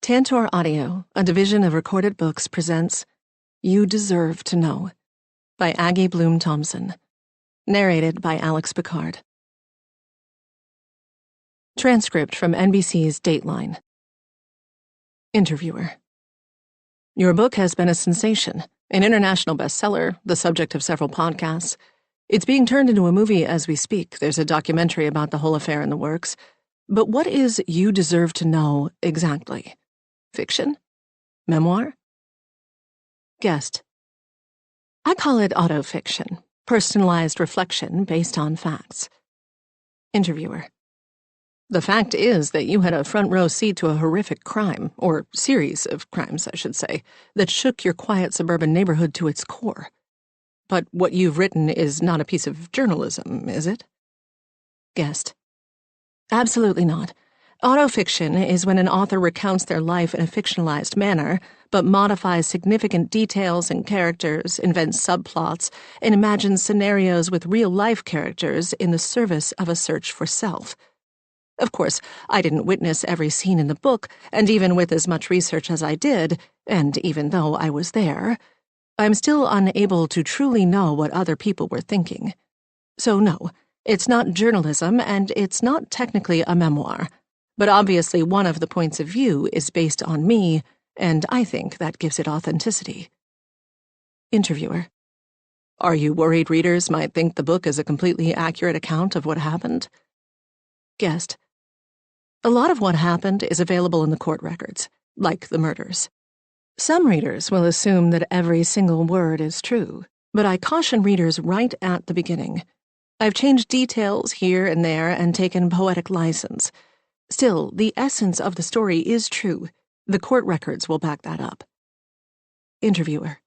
Tantor Audio, a division of Recorded Books, presents You Deserve to Know by Aggie Blum Thompson. Narrated by Alex Picard. Transcript from NBC's Dateline. Interviewer. Your book has been a sensation, an international bestseller, the subject of several podcasts. It's being turned into a movie as we speak. There's a documentary about the whole affair in the works. But what is You Deserve to Know exactly? Fiction? Memoir? Guest. I call it autofiction, personalized reflection based on facts. Interviewer. The fact is that you had a front row seat to a horrific crime, or series of crimes, I should say, that shook your quiet suburban neighborhood to its core. But what you've written is not a piece of journalism, is it? Guest. Absolutely not. Autofiction is when an author recounts their life in a fictionalized manner, but modifies significant details and characters, invents subplots, and imagines scenarios with real-life characters in the service of a search for self. Of course, I didn't witness every scene in the book, and even with as much research as I did, and even though I was there, I'm still unable to truly know what other people were thinking. So no, it's not journalism, and it's not technically a memoir. But obviously one of the points of view is based on me, and I think that gives it authenticity. Interviewer. Are you worried readers might think the book is a completely accurate account of what happened? Guest. A lot of what happened is available in the court records, like the murders. Some readers will assume that every single word is true, but I caution readers right at the beginning. I've changed details here and there and taken poetic license. Still, the essence of the story is true. The court records will back that up. Interviewer.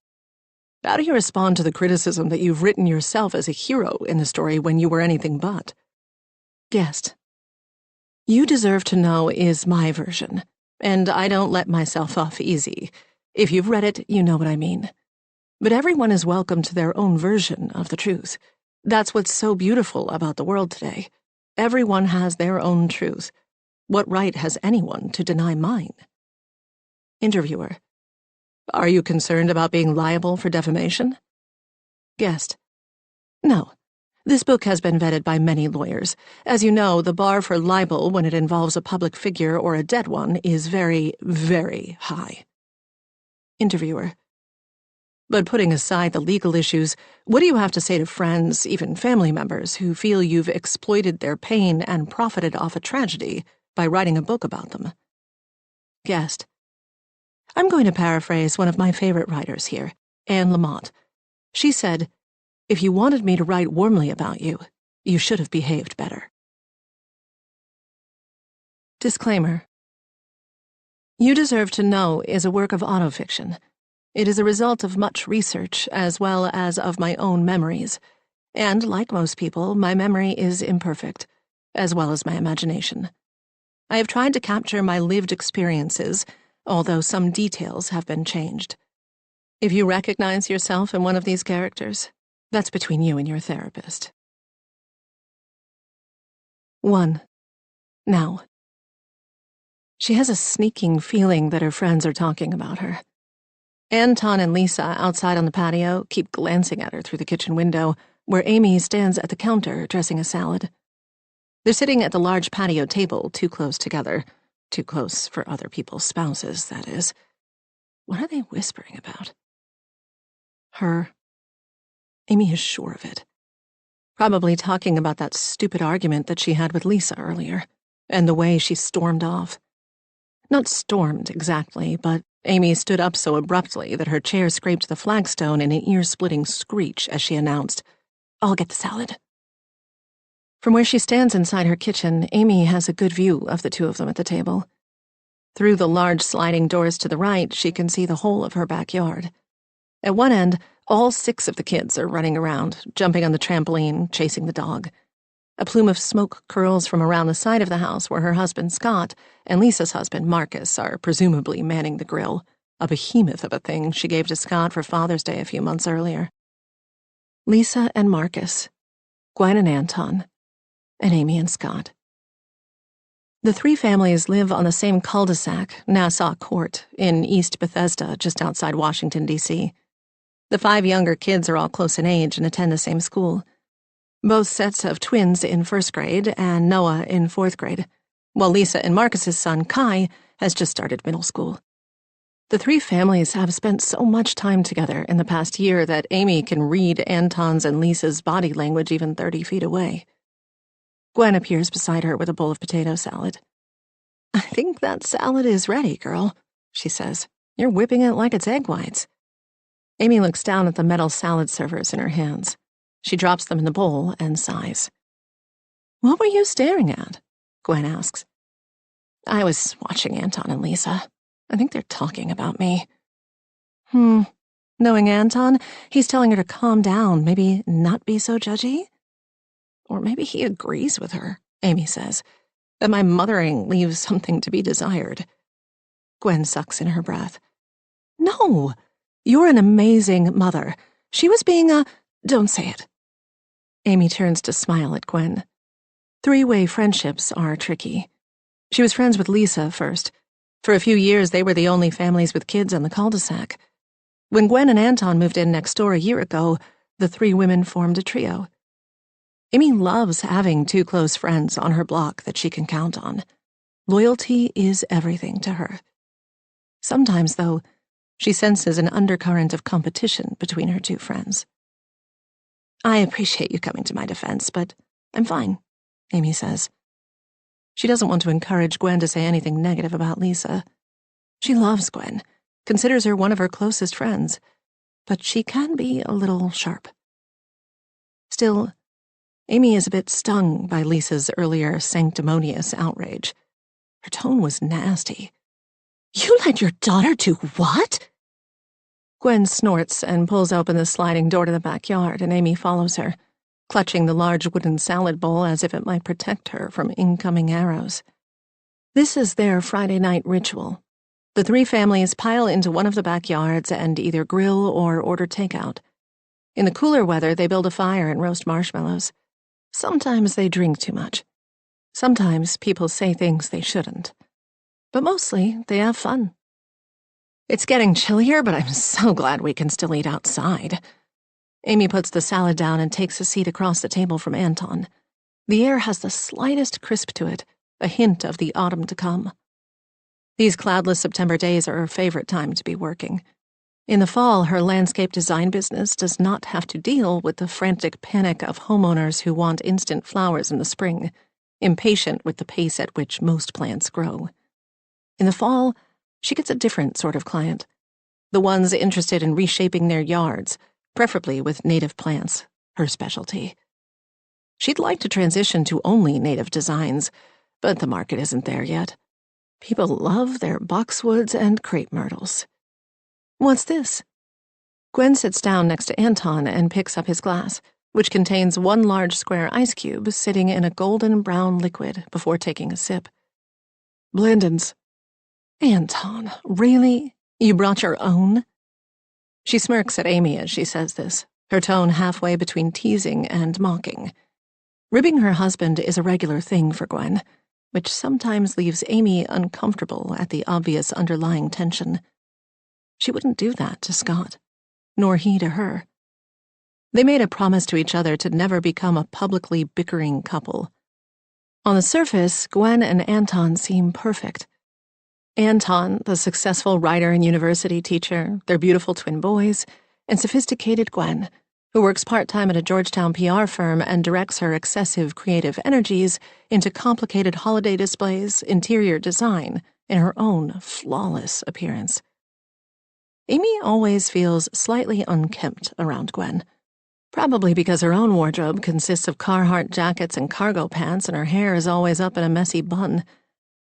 How do you respond to the criticism that you've written yourself as a hero in the story when you were anything but? Guest. You Deserve to Know is my version, and I don't let myself off easy. If you've read it, you know what I mean. But everyone is welcome to their own version of the truth. That's what's so beautiful about the world today. Everyone has their own truth. What right has anyone to deny mine? Interviewer. Are you concerned about being liable for defamation? Guest. No. This book has been vetted by many lawyers. As you know, the bar for libel when it involves a public figure or a dead one is very, very high. Interviewer. But putting aside the legal issues, what do you have to say to friends, even family members, who feel you've exploited their pain and profited off a tragedy by writing a book about them? Guest. I'm going to paraphrase one of my favorite writers here, Anne Lamott. She said, "If you wanted me to write warmly about you, you should have behaved better." Disclaimer. You Deserve to Know is a work of autofiction. It is a result of much research, as well as of my own memories. And, like most people, my memory is imperfect, as well as my imagination. I have tried to capture my lived experiences, although some details have been changed. If you recognize yourself in one of these characters, that's between you and your therapist. 1. Now. She has a sneaking feeling that her friends are talking about her. Anton and Lisa, outside on the patio, keep glancing at her through the kitchen window, where Amy stands at the counter dressing a salad. They're sitting at the large patio table, too close together. Too close for other people's spouses, that is. What are they whispering about? Her. Amy is sure of it. Probably talking about that stupid argument that she had with Lisa earlier, and the way she stormed off. Not stormed exactly, but Amy stood up so abruptly that her chair scraped the flagstone in an ear-splitting screech as she announced, "I'll get the salad." From where she stands inside her kitchen, Amy has a good view of the two of them at the table. Through the large sliding doors to the right, she can see the whole of her backyard. At one end, all 6 of the kids are running around, jumping on the trampoline, chasing the dog. A plume of smoke curls from around the side of the house where her husband, Scott, and Lisa's husband, Marcus, are presumably manning the grill, a behemoth of a thing she gave to Scott for Father's Day a few months earlier. Lisa and Marcus, Gwen and Anton, and Amy and Scott. The three families live on the same cul-de-sac, Nassau Court, in East Bethesda, just outside Washington, D.C. The 5 younger kids are all close in age and attend the same school. Both sets have twins in 1st grade and Noah in 4th grade, while Lisa and Marcus's son, Kai, has just started middle school. The 3 families have spent so much time together in the past year that Amy can read Anton's and Lisa's body language even 30 feet away. Gwen appears beside her with a bowl of potato salad. "I think that salad is ready, girl," she says. "You're whipping it like it's egg whites." Amy looks down at the metal salad servers in her hands. She drops them in the bowl and sighs. "What were you staring at?" Gwen asks. "I was watching Anton and Lisa. I think they're talking about me." Knowing Anton, he's telling her to calm down, maybe not be so judgy? Or maybe he agrees with her, Amy says, that my mothering leaves something to be desired. Gwen sucks in her breath. "No, you're an amazing mother. She was being a... Don't say it." Amy turns to smile at Gwen. 3-way friendships are tricky. She was friends with Lisa first. For a few years, they were the only families with kids on the cul-de-sac. When Gwen and Anton moved in next door a year ago, the 3 women formed a trio. Amy loves having 2 close friends on her block that she can count on. Loyalty is everything to her. Sometimes, though, she senses an undercurrent of competition between her 2 friends. "I appreciate you coming to my defense, but I'm fine," Amy says. She doesn't want to encourage Gwen to say anything negative about Lisa. She loves Gwen, considers her one of her closest friends, but she can be a little sharp. Still, Amy is a bit stung by Lisa's earlier sanctimonious outrage. Her tone was nasty. "You let your daughter do what?" Gwen snorts and pulls open the sliding door to the backyard, and Amy follows her, clutching the large wooden salad bowl as if it might protect her from incoming arrows. This is their Friday night ritual. The 3 families pile into one of the backyards and either grill or order takeout. In the cooler weather, they build a fire and roast marshmallows. Sometimes they drink too much. Sometimes people say things they shouldn't. But mostly, they have fun. It's getting chillier, but I'm so glad we can still eat outside. Amy puts the salad down and takes a seat across the table from Anton. The air has the slightest crisp to it, a hint of the autumn to come. These cloudless September days are her favorite time to be working. In the fall, her landscape design business does not have to deal with the frantic panic of homeowners who want instant flowers in the spring, impatient with the pace at which most plants grow. In the fall, she gets a different sort of client, the ones interested in reshaping their yards, preferably with native plants, her specialty. She'd like to transition to only native designs, but the market isn't there yet. People love their boxwoods and crepe myrtles. "What's this?" Gwen sits down next to Anton and picks up his glass, which contains 1 large square ice cube sitting in a golden brown liquid before taking a sip. "Blandins." "Anton, really? You brought your own?" She smirks at Amy as she says this, her tone halfway between teasing and mocking. Ribbing her husband is a regular thing for Gwen, which sometimes leaves Amy uncomfortable at the obvious underlying tension. She wouldn't do that to Scott, nor he to her. They made a promise to each other to never become a publicly bickering couple. On the surface, Gwen and Anton seem perfect. Anton, the successful writer and university teacher, their beautiful twin boys, and sophisticated Gwen, who works part-time at a Georgetown PR firm and directs her excessive creative energies into complicated holiday displays, interior design, and her own flawless appearance. Amy always feels slightly unkempt around Gwen, probably because her own wardrobe consists of Carhartt jackets and cargo pants and her hair is always up in a messy bun.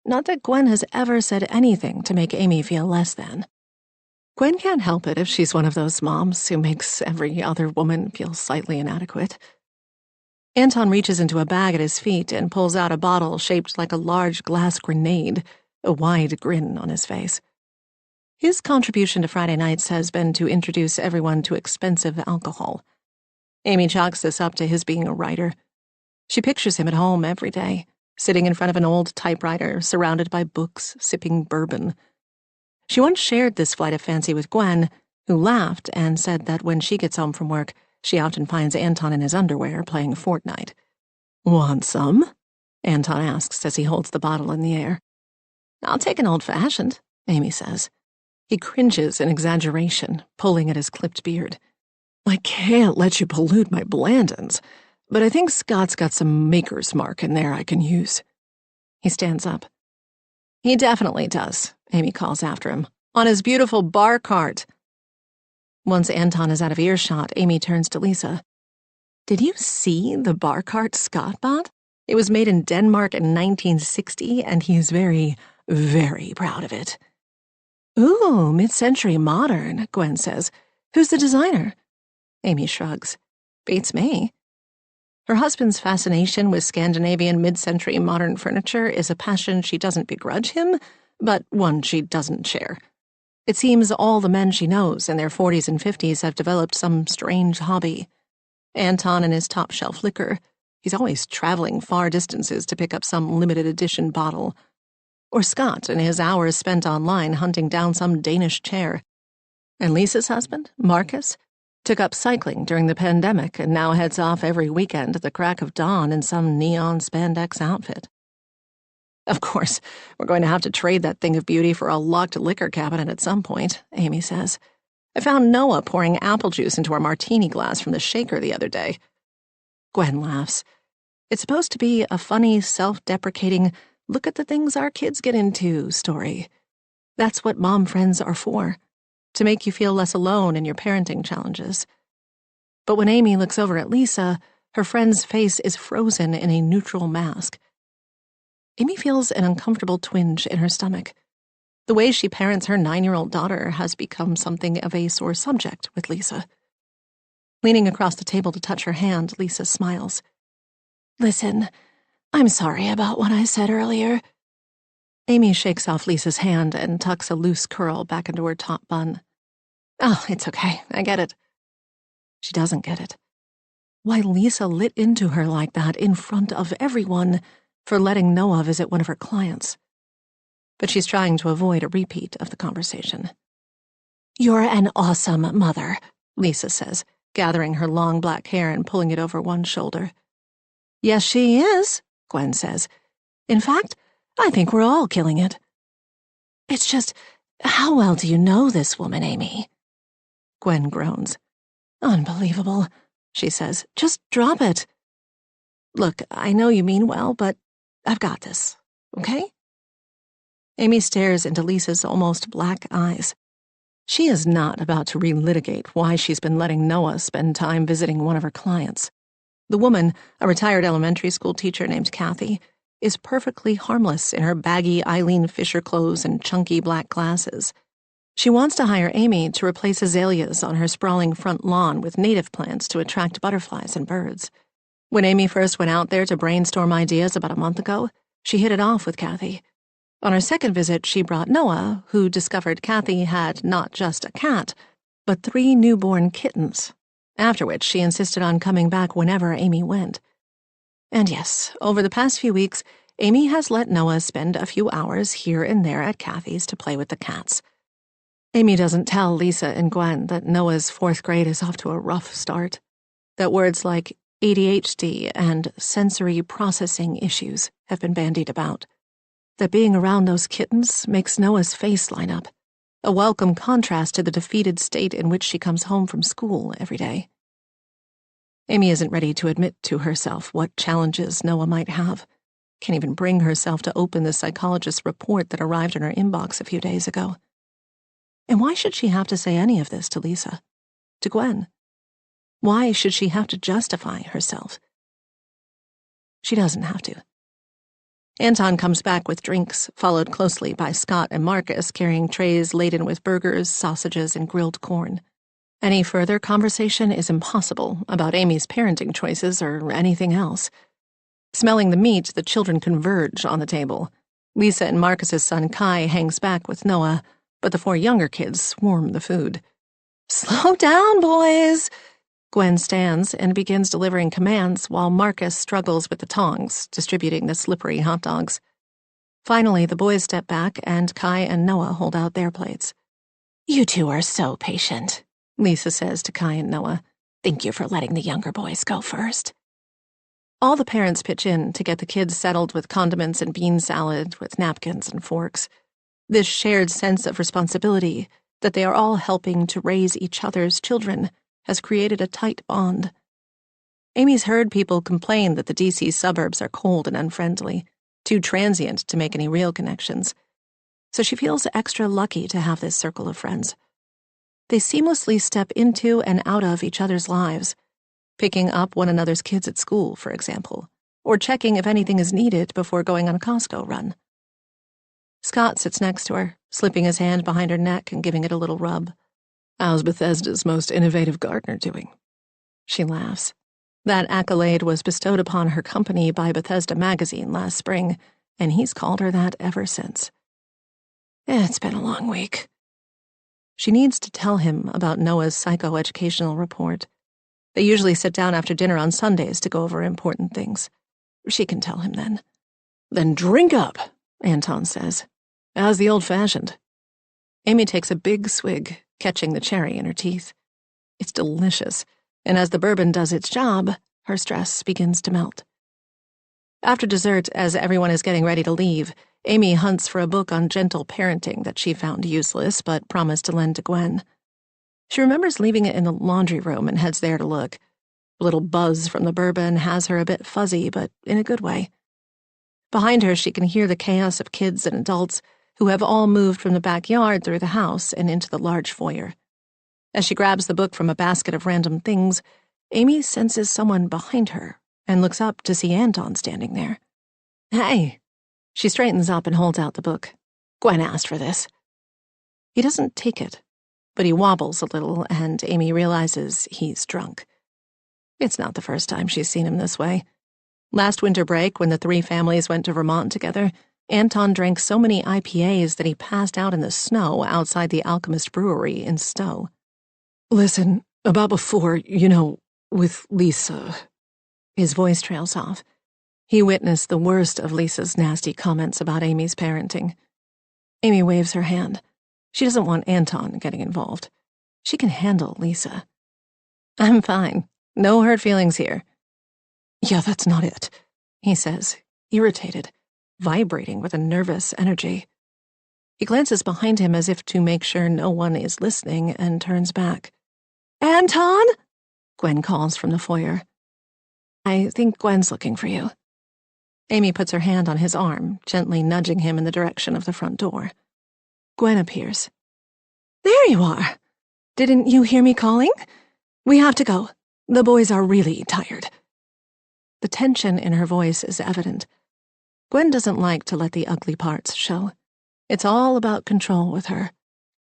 Not that Gwen has ever said anything to make Amy feel less than. Gwen can't help it if she's one of those moms who makes every other woman feel slightly inadequate. Anton reaches into a bag at his feet and pulls out a bottle shaped like a large glass grenade, a wide grin on his face. His contribution to Friday nights has been to introduce everyone to expensive alcohol. Amy chalks this up to his being a writer. She pictures him at home every day, sitting in front of an old typewriter, surrounded by books, sipping bourbon. She once shared this flight of fancy with Gwen, who laughed and said that when she gets home from work, she often finds Anton in his underwear playing Fortnite. "Want some?" Anton asks as he holds the bottle in the air. "I'll take an old-fashioned," Amy says. He cringes in exaggeration, pulling at his clipped beard. "I can't let you pollute my Blandons, but I think Scott's got some Maker's Mark in there I can use." He stands up. "He definitely does," Amy calls after him. "On his beautiful bar cart." Once Anton is out of earshot, Amy turns to Lisa. "Did you see the bar cart Scott bought? It was made in Denmark in 1960, and he's very, very proud of it." "Ooh, mid-century modern," Gwen says. "Who's the designer?" Amy shrugs. "Beats me." Her husband's fascination with Scandinavian mid-century modern furniture is a passion she doesn't begrudge him, but one she doesn't share. It seems all the men she knows in their 40s and 50s have developed some strange hobby. Anton and his top-shelf liquor. He's always traveling far distances to pick up some limited edition bottle. Or Scott and his hours spent online hunting down some Danish chair. And Lisa's husband, Marcus, took up cycling during the pandemic and now heads off every weekend at the crack of dawn in some neon spandex outfit. "Of course, we're going to have to trade that thing of beauty for a locked liquor cabinet at some point," Amy says. "I found Noah pouring apple juice into our martini glass from the shaker the other day." Gwen laughs. It's supposed to be a funny, self-deprecating, look at the things our kids get into story. That's what mom friends are for, to make you feel less alone in your parenting challenges. But when Amy looks over at Lisa, her friend's face is frozen in a neutral mask. Amy feels an uncomfortable twinge in her stomach. The way she parents her 9-year-old daughter has become something of a sore subject with Lisa. Leaning across the table to touch her hand, Lisa smiles. "Listen, I'm sorry about what I said earlier." Amy shakes off Lisa's hand and tucks a loose curl back into her top bun. "Oh, it's okay. I get it." She doesn't get it. Why Lisa lit into her like that in front of everyone for letting Noah visit one of her clients. But she's trying to avoid a repeat of the conversation. "You're an awesome mother," Lisa says, gathering her long black hair and pulling it over one shoulder. "Yes, she is," Gwen says. "In fact, I think we're all killing it." "It's just, how well do you know this woman, Amy?" Gwen groans. "Unbelievable," she says. "Just drop it." "Look, I know you mean well, but I've got this, okay?" Amy stares into Lisa's almost black eyes. She is not about to relitigate why she's been letting Noah spend time visiting one of her clients. The woman, a retired elementary school teacher named Kathy, is perfectly harmless in her baggy Eileen Fisher clothes and chunky black glasses. She wants to hire Amy to replace azaleas on her sprawling front lawn with native plants to attract butterflies and birds. When Amy first went out there to brainstorm ideas about a month ago, she hit it off with Kathy. On her second visit, she brought Noah, who discovered Kathy had not just a cat, but 3 newborn kittens, after which she insisted on coming back whenever Amy went. And yes, over the past few weeks, Amy has let Noah spend a few hours here and there at Kathy's to play with the cats. Amy doesn't tell Lisa and Gwen that Noah's 4th grade is off to a rough start, that words like ADHD and sensory processing issues have been bandied about, that being around those kittens makes Noah's face line up, a welcome contrast to the defeated state in which she comes home from school every day. Amy isn't ready to admit to herself what challenges Noah might have, can't even bring herself to open the psychologist's report that arrived in her inbox a few days ago. And why should she have to say any of this to Lisa? To Gwen? Why should she have to justify herself? She doesn't have to. Anton comes back with drinks, followed closely by Scott and Marcus carrying trays laden with burgers, sausages, and grilled corn. Any further conversation is impossible about Amy's parenting choices or anything else. Smelling the meat, the children converge on the table. Lisa and Marcus's son Kai hangs back with Noah, but the 4 younger kids swarm the food. "Slow down, boys," Gwen stands and begins delivering commands while Marcus struggles with the tongs, distributing the slippery hot dogs. Finally, the boys step back and Kai and Noah hold out their plates. "You two are so patient," Lisa says to Kai and Noah. "Thank you for letting the younger boys go first." All the parents pitch in to get the kids settled with condiments and bean salad with napkins and forks. This shared sense of responsibility that they are all helping to raise each other's children has created a tight bond. Amy's heard people complain that the D.C. suburbs are cold and unfriendly, too transient to make any real connections. So she feels extra lucky to have this circle of friends. They seamlessly step into and out of each other's lives, picking up one another's kids at school, for example, or checking if anything is needed before going on a Costco run. Scott sits next to her, slipping his hand behind her neck and giving it a little rub. "How's Bethesda's most innovative gardener doing?" She laughs. That accolade was bestowed upon her company by Bethesda magazine last spring, and he's called her that ever since. "It's been a long week." She needs to tell him about Noah's psychoeducational report. They usually sit down after dinner on Sundays to go over important things. She can tell him then. "Then drink up," Anton says. "How's the old-fashioned?" Amy takes a big swig, catching the cherry in her teeth. It's delicious, and as the bourbon does its job, her stress begins to melt. After dessert, as everyone is getting ready to leave, Amy hunts for a book on gentle parenting that she found useless but promised to lend to Gwen. She remembers leaving it in the laundry room and heads there to look. A little buzz from the bourbon has her a bit fuzzy, but in a good way. Behind her, she can hear the chaos of kids and adults who have all moved from the backyard through the house and into the large foyer. As she grabs the book from a basket of random things, Amy senses someone behind her and looks up to see Anton standing there. "Hey!" She straightens up and holds out the book. "Gwen asked for this." He doesn't take it, but he wobbles a little, and Amy realizes he's drunk. It's not the first time she's seen him this way. Last winter break, when the three families went to Vermont together, Anton drank so many IPAs that he passed out in the snow outside the Alchemist Brewery in Stowe. "Listen, about before, with Lisa." His voice trails off. He witnessed the worst of Lisa's nasty comments about Amy's parenting. Amy waves her hand. She doesn't want Anton getting involved. She can handle Lisa. "I'm fine. No hurt feelings here." "Yeah, that's not it," he says, irritated, vibrating with a nervous energy. He glances behind him as if to make sure no one is listening and turns back. "Anton?" Gwen calls from the foyer. "I think Gwen's looking for you." Amy puts her hand on his arm, gently nudging him in the direction of the front door. Gwen appears. "There you are. Didn't you hear me calling? We have to go. The boys are really tired." The tension in her voice is evident. Gwen doesn't like to let the ugly parts show. It's all about control with her.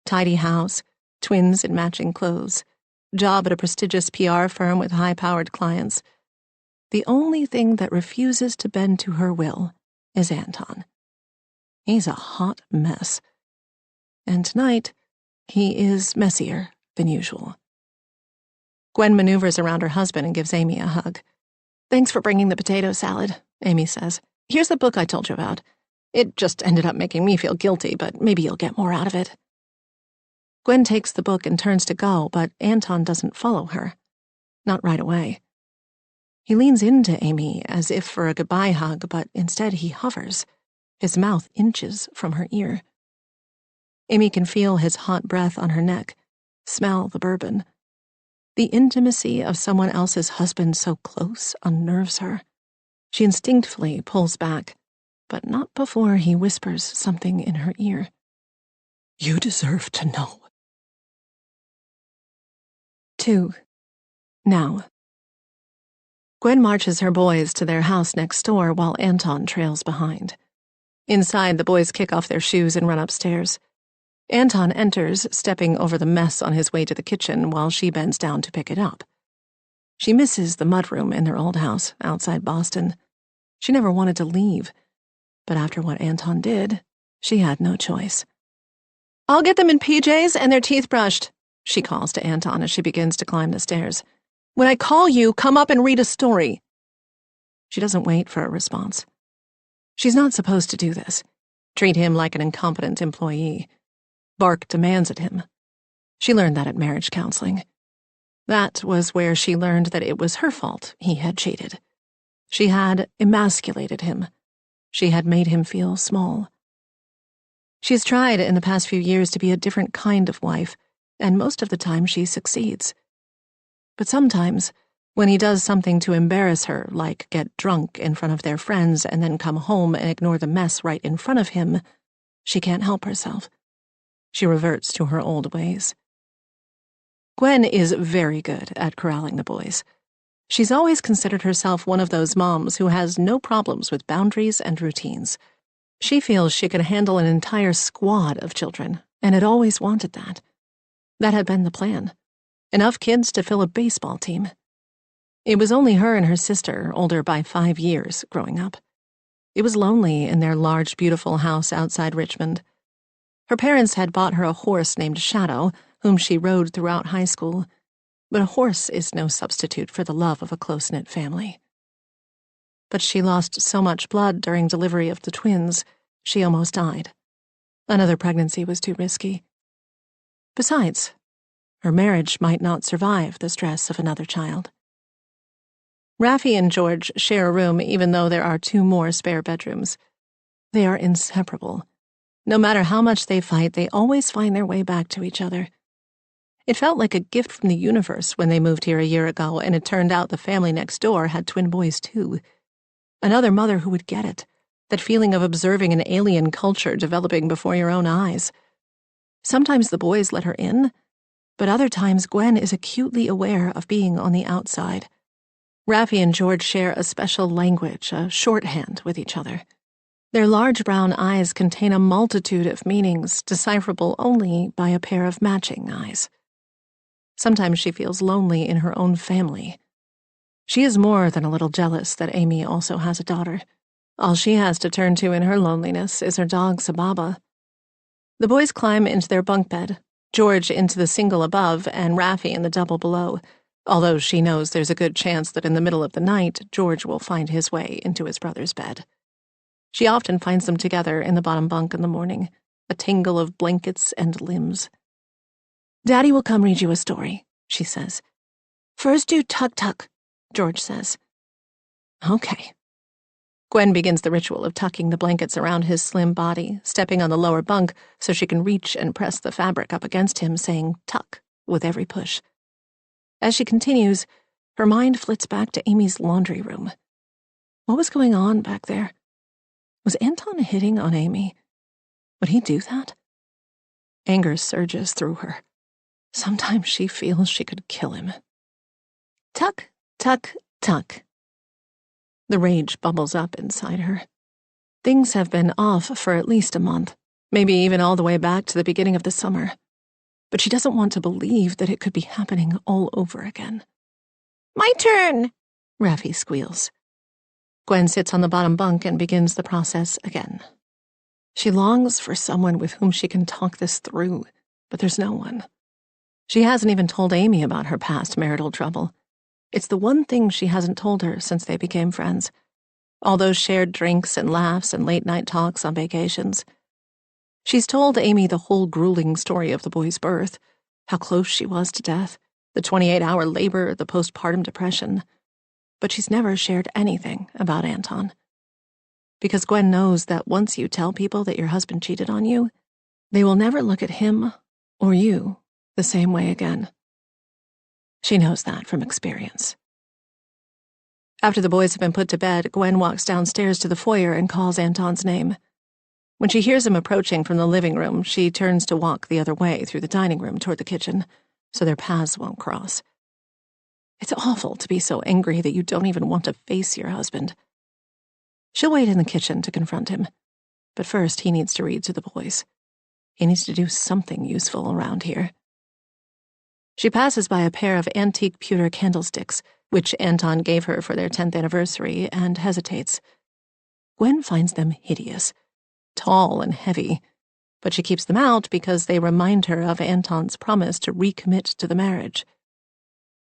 Tidy house, twins in matching clothes, job at a prestigious PR firm with high-powered clients. The only thing that refuses to bend to her will is Anton. He's a hot mess. And tonight, he is messier than usual. Gwen maneuvers around her husband and gives Amy a hug. "Thanks for bringing the potato salad," Amy says. "Here's the book I told you about. It just ended up making me feel guilty, but maybe you'll get more out of it." Gwen takes the book and turns to go, but Anton doesn't follow her. Not right away. He leans into Amy as if for a goodbye hug, but instead he hovers, his mouth inches from her ear. Amy can feel his hot breath on her neck, smell the bourbon. The intimacy of someone else's husband so close unnerves her. She instinctively pulls back, but not before he whispers something in her ear. "You deserve to know." 2. Now. Gwen marches her boys to their house next door while Anton trails behind. Inside, the boys kick off their shoes and run upstairs. Anton enters, stepping over the mess on his way to the kitchen while she bends down to pick it up. She misses the mudroom in their old house outside Boston. She never wanted to leave, but after what Anton did, she had no choice. "I'll get them in PJs and their teeth brushed," she calls to Anton as she begins to climb the stairs. When I call you, come up and read a story. She doesn't wait for a response. She's not supposed to do this. Treat him like an incompetent employee. Bark demands at him. She learned that at marriage counseling. That was where she learned that it was her fault he had cheated. She had emasculated him. She had made him feel small. She's tried in the past few years to be a different kind of wife, and most of the time she succeeds. But sometimes, when he does something to embarrass her, like get drunk in front of their friends and then come home and ignore the mess right in front of him, she can't help herself. She reverts to her old ways. Gwen is very good at corralling the boys. She's always considered herself one of those moms who has no problems with boundaries and routines. She feels she could handle an entire squad of children, and had always wanted that. That had been the plan. Enough kids to fill a baseball team. It was only her and her sister, older by 5 years, growing up. It was lonely in their large, beautiful house outside Richmond. Her parents had bought her a horse named Shadow, whom she rode throughout high school, but a horse is no substitute for the love of a close-knit family. But she lost so much blood during delivery of the twins, she almost died. Another pregnancy was too risky. Besides, her marriage might not survive the stress of another child. Raffi and George share a room even though there are 2 more spare bedrooms. They are inseparable. No matter how much they fight, they always find their way back to each other. It felt like a gift from the universe when they moved here a year ago, and it turned out the family next door had twin boys too. Another mother who would get it, that feeling of observing an alien culture developing before your own eyes. Sometimes the boys let her in, but other times Gwen is acutely aware of being on the outside. Raffi and George share a special language, a shorthand with each other. Their large brown eyes contain a multitude of meanings decipherable only by a pair of matching eyes. Sometimes she feels lonely in her own family. She is more than a little jealous that Amy also has a daughter. All she has to turn to in her loneliness is her dog Sababa. The boys climb into their bunk bed, George into the single above and Raffi in the double below, although she knows there's a good chance that in the middle of the night, George will find his way into his brother's bed. She often finds them together in the bottom bunk in the morning, a tingle of blankets and limbs. "Daddy will come read you a story," she says. "First do tuck-tuck," George says. Okay. Gwen begins the ritual of tucking the blankets around his slim body, stepping on the lower bunk so she can reach and press the fabric up against him, saying tuck with every push. As she continues, her mind flits back to Amy's laundry room. What was going on back there? Was Anton hitting on Amy? Would he do that? Anger surges through her. Sometimes she feels she could kill him. Tuck, tuck, tuck. The rage bubbles up inside her. Things have been off for at least a month, maybe even all the way back to the beginning of the summer. But she doesn't want to believe that it could be happening all over again. "My turn," Raffi squeals. Gwen sits on the bottom bunk and begins the process again. She longs for someone with whom she can talk this through, but there's no one. She hasn't even told Amy about her past marital trouble. It's the one thing she hasn't told her since they became friends. All those shared drinks and laughs and late-night talks on vacations. She's told Amy the whole grueling story of the boy's birth, how close she was to death, the 28-hour labor, the postpartum depression. But she's never shared anything about Anton. Because Gwen knows that once you tell people that your husband cheated on you, they will never look at him or you the same way again. She knows that from experience. After the boys have been put to bed, Gwen walks downstairs to the foyer and calls Anton's name. When she hears him approaching from the living room, she turns to walk the other way through the dining room toward the kitchen, so their paths won't cross. It's awful to be so angry that you don't even want to face your husband. She'll wait in the kitchen to confront him, but first he needs to read to the boys. He needs to do something useful around here. She passes by a pair of antique pewter candlesticks, which Anton gave her for their 10th anniversary, and hesitates. Gwen finds them hideous, tall and heavy, but she keeps them out because they remind her of Anton's promise to recommit to the marriage.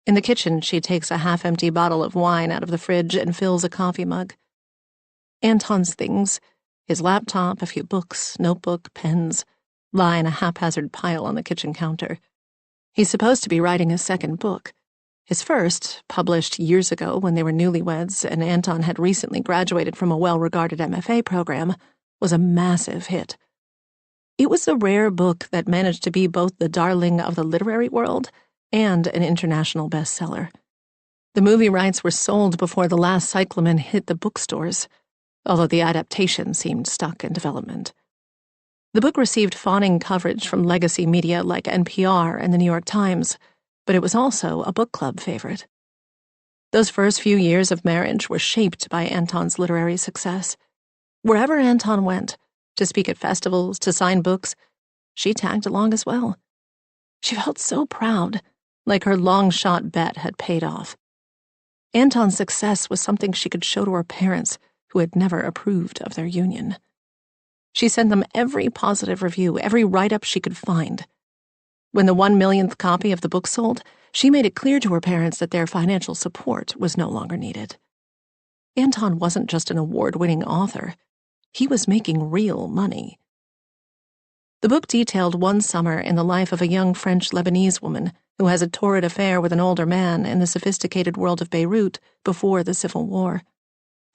In the kitchen, she takes a half-empty bottle of wine out of the fridge and fills a coffee mug. Anton's things, his laptop, a few books, notebook, pens, lie in a haphazard pile on the kitchen counter. He's supposed to be writing a second book. His first, published years ago when they were newlyweds and Anton had recently graduated from a well-regarded MFA program, was a massive hit. It was a rare book that managed to be both the darling of the literary world and an international bestseller. The movie rights were sold before the last cyclamen hit the bookstores, although the adaptation seemed stuck in development. The book received fawning coverage from legacy media like NPR and the New York Times, but it was also a book club favorite. Those first few years of marriage were shaped by Anton's literary success. Wherever Anton went, to speak at festivals, to sign books, she tagged along as well. She felt so proud, like her long-shot bet had paid off. Anton's success was something she could show to her parents, who had never approved of their union. She sent them every positive review, every write-up she could find. When the 1 millionth copy of the book sold, she made it clear to her parents that their financial support was no longer needed. Anton wasn't just an award-winning author. He was making real money. The book detailed one summer in the life of a young French-Lebanese woman who has a torrid affair with an older man in the sophisticated world of Beirut before the Civil War.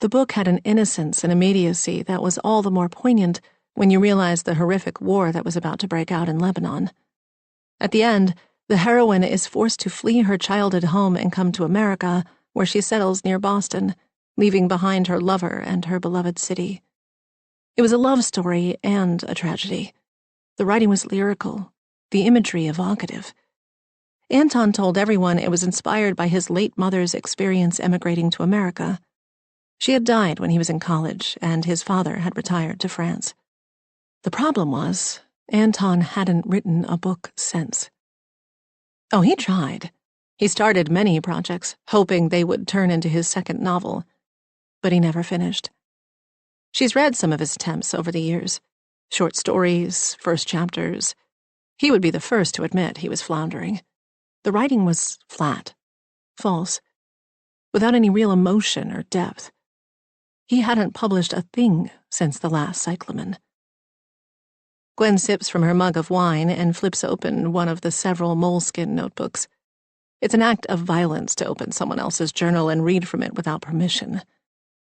The book had an innocence and immediacy that was all the more poignant when you realized the horrific war that was about to break out in Lebanon. At the end, the heroine is forced to flee her childhood home and come to America, where she settles near Boston, leaving behind her lover and her beloved city. It was a love story and a tragedy. The writing was lyrical, the imagery evocative. Anton told everyone it was inspired by his late mother's experience emigrating to America. She had died when he was in college, and his father had retired to France. The problem was, Anton hadn't written a book since. Oh, he tried. He started many projects, hoping they would turn into his second novel, but he never finished. She's read some of his attempts over the years. Short stories, first chapters. He would be the first to admit he was floundering. The writing was flat, false, without any real emotion or depth. He hadn't published a thing since the last cyclamen. Gwen sips from her mug of wine and flips open one of the several moleskin notebooks. It's an act of violence to open someone else's journal and read from it without permission.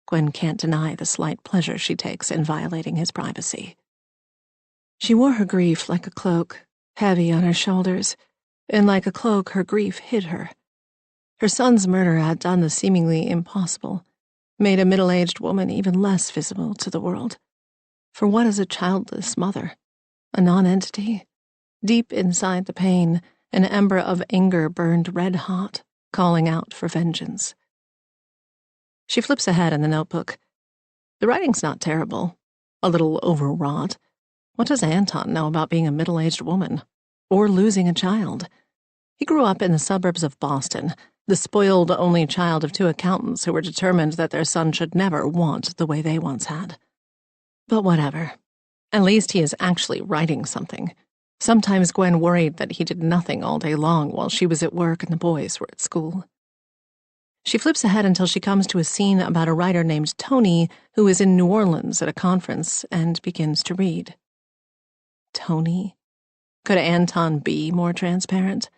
Gwen can't deny the slight pleasure she takes in violating his privacy. She wore her grief like a cloak, heavy on her shoulders, and like a cloak her grief hid her. Her son's murder had done the seemingly impossible, made a middle-aged woman even less visible to the world. For what is a childless mother? A non-entity? Deep inside the pain, an ember of anger burned red-hot, calling out for vengeance. She flips ahead in the notebook. The writing's not terrible, a little overwrought. What does Anton know about being a middle-aged woman? Or losing a child? He grew up in the suburbs of Boston, the spoiled only child of two accountants who were determined that their son should never want the way they once had. But whatever. At least he is actually writing something. Sometimes Gwen worried that he did nothing all day long while she was at work and the boys were at school. She flips ahead until she comes to a scene about a writer named Tony who is in New Orleans at a conference and begins to read. Tony? Could Anton be more transparent?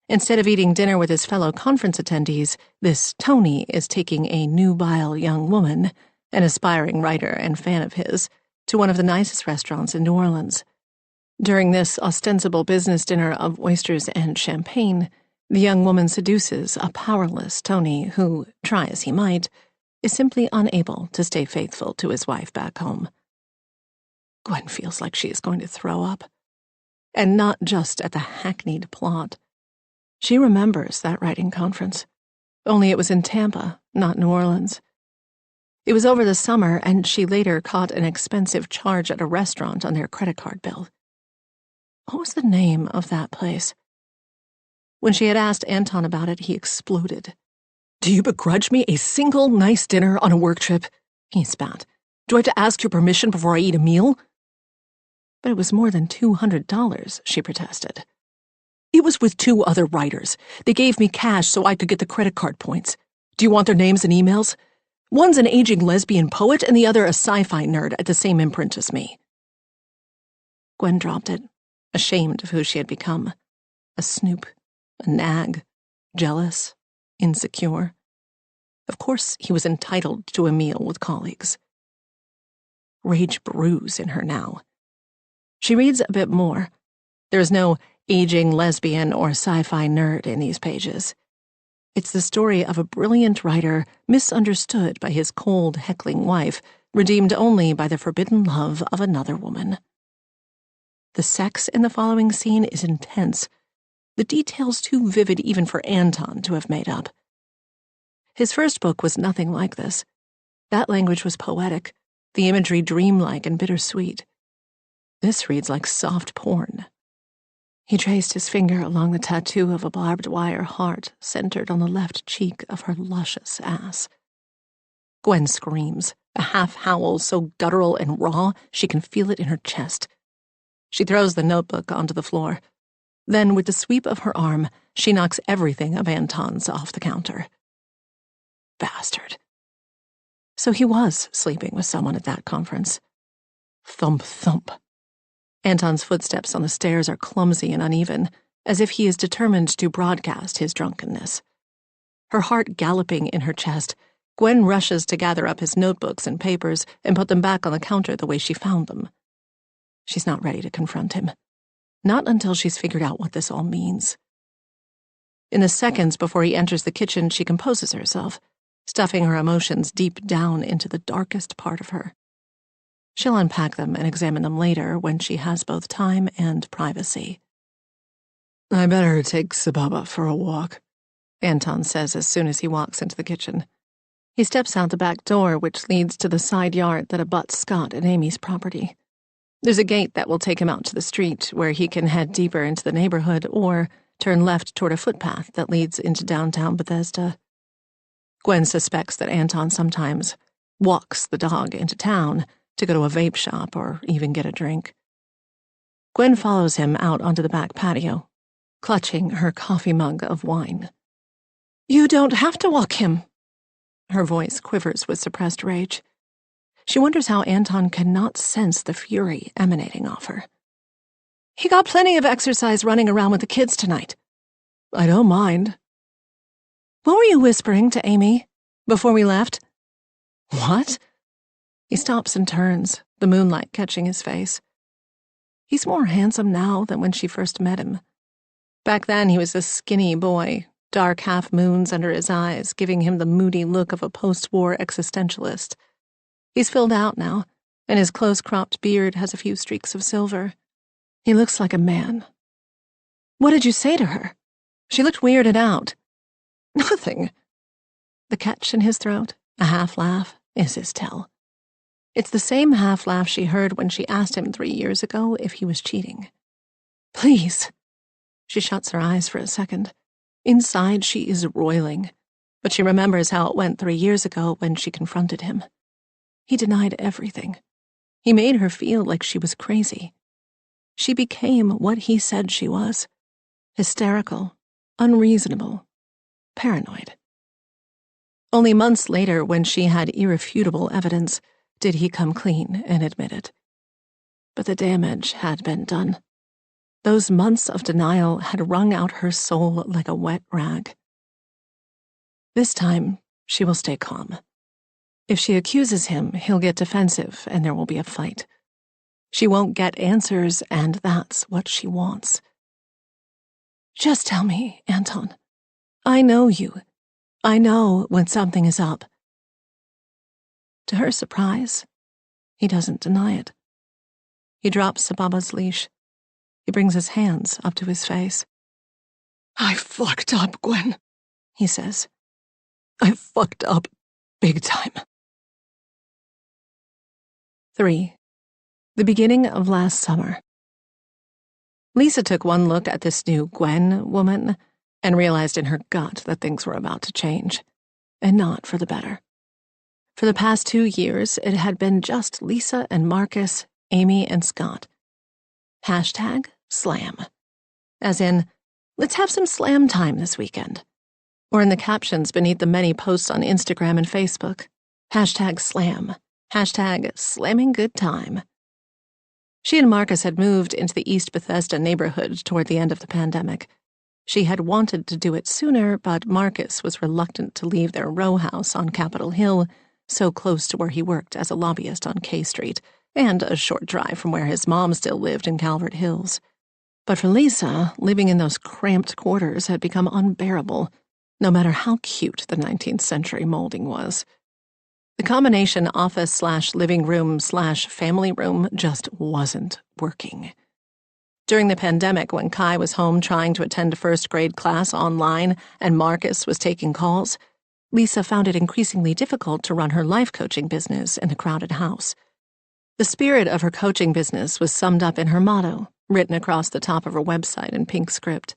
Instead of eating dinner with his fellow conference attendees, this Tony is taking a nubile young woman, an aspiring writer and fan of his, to one of the nicest restaurants in New Orleans. During this ostensible business dinner of oysters and champagne, the young woman seduces a powerless Tony who, try as he might, is simply unable to stay faithful to his wife back home. Gwen feels like she is going to throw up. And not just at the hackneyed plot. She remembers that writing conference. Only it was in Tampa, not New Orleans. It was over the summer, and she later caught an expensive charge at a restaurant on their credit card bill. What was the name of that place? When she had asked Anton about it, he exploded. "Do you begrudge me a single nice dinner on a work trip?" he spat. "Do I have to ask your permission before I eat a meal?" But it was more than $200, she protested. "It He was with 2 other writers. They gave me cash so I could get the credit card points. Do you want their names and emails? One's an aging lesbian poet and the other a sci-fi nerd at the same imprint as me." Gwen dropped it, ashamed of who she had become. A snoop, a nag, jealous, insecure. Of course he was entitled to a meal with colleagues. Rage brews in her now. She reads a bit more. There is no aging lesbian or sci-fi nerd in these pages. It's the story of a brilliant writer misunderstood by his cold, heckling wife, redeemed only by the forbidden love of another woman. The sex in the following scene is intense, the details too vivid even for Anton to have made up. His first book was nothing like this. That language was poetic, the imagery dreamlike and bittersweet. This reads like soft porn. He traced his finger along the tattoo of a barbed wire heart centered on the left cheek of her luscious ass. Gwen screams, a half-howl so guttural and raw she can feel it in her chest. She throws the notebook onto the floor. Then, with the sweep of her arm, she knocks everything of Anton's off the counter. Bastard. So he was sleeping with someone at that conference. Thump, thump. Anton's footsteps on the stairs are clumsy and uneven, as if he is determined to broadcast his drunkenness. Her heart galloping in her chest, Gwen rushes to gather up his notebooks and papers and put them back on the counter the way she found them. She's not ready to confront him. Not until she's figured out what this all means. In the seconds before he enters the kitchen, she composes herself, stuffing her emotions deep down into the darkest part of her. She'll unpack them and examine them later when she has both time and privacy. "I better take Sababa for a walk," Anton says as soon as he walks into the kitchen. He steps out the back door, which leads to the side yard that abuts Scott and Amy's property. There's a gate that will take him out to the street, where he can head deeper into the neighborhood or turn left toward a footpath that leads into downtown Bethesda. Gwen suspects that Anton sometimes walks the dog into town to go to a vape shop or even get a drink. Gwen follows him out onto the back patio, clutching her coffee mug of wine. "You don't have to walk him." Her voice quivers with suppressed rage. She wonders how Anton cannot sense the fury emanating off her. "He got plenty of exercise running around with the kids tonight." "I don't mind." "What were you whispering to Amy before we left?" "What?" He stops and turns, the moonlight catching his face. He's more handsome now than when she first met him. Back then he was a skinny boy, dark half-moons under his eyes, giving him the moody look of a post-war existentialist. He's filled out now, and his close-cropped beard has a few streaks of silver. He looks like a man. "What did you say to her?" She looked weirded out. "Nothing." The catch in his throat, a half-laugh, is his tell. It's the same half-laugh she heard when she asked him 3 years ago if he was cheating. "Please." She shuts her eyes for a second. Inside, she is roiling, but she remembers how it went 3 years ago when she confronted him. He denied everything. He made her feel like she was crazy. She became what he said she was: hysterical, unreasonable, paranoid. Only months later, when she had irrefutable evidence, did he come clean and admit it. But the damage had been done. Those months of denial had wrung out her soul like a wet rag. This time, she will stay calm. If she accuses him, he'll get defensive and there will be a fight. She won't get answers, and that's what she wants. "Just tell me, Anton. I know you. I know when something is up." To her surprise, he doesn't deny it. He drops Sababa's leash. He brings his hands up to his face. "I fucked up, Gwen," he says. "I fucked up big time." 3. The beginning of last summer. Lisa took one look at this new Gwen woman and realized in her gut that things were about to change, and not for the better. For the past 2 years, it had been just Lisa and Marcus, Amy and Scott. #slam. As in, Let's have some slam time this weekend. Or in the captions beneath the many posts on Instagram and Facebook. #slam. #slamming good time. She and Marcus had moved into the East Bethesda neighborhood toward the end of the pandemic. She had wanted to do it sooner, but Marcus was reluctant to leave their row house on Capitol Hill, so close to where he worked as a lobbyist on K Street, and a short drive from where his mom still lived in Calvert Hills. But for Lisa, living in those cramped quarters had become unbearable, no matter how cute the 19th century molding was. The combination office/living room/family room just wasn't working. During the pandemic, when Kai was home trying to attend a first-grade class online and Marcus was taking calls, Lisa found it increasingly difficult to run her life coaching business in the crowded house. The spirit of her coaching business was summed up in her motto, written across the top of her website in pink script.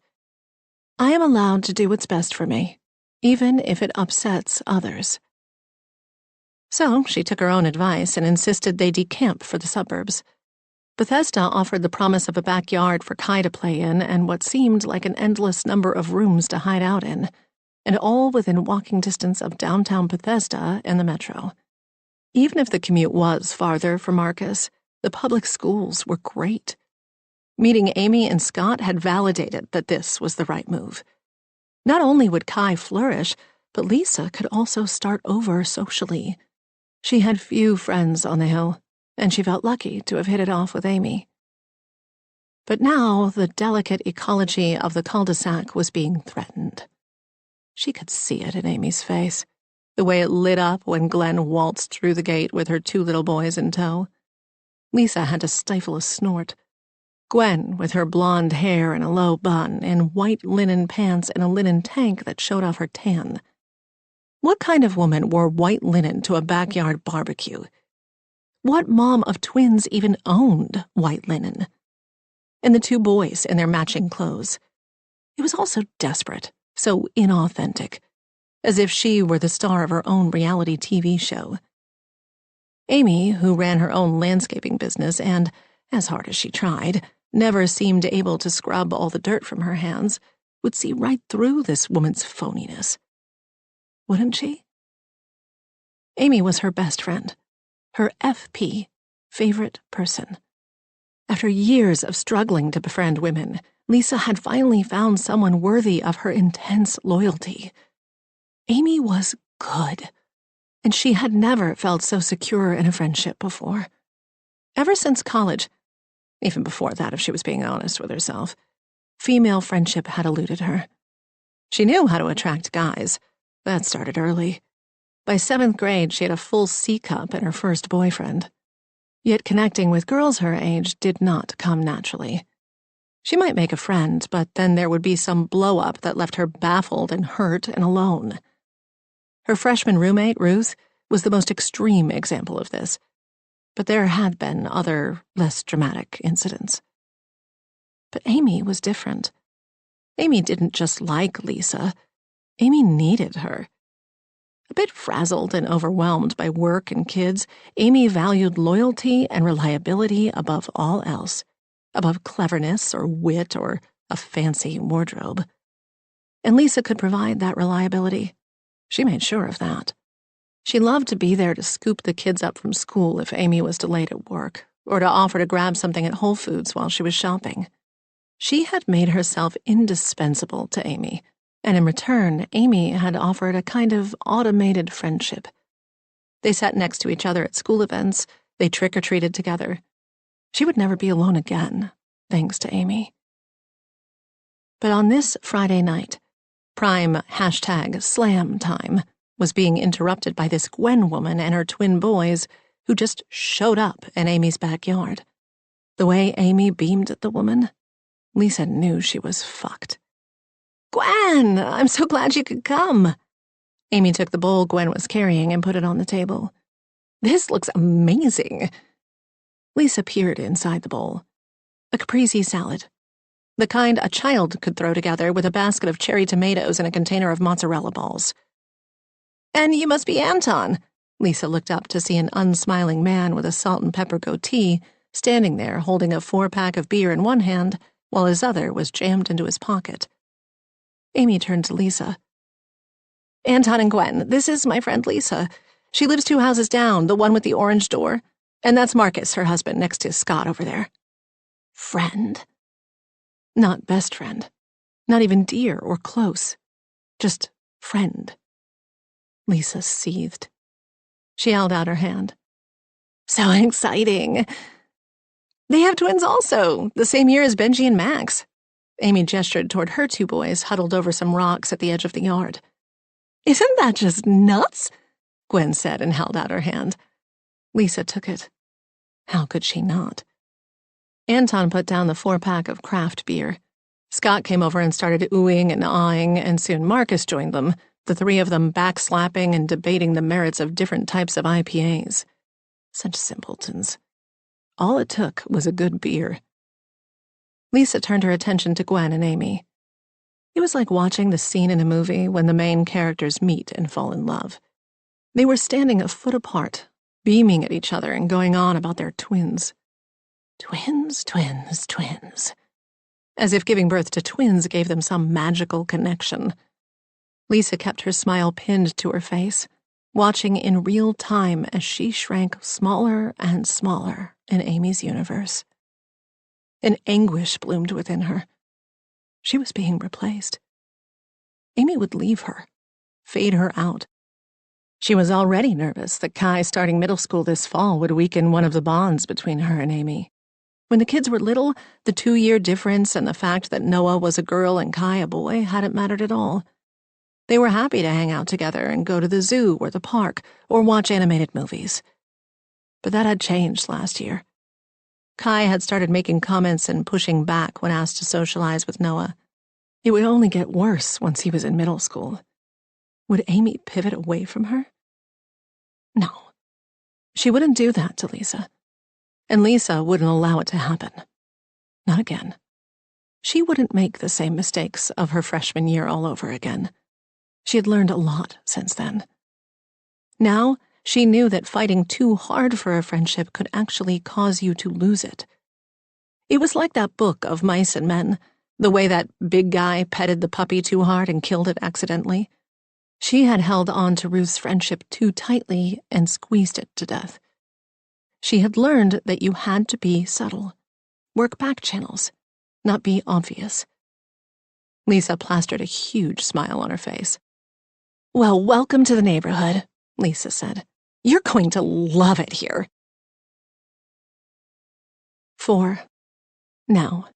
I am allowed to do what's best for me, even if it upsets others. So she took her own advice and insisted they decamp for the suburbs. Bethesda offered the promise of a backyard for Kai to play in and what seemed like an endless number of rooms to hide out in, and all within walking distance of downtown Bethesda and the metro. Even if the commute was farther for Marcus, the public schools were great. Meeting Amy and Scott had validated that this was the right move. Not only would Kai flourish, but Lisa could also start over socially. She had few friends on the Hill, and she felt lucky to have hit it off with Amy. But now the delicate ecology of the cul-de-sac was being threatened. She could see it in Amy's face, the way it lit up when Glenn waltzed through the gate with her 2 little boys in tow. Lisa had to stifle a snort. Gwen, with her blonde hair and a low bun, in white linen pants and a linen tank that showed off her tan. What kind of woman wore white linen to a backyard barbecue? What mom of twins even owned white linen? And the 2 boys in their matching clothes. It was all so desperate, so inauthentic, as if she were the star of her own reality TV show. Amy, who ran her own landscaping business and, as hard as she tried, never seemed able to scrub all the dirt from her hands, would see right through this woman's phoniness. Wouldn't she? Amy was her best friend, her FP, favorite person. After years of struggling to befriend women, Lisa had finally found someone worthy of her intense loyalty. Amy was good, and she had never felt so secure in a friendship before. Ever since college, even before that if she was being honest with herself, female friendship had eluded her. She knew how to attract guys. That started early. By 7th grade, she had a full C-cup and her first boyfriend. Yet connecting with girls her age did not come naturally. She might make a friend, but then there would be some blow-up that left her baffled and hurt and alone. Her freshman roommate, Ruth, was the most extreme example of this, but there had been other, less dramatic incidents. But Amy was different. Amy didn't just like Lisa. Amy needed her. A bit frazzled and overwhelmed by work and kids, Amy valued loyalty and reliability above all else, above cleverness or wit or a fancy wardrobe. And Lisa could provide that reliability. She made sure of that. She loved to be there to scoop the kids up from school if Amy was delayed at work, or to offer to grab something at Whole Foods while she was shopping. She had made herself indispensable to Amy, and in return, Amy had offered a kind of automated friendship. They sat next to each other at school events, they trick-or-treated together. She would never be alone again, thanks to Amy. But on this Friday night, prime #slam time was being interrupted by this Gwen woman and her twin boys who just showed up in Amy's backyard. The way Amy beamed at the woman, Lisa knew she was fucked. "Gwen, I'm so glad you could come." Amy took the bowl Gwen was carrying and put it on the table. "This looks amazing." Lisa peered inside the bowl. A caprese salad. The kind a child could throw together with a basket of cherry tomatoes and a container of mozzarella balls. "And you must be Anton." Lisa looked up to see an unsmiling man with a salt and pepper goatee standing there holding a 4-pack of beer in one hand while his other was jammed into his pocket. Amy turned to Lisa. Anton and Gwen, this is my friend Lisa. She lives 2 houses down, the one with the orange door. And that's Marcus, her husband, next to Scott over there. Friend? Not best friend. Not even dear or close. Just friend. Lisa seethed. She held out her hand. So exciting. They have twins also, the same year as Benji and Max. Amy gestured toward her 2 boys huddled over some rocks at the edge of the yard. Isn't that just nuts? Gwen said and held out her hand. Lisa took it. How could she not? Anton put down the 4-pack of craft beer. Scott came over and started oohing and aahing, and soon Marcus joined them, the 3 of them backslapping and debating the merits of different types of IPAs. Such simpletons. All it took was a good beer. Lisa turned her attention to Gwen and Amy. It was like watching the scene in a movie when the main characters meet and fall in love. They were standing a foot apart, beaming at each other and going on about their twins. Twins, twins, twins. As if giving birth to twins gave them some magical connection. Lisa kept her smile pinned to her face, watching in real time as she shrank smaller and smaller in Amy's universe. An anguish bloomed within her. She was being replaced. Amy would leave her, fade her out. She was already nervous that Kai starting middle school this fall would weaken one of the bonds between her and Amy. When the kids were little, the 2-year difference and the fact that Noah was a girl and Kai a boy hadn't mattered at all. They were happy to hang out together and go to the zoo or the park or watch animated movies. But that had changed last year. Kai had started making comments and pushing back when asked to socialize with Noah. It would only get worse once he was in middle school. Would Amy pivot away from her? No. She wouldn't do that to Lisa. And Lisa wouldn't allow it to happen. Not again. She wouldn't make the same mistakes of her freshman year all over again. She had learned a lot since then. Now, she knew that fighting too hard for a friendship could actually cause you to lose it. It was like that book of Mice and Men, the way that big guy petted the puppy too hard and killed it accidentally. She had held on to Ruth's friendship too tightly and squeezed it to death. She had learned that you had to be subtle, work back channels, not be obvious. Lisa plastered a huge smile on her face. Well, welcome to the neighborhood, Lisa said. You're going to love it here. 4. Now.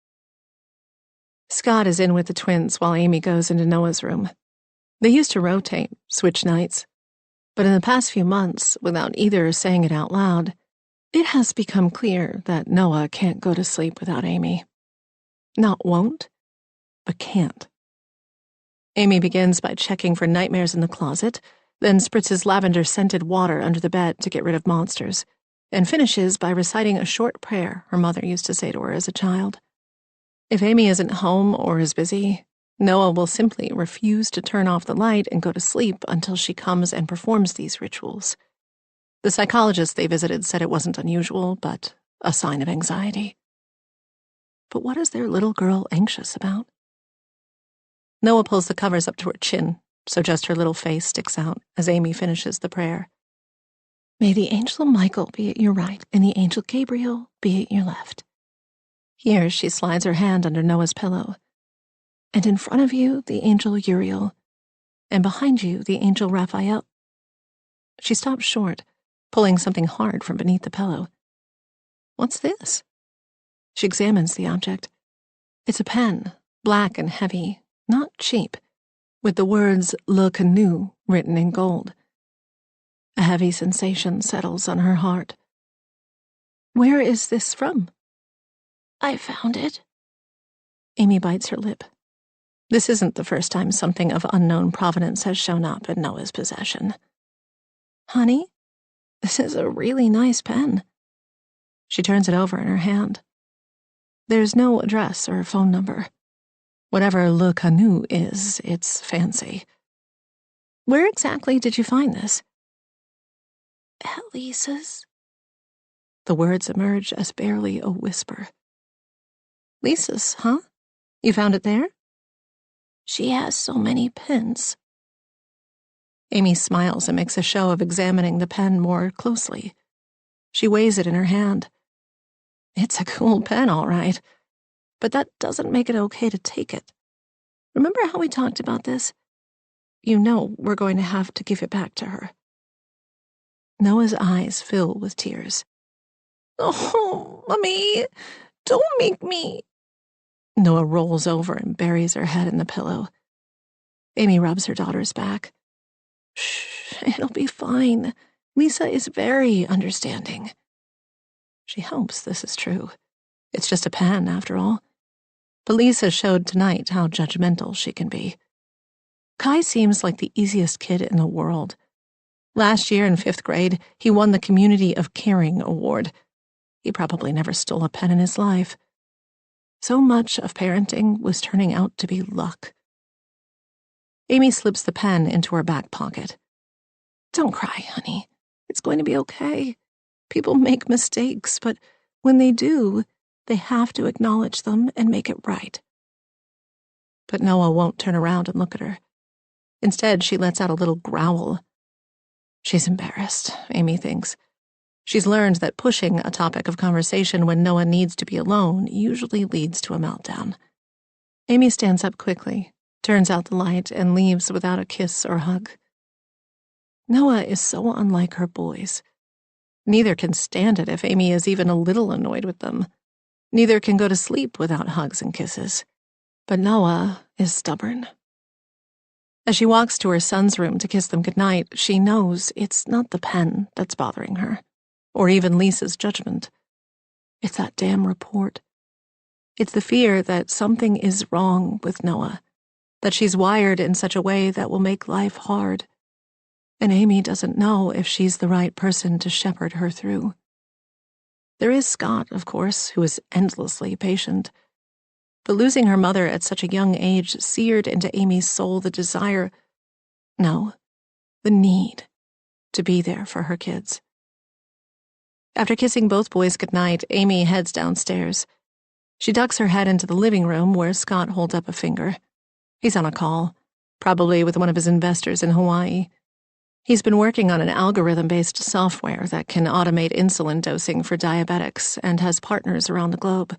Scott is in with the twins while Amy goes into Noah's room. They used to rotate, switch nights. But in the past few months, without either saying it out loud, it has become clear that Noah can't go to sleep without Amy. Not won't, but can't. Amy begins by checking for nightmares in the closet, then spritzes lavender-scented water under the bed to get rid of monsters, and finishes by reciting a short prayer her mother used to say to her as a child. If Amy isn't home or is busy, Noah will simply refuse to turn off the light and go to sleep until she comes and performs these rituals. The psychologist they visited said it wasn't unusual, but a sign of anxiety. But what is their little girl anxious about? Noah pulls the covers up to her chin, so just her little face sticks out as Amy finishes the prayer. May the angel Michael be at your right and the angel Gabriel be at your left. Here she slides her hand under Noah's pillow. And in front of you, the angel Uriel, and behind you, the angel Raphael. She stops short, pulling something hard from beneath the pillow. What's this? She examines the object. It's a pen, black and heavy, not cheap, with the words Le Canoe written in gold. A heavy sensation settles on her heart. Where is this from? I found it. Amy bites her lip. This isn't the first time something of unknown provenance has shown up in Noah's possession. Honey, this is a really nice pen. She turns it over in her hand. There's no address or phone number. Whatever Le Canoe is, it's fancy. Where exactly did you find this? At Lisa's. The words emerge as barely a whisper. Lisa's, huh? You found it there? She has so many pins. Amy smiles and makes a show of examining the pen more closely. She weighs it in her hand. It's a cool pen, all right, but that doesn't make it okay to take it. Remember how we talked about this? You know we're going to have to give it back to her. Noah's eyes fill with tears. Oh, Mommy, don't make me. Noah rolls over and buries her head in the pillow. Amy rubs her daughter's back. Shh, it'll be fine. Lisa is very understanding. She hopes this is true. It's just a pen, after all. But Lisa showed tonight how judgmental she can be. Kai seems like the easiest kid in the world. Last year in 5th grade, he won the Community of Caring Award. He probably never stole a pen in his life. So much of parenting was turning out to be luck. Amy slips the pen into her back pocket. Don't cry, honey. It's going to be okay. People make mistakes, but when they do, they have to acknowledge them and make it right. But Noah won't turn around and look at her. Instead, she lets out a little growl. She's embarrassed, Amy thinks. She's learned that pushing a topic of conversation when Noah needs to be alone usually leads to a meltdown. Amy stands up quickly, turns out the light, and leaves without a kiss or hug. Noah is so unlike her boys. Neither can stand it if Amy is even a little annoyed with them. Neither can go to sleep without hugs and kisses. But Noah is stubborn. As she walks to her son's room to kiss them goodnight, she knows it's not the pen that's bothering her, or even Lisa's judgment. It's that damn report. It's the fear that something is wrong with Noah, that she's wired in such a way that will make life hard. And Amy doesn't know if she's the right person to shepherd her through. There is Scott, of course, who is endlessly patient. But losing her mother at such a young age seared into Amy's soul the desire, no, the need, to be there for her kids. After kissing both boys goodnight, Amy heads downstairs. She ducks her head into the living room where Scott holds up a finger. He's on a call, probably with one of his investors in Hawaii. He's been working on an algorithm-based software that can automate insulin dosing for diabetics and has partners around the globe.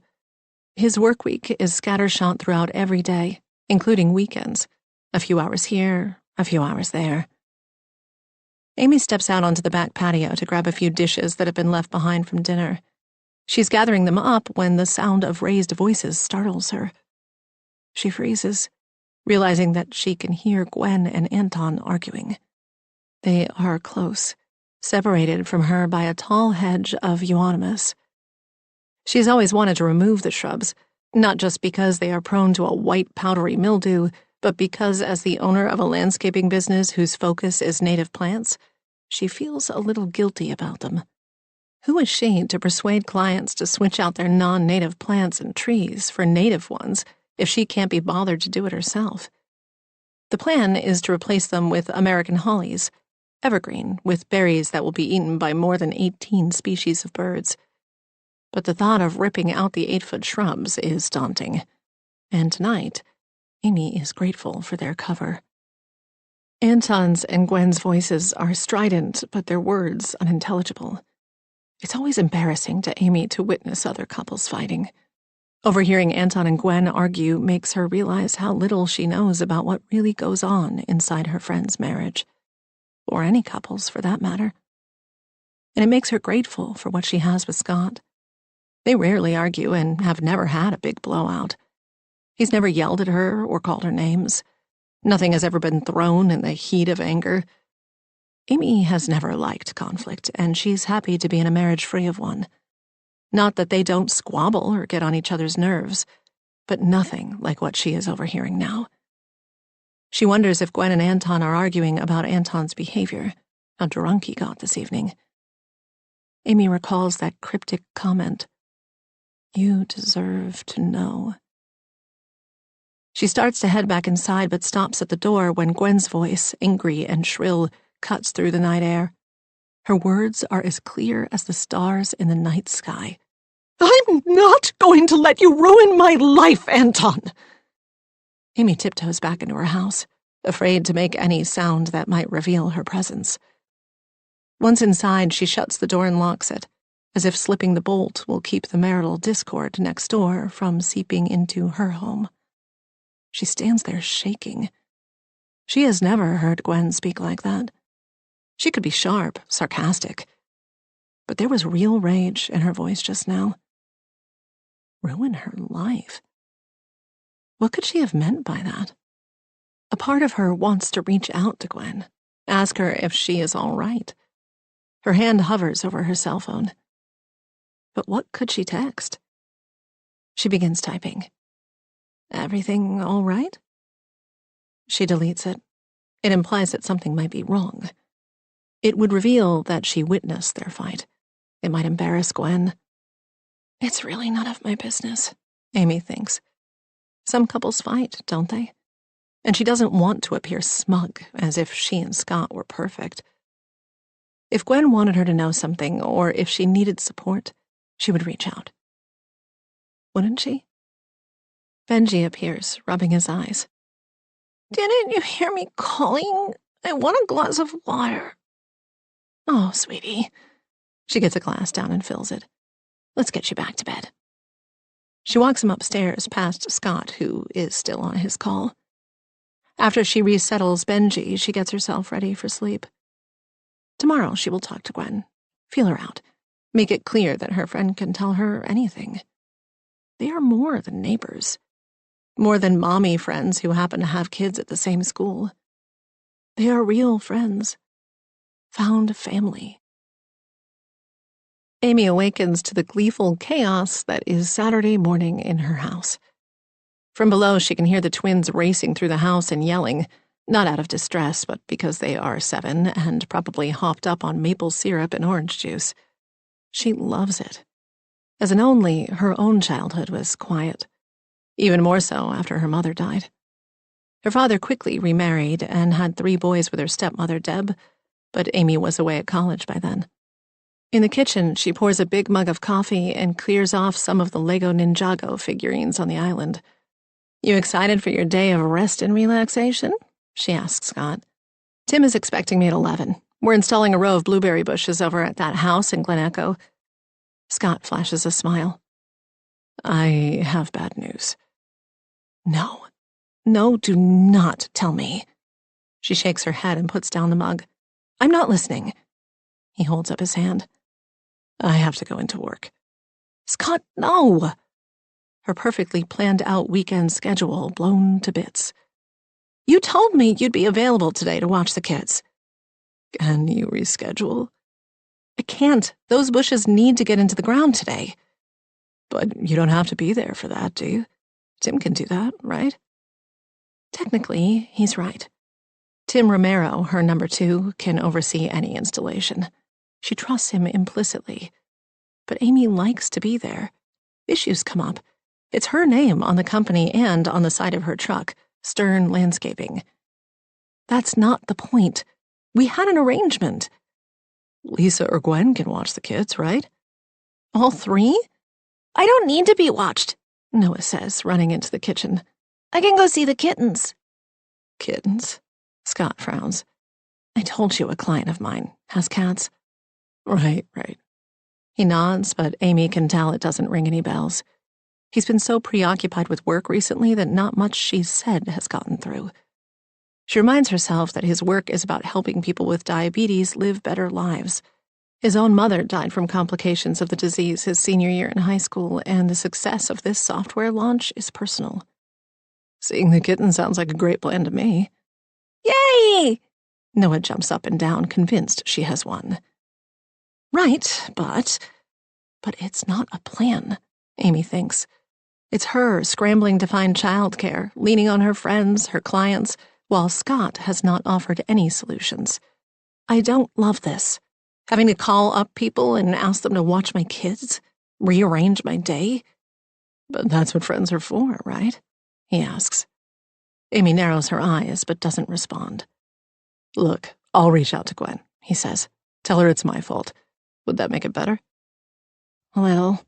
His work week is scattershot throughout every day, including weekends. A few hours here, a few hours there. Amy steps out onto the back patio to grab a few dishes that have been left behind from dinner. She's gathering them up when the sound of raised voices startles her. She freezes, realizing that she can hear Gwen and Anton arguing. They are close, separated from her by a tall hedge of euonymus. She's always wanted to remove the shrubs, not just because they are prone to a white powdery mildew, but because as the owner of a landscaping business whose focus is native plants, she feels a little guilty about them. Who is she to persuade clients to switch out their non-native plants and trees for native ones if she can't be bothered to do it herself? The plan is to replace them with American hollies, evergreen, with berries that will be eaten by more than 18 species of birds. But the thought of ripping out the 8-foot shrubs is daunting. And tonight, Amy is grateful for their cover. Anton's and Gwen's voices are strident, but their words unintelligible. It's always embarrassing to Amy to witness other couples fighting. Overhearing Anton and Gwen argue makes her realize how little she knows about what really goes on inside her friend's marriage. Or any couples, for that matter. And it makes her grateful for what she has with Scott. They rarely argue and have never had a big blowout. He's never yelled at her or called her names. Nothing has ever been thrown in the heat of anger. Amy has never liked conflict, and she's happy to be in a marriage free of one. Not that they don't squabble or get on each other's nerves, but nothing like what she is overhearing now. She wonders if Gwen and Anton are arguing about Anton's behavior, how drunk he got this evening. Amy recalls that cryptic comment, "You deserve to know." She starts to head back inside but stops at the door when Gwen's voice, angry and shrill, cuts through the night air. Her words are as clear as the stars in the night sky. "I'm not going to let you ruin my life, Anton!" Amy tiptoes back into her house, afraid to make any sound that might reveal her presence. Once inside, she shuts the door and locks it, as if slipping the bolt will keep the marital discord next door from seeping into her home. She stands there shaking. She has never heard Gwen speak like that. She could be sharp, sarcastic, but there was real rage in her voice just now. Ruin her life. What could she have meant by that? A part of her wants to reach out to Gwen, ask her if she is all right. Her hand hovers over her cell phone. But what could she text? She begins typing. Everything all right? She deletes it. It implies that something might be wrong. It would reveal that she witnessed their fight. It might embarrass Gwen. It's really none of my business, Amy thinks. Some couples fight, don't they? And she doesn't want to appear smug, as if she and Scott were perfect. If Gwen wanted her to know something, or if she needed support, she would reach out. Wouldn't she? Benji appears, rubbing his eyes. Didn't you hear me calling? I want a glass of water. Oh, sweetie. She gets a glass down and fills it. Let's get you back to bed. She walks him upstairs past Scott, who is still on his call. After she resettles Benji, she gets herself ready for sleep. Tomorrow she will talk to Gwen, feel her out, make it clear that her friend can tell her anything. They are more than neighbors. More than mommy friends who happen to have kids at the same school. They are real friends. Found family. Amy awakens to the gleeful chaos that is Saturday morning in her house. From below, she can hear the twins racing through the house and yelling, not out of distress, but because they are 7 and probably hopped up on maple syrup and orange juice. She loves it. As an only, her own childhood was quiet. Even more so after her mother died. Her father quickly remarried and had 3 boys with her stepmother, Deb, but Amy was away at college by then. In the kitchen, she pours a big mug of coffee and clears off some of the Lego Ninjago figurines on the island. You excited for your day of rest and relaxation? She asks Scott. Tim is expecting me at 11. We're installing a row of blueberry bushes over at that house in Glen Echo. Scott flashes a smile. I have bad news. No. No, do not tell me. She shakes her head and puts down the mug. I'm not listening. He holds up his hand. I have to go into work. Scott, no! Her perfectly planned out weekend schedule blown to bits. You told me you'd be available today to watch the kids. Can you reschedule? I can't. Those bushes need to get into the ground today. But you don't have to be there for that, do you? Tim can do that, right? Technically, he's right. Tim Romero, her number 2, can oversee any installation. She trusts him implicitly. But Amy likes to be there. Issues come up. It's her name on the company and on the side of her truck, Stern Landscaping. That's not the point. We had an arrangement. Lisa or Gwen can watch the kids, right? All 3? I don't need to be watched, Noah says, running into the kitchen. I can go see the kittens. Kittens? Scott frowns. I told you a client of mine has cats. Right. He nods, but Amy can tell it doesn't ring any bells. He's been so preoccupied with work recently that not much she's said has gotten through. She reminds herself that his work is about helping people with diabetes live better lives. His own mother died from complications of the disease his senior year in high school, and the success of this software launch is personal. Seeing the kitten sounds like a great plan to me. Yay! Noah jumps up and down, convinced she has won. Right, but it's not a plan, Amy thinks. It's her scrambling to find childcare, leaning on her friends, her clients, while Scott has not offered any solutions. I don't love this. Having to call up people and ask them to watch my kids, rearrange my day. But that's what friends are for, right? He asks. Amy narrows her eyes but doesn't respond. Look, I'll reach out to Gwen, he says. Tell her it's my fault. Would that make it better? A little.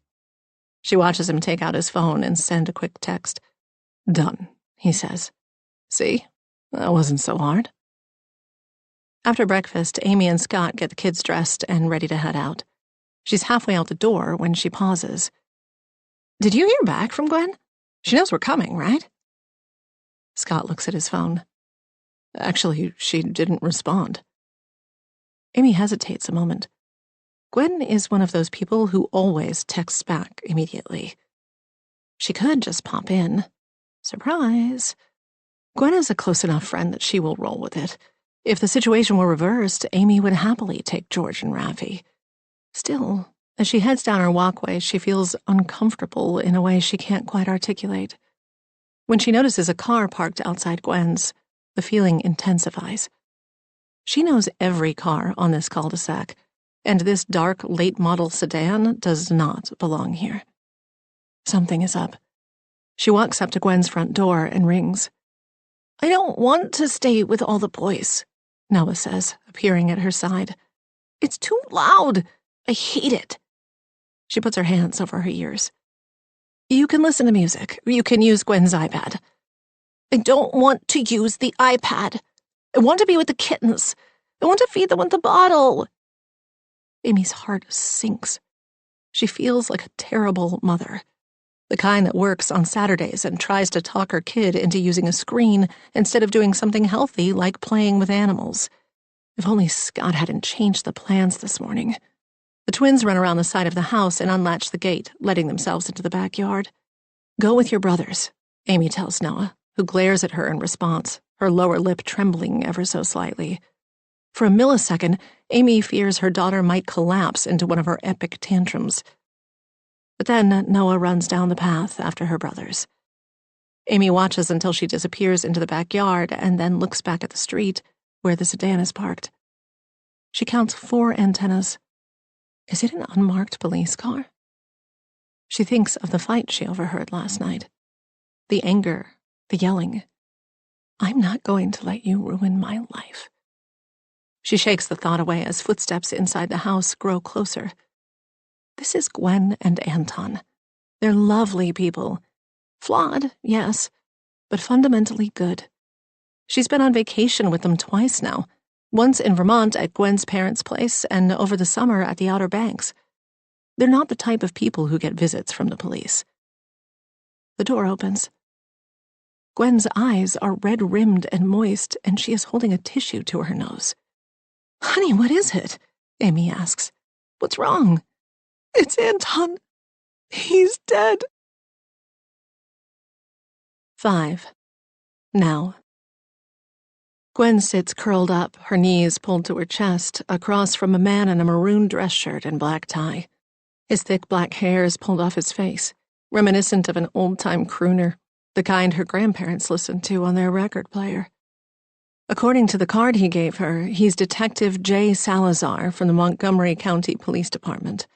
She watches him take out his phone and send a quick text. Done, he says. See? That wasn't so hard. After breakfast, Amy and Scott get the kids dressed and ready to head out. She's halfway out the door when she pauses. Did you hear back from Gwen? She knows we're coming, right? Scott looks at his phone. Actually, she didn't respond. Amy hesitates a moment. Gwen is one of those people who always texts back immediately. She could just pop in. Surprise. Gwen is a close enough friend that she will roll with it. If the situation were reversed, Amy would happily take George and Raffi. Still, as she heads down her walkway, she feels uncomfortable in a way she can't quite articulate. When she notices a car parked outside Gwen's, the feeling intensifies. She knows every car on this cul-de-sac, and this dark, late-model sedan does not belong here. Something is up. She walks up to Gwen's front door and rings. I don't want to stay with all the boys, Noah says, appearing at her side. It's too loud. I hate it. She puts her hands over her ears. You can listen to music. You can use Gwen's iPad. I don't want to use the iPad. I want to be with the kittens. I want to feed them with the bottle. Amy's heart sinks. She feels like a terrible mother. The kind that works on Saturdays and tries to talk her kid into using a screen instead of doing something healthy like playing with animals. If only Scott hadn't changed the plans this morning. The twins run around the side of the house and unlatch the gate, letting themselves into the backyard. Go with your brothers, Amy tells Noah, who glares at her in response, her lower lip trembling ever so slightly. For a millisecond, Amy fears her daughter might collapse into one of her epic tantrums. But then Noah runs down the path after her brothers. Amy watches until she disappears into the backyard and then looks back at the street where the sedan is parked. She counts 4 antennas. Is it an unmarked police car? She thinks of the fight she overheard last night. The anger, the yelling. I'm not going to let you ruin my life. She shakes the thought away as footsteps inside the house grow closer. This is Gwen and Anton. They're lovely people. Flawed, yes, but fundamentally good. She's been on vacation with them twice now, once in Vermont at Gwen's parents' place and over the summer at the Outer Banks. They're not the type of people who get visits from the police. The door opens. Gwen's eyes are red-rimmed and moist, and she is holding a tissue to her nose. Honey, what is it? Amy asks. What's wrong? It's Anton. He's dead. 5. Now. Gwen sits curled up, her knees pulled to her chest, across from a man in a maroon dress shirt and black tie. His thick black hair is pulled off his face, reminiscent of an old-time crooner, the kind her grandparents listened to on their record player. According to the card he gave her, he's Detective J. Salazar from the Montgomery County Police Department.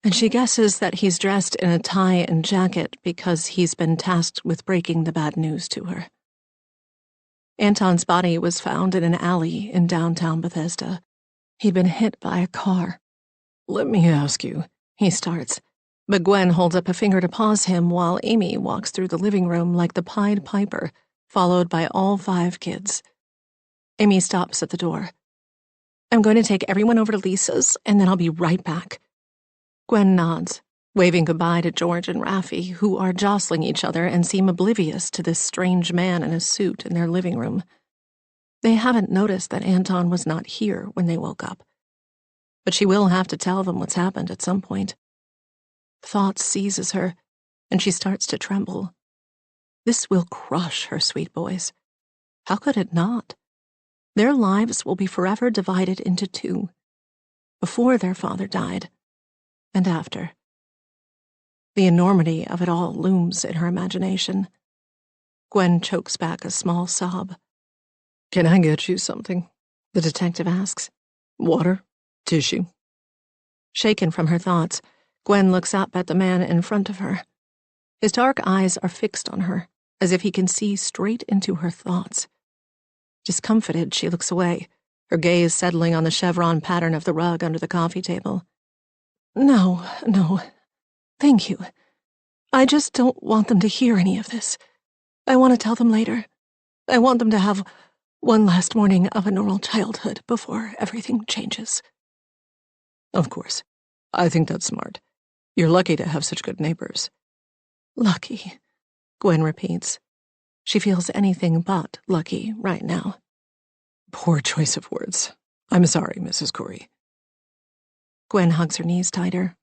And she guesses that he's dressed in a tie and jacket because he's been tasked with breaking the bad news to her. Anton's body was found in an alley in downtown Bethesda. He'd been hit by a car. Let me ask you, he starts, but Gwen holds up a finger to pause him while Amy walks through the living room like the Pied Piper, followed by all 5 kids. Amy stops at the door. I'm going to take everyone over to Lisa's, and then I'll be right back. Gwen nods, waving goodbye to George and Raffi, who are jostling each other and seem oblivious to this strange man in a suit in their living room. They haven't noticed that Anton was not here when they woke up. But she will have to tell them what's happened at some point. Thought seizes her, and she starts to tremble. This will crush her sweet boys. How could it not? Their lives will be forever divided into 2. Before their father died, and after. The enormity of it all looms in her imagination. Gwen chokes back a small sob. Can I get you something? The detective asks. Water? Tissue? Shaken from her thoughts, Gwen looks up at the man in front of her. His dark eyes are fixed on her, as if he can see straight into her thoughts. Discomfited, she looks away, her gaze settling on the chevron pattern of the rug under the coffee table. No, thank you. I just don't want them to hear any of this. I want to tell them later. I want them to have one last morning of a normal childhood before everything changes. Of course. I think that's smart. You're lucky to have such good neighbors. Lucky, Gwen repeats. She feels anything but lucky right now. Poor choice of words. I'm sorry, Mrs. Corey. Gwen hugs her knees tighter.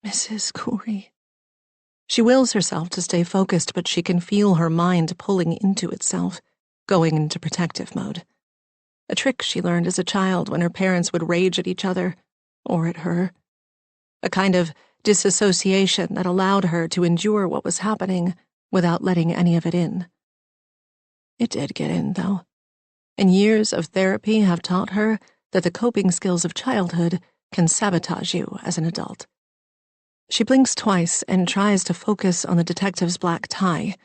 Mrs. Corey. She wills herself to stay focused, but she can feel her mind pulling into itself, going into protective mode. A trick she learned as a child when her parents would rage at each other, or at her. A kind of disassociation that allowed her to endure what was happening without letting any of it in. It did get in, though, and years of therapy have taught her that the coping skills of childhood can sabotage you as an adult. She blinks twice and tries to focus on the detective's black tie,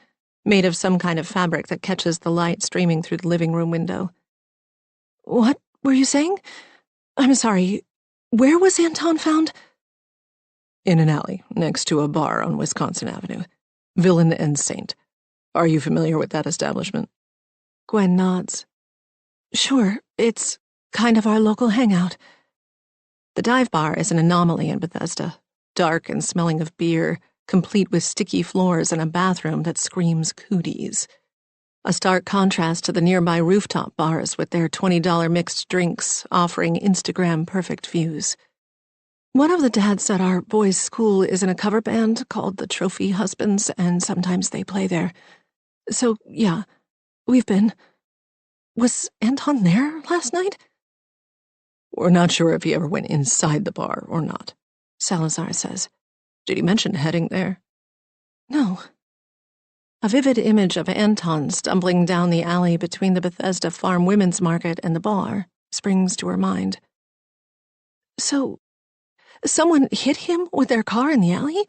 made of some kind of fabric that catches the light streaming through the living room window. What were you saying? I'm sorry. Where was Anton found? In an alley, next to a bar on Wisconsin Avenue. Villain and Saint. Are you familiar with that establishment? Gwen nods. Sure, it's kind of our local hangout. The dive bar is an anomaly in Bethesda, dark and smelling of beer, complete with sticky floors and a bathroom that screams cooties. A stark contrast to the nearby rooftop bars with their $20 mixed drinks offering Instagram-perfect views. One of the dads said our boys' school is in a cover band called the Trophy Husbands, and sometimes they play there. So, yeah, we've been. Was Anton there last night? We're not sure if he ever went inside the bar or not, Salazar says. Did he mention heading there? No. A vivid image of Anton stumbling down the alley between the Bethesda Farm Women's Market and the bar springs to her mind. So, someone hit him with their car in the alley?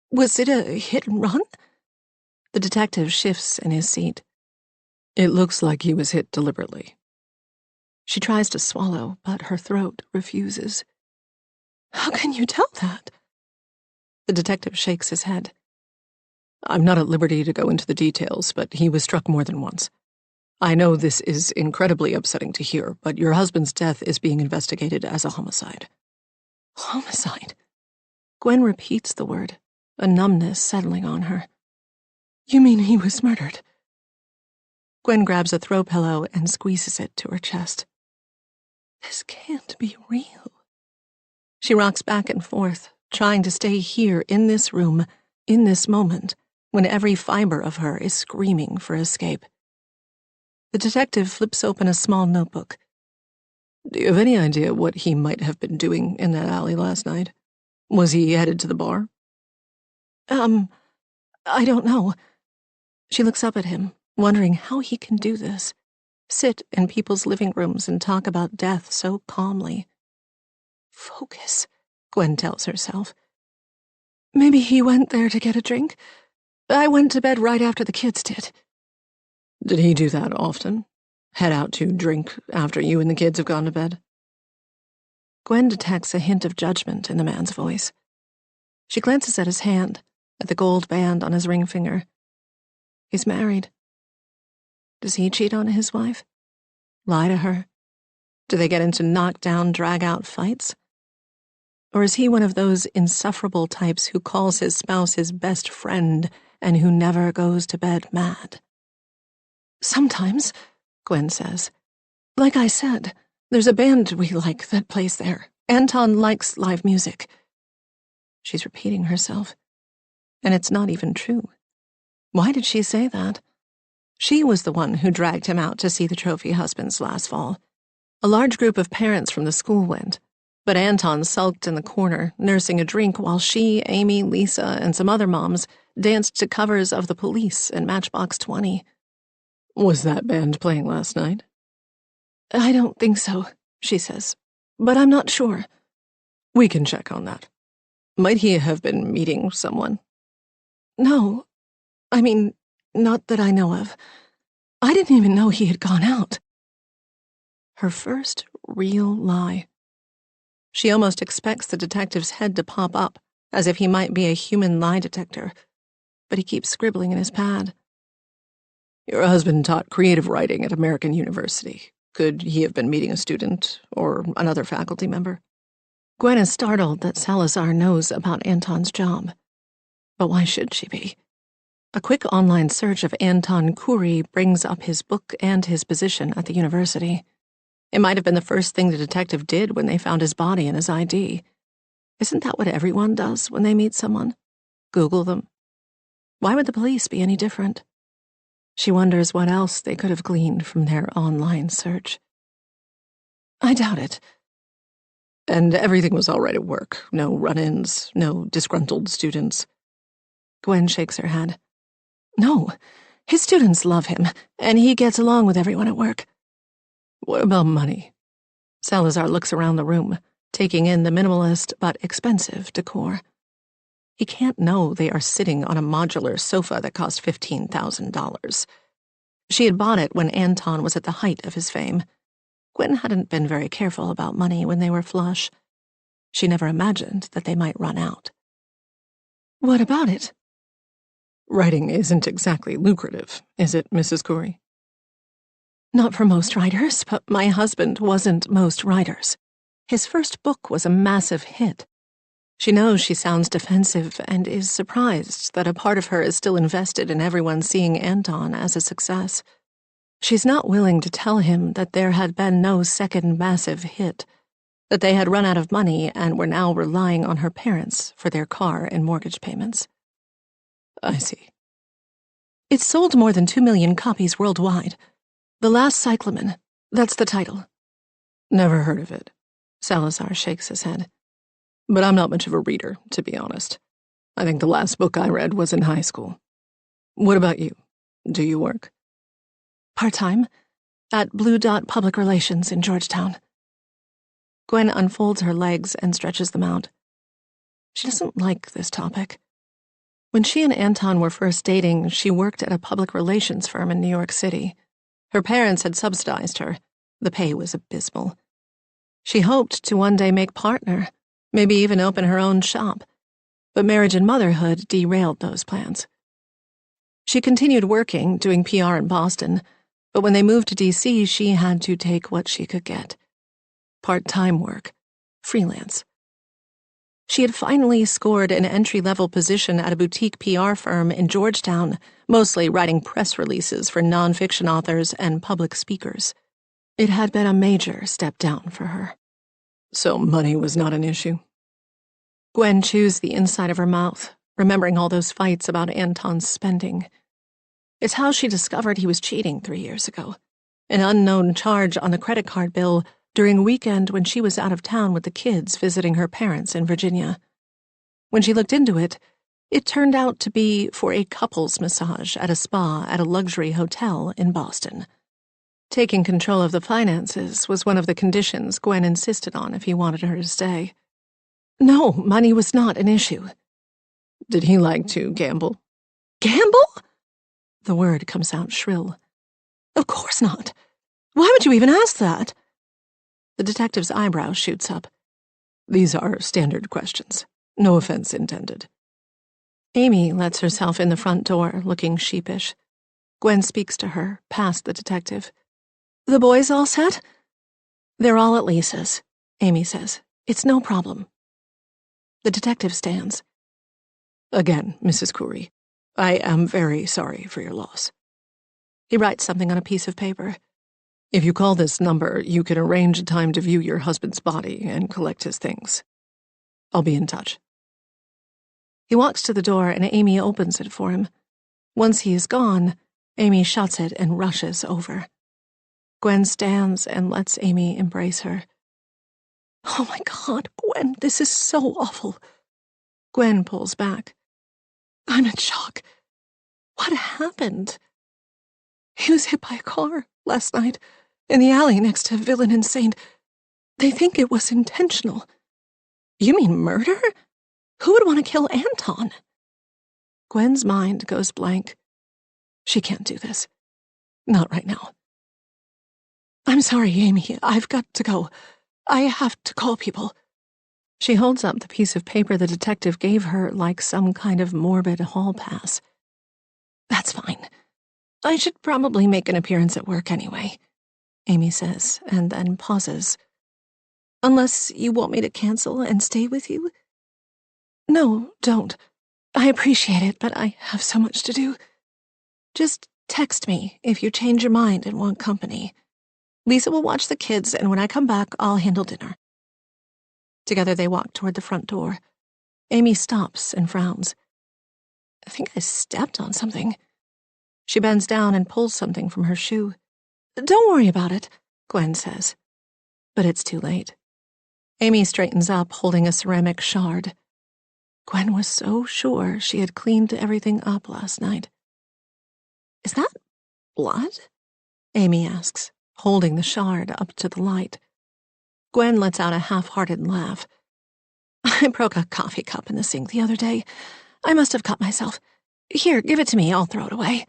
Was it a hit and run? The detective shifts in his seat. It looks like he was hit deliberately. She tries to swallow, but her throat refuses. How can you tell that? The detective shakes his head. I'm not at liberty to go into the details, but he was struck more than once. I know this is incredibly upsetting to hear, but your husband's death is being investigated as a homicide. Homicide? Gwen repeats the word, a numbness settling on her. You mean he was murdered? Gwen grabs a throw pillow and squeezes it to her chest. This can't be real. She rocks back and forth, trying to stay here in this room, in this moment, when every fiber of her is screaming for escape. The detective flips open a small notebook. Do you have any idea what he might have been doing in that alley last night? Was he headed to the bar? I don't know. She looks up at him, wondering how he can do this. Sit in people's living rooms and talk about death so calmly. Focus, Gwen tells herself. Maybe he went there to get a drink. I went to bed right after the kids did. Did he do that often? Head out to drink after you and the kids have gone to bed? Gwen detects a hint of judgment in the man's voice. She glances at his hand, at the gold band on his ring finger. He's married. Does he cheat on his wife? Lie to her? Do they get into knockdown, drag-out fights? Or is he one of those insufferable types who calls his spouse his best friend and who never goes to bed mad? Sometimes, Gwen says. Like I said, there's a band we like that plays there. Anton likes live music. She's repeating herself. And it's not even true. Why did she say that? She was the one who dragged him out to see the Trophy Husbands last fall. A large group of parents from the school went, but Anton sulked in the corner, nursing a drink while she, Amy, Lisa, and some other moms danced to covers of The Police and Matchbox 20. Was that band playing last night? I don't think so, she says, but I'm not sure. We can check on that. Might he have been meeting someone? No. I mean, not that I know of. I didn't even know he had gone out. Her first real lie. She almost expects the detective's head to pop up, as if he might be a human lie detector, but he keeps scribbling in his pad. Your husband taught creative writing at American University. Could he have been meeting a student or another faculty member? Gwen is startled that Salazar knows about Anton's job. But why should she be? A quick online search of Anton Khoury brings up his book and his position at the university. It might have been the first thing the detective did when they found his body and his ID. Isn't that what everyone does when they meet someone? Google them. Why would the police be any different? She wonders what else they could have gleaned from their online search. I doubt it. And everything was all right at work. No run-ins, no disgruntled students. Gwen shakes her head. No, his students love him, and he gets along with everyone at work. What about money? Salazar looks around the room, taking in the minimalist but expensive decor. He can't know they are sitting on a modular sofa that cost $15,000. She had bought it when Anton was at the height of his fame. Gwen hadn't been very careful about money when they were flush. She never imagined that they might run out. What about it? Writing isn't exactly lucrative, is it, Mrs. Khoury? Not for most writers, but my husband wasn't most writers. His first book was a massive hit. She knows she sounds defensive and is surprised that a part of her is still invested in everyone seeing Anton as a success. She's not willing to tell him that there had been no second massive hit, that they had run out of money and were now relying on her parents for their car and mortgage payments. I see. It sold more than 2 million copies worldwide. The Last Cyclamen, that's the title. Never heard of it. Salazar shakes his head. But I'm not much of a reader, to be honest. I think the last book I read was in high school. What about you? Do you work? Part-time, at Blue Dot Public Relations in Georgetown. Gwen unfolds her legs and stretches them out. She doesn't like this topic. When she and Anton were first dating, she worked at a public relations firm in New York City. Her parents had subsidized her. The pay was abysmal. She hoped to one day make partner, maybe even open her own shop. But marriage and motherhood derailed those plans. She continued working, doing PR in Boston, but when they moved to D.C., she had to take what she could get. Part-time work. Freelance. She had finally scored an entry-level position at a boutique PR firm in Georgetown, mostly writing press releases for nonfiction authors and public speakers. It had been a major step down for her. So money was not an issue? Gwen chews the inside of her mouth, remembering all those fights about Anton's spending. It's how she discovered he was cheating 3 years ago. An unknown charge on the credit card bill during a weekend when she was out of town with the kids visiting her parents in Virginia. When she looked into it, it turned out to be for a couples massage at a spa at a luxury hotel in Boston. Taking control of the finances was one of the conditions Gwen insisted on if he wanted her to stay. No, money was not an issue. Did he like to gamble? Gamble? The word comes out shrill. Of course not. Why would you even ask that? The detective's eyebrow shoots up. These are standard questions. No offense intended. Amy lets herself in the front door, looking sheepish. Gwen speaks to her, past the detective. The boys all set? They're all at Lisa's, Amy says. It's no problem. The detective stands. Again, Mrs. Khoury, I am very sorry for your loss. He writes something on a piece of paper. If you call this number, you can arrange a time to view your husband's body and collect his things. I'll be in touch. He walks to the door and Amy opens it for him. Once he is gone, Amy shuts it and rushes over. Gwen stands and lets Amy embrace her. Oh my God, Gwen, this is so awful. Gwen pulls back. I'm in shock. What happened? He was hit by a car last night in the alley next to Villain and Saint. They think it was intentional. You mean murder? Who would want to kill Anton? Gwen's mind goes blank. She can't do this. Not right now. I'm sorry, Amy. I've got to go. I have to call people. She holds up the piece of paper the detective gave her like some kind of morbid hall pass. That's fine. I should probably make an appearance at work anyway, Amy says, and then pauses. Unless you want me to cancel and stay with you? No, don't. I appreciate it, but I have so much to do. Just text me if you change your mind and want company. Lisa will watch the kids, and when I come back, I'll handle dinner. Together they walk toward the front door. Amy stops and frowns. I think I stepped on something. She bends down and pulls something from her shoe. Don't worry about it, Gwen says. But it's too late. Amy straightens up, holding a ceramic shard. Gwen was so sure she had cleaned everything up last night. Is that blood? Amy asks, holding the shard up to the light. Gwen lets out a half-hearted laugh. I broke a coffee cup in the sink the other day. I must have cut myself. Here, give it to me, I'll throw it away.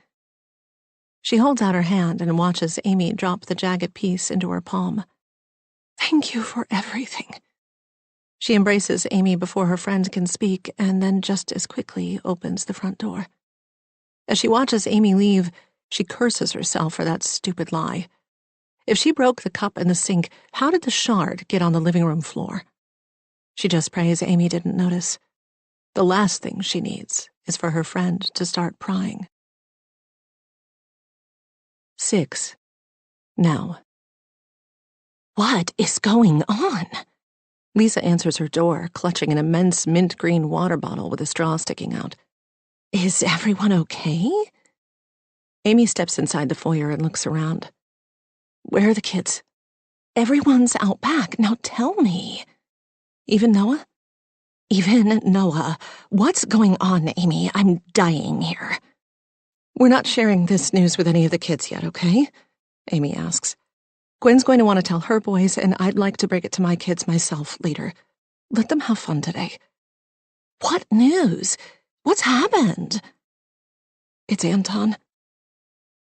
She holds out her hand and watches Amy drop the jagged piece into her palm. Thank you for everything. She embraces Amy before her friend can speak, and then just as quickly opens the front door. As she watches Amy leave, she curses herself for that stupid lie. If she broke the cup in the sink, how did the shard get on the living room floor? She just prays Amy didn't notice. The last thing she needs is for her friend to start prying. 6. Now. What is going on? Lisa answers her door, clutching an immense mint green water bottle with a straw sticking out. Is everyone okay? Amy steps inside the foyer and looks around. Where are the kids? Everyone's out back. Now tell me. Even Noah? Even Noah. What's going on, Amy? I'm dying here. We're not sharing this news with any of the kids yet, okay? Amy asks. Gwen's going to want to tell her boys, and I'd like to break it to my kids myself later. Let them have fun today. What news? What's happened? It's Anton.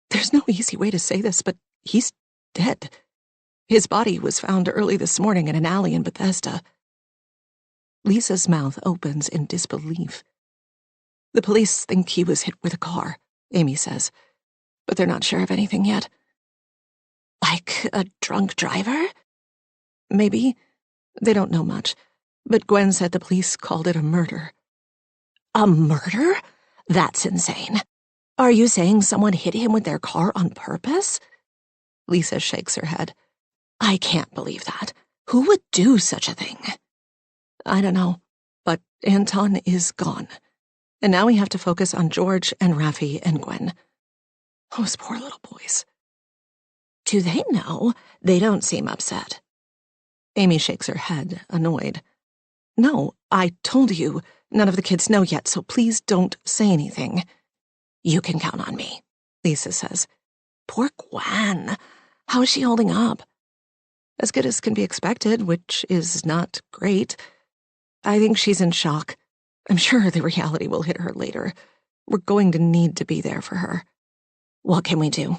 There's no easy way to say this, but he's dead. His body was found early this morning in an alley in Bethesda. Lisa's mouth opens in disbelief. The police think he was hit with a car, Amy says, but they're not sure of anything yet. Like a drunk driver? Maybe. They don't know much, but Gwen said the police called it a murder. A murder? That's insane. Are you saying someone hit him with their car on purpose? Lisa shakes her head. I can't believe that. Who would do such a thing? I don't know, but Anton is gone. And now we have to focus on George and Raffi and Gwen. Those poor little boys. Do they know? They don't seem upset. Amy shakes her head, annoyed. No, I told you. None of the kids know yet, so please don't say anything. You can count on me, Lisa says. Poor Gwen. How is she holding up? As good as can be expected, which is not great. I think she's in shock. I'm sure the reality will hit her later. We're going to need to be there for her. What can we do?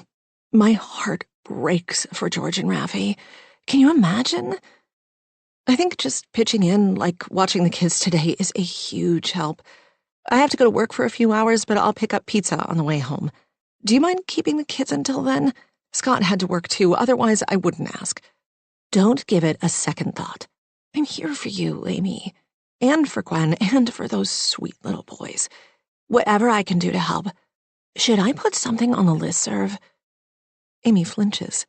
My heart breaks for George and Raffi. Can you imagine? I think just pitching in, like watching the kids today, is a huge help. I have to go to work for a few hours, but I'll pick up pizza on the way home. Do you mind keeping the kids until then? Scott had to work too, otherwise I wouldn't ask. Don't give it a second thought. I'm here for you, Amy. And for Gwen, and for those sweet little boys. Whatever I can do to help. Should I put something on the listserv? Amy flinches.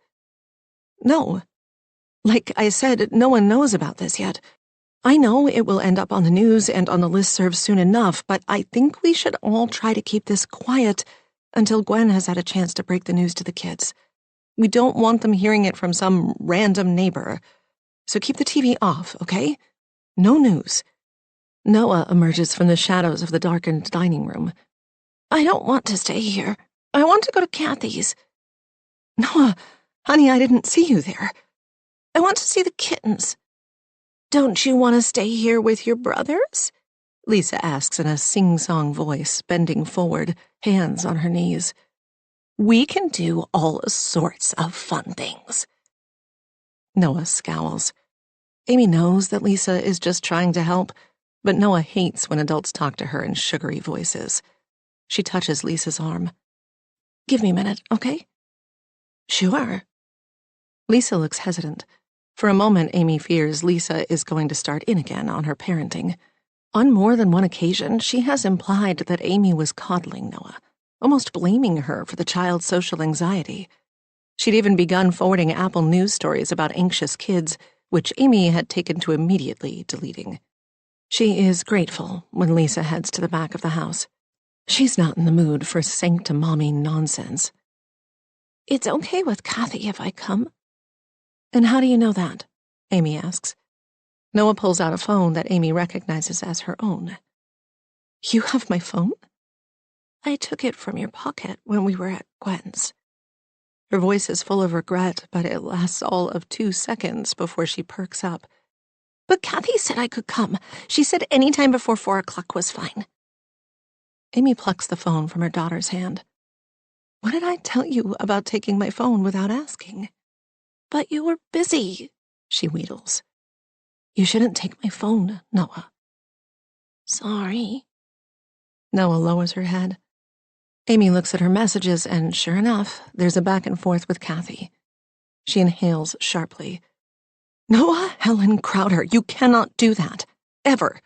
No. Like I said, no one knows about this yet. I know it will end up on the news and on the listserv soon enough, but I think we should all try to keep this quiet until Gwen has had a chance to break the news to the kids. We don't want them hearing it from some random neighbor. So keep the TV off, okay? No news. Noah emerges from the shadows of the darkened dining room. I don't want to stay here. I want to go to Kathy's. Noah, honey, I didn't see you there. I want to see the kittens. Don't you want to stay here with your brothers? Lisa asks in a sing-song voice, bending forward, hands on her knees. We can do all sorts of fun things. Noah scowls. Amy knows that Lisa is just trying to help, but Noah hates when adults talk to her in sugary voices. She touches Lisa's arm. Give me a minute, okay? Sure. Lisa looks hesitant. For a moment, Amy fears Lisa is going to start in again on her parenting. On more than one occasion, she has implied that Amy was coddling Noah, almost blaming her for the child's social anxiety. She'd even begun forwarding Apple News stories about anxious kids, which Amy had taken to immediately deleting. She is grateful when Lisa heads to the back of the house. She's not in the mood for sanctimony nonsense. It's okay with Kathy if I come. And how do you know that? Amy asks. Noah pulls out a phone that Amy recognizes as her own. You have my phone? I took it from your pocket when we were at Gwen's. Her voice is full of regret, but it lasts all of 2 seconds before she perks up. But Kathy said I could come. She said any time before 4 o'clock was fine. Amy plucks the phone from her daughter's hand. What did I tell you about taking my phone without asking? But you were busy, she wheedles. You shouldn't take my phone, Noah. Sorry. Noah lowers her head. Amy looks at her messages, and sure enough, there's a back and forth with Kathy. She inhales sharply. Noah Helen Crowder, you cannot do that. Ever.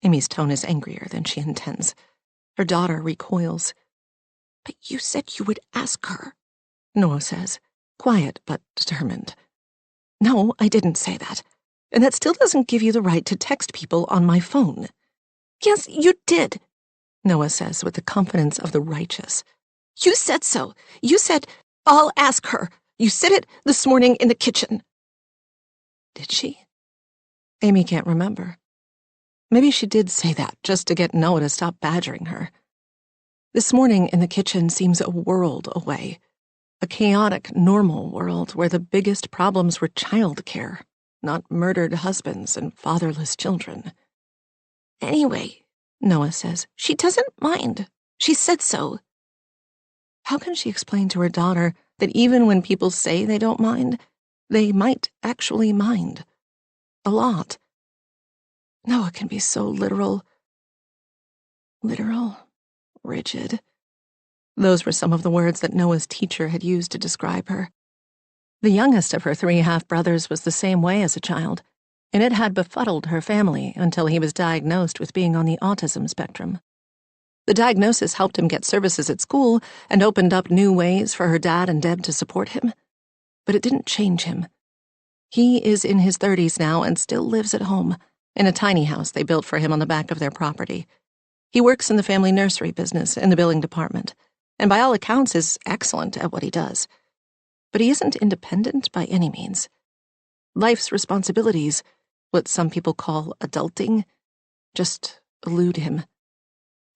Amy's tone is angrier than she intends. Her daughter recoils. But you said you would ask her, Noah says, quiet but determined. No, I didn't say that. And that still doesn't give you the right to text people on my phone. Yes, you did, Noah says with the confidence of the righteous. You said so. You said, I'll ask her. You said it this morning in the kitchen. Did she? Amy can't remember. Maybe she did say that just to get Noah to stop badgering her. This morning in the kitchen seems a world away. A chaotic, normal world where the biggest problems were childcare, not murdered husbands and fatherless children. Anyway, Noah says, she doesn't mind. She said so. How can she explain to her daughter that even when people say they don't mind, they might actually mind? A lot. Noah can be so literal, rigid. Those were some of the words that Noah's teacher had used to describe her. The youngest of her 3 half-brothers was the same way as a child, and it had befuddled her family until he was diagnosed with being on the autism spectrum. The diagnosis helped him get services at school and opened up new ways for her dad and Deb to support him. But it didn't change him. He is in his 30s now and still lives at home, in a tiny house they built for him on the back of their property. He works in the family nursery business in the billing department, and by all accounts is excellent at what he does. But he isn't independent by any means. Life's responsibilities, what some people call adulting, just elude him.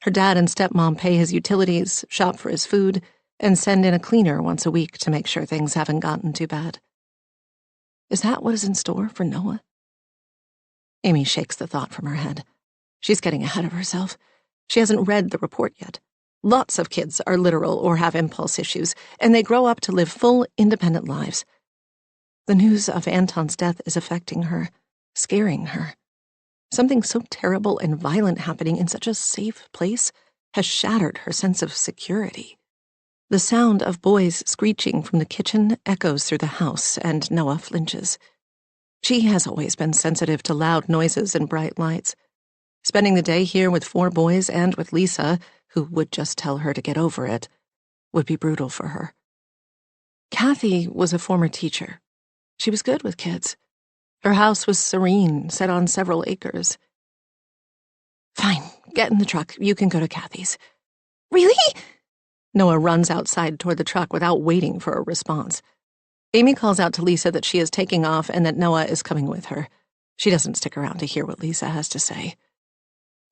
Her dad and stepmom pay his utilities, shop for his food, and send in a cleaner once a week to make sure things haven't gotten too bad. Is that what is in store for Noah? Amy shakes the thought from her head. She's getting ahead of herself. She hasn't read the report yet. Lots of kids are literal or have impulse issues, and they grow up to live full, independent lives. The news of Anton's death is affecting her, scaring her. Something so terrible and violent happening in such a safe place has shattered her sense of security. The sound of boys screeching from the kitchen echoes through the house, and Noah flinches. She has always been sensitive to loud noises and bright lights. Spending the day here with 4 boys and with Lisa, who would just tell her to get over it, would be brutal for her. Kathy was a former teacher. She was good with kids. Her house was serene, set on several acres. Fine, get in the truck. You can go to Kathy's. Really? Noah runs outside toward the truck without waiting for a response. Amy calls out to Lisa that she is taking off and that Noah is coming with her. She doesn't stick around to hear what Lisa has to say.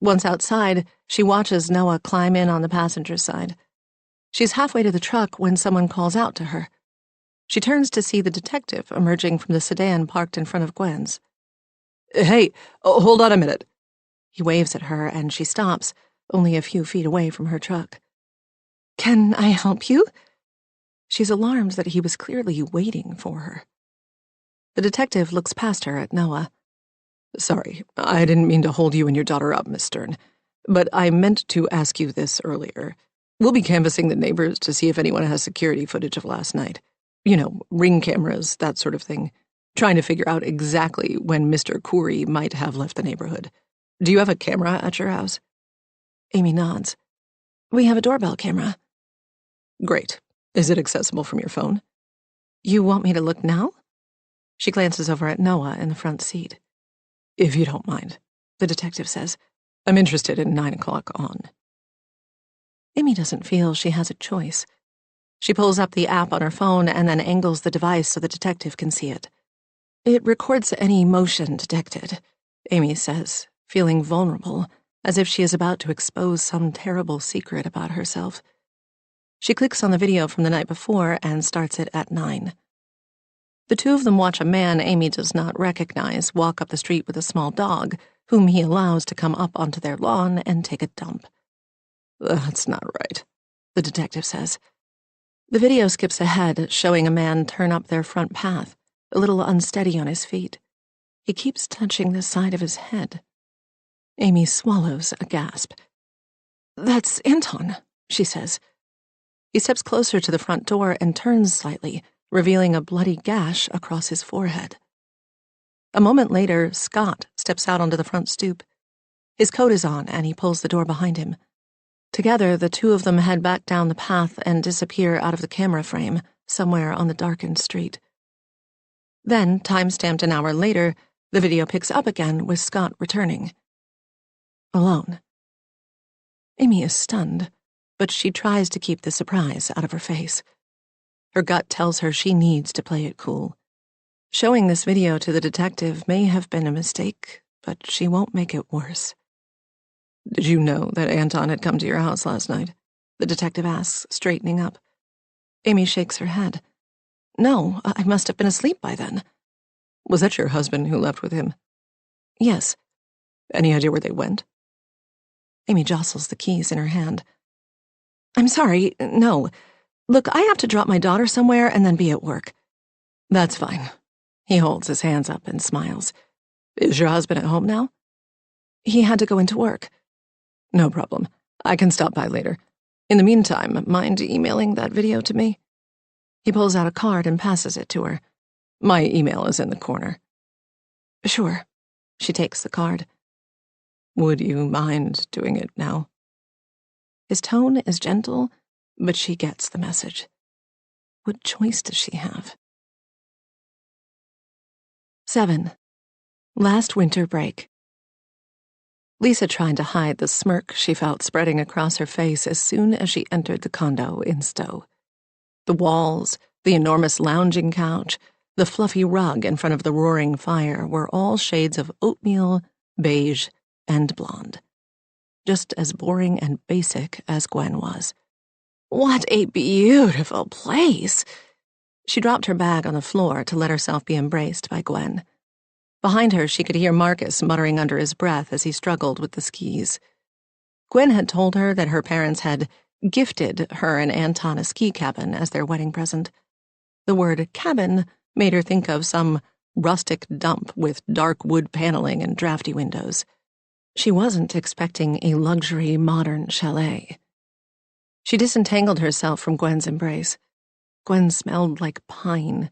Once outside, she watches Noah climb in on the passenger's side. She's halfway to the truck when someone calls out to her. She turns to see the detective emerging from the sedan parked in front of Gwen's. Hey, hold on a minute. He waves at her and she stops, only a few feet away from her truck. Can I help you? She's alarmed that he was clearly waiting for her. The detective looks past her at Noah. Sorry, I didn't mean to hold you and your daughter up, Miss Stern, but I meant to ask you this earlier. We'll be canvassing the neighbors to see if anyone has security footage of last night. You know, ring cameras, that sort of thing. Trying to figure out exactly when Mr. Khoury might have left the neighborhood. Do you have a camera at your house? Amy nods. We have a doorbell camera. Great. Is it accessible from your phone? You want me to look now? She glances over at Noah in the front seat. If you don't mind, the detective says. I'm interested in 9 o'clock on. Amy doesn't feel she has a choice. She pulls up the app on her phone and then angles the device so the detective can see it. It records any motion detected, Amy says, feeling vulnerable, as if she is about to expose some terrible secret about herself. She clicks on the video from the night before and starts it at 9. The two of them watch a man Amy does not recognize walk up the street with a small dog, whom he allows to come up onto their lawn and take a dump. That's not right, the detective says. The video skips ahead, showing a man turn up their front path, a little unsteady on his feet. He keeps touching the side of his head. Amy swallows a gasp. That's Anton, she says. He steps closer to the front door and turns slightly, revealing a bloody gash across his forehead. A moment later, Scott steps out onto the front stoop. His coat is on, and he pulls the door behind him. Together, the two of them head back down the path and disappear out of the camera frame, somewhere on the darkened street. Then, time-stamped an hour later, the video picks up again with Scott returning. Alone. Amy is stunned, but she tries to keep the surprise out of her face. Her gut tells her she needs to play it cool. Showing this video to the detective may have been a mistake, but she won't make it worse. Did you know that Anton had come to your house last night? The detective asks, straightening up. Amy shakes her head. No, I must have been asleep by then. Was that your husband who left with him? Yes. Any idea where they went? Amy jostles the keys in her hand. I'm sorry, no. Look, I have to drop my daughter somewhere and then be at work. That's fine. He holds his hands up and smiles. Is your husband at home now? He had to go into work. No problem. I can stop by later. In the meantime, mind emailing that video to me? He pulls out a card and passes it to her. My email is in the corner. Sure. She takes the card. Would you mind doing it now? His tone is gentle, but she gets the message. What choice does she have? 7. Last winter break. Lisa tried to hide the smirk she felt spreading across her face as soon as she entered the condo in Stowe. The walls, the enormous lounging couch, the fluffy rug in front of the roaring fire were all shades of oatmeal, beige, and blonde. Just as boring and basic as Gwen was. What a beautiful place! She dropped her bag on the floor to let herself be embraced by Gwen. Behind her, she could hear Marcus muttering under his breath as he struggled with the skis. Gwen had told her that her parents had gifted her and Anton a ski cabin as their wedding present. The word cabin made her think of some rustic dump with dark wood paneling and drafty windows. She wasn't expecting a luxury modern chalet. She disentangled herself from Gwen's embrace. Gwen smelled like pine.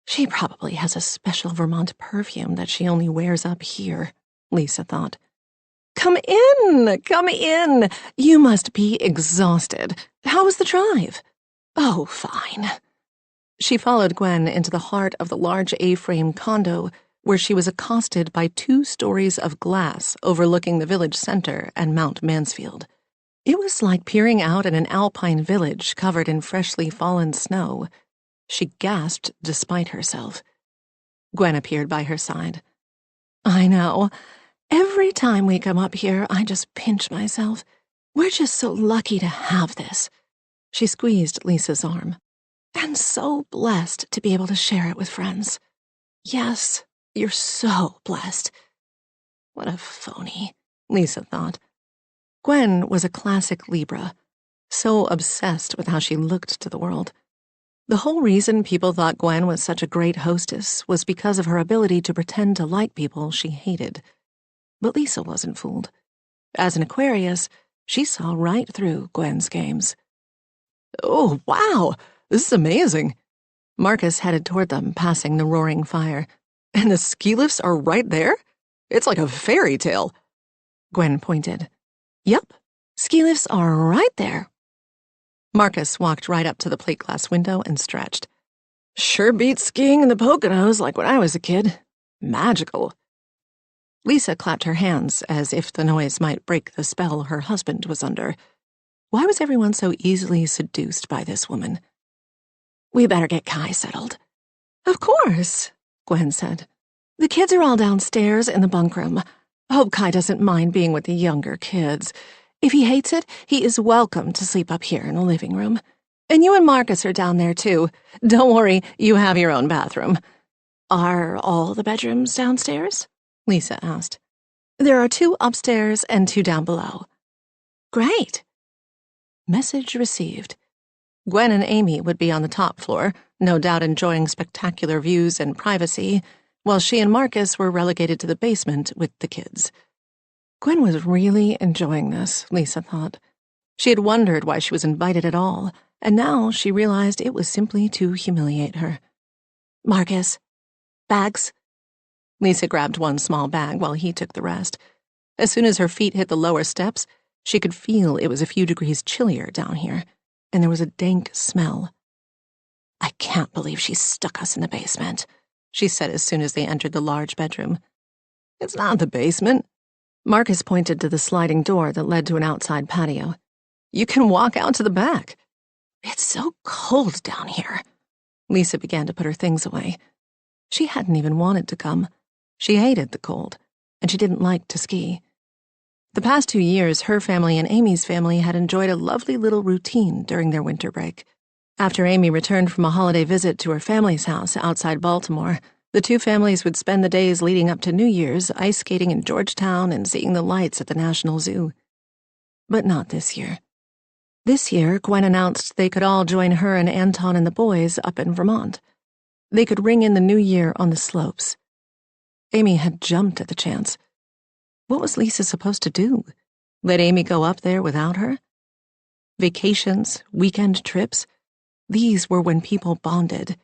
She probably has a special Vermont perfume that she only wears up here, Lisa thought. Come in, come in. You must be exhausted. How was the drive? Oh, fine. She followed Gwen into the heart of the large A-frame condo, where she was accosted by 2 stories of glass overlooking the village center and Mount Mansfield. It was like peering out at an alpine village covered in freshly fallen snow. She gasped despite herself. Gwen appeared by her side. I know. Every time we come up here, I just pinch myself. We're just so lucky to have this. She squeezed Lisa's arm. And so blessed to be able to share it with friends. Yes, you're so blessed. What a phony, Lisa thought. Gwen was a classic Libra, so obsessed with how she looked to the world. The whole reason people thought Gwen was such a great hostess was because of her ability to pretend to like people she hated. But Lisa wasn't fooled. As an Aquarius, She saw right through Gwen's games. "Oh, wow! This is amazing." Marcus headed toward them, passing the roaring fire. "And the ski lifts are right there? It's like a fairy tale." Gwen pointed. "Yup, ski lifts are right there." Marcus walked right up to the plate glass window and stretched. "Sure beats skiing in the Poconos like when I was a kid. Magical." Lisa clapped her hands as if the noise might break the spell her husband was under. Why was everyone so easily seduced by this woman? "We better get Kai settled." "Of course," Gwen said. "The kids are all downstairs in the bunk room. Hope Kai doesn't mind being with the younger kids. If he hates it, he is welcome to sleep up here in the living room. And you and Marcus are down there, too. Don't worry, you have your own bathroom." "Are all the bedrooms downstairs?" Lisa asked. "There are 2 upstairs and 2 down below." "Great." Message received. Gwen and Amy would be on the top floor, no doubt enjoying spectacular views and privacy, while she and Marcus were relegated to the basement with the kids. Gwen was really enjoying this, Lisa thought. She had wondered why she was invited at all, and now she realized it was simply to humiliate her. "Marcus, bags?" Lisa grabbed one small bag while he took the rest. As soon as her feet hit the lower steps, she could feel it was a few degrees chillier down here, and there was a dank smell. "I can't believe she stuck us in the basement," she said as soon as they entered the large bedroom. "It's not the basement." Marcus pointed to the sliding door that led to an outside patio. "You can walk out to the back." "It's so cold down here." Lisa began to put her things away. She hadn't even wanted to come. She hated the cold, and she didn't like to ski. The past 2 years, her family and Amy's family had enjoyed a lovely little routine during their winter break. After Amy returned from a holiday visit to her family's house outside Baltimore, the 2 families would spend the days leading up to New Year's ice skating in Georgetown and seeing the lights at the National Zoo. But not this year. This year, Gwen announced they could all join her and Anton and the boys up in Vermont. They could ring in the new year on the slopes. Amy had jumped at the chance. What was Lisa supposed to do? Let Amy go up there without her? Vacations, weekend trips, these were when people bonded,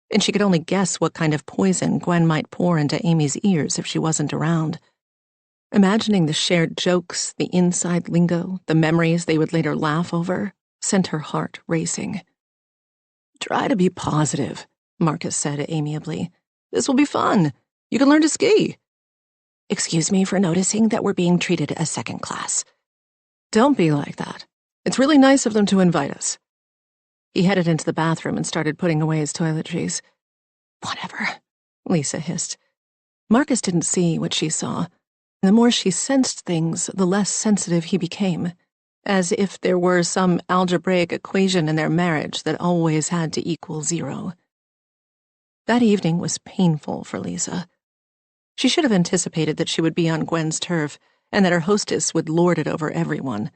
and she could only guess what kind of poison Gwen might pour into Amy's ears if she wasn't around. Imagining the shared jokes, the inside lingo, the memories they would later laugh over, sent her heart racing. "Try to be positive," Marcus said amiably. "This will be fun. You can learn to ski." "Excuse me for noticing that we're being treated as second class." "Don't be like that. It's really nice of them to invite us." He headed into the bathroom and started putting away his toiletries. "Whatever," Lisa hissed. Marcus didn't see what she saw. The more she sensed things, the less sensitive he became, as if there were some algebraic equation in their marriage that always had to equal 0. That evening was painful for Lisa. She should have anticipated that she would be on Gwen's turf and that her hostess would lord it over everyone.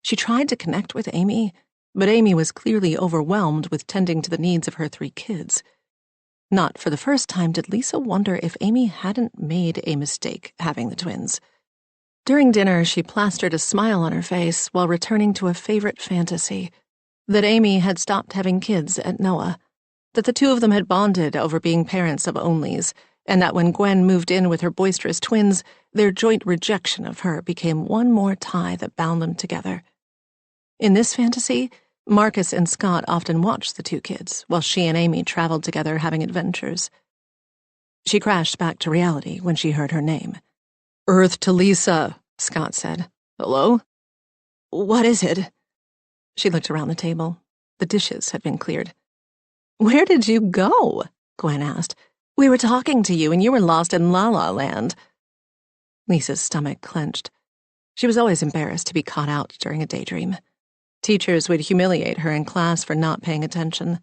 She tried to connect with Amy, but Amy was clearly overwhelmed with tending to the needs of her 3 kids. Not for the first time did Lisa wonder if Amy hadn't made a mistake having the twins. During dinner, she plastered a smile on her face while returning to a favorite fantasy, that Amy had stopped having kids at Noah, that the 2 of them had bonded over being parents of onlys, and that when Gwen moved in with her boisterous twins, their joint rejection of her became one more tie that bound them together. In this fantasy, Marcus and Scott often watched the 2 kids, while she and Amy traveled together having adventures. She crashed back to reality when she heard her name. "Earth to Lisa," Scott said. "Hello?" "What is it?" She looked around the table. The dishes had been cleared. "Where did you go?" Gwen asked. "We were talking to you and you were lost in La La Land." Lisa's stomach clenched. She was always embarrassed to be caught out during a daydream. Teachers would humiliate her in class for not paying attention.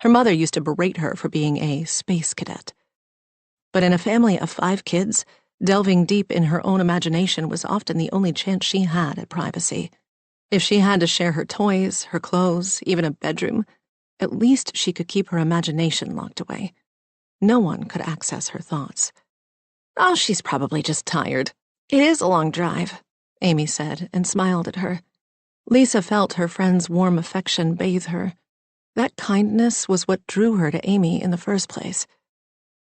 Her mother used to berate her for being a space cadet. But in a family of 5 kids, delving deep in her own imagination was often the only chance she had at privacy. If she had to share her toys, her clothes, even a bedroom, at least she could keep her imagination locked away. No one could access her thoughts. "Oh, she's probably just tired. It is a long drive. Amy said and smiled at her. Lisa felt her friend's warm affection bathe her. That kindness was what drew her to Amy in the first place.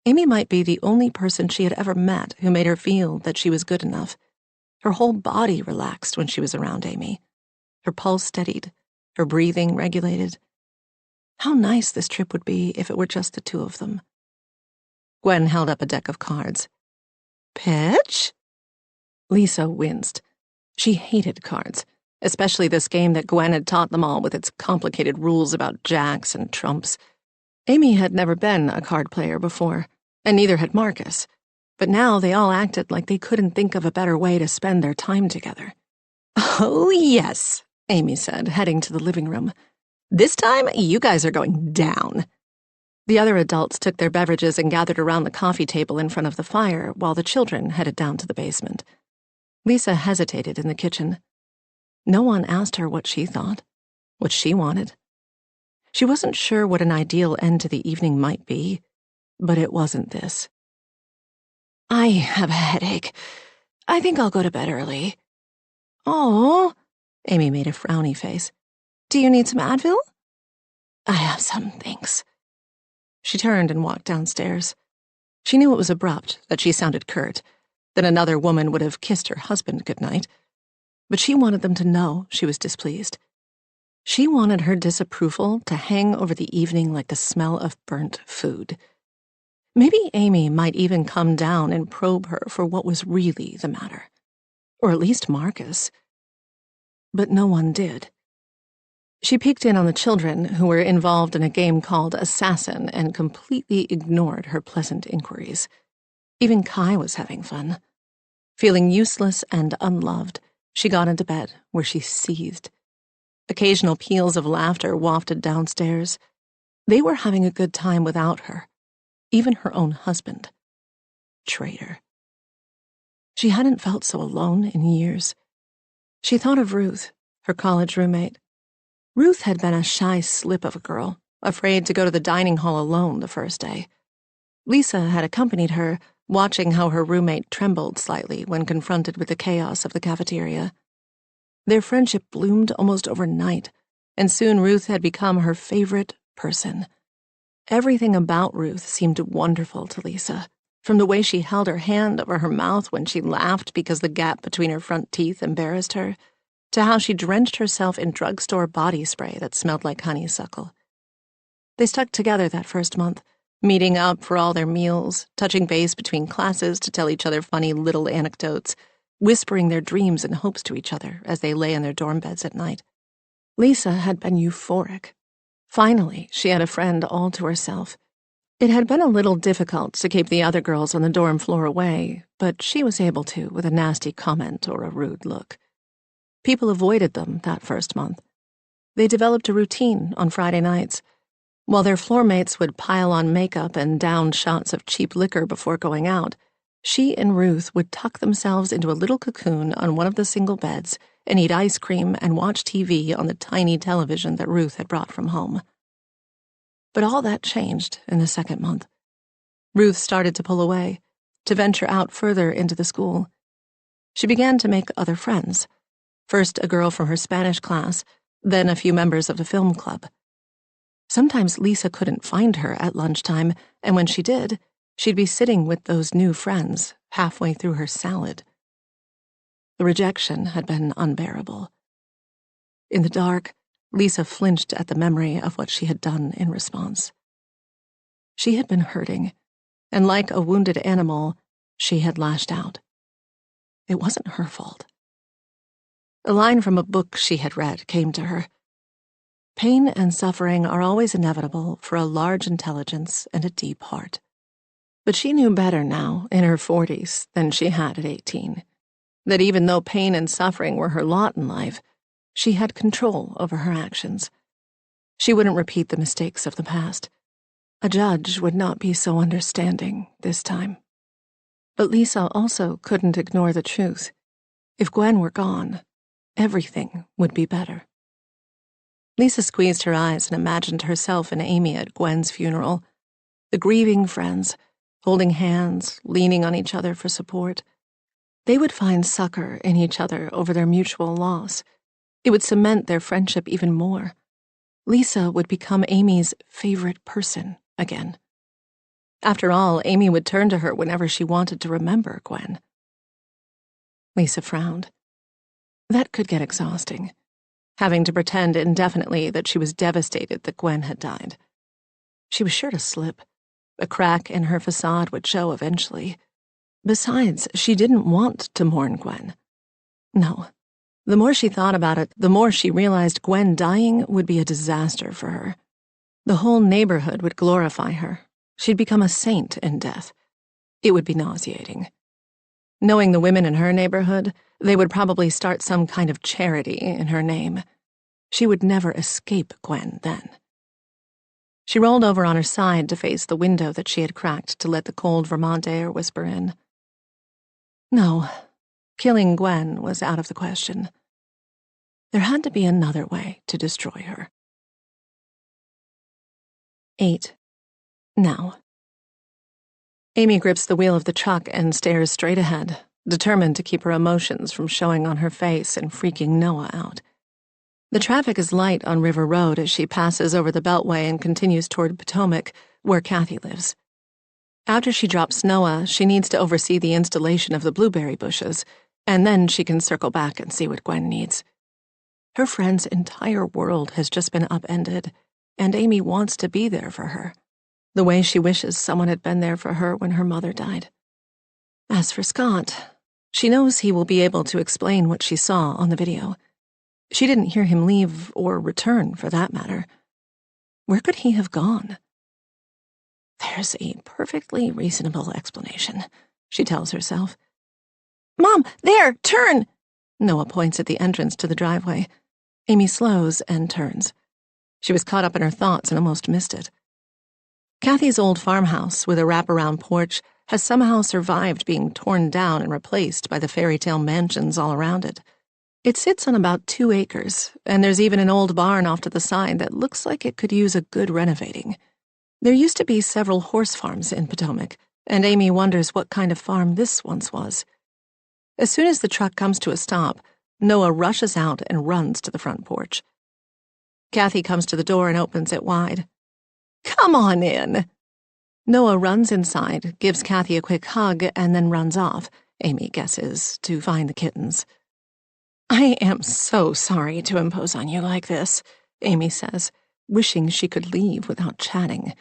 Amy might be the only person she had ever met who made her feel that she was good enough. Her whole body relaxed when she was around Amy. Her pulse steadied, her breathing regulated. How nice this trip would be if it were just the two of them. Gwen held up a deck of cards. Pitch? Lisa winced. She hated cards, especially this game that Gwen had taught them all with its complicated rules about jacks and trumps. Amy had never been a card player before, and neither had Marcus, but now they all acted like they couldn't think of a better way to spend their time together. Oh, yes, Amy said, heading to the living room. This time, you guys are going down. The other adults took their beverages and gathered around the coffee table in front of the fire while the children headed down to the basement. Lisa hesitated in the kitchen. No one asked her what she thought, what she wanted. She wasn't sure what an ideal end to the evening might be, but it wasn't this. I have a headache. I think I'll go to bed early. Oh, Amy made a frowny face. Do you need some Advil? I have some, thanks. She turned and walked downstairs. She knew it was abrupt, that she sounded curt, that another woman would have kissed her husband goodnight. But she wanted them to know she was displeased. She wanted her disapproval to hang over the evening like the smell of burnt food. Maybe Amy might even come down and probe her for what was really the matter. Or at least Marcus. But no one did. She peeked in on the children, who were involved in a game called Assassin, and completely ignored her pleasant inquiries. Even Kai was having fun. Feeling useless and unloved, she got into bed, where she seethed. Occasional peals of laughter wafted downstairs. They were having a good time without her, even her own husband. Traitor. She hadn't felt so alone in years. She thought of Ruth, her college roommate. Ruth had been a shy slip of a girl, afraid to go to the dining hall alone the first day. Lisa had accompanied her, watching how her roommate trembled slightly when confronted with the chaos of the cafeteria. Their friendship bloomed almost overnight, and soon Ruth had become her favorite person. Everything about Ruth seemed wonderful to Lisa, from the way she held her hand over her mouth when she laughed because the gap between her front teeth embarrassed her, to how she drenched herself in drugstore body spray that smelled like honeysuckle. They stuck together that first month, meeting up for all their meals, touching base between classes to tell each other funny little anecdotes, whispering their dreams and hopes to each other as they lay in their dorm beds at night. Lisa had been euphoric. Finally, she had a friend all to herself. It had been a little difficult to keep the other girls on the dorm floor away, but she was able to with a nasty comment or a rude look. People avoided them that first month. They developed a routine on Friday nights. While their floor mates would pile on makeup and down shots of cheap liquor before going out, she and Ruth would tuck themselves into a little cocoon on one of the single beds and eat ice cream and watch TV on the tiny television that Ruth had brought from home. But all that changed in the second month. Ruth started to pull away, to venture out further into the school. She began to make other friends. First a girl from her Spanish class, then a few members of the film club. Sometimes Lisa couldn't find her at lunchtime, and when she did, she'd be sitting with those new friends, halfway through her salad. The rejection had been unbearable. In the dark, Lisa flinched at the memory of what she had done in response. She had been hurting, and like a wounded animal, she had lashed out. It wasn't her fault. A line from a book she had read came to her. Pain and suffering are always inevitable for a large intelligence and a deep heart. But she knew better now, in her 40s, than she had at 18. That even though pain and suffering were her lot in life, she had control over her actions. She wouldn't repeat the mistakes of the past. A judge would not be so understanding this time. But Lisa also couldn't ignore the truth. If Gwen were gone, everything would be better. Lisa squeezed her eyes and imagined herself and Amy at Gwen's funeral. The grieving friends, holding hands, leaning on each other for support. They would find succor in each other over their mutual loss. It would cement their friendship even more. Lisa would become Amy's favorite person again. After all, Amy would turn to her whenever she wanted to remember Gwen. Lisa frowned. That could get exhausting, having to pretend indefinitely that she was devastated that Gwen had died. She was sure to slip. A crack in her facade would show eventually. Besides, she didn't want to mourn Gwen. No. The more she thought about it, the more she realized Gwen dying would be a disaster for her. The whole neighborhood would glorify her. She'd become a saint in death. It would be nauseating. Knowing the women in her neighborhood, they would probably start some kind of charity in her name. She would never escape Gwen then. She rolled over on her side to face the window that she had cracked to let the cold Vermont air whisper in. No, killing Gwen was out of the question. There had to be another way to destroy her. 8. Now. Amy grips the wheel of the truck and stares straight ahead, determined to keep her emotions from showing on her face and freaking Noah out. The traffic is light on River Road as she passes over the Beltway and continues toward Potomac, where Kathy lives. After she drops Noah, she needs to oversee the installation of the blueberry bushes, and then she can circle back and see what Gwen needs. Her friend's entire world has just been upended, and Amy wants to be there for her, the way she wishes someone had been there for her when her mother died. As for Scott, she knows he will be able to explain what she saw on the video. She didn't hear him leave or return, for that matter. Where could he have gone? There's a perfectly reasonable explanation, she tells herself. Mom, there, turn! Noah points at the entrance to the driveway. Amy slows and turns. She was caught up in her thoughts and almost missed it. Kathy's old farmhouse with a wraparound porch has somehow survived being torn down and replaced by the fairy tale mansions all around it. It sits on about 2 acres, and there's even an old barn off to the side that looks like it could use a good renovating. There used to be several horse farms in Potomac, and Amy wonders what kind of farm this once was. As soon as the truck comes to a stop, Noah rushes out and runs to the front porch. Kathy comes to the door and opens it wide. Come on in. Noah runs inside, gives Kathy a quick hug, and then runs off, Amy guesses, to find the kittens. I am so sorry to impose on you like this, Amy says, wishing she could leave without chatting,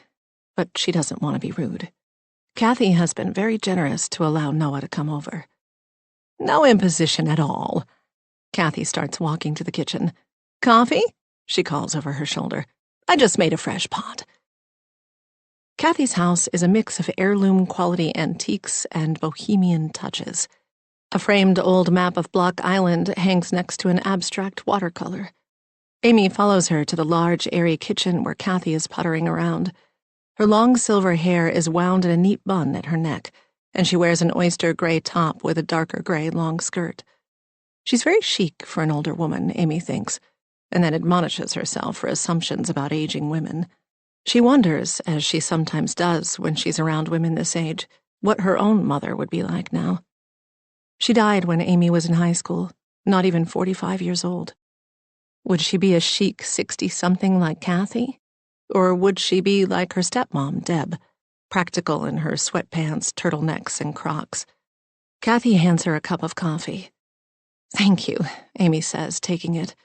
but she doesn't want to be rude. Kathy has been very generous to allow Noah to come over. No imposition at all. Kathy starts walking to the kitchen. Coffee? She calls over her shoulder. I just made a fresh pot. Kathy's house is a mix of heirloom-quality antiques and bohemian touches. A framed old map of Block Island hangs next to an abstract watercolor. Amy follows her to the large, airy kitchen where Kathy is puttering around. Her long silver hair is wound in a neat bun at her neck, and she wears an oyster gray top with a darker gray long skirt. She's very chic for an older woman, Amy thinks, and then admonishes herself for assumptions about aging women. She wonders, as she sometimes does when she's around women this age, what her own mother would be like now. She died when Amy was in high school, not even 45 years old. Would she be a chic 60-something like Kathy? Or would she be like her stepmom, Deb, practical in her sweatpants, turtlenecks, and Crocs? Kathy hands her a cup of coffee. Thank you, Amy says, taking it.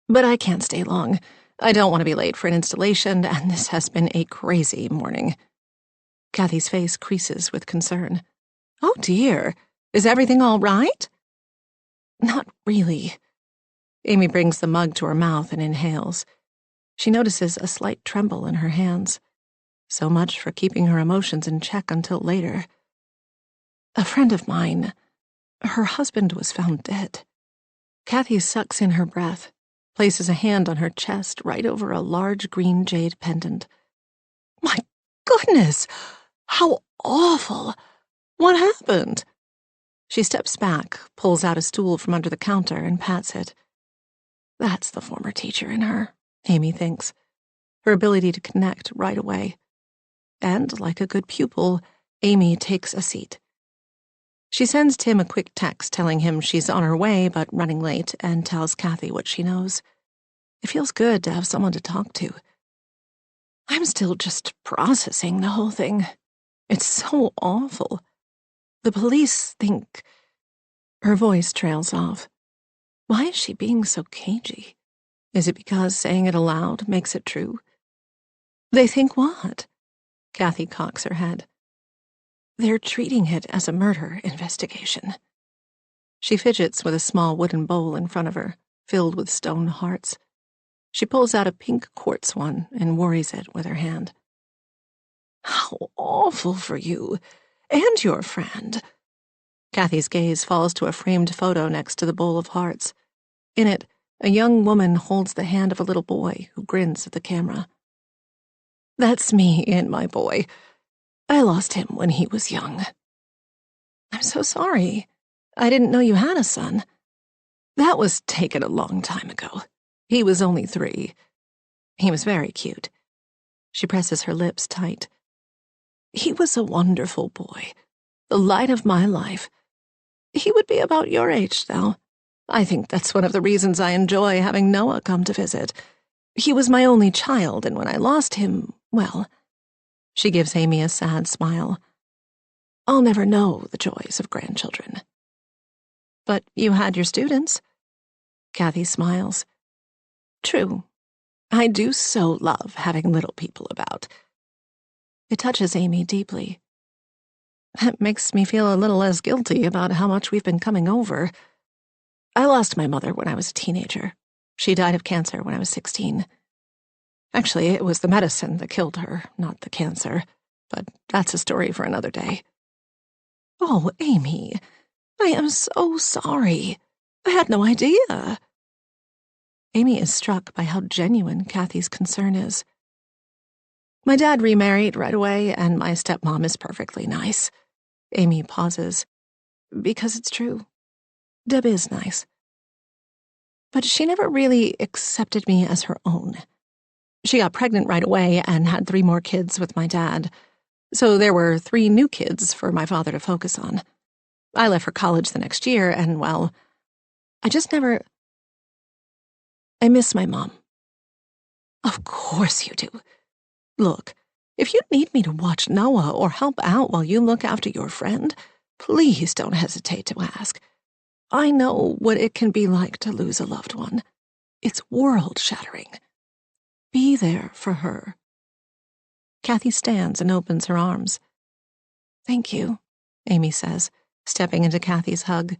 But I can't stay long. I don't want to be late for an installation, and this has been a crazy morning. Kathy's face creases with concern. Oh dear, is everything all right? Not really. Amy brings the mug to her mouth and inhales. She notices a slight tremble in her hands. So much for keeping her emotions in check until later. A friend of mine, her husband was found dead. Kathy sucks in her breath, places a hand on her chest right over a large green jade pendant. My goodness! How awful! What happened? She steps back, pulls out a stool from under the counter, and pats it. That's the former teacher in her, Amy thinks. Her ability to connect right away. And, like a good pupil, Amy takes a seat. She sends Tim a quick text telling him she's on her way but running late and tells Kathy what she knows. It feels good to have someone to talk to. I'm still just processing the whole thing. It's so awful. The police think... Her voice trails off. Why is she being so cagey? Is it because saying it aloud makes it true? They think what? Kathy cocks her head. They're treating it as a murder investigation. She fidgets with a small wooden bowl in front of her, filled with stone hearts. She pulls out a pink quartz one and worries it with her hand. How awful for you, and your friend. Kathy's gaze falls to a framed photo next to the bowl of hearts. In it, a young woman holds the hand of a little boy who grins at the camera. That's me and my boy. I lost him when he was young. I'm so sorry. I didn't know you had a son. That was taken a long time ago. He was only 3. He was very cute. She presses her lips tight. He was a wonderful boy, the light of my life. He would be about your age now. I think that's one of the reasons I enjoy having Noah come to visit. He was my only child, and when I lost him, well... She gives Amy a sad smile. I'll never know the joys of grandchildren. But you had your students. Kathy smiles. True. I do so love having little people about. It touches Amy deeply. That makes me feel a little less guilty about how much we've been coming over. I lost my mother when I was a teenager. She died of cancer when I was 16. Actually, it was the medicine that killed her, not the cancer. But that's a story for another day. Oh, Amy, I am so sorry. I had no idea. Amy is struck by how genuine Kathy's concern is. My dad remarried right away, and my stepmom is perfectly nice. Amy pauses. Because it's true. Deb is nice. But she never really accepted me as her own. She got pregnant right away and had 3 more kids with my dad. So there were 3 new kids for my father to focus on. I left for college the next year, and, well, I just never... I miss my mom. Of course you do. Look, if you need me to watch Noah or help out while you look after your friend, please don't hesitate to ask. I know what it can be like to lose a loved one. It's world-shattering. Be there for her. Kathy stands and opens her arms. Thank you, Amy says, stepping into Kathy's hug.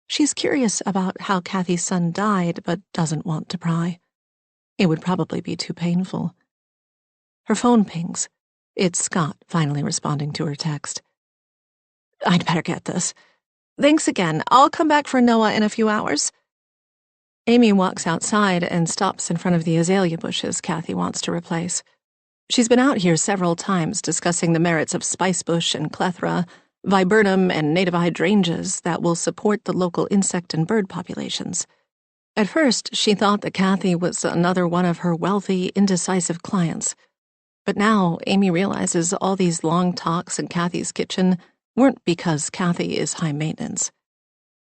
She's curious about how Kathy's son died, but doesn't want to pry. It would probably be too painful. Her phone pings. It's Scott finally responding to her text. I'd better get this. Thanks again. I'll come back for Noah in a few hours. Amy walks outside and stops in front of the azalea bushes Kathy wants to replace. She's been out here several times discussing the merits of spicebush and clethra, viburnum and native hydrangeas that will support the local insect and bird populations. At first, she thought that Kathy was another one of her wealthy, indecisive clients. But now, Amy realizes all these long talks in Kathy's kitchen weren't because Kathy is high maintenance.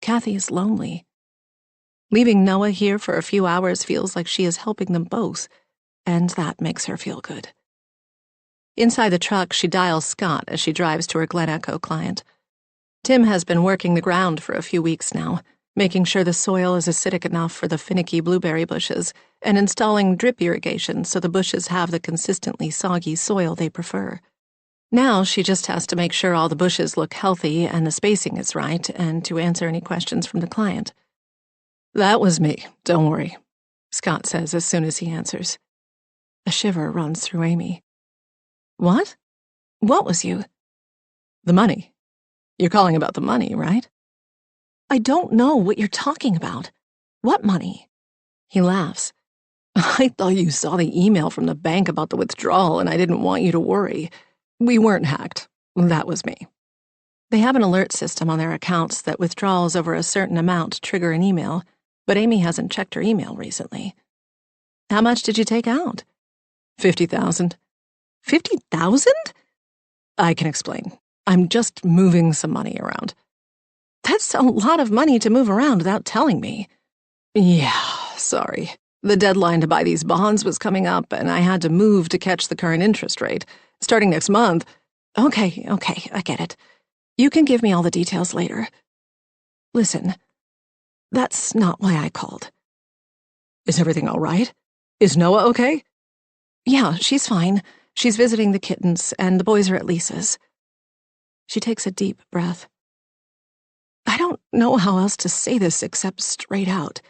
Kathy is lonely. Leaving Noah here for a few hours feels like she is helping them both, and that makes her feel good. Inside the truck, she dials Scott as she drives to her Glen Echo client. Tim has been working the ground for a few weeks now, making sure the soil is acidic enough for the finicky blueberry bushes, and installing drip irrigation so the bushes have the consistently soggy soil they prefer. Now she just has to make sure all the bushes look healthy and the spacing is right, and to answer any questions from the client. That was me, don't worry, Scott says as soon as he answers. A shiver runs through Amy. What? What was you? The money. You're calling about the money, right? I don't know what you're talking about. What money? He laughs. I thought you saw the email from the bank about the withdrawal and I didn't want you to worry. We weren't hacked. That was me. They have an alert system on their accounts that withdrawals over a certain amount trigger an email, but Amy hasn't checked her email recently. How much did you take out? 50,000. 50,000? I can explain. I'm just moving some money around. That's a lot of money to move around without telling me. Yeah, sorry. The deadline to buy these bonds was coming up, and I had to move to catch the current interest rate. Starting next month. Okay, I get it. You can give me all the details later. Listen, that's not why I called. Is everything all right? Is Noah okay? Yeah, she's fine. She's visiting the kittens, and the boys are at Lisa's. She takes a deep breath. I don't know how else to say this except straight out.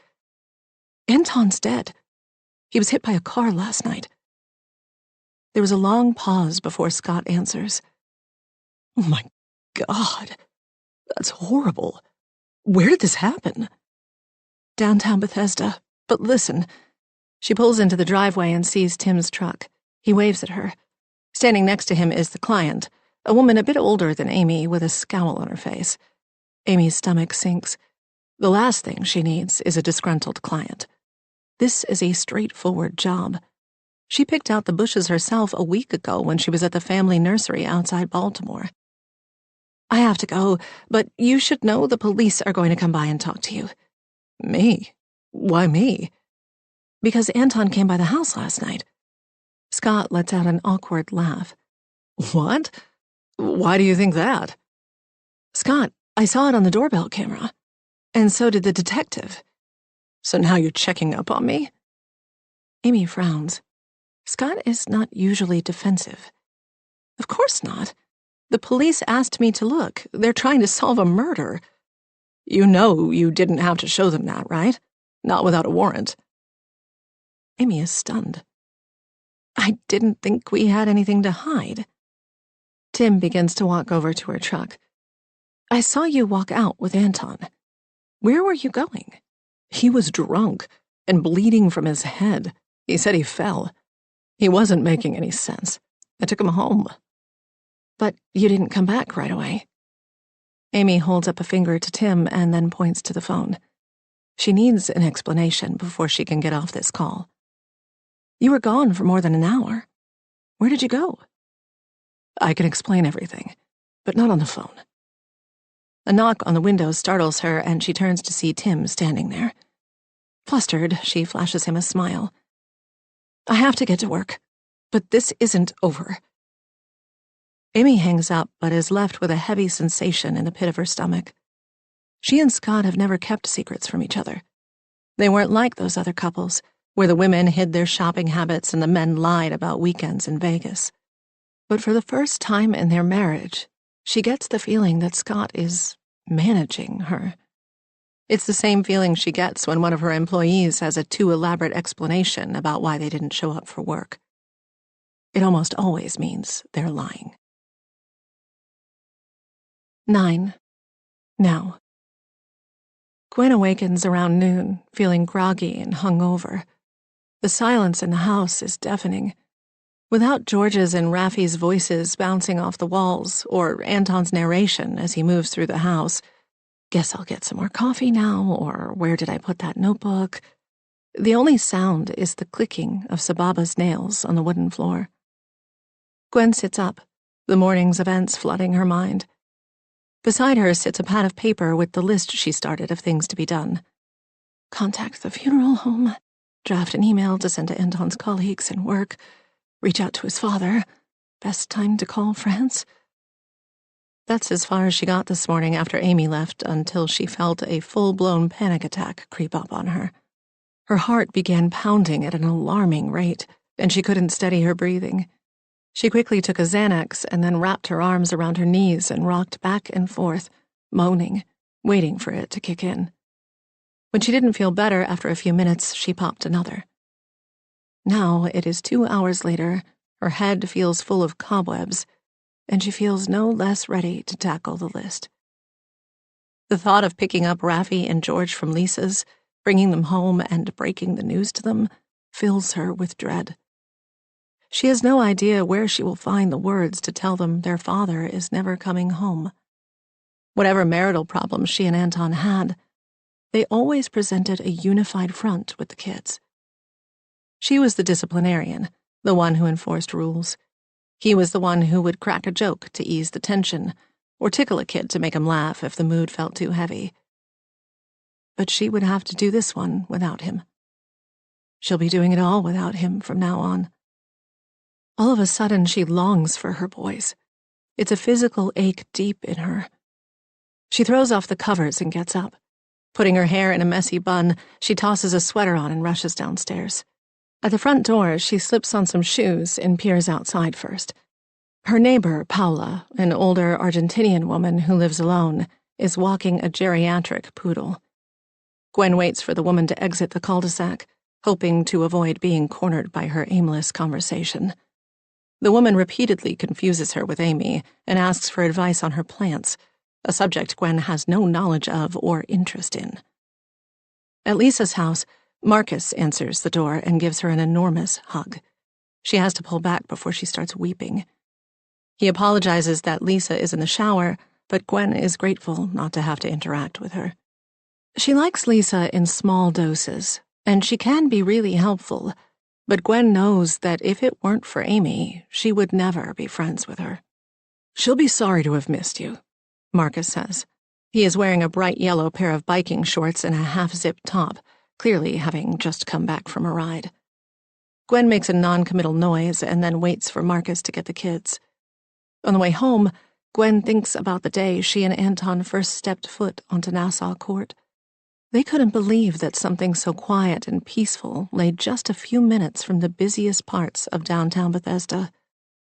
Anton's dead. He was hit by a car last night. There was a long pause before Scott answers. Oh my God. That's horrible. Where did this happen? Downtown Bethesda. But listen. She pulls into the driveway and sees Tim's truck. He waves at her. Standing next to him is the client, a woman a bit older than Amy with a scowl on her face. Amy's stomach sinks. The last thing she needs is a disgruntled client. This is a straightforward job. She picked out the bushes herself a week ago when she was at the family nursery outside Baltimore. I have to go, but you should know the police are going to come by and talk to you. Me? Why me? Because Anton came by the house last night. Scott lets out an awkward laugh. What? Why do you think that? Scott, I saw it on the doorbell camera. And so did the detective. So now you're checking up on me? Amy frowns. Scott is not usually defensive. Of course not. The police asked me to look. They're trying to solve a murder. You know you didn't have to show them that, right? Not without a warrant. Amy is stunned. I didn't think we had anything to hide. Tim begins to walk over to her truck. I saw you walk out with Anton. Where were you going? He was drunk and bleeding from his head. He said he fell. He wasn't making any sense. I took him home. But you didn't come back right away. Amy holds up a finger to Tim and then points to the phone. She needs an explanation before she can get off this call. You were gone for more than an hour. Where did you go? I can explain everything, but not on the phone. A knock on the window startles her, and she turns to see Tim standing there. Flustered, she flashes him a smile. I have to get to work, but this isn't over. Amy hangs up, but is left with a heavy sensation in the pit of her stomach. She and Scott have never kept secrets from each other. They weren't like those other couples, where the women hid their shopping habits and the men lied about weekends in Vegas. But for the first time in their marriage, she gets the feeling that Scott is managing her. It's the same feeling she gets when one of her employees has a too elaborate explanation about why they didn't show up for work. It almost always means they're lying. 9. Now. Gwen awakens around noon, feeling groggy and hungover. The silence in the house is deafening. Without George's and Rafi's voices bouncing off the walls, or Anton's narration as he moves through the house, guess I'll get some more coffee now, or where did I put that notebook? The only sound is the clicking of Sababa's nails on the wooden floor. Gwen sits up, the morning's events flooding her mind. Beside her sits a pad of paper with the list she started of things to be done. Contact the funeral home, draft an email to send to Anton's colleagues and work, reach out to his father, best time to call France. That's as far as she got this morning after Amy left, until she felt a full-blown panic attack creep up on her. Her heart began pounding at an alarming rate, and she couldn't steady her breathing. She quickly took a Xanax and then wrapped her arms around her knees and rocked back and forth, moaning, waiting for it to kick in. When she didn't feel better after a few minutes, she popped another. Now it is 2 hours later, her head feels full of cobwebs, and she feels no less ready to tackle the list. The thought of picking up Rafi and George from Lisa's, bringing them home and breaking the news to them, fills her with dread. She has no idea where she will find the words to tell them their father is never coming home. Whatever marital problems she and Anton had, they always presented a unified front with the kids. She was the disciplinarian, the one who enforced rules. He was the one who would crack a joke to ease the tension, or tickle a kid to make him laugh if the mood felt too heavy. But she would have to do this one without him. She'll be doing it all without him from now on. All of a sudden, she longs for her boys. It's a physical ache deep in her. She throws off the covers and gets up. Putting her hair in a messy bun, she tosses a sweater on and rushes downstairs. At the front door, she slips on some shoes and peers outside first. Her neighbor, Paula, an older Argentinian woman who lives alone, is walking a geriatric poodle. Gwen waits for the woman to exit the cul-de-sac, hoping to avoid being cornered by her aimless conversation. The woman repeatedly confuses her with Amy and asks for advice on her plants, a subject Gwen has no knowledge of or interest in. At Lisa's house, Marcus answers the door and gives her an enormous hug. She has to pull back before she starts weeping. He apologizes that Lisa is in the shower, but Gwen is grateful not to have to interact with her. She likes Lisa in small doses, and she can be really helpful, but Gwen knows that if it weren't for Amy, she would never be friends with her. "She'll be sorry to have missed you," Marcus says. He is wearing a bright yellow pair of biking shorts and a half-zip top, clearly having just come back from a ride. Gwen makes a non-committal noise and then waits for Marcus to get the kids. On the way home, Gwen thinks about the day she and Anton first stepped foot onto Nassau Court. They couldn't believe that something so quiet and peaceful lay just a few minutes from the busiest parts of downtown Bethesda.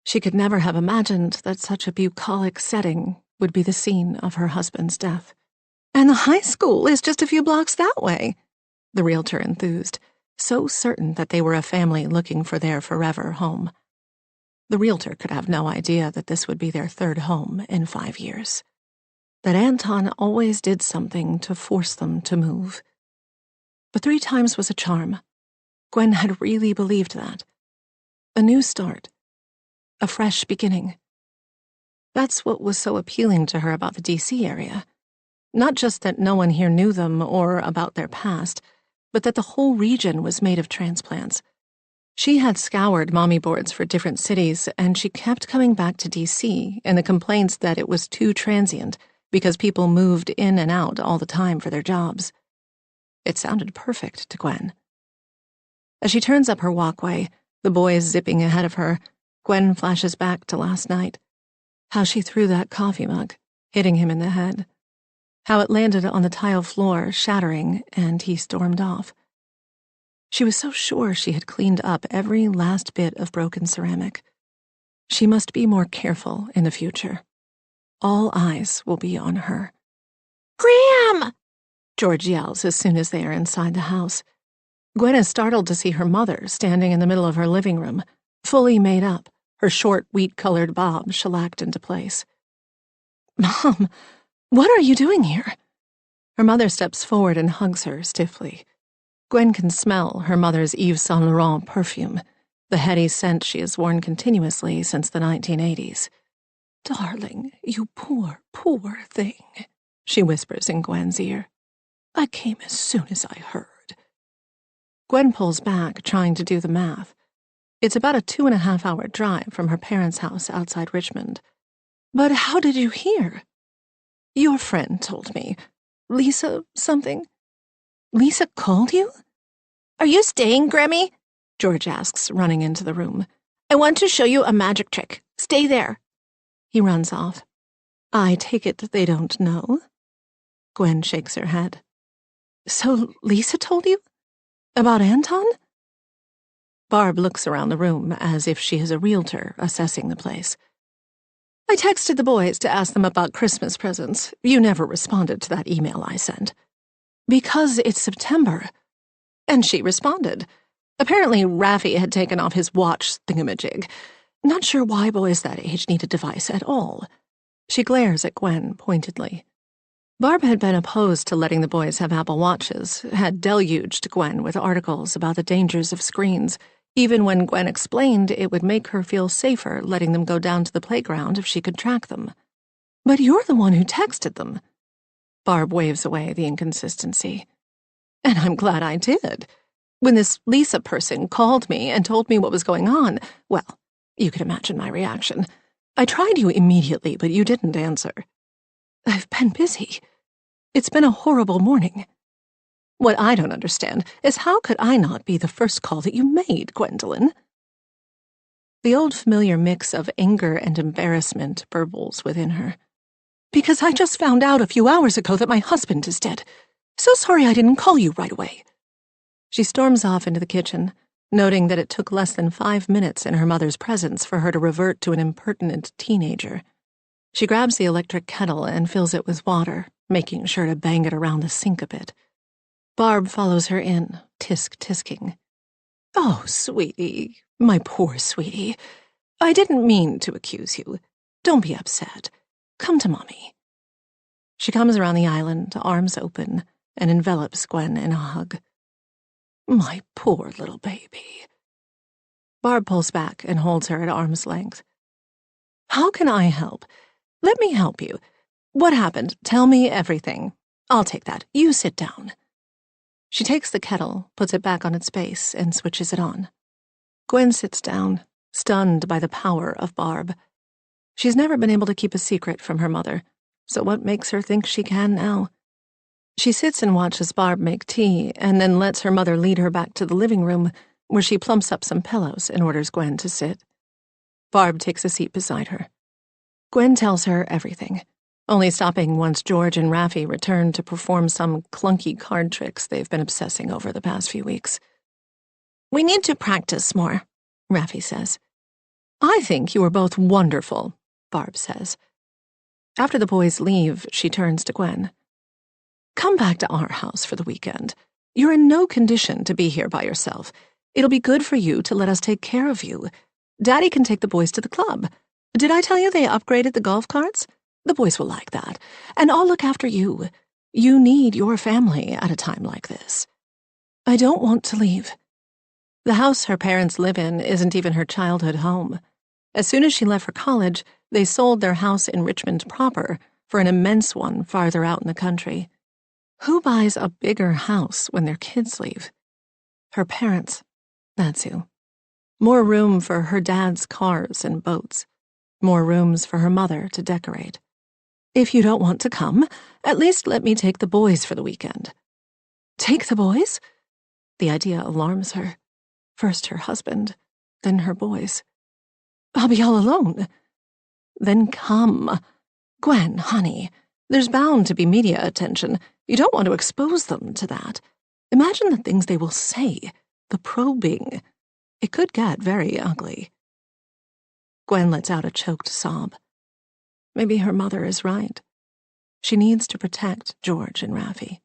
She could never have imagined that such a bucolic setting would be the scene of her husband's death. "And the high school is just a few blocks that way," the realtor enthused, so certain that they were a family looking for their forever home. The realtor could have no idea that this would be their third home in 5 years. That Anton always did something to force them to move. But 3 times was a charm. Gwen had really believed that. A new start. A fresh beginning. That's what was so appealing to her about the D.C. area. Not just that no one here knew them or about their past, but that the whole region was made of transplants. She had scoured mommy boards for different cities, and she kept coming back to D.C. and the complaints that it was too transient because people moved in and out all the time for their jobs. It sounded perfect to Gwen. As she turns up her walkway, the boys zipping ahead of her, Gwen flashes back to last night. How she threw that coffee mug, hitting him in the head. How it landed on the tile floor, shattering, and he stormed off. She was so sure she had cleaned up every last bit of broken ceramic. She must be more careful in the future. All eyes will be on her. "Graham!" George yells as soon as they are inside the house. Gwen is startled to see her mother standing in the middle of her living room, fully made up, her short, wheat-colored bob shellacked into place. "Mom, what are you doing here?" Her mother steps forward and hugs her stiffly. Gwen can smell her mother's Yves Saint Laurent perfume, the heady scent she has worn continuously since the 1980s. "Darling, you poor, poor thing," she whispers in Gwen's ear. "I came as soon as I heard." Gwen pulls back, trying to do the math. It's about a 2.5-hour drive from her parents' house outside Richmond. "But how did you hear?" "Your friend told me. Lisa something." "Lisa called you?" "Are you staying, Grammy?" George asks, running into the room. "I want to show you a magic trick. Stay there." He runs off. "I take it they don't know?" Gwen shakes her head. "So Lisa told you? About Anton?" Barb looks around the room as if she is a realtor assessing the place. "I texted the boys to ask them about Christmas presents. You never responded to that email I sent." "Because it's September." And she responded. Apparently, Raffi had taken off his watch thingamajig. Not sure why boys that age need a device at all. She glares at Gwen pointedly. Barb had been opposed to letting the boys have Apple Watches, had deluged Gwen with articles about the dangers of screens, even when Gwen explained it would make her feel safer letting them go down to the playground if she could track them. "But you're the one who texted them." Barb waves away the inconsistency. "And I'm glad I did. When this Lisa person called me and told me what was going on, well, you can imagine my reaction. I tried you immediately, but you didn't answer. I've been busy. It's been a horrible morning. What I don't understand is how could I not be the first call that you made, Gwendolyn? The old familiar mix of anger and embarrassment burbles within her. Because I just found out a few hours ago that my husband is dead. So sorry I didn't call you right away. She storms off into the kitchen, noting that it took less than 5 minutes in her mother's presence for her to revert to an impertinent teenager. She grabs the electric kettle and fills it with water, making sure to bang it around the sink a bit. Barb follows her in, tisk-tisking. Oh, sweetie, my poor sweetie. I didn't mean to accuse you. Don't be upset. Come to Mommy. She comes around the island, arms open, and envelops Gwen in a hug. My poor little baby. Barb pulls back and holds her at arm's length. How can I help? Let me help you. What happened? Tell me everything. I'll take that. You sit down. She takes the kettle, puts it back on its base, and switches it on. Gwen sits down, stunned by the power of Barb. She's never been able to keep a secret from her mother, so what makes her think she can now? She sits and watches Barb make tea, and then lets her mother lead her back to the living room, where she plumps up some pillows and orders Gwen to sit. Barb takes a seat beside her. Gwen tells her everything, only stopping once George and Raffi return to perform some clunky card tricks they've been obsessing over the past few weeks. We need to practice more, Raffi says. I think you are both wonderful, Barb says. After the boys leave, she turns to Gwen. Come back to our house for the weekend. You're in no condition to be here by yourself. It'll be good for you to let us take care of you. Daddy can take the boys to the club. Did I tell you they upgraded the golf carts? The boys will like that. And I'll look after you. You need your family at a time like this. I don't want to leave. The house her parents live in isn't even her childhood home. As soon as she left for college, they sold their house in Richmond proper for an immense one farther out in the country. Who buys a bigger house when their kids leave? Her parents. That's who. More room for her dad's cars and boats. More rooms for her mother to decorate. If you don't want to come, at least let me take the boys for the weekend. Take the boys? The idea alarms her. First her husband, then her boys. I'll be all alone. Then come. Gwen, honey, there's bound to be media attention. You don't want to expose them to that. Imagine the things they will say, the probing. It could get very ugly. Gwen lets out a choked sob. Maybe her mother is right. She needs to protect George and Raffi.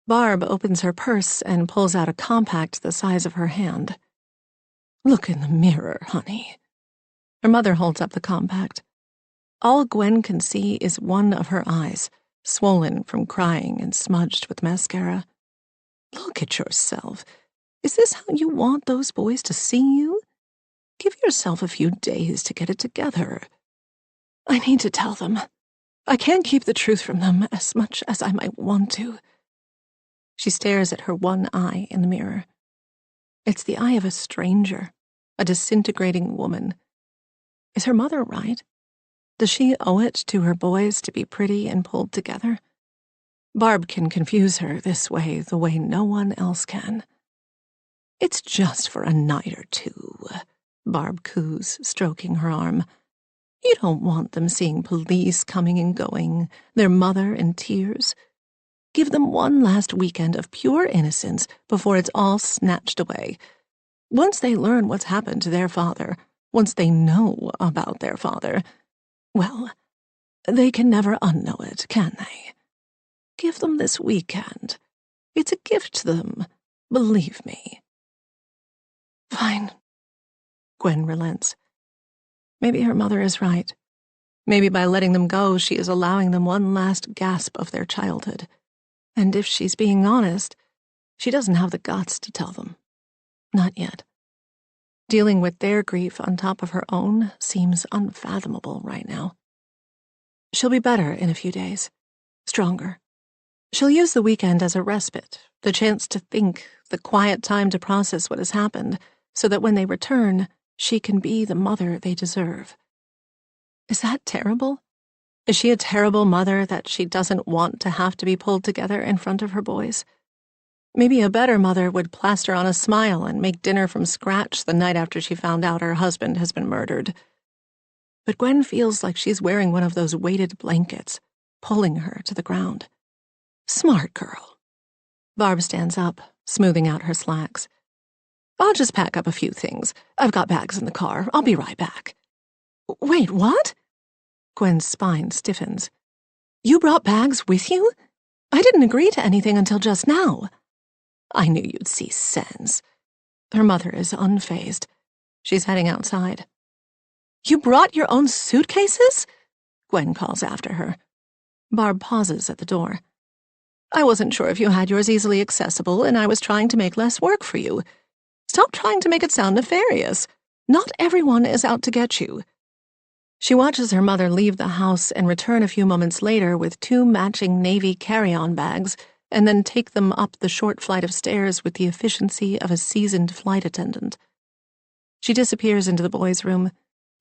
Barb opens her purse and pulls out a compact the size of her hand. Look in the mirror, honey. Her mother holds up the compact. All Gwen can see is one of her eyes, swollen from crying and smudged with mascara. Look at yourself. Is this how you want those boys to see you? Give yourself a few days to get it together. I need to tell them. I can't keep the truth from them as much as I might want to. She stares at her one eye in the mirror. It's the eye of a stranger, a disintegrating woman. Is her mother right? Does she owe it to her boys to be pretty and pulled together? Barb can confuse her this way the way no one else can. It's just for a night or two, Barb coos, stroking her arm. You don't want them seeing police coming and going, their mother in tears. Give them one last weekend of pure innocence before it's all snatched away. Once they learn what's happened to their father, once they know about their father, well, they can never unknow it, can they? Give them this weekend. It's a gift to them, believe me. Fine. Gwen relents. Maybe her mother is right. Maybe by letting them go, she is allowing them one last gasp of their childhood. And if she's being honest, she doesn't have the guts to tell them. Not yet. Dealing with their grief on top of her own seems unfathomable right now. She'll be better in a few days. Stronger. She'll use the weekend as a respite, the chance to think, the quiet time to process what has happened, so that when they return, she can be the mother they deserve. Is that terrible? Is she a terrible mother that she doesn't want to have to be pulled together in front of her boys? Maybe a better mother would plaster on a smile and make dinner from scratch the night after she found out her husband has been murdered. But Gwen feels like she's wearing one of those weighted blankets, pulling her to the ground. Smart girl. Barb stands up, smoothing out her slacks. I'll just pack up a few things. I've got bags in the car. I'll be right back. Wait, what? Gwen's spine stiffens. You brought bags with you? I didn't agree to anything until just now. I knew you'd see sense. Her mother is unfazed. She's heading outside. You brought your own suitcases? Gwen calls after her. Barb pauses at the door. I wasn't sure if you had yours easily accessible, and I was trying to make less work for you. Stop trying to make it sound nefarious. Not everyone is out to get you. She watches her mother leave the house and return a few moments later with 2 matching navy carry-on bags, and then take them up the short flight of stairs with the efficiency of a seasoned flight attendant. She disappears into the boys' room,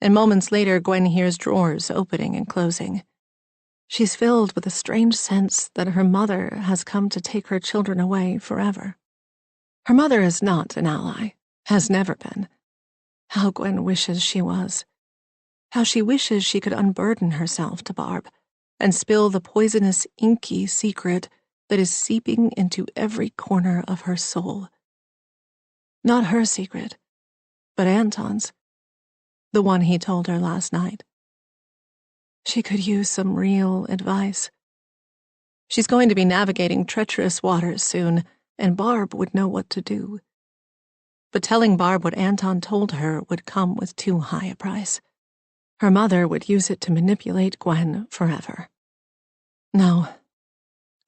and moments later Gwen hears drawers opening and closing. She's filled with a strange sense that her mother has come to take her children away forever. Her mother is not an ally, has never been. How Gwen wishes she was. How she wishes she could unburden herself to Barb and spill the poisonous, inky secret that is seeping into every corner of her soul. Not her secret, but Anton's. The one he told her last night. She could use some real advice. She's going to be navigating treacherous waters soon, and Barb would know what to do. But telling Barb what Anton told her would come with too high a price. Her mother would use it to manipulate Gwen forever. No,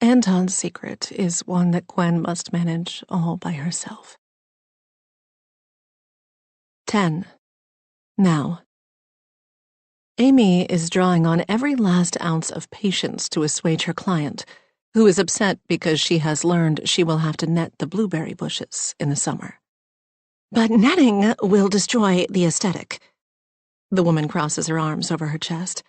Anton's secret is one that Gwen must manage all by herself. 10. Now. Amy is drawing on every last ounce of patience to assuage her client, who is upset because she has learned she will have to net the blueberry bushes in the summer. But netting will destroy the aesthetic. The woman crosses her arms over her chest.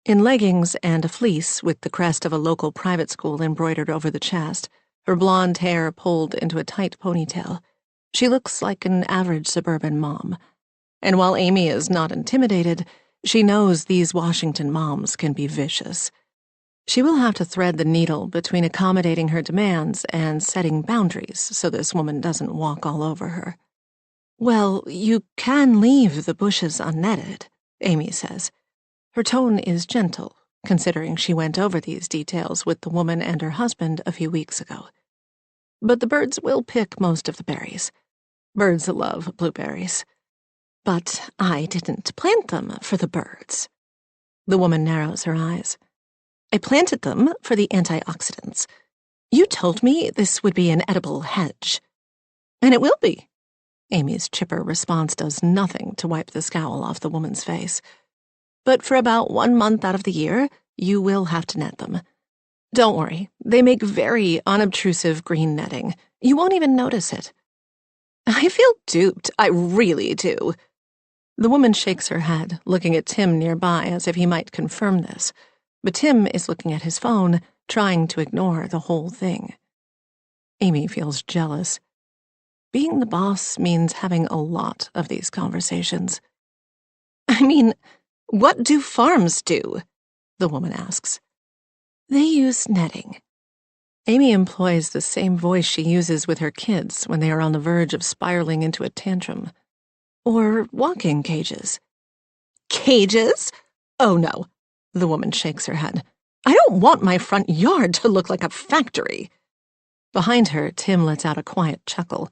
In leggings and a fleece with the crest of a local private school embroidered over the chest, her blonde hair pulled into a tight ponytail, she looks like an average suburban mom. And while Amy is not intimidated, she knows these Washington moms can be vicious. She will have to thread the needle between accommodating her demands and setting boundaries so this woman doesn't walk all over her. Well, you can leave the bushes unnetted, Amy says. Her tone is gentle, considering she went over these details with the woman and her husband a few weeks ago. But the birds will pick most of the berries. Birds love blueberries. But I didn't plant them for the birds. The woman narrows her eyes. I planted them for the antioxidants. You told me this would be an edible hedge. And it will be. Amy's chipper response does nothing to wipe the scowl off the woman's face. But for about 1 month out of the year, you will have to net them. Don't worry, they make very unobtrusive green netting. You won't even notice it. I feel duped, I really do. The woman shakes her head, looking at Tim nearby as if he might confirm this. But Tim is looking at his phone, trying to ignore the whole thing. Amy feels jealous. Being the boss means having a lot of these conversations. I mean, what do farms do? The woman asks. They use netting. Amy employs the same voice she uses with her kids when they are on the verge of spiraling into a tantrum. Or walking cages. Cages? Oh no. The woman shakes her head. I don't want my front yard to look like a factory. Behind her, Tim lets out a quiet chuckle.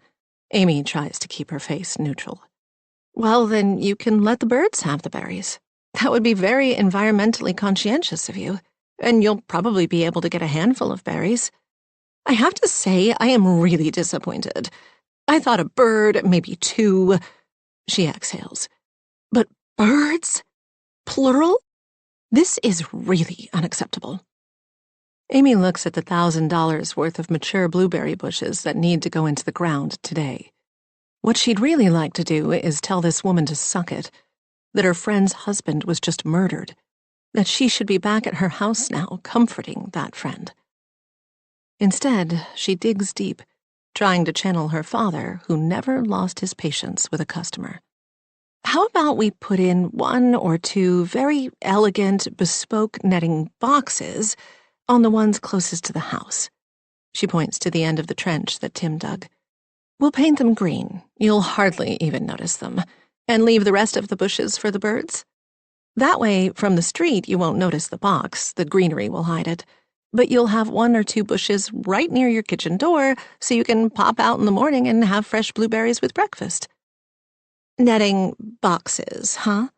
Amy tries to keep her face neutral. Well, then you can let the birds have the berries. That would be very environmentally conscientious of you, and you'll probably be able to get a handful of berries. I have to say, I am really disappointed. I thought a bird, maybe 2. She exhales. But birds? Plural? This is really unacceptable. Amy looks at the $1,000 worth of mature blueberry bushes that need to go into the ground today. What she'd really like to do is tell this woman to suck it. that her friend's husband was just murdered, that she should be back at her house now, comforting that friend. Instead, she digs deep, trying to channel her father, who never lost his patience with a customer. How about we put in 1 or 2 very elegant, bespoke netting boxes on the ones closest to the house? She points to the end of the trench that Tim dug. We'll paint them green. You'll hardly even notice them. And leave the rest of the bushes for the birds. That way, from the street, you won't notice the box. The greenery will hide it. But you'll have 1 or 2 bushes right near your kitchen door so you can pop out in the morning and have fresh blueberries with breakfast. Netting boxes, huh?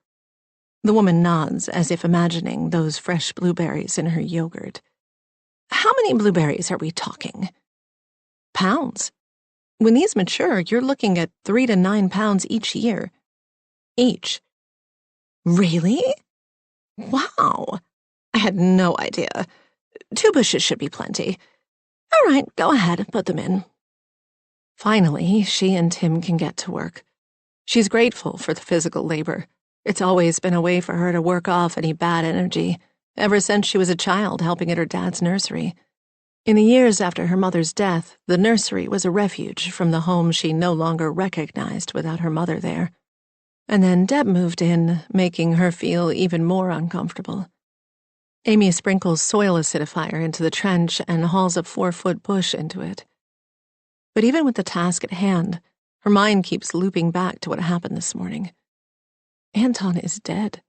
The woman nods as if imagining those fresh blueberries in her yogurt. How many blueberries are we talking? Pounds. When these mature, you're looking at 3 to 9 pounds each year. Each. Really? Wow. I had no idea. 2 bushes should be plenty. All right, go ahead, put them in. Finally, she and Tim can get to work. She's grateful for the physical labor. It's always been a way for her to work off any bad energy, ever since she was a child helping at her dad's nursery. In the years after her mother's death, the nursery was a refuge from the home she no longer recognized without her mother there. And then Deb moved in, making her feel even more uncomfortable. Amy sprinkles soil acidifier into the trench and hauls a 4-foot bush into it. But even with the task at hand, her mind keeps looping back to what happened this morning. Anton is dead.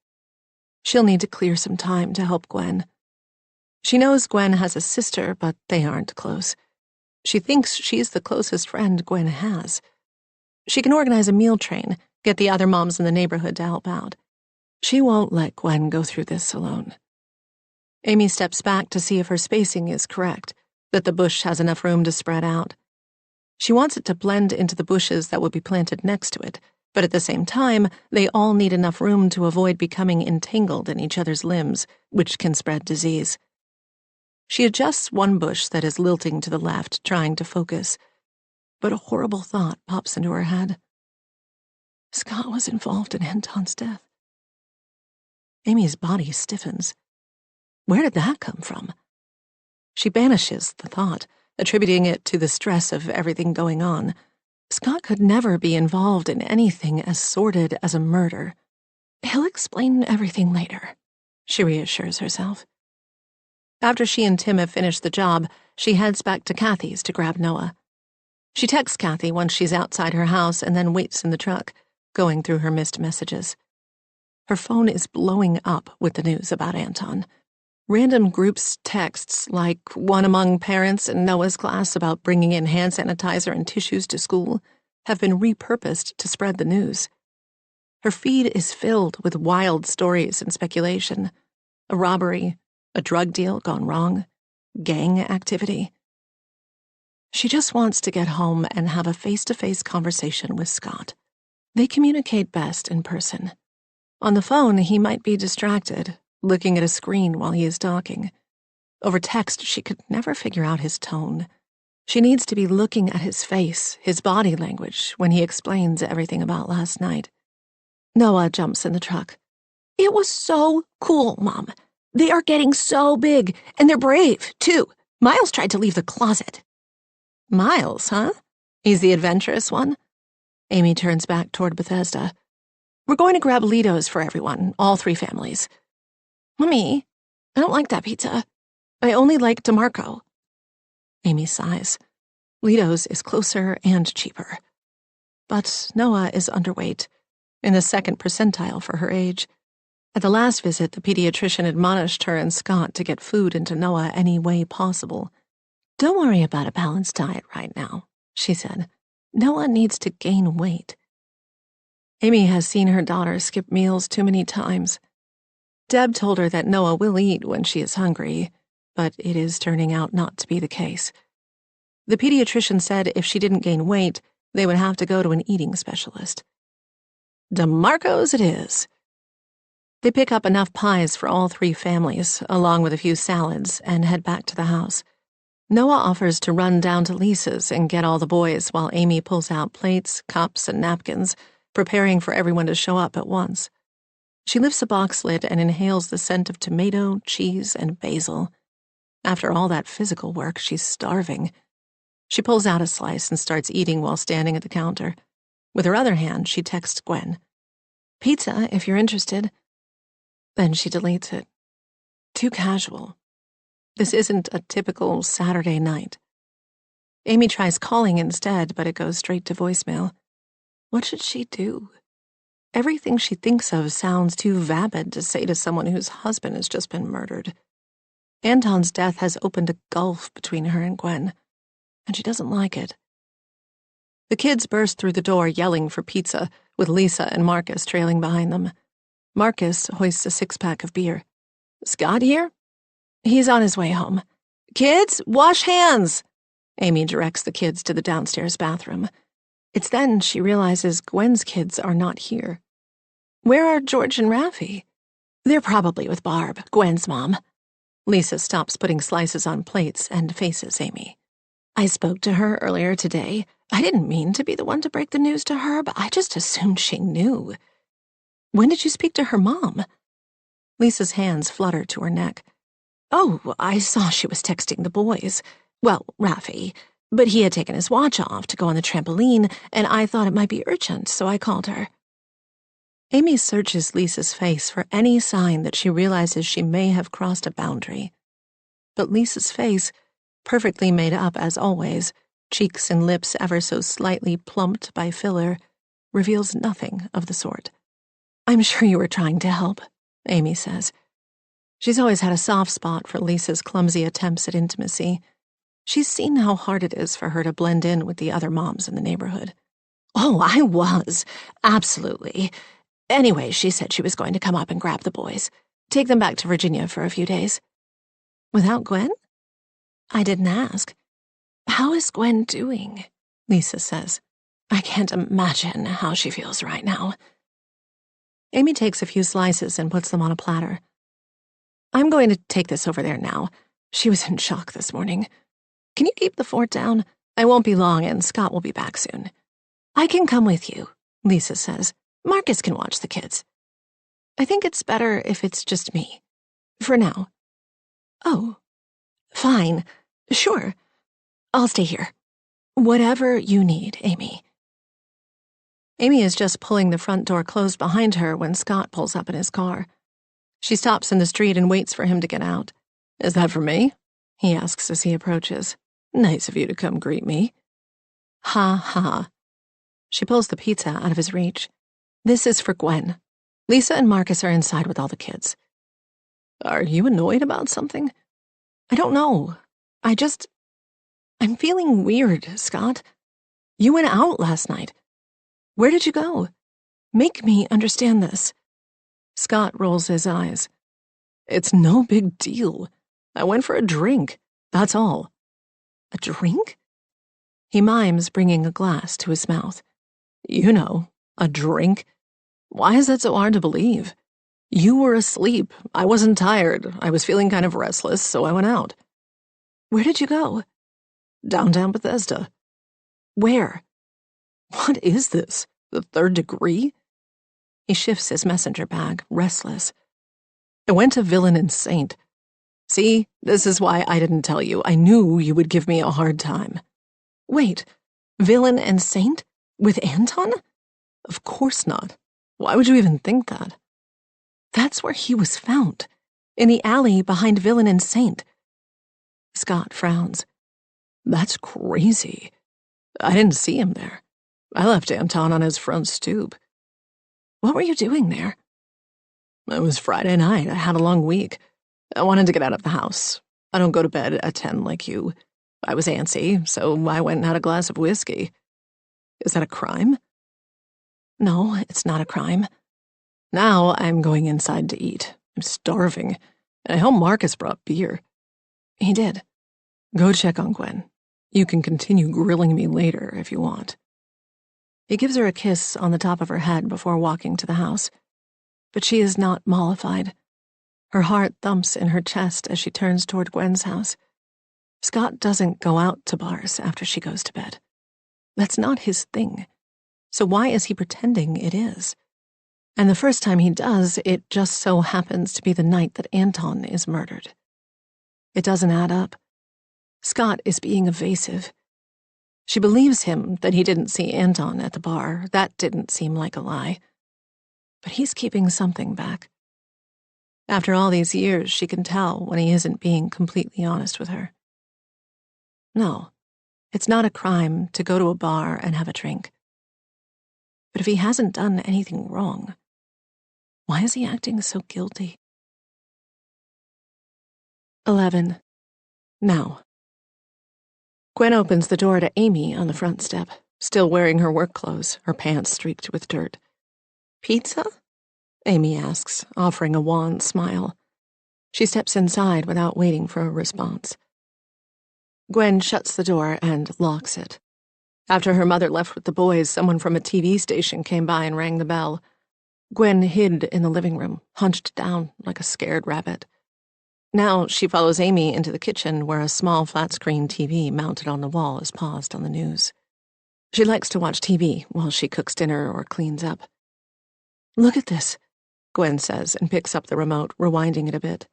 She'll need to clear some time to help Gwen. She knows Gwen has a sister, but they aren't close. She thinks she's the closest friend Gwen has. She can organize a meal train, get the other moms in the neighborhood to help out. She won't let Gwen go through this alone. Amy steps back to see if her spacing is correct, that the bush has enough room to spread out. She wants it to blend into the bushes that will be planted next to it, but at the same time, they all need enough room to avoid becoming entangled in each other's limbs, which can spread disease. She adjusts one bush that is lilting to the left, trying to focus, but a horrible thought pops into her head. Scott was involved in Anton's death. Amy's body stiffens. Where did that come from? She banishes the thought, attributing it to the stress of everything going on. Scott could never be involved in anything as sordid as a murder. He'll explain everything later, she reassures herself. After she and Tim have finished the job, she heads back to Kathy's to grab Noah. She texts Kathy once she's outside her house and then waits in the truck, going through her missed messages. Her phone is blowing up with the news about Anton. Random groups texts, like one among parents in Noah's class about bringing in hand sanitizer and tissues to school, have been repurposed to spread the news. Her feed is filled with wild stories and speculation. A robbery, a drug deal gone wrong, gang activity. She just wants to get home and have a face-to-face conversation with Scott. They communicate best in person. On the phone, he might be distracted, looking at a screen while he is talking. Over text, she could never figure out his tone. She needs to be looking at his face, his body language, when he explains everything about last night. Noah jumps in the truck. It was so cool, Mom. They are getting so big, and they're brave, too. Miles tried to leave the closet. Miles, huh? He's the adventurous one? Amy turns back toward Bethesda. We're going to grab Lido's for everyone, all 3 families. Mommy, I don't like that pizza. I only like DeMarco. Amy sighs. Lido's is closer and cheaper. But Noah is underweight, in the 2nd percentile for her age. At the last visit, the pediatrician admonished her and Scott to get food into Noah any way possible. Don't worry about a balanced diet right now, she said. Noah needs to gain weight. Amy has seen her daughter skip meals too many times. Deb told her that Noah will eat when she is hungry, but it is turning out not to be the case. The pediatrician said if she didn't gain weight, they would have to go to an eating specialist. DeMarco's it is. They pick up enough pies for all 3 families, along with a few salads, and head back to the house. Noah offers to run down to Lisa's and get all the boys while Amy pulls out plates, cups, and napkins, preparing for everyone to show up at once. She lifts a box lid and inhales the scent of tomato, cheese, and basil. After all that physical work, she's starving. She pulls out a slice and starts eating while standing at the counter. With her other hand, she texts Gwen. "Pizza, if you're interested." Then she deletes it. Too casual. This isn't a typical Saturday night. Amy tries calling instead, but it goes straight to voicemail. What should she do? Everything she thinks of sounds too vapid to say to someone whose husband has just been murdered. Anton's death has opened a gulf between her and Gwen, and she doesn't like it. The kids burst through the door yelling for pizza, with Lisa and Marcus trailing behind them. Marcus hoists a six-pack of beer. "Scott here?" "He's on his way home." "Kids, wash hands!" Amy directs the kids to the downstairs bathroom. It's then she realizes Gwen's kids are not here. Where are George and Raffi? They're probably with Barb, Gwen's mom. Lisa stops putting slices on plates and faces Amy. "I spoke to her earlier today. I didn't mean to be the one to break the news to her, but I just assumed she knew." "When did you speak to her mom?" Lisa's hands flutter to her neck. "Oh, I saw she was texting the boys. Well, Raffi. But he had taken his watch off to go on the trampoline, and I thought it might be urgent, so I called her." Amy searches Lisa's face for any sign that she realizes she may have crossed a boundary. But Lisa's face, perfectly made up as always, cheeks and lips ever so slightly plumped by filler, reveals nothing of the sort. "I'm sure you were trying to help," Amy says. She's always had a soft spot for Lisa's clumsy attempts at intimacy. She's seen how hard it is for her to blend in with the other moms in the neighborhood. "Oh, I was. Absolutely. Anyway, she said she was going to come up and grab the boys. Take them back to Virginia for a few days." "Without Gwen?" "I didn't ask." "How is Gwen doing?" Lisa says. "I can't imagine how she feels right now." Amy takes a few slices and puts them on a platter. "I'm going to take this over there now. She was in shock this morning. Can you keep the fort down? I won't be long and Scott will be back soon." "I can come with you," Lisa says. "Marcus can watch the kids." "I think it's better if it's just me. For now." "Oh, fine. Sure. I'll stay here. Whatever you need, Amy." Amy is just pulling the front door closed behind her when Scott pulls up in his car. She stops in the street and waits for him to get out. "Is that for me?" he asks as he approaches. "Nice of you to come greet me." "Ha ha." She pulls the pizza out of his reach. "This is for Gwen. Lisa and Marcus are inside with all the kids." "Are you annoyed about something?" "I don't know. I'm feeling weird, Scott. You went out last night. Where did you go? Make me understand this." Scott rolls his eyes. "It's no big deal. I went for a drink. That's all." "A drink?" He mimes bringing a glass to his mouth. "You know, a drink. Why is that so hard to believe? You were asleep. I wasn't tired. I was feeling kind of restless, so I went out." "Where did you go?" "Downtown Bethesda." "Where?" "What is this? The third degree?" He shifts his messenger bag, restless. "I went to Villain and Saint. See, this is why I didn't tell you. I knew you would give me a hard time." "Wait, Villain and Saint? With Anton?" "Of course not. Why would you even think that?" "That's where he was found, in the alley behind Villain and Saint." Scott frowns. "That's crazy. I didn't see him there. I left Anton on his front stoop." "What were you doing there?" "It was Friday night. I had a long week. I wanted to get out of the house. I don't go to bed at 10 like you. I was antsy, so I went and had a glass of whiskey. Is that a crime?" "No, it's not a crime." "Now I'm going inside to eat. I'm starving. And I hope Marcus brought beer." "He did." "Go check on Gwen. You can continue grilling me later if you want." He gives her a kiss on the top of her head before walking to the house. But she is not mollified. Her heart thumps in her chest as she turns toward Gwen's house. Scott doesn't go out to bars after she goes to bed. That's not his thing. So why is he pretending it is? And the first time he does, it just so happens to be the night that Anton is murdered. It doesn't add up. Scott is being evasive. She believes him that he didn't see Anton at the bar. That didn't seem like a lie. But he's keeping something back. After all these years, she can tell when he isn't being completely honest with her. No, it's not a crime to go to a bar and have a drink. But if he hasn't done anything wrong, why is he acting so guilty? 11. Now. Gwen opens the door to Amy on the front step, still wearing her work clothes, her pants streaked with dirt. Pizza? Amy asks, offering a wan smile. She steps inside without waiting for a response. Gwen shuts the door and locks it. After her mother left with the boys, someone from a TV station came by and rang the bell. Gwen hid in the living room, hunched down like a scared rabbit. Now she follows Amy into the kitchen where a small flat-screen TV mounted on the wall is paused on the news. She likes to watch TV while she cooks dinner or cleans up. Look at this, Gwen says and picks up the remote, rewinding it a bit.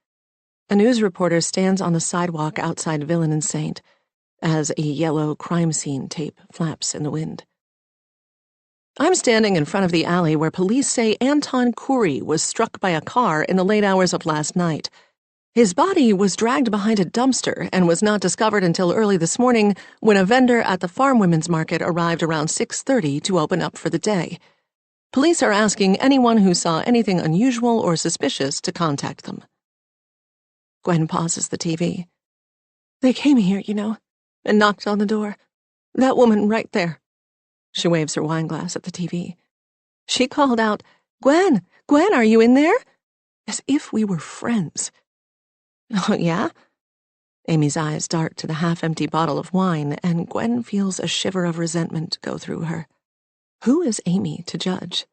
A news reporter stands on the sidewalk outside Villain and Saint as a yellow crime scene tape flaps in the wind. I'm standing in front of the alley where police say Anton Khoury was struck by a car in the late hours of last night. His body was dragged behind a dumpster and was not discovered until early this morning when a vendor at the Farm Women's Market arrived around 6:30 to open up for the day. Police are asking anyone who saw anything unusual or suspicious to contact them. Gwen pauses the TV. They came here, you know, and knocked on the door. That woman right there. She waves her wineglass at the TV. She called out, Gwen, Gwen, are you in there? As if we were friends. Oh, yeah? Amy's eyes dart to the half-empty bottle of wine, and Gwen feels a shiver of resentment go through her. Who is Amy to judge?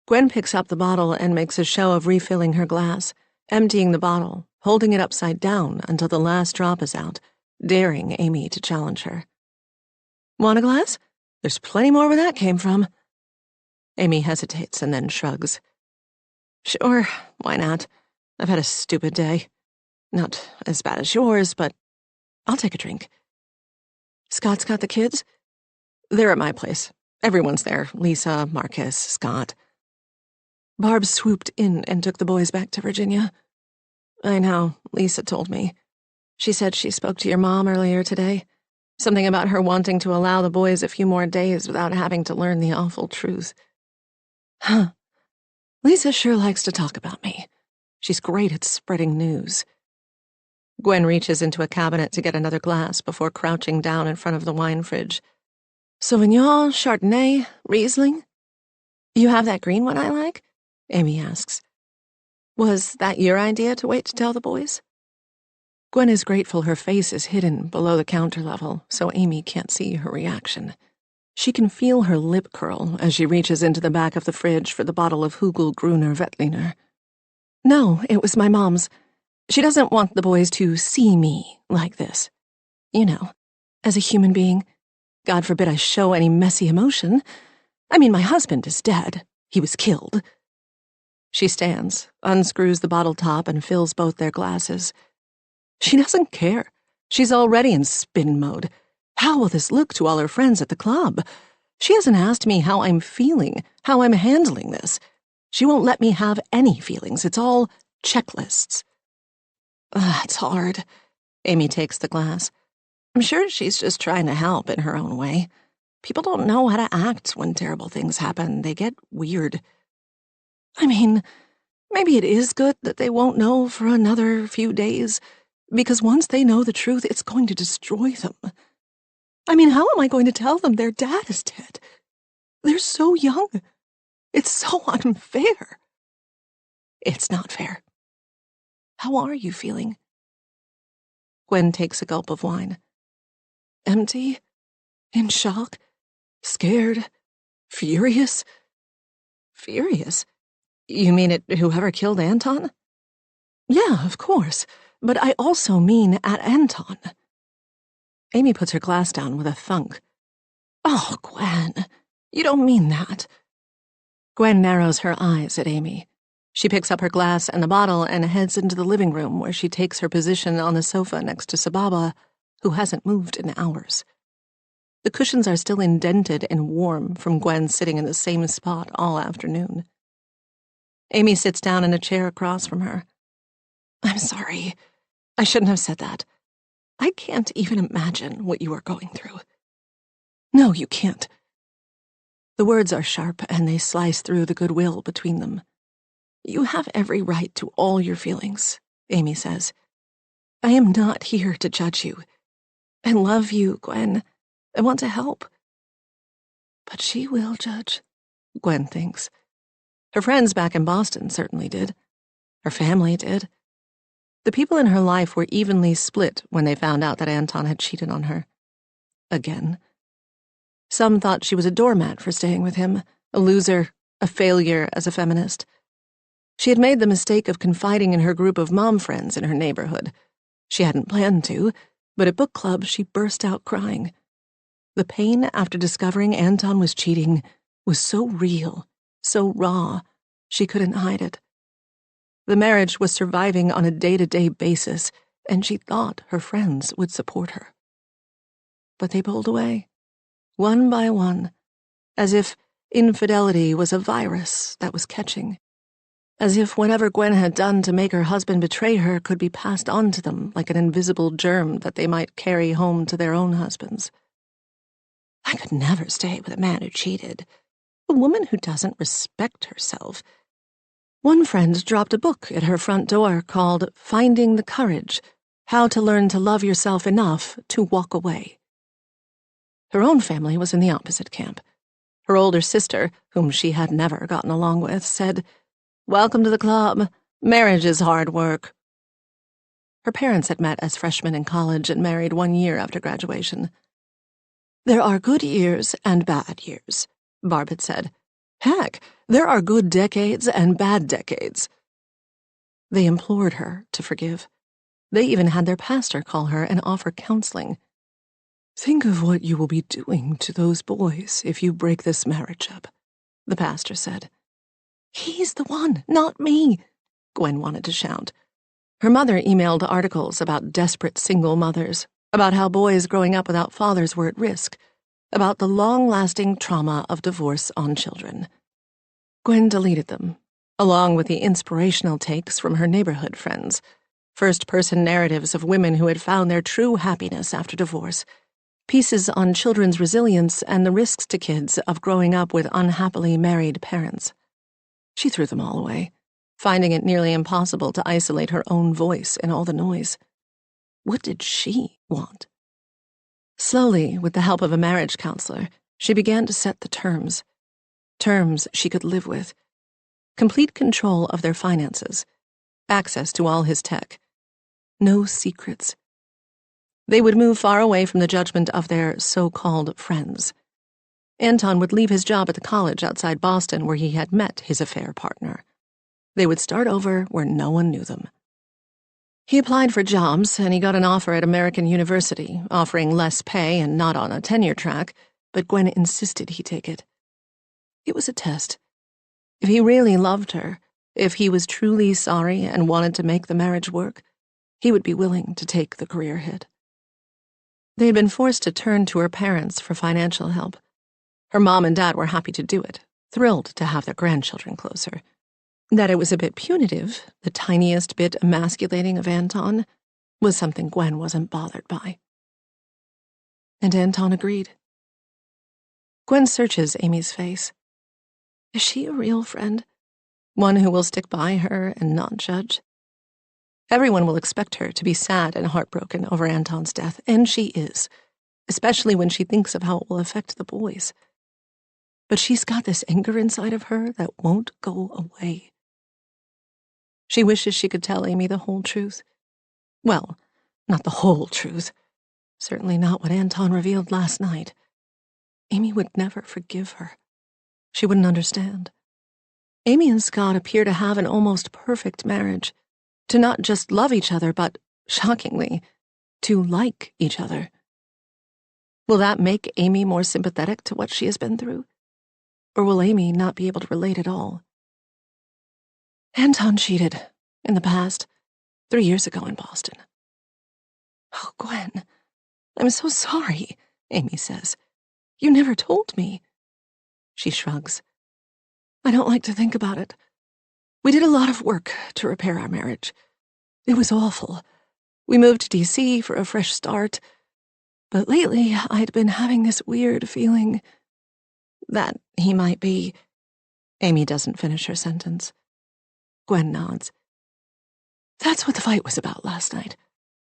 Gwen picks up the bottle and makes a show of refilling her glass, emptying the bottle, holding it upside down until the last drop is out, daring Amy to challenge her. Want a glass? There's plenty more where that came from. Amy hesitates and then shrugs. Sure, why not? I've had a stupid day. Not as bad as yours, but I'll take a drink. Scott's got the kids? They're at my place. Everyone's there. Lisa, Marcus, Scott. Barb swooped in and took the boys back to Virginia. I know, Lisa told me. She said she spoke to your mom earlier today. Something about her wanting to allow the boys a few more days without having to learn the awful truth. Huh. Lisa sure likes to talk about me. She's great at spreading news. Gwen reaches into a cabinet to get another glass before crouching down in front of the wine fridge. Sauvignon, Chardonnay, Riesling? You have that green one I like? Amy asks. Was that your idea to wait to tell the boys? Gwen is grateful her face is hidden below the counter level, so Amy can't see her reaction. She can feel her lip curl as she reaches into the back of the fridge for the bottle of Hugelgrüner Veltliner. No, it was my mom's. She doesn't want the boys to see me like this. You know, as a human being. God forbid I show any messy emotion. I mean, my husband is dead. He was killed. She stands, unscrews the bottle top, and fills both their glasses. She doesn't care. She's already in spin mode. How will this look to all her friends at the club? She hasn't asked me how I'm feeling, how I'm handling this. She won't let me have any feelings. It's all checklists. It's hard. Amy takes the glass. I'm sure she's just trying to help in her own way. People don't know how to act when terrible things happen. They get weird. I mean, maybe it is good that they won't know for another few days, because once they know the truth, it's going to destroy them. I mean, how am I going to tell them their dad is dead? They're so young. It's so unfair. It's not fair. How are you feeling? Gwen takes a gulp of wine. Empty? In shock? Scared? Furious? Furious? You mean at whoever killed Anton? Yeah, of course, but I also mean at Anton. Amy puts her glass down with a thunk. Oh, Gwen, you don't mean that. Gwen narrows her eyes at Amy. She picks up her glass and the bottle and heads into the living room where she takes her position on the sofa next to Sababa, who hasn't moved in hours. The cushions are still indented and warm from Gwen sitting in the same spot all afternoon. Amy sits down in a chair across from her. I'm sorry. I shouldn't have said that. I can't even imagine what you are going through. No, you can't. The words are sharp and they slice through the goodwill between them. You have every right to all your feelings, Amy says. I am not here to judge you. I love you, Gwen. I want to help. But she will judge, Gwen thinks. Her friends back in Boston certainly did. Her family did. The people in her life were evenly split when they found out that Anton had cheated on her. Again. Some thought she was a doormat for staying with him, a loser, a failure as a feminist. She had made the mistake of confiding in her group of mom friends in her neighborhood. She hadn't planned to, but at book club she burst out crying. The pain after discovering Anton was cheating was so real, so raw, she couldn't hide it. The marriage was surviving on a day-to-day basis, and she thought her friends would support her. But they pulled away, one by one, as if infidelity was a virus that was catching. As if whatever Gwen had done to make her husband betray her could be passed on to them like an invisible germ that they might carry home to their own husbands. I could never stay with a man who cheated. A woman who doesn't respect herself. One friend dropped a book at her front door called Finding the Courage, How to Learn to Love Yourself Enough to Walk Away. Her own family was in the opposite camp. Her older sister, whom she had never gotten along with, said, "Welcome to the club. Marriage is hard work." Her parents had met as freshmen in college and married 1 year after graduation. There are good years and bad years, Barb had said. Heck, there are good decades and bad decades. They implored her to forgive. They even had their pastor call her and offer counseling. Think of what you will be doing to those boys if you break this marriage up, the pastor said. He's the one, not me, Gwen wanted to shout. Her mother emailed articles about desperate single mothers, about how boys growing up without fathers were at risk, about the long-lasting trauma of divorce on children. Gwen deleted them, along with the inspirational takes from her neighborhood friends, first-person narratives of women who had found their true happiness after divorce, pieces on children's resilience and the risks to kids of growing up with unhappily married parents. She threw them all away, finding it nearly impossible to isolate her own voice in all the noise. What did she want? Slowly, with the help of a marriage counselor, she began to set the terms she could live with. Complete control of their finances, access to all his tech, no secrets. They would move far away from the judgment of their so-called friends. Anton would leave his job at the college outside Boston where he had met his affair partner. They would start over where no one knew them. He applied for jobs, and he got an offer at American University, offering less pay and not on a tenure track, but Gwen insisted he take it. It was a test. If he really loved her, if he was truly sorry and wanted to make the marriage work, he would be willing to take the career hit. They had been forced to turn to her parents for financial help. Her mom and dad were happy to do it, thrilled to have their grandchildren closer. That it was a bit punitive, the tiniest bit emasculating of Anton, was something Gwen wasn't bothered by. And Anton agreed. Gwen searches Amy's face. Is she a real friend? One who will stick by her and not judge? Everyone will expect her to be sad and heartbroken over Anton's death, and she is, especially when she thinks of how it will affect the boys. But she's got this anger inside of her that won't go away. She wishes she could tell Amy the whole truth. Well, not the whole truth. Certainly not what Anton revealed last night. Amy would never forgive her. She wouldn't understand. Amy and Scott appear to have an almost perfect marriage. To not just love each other, but, shockingly, to like each other. Will that make Amy more sympathetic to what she has been through? Or will Amy not be able to relate at all? Anton cheated. In the past. 3 years ago in Boston. Oh, Gwen, I'm so sorry, Amy says. You never told me. She shrugs. I don't like to think about it. We did a lot of work to repair our marriage. It was awful. We moved to D.C. for a fresh start. But lately, I'd been having this weird feeling that he might be... Amy doesn't finish her sentence. Gwen nods. That's what the fight was about last night.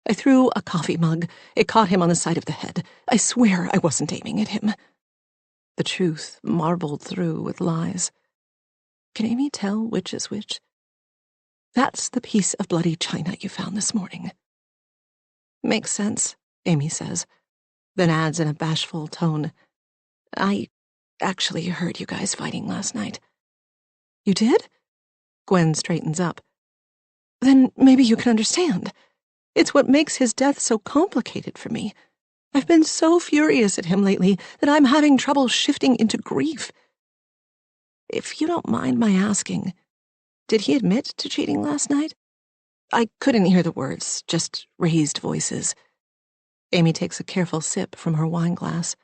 I threw a coffee mug. It caught him on the side of the head. I swear I wasn't aiming at him. The truth marbled through with lies. Can Amy tell which is which? That's the piece of bloody china you found this morning. Makes sense, Amy says, then adds in a bashful tone. I actually heard you guys fighting last night. You did? Gwen straightens up. Then maybe you can understand. It's what makes his death so complicated for me. I've been so furious at him lately that I'm having trouble shifting into grief. If you don't mind my asking, did he admit to cheating last night? I couldn't hear the words, just raised voices. Amy takes a careful sip from her wine glass.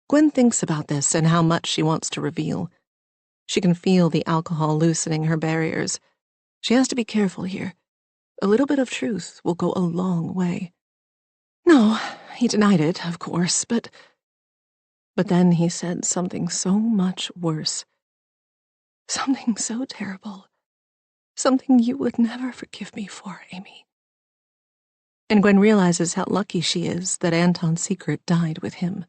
Gwen thinks about this and how much she wants to reveal. She can feel the alcohol loosening her barriers. She has to be careful here. A little bit of truth will go a long way. No, he denied it, of course, but then he said something so much worse. Something so terrible. Something you would never forgive me for, Amy. And Gwen realizes how lucky she is that Anton's secret died with him.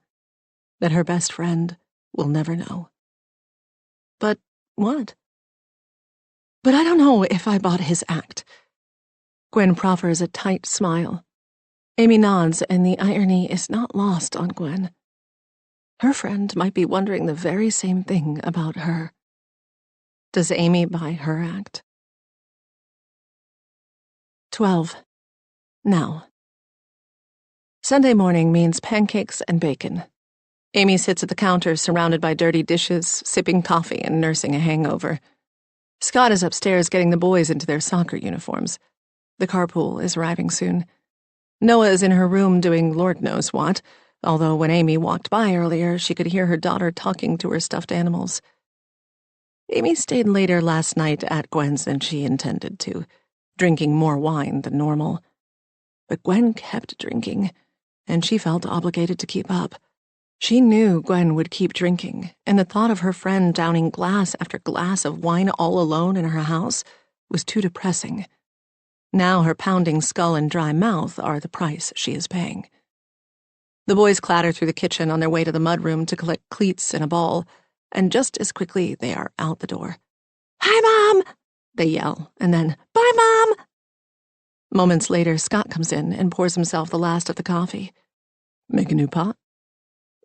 That her best friend will never know. But what? But I don't know if I bought his act. Gwen proffers a tight smile. Amy nods, and the irony is not lost on Gwen. Her friend might be wondering the very same thing about her. Does Amy buy her act? 12. Now. Sunday morning means pancakes and bacon. Amy sits at the counter surrounded by dirty dishes, sipping coffee and nursing a hangover. Scott is upstairs getting the boys into their soccer uniforms. The carpool is arriving soon. Noah is in her room doing Lord knows what, although when Amy walked by earlier, she could hear her daughter talking to her stuffed animals. Amy stayed later last night at Gwen's than she intended to, drinking more wine than normal. But Gwen kept drinking, and she felt obligated to keep up. She knew Gwen would keep drinking, and the thought of her friend downing glass after glass of wine all alone in her house was too depressing. Now her pounding skull and dry mouth are the price she is paying. The boys clatter through the kitchen on their way to the mudroom to collect cleats and a ball, and just as quickly they are out the door. "Hi, Mom!" they yell, and then, "Bye, Mom!" Moments later, Scott comes in and pours himself the last of the coffee. "Make a new pot?"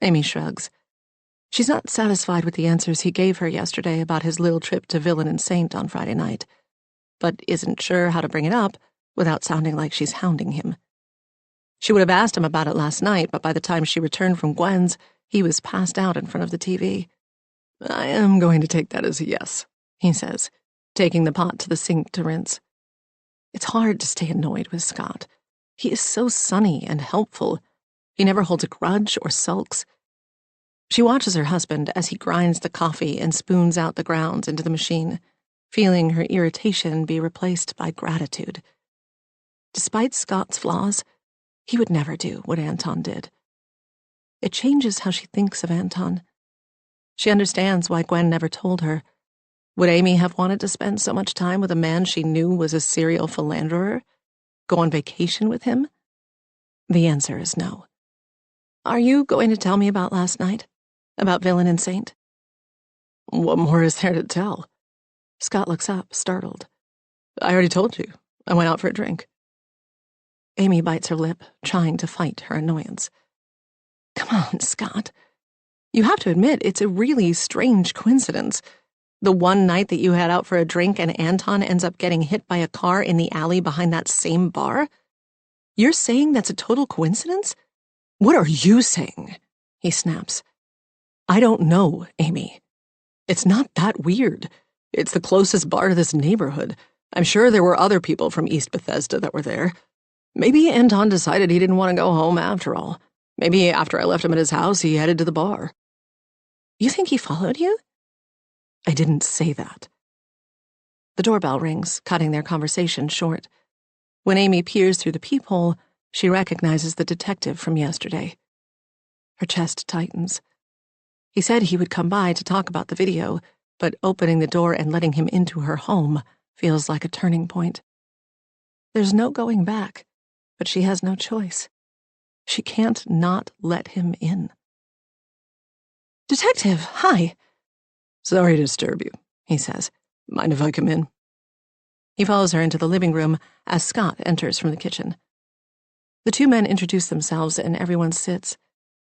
Amy shrugs. She's not satisfied with the answers he gave her yesterday about his little trip to Villain and Saint on Friday night, but isn't sure how to bring it up without sounding like she's hounding him. She would have asked him about it last night, but by the time she returned from Gwen's, he was passed out in front of the TV. "I am going to take that as a yes," he says, taking the pot to the sink to rinse. It's hard to stay annoyed with Scott. He is so sunny and helpful. He never holds a grudge or sulks. She watches her husband as he grinds the coffee and spoons out the grounds into the machine, feeling her irritation be replaced by gratitude. Despite Scott's flaws, he would never do what Anton did. It changes how she thinks of Anton. She understands why Gwen never told her. Would Amy have wanted to spend so much time with a man she knew was a serial philanderer? Go on vacation with him? The answer is no. "Are you going to tell me about last night? About Villain and Saint?" "What more is there to tell?" Scott looks up, startled. "I already told you. I went out for a drink." Amy bites her lip, trying to fight her annoyance. "Come on, Scott. You have to admit it's a really strange coincidence. The one night that you had out for a drink and Anton ends up getting hit by a car in the alley behind that same bar? You're saying that's a total coincidence? What are you saying?" he snaps. "I don't know, Amy. It's not that weird. It's the closest bar to this neighborhood. I'm sure there were other people from East Bethesda that were there. Maybe Anton decided he didn't want to go home after all. Maybe after I left him at his house, he headed to the bar. You think he followed you? I didn't say that. The doorbell rings, cutting their conversation short. When Amy peers through the peephole, she recognizes the detective from yesterday. Her chest tightens. He said he would come by to talk about the video, but opening the door and letting him into her home feels like a turning point. There's no going back, but she has no choice. She can't not let him in. Detective, hi. Sorry to disturb you, he says. Mind if I come in? He follows her into the living room as Scott enters from the kitchen. The two men introduce themselves and everyone sits,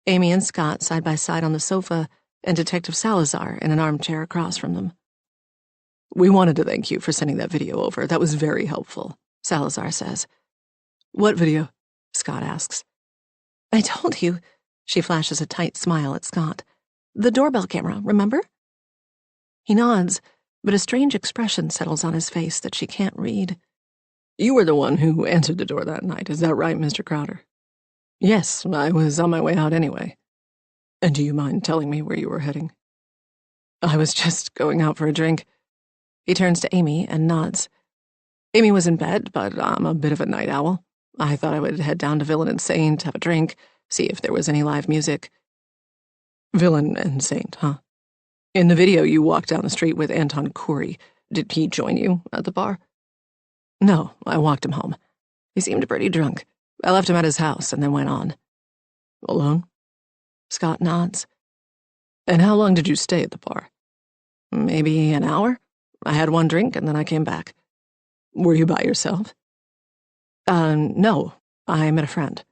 Amy and Scott side by side on the sofa, and Detective Salazar in an armchair across from them. We wanted to thank you for sending that video over. That was very helpful, Salazar says. What video? Scott asks. I told you, she flashes a tight smile at Scott. The doorbell camera, remember? He nods, but a strange expression settles on his face that she can't read. You were the one who answered the door that night, is that right, Mr. Crowder? Yes, I was on my way out anyway. And do you mind telling me where you were heading? I was just going out for a drink. He turns to Amy and nods. Amy was in bed, but I'm a bit of a night owl. I thought I would head down to Villain and Saint, have a drink, see if there was any live music. Villain and Saint, huh? In the video, you walked down the street with Anton Khoury. Did he join you at the bar? No, I walked him home. He seemed pretty drunk. I left him at his house and then went on. Alone? Scott nods. And how long did you stay at the bar? Maybe an hour. I had one drink and then I came back. Were you by yourself? No. I met a friend.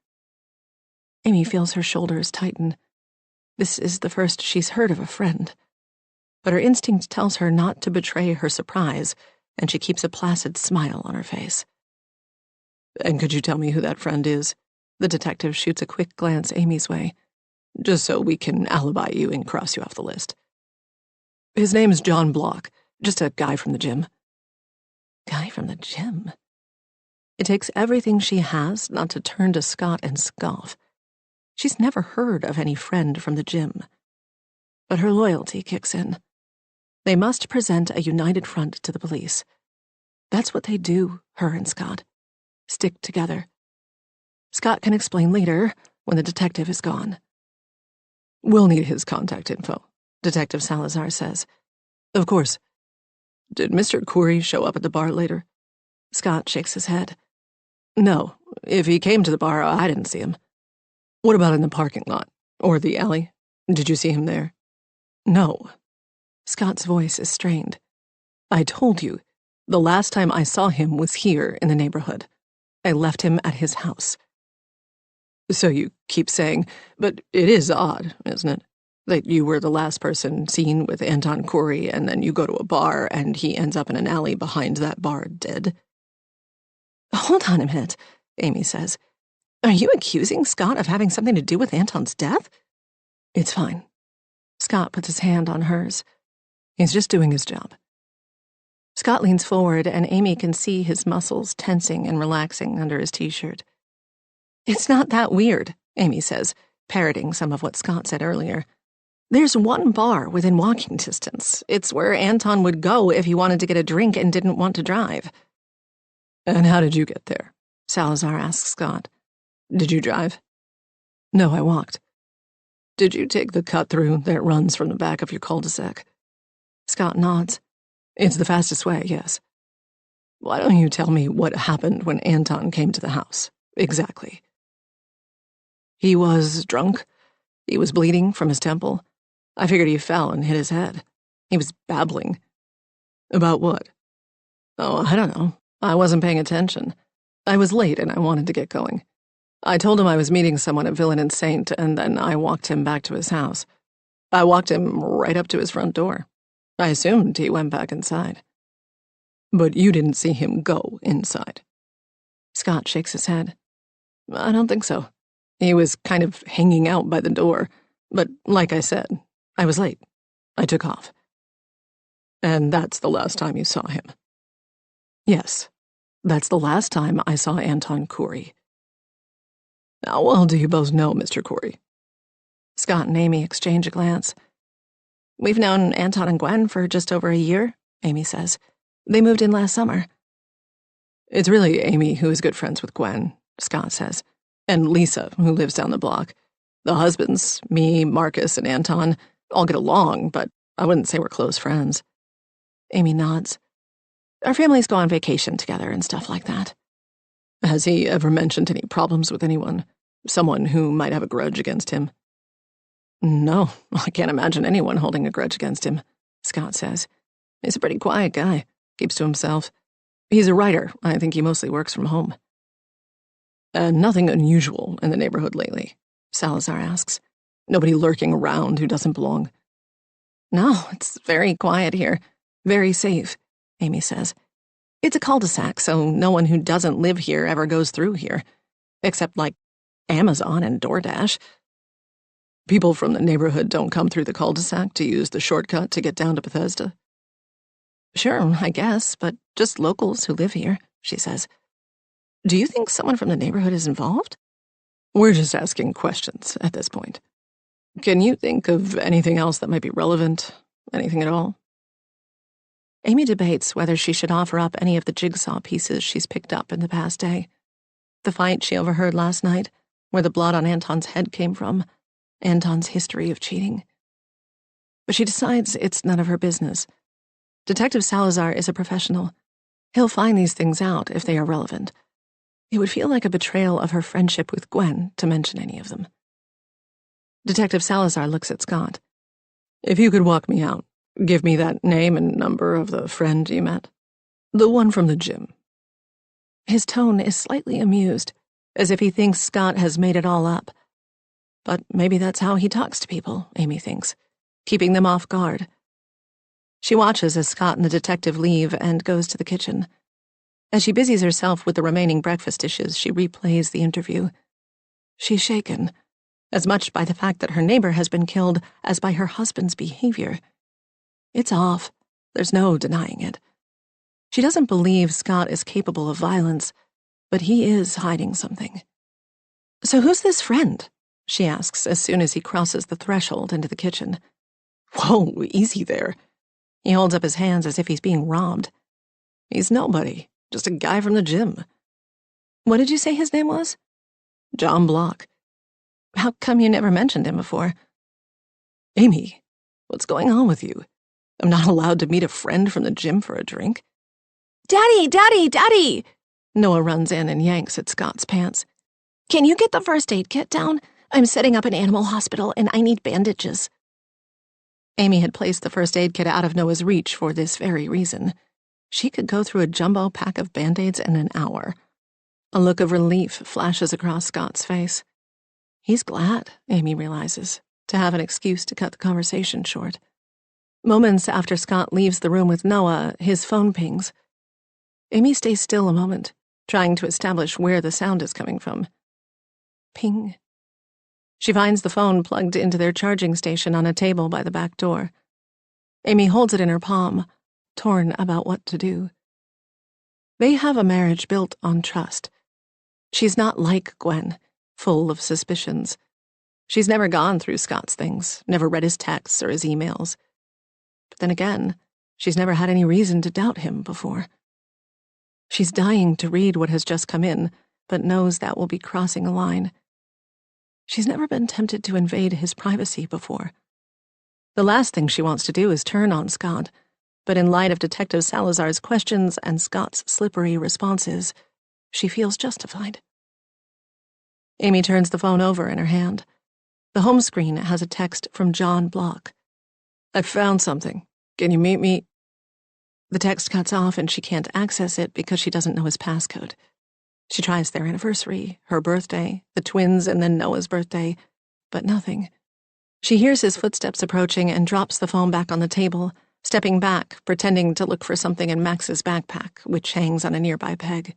Amy feels her shoulders tighten. This is the first she's heard of a friend. But her instinct tells her not to betray her surprise, and she keeps a placid smile on her face. And could you tell me who that friend is? The detective shoots a quick glance Amy's way. Just so we can alibi you and cross you off the list. His name's John Block, just a guy from the gym. Guy from the gym? It takes everything she has not to turn to Scott and scoff. She's never heard of any friend from the gym. But her loyalty kicks in. They must present a united front to the police. That's what they do, her and Scott. Stick together. Scott can explain later, when the detective is gone. We'll need his contact info, Detective Salazar says. Of course. Did Mr. Khoury show up at the bar later? Scott shakes his head. No, if he came to the bar, I didn't see him. What about in the parking lot? Or the alley? Did you see him there? No. Scott's voice is strained. I told you, the last time I saw him was here in the neighborhood. I left him at his house. So you keep saying, but it is odd, isn't it? That you were the last person seen with Anton Khoury, and then you go to a bar and he ends up in an alley behind that bar dead. Hold on a minute, Amy says. Are you accusing Scott of having something to do with Anton's death? It's fine. Scott puts his hand on hers. He's just doing his job. Scott leans forward, and Amy can see his muscles tensing and relaxing under his t-shirt. It's not that weird, Amy says, parroting some of what Scott said earlier. There's one bar within walking distance. It's where Anton would go if he wanted to get a drink and didn't want to drive. And how did you get there? Salazar asks Scott. Did you drive? No, I walked. Did you take the cut-through that runs from the back of your cul-de-sac? Scott nods. It's the fastest way, yes. Why don't you tell me what happened when Anton came to the house? Exactly. He was drunk. He was bleeding from his temple. I figured he fell and hit his head. He was babbling. About what? Oh, I don't know. I wasn't paying attention. I was late and I wanted to get going. I told him I was meeting someone at Villain and Saint, and then I walked him back to his house. I walked him right up to his front door. I assumed he went back inside. But you didn't see him go inside? Scott shakes his head. I don't think so. He was kind of hanging out by the door. But like I said, I was late. I took off. And that's the last time you saw him? Yes, that's the last time I saw Anton Corey. How well do you both know Mr. Corey? Scott and Amy exchange a glance. We've known Anton and Gwen for just over a year, Amy says. They moved in last summer. It's really Amy who is good friends with Gwen, Scott says, and Lisa, who lives down the block. The husbands, me, Marcus, and Anton, all get along, but I wouldn't say we're close friends. Amy nods. Our families go on vacation together and stuff like that. Has he ever mentioned any problems with anyone? Someone who might have a grudge against him? No, I can't imagine anyone holding a grudge against him, Scott says. He's a pretty quiet guy, keeps to himself. He's a writer. I think he mostly works from home. Nothing unusual in the neighborhood lately, Salazar asks. Nobody lurking around who doesn't belong. No, it's very quiet here. Very safe, Amy says. It's a cul-de-sac, so no one who doesn't live here ever goes through here. Except, like, Amazon and DoorDash. People from the neighborhood don't come through the cul-de-sac to use the shortcut to get down to Bethesda? Sure, I guess, but just locals who live here, she says. Do you think someone from the neighborhood is involved? We're just asking questions at this point. Can you think of anything else that might be relevant? Anything at all? Amy debates whether she should offer up any of the jigsaw pieces she's picked up in the past day. The fight she overheard last night, where the blood on Anton's head came from, Anton's history of cheating. But she decides it's none of her business. Detective Salazar is a professional. He'll find these things out if they are relevant. It would feel like a betrayal of her friendship with Gwen to mention any of them. Detective Salazar looks at Scott. If you could walk me out, give me that name and number of the friend you met. The one from the gym. His tone is slightly amused, as if he thinks Scott has made it all up. But maybe that's how he talks to people, Amy thinks, keeping them off guard. She watches as Scott and the detective leave and goes to the kitchen. As she busies herself with the remaining breakfast dishes, she replays the interview. She's shaken, as much by the fact that her neighbor has been killed as by her husband's behavior. It's off. There's no denying it. She doesn't believe Scott is capable of violence, but he is hiding something. So who's this friend? She asks as soon as he crosses the threshold into the kitchen. Whoa, easy there. He holds up his hands as if he's being robbed. He's nobody, just a guy from the gym. What did you say his name was? John Block. How come you never mentioned him before? Amy, what's going on with you? I'm not allowed to meet a friend from the gym for a drink. Daddy, Daddy, Daddy! Noah runs in and yanks at Scott's pants. Can you get the first aid kit down? I'm setting up an animal hospital and I need bandages. Amy had placed the first aid kit out of Noah's reach for this very reason. She could go through a jumbo pack of Band-Aids in an hour. A look of relief flashes across Scott's face. He's glad, Amy realizes, to have an excuse to cut the conversation short. Moments after Scott leaves the room with Noah, his phone pings. Amy stays still a moment, trying to establish where the sound is coming from. Ping. She finds the phone plugged into their charging station on a table by the back door. Amy holds it in her palm, torn about what to do. They have a marriage built on trust. She's not like Gwen, full of suspicions. She's never gone through Scott's things, never read his texts or his emails. But then again, she's never had any reason to doubt him before. She's dying to read what has just come in, but knows that will be crossing a line. She's never been tempted to invade his privacy before. The last thing she wants to do is turn on Scott, but in light of Detective Salazar's questions and Scott's slippery responses, she feels justified. Amy turns the phone over in her hand. The home screen has a text from John Block. I found something. Can you meet me? The text cuts off and she can't access it because she doesn't know his passcode. She tries their anniversary, her birthday, the twins, and then Noah's birthday, but nothing. She hears his footsteps approaching and drops the phone back on the table, stepping back, pretending to look for something in Max's backpack, which hangs on a nearby peg.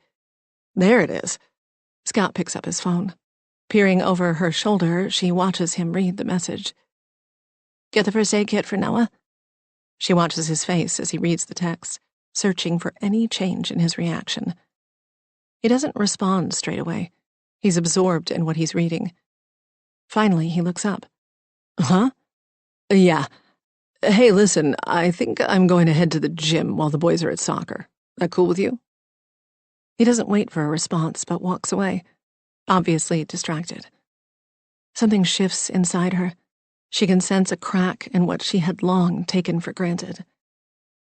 There it is. Scott picks up his phone. Peering over her shoulder, she watches him read the message. Get the first aid kit for Noah? She watches his face as he reads the text, searching for any change in his reaction. He doesn't respond straight away. He's absorbed in what he's reading. Finally, he looks up. Huh? Yeah. Hey, listen, I think I'm going to head to the gym while the boys are at soccer. That cool with you? He doesn't wait for a response, but walks away, obviously distracted. Something shifts inside her. She can sense a crack in what she had long taken for granted.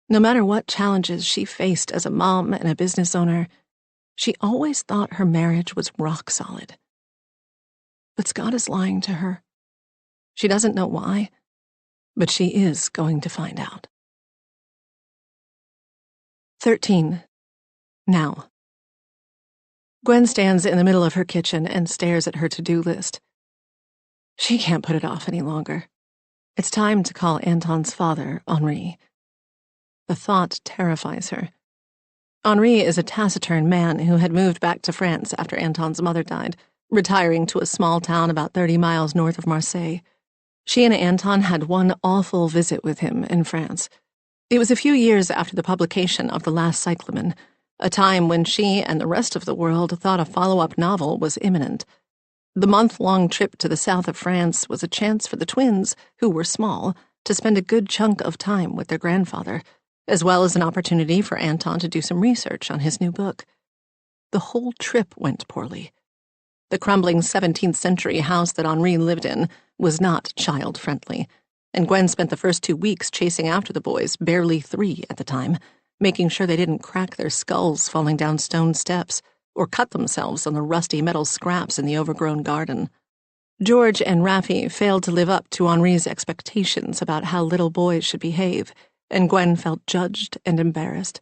No matter what challenges she faced as a mom and a business owner, she always thought her marriage was rock solid. But Scott is lying to her. She doesn't know why, but she is going to find out. 13. Now. Gwen stands in the middle of her kitchen and stares at her to-do list. She can't put it off any longer. It's time to call Anton's father, Henri. The thought terrifies her. Henri is a taciturn man who had moved back to France after Anton's mother died, retiring to a small town about 30 miles north of Marseille. She and Anton had one awful visit with him in France. It was a few years after the publication of The Last Cyclamen, a time when she and the rest of the world thought a follow-up novel was imminent. The month-long trip to the south of France was a chance for the twins, who were small, to spend a good chunk of time with their grandfather, as well as an opportunity for Anton to do some research on his new book. The whole trip went poorly. The crumbling 17th-century house that Henri lived in was not child-friendly, and Gwen spent the first 2 weeks chasing after the boys, barely 3 at the time, making sure they didn't crack their skulls falling down stone steps or cut themselves on the rusty metal scraps in the overgrown garden. George and Raffi failed to live up to Henri's expectations about how little boys should behave, and Gwen felt judged and embarrassed.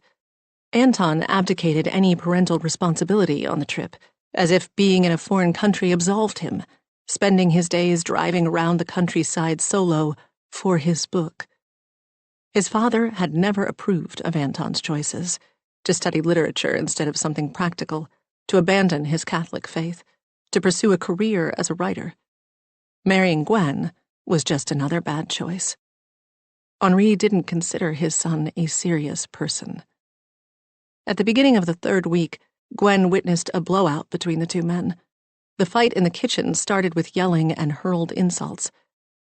Anton abdicated any parental responsibility on the trip, as if being in a foreign country absolved him, spending his days driving around the countryside solo for his book. His father had never approved of Anton's choices, to study literature instead of something practical, to abandon his Catholic faith, to pursue a career as a writer. Marrying Gwen was just another bad choice. Henri didn't consider his son a serious person. At the beginning of the 3rd week, Gwen witnessed a blowout between the 2 men. The fight in the kitchen started with yelling and hurled insults.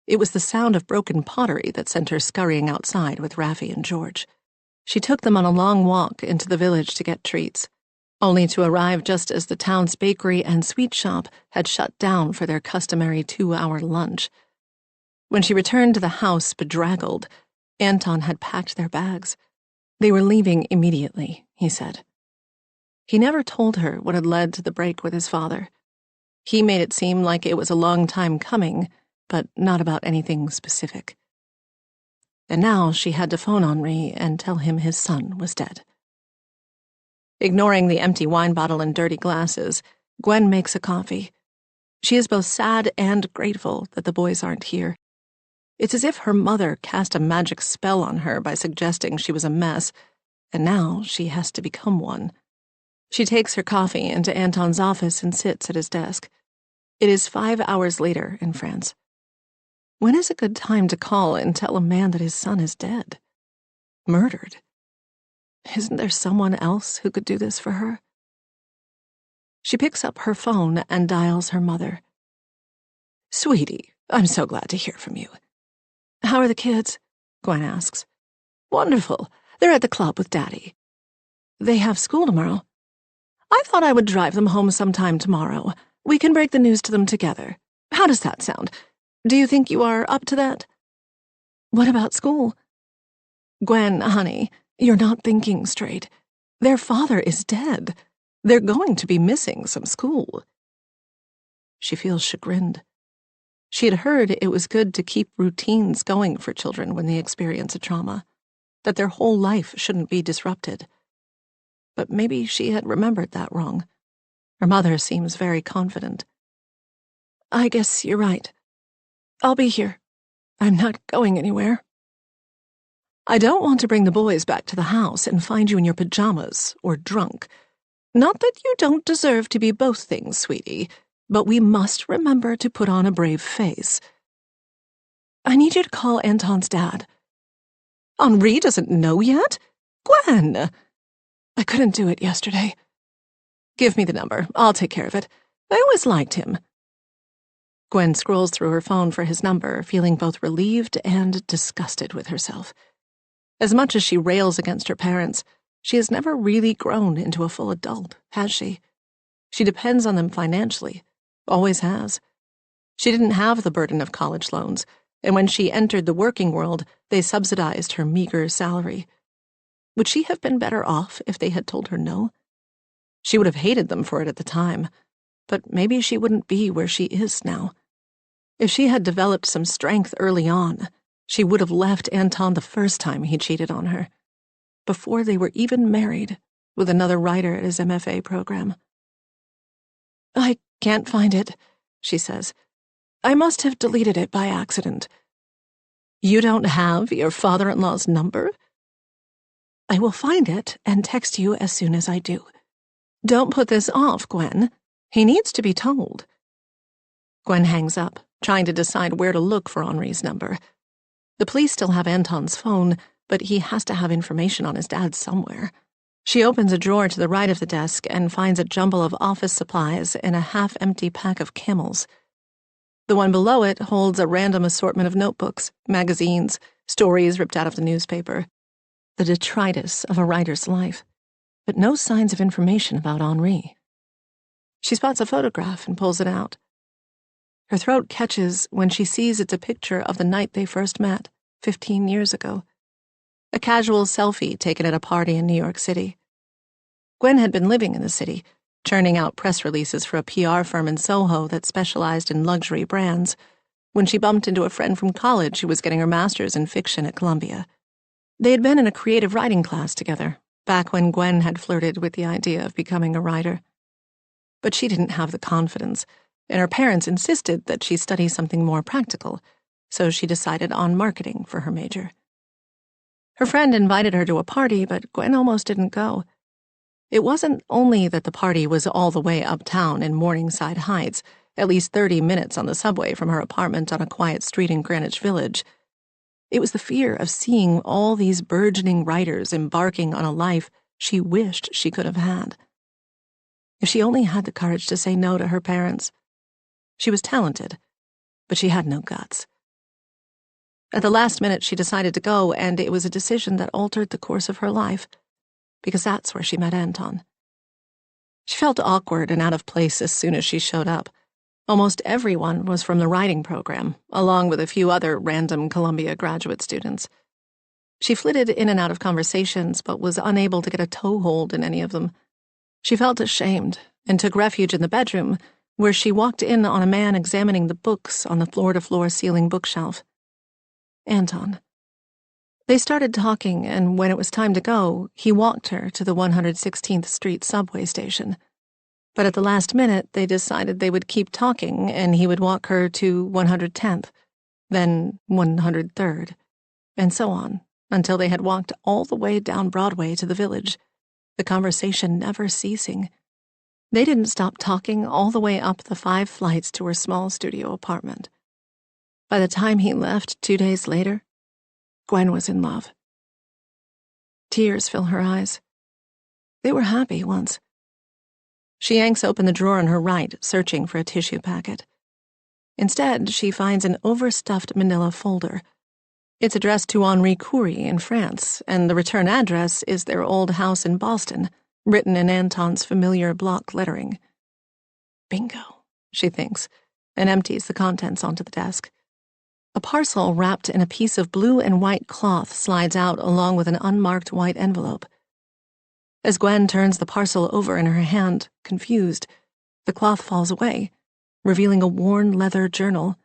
It was the sound of broken pottery that sent her scurrying outside with Raffi and George. She took them on a long walk into the village to get treats, only to arrive just as the town's bakery and sweet shop had shut down for their customary 2-hour lunch. When she returned to the house bedraggled, Anton had packed their bags. They were leaving immediately, he said. He never told her what had led to the break with his father. He made it seem like it was a long time coming, but not about anything specific. And now she had to phone Henri and tell him his son was dead. Ignoring the empty wine bottle and dirty glasses, Gwen makes a coffee. She is both sad and grateful that the boys aren't here. It's as if her mother cast a magic spell on her by suggesting she was a mess, and now she has to become one. She takes her coffee into Anton's office and sits at his desk. It is 5 hours later in France. When is a good time to call and tell a man that his son is dead? Murdered? Isn't there someone else who could do this for her? She picks up her phone and dials her mother. "Sweetie, I'm so glad to hear from you." "How are the kids?" Gwen asks. "Wonderful. They're at the club with Daddy." "They have school tomorrow." "I thought I would drive them home sometime tomorrow. We can break the news to them together. How does that sound? Do you think you are up to that?" "What about school?" "Gwen, honey, you're not thinking straight. Their father is dead. They're going to be missing some school." She feels chagrined. She had heard it was good to keep routines going for children when they experience a trauma, that their whole life shouldn't be disrupted. But maybe she had remembered that wrong. Her mother seems very confident. "I guess you're right. I'll be here. I'm not going anywhere." "I don't want to bring the boys back to the house and find you in your pajamas or drunk. Not that you don't deserve to be both things, sweetie, but we must remember to put on a brave face. I need you to call Anton's dad." Henri doesn't know yet? Gwen! I couldn't do it yesterday. Give me the number. I'll take care of it. I always liked him. Gwen scrolls through her phone for his number, feeling both relieved and disgusted with herself. As much as she rails against her parents, she has never really grown into a full adult, has she? She depends on them financially. Always has. She didn't have the burden of college loans, and when she entered the working world, they subsidized her meager salary. Would she have been better off if they had told her no? She would have hated them for it at the time, but maybe she wouldn't be where she is now. If she had developed some strength early on, she would have left Anton the first time he cheated on her, before they were even married, with another writer at his MFA program. I can't find it, she says. I must have deleted it by accident. You don't have your father-in-law's number? I will find it and text you as soon as I do. Don't put this off, Gwen. He needs to be told. Gwen hangs up, trying to decide where to look for Henri's number. The police still have Anton's phone, but he has to have information on his dad somewhere. She opens a drawer to the right of the desk and finds a jumble of office supplies and a half-empty pack of Camels. The one below it holds a random assortment of notebooks, magazines, stories ripped out of the newspaper. The detritus of a writer's life, but no signs of information about Henri. She spots a photograph and pulls it out. Her throat catches when she sees it's a picture of the night they first met, 15 years ago. A casual selfie taken at a party in New York City. Gwen had been living in the city, churning out press releases for a PR firm in Soho that specialized in luxury brands, when she bumped into a friend from college who was getting her master's in fiction at Columbia. They had been in a creative writing class together, back when Gwen had flirted with the idea of becoming a writer. But she didn't have the confidence, and her parents insisted that she study something more practical, so she decided on marketing for her major. Her friend invited her to a party, but Gwen almost didn't go. It wasn't only that the party was all the way uptown in Morningside Heights, at least 30 minutes on the subway from her apartment on a quiet street in Greenwich Village. It was the fear of seeing all these burgeoning writers embarking on a life she wished she could have had. If she only had the courage to say no to her parents. She was talented, but she had no guts. At the last minute, she decided to go, and it was a decision that altered the course of her life, because that's where she met Anton. She felt awkward and out of place as soon as she showed up. Almost everyone was from the writing program, along with a few other random Columbia graduate students. She flitted in and out of conversations, but was unable to get a toehold in any of them. She felt ashamed and took refuge in the bedroom, where she walked in on a man examining the books on the floor-to-floor ceiling bookshelf. Anton. They started talking, and when it was time to go, he walked her to the 116th Street subway station. But at the last minute, they decided they would keep talking, and he would walk her to 110th, then 103rd, and so on, until they had walked all the way down Broadway to the Village, the conversation never ceasing. They didn't stop talking all the way up the 5 flights to her small studio apartment. By the time he left 2 days later, Gwen was in love. Tears fill her eyes. They were happy once. She yanks open the drawer on her right, searching for a tissue packet. Instead, she finds an overstuffed manila folder. It's addressed to Henri Coury in France, and the return address is their old house in Boston, written in Anton's familiar block lettering. Bingo, she thinks, and empties the contents onto the desk. A parcel wrapped in a piece of blue and white cloth slides out along with an unmarked white envelope. As Gwen turns the parcel over in her hand, confused, the cloth falls away, revealing a worn leather journal.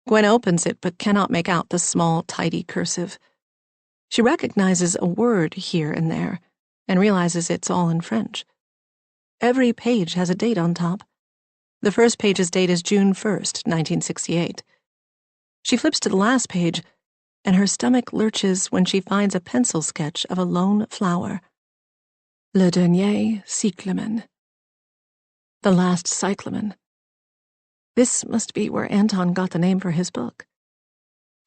Gwen opens it but cannot make out the small, tidy cursive. She recognizes a word here and there, and realizes it's all in French. Every page has a date on top. The first page's date is June 1st, 1968. She flips to the last page, and her stomach lurches when she finds a pencil sketch of a lone flower. Le dernier cyclamen. The last cyclamen. This must be where Anton got the name for his book.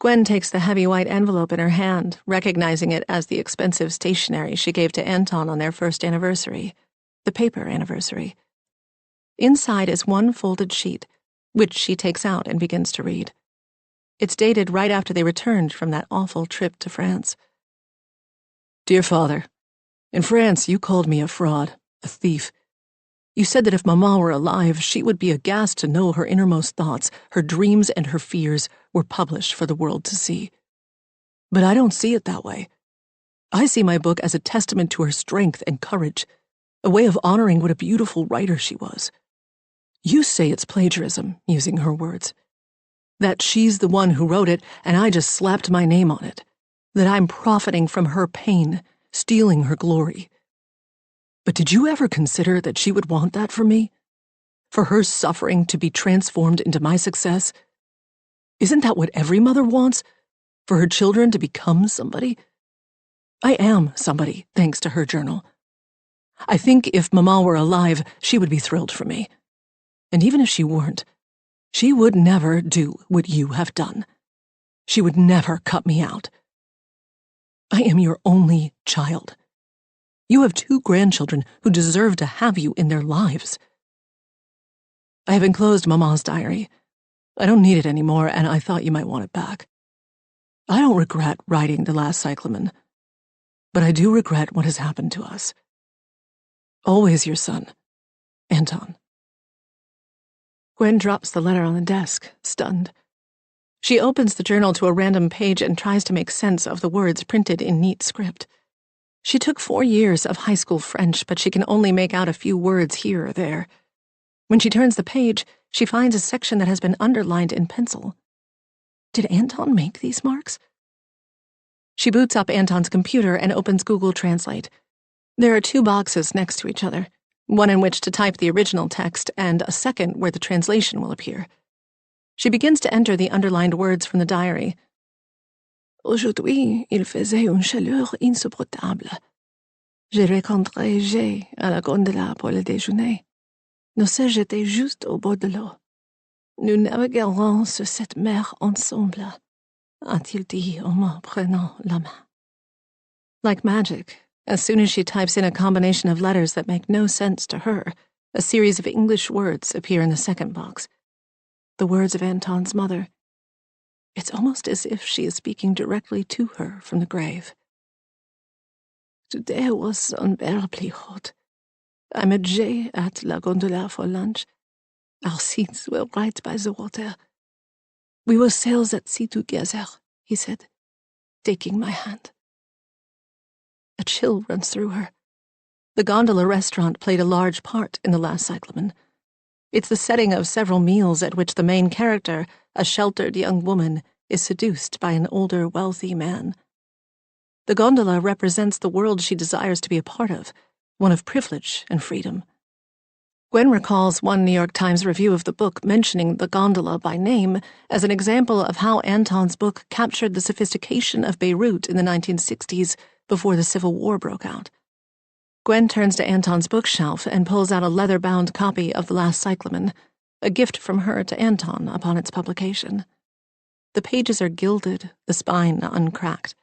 Gwen takes the heavy white envelope in her hand, recognizing it as the expensive stationery she gave to Anton on their first anniversary, the paper anniversary. Inside is one folded sheet, which she takes out and begins to read. It's dated right after they returned from that awful trip to France. Dear Father, in France you called me a fraud, a thief. You said that if Mama were alive, she would be aghast to know her innermost thoughts, her dreams and her fears were published for the world to see. But I don't see it that way. I see my book as a testament to her strength and courage, a way of honoring what a beautiful writer she was. You say it's plagiarism, using her words. That she's the one who wrote it and I just slapped my name on it. That I'm profiting from her pain, stealing her glory. But did you ever consider that she would want that for me? For her suffering to be transformed into my success? Isn't that what every mother wants? For her children to become somebody? I am somebody, thanks to her journal. I think if Mama were alive, she would be thrilled for me. And even if she weren't, she would never do what you have done. She would never cut me out. I am your only child. You have 2 grandchildren who deserve to have you in their lives. I have enclosed Mama's diary. I don't need it anymore, and I thought you might want it back. I don't regret writing The Last Cyclamen, but I do regret what has happened to us. Always your son, Anton. Gwen drops the letter on the desk, stunned. She opens the journal to a random page and tries to make sense of the words printed in neat script. She took 4 years of high school French, but she can only make out a few words here or there. When she turns the page, she finds a section that has been underlined in pencil. Did Anton make these marks? She boots up Anton's computer and opens Google Translate. There are 2 boxes next to each other, one in which to type the original text and a second where the translation will appear. She begins to enter the underlined words from the diary. Aujourd'hui, il faisait une chaleur insupportable. J'ai rencontré Jay à la gondola pour le déjeuner. Nos sièges étaient juste au bord de l'eau. Nous naviguerons sur cette mer ensemble, a-t-il dit en me prenant la main. Like magic, as soon as she types in a combination of letters that make no sense to her, a series of English words appear in the second box. The words of Anton's mother. It's almost as if she is speaking directly to her from the grave. Today was unbearably hot. I met Jay at La Gondola for lunch. Our seats were right by the water. We will sail that sea together, he said, taking my hand. A chill runs through her. The gondola restaurant played a large part in The Last Cyclamen. It's the setting of several meals at which the main character, a sheltered young woman, is seduced by an older, wealthy man. The gondola represents the world she desires to be a part of, one of privilege and freedom. Gwen recalls one New York Times review of the book mentioning the gondola by name as an example of how Anton's book captured the sophistication of Beirut in the 1960s before the Civil War broke out. Gwen turns to Anton's bookshelf and pulls out a leather-bound copy of The Last Cyclamen, a gift from her to Anton upon its publication. The pages are gilded, the spine uncracked.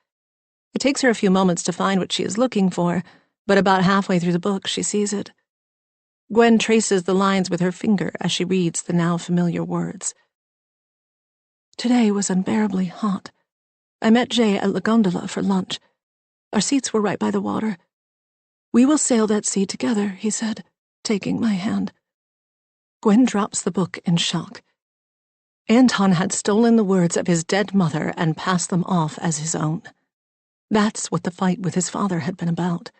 It takes her a few moments to find what she is looking for, but about halfway through the book she sees it. Gwen traces the lines with her finger as she reads the now familiar words. Today was unbearably hot. I met Jay at La Gondola for lunch. Our seats were right by the water. We will sail that sea together, he said, taking my hand. Gwen drops the book in shock. Anton had stolen the words of his dead mother and passed them off as his own. That's what the fight with his father had been about.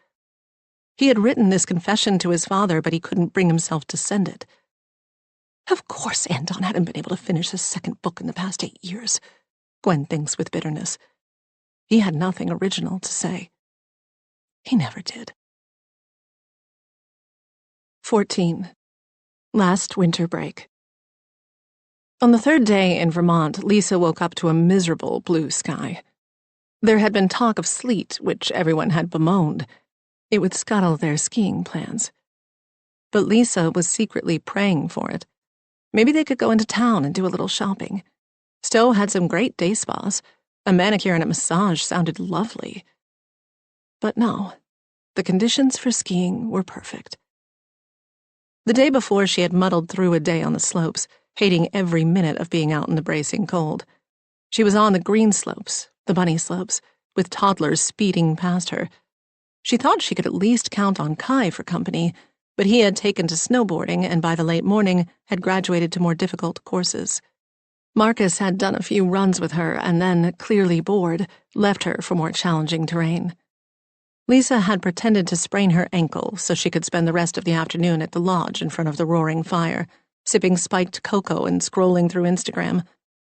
He had written this confession to his father, but he couldn't bring himself to send it. Of course Anton hadn't been able to finish his second book in the past 8 years, Gwen thinks with bitterness. He had nothing original to say. He never did. 14. Last winter break. On the 3rd day in Vermont, Lisa woke up to a miserable blue sky. There had been talk of sleet, which everyone had bemoaned. It would scuttle their skiing plans. But Lisa was secretly praying for it. Maybe they could go into town and do a little shopping. Stowe had some great day spas. A manicure and a massage sounded lovely. But no, the conditions for skiing were perfect. The day before, she had muddled through a day on the slopes, hating every minute of being out in the bracing cold. She was on the green slopes, the bunny slopes, with toddlers speeding past her. She thought she could at least count on Kai for company, but he had taken to snowboarding and by the late morning had graduated to more difficult courses. Marcus had done a few runs with her and then, clearly bored, left her for more challenging terrain. Lisa had pretended to sprain her ankle so she could spend the rest of the afternoon at the lodge in front of the roaring fire, sipping spiked cocoa and scrolling through Instagram,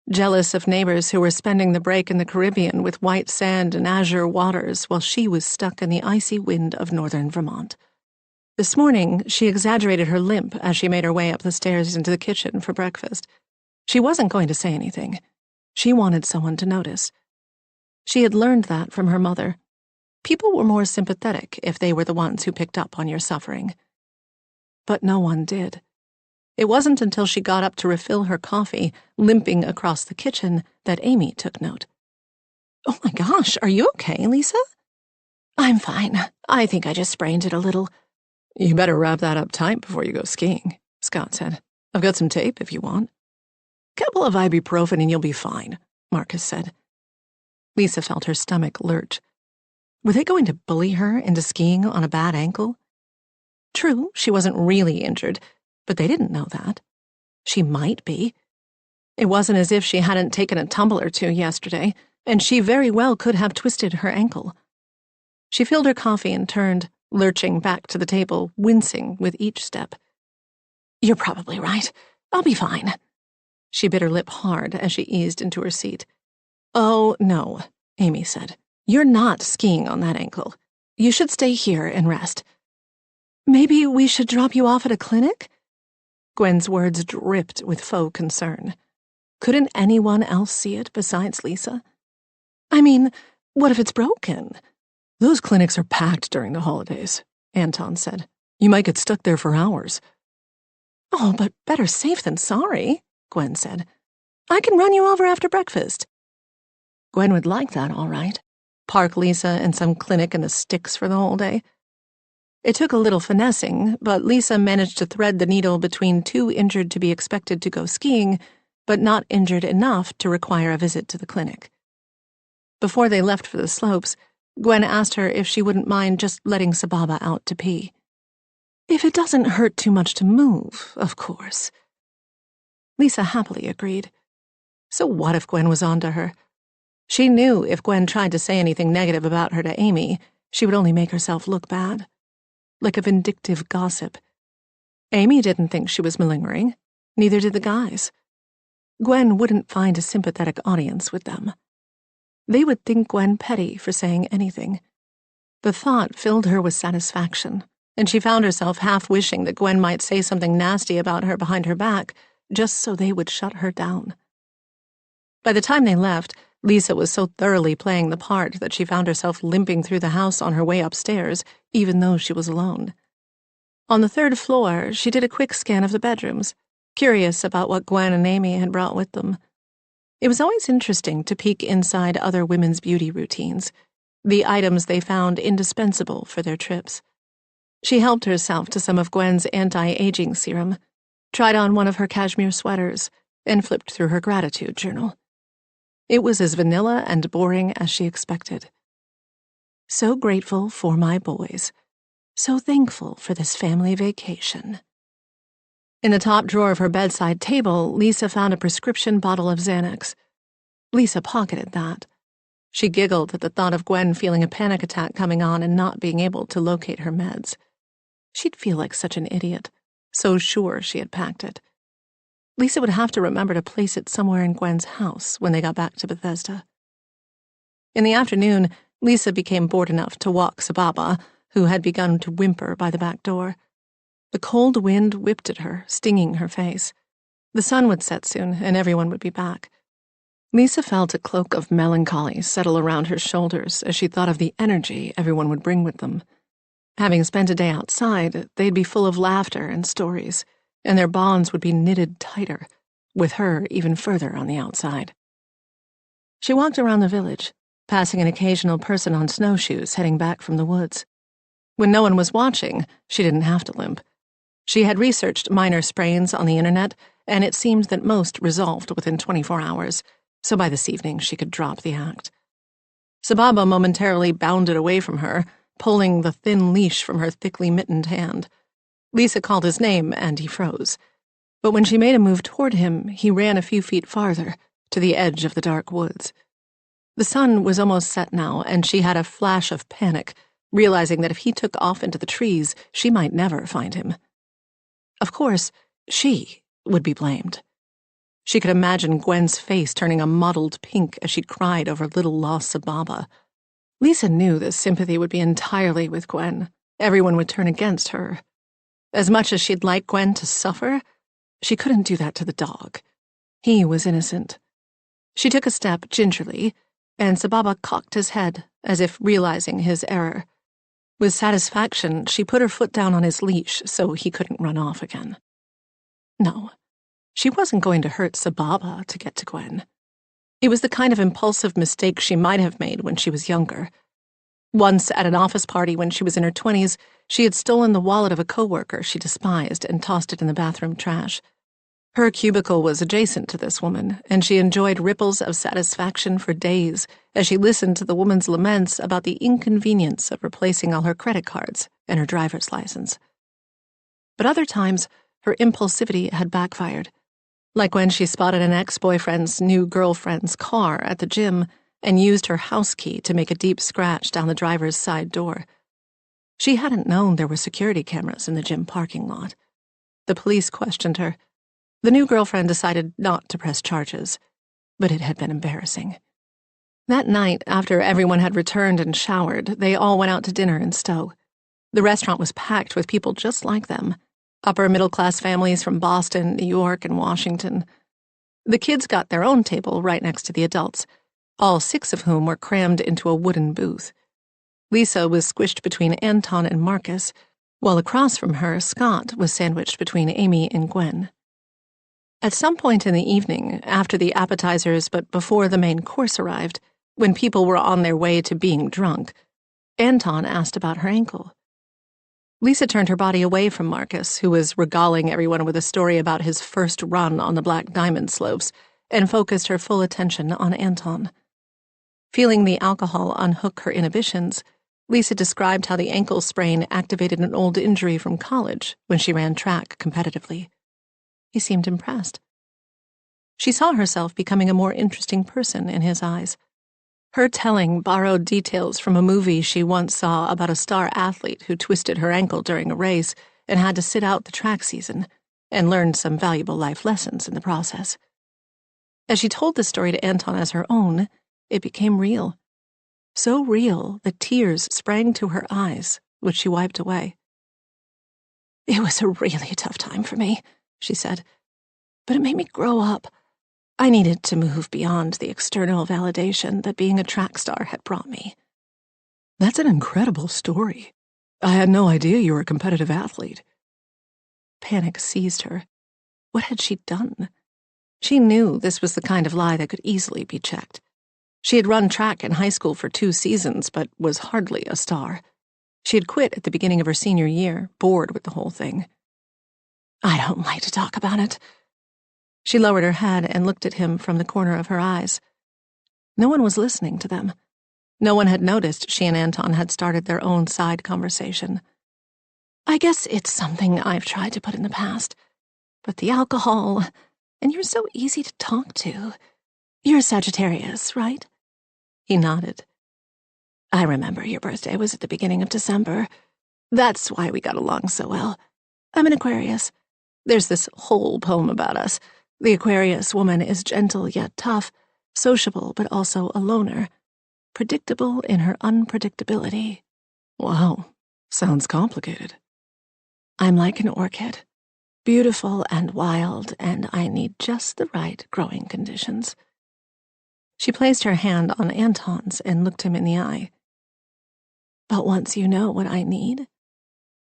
jealous of neighbors who were spending the break in the Caribbean with white sand and azure waters while she was stuck in the icy wind of northern Vermont. This morning, she exaggerated her limp as she made her way up the stairs into the kitchen for breakfast. She wasn't going to say anything. She wanted someone to notice. She had learned that from her mother. People were more sympathetic if they were the ones who picked up on your suffering. But no one did. It wasn't until she got up to refill her coffee, limping across the kitchen, that Amy took note. "Oh my gosh, are you okay, Lisa?" "I'm fine. I think I just sprained it a little." "You better wrap that up tight before you go skiing," Scott said. "I've got some tape if you want." "Couple of ibuprofen and you'll be fine," Marcus said. Lisa felt her stomach lurch. Were they going to bully her into skiing on a bad ankle? True, she wasn't really injured, but they didn't know that. She might be. It wasn't as if she hadn't taken a tumble or two yesterday, and she very well could have twisted her ankle. She filled her coffee and turned, lurching back to the table, wincing with each step. "You're probably right. I'll be fine." She bit her lip hard as she eased into her seat. "Oh, no," Amy said. "You're not skiing on that ankle. You should stay here and rest." "Maybe we should drop you off at a clinic?" Gwen's words dripped with faux concern. Couldn't anyone else see it besides Lisa? "I mean, what if it's broken?" "Those clinics are packed during the holidays," Anton said. "You might get stuck there for hours." "Oh, but better safe than sorry," Gwen said. "I can run you over after breakfast." Gwen would like that, all right. Park Lisa in some clinic in the sticks for the whole day. It took a little finessing, but Lisa managed to thread the needle between too injured to be expected to go skiing, but not injured enough to require a visit to the clinic. Before they left for the slopes, Gwen asked her if she wouldn't mind just letting Sababa out to pee. "If it doesn't hurt too much to move, of course." Lisa happily agreed. So what if Gwen was onto her? She knew if Gwen tried to say anything negative about her to Amy, she would only make herself look bad. Like a vindictive gossip. Amy didn't think she was malingering. Neither did the guys. Gwen wouldn't find a sympathetic audience with them. They would think Gwen petty for saying anything. The thought filled her with satisfaction, and she found herself half wishing that Gwen might say something nasty about her behind her back, just so they would shut her down. By the time they left, Lisa was so thoroughly playing the part that she found herself limping through the house on her way upstairs, even though she was alone. On the third floor, she did a quick scan of the bedrooms, curious about what Gwen and Amy had brought with them. It was always interesting to peek inside other women's beauty routines, the items they found indispensable for their trips. She helped herself to some of Gwen's anti-aging serum, tried on one of her cashmere sweaters, and flipped through her gratitude journal. It was as vanilla and boring as she expected. So grateful for my boys. So thankful for this family vacation. In the top drawer of her bedside table, Lisa found a prescription bottle of Xanax. Lisa pocketed that. She giggled at the thought of Gwen feeling a panic attack coming on and not being able to locate her meds. She'd feel like such an idiot, so sure she had packed it. Lisa would have to remember to place it somewhere in Gwen's house when they got back to Bethesda. In the afternoon, Lisa became bored enough to walk Sababa, who had begun to whimper by the back door. The cold wind whipped at her, stinging her face. The sun would set soon, and everyone would be back. Lisa felt a cloak of melancholy settle around her shoulders as she thought of the energy everyone would bring with them. Having spent a day outside, they'd be full of laughter and stories, and their bonds would be knitted tighter, with her even further on the outside. She walked around the village, passing an occasional person on snowshoes heading back from the woods. When no one was watching, she didn't have to limp. She had researched minor sprains on the internet, and it seemed that most resolved within 24 hours, so by this evening she could drop the act. Sababa momentarily bounded away from her, pulling the thin leash from her thickly mittened hand. Lisa called his name, and he froze. But when she made a move toward him, he ran a few feet farther, to the edge of the dark woods. The sun was almost set now, and she had a flash of panic, realizing that if he took off into the trees, she might never find him. Of course, she would be blamed. She could imagine Gwen's face turning a mottled pink as she cried over little lost Sababa. Lisa knew this sympathy would be entirely with Gwen. Everyone would turn against her. As much as she'd like Gwen to suffer, she couldn't do that to the dog. He was innocent. She took a step gingerly, and Sababa cocked his head, as if realizing his error. With satisfaction, she put her foot down on his leash so he couldn't run off again. No, she wasn't going to hurt Sababa to get to Gwen. It was the kind of impulsive mistake she might have made when she was younger. Once at an office party when she was in her 20s, she had stolen the wallet of a coworker she despised and tossed it in the bathroom trash. Her cubicle was adjacent to this woman, and she enjoyed ripples of satisfaction for days as she listened to the woman's laments about the inconvenience of replacing all her credit cards and her driver's license. But other times, her impulsivity had backfired, like when she spotted an ex-boyfriend's new girlfriend's car at the gym and used her house key to make a deep scratch down the driver's side door. She hadn't known there were security cameras in the gym parking lot. The police questioned her. The new girlfriend decided not to press charges, but it had been embarrassing. That night, after everyone had returned and showered, they all went out to dinner in Stowe. The restaurant was packed with people just like them, upper-middle-class families from Boston, New York, and Washington. The kids got their own table right next to the adults, all 6 of whom were crammed into a wooden booth. Lisa was squished between Anton and Marcus, while across from her, Scott was sandwiched between Amy and Gwen. At some point in the evening, after the appetizers but before the main course arrived, when people were on their way to being drunk, Anton asked about her ankle. Lisa turned her body away from Marcus, who was regaling everyone with a story about his first run on the Black Diamond slopes, and focused her full attention on Anton. Feeling the alcohol unhook her inhibitions, Lisa described how the ankle sprain activated an old injury from college when she ran track competitively. He seemed impressed. She saw herself becoming a more interesting person in his eyes. Her telling borrowed details from a movie she once saw about a star athlete who twisted her ankle during a race and had to sit out the track season, and learned some valuable life lessons in the process. As she told the story to Anton as her own, it became real. So real that tears sprang to her eyes, which she wiped away. "It was a really tough time for me," she said, "but it made me grow up. I needed to move beyond the external validation that being a track star had brought me." "That's an incredible story. I had no idea you were a competitive athlete." Panic seized her. What had she done? She knew this was the kind of lie that could easily be checked. She had run track in high school for 2 seasons, but was hardly a star. She had quit at the beginning of her senior year, bored with the whole thing. "I don't like to talk about it." She lowered her head and looked at him from the corner of her eyes. No one was listening to them. No one had noticed she and Anton had started their own side conversation. "I guess it's something I've tried to put in the past. But the alcohol, and you're so easy to talk to. You're a Sagittarius, right?" He nodded. "I remember your birthday was at the beginning of December. That's why we got along so well. I'm an Aquarius. There's this whole poem about us. The Aquarius woman is gentle yet tough, sociable but also a loner, predictable in her unpredictability." "Wow, sounds complicated." "I'm like an orchid, beautiful and wild, and I need just the right growing conditions." She placed her hand on Anton's and looked him in the eye. "But once you know what I need,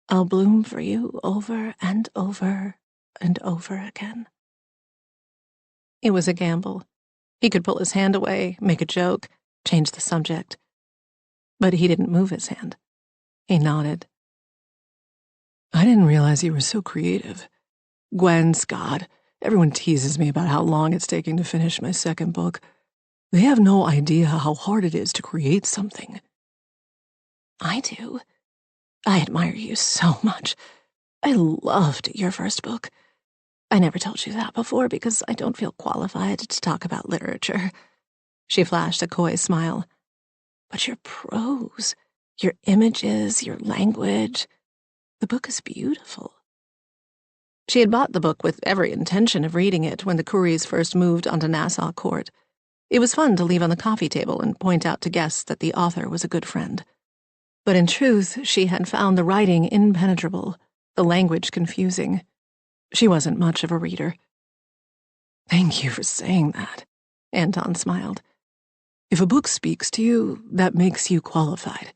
I'll bloom for you over and over and over again." It was a gamble. He could pull his hand away, make a joke, change the subject. But he didn't move his hand. He nodded. I didn't realize you were so creative. Gwen, Scott, everyone teases me about how long it's taking to finish my second book. They have no idea how hard it is to create something. I do. I admire you so much. I loved your first book. I never told you that before because I don't feel qualified to talk about literature. She flashed a coy smile. But your prose, your images, your language, the book is beautiful. She had bought the book with every intention of reading it when the Curies first moved onto Nassau Court. It was fun to leave on the coffee table and point out to guests that the author was a good friend. But in truth, she had found the writing impenetrable, the language confusing. She wasn't much of a reader. Thank you for saying that, Anton smiled. If a book speaks to you, that makes you qualified.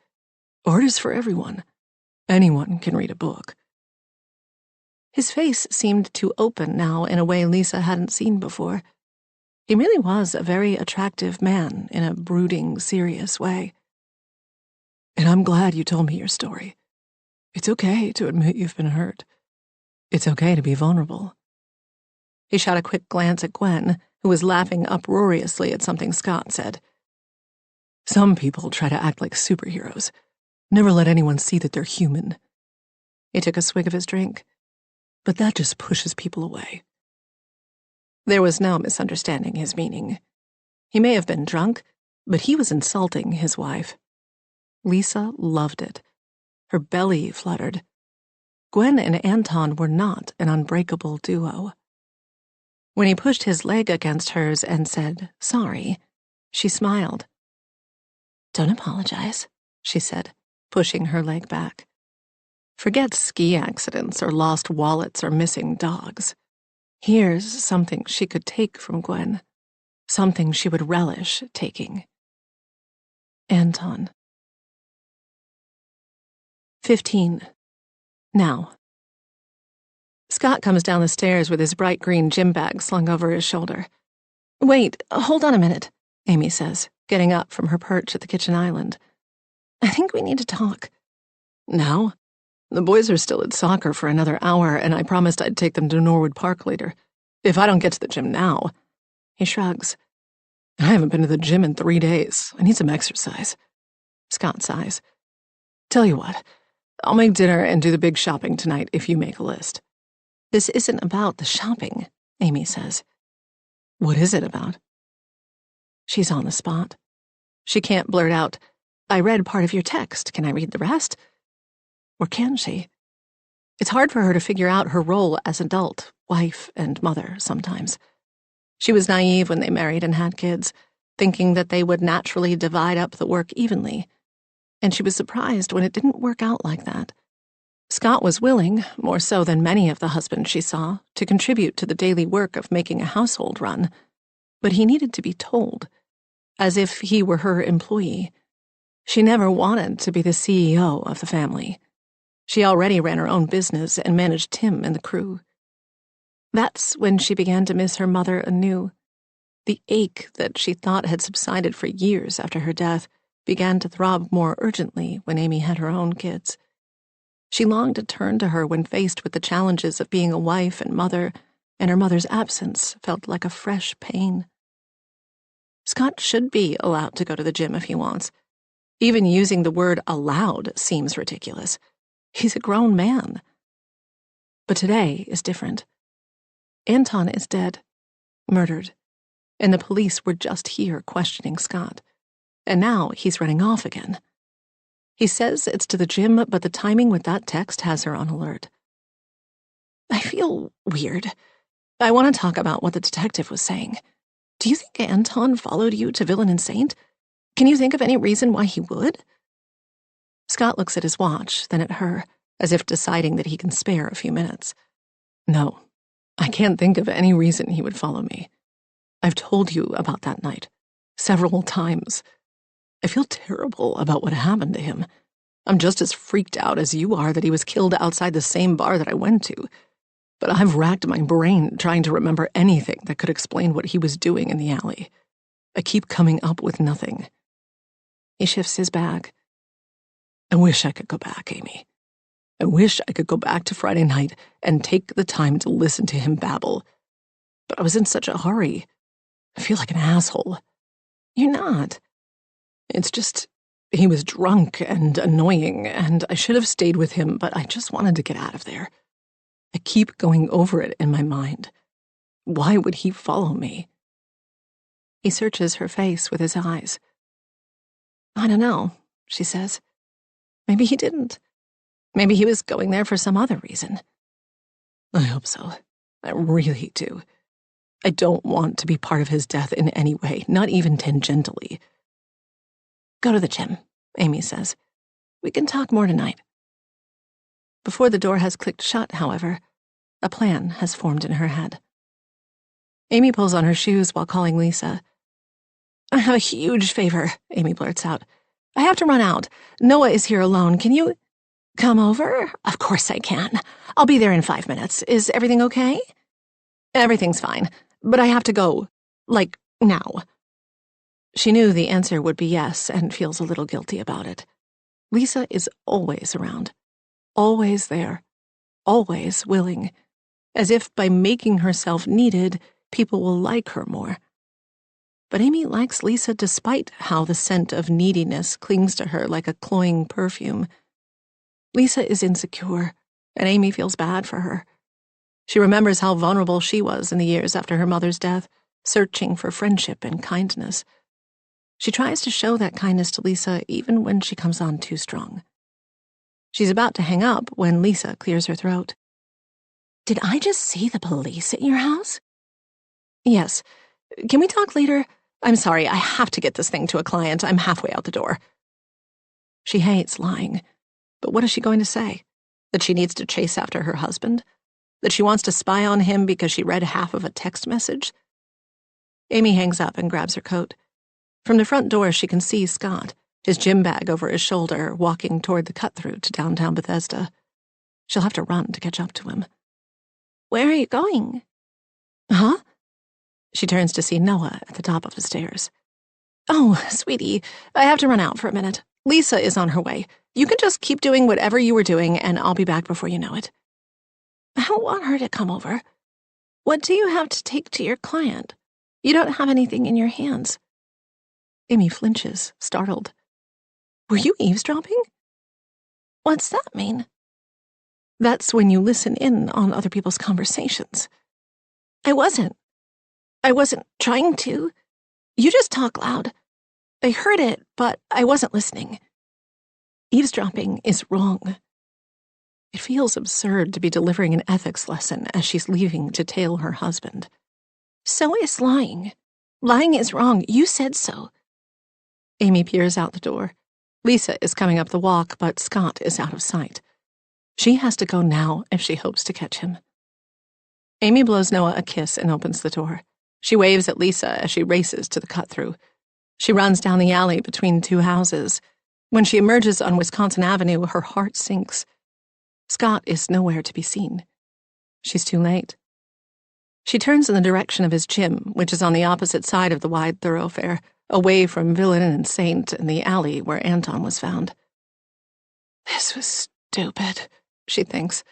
Art is for everyone. Anyone can read a book. His face seemed to open now in a way Lisa hadn't seen before. He really was a very attractive man in a brooding, serious way. And I'm glad you told me your story. It's okay to admit you've been hurt. It's okay to be vulnerable. He shot a quick glance at Gwen, who was laughing uproariously at something Scott said. Some people try to act like superheroes. Never let anyone see that they're human. He took a swig of his drink. But that just pushes people away. There was no misunderstanding his meaning. He may have been drunk, but he was insulting his wife. Lisa loved it. Her belly fluttered. Gwen and Anton were not an unbreakable duo. When he pushed his leg against hers and said, "Sorry," she smiled. "Don't apologize," she said, pushing her leg back. "Forget ski accidents or lost wallets or missing dogs. Here's something she could take from Gwen, something she would relish taking." Anton. 15. Now. Scott comes down the stairs with his bright green gym bag slung over his shoulder. "Wait, hold on a minute," Amy says, getting up from her perch at the kitchen island. "I think we need to talk." "Now? The boys are still at soccer for another hour, and I promised I'd take them to Norwood Park later. If I don't get to the gym now..." He shrugs. "I haven't been to the gym in 3 days. I need some exercise." Scott sighs. "Tell you what, I'll make dinner and do the big shopping tonight if you make a list." "This isn't about the shopping," Amy says. "What is it about?" She's on the spot. She can't blurt out, "I read part of your text. Can I read the rest?" Or can she? It's hard for her to figure out her role as adult, wife, and mother sometimes. She was naive when they married and had kids, thinking that they would naturally divide up the work evenly. And she was surprised when it didn't work out like that. Scott was willing, more so than many of the husbands she saw, to contribute to the daily work of making a household run. But he needed to be told, as if he were her employee. She never wanted to be the CEO of the family. She already ran her own business and managed Tim and the crew. That's when she began to miss her mother anew. The ache that she thought had subsided for years after her death began to throb more urgently when Amy had her own kids. She longed to turn to her when faced with the challenges of being a wife and mother, and her mother's absence felt like a fresh pain. Scott should be allowed to go to the gym if he wants. Even using the word allowed seems ridiculous. He's a grown man. But today is different. Anton is dead, murdered, and the police were just here questioning Scott. And now he's running off again. He says it's to the gym, but the timing with that text has her on alert. "I feel weird. I want to talk about what the detective was saying. Do you think Anton followed you to Villain and Saint? Can you think of any reason why he would?" Scott looks at his watch, then at her, as if deciding that he can spare a few minutes. "No, I can't think of any reason he would follow me. I've told you about that night, several times. I feel terrible about what happened to him. I'm just as freaked out as you are that he was killed outside the same bar that I went to. But I've racked my brain trying to remember anything that could explain what he was doing in the alley. I keep coming up with nothing. He shifts his bag. I wish I could go back, Amy. I wish I could go back to Friday night and take the time to listen to him babble. But I was in such a hurry. I feel like an asshole. You're not. It's just, he was drunk and annoying, and I should have stayed with him, but I just wanted to get out of there. I keep going over it in my mind. Why would he follow me? He searches her face with his eyes. I don't know, she says. Maybe he didn't. Maybe he was going there for some other reason. I hope so. I really do. I don't want to be part of his death in any way, not even tangentially. Go to the gym, Amy says. We can talk more tonight. Before the door has clicked shut, however, a plan has formed in her head. Amy pulls on her shoes while calling Lisa. I have a huge favor, Amy blurts out. I have to run out. Noah is here alone. Can you come over? Of course I can. I'll be there in 5 minutes. Is everything okay? Everything's fine, but I have to go. Like, now. She knew the answer would be yes and feels a little guilty about it. Lisa is always around. Always there. Always willing. As if by making herself needed, people will like her more. But Amy likes Lisa despite how the scent of neediness clings to her like a cloying perfume. Lisa is insecure, and Amy feels bad for her. She remembers how vulnerable she was in the years after her mother's death, searching for friendship and kindness. She tries to show that kindness to Lisa even when she comes on too strong. She's about to hang up when Lisa clears her throat. Did I just see the police at your house? Yes. Can we talk later? I'm sorry, I have to get this thing to a client. I'm halfway out the door. She hates lying, but what is she going to say? That she needs to chase after her husband? That she wants to spy on him because she read half of a text message? Amy hangs up and grabs her coat. From the front door, she can see Scott, his gym bag over his shoulder, walking toward the cut-through to downtown Bethesda. She'll have to run to catch up to him. Where are you going? Huh? She turns to see Noah at the top of the stairs. Oh, sweetie, I have to run out for a minute. Lisa is on her way. You can just keep doing whatever you were doing, and I'll be back before you know it. I don't want her to come over. What do you have to take to your client? You don't have anything in your hands. Amy flinches, startled. Were you eavesdropping? What's that mean? That's when you listen in on other people's conversations. I wasn't trying to. You just talk loud. I heard it, but I wasn't listening. Eavesdropping is wrong. It feels absurd to be delivering an ethics lesson as she's leaving to tail her husband. So is lying. Lying is wrong. You said so. Amy peers out the door. Lisa is coming up the walk, but Scott is out of sight. She has to go now if she hopes to catch him. Amy blows Noah a kiss and opens the door. She waves at Lisa as she races to the cut-through. She runs down the alley between two houses. When she emerges on Wisconsin Avenue, her heart sinks. Scott is nowhere to be seen. She's too late. She turns in the direction of his gym, which is on the opposite side of the wide thoroughfare, away from Villain and Saint and the alley where Anton was found. This was stupid, she thinks,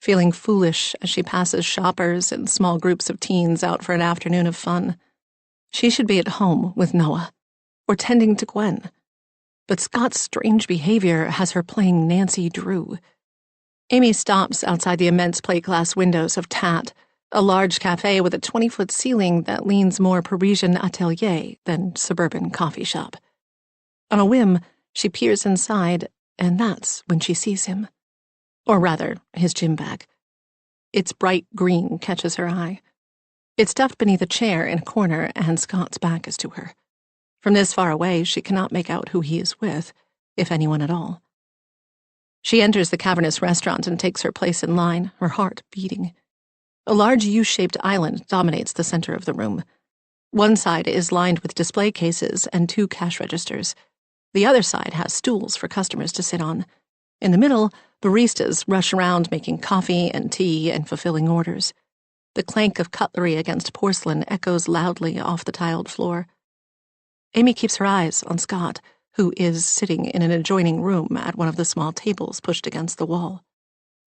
feeling foolish as she passes shoppers and small groups of teens out for an afternoon of fun. She should be at home with Noah, or tending to Gwen. But Scott's strange behavior has her playing Nancy Drew. Amy stops outside the immense plate glass windows of Tat, a large cafe with a 20-foot ceiling that leans more Parisian atelier than suburban coffee shop. On a whim, she peers inside, and that's when she sees him. Or rather, his gym bag. Its bright green catches her eye. It's stuffed beneath a chair in a corner, and Scott's back is to her. From this far away, she cannot make out who he is with, if anyone at all. She enters the cavernous restaurant and takes her place in line, her heart beating. A large U-shaped island dominates the center of the room. One side is lined with display cases and 2 cash registers. The other side has stools for customers to sit on. In the middle, baristas rush around making coffee and tea and fulfilling orders. The clank of cutlery against porcelain echoes loudly off the tiled floor. Amy keeps her eyes on Scott, who is sitting in an adjoining room at one of the small tables pushed against the wall.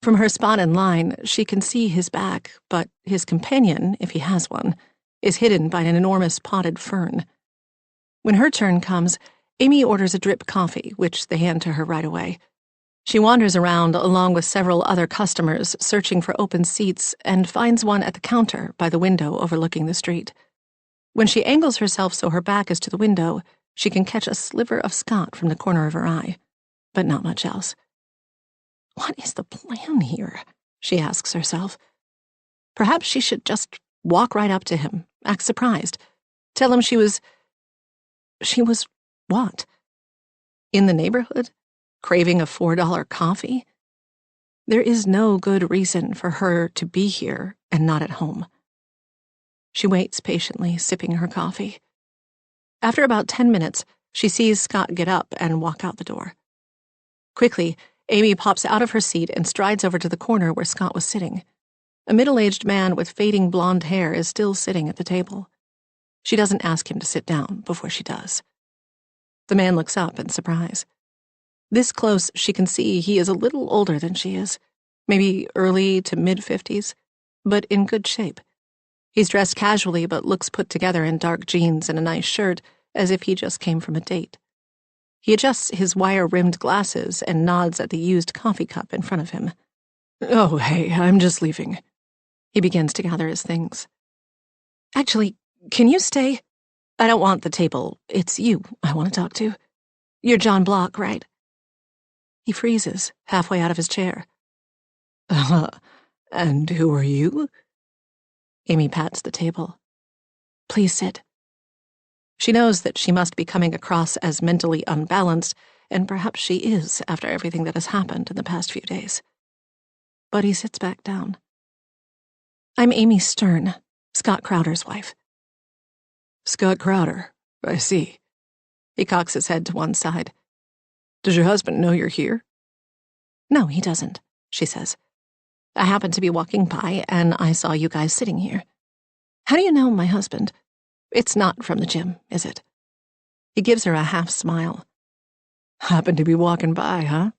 From her spot in line, she can see his back, but his companion, if he has one, is hidden by an enormous potted fern. When her turn comes, Amy orders a drip coffee, which they hand to her right away. She wanders around along with several other customers, searching for open seats, and finds one at the counter by the window overlooking the street. When she angles herself so her back is to the window, she can catch a sliver of Scott from the corner of her eye, but not much else. What is the plan here? She asks herself. Perhaps she should just walk right up to him, act surprised, tell him she was what? In the neighborhood? Craving a $4 coffee? There is no good reason for her to be here and not at home. She waits patiently, sipping her coffee. After about 10 minutes, she sees Scott get up and walk out the door. Quickly, Amy pops out of her seat and strides over to the corner where Scott was sitting. A middle-aged man with fading blonde hair is still sitting at the table. She doesn't ask him to sit down before she does. The man looks up in surprise. This close, she can see he is a little older than she is, maybe early to mid-50s, but in good shape. He's dressed casually but looks put together in dark jeans and a nice shirt, as if he just came from a date. He adjusts his wire-rimmed glasses and nods at the used coffee cup in front of him. "Oh, hey, I'm just leaving." He begins to gather his things. "Actually, can you stay? I don't want the table. It's you I want to talk to. You're John Block, right?" He freezes, halfway out of his chair. And who are you?" Amy pats the table. "Please sit." She knows that she must be coming across as mentally unbalanced, and perhaps she is after everything that has happened in the past few days. But he sits back down. "I'm Amy Stern, Scott Crowder's wife." "Scott Crowder, I see." He cocks his head to one side. "Does your husband know you're here?" "No, he doesn't," she says. "I happened to be walking by, and I saw you guys sitting here. How do you know my husband? It's not from the gym, is it?" He gives her a half smile. "Happened to be walking by, huh?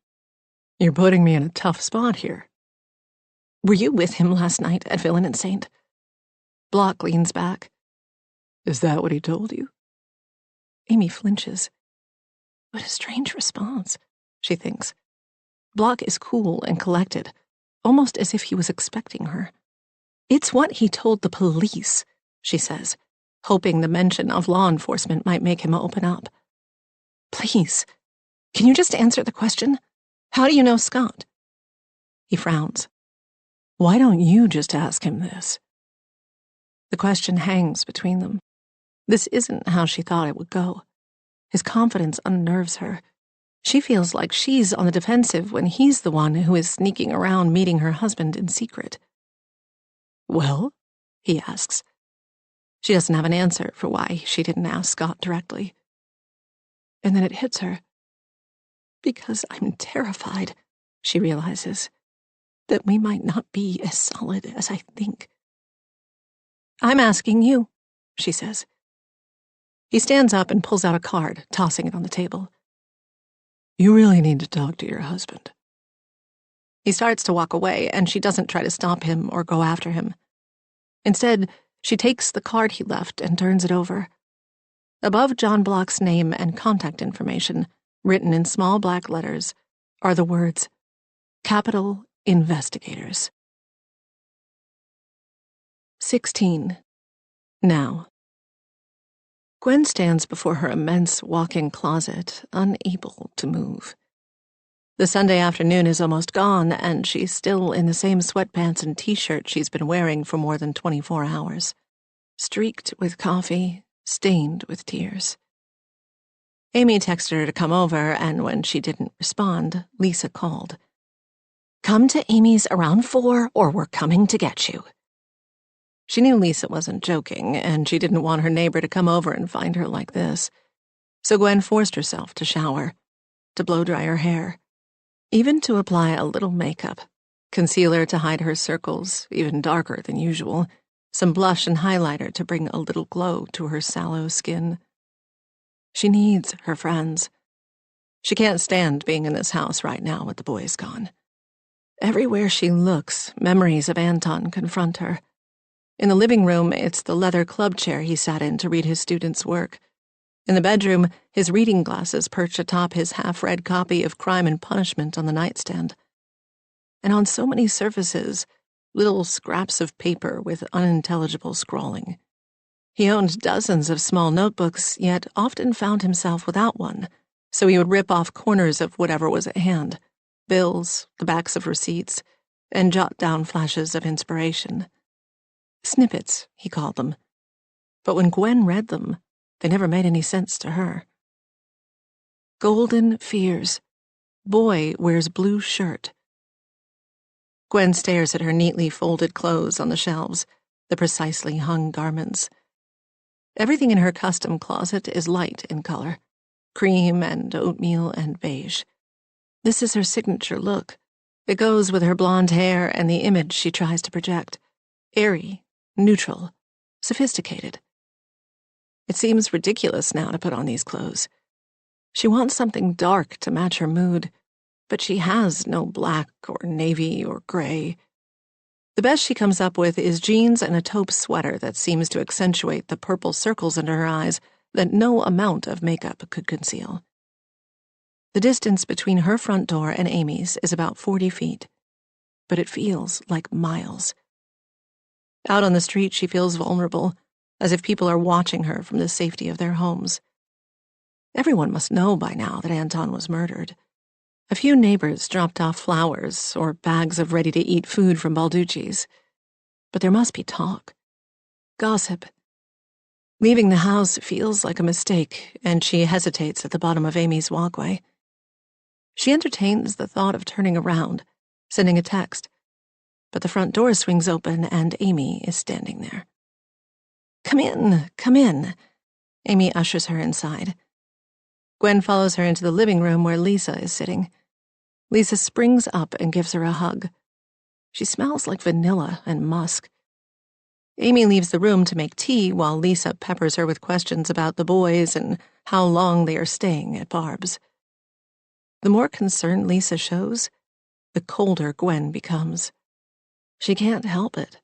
You're putting me in a tough spot here." "Were you with him last night at Villain and Saint?" Block leans back. "Is that what he told you?" Amy flinches. What a strange response, she thinks. Block is cool and collected, almost as if he was expecting her. "It's what he told the police," she says, hoping the mention of law enforcement might make him open up. "Please, can you just answer the question? How do you know Scott?" He frowns. "Why don't you just ask him this?" The question hangs between them. This isn't how she thought it would go. His confidence unnerves her. She feels like she's on the defensive when he's the one who is sneaking around meeting her husband in secret. "Well?" he asks. She doesn't have an answer for why she didn't ask Scott directly. And then it hits her. "Because I'm terrified," she realizes, "that we might not be as solid as I think." "I'm asking you," she says. He stands up and pulls out a card, tossing it on the table. "You really need to talk to your husband." He starts to walk away, and she doesn't try to stop him or go after him. Instead, she takes the card he left and turns it over. Above John Block's name and contact information, written in small black letters, are the words, "Capital Investigators." 16. Now. Gwen stands before her immense walk-in closet, unable to move. The Sunday afternoon is almost gone, and she's still in the same sweatpants and t-shirt she's been wearing for more than 24 hours. Streaked with coffee, stained with tears. Amy texted her to come over, and when she didn't respond, Lisa called. "Come to Amy's around 4, or we're coming to get you." She knew Lisa wasn't joking, and she didn't want her neighbor to come over and find her like this. So Gwen forced herself to shower, to blow-dry her hair, even to apply a little makeup, concealer to hide her circles, even darker than usual, some blush and highlighter to bring a little glow to her sallow skin. She needs her friends. She can't stand being in this house right now with the boys gone. Everywhere she looks, memories of Anton confront her. In the living room, it's the leather club chair he sat in to read his students' work. In the bedroom, his reading glasses perched atop his half-read copy of Crime and Punishment on the nightstand. And on so many surfaces, little scraps of paper with unintelligible scrawling. He owned dozens of small notebooks, yet often found himself without one, so he would rip off corners of whatever was at hand, bills, the backs of receipts, and jot down flashes of inspiration. Snippets, he called them. But when Gwen read them, they never made any sense to her. Golden fears. Boy wears blue shirt. Gwen stares at her neatly folded clothes on the shelves, the precisely hung garments. Everything in her custom closet is light in color, cream and oatmeal and beige. This is her signature look. It goes with her blonde hair and the image she tries to project. Airy, neutral, sophisticated. It seems ridiculous now to put on these clothes. She wants something dark to match her mood, but she has no black or navy or gray. The best she comes up with is jeans and a taupe sweater that seems to accentuate the purple circles under her eyes that no amount of makeup could conceal. The distance between her front door and Amy's is about 40 feet, but it feels like miles. Out on the street, she feels vulnerable, as if people are watching her from the safety of their homes. Everyone must know by now that Anton was murdered. A few neighbors dropped off flowers or bags of ready-to-eat food from Balducci's. But there must be talk. Gossip. Leaving the house feels like a mistake, and she hesitates at the bottom of Amy's walkway. She entertains the thought of turning around, sending a text. But the front door swings open, and Amy is standing there. "Come in, come in." Amy ushers her inside. Gwen follows her into the living room where Lisa is sitting. Lisa springs up and gives her a hug. She smells like vanilla and musk. Amy leaves the room to make tea while Lisa peppers her with questions about the boys and how long they are staying at Barb's. The more concern Lisa shows, the colder Gwen becomes. She can't help it.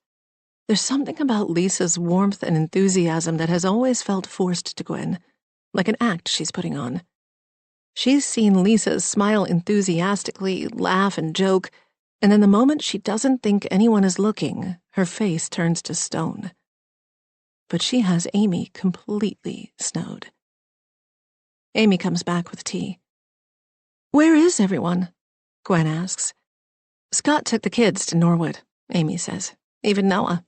There's something about Lisa's warmth and enthusiasm that has always felt forced to Gwen, like an act she's putting on. She's seen Lisa smile enthusiastically, laugh and joke, and then the moment she doesn't think anyone is looking, her face turns to stone. But she has Amy completely snowed. Amy comes back with tea. "Where is everyone?" Gwen asks. "Scott took the kids to Norwood," Amy says. "Even Noah."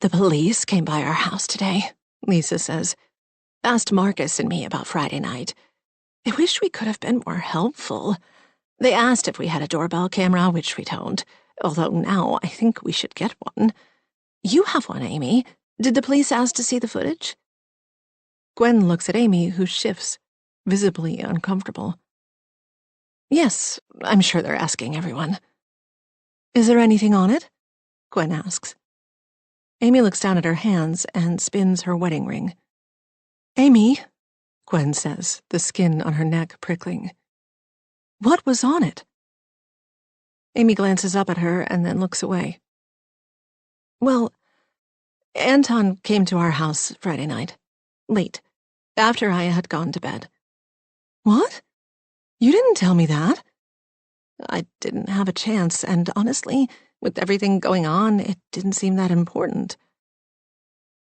"The police came by our house today," Lisa says. "Asked Marcus and me about Friday night. I wish we could have been more helpful. They asked if we had a doorbell camera, which we don't, although now I think we should get one. You have one, Amy. Did the police ask to see the footage?" Gwen looks at Amy, who shifts, visibly uncomfortable. "Yes, I'm sure they're asking everyone." "Is there anything on it?" Gwen asks. Amy looks down at her hands and spins her wedding ring. "Amy," Gwen says, the skin on her neck prickling. "What was on it?" Amy glances up at her and then looks away. "Well, Anton came to our house Friday night, late, after I had gone to bed." "What? You didn't tell me that." "I didn't have a chance, and honestly, with everything going on, it didn't seem that important."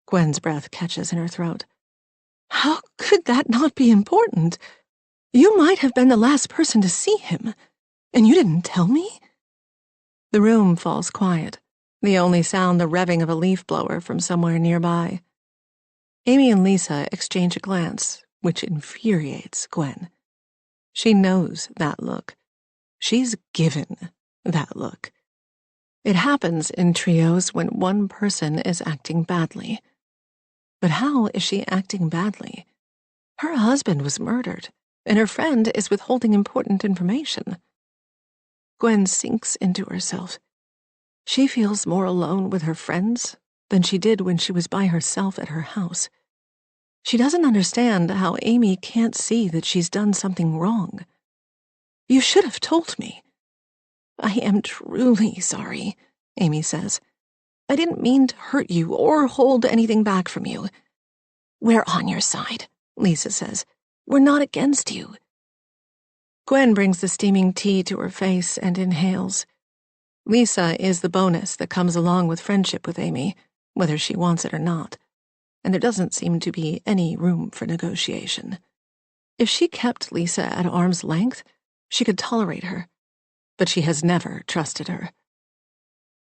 Gwen's breath catches in her throat. "How could that not be important? You might have been the last person to see him, and you didn't tell me?" The room falls quiet, the only sound the revving of a leaf blower from somewhere nearby. Amy and Lisa exchange a glance, which infuriates Gwen. She knows that look. She's given that look. It happens in trios when one person is acting badly. But how is she acting badly? Her husband was murdered, and her friend is withholding important information. Gwen sinks into herself. She feels more alone with her friends than she did when she was by herself at her house. She doesn't understand how Amy can't see that she's done something wrong. You should have told me. I am truly sorry, Amy says. I didn't mean to hurt you or hold anything back from you. We're on your side, Lisa says. We're not against you. Gwen brings the steaming tea to her face and inhales. Lisa is the bonus that comes along with friendship with Amy, whether she wants it or not, and there doesn't seem to be any room for negotiation. If she kept Lisa at arm's length, she could tolerate her, but she has never trusted her.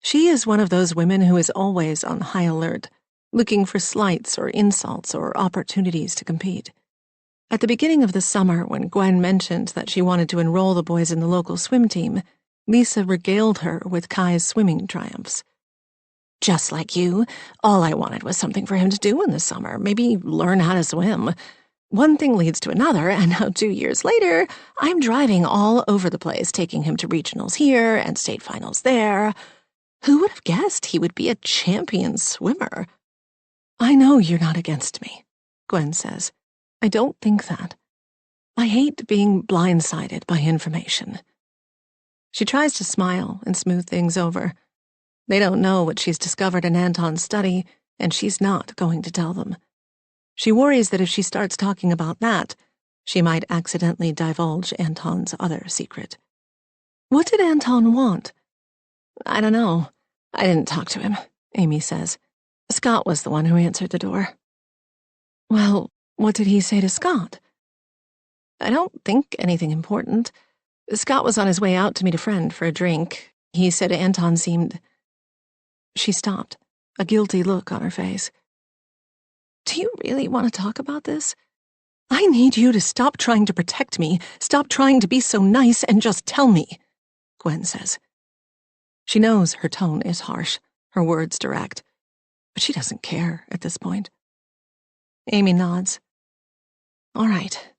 She is one of those women who is always on high alert, looking for slights or insults or opportunities to compete. At the beginning of the summer, when Gwen mentioned that she wanted to enroll the boys in the local swim team, Lisa regaled her with Kai's swimming triumphs. Just like you, all I wanted was something for him to do in the summer, maybe learn how to swim. One thing leads to another, and now 2 years later, I'm driving all over the place, taking him to regionals here and state finals there. Who would have guessed he would be a champion swimmer? I know you're not against me, Gwen says. I don't think that. I hate being blindsided by information. She tries to smile and smooth things over. They don't know what she's discovered in Anton's study, and she's not going to tell them. She worries that if she starts talking about that, she might accidentally divulge Anton's other secret. What did Anton want? I don't know. I didn't talk to him, Amy says. Scott was the one who answered the door. Well, what did he say to Scott? I don't think anything important. Scott was on his way out to meet a friend for a drink. He said Anton seemed... She stopped, a guilty look on her face. Do you really want to talk about this? I need you to stop trying to protect me, stop trying to be so nice, and just tell me, Gwen says. She knows her tone is harsh, her words direct, but she doesn't care at this point. Amy nods. All right.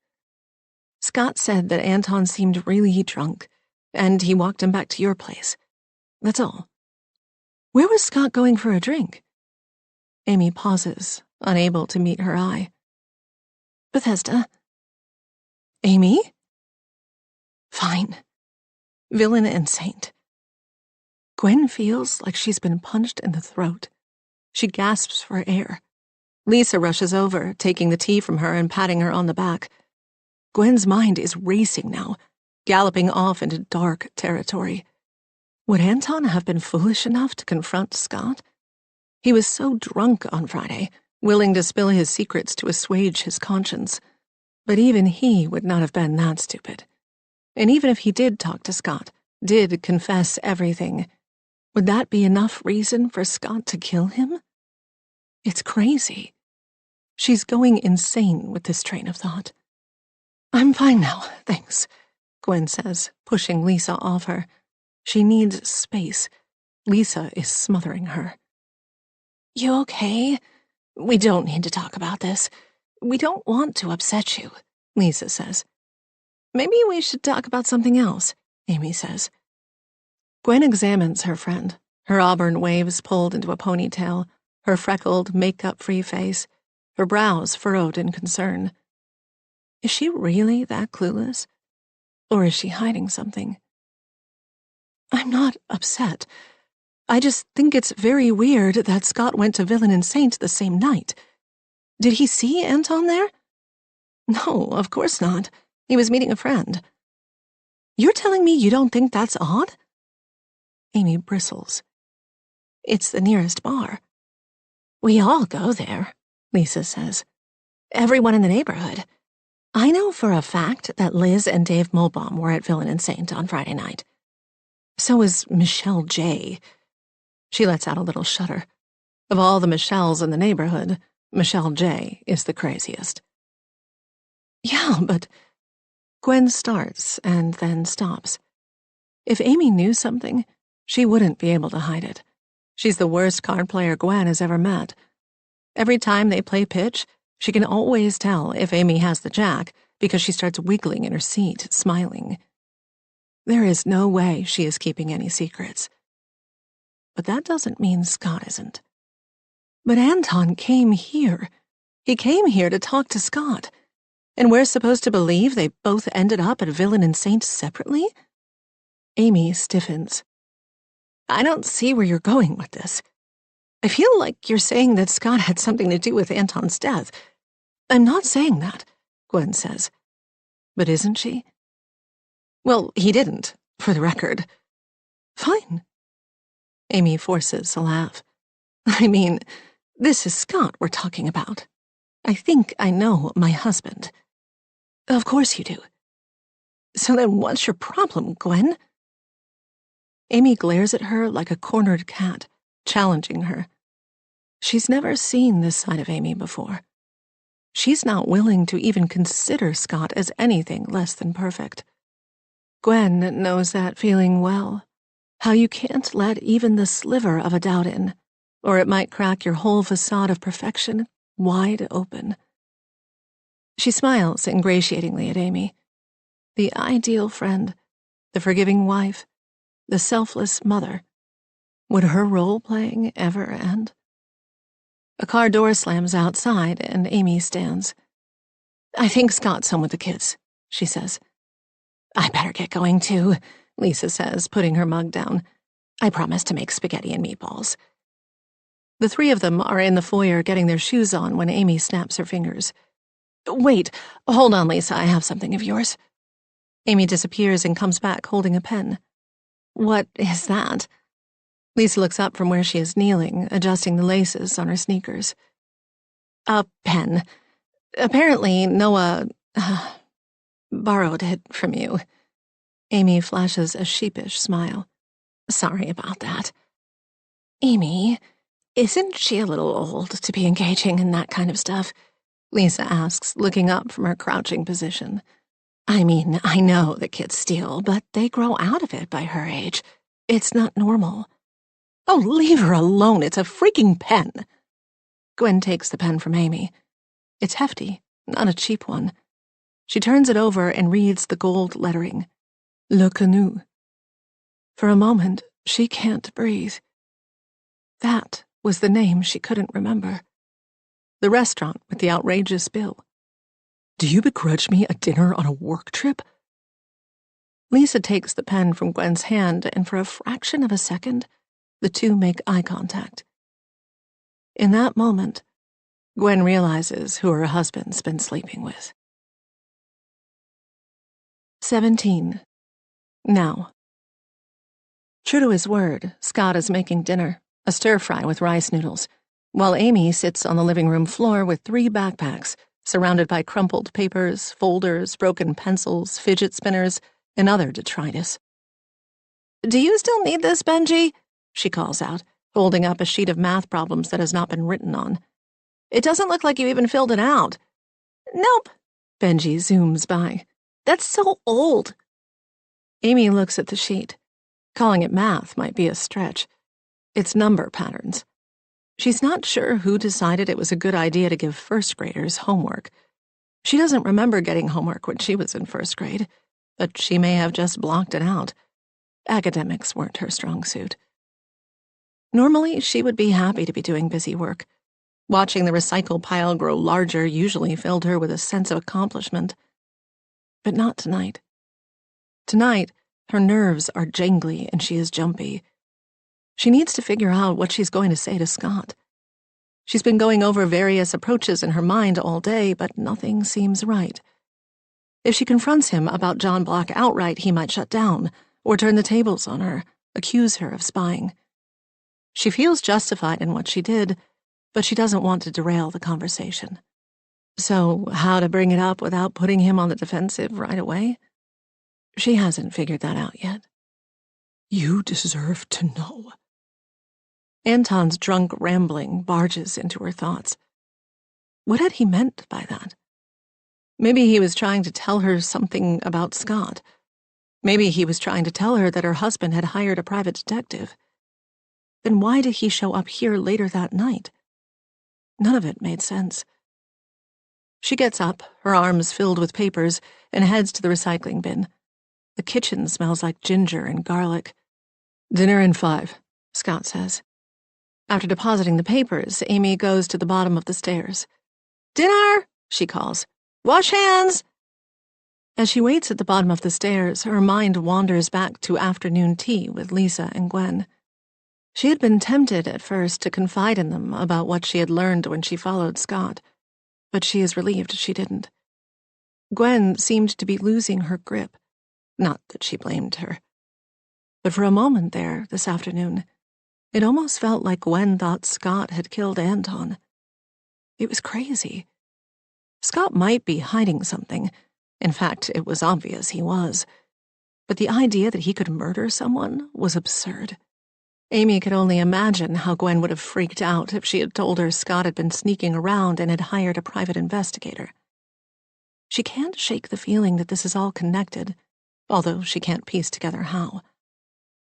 Scott said that Anton seemed really drunk, and he walked him back to your place. That's all. Where was Scott going for a drink? Amy pauses, unable to meet her eye. Bethesda. Amy? Fine. Villain and saint. Gwen feels like she's been punched in the throat. She gasps for air. Lisa rushes over, taking the tea from her and patting her on the back. Gwen's mind is racing now, galloping off into dark territory. Would Anton have been foolish enough to confront Scott? He was so drunk on Friday, willing to spill his secrets to assuage his conscience. But even he would not have been that stupid. And even if he did talk to Scott, did confess everything, would that be enough reason for Scott to kill him? It's crazy. She's going insane with this train of thought. I'm fine now, thanks, Gwen says, pushing Lisa off her. She needs space. Lisa is smothering her. You okay? We don't need to talk about this. We don't want to upset you, Lisa says. Maybe we should talk about something else, Amy says. Gwen examines her friend, her auburn waves pulled into a ponytail, her freckled, makeup-free face, her brows furrowed in concern. Is she really that clueless? Or is she hiding something? I'm not upset. I just think it's very weird that Scott went to Villain and Saint the same night. Did he see Anton there? No, of course not. He was meeting a friend. You're telling me you don't think that's odd? Amy bristles. It's the nearest bar. We all go there, Lisa says. Everyone in the neighborhood. I know for a fact that Liz and Dave Mulbaum were at Villain and Saint on Friday night. So is Michelle J. She lets out a little shudder. Of all the Michelles in the neighborhood, Michelle J. is the craziest. Yeah, but... Gwen starts and then stops. If Amy knew something, she wouldn't be able to hide it. She's the worst card player Gwen has ever met. Every time they play pitch, she can always tell if Amy has the jack because she starts wiggling in her seat, smiling. There is no way she is keeping any secrets. But that doesn't mean Scott isn't. But Anton came here. He came here to talk to Scott, and we're supposed to believe they both ended up at Villain and Saint separately? Amy stiffens. I don't see where you're going with this. I feel like you're saying that Scott had something to do with Anton's death. I'm not saying that, Gwen says. But isn't she? Well, he didn't, for the record. Fine. Amy forces a laugh. I mean, this is Scott we're talking about. I think I know my husband. Of course you do. So then what's your problem, Gwen? Amy glares at her like a cornered cat, challenging her. She's never seen this side of Amy before. She's not willing to even consider Scott as anything less than perfect. Gwen knows that feeling well. How you can't let even the sliver of a doubt in, or it might crack your whole facade of perfection wide open. She smiles ingratiatingly at Amy. The ideal friend, the forgiving wife, the selfless mother. Would her role-playing ever end? A car door slams outside, and Amy stands. I think Scott's home with the kids, she says. I better get going, too, Lisa says, putting her mug down. I promised to make spaghetti and meatballs. The three of them are in the foyer getting their shoes on when Amy snaps her fingers. Wait, hold on, Lisa, I have something of yours. Amy disappears and comes back holding a pen. What is that? Lisa looks up from where she is kneeling, adjusting the laces on her sneakers. A pen. Apparently, Noah borrowed it from you. Amy flashes a sheepish smile. Sorry about that. Amy, isn't she a little old to be engaging in that kind of stuff? Lisa asks, looking up from her crouching position. I mean, I know that kids steal, but they grow out of it by her age. It's not normal. Oh, leave her alone. It's a freaking pen. Gwen takes the pen from Amy. It's hefty, not a cheap one. She turns it over and reads the gold lettering. Le Canoe. For a moment, she can't breathe. That was the name she couldn't remember. The restaurant with the outrageous bill. Do you begrudge me a dinner on a work trip? Lisa takes the pen from Gwen's hand, and for a fraction of a second, the two make eye contact. In that moment, Gwen realizes who her husband's been sleeping with. 17. Now. True to his word, Scott is making dinner, a stir-fry with rice noodles, while Amy sits on the living room floor with 3 backpacks, surrounded by crumpled papers, folders, broken pencils, fidget spinners, and other detritus. Do you still need this, Benji? She calls out, holding up a sheet of math problems that has not been written on. It doesn't look like you even filled it out. Nope. Benji zooms by. That's so old. Amy looks at the sheet. Calling it math might be a stretch. It's number patterns. She's not sure who decided it was a good idea to give first graders homework. She doesn't remember getting homework when she was in first grade, but she may have just blocked it out. Academics weren't her strong suit. Normally, she would be happy to be doing busy work. Watching the recycle pile grow larger usually filled her with a sense of accomplishment. But not tonight. Tonight, her nerves are jangly and she is jumpy. She needs to figure out what she's going to say to Scott. She's been going over various approaches in her mind all day, but nothing seems right. If she confronts him about John Block outright, he might shut down, or turn the tables on her, accuse her of spying. She feels justified in what she did, but she doesn't want to derail the conversation. So, how to bring it up without putting him on the defensive right away? She hasn't figured that out yet. You deserve to know. Anton's drunk rambling barges into her thoughts. What had he meant by that? Maybe he was trying to tell her something about Scott. Maybe he was trying to tell her that her husband had hired a private detective. Then why did he show up here later that night? None of it made sense. She gets up, her arms filled with papers, and heads to the recycling bin. The kitchen smells like ginger and garlic. Dinner in 5, Scott says. After depositing the papers, Amy goes to the bottom of the stairs. "Dinner!" she calls. "Wash hands!" As she waits at the bottom of the stairs, her mind wanders back to afternoon tea with Lisa and Gwen. She had been tempted at first to confide in them about what she had learned when she followed Scott, but she is relieved she didn't. Gwen seemed to be losing her grip. Not that she blamed her. But for a moment there, this afternoon, it almost felt like Gwen thought Scott had killed Anton. It was crazy. Scott might be hiding something. In fact, it was obvious he was. But the idea that he could murder someone was absurd. Amy could only imagine how Gwen would have freaked out if she had told her Scott had been sneaking around and had hired a private investigator. She can't shake the feeling that this is all connected, although she can't piece together how.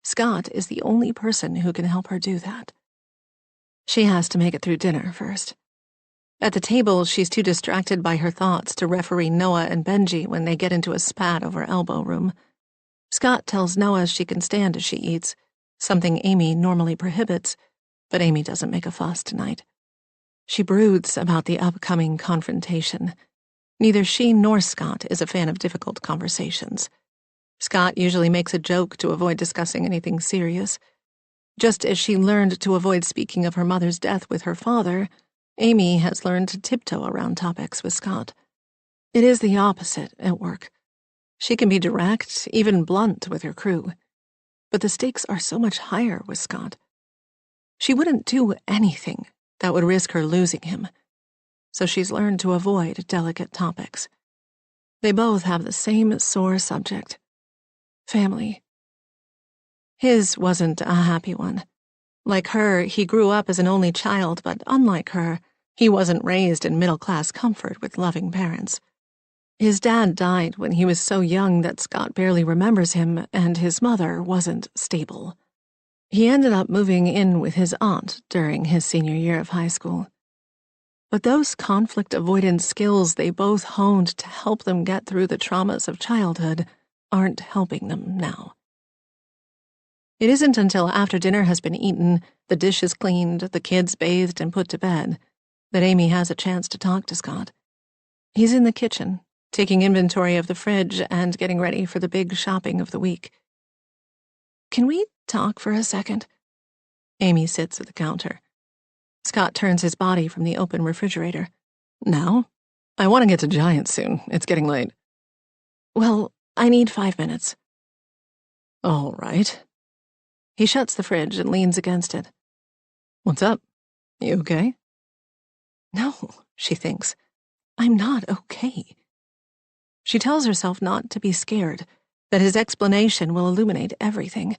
Scott is the only person who can help her do that. She has to make it through dinner first. At the table, she's too distracted by her thoughts to referee Noah and Benji when they get into a spat over elbow room. Scott tells Noah she can stand as she eats, something Amy normally prohibits, but Amy doesn't make a fuss tonight. She broods about the upcoming confrontation. Neither she nor Scott is a fan of difficult conversations. Scott usually makes a joke to avoid discussing anything serious. Just as she learned to avoid speaking of her mother's death with her father, Amy has learned to tiptoe around topics with Scott. It is the opposite at work. She can be direct, even blunt with her crew. But the stakes are so much higher with Scott. She wouldn't do anything that would risk her losing him, so she's learned to avoid delicate topics. They both have the same sore subject: family. His wasn't a happy one. Like her, he grew up as an only child, but unlike her, he wasn't raised in middle-class comfort with loving parents. His dad died when he was so young that Scott barely remembers him, and his mother wasn't stable. He ended up moving in with his aunt during his senior year of high school. But those conflict avoidance skills they both honed to help them get through the traumas of childhood aren't helping them now. It isn't until after dinner has been eaten, the dishes cleaned, the kids bathed and put to bed, that Amy has a chance to talk to Scott. He's in the kitchen, taking inventory of the fridge and getting ready for the big shopping of the week. "Can we talk for a second?" Amy sits at the counter. Scott turns his body from the open refrigerator. "Now? I want to get to Giant soon. It's getting late." "Well, I need 5 minutes." "All right." He shuts the fridge and leans against it. "What's up? You okay?" No, she thinks. I'm not okay. She tells herself not to be scared, that his explanation will illuminate everything.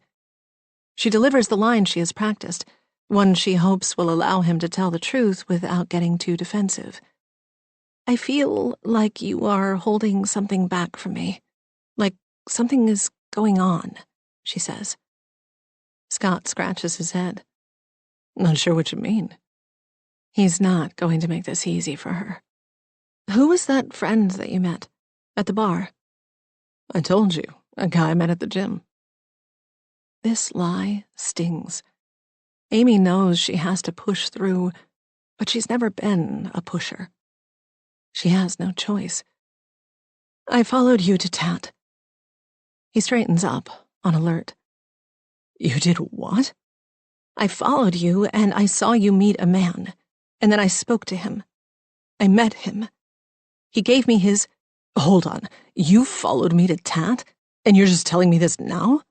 She delivers the line she has practiced, one she hopes will allow him to tell the truth without getting too defensive. "I feel like you are holding something back from me. Like something is going on," she says. Scott scratches his head. "Not sure what you mean." He's not going to make this easy for her. "Who was that friend that you met? At the bar?" "I told you, a guy I met at the gym." This lie stings. Amy knows she has to push through, but she's never been a pusher. She has no choice. "I followed you to Tat." He straightens up, on alert. "You did what?" "I followed you, and I saw you meet a man, and then I spoke to him. I met him. He gave me his—" "Hold on, you followed me to Tat, and you're just telling me this now?"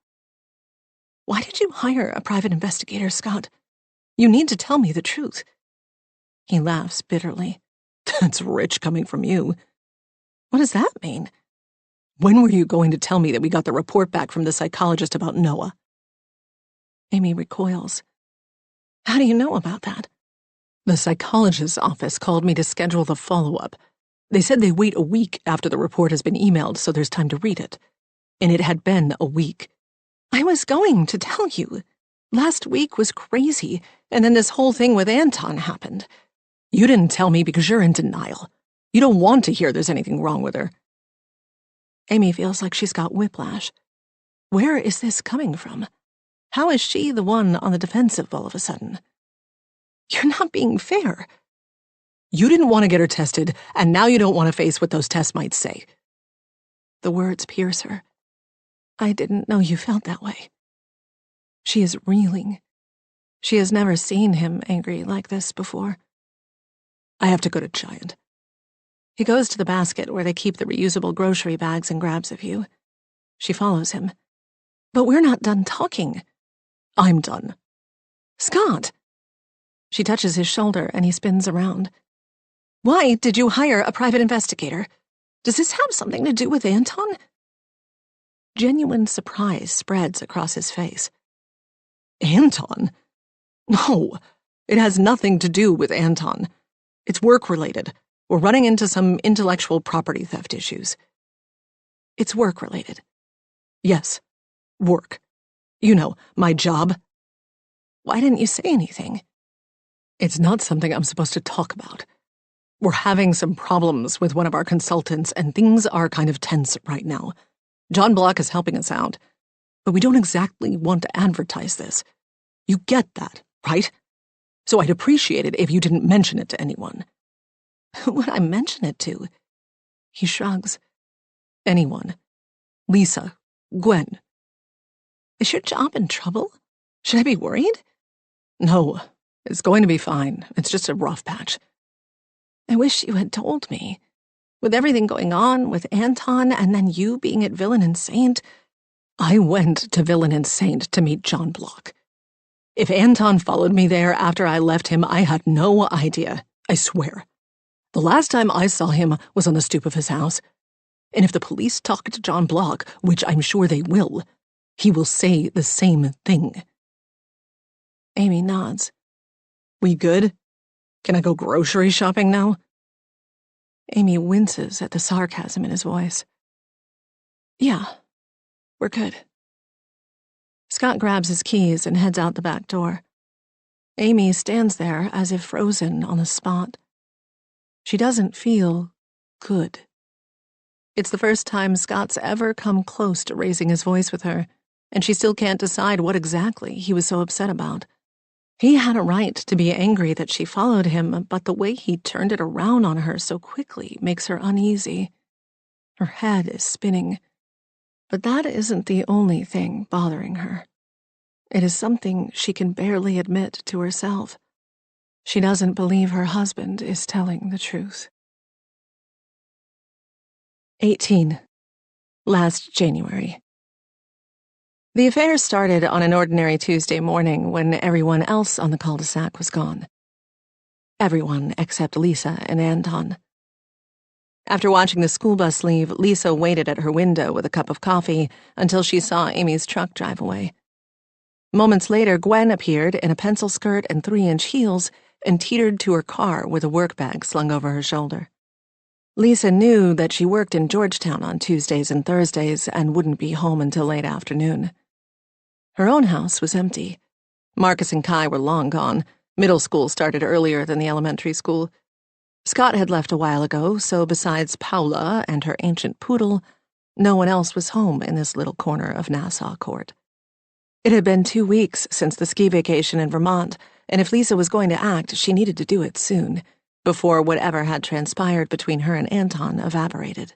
"Why did you hire a private investigator, Scott? You need to tell me the truth." He laughs bitterly. "That's rich coming from you." "What does that mean?" "When were you going to tell me that we got the report back from the psychologist about Noah?" Amy recoils. "How do you know about that?" "The psychologist's office called me to schedule the follow-up. They said they wait a week after the report has been emailed so there's time to read it. And it had been a week." "I was going to tell you. Last week was crazy, and then this whole thing with Anton happened." "You didn't tell me because you're in denial. You don't want to hear there's anything wrong with her." Amy feels like she's got whiplash. Where is this coming from? How is she the one on the defensive all of a sudden? "You're not being fair." You didn't want to get her tested, and now you don't want to face what those tests might say. The words pierce her. I didn't know you felt that way. She is reeling. She has never seen him angry like this before. I have to go to Giant. He goes to the basket where they keep the reusable grocery bags and grabs a few. She follows him. But we're not done talking. I'm done. Scott! She touches his shoulder and he spins around. Why did you hire a private investigator? Does this have something to do with Anton? Genuine surprise spreads across his face. Anton? No, it has nothing to do with Anton. It's work-related. We're running into some intellectual property theft issues. It's work-related. Yes, work. You know, my job. Why didn't you say anything? It's not something I'm supposed to talk about. We're having some problems with one of our consultants, and things are kind of tense right now. John Block is helping us out, but we don't exactly want to advertise this. You get that, right? So I'd appreciate it if you didn't mention it to anyone. Who would I mention it to? He shrugs. Anyone. Lisa. Gwen. Is your job in trouble? Should I be worried? No, it's going to be fine. It's just a rough patch. I wish you had told me. With everything going on with Anton and then you being at Villain and Saint. I went to Villain and Saint to meet John Block. If Anton followed me there after I left him, I had no idea, I swear. The last time I saw him was on the stoop of his house. And if the police talk to John Block, which I'm sure they will, he will say the same thing. Amy nods. We good? Can I go grocery shopping now? Amy winces at the sarcasm in his voice. Yeah, we're good. Scott grabs his keys and heads out the back door. Amy stands there as if frozen on the spot. She doesn't feel good. It's the first time Scott's ever come close to raising his voice with her, and she still can't decide what exactly he was so upset about. He had a right to be angry that she followed him, but the way he turned it around on her so quickly makes her uneasy. Her head is spinning. But that isn't the only thing bothering her. It is something she can barely admit to herself. She doesn't believe her husband is telling the truth. 18. Last January. The affair started on an ordinary Tuesday morning when everyone else on the cul-de-sac was gone. Everyone except Lisa and Anton. After watching the school bus leave, Lisa waited at her window with a cup of coffee until she saw Amy's truck drive away. Moments later, Gwen appeared in a pencil skirt and 3-inch heels and teetered to her car with a work bag slung over her shoulder. Lisa knew that she worked in Georgetown on Tuesdays and Thursdays and wouldn't be home until late afternoon. Her own house was empty. Marcus and Kai were long gone. Middle school started earlier than the elementary school. Scott had left a while ago, so besides Paula and her ancient poodle, no one else was home in this little corner of Nassau Court. It had been 2 weeks since the ski vacation in Vermont, and if Lisa was going to act, she needed to do it soon, before whatever had transpired between her and Anton evaporated.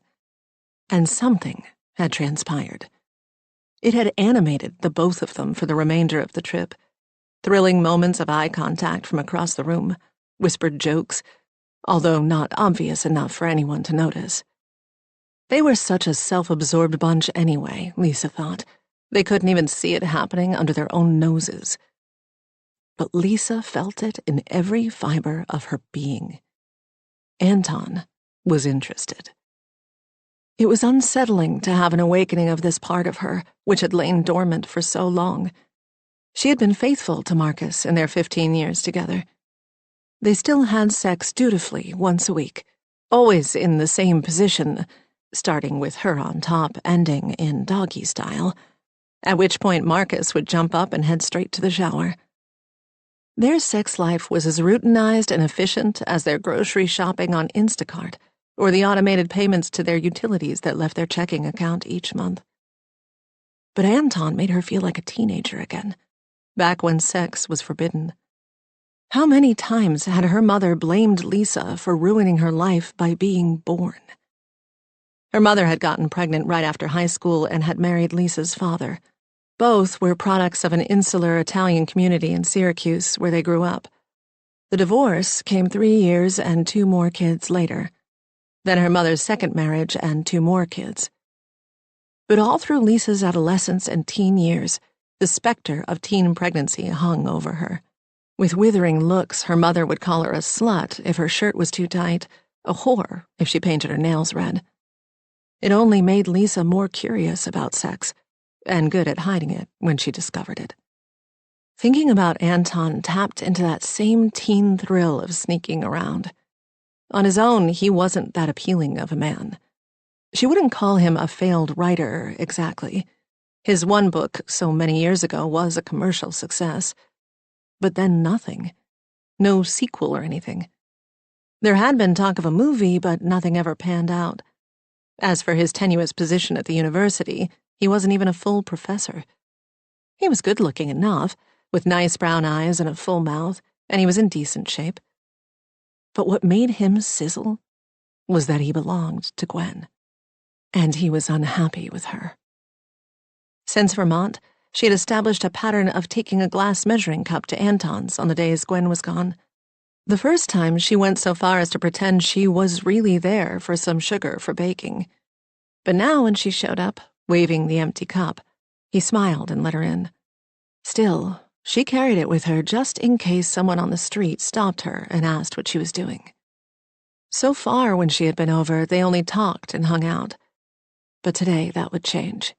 And something had transpired. It had animated the both of them for the remainder of the trip. Thrilling moments of eye contact from across the room, whispered jokes, although not obvious enough for anyone to notice. They were such a self-absorbed bunch anyway, Lisa thought. They couldn't even see it happening under their own noses. But Lisa felt it in every fiber of her being. Anton was interested. It was unsettling to have an awakening of this part of her, which had lain dormant for so long. She had been faithful to Marcus in their 15 years together. They still had sex dutifully once a week, always in the same position, starting with her on top, ending in doggy style, at which point Marcus would jump up and head straight to the shower. Their sex life was as routinized and efficient as their grocery shopping on Instacart or the automated payments to their utilities that left their checking account each month. But Anton made her feel like a teenager again, back when sex was forbidden. How many times had her mother blamed Lisa for ruining her life by being born? Her mother had gotten pregnant right after high school and had married Lisa's father. Both were products of an insular Italian community in Syracuse where they grew up. The divorce came 3 years and 2 more kids later. Then her mother's second marriage and 2 more kids. But all through Lisa's adolescence and teen years, the specter of teen pregnancy hung over her. With withering looks, her mother would call her a slut if her shirt was too tight, a whore if she painted her nails red. It only made Lisa more curious about sex, and good at hiding it when she discovered it. Thinking about Anton tapped into that same teen thrill of sneaking around. On his own, he wasn't that appealing of a man. She wouldn't call him a failed writer, exactly. His one book, so many years ago, was a commercial success. But then nothing. No sequel or anything. There had been talk of a movie, but nothing ever panned out. As for his tenuous position at the university, he wasn't even a full professor. He was good-looking enough, with nice brown eyes and a full mouth, and he was in decent shape. But what made him sizzle was that he belonged to Gwen, and he was unhappy with her. Since Vermont, she had established a pattern of taking a glass measuring cup to Anton's on the days Gwen was gone. The first time, she went so far as to pretend she was really there for some sugar for baking. But now when she showed up, waving the empty cup, he smiled and let her in. Still, she carried it with her just in case someone on the street stopped her and asked what she was doing. So far, when she had been over, they only talked and hung out. But today, that would change.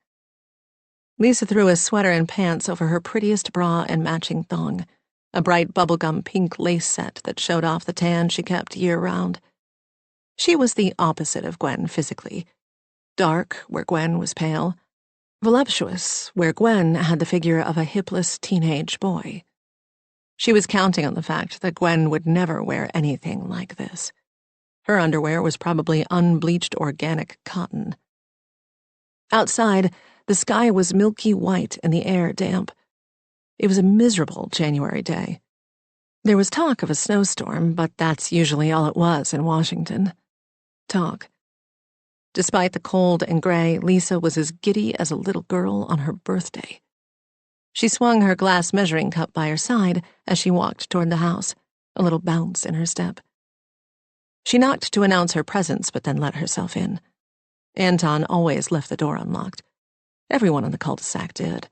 Lisa threw a sweater and pants over her prettiest bra and matching thong, a bright bubblegum pink lace set that showed off the tan she kept year-round. She was the opposite of Gwen physically. Dark, where Gwen was pale. Voluptuous, where Gwen had the figure of a hipless teenage boy. She was counting on the fact that Gwen would never wear anything like this. Her underwear was probably unbleached organic cotton. Outside, the sky was milky white and the air damp. It was a miserable January day. There was talk of a snowstorm, but that's usually all it was in Washington. Talk. Despite the cold and gray, Lisa was as giddy as a little girl on her birthday. She swung her glass measuring cup by her side as she walked toward the house, a little bounce in her step. She knocked to announce her presence, but then let herself in. Anton always left the door unlocked. Everyone in the cul-de-sac did.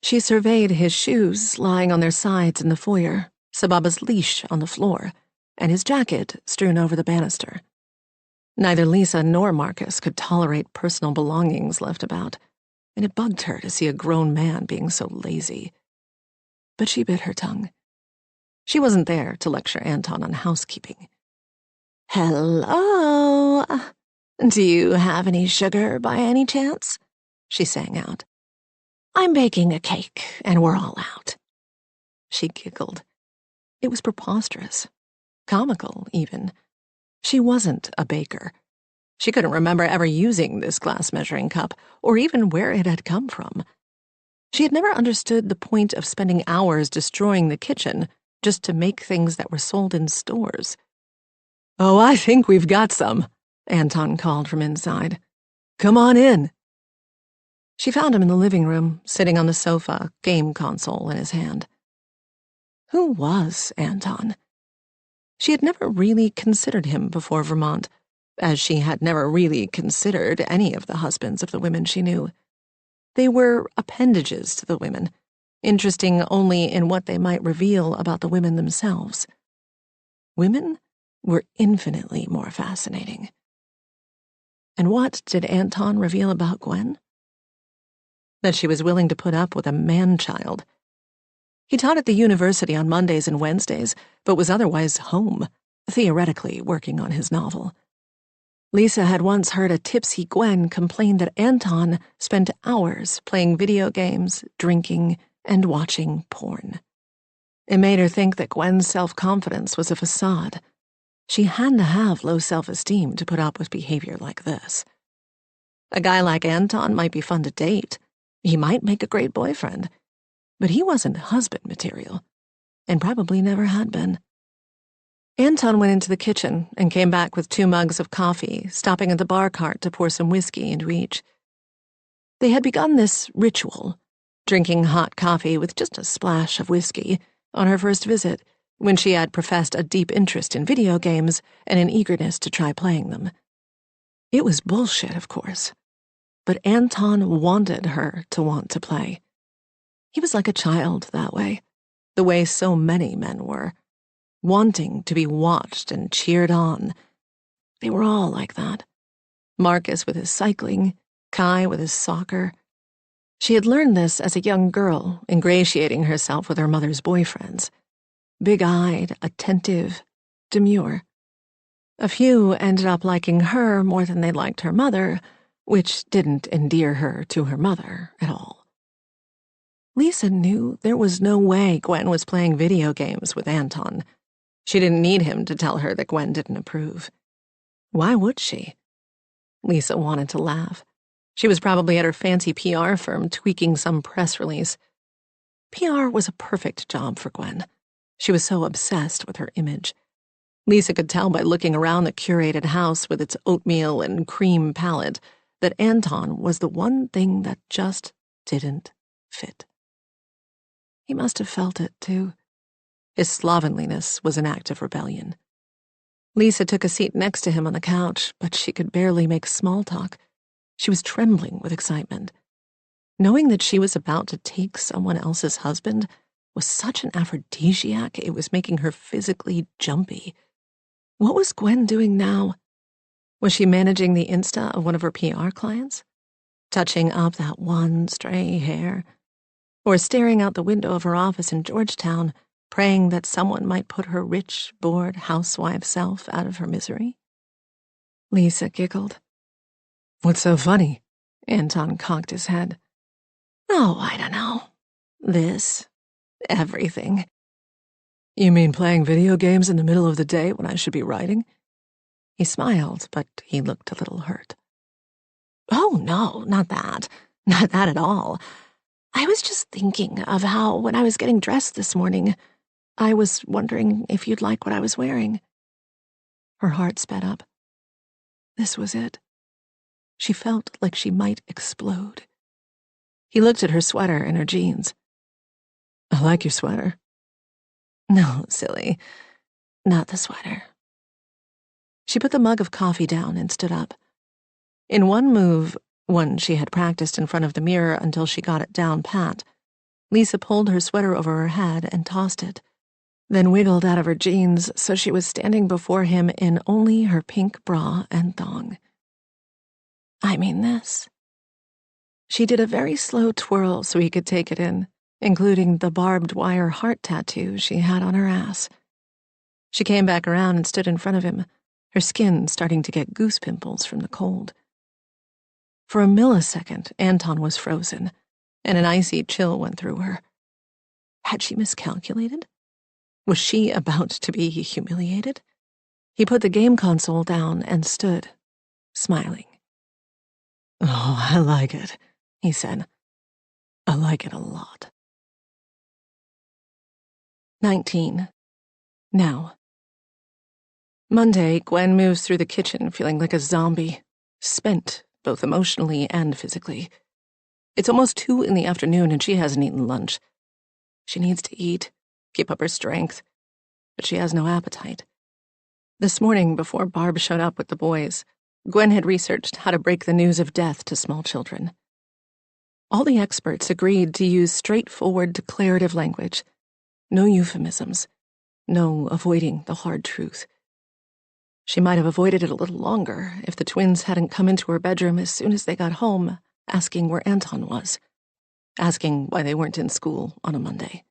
She surveyed his shoes lying on their sides in the foyer, Sababa's leash on the floor, and his jacket strewn over the banister. Neither Lisa nor Marcus could tolerate personal belongings left about, and it bugged her to see a grown man being so lazy. But she bit her tongue. She wasn't there to lecture Anton on housekeeping. "Hello? Do you have any sugar by any chance?" she sang out. "I'm baking a cake, and we're all out." She giggled. It was preposterous. Comical, even. She wasn't a baker. She couldn't remember ever using this glass measuring cup, or even where it had come from. She had never understood the point of spending hours destroying the kitchen just to make things that were sold in stores. "Oh, I think we've got some," Anton called from inside. "Come on in." She found him in the living room, sitting on the sofa, game console in his hand. Who was Anton? She had never really considered him before Vermont, as she had never really considered any of the husbands of the women she knew. They were appendages to the women, interesting only in what they might reveal about the women themselves. Women were infinitely more fascinating. And what did Anton reveal about Gwen? That she was willing to put up with a man-child. He taught at the university on Mondays and Wednesdays, but was otherwise home, theoretically working on his novel. Lisa had once heard a tipsy Gwen complain that Anton spent hours playing video games, drinking, and watching porn. It made her think that Gwen's self-confidence was a facade. She had to have low self-esteem to put up with behavior like this. A guy like Anton might be fun to date. He might make a great boyfriend. But he wasn't husband material. and probably never had been. Anton went into the kitchen and came back with 2 mugs of coffee, stopping at the bar cart to pour some whiskey into each. They had begun this ritual, drinking hot coffee with just a splash of whiskey, on her first visit, when she had professed a deep interest in video games and an eagerness to try playing them. It was bullshit, of course, but Anton wanted her to want to play. He was like a child that way, the way so many men were, wanting to be watched and cheered on. They were all like that. Marcus with his cycling, Kai with his soccer. She had learned this as a young girl, ingratiating herself with her mother's boyfriends. Big-eyed, attentive, demure. A few ended up liking her more than they liked her mother, which didn't endear her to her mother at all. Lisa knew there was no way Gwen was playing video games with Anton. She didn't need him to tell her that Gwen didn't approve. Why would she? Lisa wanted to laugh. She was probably at her fancy PR firm tweaking some press release. PR was a perfect job for Gwen. She was so obsessed with her image. Lisa could tell by looking around the curated house with its oatmeal and cream palette that Anton was the one thing that just didn't fit. He must have felt it, too. His slovenliness was an act of rebellion. Lisa took a seat next to him on the couch, but she could barely make small talk. She was trembling with excitement. Knowing that she was about to take someone else's husband was such an aphrodisiac, it was making her physically jumpy. What was Gwen doing now? Was she managing the Insta of one of her PR clients? Touching up that one stray hair? Or staring out the window of her office in Georgetown, praying that someone might put her rich, bored housewife self out of her misery? Lisa giggled. What's so funny? Anton cocked his head. Oh, I don't know. This. Everything. You mean playing video games in the middle of the day when I should be writing? He smiled, but he looked a little hurt. Oh, no, not that. Not that at all. I was just thinking of how, when I was getting dressed this morning, I was wondering if you'd like what I was wearing. Her heart sped up. This was it. She felt like she might explode. He looked at her sweater and her jeans. I like your sweater. No, silly. Not the sweater. She put the mug of coffee down and stood up. In one move, one she had practiced in front of the mirror until she got it down pat, Lisa pulled her sweater over her head and tossed it, then wiggled out of her jeans so she was standing before him in only her pink bra and thong. I mean this. She did a very slow twirl so he could take it in, including the barbed wire heart tattoo she had on her ass. She came back around and stood in front of him, her skin starting to get goose pimples from the cold. For a millisecond, Anton was frozen, and an icy chill went through her. Had she miscalculated? Was she about to be humiliated? He put the game console down and stood, smiling. Oh, I like it, he said. I like it a lot. 19. Now. Monday, Gwen moves through the kitchen feeling like a zombie, spent both emotionally and physically. It's almost 2 in the afternoon and she hasn't eaten lunch. She needs to eat, keep up her strength, but she has no appetite. This morning, before Barb showed up with the boys, Gwen had researched how to break the news of death to small children. All the experts agreed to use straightforward declarative language. No euphemisms. No avoiding the hard truth. She might have avoided it a little longer if the twins hadn't come into her bedroom as soon as they got home, asking where Anton was, asking why they weren't in school on a Monday.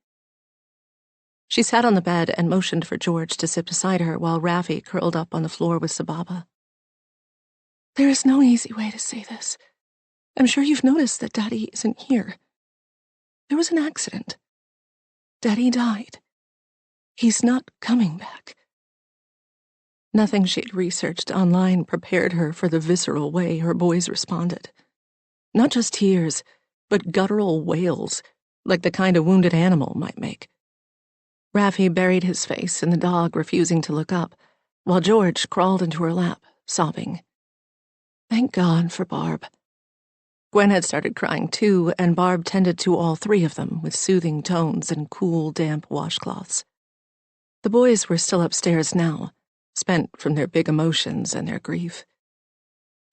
She sat on the bed and motioned for George to sit beside her while Raffi curled up on the floor with Sababa. There is no easy way to say this. I'm sure you've noticed that Daddy isn't here. There was an accident. Daddy died. He's not coming back. Nothing she'd researched online prepared her for the visceral way her boys responded. Not just tears, but guttural wails, like the kind a wounded animal might make. Raffi buried his face in the dog, refusing to look up, while George crawled into her lap, sobbing. Thank God for Barb. Gwen had started crying too, and Barb tended to all three of them with soothing tones and cool, damp washcloths. The boys were still upstairs now, spent from their big emotions and their grief.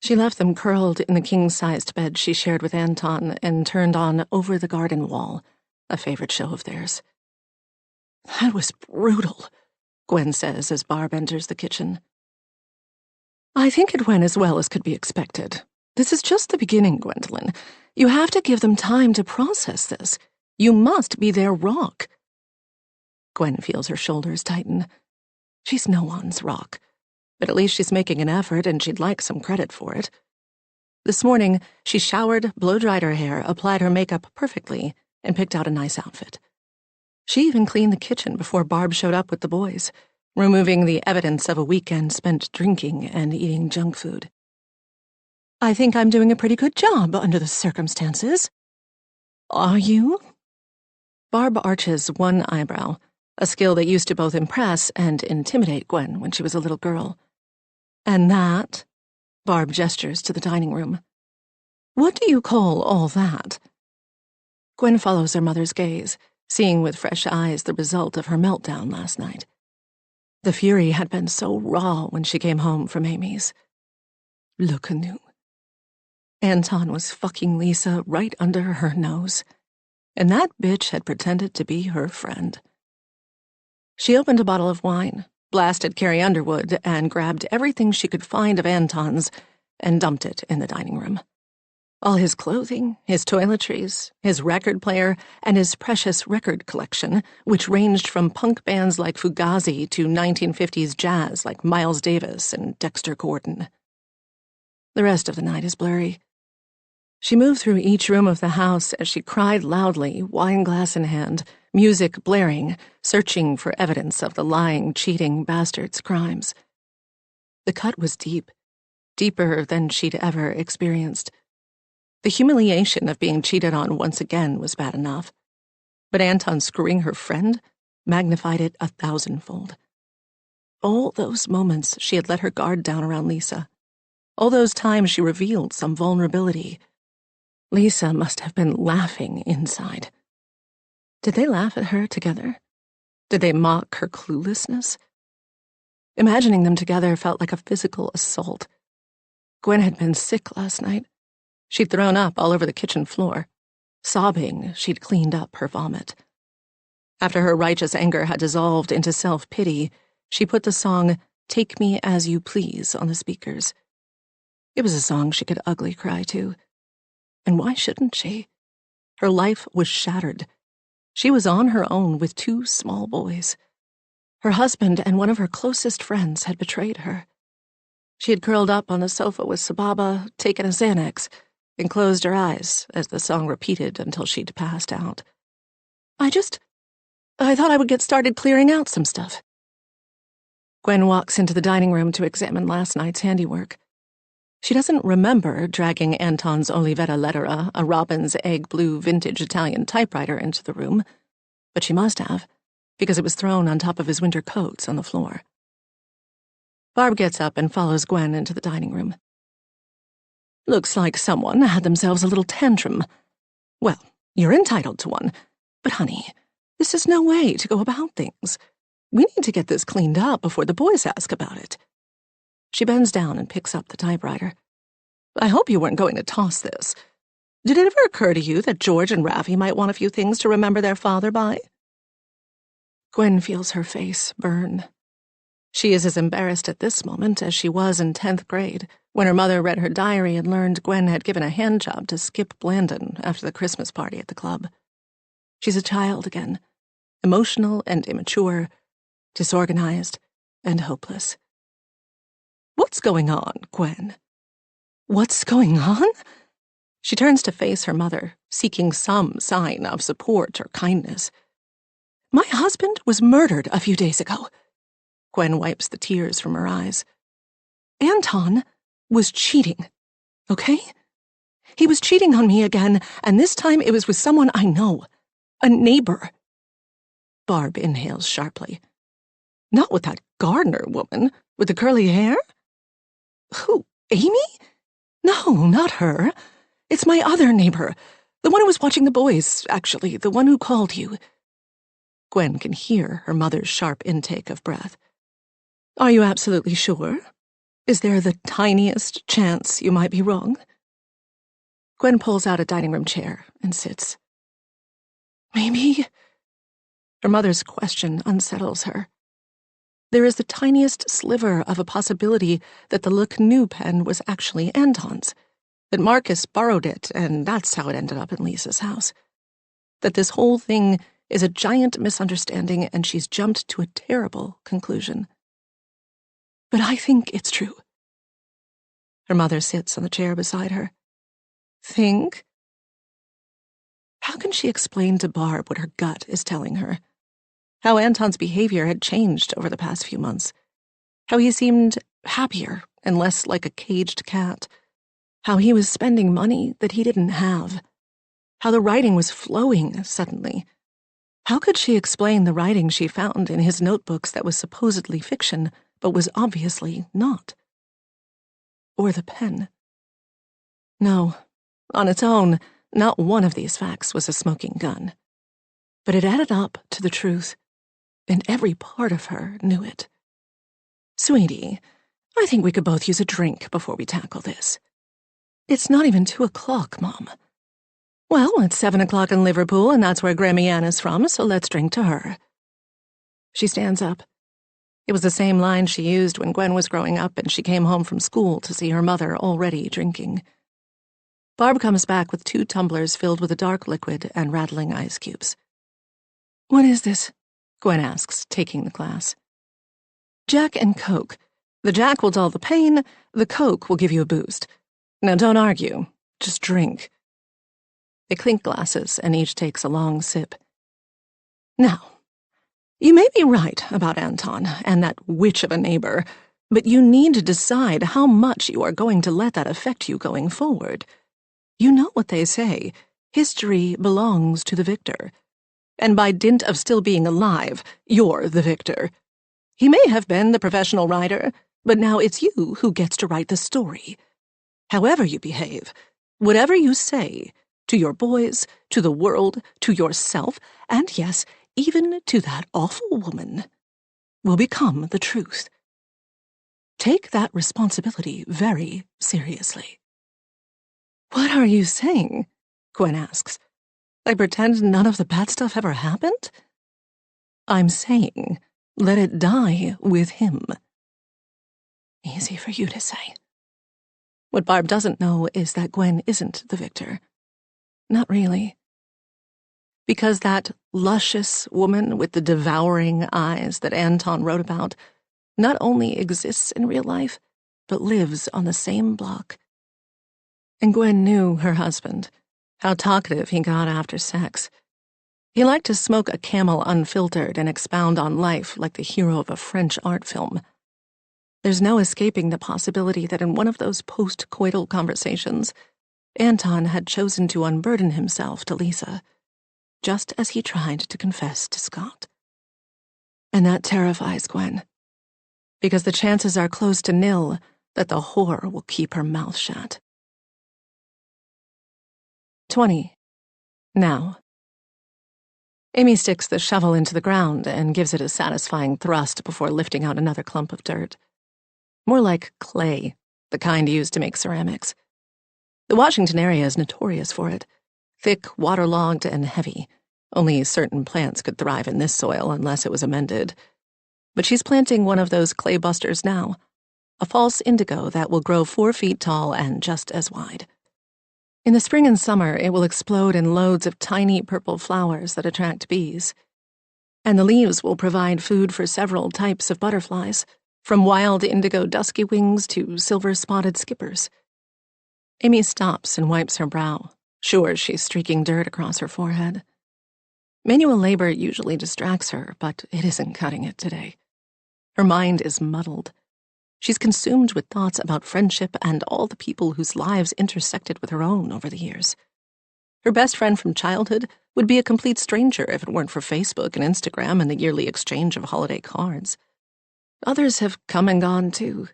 She left them curled in the king-sized bed she shared with Anton and turned on Over the Garden Wall, a favorite show of theirs. That was brutal, Gwen says as Barb enters the kitchen. I think it went as well as could be expected. This is just the beginning, Gwendolyn. You have to give them time to process this. You must be their rock. Gwen feels her shoulders tighten. She's no one's rock, but at least she's making an effort and she'd like some credit for it. This morning, she showered, blow-dried her hair, applied her makeup perfectly, and picked out a nice outfit. She even cleaned the kitchen before Barb showed up with the boys, removing the evidence of a weekend spent drinking and eating junk food. I think I'm doing a pretty good job under the circumstances. Are you? Barb arches one eyebrow, a skill that used to both impress and intimidate Gwen when she was a little girl. And that? Barb gestures to the dining room. What do you call all that? Gwen follows her mother's gaze, seeing with fresh eyes the result of her meltdown last night. The fury had been so raw when she came home from Amy's. Look anew. Anton was fucking Lisa right under her nose, and that bitch had pretended to be her friend. She opened a bottle of wine, blasted Carrie Underwood, and grabbed everything she could find of Anton's and dumped it in the dining room. All his clothing, his toiletries, his record player, and his precious record collection, which ranged from punk bands like Fugazi to 1950s jazz like Miles Davis and Dexter Gordon. The rest of the night is blurry. She moved through each room of the house as she cried loudly, wine glass in hand, music blaring, searching for evidence of the lying, cheating bastard's crimes. The cut was deep, deeper than she'd ever experienced. The humiliation of being cheated on once again was bad enough, but Anton screwing her friend magnified it 1,000-fold. All those moments she had let her guard down around Lisa, all those times she revealed some vulnerability, Lisa must have been laughing inside. Did they laugh at her together? Did they mock her cluelessness? Imagining them together felt like a physical assault. Gwen had been sick last night. She'd thrown up all over the kitchen floor. Sobbing, she'd cleaned up her vomit. After her righteous anger had dissolved into self-pity, she put the song Take Me As You Please on the speakers. It was a song she could ugly cry to. And why shouldn't she? Her life was shattered. She was on her own with 2 small boys. Her husband and one of her closest friends had betrayed her. She had curled up on the sofa with Sababa, taken a Xanax, and closed her eyes as the song repeated until she'd passed out. I thought I would get started clearing out some stuff. Gwen walks into the dining room to examine last night's handiwork. She doesn't remember dragging Anton's Olivetta Lettera, a robin's egg blue vintage Italian typewriter, into the room, but she must have, because it was thrown on top of his winter coats on the floor. Barb gets up and follows Gwen into the dining room. Looks like someone had themselves a little tantrum. Well, you're entitled to one, but honey, this is no way to go about things. We need to get this cleaned up before the boys ask about it. She bends down and picks up the typewriter. I hope you weren't going to toss this. Did it ever occur to you that George and Raffi might want a few things to remember their father by? Gwen feels her face burn. She is as embarrassed at this moment as she was in 10th grade, when her mother read her diary and learned Gwen had given a handjob to Skip Blandon after the Christmas party at the club. She's a child again, emotional and immature, disorganized and hopeless. What's going on, Gwen? What's going on? She turns to face her mother, seeking some sign of support or kindness. My husband was murdered a few days ago. Gwen wipes the tears from her eyes. Anton was cheating, okay? He was cheating on me again, and this time it was with someone I know, a neighbor. Barb inhales sharply. Not with that gardener woman, with the curly hair? Who, Amy? No, not her. It's my other neighbor, the one who was watching the boys, actually, the one who called you. Gwen can hear her mother's sharp intake of breath. Are you absolutely sure? Is there the tiniest chance you might be wrong? Gwen pulls out a dining room chair and sits. Maybe? Her mother's question unsettles her. There is the tiniest sliver of a possibility that the Look New pen was actually Anton's, that Marcus borrowed it and that's how it ended up in Lisa's house. That this whole thing is a giant misunderstanding and she's jumped to a terrible conclusion. But I think it's true. Her mother sits on the chair beside her. Think? How can she explain to Barb what her gut is telling her? How Anton's behavior had changed over the past few months. How he seemed happier and less like a caged cat. How he was spending money that he didn't have. How the writing was flowing suddenly. How could she explain the writing she found in his notebooks that was supposedly fiction, but was obviously not? Or the pen? No, on its own, not one of these facts was a smoking gun. But it added up to the truth, and every part of her knew it. Sweetie, I think we could both use a drink before we tackle this. It's not even 2 o'clock, Mom. Well, it's 7 o'clock in Liverpool, and that's where Grammy Ann is from, so let's drink to her. She stands up. It was the same line she used when Gwen was growing up and she came home from school to see her mother already drinking. Barb comes back with 2 tumblers filled with a dark liquid and rattling ice cubes. What is this? Gwen asks, taking the glass. Jack and Coke. The Jack will dull the pain, the Coke will give you a boost. Now don't argue, just drink. They clink glasses and each takes a long sip. Now, you may be right about Anton and that witch of a neighbor, but you need to decide how much you are going to let that affect you going forward. You know what they say, history belongs to the victor. And by dint of still being alive, you're the victor. He may have been the professional writer, but now it's you who gets to write the story. However you behave, whatever you say, to your boys, to the world, to yourself, and yes, even to that awful woman, will become the truth. Take that responsibility very seriously. What are you saying? Gwen asks. I pretend none of the bad stuff ever happened? I'm saying, let it die with him. Easy for you to say. What Barb doesn't know is that Gwen isn't the victor. Not really. Because that luscious woman with the devouring eyes that Anton wrote about not only exists in real life, but lives on the same block. And Gwen knew her husband, how talkative he got after sex. He liked to smoke a Camel unfiltered and expound on life like the hero of a French art film. There's no escaping the possibility that in one of those post-coital conversations, Anton had chosen to unburden himself to Lisa, just as he tried to confess to Scott. And that terrifies Gwen, because the chances are close to nil that the whore will keep her mouth shut. 20. Now. Amy sticks the shovel into the ground and gives it a satisfying thrust before lifting out another clump of dirt. More like clay, the kind used to make ceramics. The Washington area is notorious for it. Thick, waterlogged, and heavy. Only certain plants could thrive in this soil unless it was amended. But she's planting one of those clay busters now, a false indigo that will grow 4 feet tall and just as wide. In the spring and summer, it will explode in loads of tiny purple flowers that attract bees. And the leaves will provide food for several types of butterflies, from wild indigo dusky wings to silver-spotted skippers. Amy stops and wipes her brow, sure she's streaking dirt across her forehead. Manual labor usually distracts her, but it isn't cutting it today. Her mind is muddled. She's consumed with thoughts about friendship and all the people whose lives intersected with her own over the years. Her best friend from childhood would be a complete stranger if it weren't for Facebook and Instagram and the yearly exchange of holiday cards. Others have come and gone, too.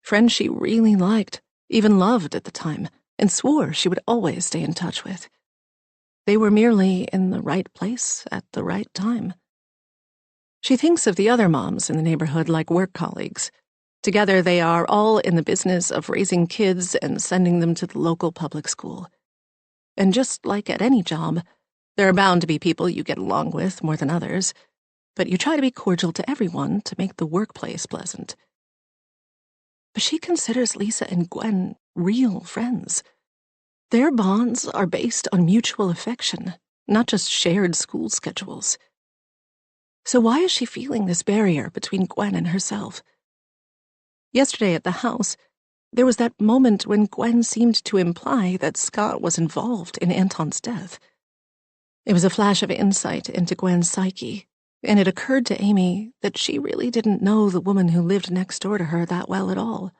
Friends she really liked, even loved at the time, and swore she would always stay in touch with. They were merely in the right place at the right time. She thinks of the other moms in the neighborhood like work colleagues. Together they are all in the business of raising kids and sending them to the local public school. And just like at any job, there are bound to be people you get along with more than others, but you try to be cordial to everyone to make the workplace pleasant. But she considers Lisa and Gwen real friends. Their bonds are based on mutual affection, not just shared school schedules. So why is she feeling this barrier between Gwen and herself? Yesterday at the house, there was that moment when Gwen seemed to imply that Scott was involved in Anton's death. It was a flash of insight into Gwen's psyche, and it occurred to Amy that she really didn't know the woman who lived next door to her that well at all.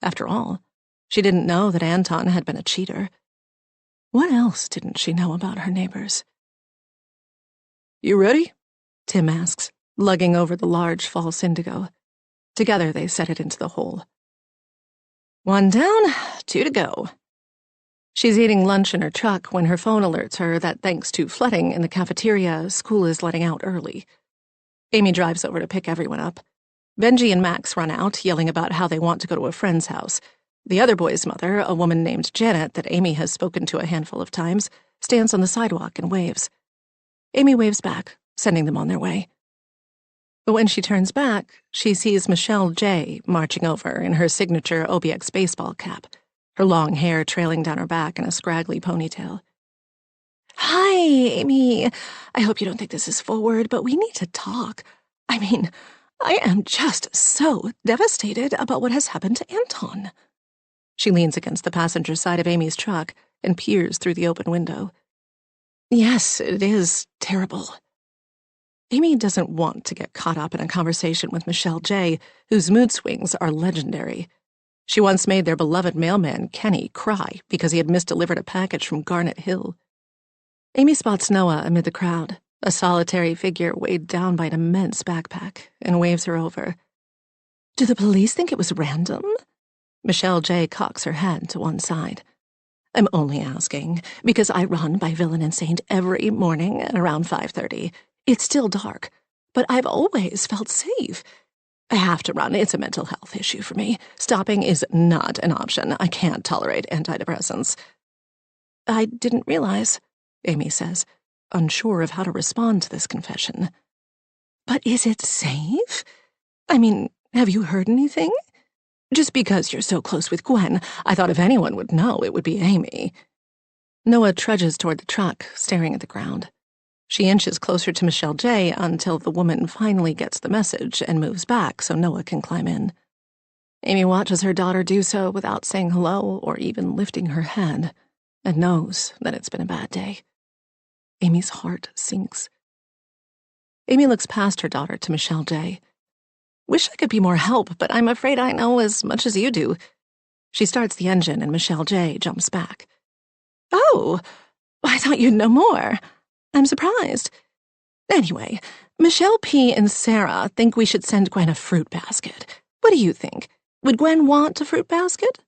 After all, she didn't know that Anton had been a cheater. What else didn't she know about her neighbors? "You ready?" Tim asks, lugging over the large false indigo. Together they set it into the hole. 1 down, 2 to go. She's eating lunch in her truck when her phone alerts her that thanks to flooding in the cafeteria, school is letting out early. Amy drives over to pick everyone up. Benji and Max run out, yelling about how they want to go to a friend's house. The other boy's mother, a woman named Janet that Amy has spoken to a handful of times, stands on the sidewalk and waves. Amy waves back, sending them on their way. But when she turns back, she sees Michelle J. marching over in her signature OBX baseball cap, her long hair trailing down her back in a scraggly ponytail. "Hi, Amy. I hope you don't think this is forward, but we need to talk. I mean, I am just so devastated about what has happened to Anton." She leans against the passenger side of Amy's truck and peers through the open window. "Yes, it is terrible." Amy doesn't want to get caught up in a conversation with Michelle J., whose mood swings are legendary. She once made their beloved mailman, Kenny, cry because he had misdelivered a package from Garnet Hill. Amy spots Noah amid the crowd, a solitary figure weighed down by an immense backpack, and waves her over. "Do the police think it was random?" Michelle J. cocks her head to one side. "I'm only asking, because I run by Villain and Saint every morning at around 5:30. It's still dark, but I've always felt safe. I have to run. It's a mental health issue for me. Stopping is not an option. I can't tolerate antidepressants." "I didn't realize," Amy says, unsure of how to respond to this confession. "But is it safe? I mean, have you heard anything? Just because you're so close with Gwen, I thought if anyone would know, it would be Amy." Noah trudges toward the truck, staring at the ground. She inches closer to Michelle J. until the woman finally gets the message and moves back so Noah can climb in. Amy watches her daughter do so without saying hello or even lifting her head, and knows that it's been a bad day. Amy's heart sinks. Amy looks past her daughter to Michelle J. "Wish I could be more help, but I'm afraid I know as much as you do." She starts the engine and Michelle J. jumps back. "Oh, I thought you'd know more. I'm surprised. Anyway, Michelle P. and Sarah think we should send Gwen a fruit basket. What do you think? Would Gwen want a fruit basket?"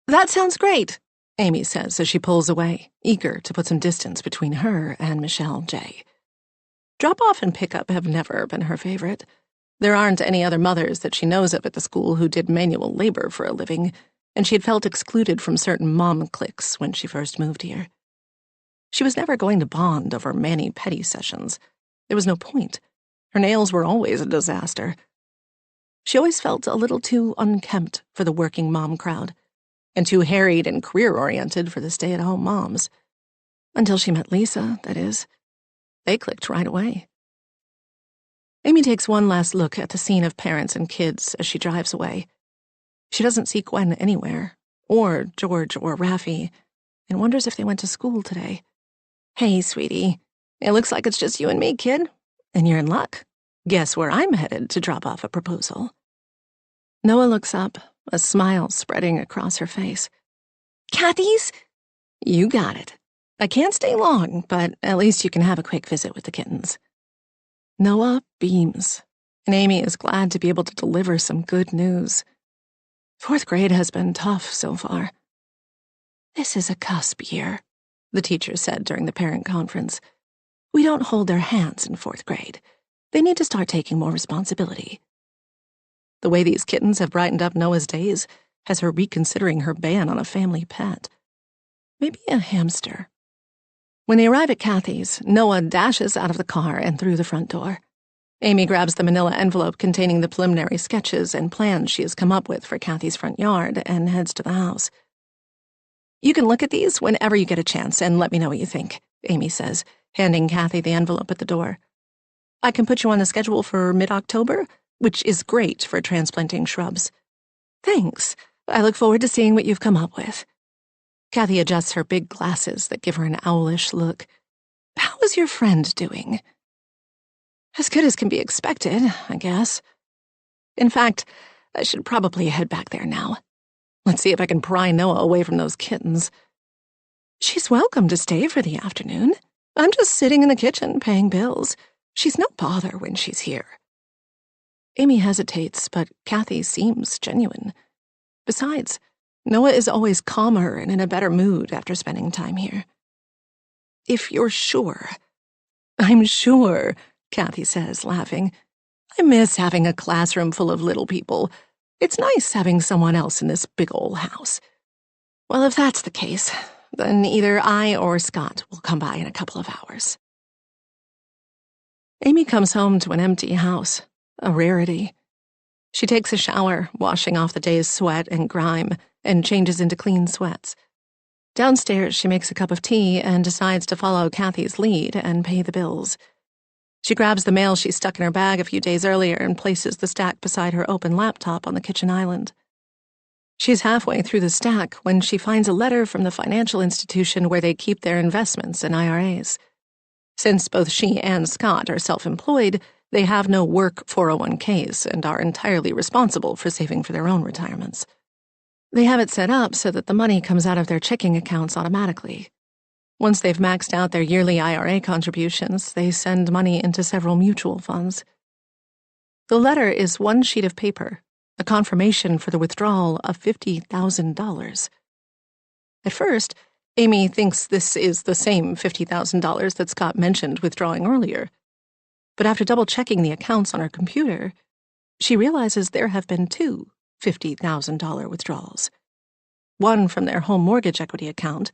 "That sounds great," Amy says as she pulls away, eager to put some distance between her and Michelle J. Drop-off and pick-up have never been her favorite. There aren't any other mothers that she knows of at the school who did manual labor for a living, and she had felt excluded from certain mom cliques when she first moved here. She was never going to bond over mani-pedi sessions. There was no point. Her nails were always a disaster. She always felt a little too unkempt for the working mom crowd, and too harried and career-oriented for the stay-at-home moms. Until she met Lisa, that is. They clicked right away. Amy takes one last look at the scene of parents and kids as she drives away. She doesn't see Gwen anywhere, or George or Raffi, and wonders if they went to school today. "Hey, sweetie, it looks like it's just you and me, kid. And you're in luck. Guess where I'm headed to drop off a proposal?" Noah looks up, a smile spreading across her face. "Kathy's?" "You got it. I can't stay long, but at least you can have a quick visit with the kittens." Noah beams, and Amy is glad to be able to deliver some good news. 4th grade has been tough so far. "This is a cusp year," the teacher said during the parent conference. "We don't hold their hands in 4th grade. They need to start taking more responsibility." The way these kittens have brightened up Noah's days has her reconsidering her ban on a family pet. Maybe a hamster. When they arrive at Kathy's, Noah dashes out of the car and through the front door. Amy grabs the manila envelope containing the preliminary sketches and plans she has come up with for Kathy's front yard and heads to the house. "You can look at these whenever you get a chance and let me know what you think," Amy says, handing Kathy the envelope at the door. "I can put you on the schedule for mid-October, which is great for transplanting shrubs." "Thanks. I look forward to seeing what you've come up with." Kathy adjusts her big glasses that give her an owlish look. "How is your friend doing?" "As good as can be expected, I guess. In fact, I should probably head back there now. Let's see if I can pry Noah away from those kittens." "She's welcome to stay for the afternoon. I'm just sitting in the kitchen paying bills. She's no bother when she's here." Amy hesitates, but Kathy seems genuine. Besides, Noah is always calmer and in a better mood after spending time here. "If you're sure." "I'm sure," Kathy says, laughing. "I miss having a classroom full of little people. It's nice having someone else in this big old house." "Well, if that's the case, then either I or Scott will come by in a couple of hours." Amy comes home to an empty house, a rarity. She takes a shower, washing off the day's sweat and grime, and changes into clean sweats. Downstairs, she makes a cup of tea and decides to follow Kathy's lead and pay the bills. She grabs the mail she stuck in her bag a few days earlier and places the stack beside her open laptop on the kitchen island. She's halfway through the stack when she finds a letter from the financial institution where they keep their investments and IRAs. Since both she and Scott are self-employed, they have no work 401ks and are entirely responsible for saving for their own retirements. They have it set up so that the money comes out of their checking accounts automatically. Once they've maxed out their yearly IRA contributions, they send money into several mutual funds. The letter is one sheet of paper, a confirmation for the withdrawal of $50,000. At first, Amy thinks this is the same $50,000 that Scott mentioned withdrawing earlier. But after double-checking the accounts on her computer, she realizes there have been two $50,000 withdrawals. One from their home mortgage equity account,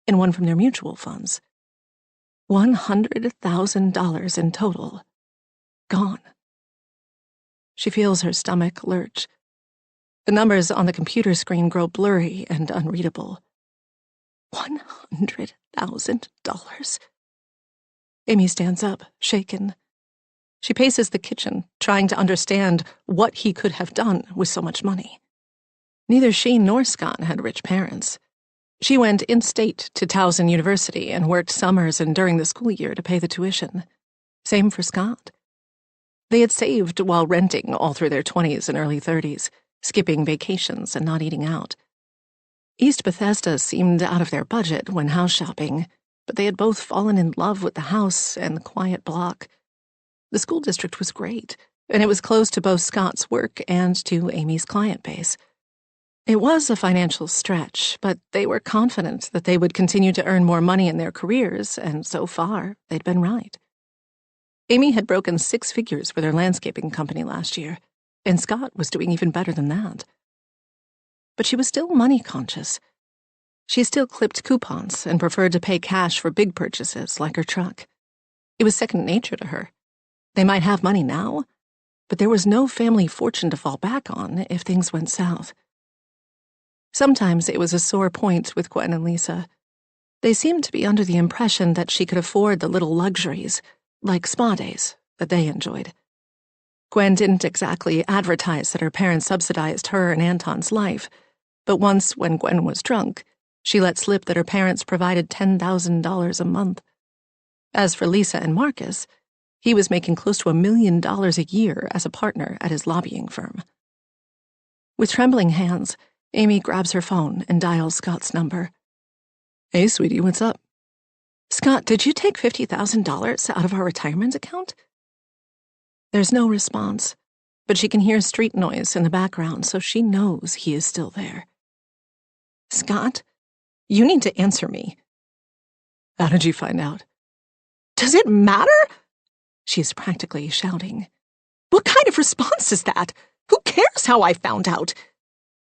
and one from their mutual funds. $100,000 in total. Gone. She feels her stomach lurch. The numbers on the computer screen grow blurry and unreadable. $100,000. Amy stands up, shaken. She paces the kitchen, trying to understand what he could have done with so much money. Neither she nor Scott had rich parents. She went in-state to Towson University and worked summers and during the school year to pay the tuition. Same for Scott. They had saved while renting all through their 20s and early 30s, skipping vacations and not eating out. East Bethesda seemed out of their budget when house shopping, but they had both fallen in love with the house and the quiet block. The school district was great, and it was close to both Scott's work and to Amy's client base. It was a financial stretch, but they were confident that they would continue to earn more money in their careers, and so far, they'd been right. Amy had broken 6 figures with her landscaping company last year, and Scott was doing even better than that. But she was still money-conscious. She still clipped coupons and preferred to pay cash for big purchases like her truck. It was second nature to her. They might have money now, but there was no family fortune to fall back on if things went south. Sometimes it was a sore point with Gwen and Lisa. They seemed to be under the impression that she could afford the little luxuries, like spa days, that they enjoyed. Gwen didn't exactly advertise that her parents subsidized her and Anton's life, but once, when Gwen was drunk, she let slip that her parents provided $10,000 a month. As for Lisa and Marcus, he was making close to $1 million a year as a partner at his lobbying firm. With trembling hands, Amy grabs her phone and dials Scott's number. "Hey, sweetie, what's up?" Scott, did you take $50,000 out of our retirement account? There's no response, but she can hear street noise in the background, so she knows he is still there. Scott, you need to answer me. How did you find out? Does it matter? She is practically shouting. What kind of response is that? Who cares how I found out?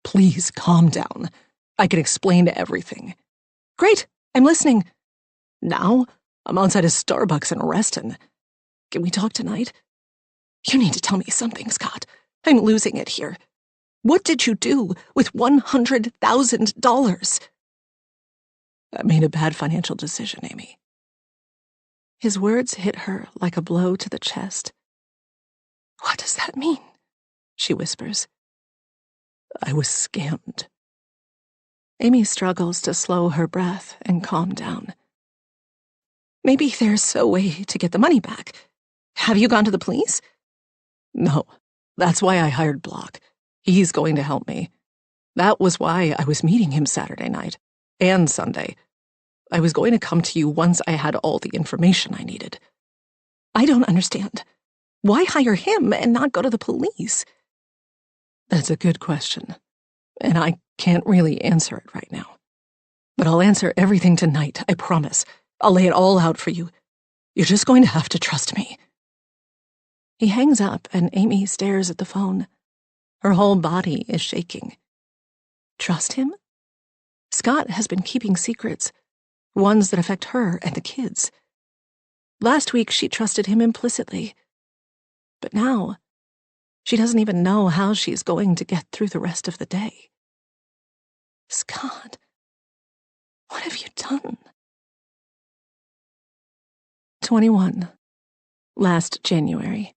Please calm down. I can explain everything. Great, I'm listening. Now? I'm outside a Starbucks in Reston. Can we talk tonight? You need to tell me something, Scott. I'm losing it here. What did you do with $100,000? I made a bad financial decision, Amy. His words hit her like a blow to the chest. What does that mean? She whispers. I was scammed. Amy struggles to slow her breath and calm down. Maybe there's a way to get the money back. Have you gone to the police? No, that's why I hired Block. He's going to help me. That was why I was meeting him Saturday night and Sunday. I was going to come to you once I had all the information I needed. I don't understand. Why hire him and not go to the police? That's a good question, and I can't really answer it right now. But I'll answer everything tonight, I promise. I'll lay it all out for you. You're just going to have to trust me. He hangs up and Amy stares at the phone. Her whole body is shaking. Trust him? Scott has been keeping secrets, ones that affect her and the kids. Last week she trusted him implicitly. But now, she doesn't even know how she's going to get through the rest of the day. Scott, what have you done? 21. Last January.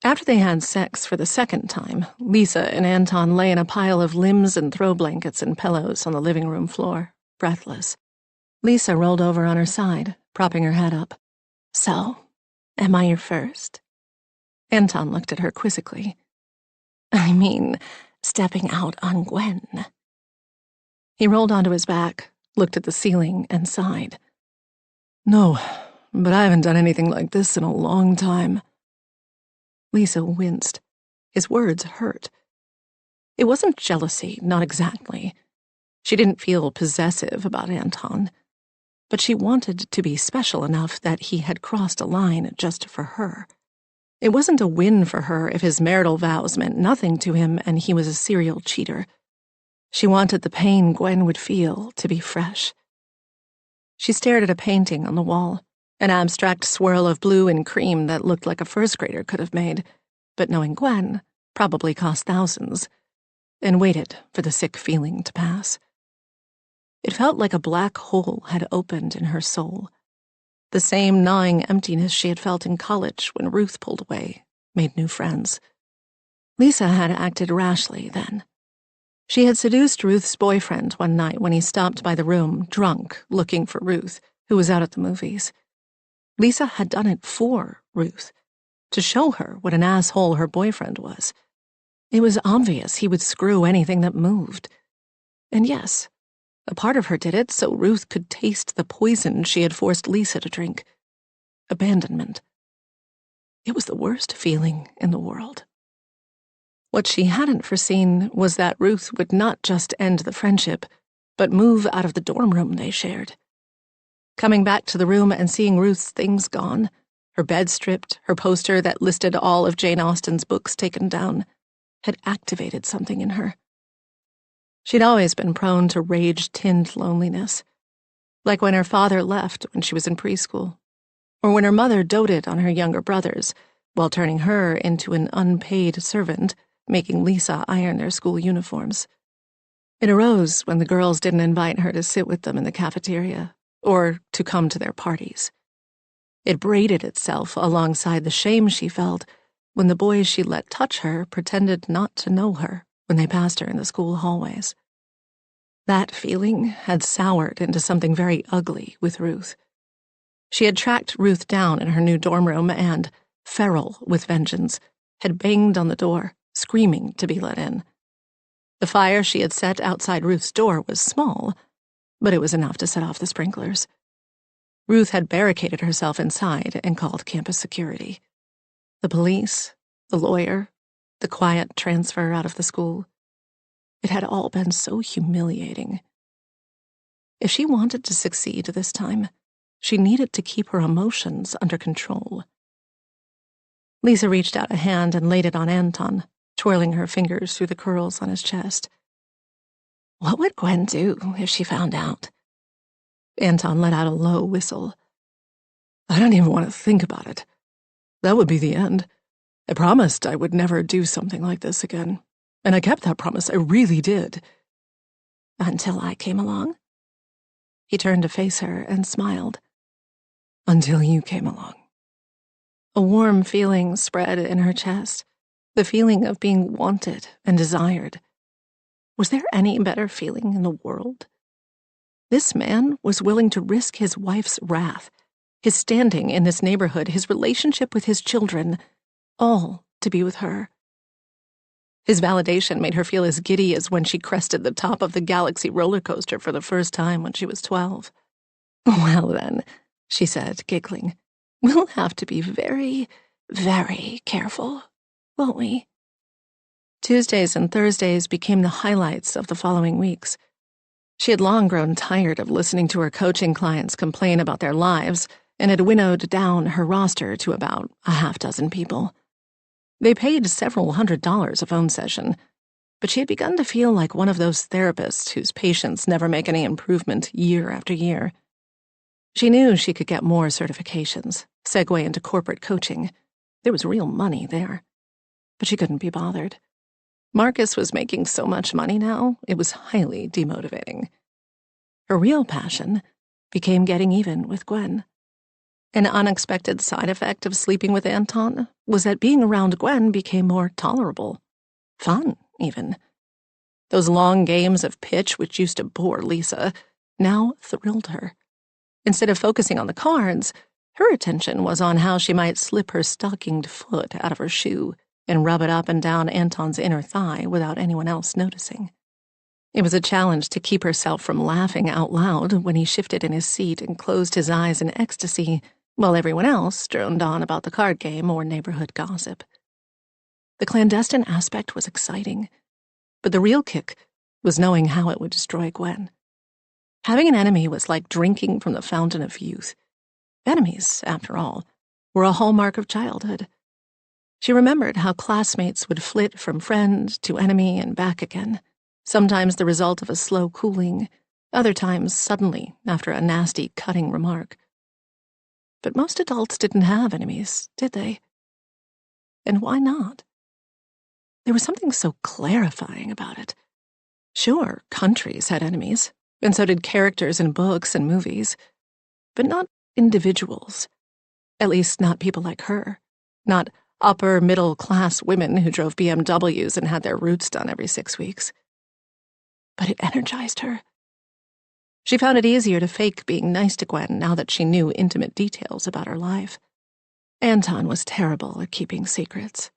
After they had sex for the second time, Lisa and Anton lay in a pile of limbs and throw blankets and pillows on the living room floor, breathless. Lisa rolled over on her side, propping her head up. So, am I your first? Anton looked at her quizzically. I mean, stepping out on Gwen. He rolled onto his back, looked at the ceiling, and sighed. No, but I haven't done anything like this in a long time. Lisa winced. His words hurt. It wasn't jealousy, not exactly. She didn't feel possessive about Anton, but she wanted to be special enough that he had crossed a line just for her. It wasn't a win for her if his marital vows meant nothing to him and he was a serial cheater. She wanted the pain Gwen would feel to be fresh. She stared at a painting on the wall, an abstract swirl of blue and cream that looked like a first grader could have made, but knowing Gwen, probably cost thousands, and waited for the sick feeling to pass. It felt like a black hole had opened in her soul. The same gnawing emptiness she had felt in college when Ruth pulled away, made new friends. Lisa had acted rashly then. She had seduced Ruth's boyfriend one night when he stopped by the room, drunk, looking for Ruth, who was out at the movies. Lisa had done it for Ruth, to show her what an asshole her boyfriend was. It was obvious he would screw anything that moved. And yes, a part of her did it so Ruth could taste the poison she had forced Lisa to drink. Abandonment. It was the worst feeling in the world. What she hadn't foreseen was that Ruth would not just end the friendship, but move out of the dorm room they shared. Coming back to the room and seeing Ruth's things gone, her bed stripped, her poster that listed all of Jane Austen's books taken down, had activated something in her. She'd always been prone to rage-tinged loneliness, like when her father left when she was in preschool, or when her mother doted on her younger brothers while turning her into an unpaid servant, making Lisa iron their school uniforms. It arose when the girls didn't invite her to sit with them in the cafeteria or to come to their parties. It braided itself alongside the shame she felt when the boys she let touch her pretended not to know her when they passed her in the school hallways. That feeling had soured into something very ugly with Ruth. She had tracked Ruth down in her new dorm room and, feral with vengeance, had banged on the door, screaming to be let in. The fire she had set outside Ruth's door was small, but it was enough to set off the sprinklers. Ruth had barricaded herself inside and called campus security. The police, the lawyer, the quiet transfer out of the school. It had all been so humiliating. If she wanted to succeed this time, she needed to keep her emotions under control. Lisa reached out a hand and laid it on Anton, twirling her fingers through the curls on his chest. What would Gwen do if she found out? Anton let out a low whistle. I don't even want to think about it. That would be the end. I promised I would never do something like this again. And I kept that promise, I really did. Until I came along? He turned to face her and smiled. Until you came along. A warm feeling spread in her chest, the feeling of being wanted and desired. Was there any better feeling in the world? This man was willing to risk his wife's wrath, his standing in this neighborhood, his relationship with his children, all to be with her. His validation made her feel as giddy as when she crested the top of the Galaxy roller coaster for the first time when she was 12. Well then, she said, giggling, we'll have to be very, very careful, won't we? Tuesdays and Thursdays became the highlights of the following weeks. She had long grown tired of listening to her coaching clients complain about their lives and had winnowed down her roster to about a half-dozen people. They paid several $100s a phone session, but she had begun to feel like one of those therapists whose patients never make any improvement year after year. She knew she could get more certifications, segue into corporate coaching. There was real money there. But she couldn't be bothered. Marcus was making so much money now, it was highly demotivating. Her real passion became getting even with Gwen. An unexpected side effect of sleeping with Anton was that being around Gwen became more tolerable. Fun, even. Those long games of pitch, which used to bore Lisa, now thrilled her. Instead of focusing on the cards, her attention was on how she might slip her stockinged foot out of her shoe and rub it up and down Anton's inner thigh without anyone else noticing. It was a challenge to keep herself from laughing out loud when he shifted in his seat and closed his eyes in ecstasy, while everyone else droned on about the card game or neighborhood gossip. The clandestine aspect was exciting, but the real kick was knowing how it would destroy Gwen. Having an enemy was like drinking from the fountain of youth. Enemies, after all, were a hallmark of childhood. She remembered how classmates would flit from friend to enemy and back again, sometimes the result of a slow cooling, other times suddenly after a nasty cutting remark. But most adults didn't have enemies, did they? And why not? There was something so clarifying about it. Sure, countries had enemies, and so did characters in books and movies, but not individuals. At least not people like her, not upper-middle-class women who drove BMWs and had their roots done every 6 weeks. But it energized her. She found it easier to fake being nice to Gwen now that she knew intimate details about her life. Anton was terrible at keeping secrets.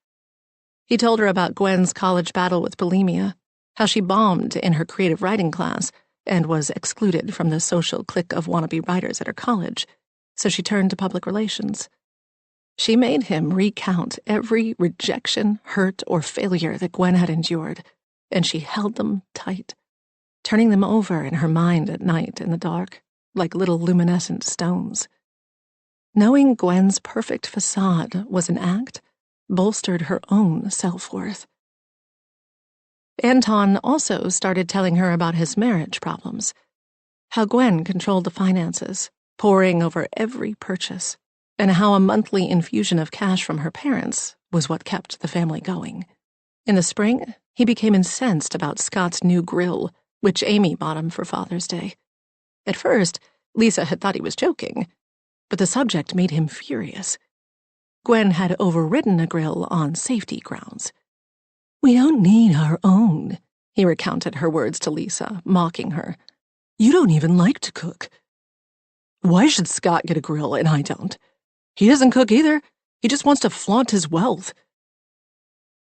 He told her about Gwen's college battle with bulimia, how she bombed in her creative writing class and was excluded from the social clique of wannabe writers at her college, so she turned to public relations. She made him recount every rejection, hurt, or failure that Gwen had endured, and she held them tight, turning them over in her mind at night in the dark, like little luminescent stones. Knowing Gwen's perfect facade was an act bolstered her own self-worth. Anton also started telling her about his marriage problems, how Gwen controlled the finances, poring over every purchase, and how a monthly infusion of cash from her parents was what kept the family going. In the spring, he became incensed about Scott's new grill, which Amy bought him for Father's Day. At first, Lisa had thought he was joking, but the subject made him furious. Gwen had overridden a grill on safety grounds. "We don't need our own," he recounted her words to Lisa, mocking her. "You don't even like to cook." "Why should Scott get a grill and I don't? He doesn't cook either. He just wants to flaunt his wealth."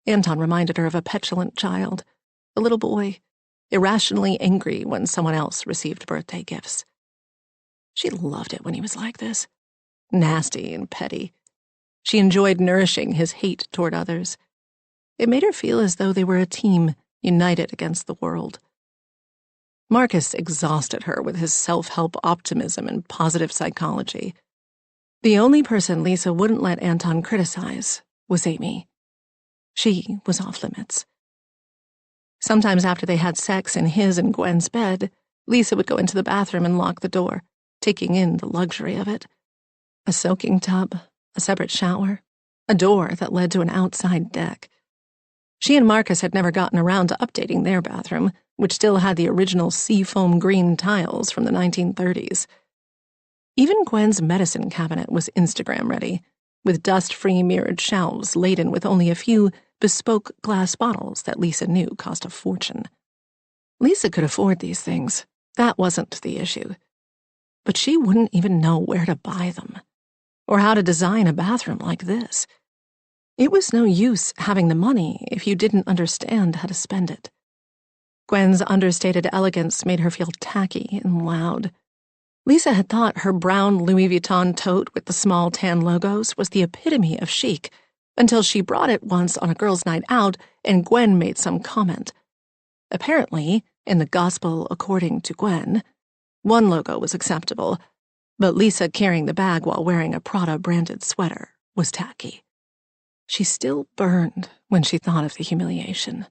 Anton reminded her of a petulant child, a little boy, irrationally angry when someone else received birthday gifts. She loved it when he was like this. Nasty and petty. She enjoyed nourishing his hate toward others. It made her feel as though they were a team, united against the world. Marcus exhausted her with his self-help optimism and positive psychology. The only person Lisa wouldn't let Anton criticize was Amy. She was off limits. Sometimes after they had sex in his and Gwen's bed, Lisa would go into the bathroom and lock the door, taking in the luxury of it. A soaking tub, a separate shower, a door that led to an outside deck. She and Marcus had never gotten around to updating their bathroom, which still had the original seafoam green tiles from the 1930s. Even Gwen's medicine cabinet was Instagram-ready, with dust-free mirrored shelves laden with only a few bespoke glass bottles that Lisa knew cost a fortune. Lisa could afford these things. That wasn't the issue. But she wouldn't even know where to buy them, or how to design a bathroom like this. It was no use having the money if you didn't understand how to spend it. Gwen's understated elegance made her feel tacky and loud. Lisa had thought her brown Louis Vuitton tote with the small tan logos was the epitome of chic, until she brought it once on a girls' night out and Gwen made some comment. Apparently, in the gospel according to Gwen, one logo was acceptable, but Lisa carrying the bag while wearing a Prada-branded sweater was tacky. She still burned when she thought of the humiliation.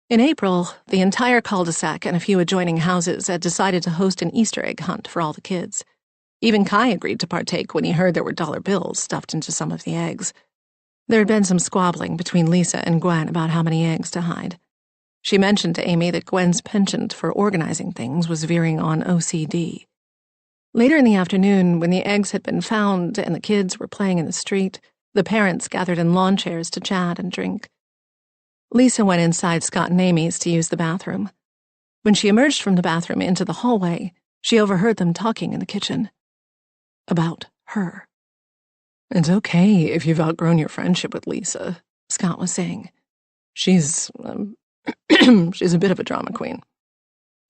In April, the entire cul-de-sac and a few adjoining houses had decided to host an Easter egg hunt for all the kids. Even Kai agreed to partake when he heard there were dollar bills stuffed into some of the eggs. There had been some squabbling between Lisa and Gwen about how many eggs to hide. She mentioned to Amy that Gwen's penchant for organizing things was veering on OCD. Later in the afternoon, when the eggs had been found and the kids were playing in the street, the parents gathered in lawn chairs to chat and drink. Lisa went inside Scott and Amy's to use the bathroom. When she emerged from the bathroom into the hallway, she overheard them talking in the kitchen. About her. "It's okay if you've outgrown your friendship with Lisa," Scott was saying. She's a bit of a drama queen."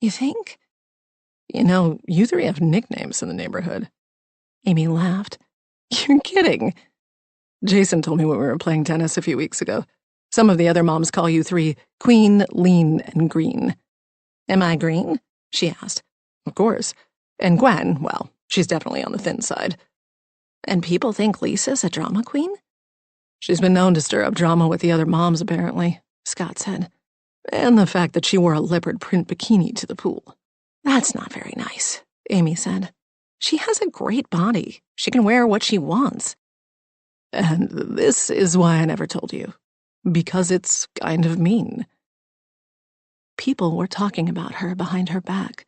"You think?" "You know, you three have nicknames in the neighborhood." Amy laughed. "You're kidding." "Jason told me when we were playing tennis a few weeks ago. Some of the other moms call you three Queen, Lean, and Green." "Am I green?" she asked. "Of course. And Gwen, well, she's definitely on the thin side." "And people think Lisa's a drama queen?" "She's been known to stir up drama with the other moms, apparently," Scott said. "And the fact that she wore a leopard print bikini to the pool." "That's not very nice," Amy said. "She has a great body. She can wear what she wants." "And this is why I never told you. Because it's kind of mean." People were talking about her behind her back.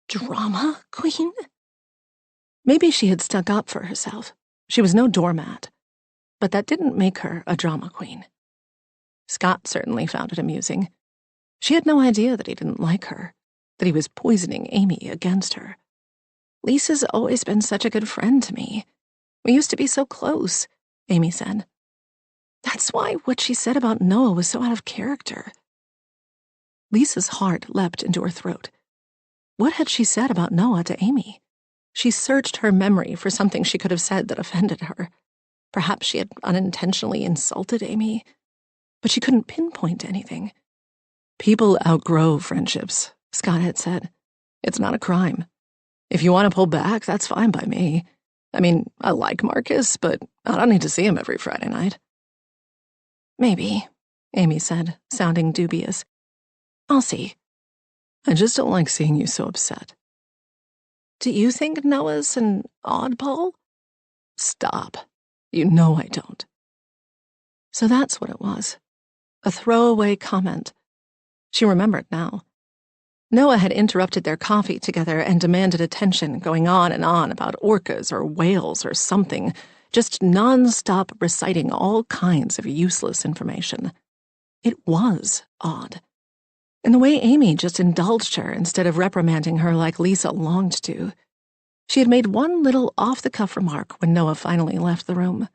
Drama queen? Maybe she had stuck up for herself. She was no doormat. But that didn't make her a drama queen. Scott certainly found it amusing. She had no idea that he didn't like her, that he was poisoning Amy against her. "Lisa's always been such a good friend to me. We used to be so close," Amy said. "That's why what she said about Noah was so out of character." Lisa's heart leapt into her throat. What had she said about Noah to Amy? She searched her memory for something she could have said that offended her. Perhaps she had unintentionally insulted Amy, but she couldn't pinpoint anything. "People outgrow friendships," Scott had said. "It's not a crime. If you want to pull back, that's fine by me. I mean, I like Marcus, but I don't need to see him every Friday night." "Maybe," Amy said, sounding dubious. "I'll see." "I just don't like seeing you so upset." "Do you think Noah's an oddball?" "Stop. You know I don't." So that's what it was. A throwaway comment. She remembered now. Noah had interrupted their coffee together and demanded attention, going on and on about orcas or whales or something, just non-stop reciting all kinds of useless information. It was odd. And the way Amy just indulged her instead of reprimanding her like Lisa longed to. She had made one little off-the-cuff remark when Noah finally left the room.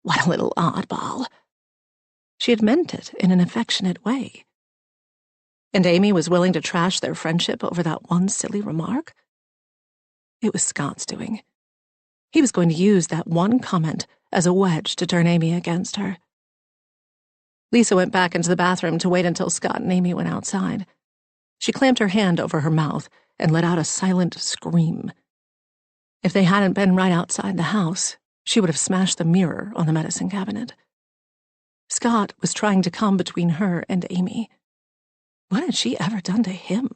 "What a little oddball." She had meant it in an affectionate way. And Amy was willing to trash their friendship over that one silly remark? It was Scott's doing. He was going to use that one comment as a wedge to turn Amy against her. Lisa went back into the bathroom to wait until Scott and Amy went outside. She clamped her hand over her mouth and let out a silent scream. If they hadn't been right outside the house, she would have smashed the mirror on the medicine cabinet. Scott was trying to come between her and Amy. What had she ever done to him?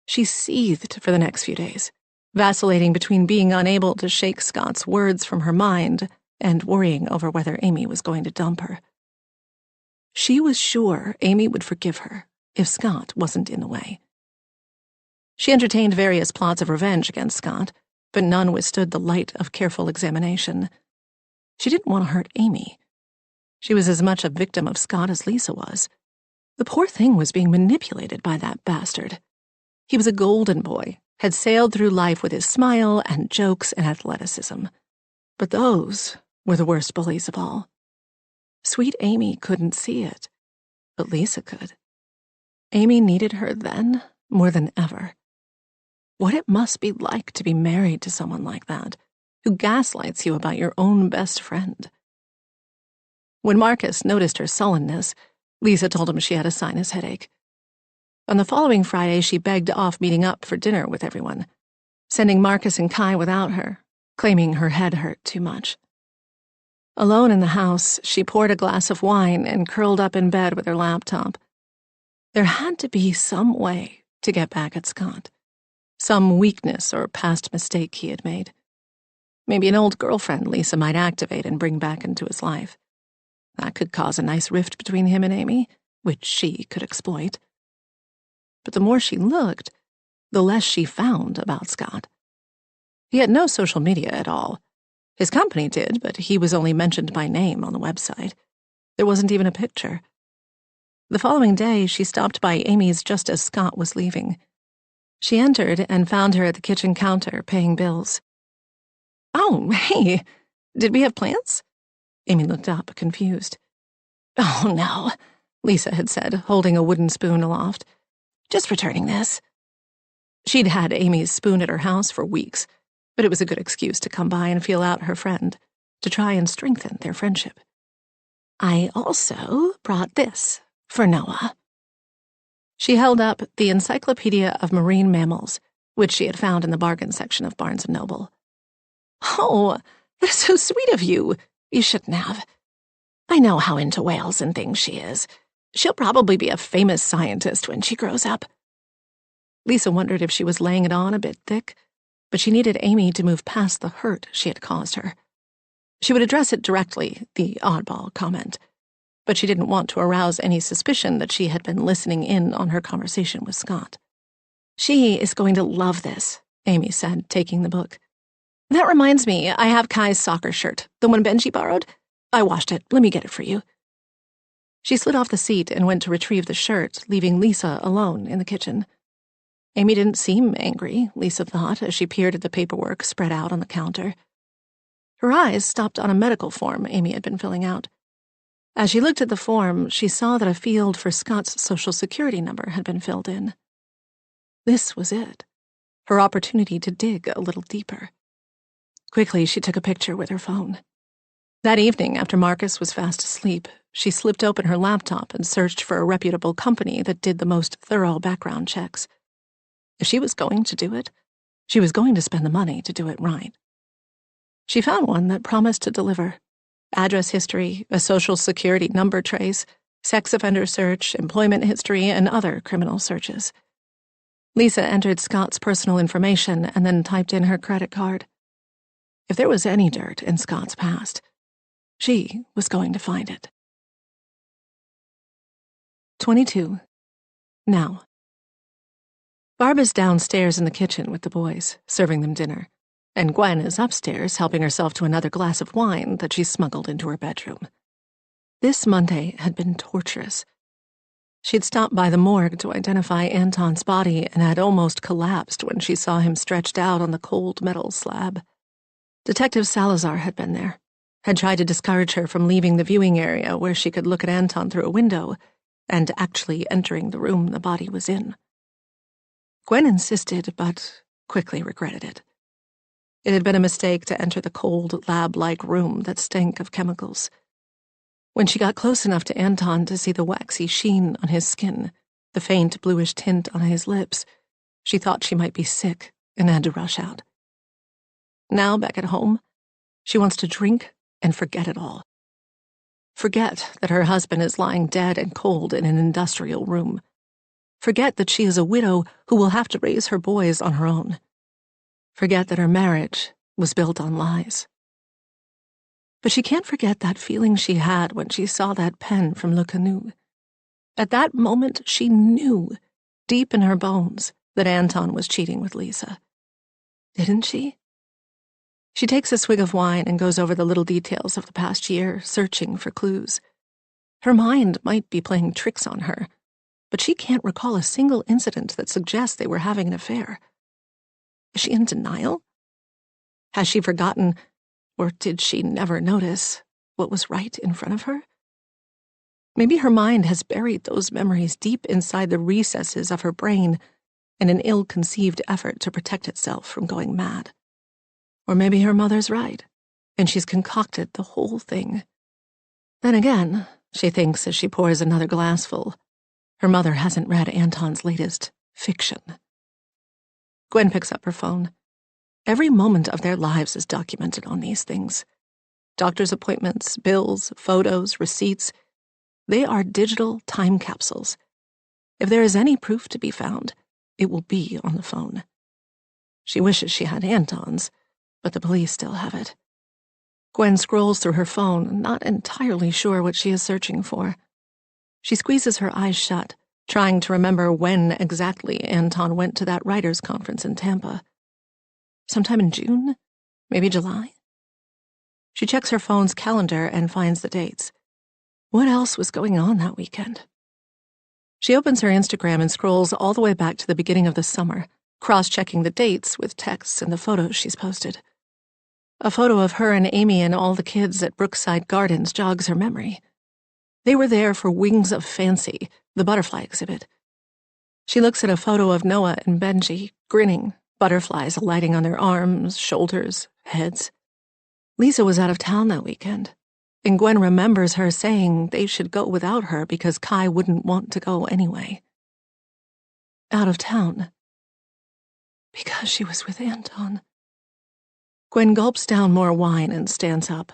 She seethed for the next few days, vacillating between being unable to shake Scott's words from her mind and worrying over whether Amy was going to dump her. She was sure Amy would forgive her if Scott wasn't in the way. She entertained various plots of revenge against Scott, but none withstood the light of careful examination. She didn't want to hurt Amy. She was as much a victim of Scott as Lisa was. The poor thing was being manipulated by that bastard. He was a golden boy, had sailed through life with his smile and jokes and athleticism. But those were the worst bullies of all. Sweet Amy couldn't see it, but Lisa could. Amy needed her then more than ever. What it must be like to be married to someone like that, who gaslights you about your own best friend. When Marcus noticed her sullenness, Lisa told him she had a sinus headache. On the following Friday, she begged off meeting up for dinner with everyone, sending Marcus and Kai without her, claiming her head hurt too much. Alone in the house, she poured a glass of wine and curled up in bed with her laptop. There had to be some way to get back at Scott. Some weakness or past mistake he had made. Maybe an old girlfriend Lisa might activate and bring back into his life. That could cause a nice rift between him and Amy, which she could exploit. But the more she looked, the less she found about Scott. He had no social media at all. His company did, but he was only mentioned by name on the website. There wasn't even a picture. The following day, she stopped by Amy's just as Scott was leaving. She entered and found her at the kitchen counter paying bills. "Oh, hey, did we have plans?" Amy looked up, confused. "Oh, no," Lisa had said, holding a wooden spoon aloft. "Just returning this." She'd had Amy's spoon at her house for weeks, but it was a good excuse to come by and feel out her friend, to try and strengthen their friendship. "I also brought this for Noah." She held up the Encyclopedia of Marine Mammals, which she had found in the bargain section of Barnes & Noble. "Oh, that's so sweet of you. You shouldn't have. I know how into whales and things she is. She'll probably be a famous scientist when she grows up." Lisa wondered if she was laying it on a bit thick, but she needed Amy to move past the hurt she had caused her. She would address it directly, the oddball comment, but she didn't want to arouse any suspicion that she had been listening in on her conversation with Scott. "She is going to love this," Amy said, taking the book. "That reminds me, I have Kai's soccer shirt, the one Benji borrowed. I washed it. Let me get it for you." She slid off the seat and went to retrieve the shirt, leaving Lisa alone in the kitchen. Amy didn't seem angry, Lisa thought, as she peered at the paperwork spread out on the counter. Her eyes stopped on a medical form Amy had been filling out. As she looked at the form, she saw that a field for Scott's Social Security number had been filled in. This was it, her opportunity to dig a little deeper. Quickly, she took a picture with her phone. That evening, after Marcus was fast asleep, she slipped open her laptop and searched for a reputable company that did the most thorough background checks. If she was going to do it, she was going to spend the money to do it right. She found one that promised to deliver. Address history, a social security number trace, sex offender search, employment history, and other criminal searches. Lisa entered Scott's personal information and then typed in her credit card. If there was any dirt in Scott's past, she was going to find it. 22. Now. Barb is downstairs in the kitchen with the boys, serving them dinner, and Gwen is upstairs helping herself to another glass of wine that she smuggled into her bedroom. This Monday had been torturous. She'd stopped by the morgue to identify Anton's body and had almost collapsed when she saw him stretched out on the cold metal slab. Detective Salazar had been there, had tried to discourage her from leaving the viewing area where she could look at Anton through a window and actually entering the room the body was in. Gwen insisted, but quickly regretted it. It had been a mistake to enter the cold, lab-like room that stank of chemicals. When she got close enough to Anton to see the waxy sheen on his skin, the faint bluish tint on his lips, she thought she might be sick and had to rush out. Now, back at home, she wants to drink and forget it all. Forget that her husband is lying dead and cold in an industrial room. Forget that she is a widow who will have to raise her boys on her own. Forget that her marriage was built on lies. But she can't forget that feeling she had when she saw that pen from Le Canu. At that moment, she knew, deep in her bones, that Anton was cheating with Lisa. Didn't she? She takes a swig of wine and goes over the little details of the past year, searching for clues. Her mind might be playing tricks on her, but she can't recall a single incident that suggests they were having an affair. Is she in denial? Has she forgotten, or did she never notice, what was right in front of her? Maybe her mind has buried those memories deep inside the recesses of her brain in an ill-conceived effort to protect itself from going mad. Or maybe her mother's right, and she's concocted the whole thing. Then again, she thinks as she pours another glassful, her mother hasn't read Anton's latest fiction. Gwen picks up her phone. Every moment of their lives is documented on these things. Doctor's appointments, bills, photos, receipts. They are digital time capsules. If there is any proof to be found, it will be on the phone. She wishes she had Anton's, but the police still have it. Gwen scrolls through her phone, not entirely sure what she is searching for. She squeezes her eyes shut, trying to remember when exactly Anton went to that writers' conference in Tampa. Sometime in June? Maybe July? She checks her phone's calendar and finds the dates. What else was going on that weekend? She opens her Instagram and scrolls all the way back to the beginning of the summer, cross-checking the dates with texts and the photos she's posted. A photo of her and Amy and all the kids at Brookside Gardens jogs her memory. They were there for Wings of Fancy, the butterfly exhibit. She looks at a photo of Noah and Benji, grinning, butterflies alighting on their arms, shoulders, heads. Lisa was out of town that weekend, and Gwen remembers her saying they should go without her because Kai wouldn't want to go anyway. Out of town. Because she was with Anton. Gwen gulps down more wine and stands up,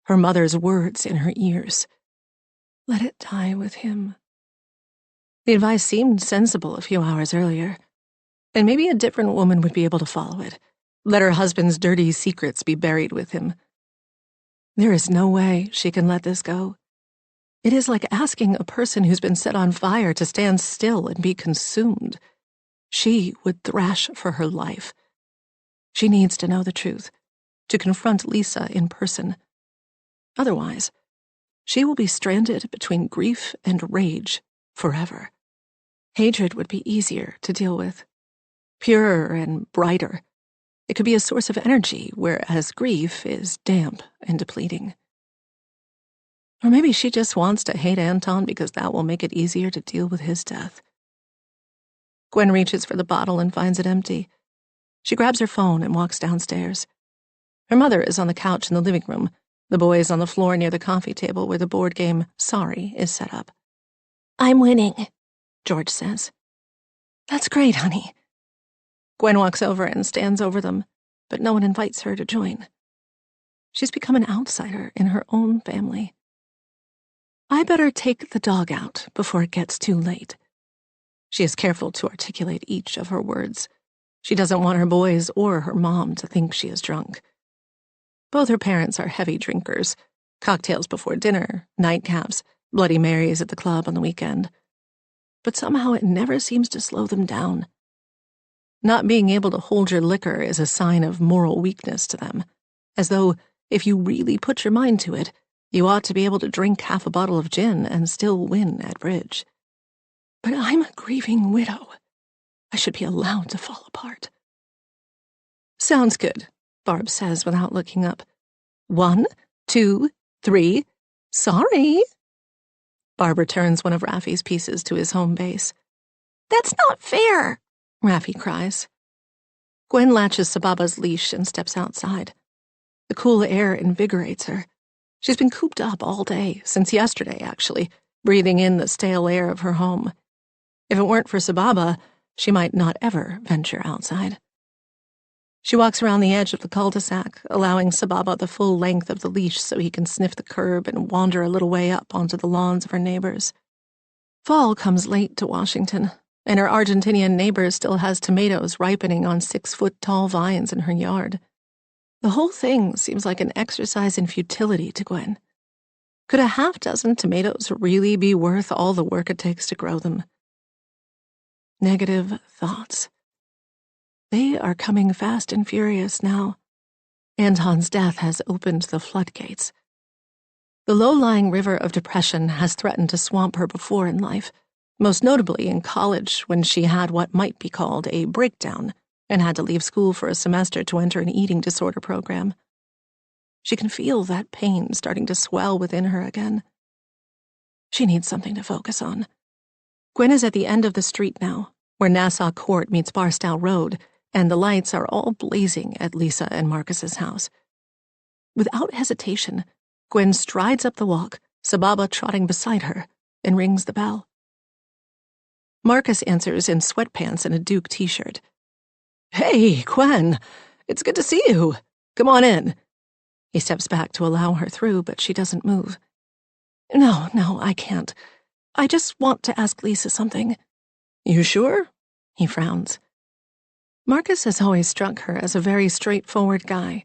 her mother's words in her ears. Let it die with him. The advice seemed sensible a few hours earlier, and maybe a different woman would be able to follow it. Let her husband's dirty secrets be buried with him. There is no way she can let this go. It is like asking a person who's been set on fire to stand still and be consumed. She would thrash for her life. She needs to know the truth, to confront Lisa in person. Otherwise, she will be stranded between grief and rage forever. Hatred would be easier to deal with, purer and brighter. It could be a source of energy, whereas grief is damp and depleting. Or maybe she just wants to hate Anton because that will make it easier to deal with his death. Gwen reaches for the bottle and finds it empty. She grabs her phone and walks downstairs. Her mother is on the couch in the living room, the boys on the floor near the coffee table where the board game Sorry is set up. I'm winning, George says. That's great, honey. Gwen walks over and stands over them, but no one invites her to join. She's become an outsider in her own family. I better take the dog out before it gets too late. She is careful to articulate each of her words. She doesn't want her boys or her mom to think she is drunk. Both her parents are heavy drinkers. Cocktails before dinner, nightcaps, Bloody Marys at the club on the weekend. But somehow it never seems to slow them down. Not being able to hold your liquor is a sign of moral weakness to them, as though, if you really put your mind to it, you ought to be able to drink half a bottle of gin and still win at bridge. But I'm a grieving widow. I should be allowed to fall apart. Sounds good, Barb says without looking up. 1, 2, 3, sorry. Barb returns one of Raffi's pieces to his home base. That's not fair, Raffi cries. Gwen latches Sababa's leash and steps outside. The cool air invigorates her. She's been cooped up all day, since yesterday, actually, breathing in the stale air of her home. If it weren't for Sababa, she might not ever venture outside. She walks around the edge of the cul-de-sac, allowing Sababa the full length of the leash so he can sniff the curb and wander a little way up onto the lawns of her neighbors. Fall comes late to Washington, and her Argentinian neighbor still has tomatoes ripening on 6-foot-tall vines in her yard. The whole thing seems like an exercise in futility to Gwen. Could a half-dozen tomatoes really be worth all the work it takes to grow them? Negative thoughts. They are coming fast and furious now. Anton's death has opened the floodgates. The low-lying river of depression has threatened to swamp her before in life, most notably in college when she had what might be called a breakdown and had to leave school for a semester to enter an eating disorder program. She can feel that pain starting to swell within her again. She needs something to focus on. Gwen is at the end of the street now, where Nassau Court meets Barstow Road, and the lights are all blazing at Lisa and Marcus's house. Without hesitation, Gwen strides up the walk, Sababa trotting beside her, and rings the bell. Marcus answers in sweatpants and a Duke t-shirt. "Hey, Gwen, it's good to see you. Come on in." He steps back to allow her through, but she doesn't move. No, I can't. I just want to ask Lisa something." "You sure?" He frowns. Marcus has always struck her as a very straightforward guy,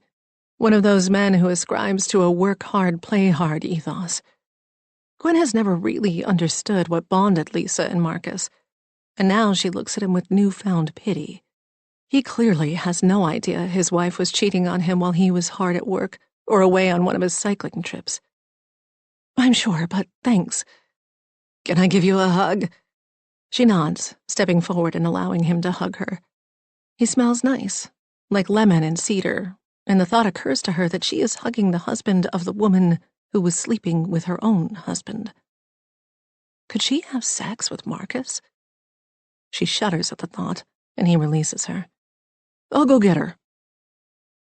one of those men who ascribes to a work hard, play hard ethos. Gwen has never really understood what bonded Lisa and Marcus, and now she looks at him with newfound pity. He clearly has no idea his wife was cheating on him while he was hard at work or away on one of his cycling trips. "I'm sure, but thanks. Can I give you a hug?" She nods, stepping forward and allowing him to hug her. He smells nice, like lemon and cedar, and the thought occurs to her that she is hugging the husband of the woman who was sleeping with her own husband. Could she have sex with Marcus? She shudders at the thought, and he releases her. "I'll go get her."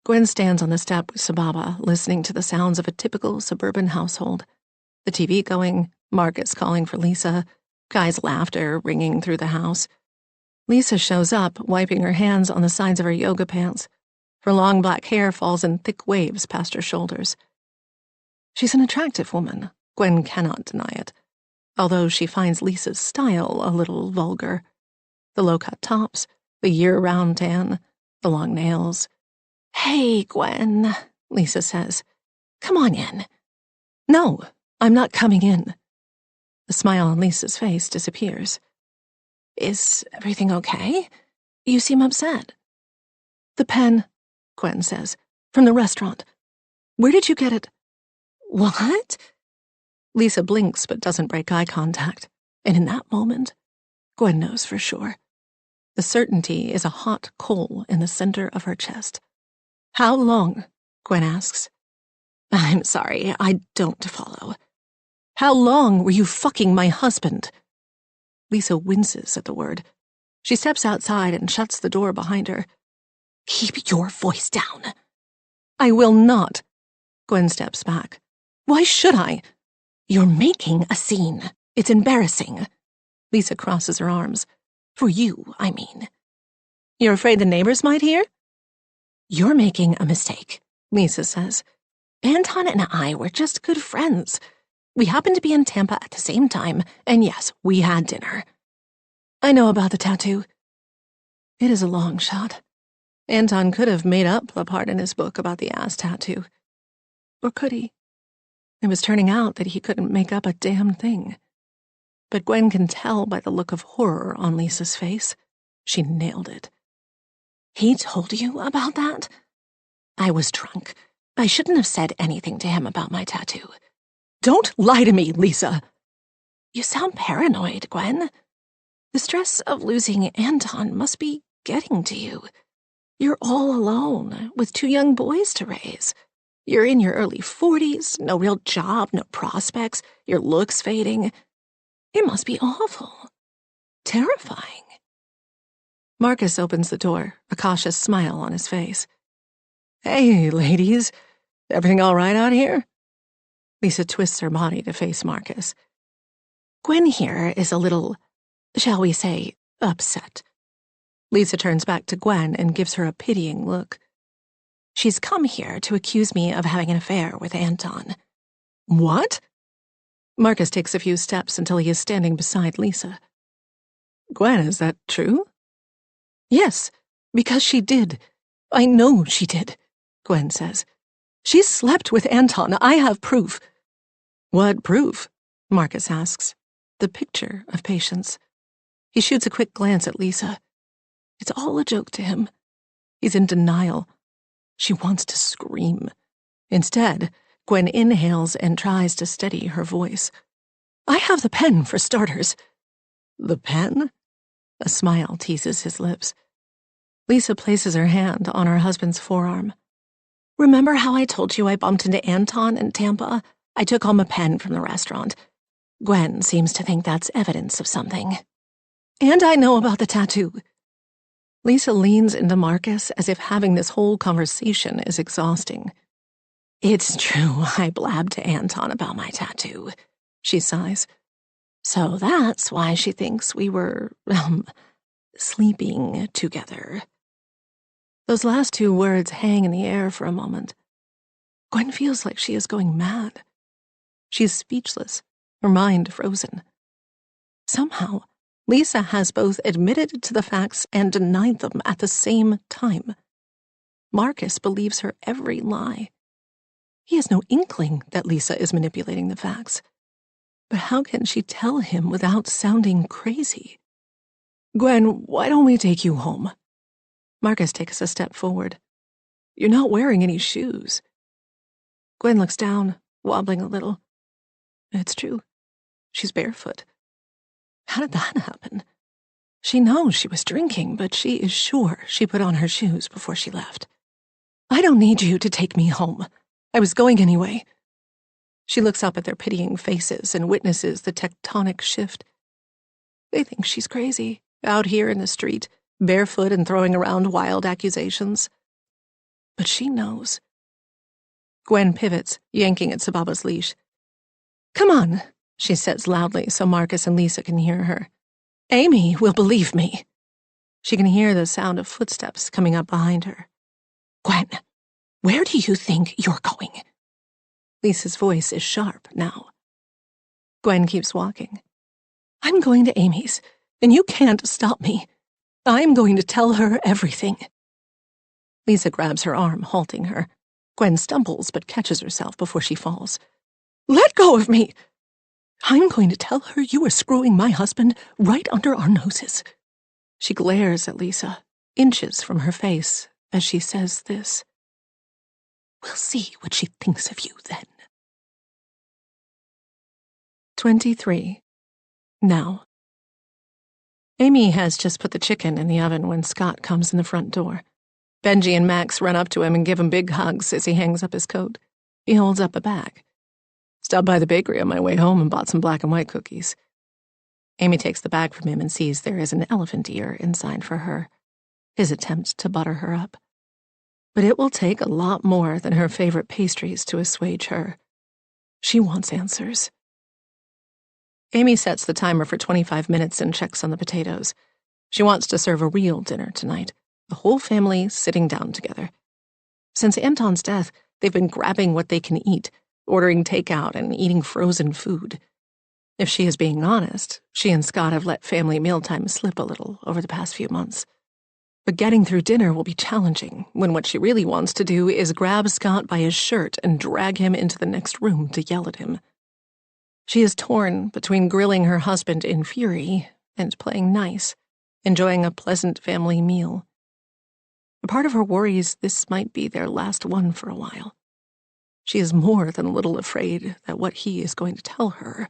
Gwen stands on the step with Sababa, listening to the sounds of a typical suburban household. The TV going, Marcus calling for Lisa, Guy's laughter ringing through the house. Lisa shows up, wiping her hands on the sides of her yoga pants. Her long black hair falls in thick waves past her shoulders. She's an attractive woman, Gwen cannot deny it, although she finds Lisa's style a little vulgar. The low-cut tops, the year-round tan, the long nails. "Hey, Gwen," Lisa says. "Come on in." "No, I'm not coming in." The smile on Lisa's face disappears. "Is everything okay? You seem upset." "The pen," Gwen says, "from the restaurant. Where did you get it?" "What?" Lisa blinks but doesn't break eye contact, and in that moment, Gwen knows for sure. The certainty is a hot coal in the center of her chest. "How long?" Gwen asks. "I'm sorry, I don't follow." "How long were you fucking my husband?" Lisa winces at the word. She steps outside and shuts the door behind her. "Keep your voice down." "I will not." Gwen steps back. "Why should I?" "You're making a scene. It's embarrassing." Lisa crosses her arms. "For you, I mean." "You're afraid the neighbors might hear?" "You're making a mistake," Lisa says. "Anton and I were just good friends. We happened to be in Tampa at the same time, and yes, we had dinner." "I know about the tattoo." It is a long shot. Anton could have made up the part in his book about the ass tattoo. Or could he? It was turning out that he couldn't make up a damn thing. But Gwen can tell by the look of horror on Lisa's face. She nailed it. "He told you about that?" "I was drunk. I shouldn't have said anything to him about my tattoo." "Don't lie to me, Lisa!" "You sound paranoid, Gwen. The stress of losing Anton must be getting to you. You're all alone, with 2 young boys to raise. You're in your early 40s, no real job, no prospects, your looks fading. It must be awful. Terrifying." Marcus opens the door, a cautious smile on his face. Hey, ladies. Everything all right out here? Lisa twists her body to face Marcus. Gwen here is a little, shall we say, upset. Lisa turns back to Gwen and gives her a pitying look. She's come here to accuse me of having an affair with Anton. What? Marcus takes a few steps until he is standing beside Lisa. Gwen, is that true? Yes, because she did. I know she did, Gwen says. She slept with Anton. I have proof. What proof? Marcus asks. The picture of Patience. He shoots a quick glance at Lisa. It's all a joke to him. He's in denial. She wants to scream. Instead, Gwen inhales and tries to steady her voice. I have the pen, for starters. The pen? A smile teases his lips. Lisa places her hand on her husband's forearm. Remember how I told you I bumped into Anton in Tampa? I took home a pen from the restaurant. Gwen seems to think that's evidence of something. And I know about the tattoo. Lisa leans into Marcus as if having this whole conversation is exhausting. It's true, I blabbed to Anton about my tattoo, she sighs. So that's why she thinks we were, sleeping together. Those last two words hang in the air for a moment. Gwen feels like she is going mad. She is speechless, her mind frozen. Somehow, Lisa has both admitted to the facts and denied them at the same time. Marcus believes her every lie. He has no inkling that Lisa is manipulating the facts. But how can she tell him without sounding crazy? Gwen, why don't we take you home? Marcus takes a step forward. You're not wearing any shoes. Gwen looks down, wobbling a little. It's true. She's barefoot. How did that happen? She knows she was drinking, but she is sure she put on her shoes before she left. I don't need you to take me home. I was going anyway. She looks up at their pitying faces and witnesses the tectonic shift. They think she's crazy, out here in the street, barefoot and throwing around wild accusations. But she knows. Gwen pivots, yanking at Sababa's leash. Come on, she says loudly so Marcus and Lisa can hear her. Amy will believe me. She can hear the sound of footsteps coming up behind her. Gwen, where do you think you're going? Lisa's voice is sharp now. Gwen keeps walking. I'm going to Amy's, and you can't stop me. I'm going to tell her everything. Lisa grabs her arm, halting her. Gwen stumbles but catches herself before she falls. Let go of me! I'm going to tell her you are screwing my husband right under our noses. She glares at Lisa, inches from her face, as she says this. We'll see what she thinks of you then. 23. Now. Amy has just put the chicken in the oven when Scott comes in the front door. Benji and Max run up to him and give him big hugs as he hangs up his coat. He holds up a bag. Stopped by the bakery on my way home and bought some black and white cookies. Amy takes the bag from him and sees there is an elephant ear inside for her. His attempt to butter her up. But it will take a lot more than her favorite pastries to assuage her. She wants answers. Amy sets the timer for 25 minutes and checks on the potatoes. She wants to serve a real dinner tonight, the whole family sitting down together. Since Anton's death, they've been grabbing what they can eat, ordering takeout and eating frozen food. If she is being honest, she and Scott have let family mealtime slip a little over the past few months. But getting through dinner will be challenging when what she really wants to do is grab Scott by his shirt and drag him into the next room to yell at him. She is torn between grilling her husband in fury and playing nice, enjoying a pleasant family meal. A part of her worries this might be their last one for a while. She is more than a little afraid that what he is going to tell her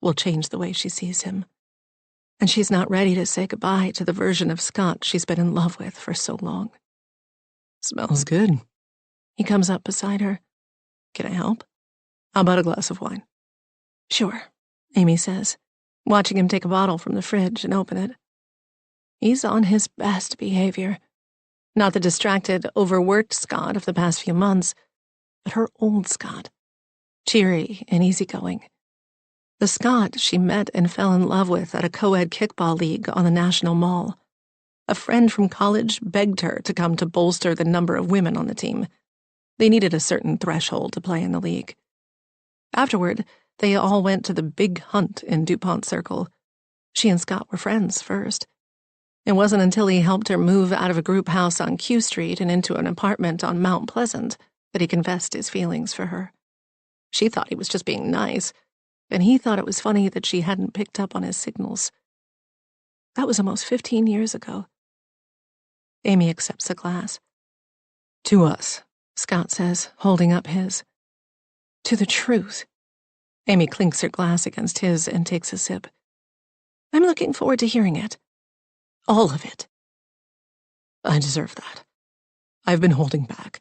will change the way she sees him. And she's not ready to say goodbye to the version of Scott she's been in love with for so long. Smells good. He comes up beside her. Can I help? How about a glass of wine? Sure, Amy says, watching him take a bottle from the fridge and open it. He's on his best behavior. Not the distracted, overworked Scott of the past few months, but her old Scott. Cheery and easygoing. The Scott she met and fell in love with at a co-ed kickball league on the National Mall. A friend from college begged her to come to bolster the number of women on the team. They needed a certain threshold to play in the league. Afterward, they all went to the big hunt in DuPont Circle. She and Scott were friends first. It wasn't until he helped her move out of a group house on Q Street and into an apartment on Mount Pleasant that he confessed his feelings for her. She thought he was just being nice, and he thought it was funny that she hadn't picked up on his signals. That was almost 15 years ago. Amy accepts a glass. To us, Scott says, holding up his. To the truth. Amy clinks her glass against his and takes a sip. I'm looking forward to hearing it. All of it. I deserve that. I've been holding back.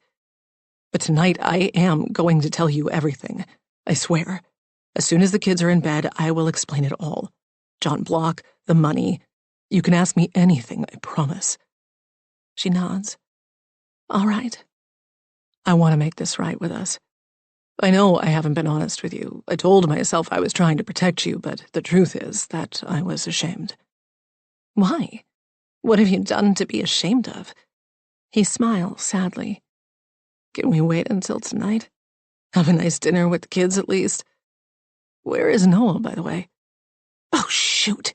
But tonight I am going to tell you everything. I swear. As soon as the kids are in bed, I will explain it all. John Block, the money. You can ask me anything, I promise. She nods. All right. I want to make this right with us. I know I haven't been honest with you. I told myself I was trying to protect you, but the truth is that I was ashamed. Why? What have you done to be ashamed of? He smiles sadly. Can we wait until tonight? Have a nice dinner with the kids at least? Where is Noah, by the way? Oh, shoot.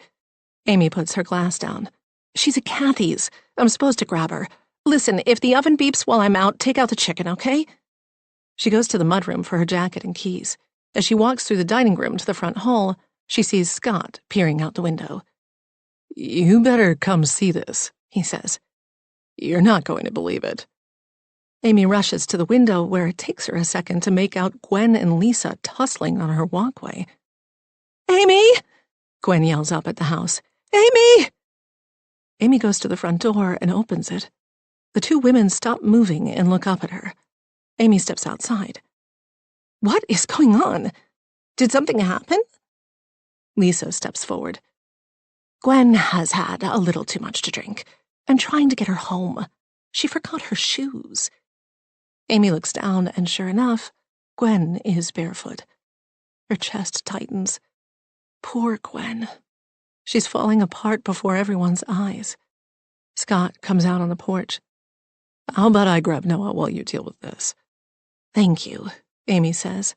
Amy puts her glass down. She's at Kathy's. I'm supposed to grab her. Listen, if the oven beeps while I'm out, take out the chicken, okay? She goes to the mudroom for her jacket and keys. As she walks through the dining room to the front hall, she sees Scott peering out the window. You better come see this, he says. You're not going to believe it. Amy rushes to the window where it takes her a second to make out Gwen and Lisa tussling on her walkway. Amy! Gwen yells up at the house. Amy! Amy goes to the front door and opens it. The two women stop moving and look up at her. Amy steps outside. What is going on? Did something happen? Lisa steps forward. Gwen has had a little too much to drink. I'm trying to get her home. She forgot her shoes. Amy looks down, and sure enough, Gwen is barefoot. Her chest tightens. Poor Gwen. She's falling apart before everyone's eyes. Scott comes out on the porch. How about I grab Noah while you deal with this? Thank you, Amy says.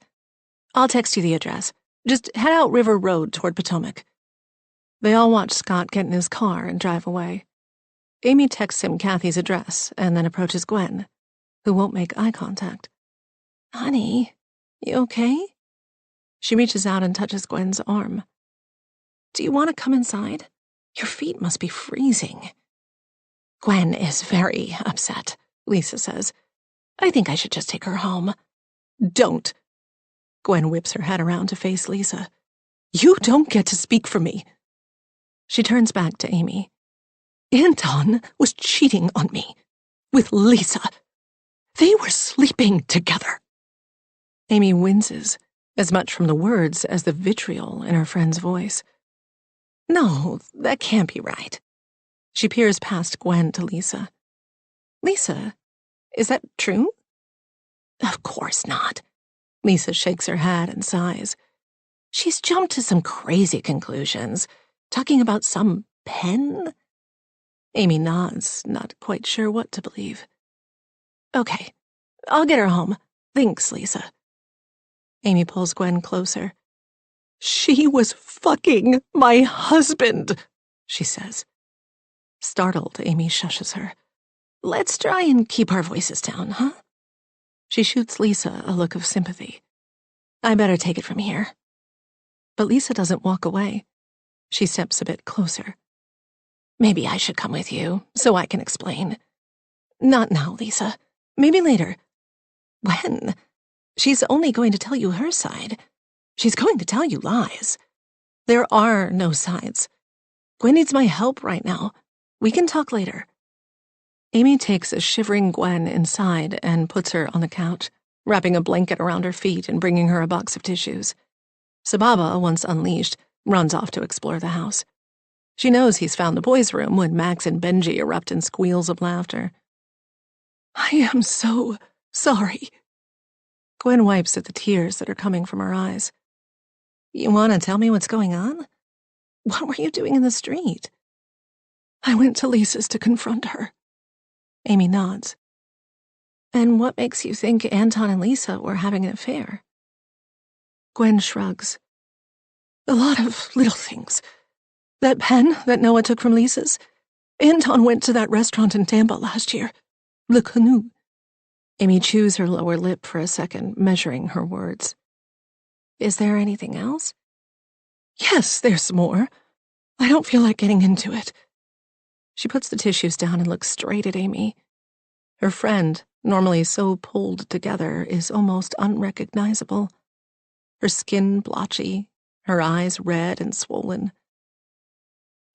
I'll text you the address. Just head out River Road toward Potomac. They all watch Scott get in his car and drive away. Amy texts him Kathy's address and then approaches Gwen, who won't make eye contact. Honey, you okay? She reaches out and touches Gwen's arm. Do you want to come inside? Your feet must be freezing. Gwen is very upset, Lisa says. I think I should just take her home. Don't. Gwen whips her head around to face Lisa. You don't get to speak for me. She turns back to Amy. Anton was cheating on me. With Lisa. They were sleeping together. Amy winces, as much from the words as the vitriol in her friend's voice. No, that can't be right. She peers past Gwen to Lisa. Lisa, is that true? Of course not. Lisa shakes her head and sighs. She's jumped to some crazy conclusions, talking about some pen. Amy nods, not quite sure what to believe. Okay, I'll get her home. Thanks, Lisa. Amy pulls Gwen closer. She was fucking my husband, she says. Startled, Amy shushes her. Let's try and keep our voices down, huh? She shoots Lisa a look of sympathy. I better take it from here. But Lisa doesn't walk away. She steps a bit closer. Maybe I should come with you, so I can explain. Not now, Lisa. Maybe later. When? She's only going to tell you her side. She's going to tell you lies. There are no sides. Gwen needs my help right now. We can talk later. Amy takes a shivering Gwen inside and puts her on the couch, wrapping a blanket around her feet and bringing her a box of tissues. Sababa, once unleashed, runs off to explore the house. She knows he's found the boys' room when Max and Benji erupt in squeals of laughter. I am so sorry. Gwen wipes at the tears that are coming from her eyes. You want to tell me what's going on? What were you doing in the street? I went to Lisa's to confront her. Amy nods. And what makes you think Anton and Lisa were having an affair? Gwen shrugs. A lot of little things. That pen that Noah took from Lisa's. Anton went to that restaurant in Tampa last year. Le Canoe. Amy chews her lower lip for a second, measuring her words. Is there anything else? Yes, there's more. I don't feel like getting into it. She puts the tissues down and looks straight at Amy. Her friend, normally so pulled together, is almost unrecognizable. Her skin blotchy, her eyes red and swollen.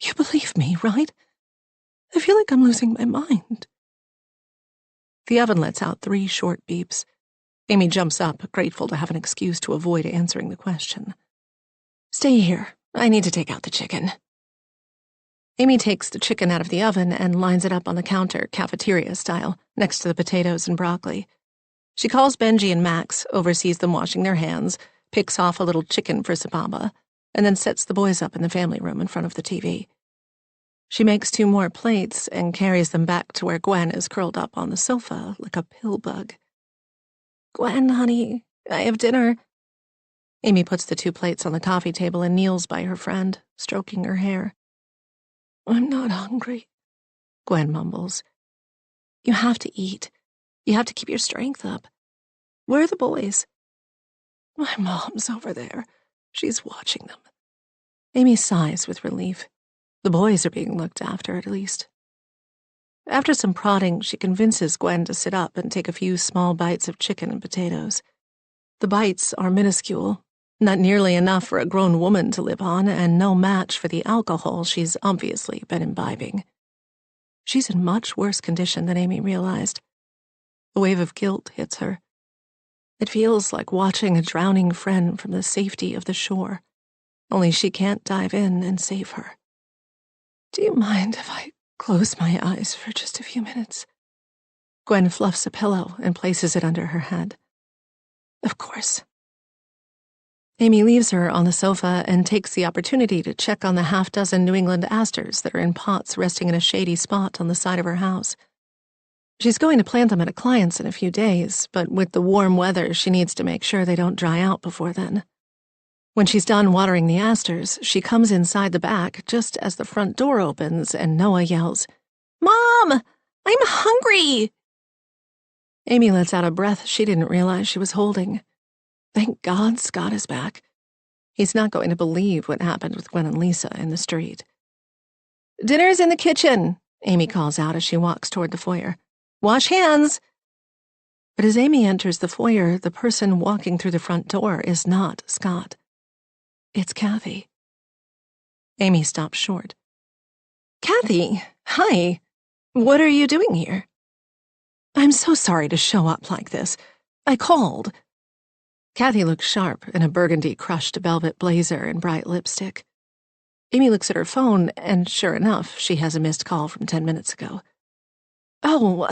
You believe me, right? I feel like I'm losing my mind. The oven lets out 3 short beeps. Amy jumps up, grateful to have an excuse to avoid answering the question. Stay here. I need to take out the chicken. Amy takes the chicken out of the oven and lines it up on the counter, cafeteria style, next to the potatoes and broccoli. She calls Benji and Max, oversees them washing their hands, picks off a little chicken for Sababa, and then sets the boys up in the family room in front of the TV. She makes 2 more plates and carries them back to where Gwen is curled up on the sofa like a pill bug. Gwen, honey, I have dinner. Amy puts the 2 plates on the coffee table and kneels by her friend, stroking her hair. I'm not hungry, Gwen mumbles. You have to eat. You have to keep your strength up. Where are the boys? My mom's over there. She's watching them. Amy sighs with relief. The boys are being looked after, at least. After some prodding, she convinces Gwen to sit up and take a few small bites of chicken and potatoes. The bites are minuscule, not nearly enough for a grown woman to live on, and no match for the alcohol she's obviously been imbibing. She's in much worse condition than Amy realized. A wave of guilt hits her. It feels like watching a drowning friend from the safety of the shore, only she can't dive in and save her. Do you mind if I close my eyes for just a few minutes? Gwen fluffs a pillow and places it under her head. Of course. Amy leaves her on the sofa and takes the opportunity to check on the 6 New England asters that are in pots resting in a shady spot on the side of her house. She's going to plant them at a client's in a few days, but with the warm weather, she needs to make sure they don't dry out before then. When she's done watering the asters, she comes inside the back just as the front door opens and Noah yells, "Mom! I'm hungry!" Amy lets out a breath she didn't realize she was holding. Thank God Scott is back. He's not going to believe what happened with Gwen and Lisa in the street. "Dinner's in the kitchen," Amy calls out as she walks toward the foyer. "Wash hands!" But as Amy enters the foyer, the person walking through the front door is not Scott. It's Kathy. Amy stops short. "Kathy, hi. What are you doing here?" "I'm so sorry to show up like this. I called." Kathy looks sharp in a burgundy crushed velvet blazer and bright lipstick. Amy looks at her phone, and sure enough, she has a missed call from 10 minutes ago. "Oh,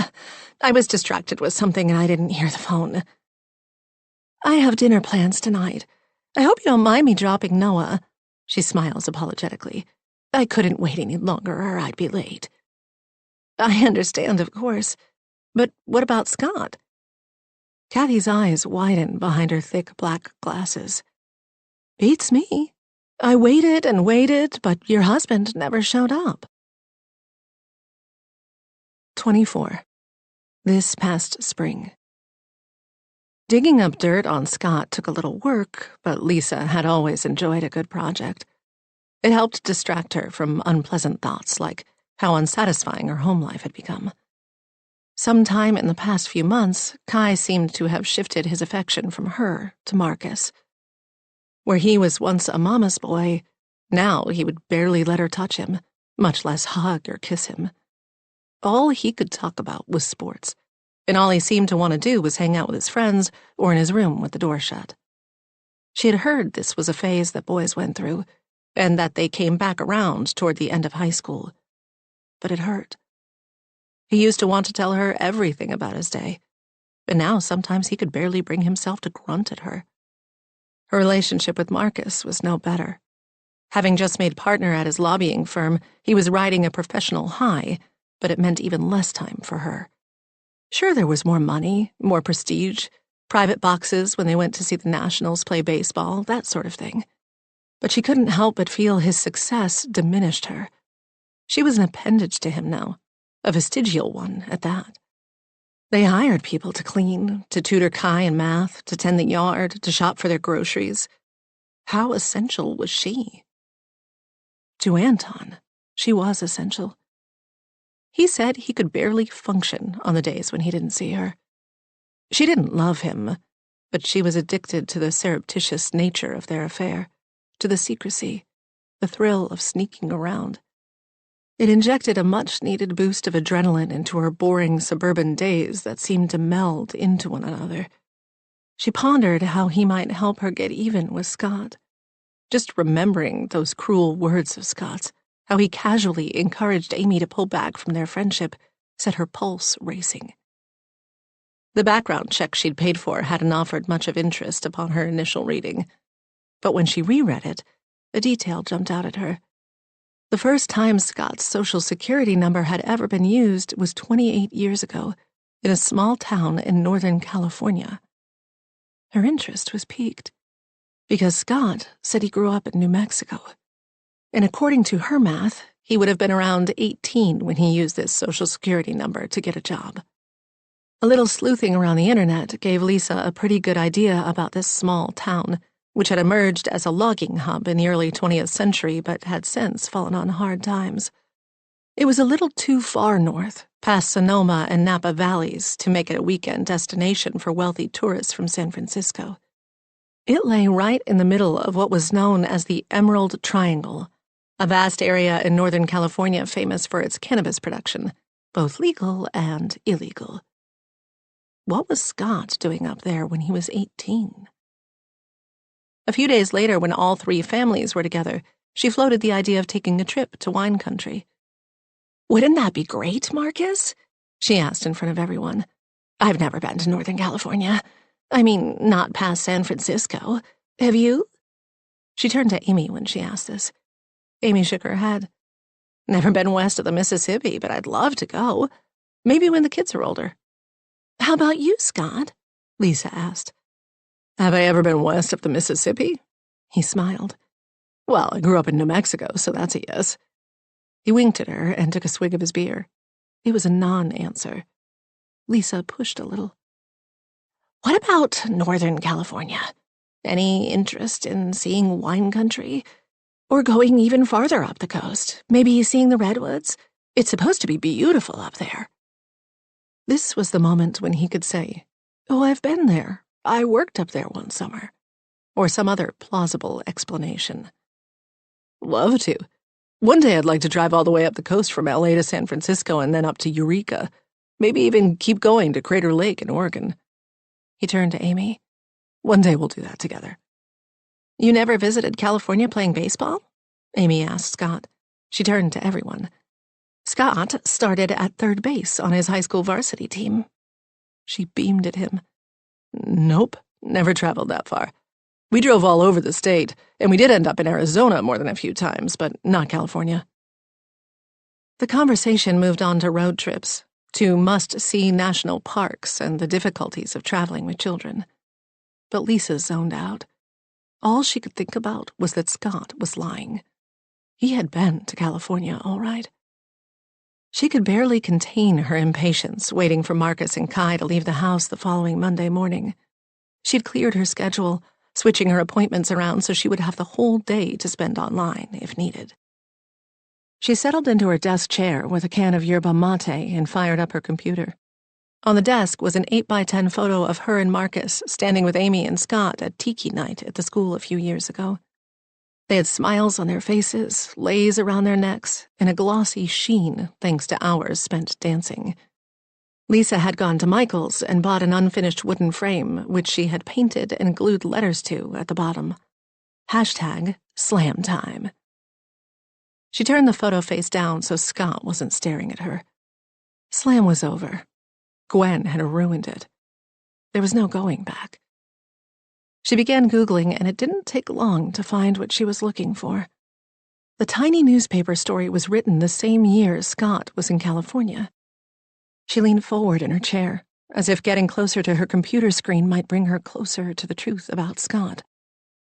I was distracted with something and I didn't hear the phone." "I have dinner plans tonight. I hope you don't mind me dropping Noah." She smiles apologetically. "I couldn't wait any longer or I'd be late." "I understand, of course. But what about Scott?" Kathy's eyes widen behind her thick black glasses. "Beats me. I waited and waited, but your husband never showed up." 24. This past spring. Digging up dirt on Scott took a little work, but Lisa had always enjoyed a good project. It helped distract her from unpleasant thoughts like how unsatisfying her home life had become. Sometime in the past few months, Kai seemed to have shifted his affection from her to Marcus. Where he was once a mama's boy, now he would barely let her touch him, much less hug or kiss him. All he could talk about was sports, and all he seemed to want to do was hang out with his friends or in his room with the door shut. She had heard this was a phase that boys went through, and that they came back around toward the end of high school. But it hurt. He used to want to tell her everything about his day, but now sometimes he could barely bring himself to grunt at her. Her relationship with Marcus was no better. Having just made partner at his lobbying firm, he was riding a professional high, but it meant even less time for her. Sure, there was more money, more prestige, private boxes when they went to see the Nationals play baseball, that sort of thing. But she couldn't help but feel his success diminished her. She was an appendage to him now, a vestigial one at that. They hired people to clean, to tutor Kai in math, to tend the yard, to shop for their groceries. How essential was she? To Anton, she was essential. He said he could barely function on the days when he didn't see her. She didn't love him, but she was addicted to the surreptitious nature of their affair, to the secrecy, the thrill of sneaking around. It injected a much-needed boost of adrenaline into her boring suburban days that seemed to meld into one another. She pondered how he might help her get even with Scott. Just remembering those cruel words of Scott's, how he casually encouraged Amy to pull back from their friendship, set her pulse racing. The background check she'd paid for hadn't offered much of interest upon her initial reading, but when she reread it, a detail jumped out at her. The first time Scott's Social Security number had ever been used was 28 years ago, in a small town in Northern California. Her interest was piqued, because Scott said he grew up in New Mexico, and according to her math, he would have been around 18 when he used this Social Security number to get a job. A little sleuthing around the internet gave Lisa a pretty good idea about this small town, which had emerged as a logging hub in the early 20th century but had since fallen on hard times. It was a little too far north, past Sonoma and Napa Valleys, to make it a weekend destination for wealthy tourists from San Francisco. It lay right in the middle of what was known as the Emerald Triangle, a vast area in Northern California famous for its cannabis production, both legal and illegal. What was Scott doing up there when he was 18? A few days later, when all three families were together, she floated the idea of taking a trip to wine country. "Wouldn't that be great, Marcus?" she asked in front of everyone. "I've never been to Northern California. I mean, not past San Francisco. Have you?" She turned to Amy when she asked this. Amy shook her head. "Never been west of the Mississippi, but I'd love to go. Maybe when the kids are older." "How about you, Scott?" Lisa asked. "Have I ever been west of the Mississippi?" He smiled. "Well, I grew up in New Mexico, so that's a yes." He winked at her and took a swig of his beer. It was a non-answer. Lisa pushed a little. "What about Northern California? Any interest in seeing wine country? Or going even farther up the coast, maybe seeing the redwoods? It's supposed to be beautiful up there." This was the moment when he could say, "Oh, I've been there. I worked up there one summer," or some other plausible explanation. "Love to. One day I'd like to drive all the way up the coast from LA to San Francisco and then up to Eureka. Maybe even keep going to Crater Lake in Oregon." He turned to Amy. "One day we'll do that together." "You never visited California playing baseball?" Amy asked Scott. She turned to everyone. "Scott started at third base on his high school varsity team." She beamed at him. "Nope, never traveled that far. We drove all over the state, and we did end up in Arizona more than a few times, but not California." The conversation moved on to road trips, to must-see national parks and the difficulties of traveling with children. But Lisa zoned out. All she could think about was that Scott was lying. He had been to California, all right. She could barely contain her impatience, waiting for Marcus and Kai to leave the house the following Monday morning. She'd cleared her schedule, switching her appointments around so she would have the whole day to spend online, if needed. She settled into her desk chair with a can of yerba mate and fired up her computer. On the desk was an 8x10 photo of her and Marcus standing with Amy and Scott at Tiki Night at the school a few years ago. They had smiles on their faces, lays around their necks, and a glossy sheen thanks to hours spent dancing. Lisa had gone to Michael's and bought an unfinished wooden frame, which she had painted and glued letters to at the bottom. #SlamTime. She turned the photo face down so Scott wasn't staring at her. Slam was over. Gwen had ruined it. There was no going back. She began Googling, and it didn't take long to find what she was looking for. The tiny newspaper story was written the same year Scott was in California. She leaned forward in her chair, as if getting closer to her computer screen might bring her closer to the truth about Scott.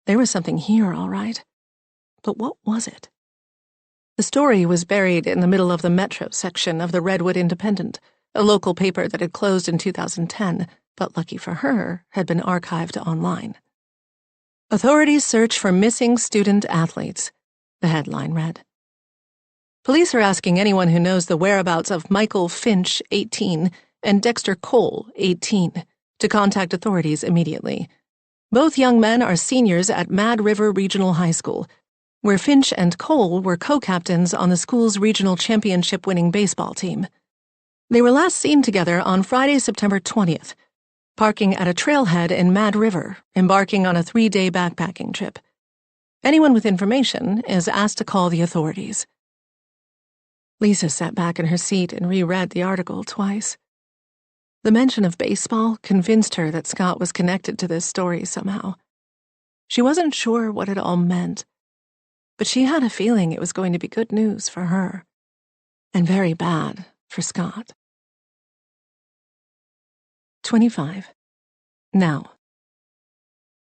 There was something here, all right. But what was it? The story was buried in the middle of the Metro section of the Redwood Independent, a local paper that had closed in 2010, but lucky for her, had been archived online. Authorities search for missing student athletes, the headline read. Police are asking anyone who knows the whereabouts of Michael Finch, 18, and Dexter Cole, 18, to contact authorities immediately. Both young men are seniors at Mad River Regional High School, where Finch and Cole were co-captains on the school's regional championship-winning baseball team. They were last seen together on Friday, September 20th, parking at a trailhead in Mad River, embarking on a 3-day backpacking trip. Anyone with information is asked to call the authorities. Lisa sat back in her seat and reread the article twice. The mention of baseball convinced her that Scott was connected to this story somehow. She wasn't sure what it all meant, but she had a feeling it was going to be good news for her, and very bad for Scott. 25. Now.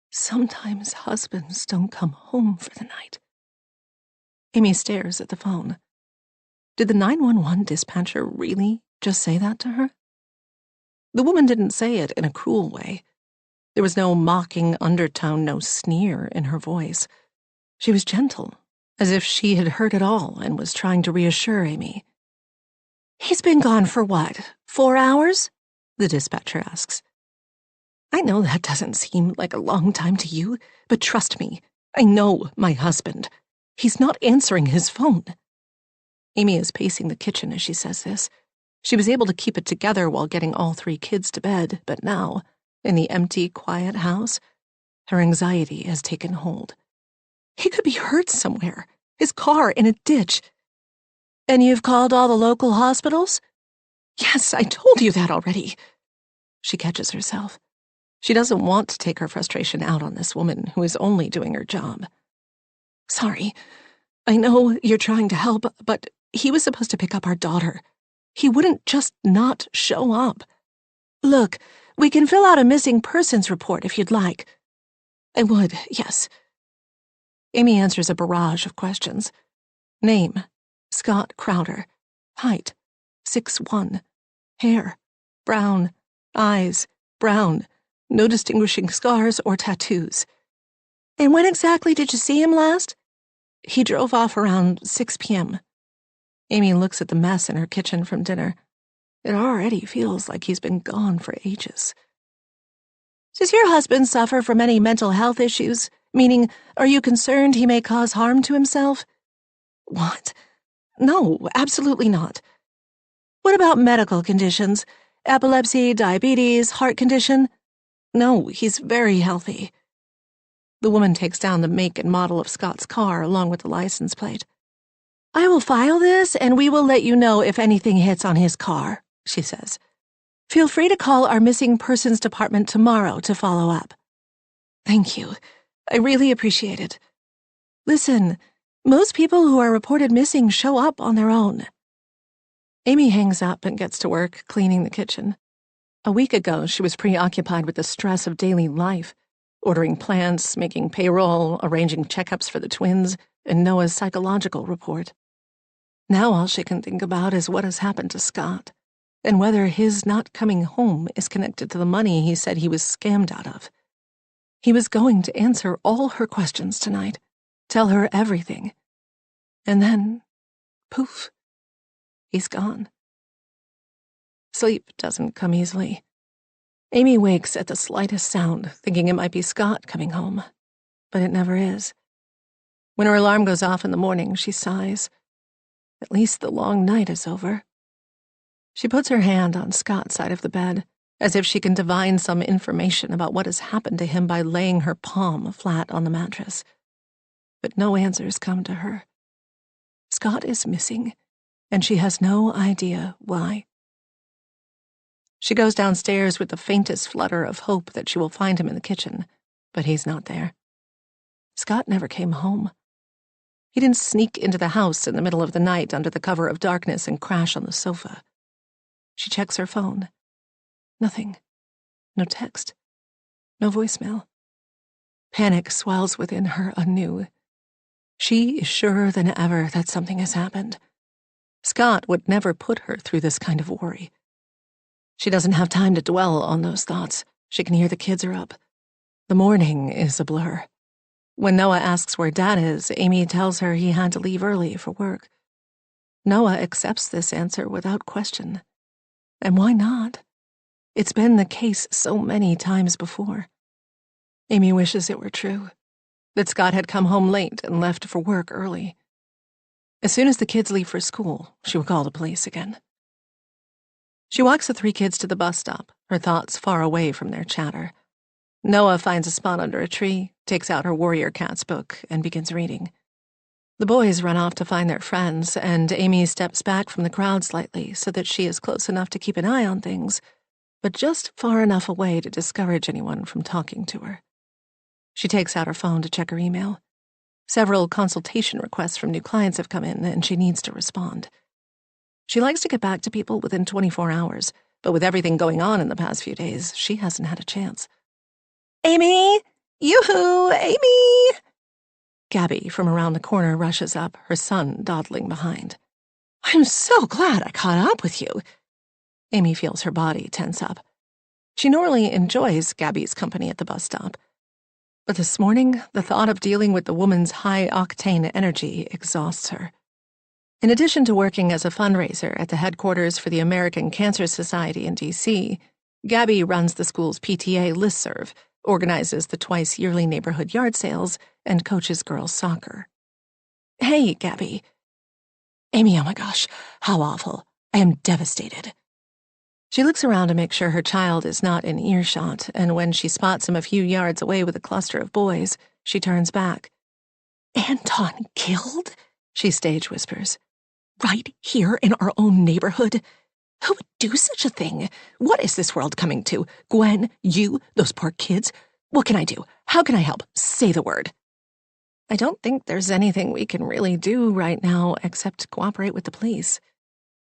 Sometimes husbands don't come home for the night. Amy stares at the phone. Did the 911 dispatcher really just say that to her? The woman didn't say it in a cruel way. There was no mocking undertone, no sneer in her voice. She was gentle, as if she had heard it all and was trying to reassure Amy. "He's been gone for what, 4 hours?" the dispatcher asks. "I know that doesn't seem like a long time to you, but trust me, I know my husband. He's not answering his phone." Amy is pacing the kitchen as she says this. She was able to keep it together while getting all 3 kids to bed, but now, in the empty, quiet house, her anxiety has taken hold. He could be hurt somewhere, his car in a ditch. "And you've called all the local hospitals?" "Yes, I told you that already." She catches herself. She doesn't want to take her frustration out on this woman who is only doing her job. "Sorry. I know you're trying to help, but he was supposed to pick up our daughter. He wouldn't just not show up. Look, we can fill out a missing persons report if you'd like." "I would, yes." Amy answers a barrage of questions. Name, Scott Crowder. Height, 6'1". Hair, brown. Eyes, brown. No distinguishing scars or tattoos. "And when exactly did you see him last?" "He drove off around 6 p.m. Amy looks at the mess in her kitchen from dinner. It already feels like he's been gone for ages. "Does your husband suffer from any mental health issues? Meaning, are you concerned he may cause harm to himself?" "What? No, absolutely not." "What about medical conditions? Epilepsy, diabetes, heart condition?" "No, he's very healthy." The woman takes down the make and model of Scott's car along with the license plate. "I will file this, and we will let you know if anything hits on his car," she says. "Feel free to call our missing persons department tomorrow to follow up." "Thank you. I really appreciate it." "Listen, most people who are reported missing show up on their own." Amy hangs up and gets to work cleaning the kitchen. A week ago, she was preoccupied with the stress of daily life, ordering plants, making payroll, arranging checkups for the twins, and Noah's psychological report. Now all she can think about is what has happened to Scott, and whether his not coming home is connected to the money he said he was scammed out of. He was going to answer all her questions tonight, tell her everything. And then, poof, he's gone. Sleep doesn't come easily. Amy wakes at the slightest sound, thinking it might be Scott coming home, but it never is. When her alarm goes off in the morning, she sighs. At least the long night is over. She puts her hand on Scott's side of the bed, as if she can divine some information about what has happened to him by laying her palm flat on the mattress. But no answers come to her. Scott is missing, and she has no idea why. She goes downstairs with the faintest flutter of hope that she will find him in the kitchen, but he's not there. Scott never came home. He didn't sneak into the house in the middle of the night under the cover of darkness and crash on the sofa. She checks her phone. Nothing. No text. No voicemail. Panic swells within her anew. She is surer than ever that something has happened. Scott would never put her through this kind of worry. She doesn't have time to dwell on those thoughts. She can hear the kids are up. The morning is a blur. When Noah asks where Dad is, Amy tells her he had to leave early for work. Noah accepts this answer without question. And why not? It's been the case so many times before. Amy wishes it were true, that Scott had come home late and left for work early. As soon as the kids leave for school, she will call the police again. She walks the 3 kids to the bus stop, her thoughts far away from their chatter. Noah finds a spot under a tree, takes out her Warrior Cats book, and begins reading. The boys run off to find their friends, and Amy steps back from the crowd slightly so that she is close enough to keep an eye on things, but just far enough away to discourage anyone from talking to her. She takes out her phone to check her email. Several consultation requests from new clients have come in, and she needs to respond. She likes to get back to people within 24 hours, but with everything going on in the past few days, she hasn't had a chance. Amy! Yoo-hoo! Amy! Gabby from around the corner rushes up, her son dawdling behind. I'm so glad I caught up with you. Amy feels her body tense up. She normally enjoys Gabby's company at the bus stop. But this morning, the thought of dealing with the woman's high-octane energy exhausts her. In addition to working as a fundraiser at the headquarters for the American Cancer Society in D.C., Gabby runs the school's PTA listserv, organizes the twice-yearly neighborhood yard sales, and coaches girls' soccer. Hey, Gabby. Amy, oh my gosh, how awful. I am devastated. She looks around to make sure her child is not in earshot, and when she spots him a few yards away with a cluster of boys, she turns back. Anton killed? She stage whispers. Right here in our own neighborhood? Who would do such a thing? What is this world coming to? Gwen, you, those poor kids? What can I do? How can I help? Say the word. I don't think there's anything we can really do right now except cooperate with the police.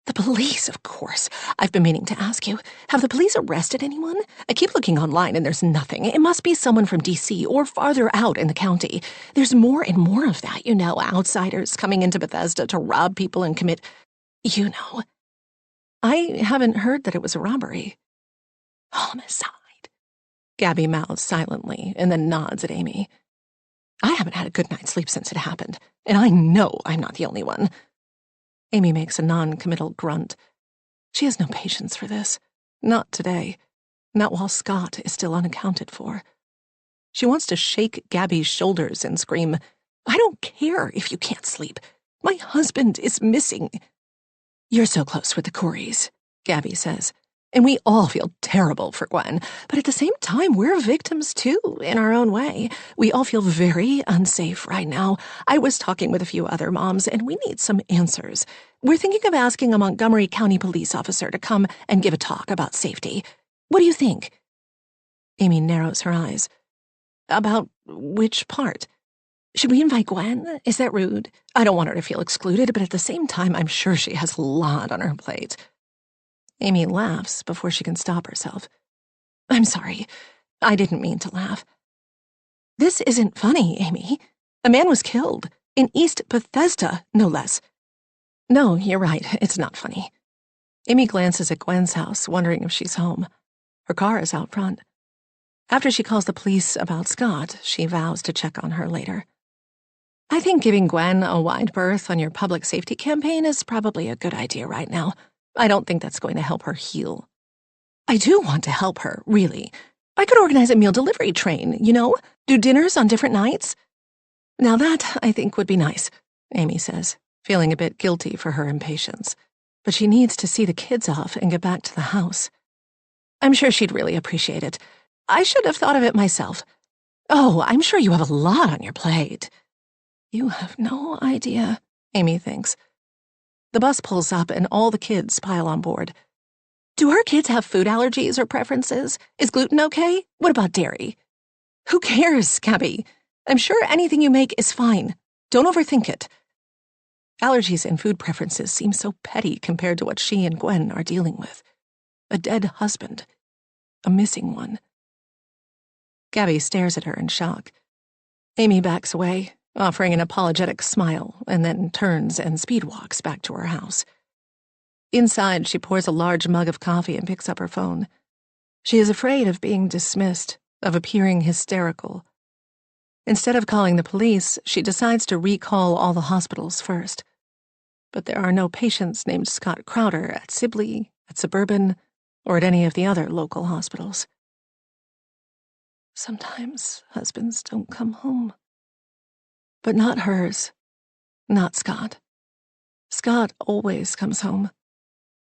The police, of course. I've been meaning to ask you. Have the police arrested anyone? I keep looking online and there's nothing. It must be someone from D.C. or farther out in the county. There's more and more of that, you know, outsiders coming into Bethesda to rob people and commit, you know. I haven't heard that it was a robbery. Homicide. Gabby mouths silently and then nods at Amy. I haven't had a good night's sleep since it happened, and I know I'm not the only one. Amy makes a non-committal grunt. She has no patience for this. Not today. Not while Scott is still unaccounted for. She wants to shake Gabby's shoulders and scream, I don't care if you can't sleep. My husband is missing. You're so close with the Coreys, Gabby says, and we all feel terrible for Gwen, but at the same time, we're victims too, in our own way. We all feel very unsafe right now. I was talking with a few other moms, and we need some answers. We're thinking of asking a Montgomery County police officer to come and give a talk about safety. What do you think? Amy narrows her eyes. About which part? Should we invite Gwen? Is that rude? I don't want her to feel excluded, but at the same time, I'm sure she has a lot on her plate. Amy laughs before she can stop herself. I'm sorry. I didn't mean to laugh. This isn't funny, Amy. A man was killed. In East Bethesda, no less. No, you're right. It's not funny. Amy glances at Gwen's house, wondering if she's home. Her car is out front. After she calls the police about Scott, she vows to check on her later. I think giving Gwen a wide berth on your public safety campaign is probably a good idea right now. I don't think that's going to help her heal. I do want to help her, really. I could organize a meal delivery train, you know? Do dinners on different nights. Now that, I think, would be nice, Amy says, feeling a bit guilty for her impatience. But she needs to see the kids off and get back to the house. I'm sure she'd really appreciate it. I should have thought of it myself. Oh, I'm sure you have a lot on your plate. You have no idea, Amy thinks. The bus pulls up and all the kids pile on board. Do her kids have food allergies or preferences? Is gluten okay? What about dairy? Who cares, Gabby? I'm sure anything you make is fine. Don't overthink it. Allergies and food preferences seem so petty compared to what she and Gwen are dealing with. A dead husband. A missing one. Gabby stares at her in shock. Amy backs away, offering an apologetic smile, and then turns and speedwalks back to her house. Inside, she pours a large mug of coffee and picks up her phone. She is afraid of being dismissed, of appearing hysterical. Instead of calling the police, she decides to recall all the hospitals first. But there are no patients named Scott Crowder at Sibley, at Suburban, or at any of the other local hospitals. Sometimes husbands don't come home. But not hers. Not Scott. Scott always comes home.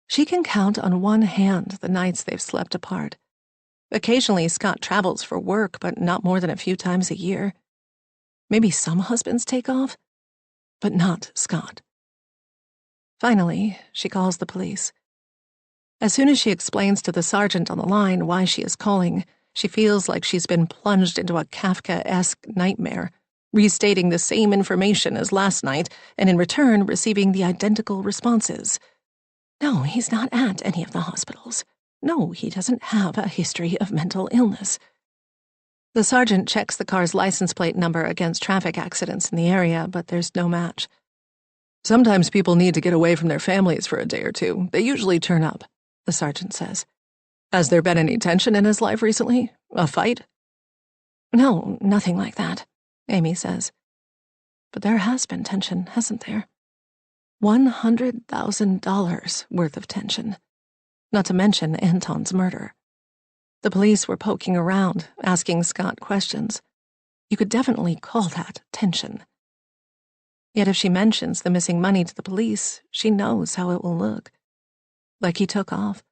She can count on one hand the nights they've slept apart. Occasionally, Scott travels for work, but not more than a few times a year. Maybe some husbands take off, but not Scott. Finally, she calls the police. As soon as she explains to the sergeant on the line why she is calling, she feels like she's been plunged into a Kafka-esque nightmare, restating the same information as last night, and in return receiving the identical responses. No, he's not at any of the hospitals. No, he doesn't have a history of mental illness. The sergeant checks the car's license plate number against traffic accidents in the area, but there's no match. Sometimes people need to get away from their families for a day or two. They usually turn up, the sergeant says. Has there been any tension in his life recently? A fight? No, nothing like that, Amy says. But there has been tension, hasn't there? $100,000 worth of tension. Not to mention Anton's murder. The police were poking around, asking Scott questions. You could definitely call that tension. Yet if she mentions the missing money to the police, she knows how it will look. Like he took off.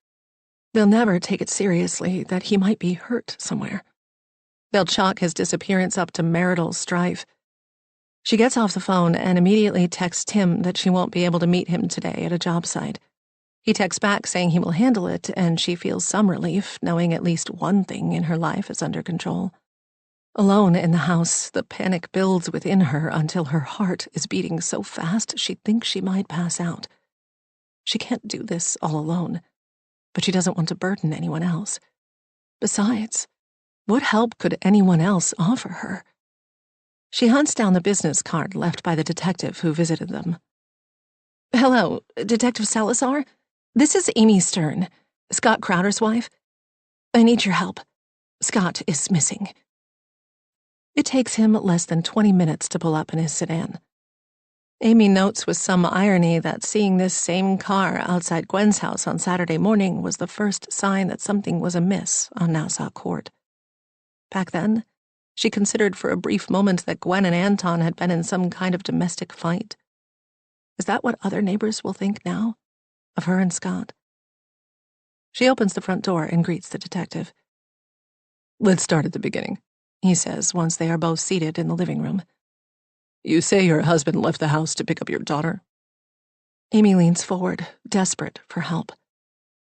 They'll never take it seriously that he might be hurt somewhere. They'll chalk his disappearance up to marital strife. She gets off the phone and immediately texts Tim that she won't be able to meet him today at a job site. He texts back saying he will handle it, and she feels some relief knowing at least one thing in her life is under control. Alone in the house, the panic builds within her until her heart is beating so fast she thinks she might pass out. She can't do this all alone, but she doesn't want to burden anyone else. Besides, what help could anyone else offer her? She hunts down the business card left by the detective who visited them. Hello, Detective Salazar? This is Amy Stern, Scott Crowder's wife. I need your help. Scott is missing. It takes him less than 20 minutes to pull up in his sedan. Amy notes with some irony that seeing this same car outside Gwen's house on Saturday morning was the first sign that something was amiss on Nassau Court. Back then, she considered for a brief moment that Gwen and Anton had been in some kind of domestic fight. Is that what other neighbors will think now, of her and Scott? She opens the front door and greets the detective. Let's start at the beginning, he says once they are both seated in the living room. You say your husband left the house to pick up your daughter? Amy leans forward, desperate for help.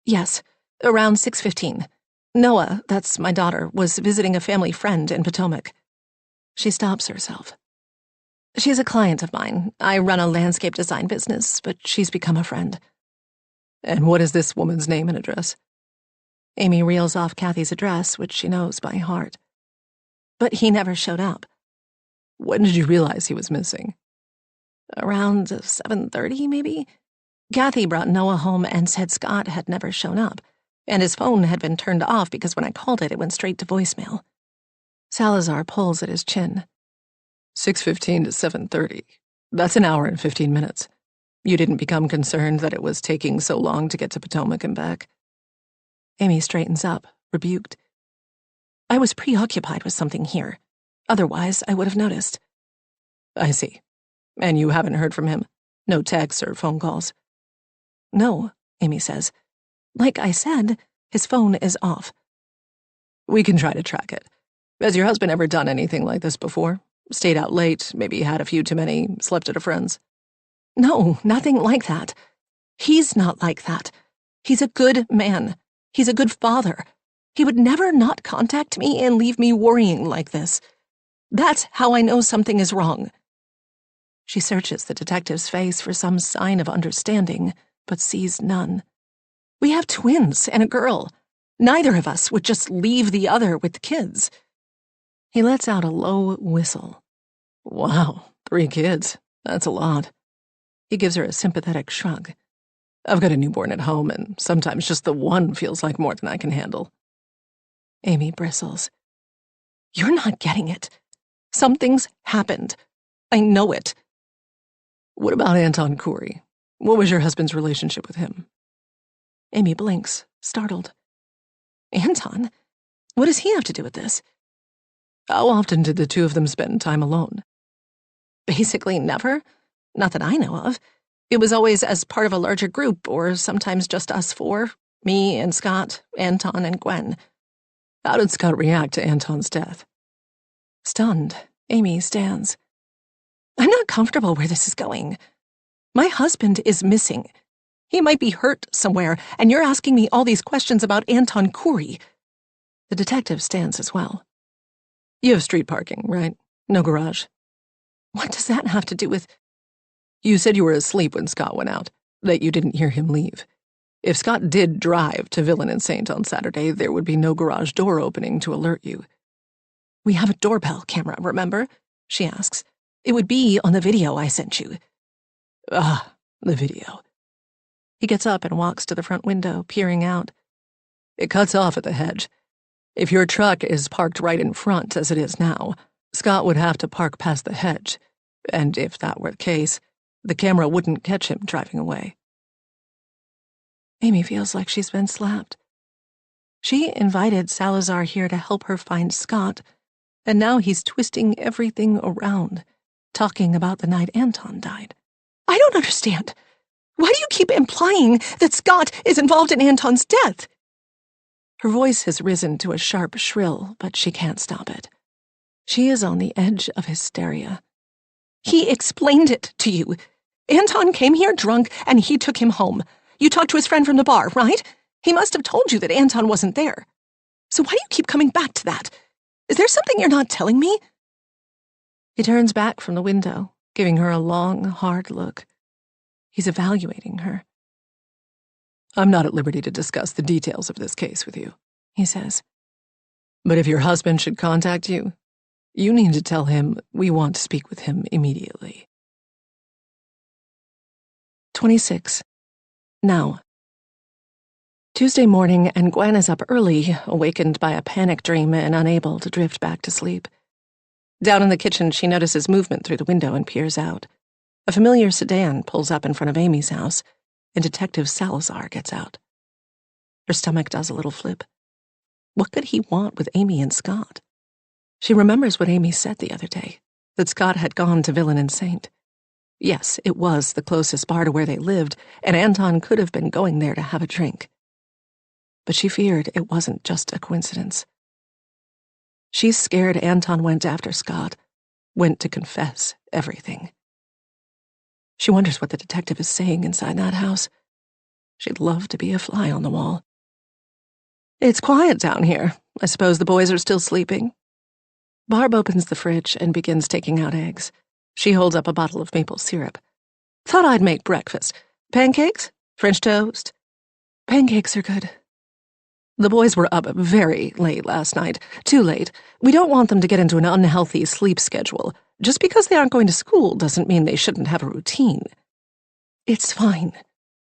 Yes, around 6:15. Noah, that's my daughter, was visiting a family friend in Potomac. She stops herself. She's a client of mine. I run a landscape design business, but she's become a friend. And what is this woman's name and address? Amy reels off Kathy's address, which she knows by heart. But he never showed up. When did you realize he was missing? Around 7:30, maybe? Kathy brought Noah home and said Scott had never shown up, and his phone had been turned off because when I called it went straight to voicemail. Salazar pulls at his chin. 6:15 to 7:30. That's an hour and 15 minutes. You didn't become concerned that it was taking so long to get to Potomac and back? Amy straightens up, rebuked. I was preoccupied with something here. Otherwise, I would have noticed. I see. And you haven't heard from him? No texts or phone calls? No, Amy says. Like I said, his phone is off. We can try to track it. Has your husband ever done anything like this before? Stayed out late, maybe had a few too many, slept at a friend's? No, nothing like that. He's not like that. He's a good man. He's a good father. He would never not contact me and leave me worrying like this. That's how I know something is wrong." She searches the detective's face for some sign of understanding, but sees none. "We have twins and a girl. Neither of us would just leave the other with the kids." He lets out a low whistle. "Wow, 3 kids. That's a lot." He gives her a sympathetic shrug. "I've got a newborn at home, and sometimes just the one feels like more than I can handle." Amy bristles. "You're not getting it. Something's happened. I know it." "What about Anton Khoury? What was your husband's relationship with him?" Amy blinks, startled. "Anton? What does he have to do with this?" "How often did the two of them spend time alone?" "Basically never. Not that I know of. It was always as part of a larger group, or sometimes just us 4, me and Scott, Anton and Gwen." "How did Scott react to Anton's death?" Stunned, Amy stands. "I'm not comfortable where this is going. My husband is missing. He might be hurt somewhere, and you're asking me all these questions about Anton Khoury." The detective stands as well. "You have street parking, right? No garage." "What does that have to do with—" "You said you were asleep when Scott went out, that you didn't hear him leave. If Scott did drive to Villain and Saint on Saturday, there would be no garage door opening to alert you." "We have a doorbell camera, remember?" she asks. "It would be on the video I sent you." "Ah, the video." He gets up and walks to the front window, peering out. "It cuts off at the hedge. If your truck is parked right in front, as it is now, Scott would have to park past the hedge, and if that were the case, the camera wouldn't catch him driving away." Amy feels like she's been slapped. She invited Salazar here to help her find Scott, and now he's twisting everything around, talking about the night Anton died. "I don't understand. Why do you keep implying that Scott is involved in Anton's death?" Her voice has risen to a sharp shrill, but she can't stop it. She is on the edge of hysteria. "He explained it to you. Anton came here drunk, and he took him home. You talked to his friend from the bar, right? He must have told you that Anton wasn't there. So why do you keep coming back to that? Is there something you're not telling me?" He turns back from the window, giving her a long, hard look. He's evaluating her. "I'm not at liberty to discuss the details of this case with you," he says. "But if your husband should contact you, you need to tell him we want to speak with him immediately." 26. Now. Tuesday morning, and Gwen is up early, awakened by a panic dream and unable to drift back to sleep. Down in the kitchen, she notices movement through the window and peers out. A familiar sedan pulls up in front of Amy's house, and Detective Salazar gets out. Her stomach does a little flip. What could he want with Amy and Scott? She remembers what Amy said the other day, that Scott had gone to Villain and Saint. Yes, it was the closest bar to where they lived, and Anton could have been going there to have a drink. But she feared it wasn't just a coincidence. She's scared Anton went after Scott, went to confess everything. She wonders what the detective is saying inside that house. She'd love to be a fly on the wall. "It's quiet down here. I suppose the boys are still sleeping." Barb opens the fridge and begins taking out eggs. She holds up a bottle of maple syrup. "Thought I'd make breakfast. Pancakes? French toast?" "Pancakes are good." "The boys were up very late last night. Too late. We don't want them to get into an unhealthy sleep schedule. Just because they aren't going to school doesn't mean they shouldn't have a routine." "It's fine.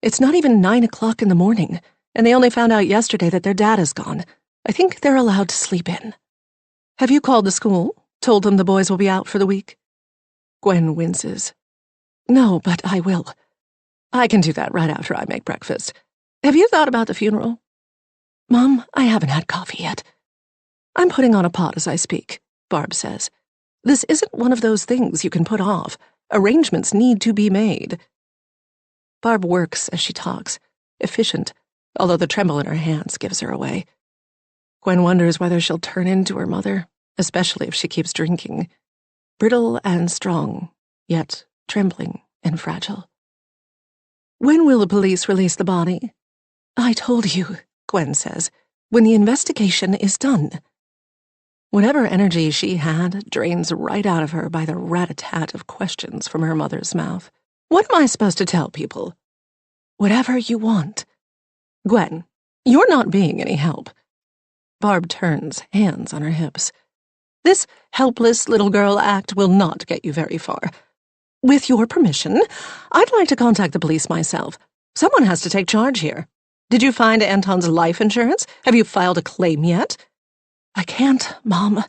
It's not even 9 o'clock in the morning, and they only found out yesterday that their dad is gone. I think they're allowed to sleep in." "Have you called the school? Told them the boys will be out for the week?" Gwen winces. "No, but I will. I can do that right after I make breakfast. Have you thought about the funeral?" "Mom, I haven't had coffee yet." "I'm putting on a pot as I speak," Barb says. "This isn't one of those things you can put off. Arrangements need to be made." Barb works as she talks, efficient, although the tremble in her hands gives her away. Gwen wonders whether she'll turn into her mother, especially if she keeps drinking. Brittle and strong, yet trembling and fragile. When will the police release the body? I told you, Gwen says, when the investigation is done. Whatever energy she had drains right out of her by the rat-a-tat of questions from her mother's mouth. What am I supposed to tell people? Whatever you want. Gwen, you're not being any help. Barb turns, hands on her hips. This helpless little girl act will not get you very far. With your permission, I'd like to contact the police myself. Someone has to take charge here. Did you find Anton's life insurance? Have you filed a claim yet? I can't, Mom.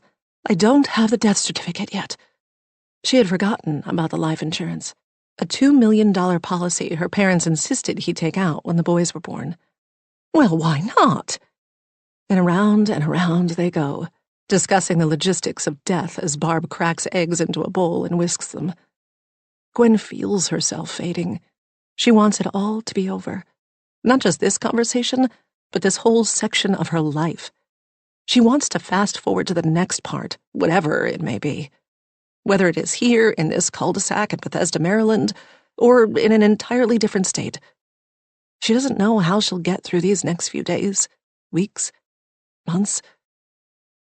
I don't have the death certificate yet. She had forgotten about the life insurance. A $2 million policy her parents insisted he take out when the boys were born. Well, why not? And around they go, discussing the logistics of death as Barb cracks eggs into a bowl and whisks them. Gwen feels herself fading. She wants it all to be over. Not just this conversation, but this whole section of her life. She wants to fast forward to the next part, whatever it may be. Whether it is here, in this cul-de-sac in Bethesda, Maryland, or in an entirely different state. She doesn't know how she'll get through these next few days, weeks, months.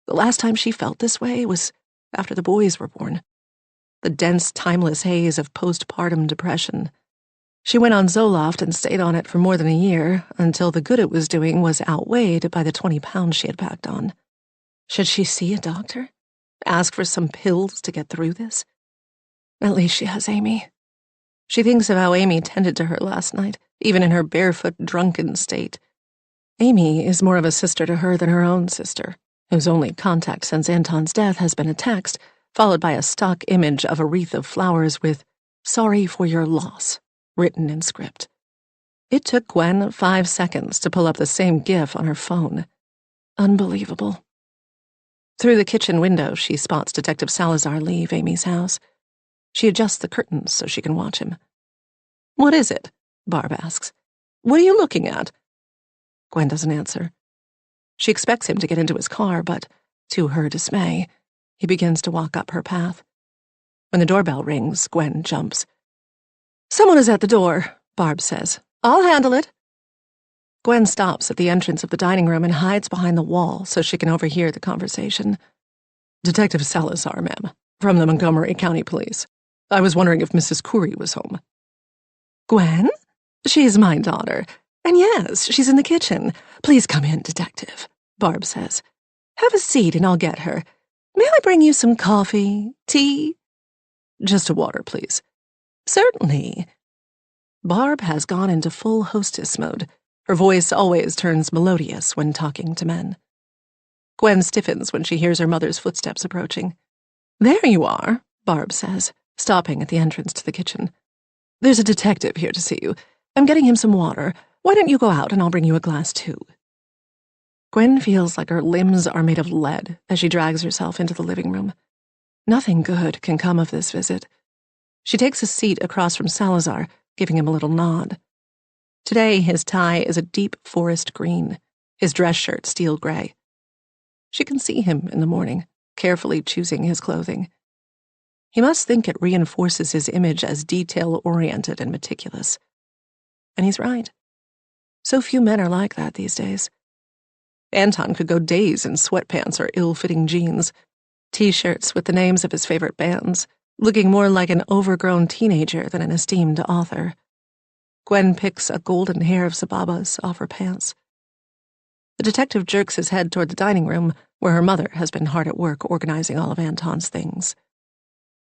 The last time she felt this way was after the boys were born. The dense, timeless haze of postpartum depression. She went on Zoloft and stayed on it for more than a year, until the good it was doing was outweighed by the 20 pounds she had packed on. Should she see a doctor? Ask for some pills to get through this? At least she has Amy. She thinks of how Amy tended to her last night, even in her barefoot, drunken state. Amy is more of a sister to her than her own sister, whose only contact since Anton's death has been a text, followed by a stock image of a wreath of flowers with, "Sorry for your loss," written in script. It took Gwen 5 seconds to pull up the same GIF on her phone. Unbelievable. Through the kitchen window, she spots Detective Salazar leave Amy's house. She adjusts the curtains so she can watch him. "What is it?" Barb asks. "What are you looking at?" Gwen doesn't answer. She expects him to get into his car, but, to her dismay, he begins to walk up her path. When the doorbell rings, Gwen jumps. "Someone is at the door," Barb says. "I'll handle it." Gwen stops at the entrance of the dining room and hides behind the wall so she can overhear the conversation. "Detective Salazar, ma'am, from the Montgomery County Police. I was wondering if Mrs. Curry was home." "Gwen? She's my daughter. And yes, she's in the kitchen. Please come in, Detective," Barb says. "Have a seat and I'll get her. May I bring you some coffee, tea?" "Just a water, please." "Certainly." Barb has gone into full hostess mode. Her voice always turns melodious when talking to men. Gwen stiffens when she hears her mother's footsteps approaching. "There you are," Barb says, stopping at the entrance to the kitchen. "There's a detective here to see you. I'm getting him some water. Why don't you go out and I'll bring you a glass too?" Gwen feels like her limbs are made of lead as she drags herself into the living room. Nothing good can come of this visit. She takes a seat across from Salazar, giving him a little nod. Today his tie is a deep forest green, his dress shirt steel gray. She can see him in the morning, carefully choosing his clothing. He must think it reinforces his image as detail-oriented and meticulous. And he's right. So few men are like that these days. Anton could go days in sweatpants or ill-fitting jeans, T-shirts with the names of his favorite bands, looking more like an overgrown teenager than an esteemed author. Gwen picks a golden hair of Sababa's off her pants. The detective jerks his head toward the dining room, where her mother has been hard at work organizing all of Anton's things.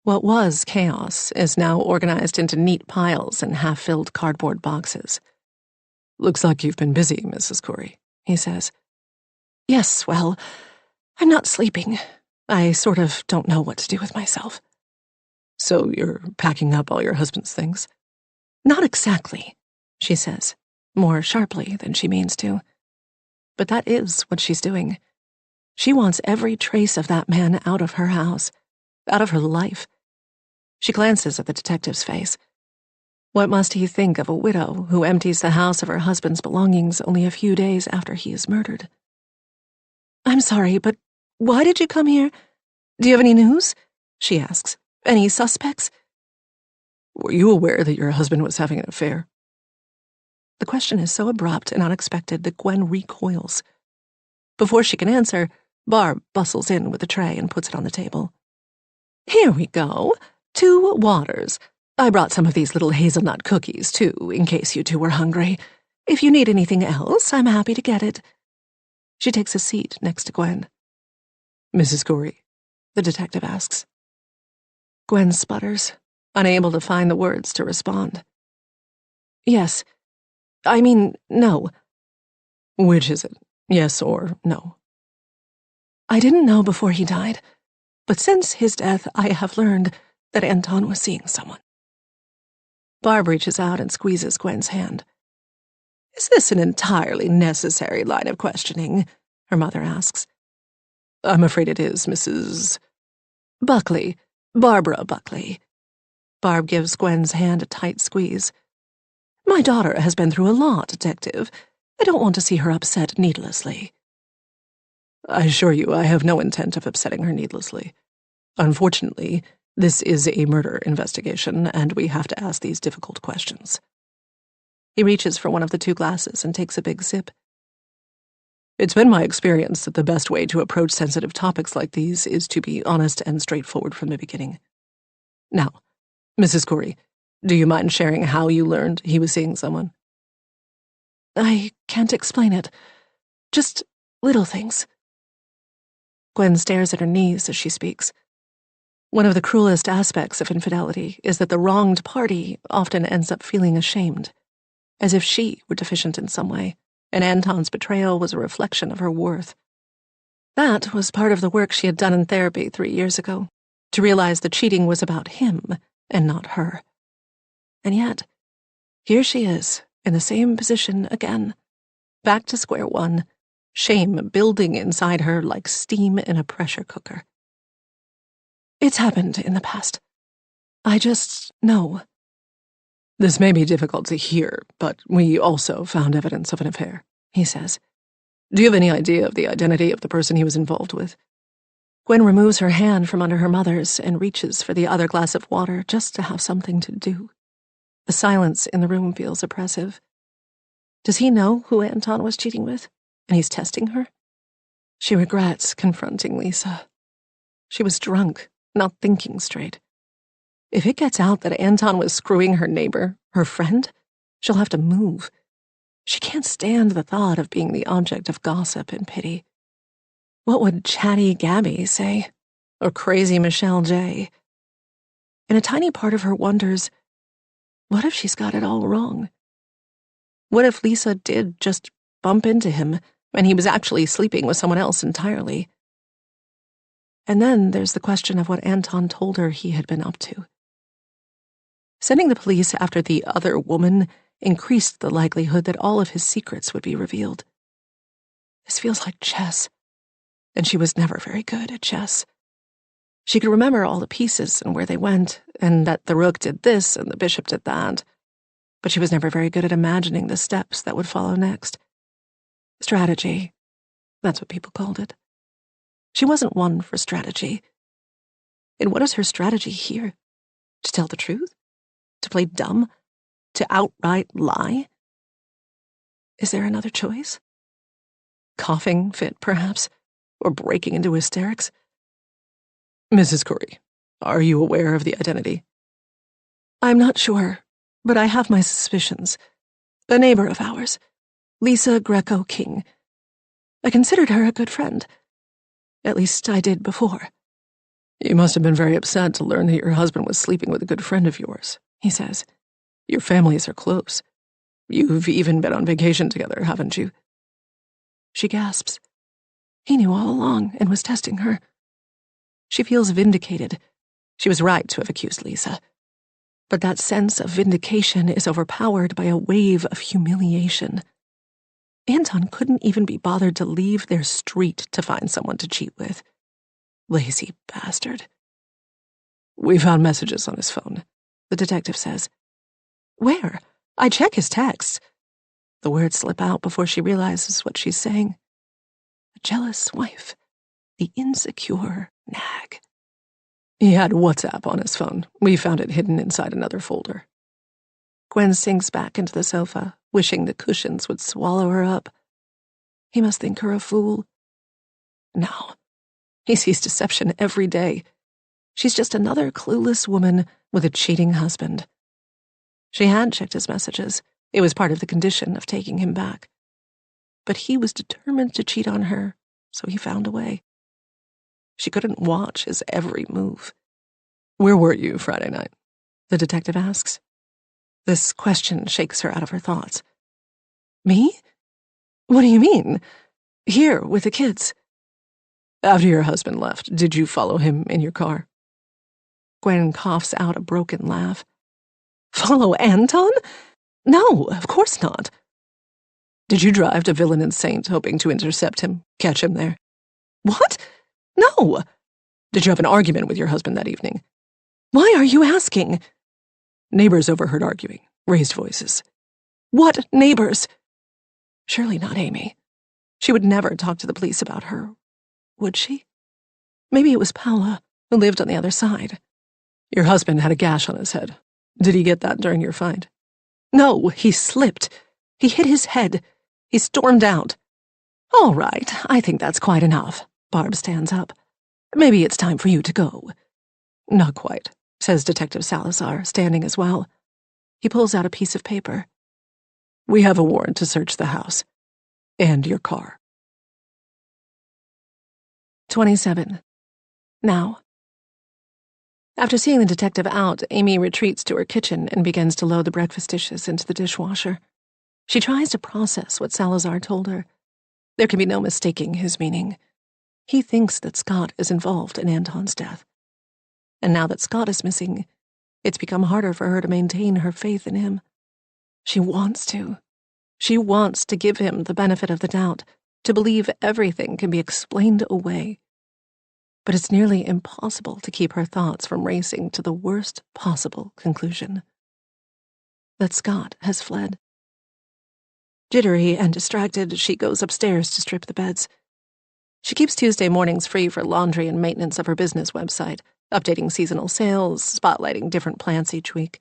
What was chaos is now organized into neat piles and half-filled cardboard boxes. "Looks like you've been busy, Mrs. Curry," he says. "Yes, well, I'm not sleeping. I sort of don't know what to do with myself." "So you're packing up all your husband's things?" "Not exactly," she says, more sharply than she means to. But that is what she's doing. She wants every trace of that man out of her house, out of her life. She glances at the detective's face. What must he think of a widow who empties the house of her husband's belongings only a few days after he is murdered? "I'm sorry, but why did you come here? Do you have any news?" she asks. "Any suspects?" "Were you aware that your husband was having an affair?" The question is so abrupt and unexpected that Gwen recoils. Before she can answer, Barb bustles in with a tray and puts it on the table. Here we go. 2 waters. I brought some of these little hazelnut cookies, too, in case you two were hungry. If you need anything else, I'm happy to get it. She takes a seat next to Gwen. Mrs. Corey, the detective asks. Gwen sputters, unable to find the words to respond. Yes. I mean, no. Which is it? Yes or no? I didn't know before he died, but since his death I have learned that Anton was seeing someone. Barb reaches out and squeezes Gwen's hand. Is this an entirely necessary line of questioning? Her mother asks. I'm afraid it is, Mrs. Buckley. Barbara Buckley. Barb gives Gwen's hand a tight squeeze. My daughter has been through a lot, Detective. I don't want to see her upset needlessly. I assure you I have no intent of upsetting her needlessly. Unfortunately, this is a murder investigation, and we have to ask these difficult questions. He reaches for one of the 2 glasses and takes a big sip. It's been my experience that the best way to approach sensitive topics like these is to be honest and straightforward from the beginning. Now, Mrs. Corey, do you mind sharing how you learned he was seeing someone? I can't explain it. Just little things. Gwen stares at her knees as she speaks. One of the cruelest aspects of infidelity is that the wronged party often ends up feeling ashamed, as if she were deficient in some way, and Anton's betrayal was a reflection of her worth. That was part of the work she had done in therapy 3 years ago, to realize the cheating was about him and not her. And yet, here she is, in the same position again, back to square one, shame building inside her like steam in a pressure cooker. It's happened in the past. I just know. This may be difficult to hear, but we also found evidence of an affair, he says. Do you have any idea of the identity of the person he was involved with? Gwen removes her hand from under her mother's and reaches for the other glass of water just to have something to do. The silence in the room feels oppressive. Does he know who Anton was cheating with, and he's testing her? She regrets confronting Lisa. She was drunk, not thinking straight. If it gets out that Anton was screwing her neighbor, her friend, she'll have to move. She can't stand the thought of being the object of gossip and pity. What would chatty Gabby say? Or crazy Michelle J? And a tiny part of her wonders, what if she's got it all wrong? What if Lisa did just bump into him and he was actually sleeping with someone else entirely? And then there's the question of what Anton told her he had been up to. Sending the police after the other woman increased the likelihood that all of his secrets would be revealed. This feels like chess, and she was never very good at chess. She could remember all the pieces and where they went, and that the rook did this and the bishop did that, but she was never very good at imagining the steps that would follow next. Strategy, that's what people called it. She wasn't one for strategy. And what is her strategy here? To tell the truth? To play dumb? To outright lie? Is there another choice? Coughing fit, perhaps? Or breaking into hysterics? Mrs. Corey, are you aware of the identity? I'm not sure, but I have my suspicions. A neighbor of ours, Lisa Greco-King. I considered her a good friend. At least I did before. You must have been very upset to learn that your husband was sleeping with a good friend of yours, he says. Your families are close. You've even been on vacation together, haven't you? She gasps. He knew all along and was testing her. She feels vindicated. She was right to have accused Lisa. But that sense of vindication is overpowered by a wave of humiliation. Anton couldn't even be bothered to leave their street to find someone to cheat with. Lazy bastard. We found messages on his phone, the detective says. Where? I check his texts. The words slip out before she realizes what she's saying. A jealous wife. The insecure nag. He had WhatsApp on his phone. We found it hidden inside another folder. Gwen sinks back into the sofa, wishing the cushions would swallow her up. He must think her a fool. No, he sees deception every day. She's just another clueless woman with a cheating husband. She had checked his messages. It was part of the condition of taking him back. But he was determined to cheat on her, so he found a way. She couldn't watch his every move. "Where were you Friday night?" the detective asks. This question shakes her out of her thoughts. "Me? What do you mean? Here, with the kids." "After your husband left, did you follow him in your car?" Gwen coughs out a broken laugh. "Follow Anton? No, of course not." "Did you drive to Villain and Saint hoping to intercept him, catch him there?" "What? No." "Did you have an argument with your husband that evening?" "Why are you asking?" "Neighbors overheard arguing, raised voices." "What neighbors?" Surely not Amy. She would never talk to the police about her, would she? Maybe it was Paula, who lived on the other side. "Your husband had a gash on his head. Did he get that during your fight?" "No, he slipped. He hit his head. He stormed out." "All right, I think that's quite enough." Barb stands up. "Maybe it's time for you to go." "Not quite," says Detective Salazar, standing as well. He pulls out a piece of paper. "We have a warrant to search the house. And your car." 27. Now. After seeing the detective out, Amy retreats to her kitchen and begins to load the breakfast dishes into the dishwasher. She tries to process what Salazar told her. There can be no mistaking his meaning. He thinks that Scott is involved in Anton's death. And now that Scott is missing, it's become harder for her to maintain her faith in him. She wants to. She wants to give him the benefit of the doubt, to believe everything can be explained away. But it's nearly impossible to keep her thoughts from racing to the worst possible conclusion: that Scott has fled. Jittery and distracted, she goes upstairs to strip the beds. She keeps Tuesday mornings free for laundry and maintenance of her business website, updating seasonal sales, spotlighting different plants each week.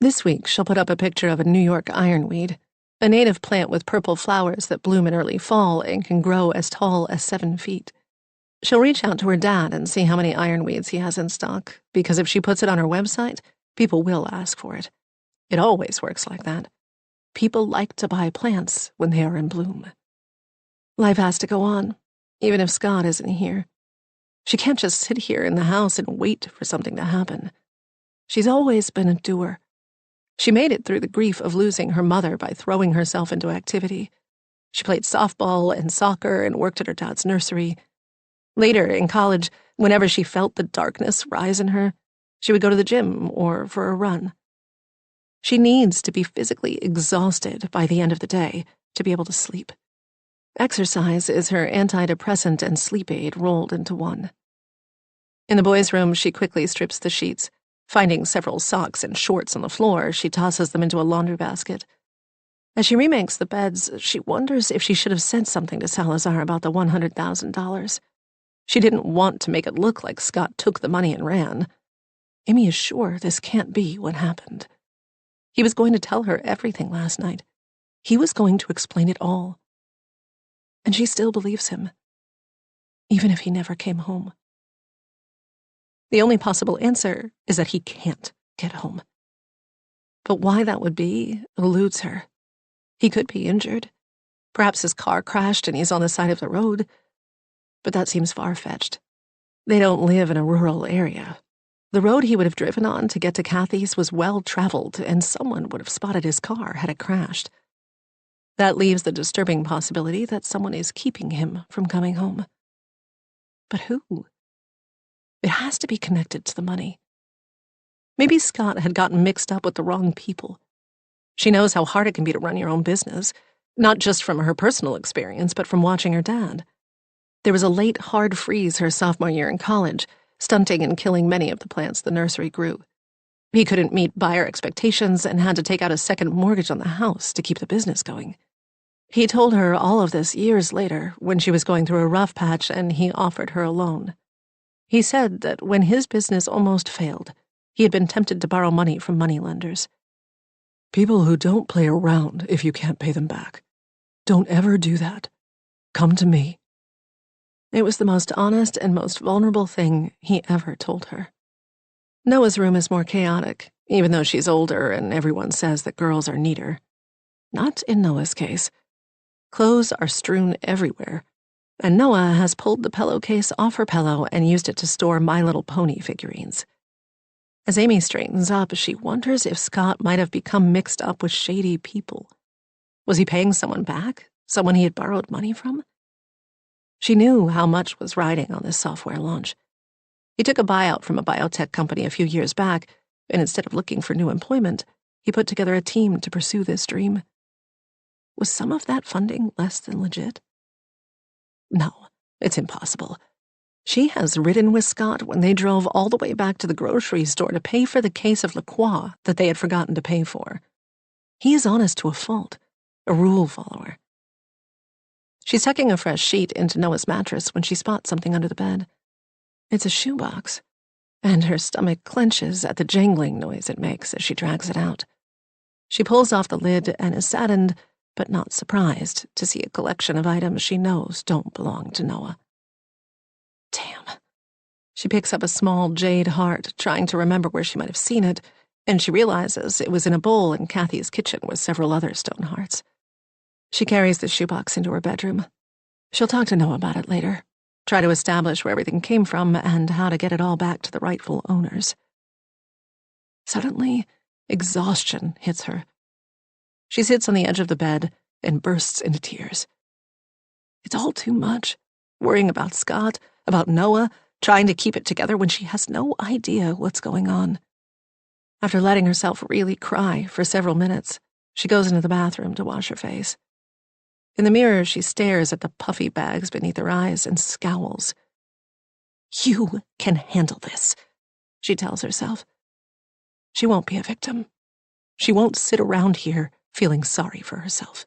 This week, she'll put up a picture of a New York ironweed, a native plant with purple flowers that bloom in early fall and can grow as tall as 7 feet. She'll reach out to her dad and see how many ironweeds he has in stock, because if she puts it on her website, people will ask for it. It always works like that. People like to buy plants when they are in bloom. Life has to go on, even if Scott isn't here. She can't just sit here in the house and wait for something to happen. She's always been a doer. She made it through the grief of losing her mother by throwing herself into activity. She played softball and soccer and worked at her dad's nursery. Later, in college, whenever she felt the darkness rise in her, she would go to the gym or for a run. She needs to be physically exhausted by the end of the day to be able to sleep. Exercise is her antidepressant and sleep aid rolled into one. In the boys' room, she quickly strips the sheets. Finding several socks and shorts on the floor, she tosses them into a laundry basket. As she remakes the beds, she wonders if she should have said something to Salazar about the $100,000. She didn't want to make it look like Scott took the money and ran. Amy is sure this can't be what happened. He was going to tell her everything last night. He was going to explain it all. And she still believes him, even if he never came home. The only possible answer is that he can't get home. But why that would be eludes her. He could be injured. Perhaps his car crashed and he's on the side of the road. But that seems far-fetched. They don't live in a rural area. The road he would have driven on to get to Kathy's was well-traveled, and someone would have spotted his car had it crashed. That leaves the disturbing possibility that someone is keeping him from coming home. But who? It has to be connected to the money. Maybe Scott had gotten mixed up with the wrong people. She knows how hard it can be to run your own business, not just from her personal experience, but from watching her dad. There was a late hard freeze her sophomore year in college, stunting and killing many of the plants the nursery grew. He couldn't meet buyer expectations and had to take out a second mortgage on the house to keep the business going. He told her all of this years later when she was going through a rough patch and he offered her a loan. He said that when his business almost failed, he had been tempted to borrow money from moneylenders. People who don't play around if you can't pay them back. Don't ever do that. Come to me." It was the most honest and most vulnerable thing he ever told her. Noah's room is more chaotic, even though she's older and everyone says that girls are neater. Not in Noah's case. Clothes are strewn everywhere, and Noah has pulled the pillowcase off her pillow and used it to store My Little Pony figurines. As Amy straightens up, she wonders if Scott might have become mixed up with shady people. Was he paying someone back? Someone he had borrowed money from? She knew how much was riding on this software launch. He took a buyout from a biotech company a few years back, and instead of looking for new employment, he put together a team to pursue this dream. Was some of that funding less than legit? No, it's impossible. She has ridden with Scott when they drove all the way back to the grocery store to pay for the case of La Croix that they had forgotten to pay for. He is honest to a fault, a rule follower. She's tucking a fresh sheet into Noah's mattress when she spots something under the bed. It's a shoebox, and her stomach clenches at the jangling noise it makes as she drags it out. She pulls off the lid and is saddened, but not surprised, to see a collection of items she knows don't belong to Noah. Damn. She picks up a small jade heart, trying to remember where she might have seen it, and she realizes it was in a bowl in Kathy's kitchen with several other stone hearts. She carries the shoebox into her bedroom. She'll talk to Noah about it later, try to establish where everything came from and how to get it all back to the rightful owners. Suddenly, exhaustion hits her. She sits on the edge of the bed and bursts into tears. It's all too much, worrying about Scott, about Noah, trying to keep it together when she has no idea what's going on. After letting herself really cry for several minutes, she goes into the bathroom to wash her face. In the mirror, she stares at the puffy bags beneath her eyes and scowls. "You can handle this," she tells herself. She won't be a victim. She won't sit around here feeling sorry for herself.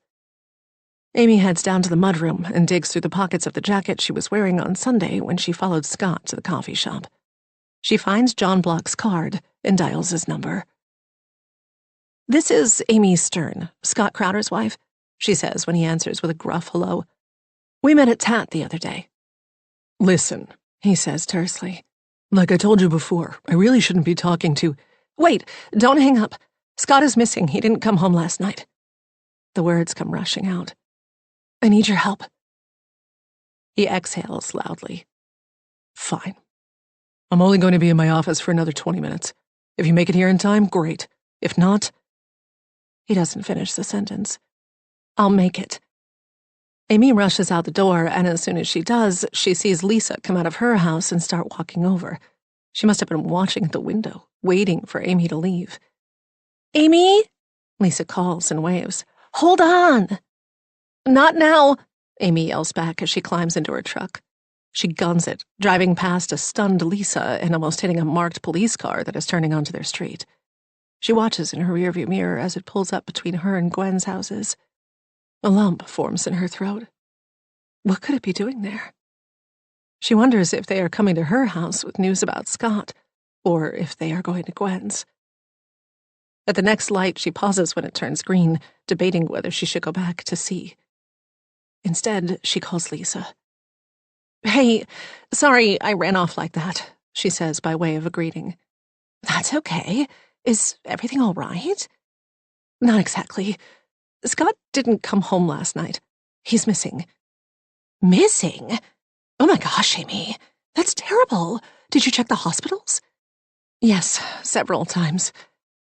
Amy heads down to the mudroom and digs through the pockets of the jacket she was wearing on Sunday when she followed Scott to the coffee shop. She finds John Block's card and dials his number. "This is Amy Stern, Scott Crowder's wife," she says when he answers with a gruff hello. "We met at Tat the other day." "Listen," he says tersely. "Like I told you before, I really shouldn't be talking to—" "Wait, don't hang up. Scott is missing. He didn't come home last night." The words come rushing out. "I need your help." He exhales loudly. "Fine. I'm only going to be in my office for another 20 minutes. If you make it here in time, great. If not—" He doesn't finish the sentence. "I'll make it." Amy rushes out the door, and as soon as she does, she sees Lisa come out of her house and start walking over. She must have been watching at the window, waiting for Amy to leave. "Amy?" Lisa calls and waves. "Hold on!" "Not now!" Amy yells back as she climbs into her truck. She guns it, driving past a stunned Lisa and almost hitting a marked police car that is turning onto their street. She watches in her rearview mirror as it pulls up between her and Gwen's houses. A lump forms in her throat. What could it be doing there? She wonders if they are coming to her house with news about Scott, or if they are going to Gwen's. At the next light, she pauses when it turns green, debating whether she should go back to see. Instead, she calls Lisa. "Hey, sorry I ran off like that," she says by way of a greeting. "That's okay. Is everything all right?" "Not exactly. Scott didn't come home last night. He's missing." "Missing? Oh my gosh, Amy. That's terrible. Did you check the hospitals?" "Yes, several times.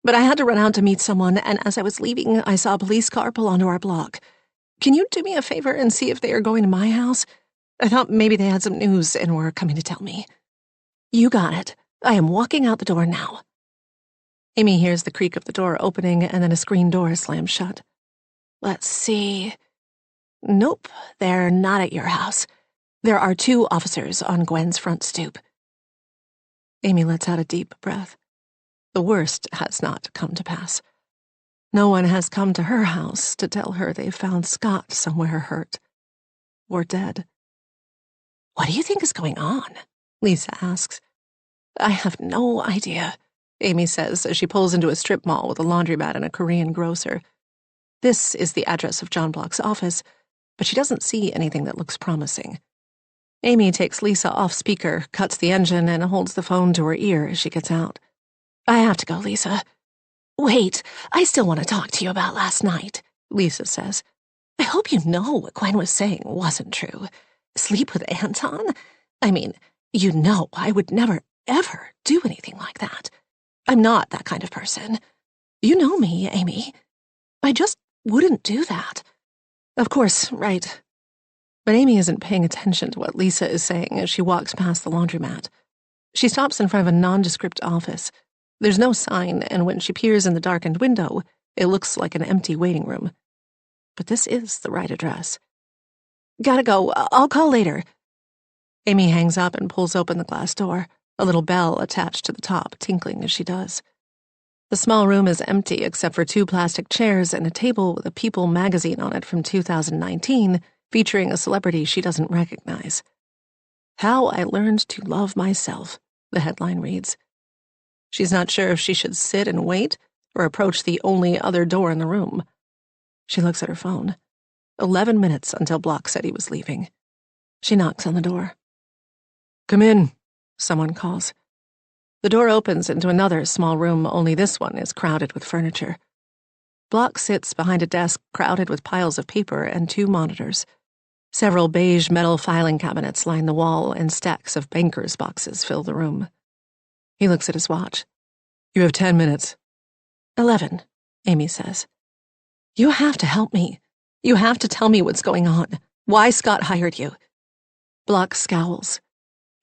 But I had to run out to meet someone, and as I was leaving, I saw a police car pull onto our block. Can you do me a favor and see if they are going to my house? I thought maybe they had some news and were coming to tell me." "You got it. I am walking out the door now." Amy hears the creak of the door opening and then a screen door slams shut. "Let's see. Nope, they're not at your house. There are 2 officers on Gwen's front stoop." Amy lets out a deep breath. The worst has not come to pass. No one has come to her house to tell her they found Scott somewhere hurt or dead. "What do you think is going on?" Lisa asks. "I have no idea. Amy says as she pulls into a strip mall with a laundromat and a Korean grocer. This is the address of John Block's office, but she doesn't see anything that looks promising. Amy takes Lisa off speaker, cuts the engine, and holds the phone to her ear as she gets out. I have to go, Lisa. Wait, I still want to talk to you about last night, Lisa says. I hope you know what Gwen was saying wasn't true. Sleep with Anton? I mean, you know I would never, ever do anything like that. I'm not that kind of person. You know me, Amy. I just wouldn't do that. Of course, right. But Amy isn't paying attention to what Lisa is saying as she walks past the laundromat. She stops in front of a nondescript office. There's no sign, and when she peers in the darkened window, it looks like an empty waiting room. But this is the right address. Gotta go. I'll call later. Amy hangs up and pulls open the glass door, a little bell attached to the top, tinkling as she does. The small room is empty except for 2 plastic chairs and a table with a People magazine on it from 2019, featuring a celebrity she doesn't recognize. How I Learned to Love Myself, the headline reads. She's not sure if she should sit and wait or approach the only other door in the room. She looks at her phone. 11 minutes until Block said he was leaving. She knocks on the door. Come in, someone calls. The door opens into another small room, only this one is crowded with furniture. Block sits behind a desk crowded with piles of paper and 2 monitors. Several beige metal filing cabinets line the wall, and stacks of banker's boxes fill the room. He looks at his watch. You have 10 minutes. 11, Amy says. You have to help me. You have to tell me what's going on. Why Scott hired you. Block scowls.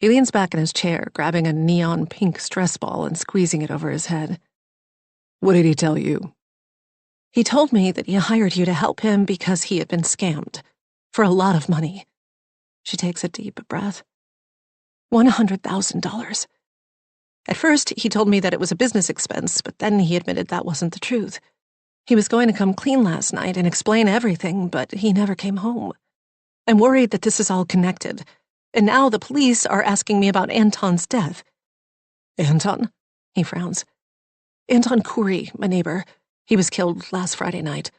He leans back in his chair, grabbing a neon pink stress ball and squeezing it over his head. What did he tell you? He told me that he hired you to help him because he had been scammed. For a lot of money. She takes a deep breath. $100,000. At first, he told me that it was a business expense, but then he admitted that wasn't the truth. He was going to come clean last night and explain everything, but he never came home. I'm worried that this is all connected, and now the police are asking me about Anton's death. Anton? He frowns. Anton Khoury, my neighbor. He was killed last Friday night.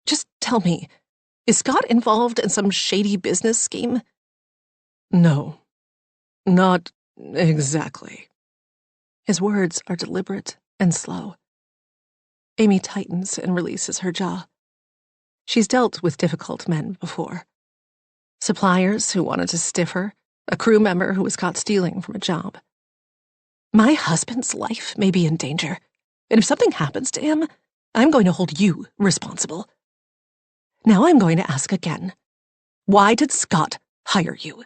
Just tell me, is Scott involved in some shady business scheme? No, not exactly. His words are deliberate and slow. Amy tightens and releases her jaw. She's dealt with difficult men before. Suppliers who wanted to stiff her, a crew member who was caught stealing from a job. My husband's life may be in danger, and if something happens to him, I'm going to hold you responsible. Now I'm going to ask again. Why did Scott hire you?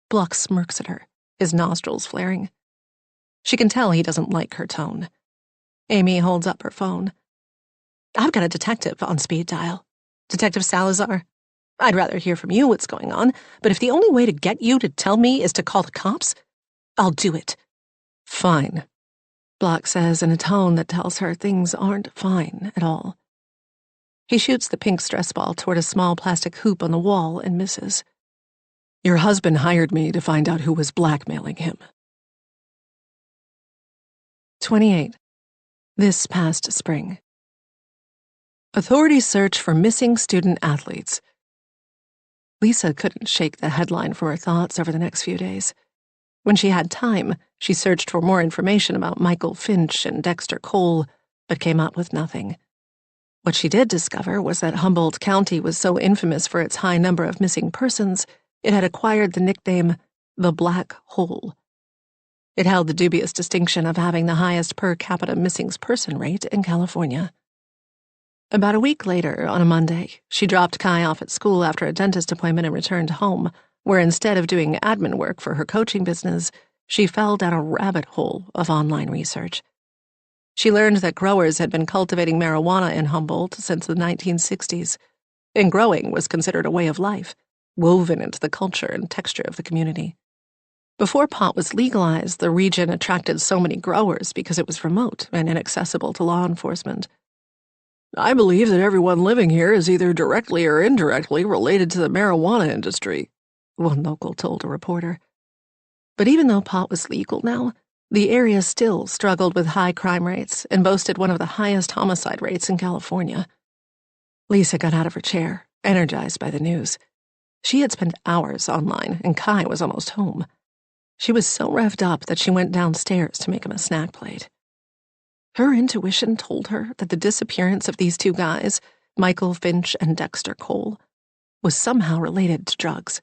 Block smirks at her, his nostrils flaring. She can tell he doesn't like her tone. Amy holds up her phone. I've got a detective on speed dial. Detective Salazar. I'd rather hear from you what's going on, but if the only way to get you to tell me is to call the cops, I'll do it. Fine, Block says in a tone that tells her things aren't fine at all. He shoots the pink stress ball toward a small plastic hoop on the wall and misses. Your husband hired me to find out who was blackmailing him. 28. This past spring. Authorities search for missing student athletes. Lisa couldn't shake the headline from her thoughts over the next few days. When she had time, she searched for more information about Michael Finch and Dexter Cole, but came up with nothing. What she did discover was that Humboldt County was so infamous for its high number of missing persons, it had acquired the nickname the Black Hole. It held the dubious distinction of having the highest per capita missing person rate in California. About a week later, on a Monday, she dropped Kai off at school after a dentist appointment and returned home, where instead of doing admin work for her coaching business, she fell down a rabbit hole of online research. She learned that growers had been cultivating marijuana in Humboldt since the 1960s, and growing was considered a way of life, woven into the culture and texture of the community. Before pot was legalized, the region attracted so many growers because it was remote and inaccessible to law enforcement. I believe that everyone living here is either directly or indirectly related to the marijuana industry, one local told a reporter. But even though pot was legal now, The area still struggled with high crime rates and boasted one of the highest homicide rates in California. Lisa got out of her chair, energized by the news. She had spent hours online, and Kai was almost home. She was so revved up that she went downstairs to make him a snack plate. Her intuition told her that the disappearance of these two guys, Michael Finch and Dexter Cole, was somehow related to drugs,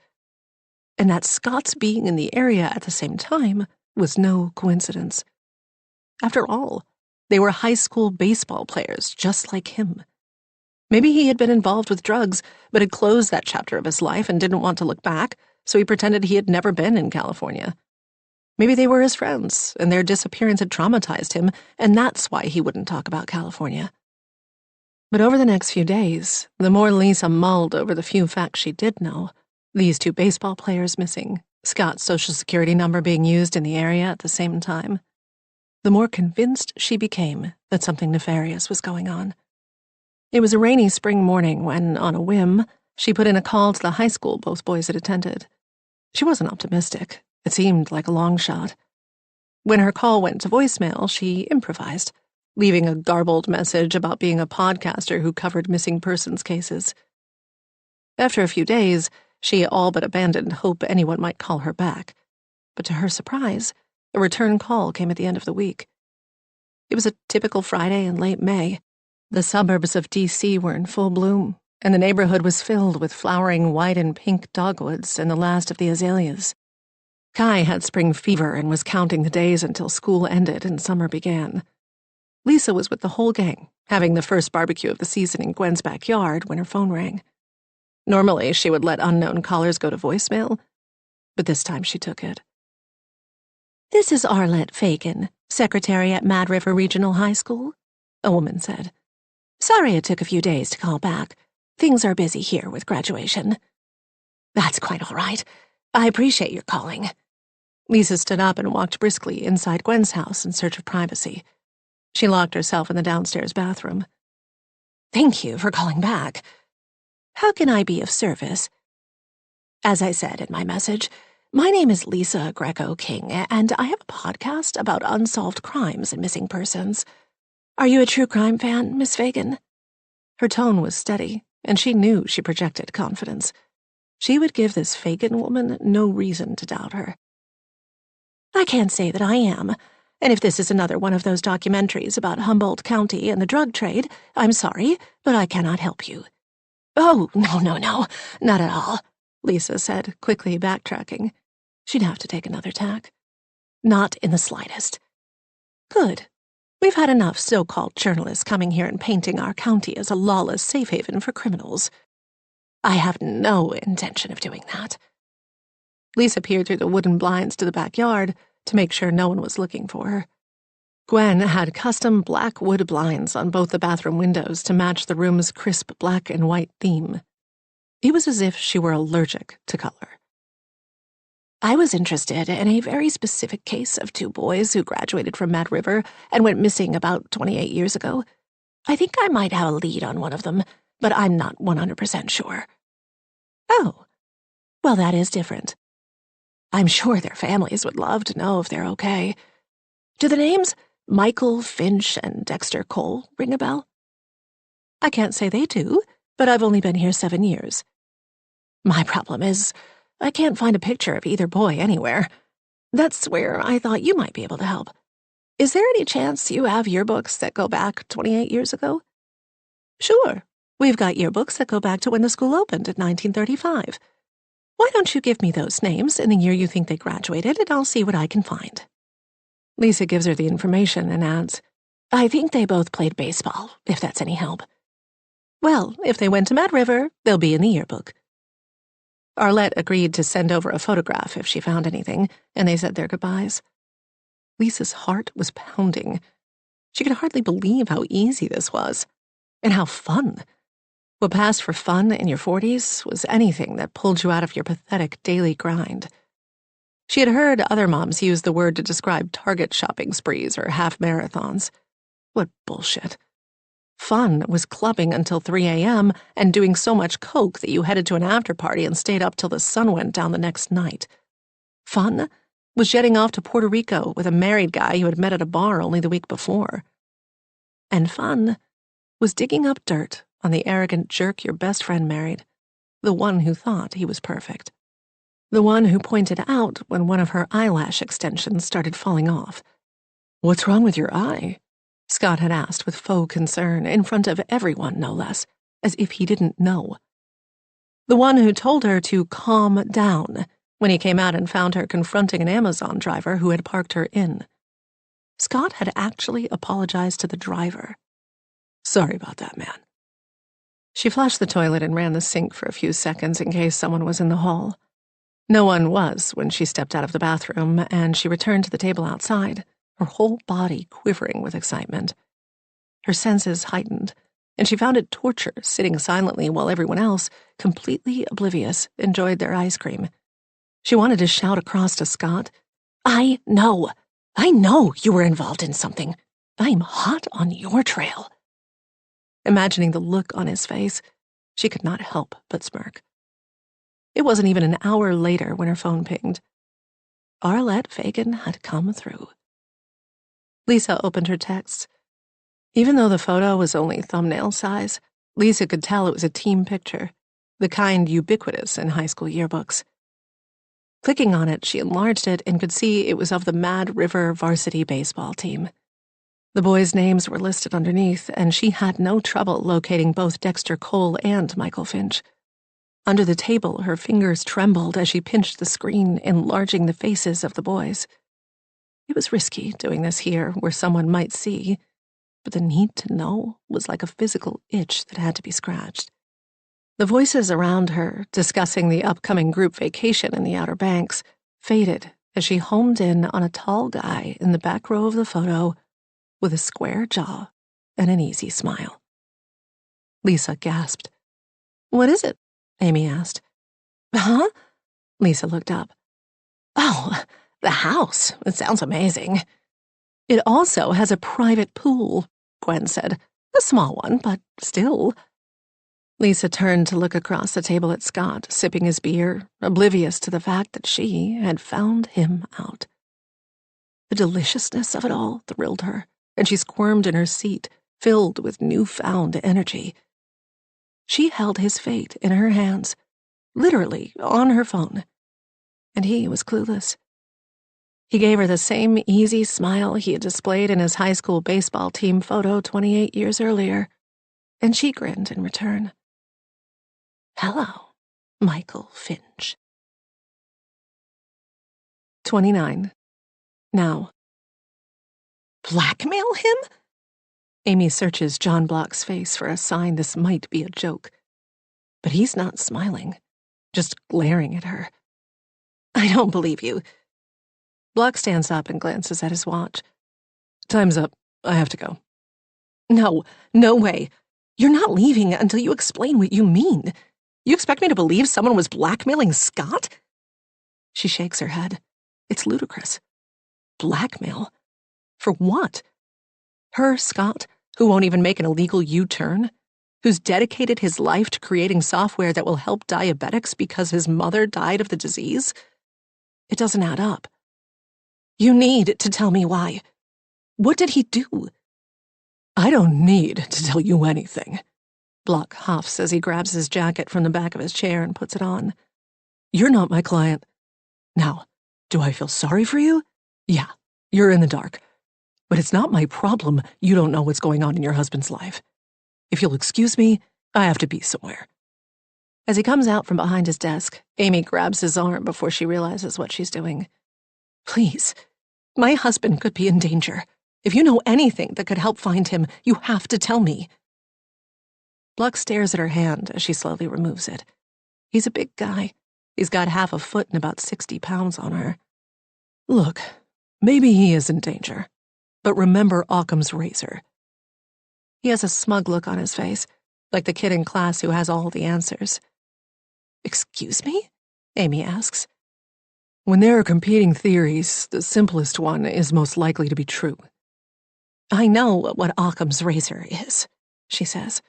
and that Scott's being in the area at the same time was no coincidence. After all, they were high school baseball players just like him. Maybe he had been involved with drugs, but had closed that chapter of his life and didn't want to look back, so he pretended he had never been in California. Maybe they were his friends, and their disappearance had traumatized him, and that's why he wouldn't talk about California. But over the next few days, the more Lisa mulled over the few facts she did know, these two baseball players missing, Scott's social security number being used in the area at the same time, the more convinced she became that something nefarious was going on. It was a rainy spring morning when, on a whim, she put in a call to the high school both boys had attended. She wasn't optimistic. It seemed like a long shot. When her call went to voicemail, she improvised, leaving a garbled message about being a podcaster who covered missing persons cases. After a few days, she all but abandoned hope anyone might call her back. But to her surprise, a return call came at the end of the week. It was a typical Friday in late May. The suburbs of D.C. were in full bloom, and the neighborhood was filled with flowering white and pink dogwoods and the last of the azaleas. Kai had spring fever and was counting the days until school ended and summer began. Lisa was with the whole gang, having the first barbecue of the season in Gwen's backyard when her phone rang. Normally, she would let unknown callers go to voicemail, but this time she took it. "This is Arlette Fagan, secretary at Mad River Regional High School," a woman said. "Sorry it took a few days to call back. Things are busy here with graduation." "That's quite all right. I appreciate your calling." Lisa stood up and walked briskly inside Gwen's house in search of privacy. She locked herself in the downstairs bathroom. "Thank you for calling back. How can I be of service?" "As I said in my message, my name is Lisa Greco-King, and I have a podcast about unsolved crimes and missing persons. Are you a true crime fan, Miss Fagan?" Her tone was steady, and she knew she projected confidence. She would give this Fagan woman no reason to doubt her. "I can't say that I am, and if this is another one of those documentaries about Humboldt County and the drug trade, I'm sorry, but I cannot help you." "Oh, no, not at all," Lisa said, quickly backtracking. She'd have to take another tack. "Not in the slightest." "Good. We've had enough so-called journalists coming here and painting our county as a lawless safe haven for criminals. I have no intention of doing that." Lisa peered through the wooden blinds to the backyard to make sure no one was looking for her. Gwen had custom black wood blinds on both the bathroom windows to match the room's crisp black and white theme. It was as if she were allergic to color. "I was interested in a very specific case of two boys who graduated from Mad River and went missing about 28 years ago. I think I might have a lead on one of them, but I'm not 100% sure." "Oh, well, that is different. I'm sure their families would love to know if they're okay. Do the names Michael Finch and Dexter Cole ring a bell?" "I can't say they do, but I've only been here 7 years. My problem is I can't find a picture of either boy anywhere. That's where I thought you might be able to help. Is there any chance you have yearbooks that go back 28 years ago?" "Sure. We've got yearbooks that go back to when the school opened in 1935. Why don't you give me those names in the year you think they graduated, and I'll see what I can find." Lisa gives her the information and adds, "I think they both played baseball, if that's any help." "Well, if they went to Mad River, they'll be in the yearbook." Arlette agreed to send over a photograph if she found anything, and they said their goodbyes. Lisa's heart was pounding. She could hardly believe how easy this was, and how fun. What passed for fun in your 40s was anything that pulled you out of your pathetic daily grind. She had heard other moms use the word to describe Target shopping sprees or half marathons. What bullshit. Fun was clubbing until 3 a.m. and doing so much coke that you headed to an after party and stayed up till the sun went down the next night. Fun was jetting off to Puerto Rico with a married guy who had met at a bar only the week before. And fun was digging up dirt on the arrogant jerk your best friend married, the one who thought he was perfect. The one who pointed out when one of her eyelash extensions started falling off. "What's wrong with your eye?" Scott had asked with faux concern, in front of everyone, no less, as if he didn't know. The one who told her to calm down when he came out and found her confronting an Amazon driver who had parked her in. Scott had actually apologized to the driver. "Sorry about that, man." She flushed the toilet and ran the sink for a few seconds in case someone was in the hall. No one was when she stepped out of the bathroom, and she returned to the table outside, her whole body quivering with excitement. Her senses heightened, and she found it torture sitting silently while everyone else, completely oblivious, enjoyed their ice cream. She wanted to shout across to Scott, I know you were involved in something. I'm hot on your trail." Imagining the look on his face, she could not help but smirk. It wasn't even an hour later when her phone pinged. Arlette Fagan had come through. Lisa opened her texts. Even though the photo was only thumbnail size, Lisa could tell it was a team picture, the kind ubiquitous in high school yearbooks. Clicking on it, she enlarged it and could see it was of the Mad River varsity baseball team. The boys' names were listed underneath, and she had no trouble locating both Dexter Cole and Michael Finch. Under the table, her fingers trembled as she pinched the screen, enlarging the faces of the boys. It was risky doing this here, where someone might see, but the need to know was like a physical itch that had to be scratched. The voices around her, discussing the upcoming group vacation in the Outer Banks, faded as she homed in on a tall guy in the back row of the photo with a square jaw and an easy smile. Lisa gasped. "What is it?" Amy asked. "Huh?" Lisa looked up. "Oh, the house. It sounds amazing." "It also has a private pool," Gwen said. "A small one, but still." Lisa turned to look across the table at Scott, sipping his beer, oblivious to the fact that she had found him out. The deliciousness of it all thrilled her, and she squirmed in her seat, filled with newfound energy. She held his fate in her hands, literally on her phone, and he was clueless. He gave her the same easy smile he had displayed in his high school baseball team photo 28 years earlier, and she grinned in return. "Hello, Michael Finch." 29. Now. Blackmail him? Amy searches John Block's face for a sign this might be a joke. But he's not smiling, just glaring at her. "I don't believe you." Block stands up and glances at his watch. "Time's up. I have to go." No way. You're not leaving until you explain what you mean. You expect me to believe someone was blackmailing Scott? She shakes her head. It's ludicrous. Blackmail? For what? Her, Scott, who won't even make an illegal U-turn? Who's dedicated his life to creating software that will help diabetics because his mother died of the disease? It doesn't add up. You need to tell me why. What did he do? I don't need to tell you anything. Block huffs as he grabs his jacket from the back of his chair and puts it on. You're not my client. Now, do I feel sorry for you? Yeah, you're in the dark. But it's not my problem you don't know what's going on in your husband's life. If you'll excuse me, I have to be somewhere. As he comes out from behind his desk, Amy grabs his arm before she realizes what she's doing. Please, my husband could be in danger. If you know anything that could help find him, you have to tell me. Block stares at her hand as she slowly removes it. He's a big guy. He's got half a foot and about 60 pounds on her. Look, maybe he is in danger, but remember Occam's razor. He has a smug look on his face, like the kid in class who has all the answers. Excuse me? Amy asks. When there are competing theories, the simplest one is most likely to be true. I know what Occam's razor is, she says.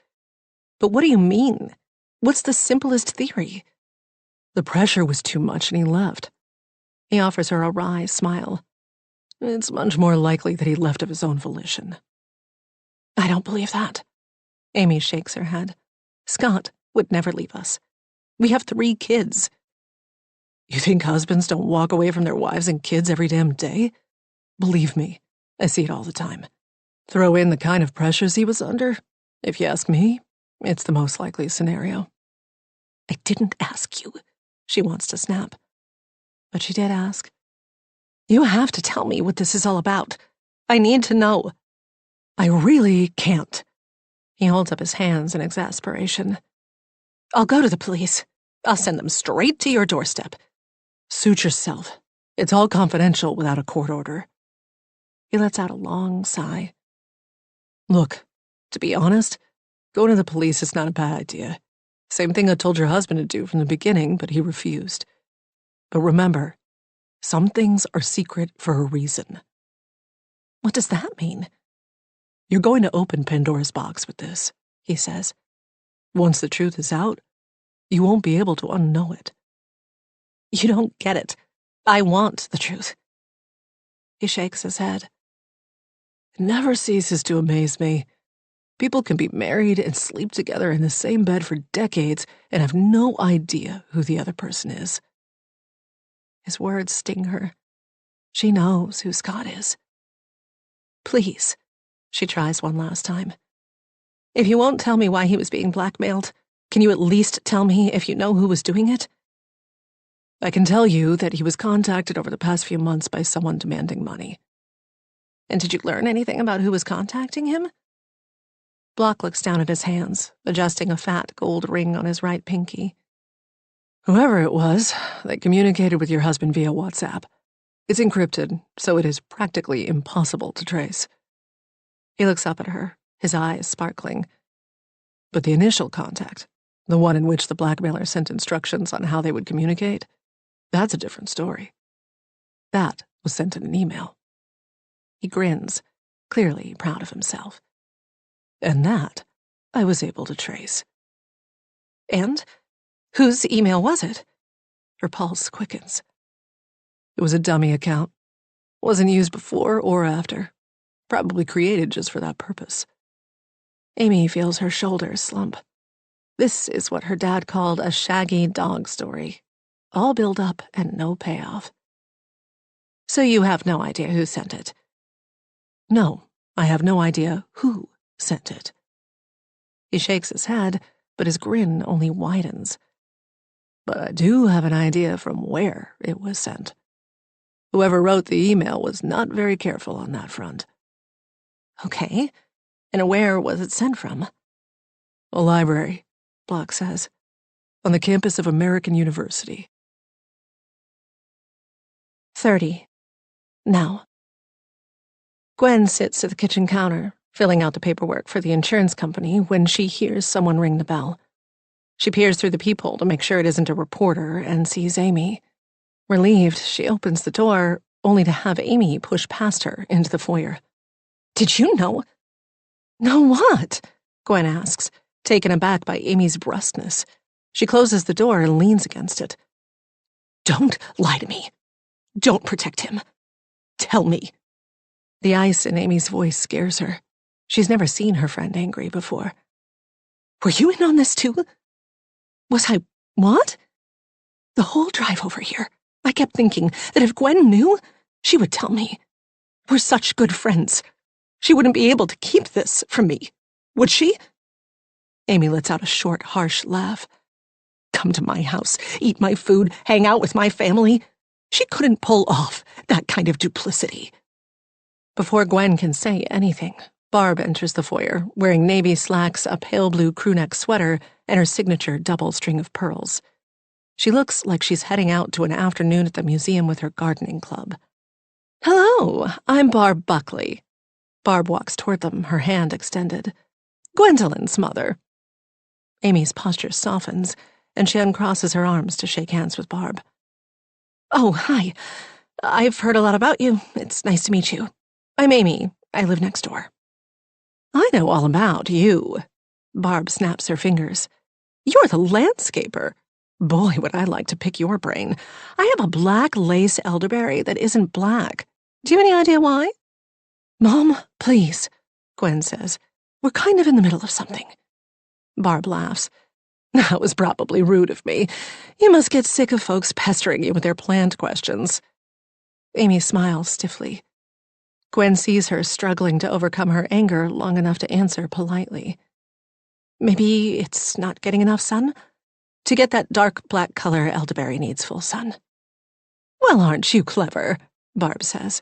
But what do you mean? What's the simplest theory? The pressure was too much and he left. He offers her a wry smile. It's much more likely that he left of his own volition. I don't believe that. Amy shakes her head. Scott would never leave us. We have 3 kids. You think husbands don't walk away from their wives and kids every damn day? Believe me, I see it all the time. Throw in the kind of pressures he was under. If you ask me, it's the most likely scenario. I didn't ask you, she wants to snap. But she did ask. You have to tell me what this is all about. I need to know. I really can't. He holds up his hands in exasperation. I'll go to the police. I'll send them straight to your doorstep. Suit yourself. It's all confidential without a court order. He lets out a long sigh. Look, to be honest, going to the police is not a bad idea. Same thing I told your husband to do from the beginning, but he refused. But remember, some things are secret for a reason. What does that mean? You're going to open Pandora's box with this, he says. Once the truth is out, you won't be able to unknow it. You don't get it. I want the truth. He shakes his head. It never ceases to amaze me. People can be married and sleep together in the same bed for decades and have no idea who the other person is. His words sting her. She knows who Scott is. Please, she tries one last time. If you won't tell me why he was being blackmailed, can you at least tell me if you know who was doing it? I can tell you that he was contacted over the past few months by someone demanding money. And did you learn anything about who was contacting him? Block looks down at his hands, adjusting a fat gold ring on his right pinky. Whoever it was, they communicated with your husband via WhatsApp. It's encrypted, so it is practically impossible to trace. He looks up at her, his eyes sparkling. But the initial contact, the one in which the blackmailer sent instructions on how they would communicate, that's a different story. That was sent in an email. He grins, clearly proud of himself. And that I was able to trace. And? Whose email was it? Her pulse quickens. It was a dummy account. Wasn't used before or after. Probably created just for that purpose. Amy feels her shoulders slump. This is what her dad called a shaggy dog story. All build up and no payoff. So you have no idea who sent it? No, I have no idea who sent it. He shakes his head, but his grin only widens. But I do have an idea from where it was sent. Whoever wrote the email was not very careful on that front. Okay, and where was it sent from? A library, Block says, on the campus of American University. 30. Now. Gwen sits at the kitchen counter, filling out the paperwork for the insurance company when she hears someone ring the bell. She peers through the peephole to make sure it isn't a reporter and sees Amy. Relieved, she opens the door, only to have Amy push past her into the foyer. Did you know? Know what? Gwen asks, taken aback by Amy's brusqueness. She closes the door and leans against it. Don't lie to me. Don't protect him. Tell me. The ice in Amy's voice scares her. She's never seen her friend angry before. Were you in on this too? Was I what? The whole drive over here, I kept thinking that if Gwen knew, she would tell me. We're such good friends. She wouldn't be able to keep this from me, would she? Amy lets out a short, harsh laugh. Come to my house, eat my food, hang out with my family. She couldn't pull off that kind of duplicity. Before Gwen can say anything, Barb enters the foyer, wearing navy slacks, a pale blue crewneck sweater, and her signature double string of pearls. She looks like she's heading out to an afternoon at the museum with her gardening club. Hello, I'm Barb Buckley. Barb walks toward them, her hand extended. Gwendolyn's mother. Amy's posture softens, and she uncrosses her arms to shake hands with Barb. Oh, hi. I've heard a lot about you. It's nice to meet you. I'm Amy. I live next door. I know all about you. Barb snaps her fingers. You're the landscaper. Boy, would I like to pick your brain. I have a black lace elderberry that isn't black. Do you have any idea why? Mom, please, Gwen says. We're kind of in the middle of something. Barb laughs. That was probably rude of me. You must get sick of folks pestering you with their plant questions. Amy smiles stiffly. Gwen sees her struggling to overcome her anger long enough to answer politely. Maybe it's not getting enough sun? To get that dark black color, elderberry needs full sun. Well, aren't you clever? Barb says.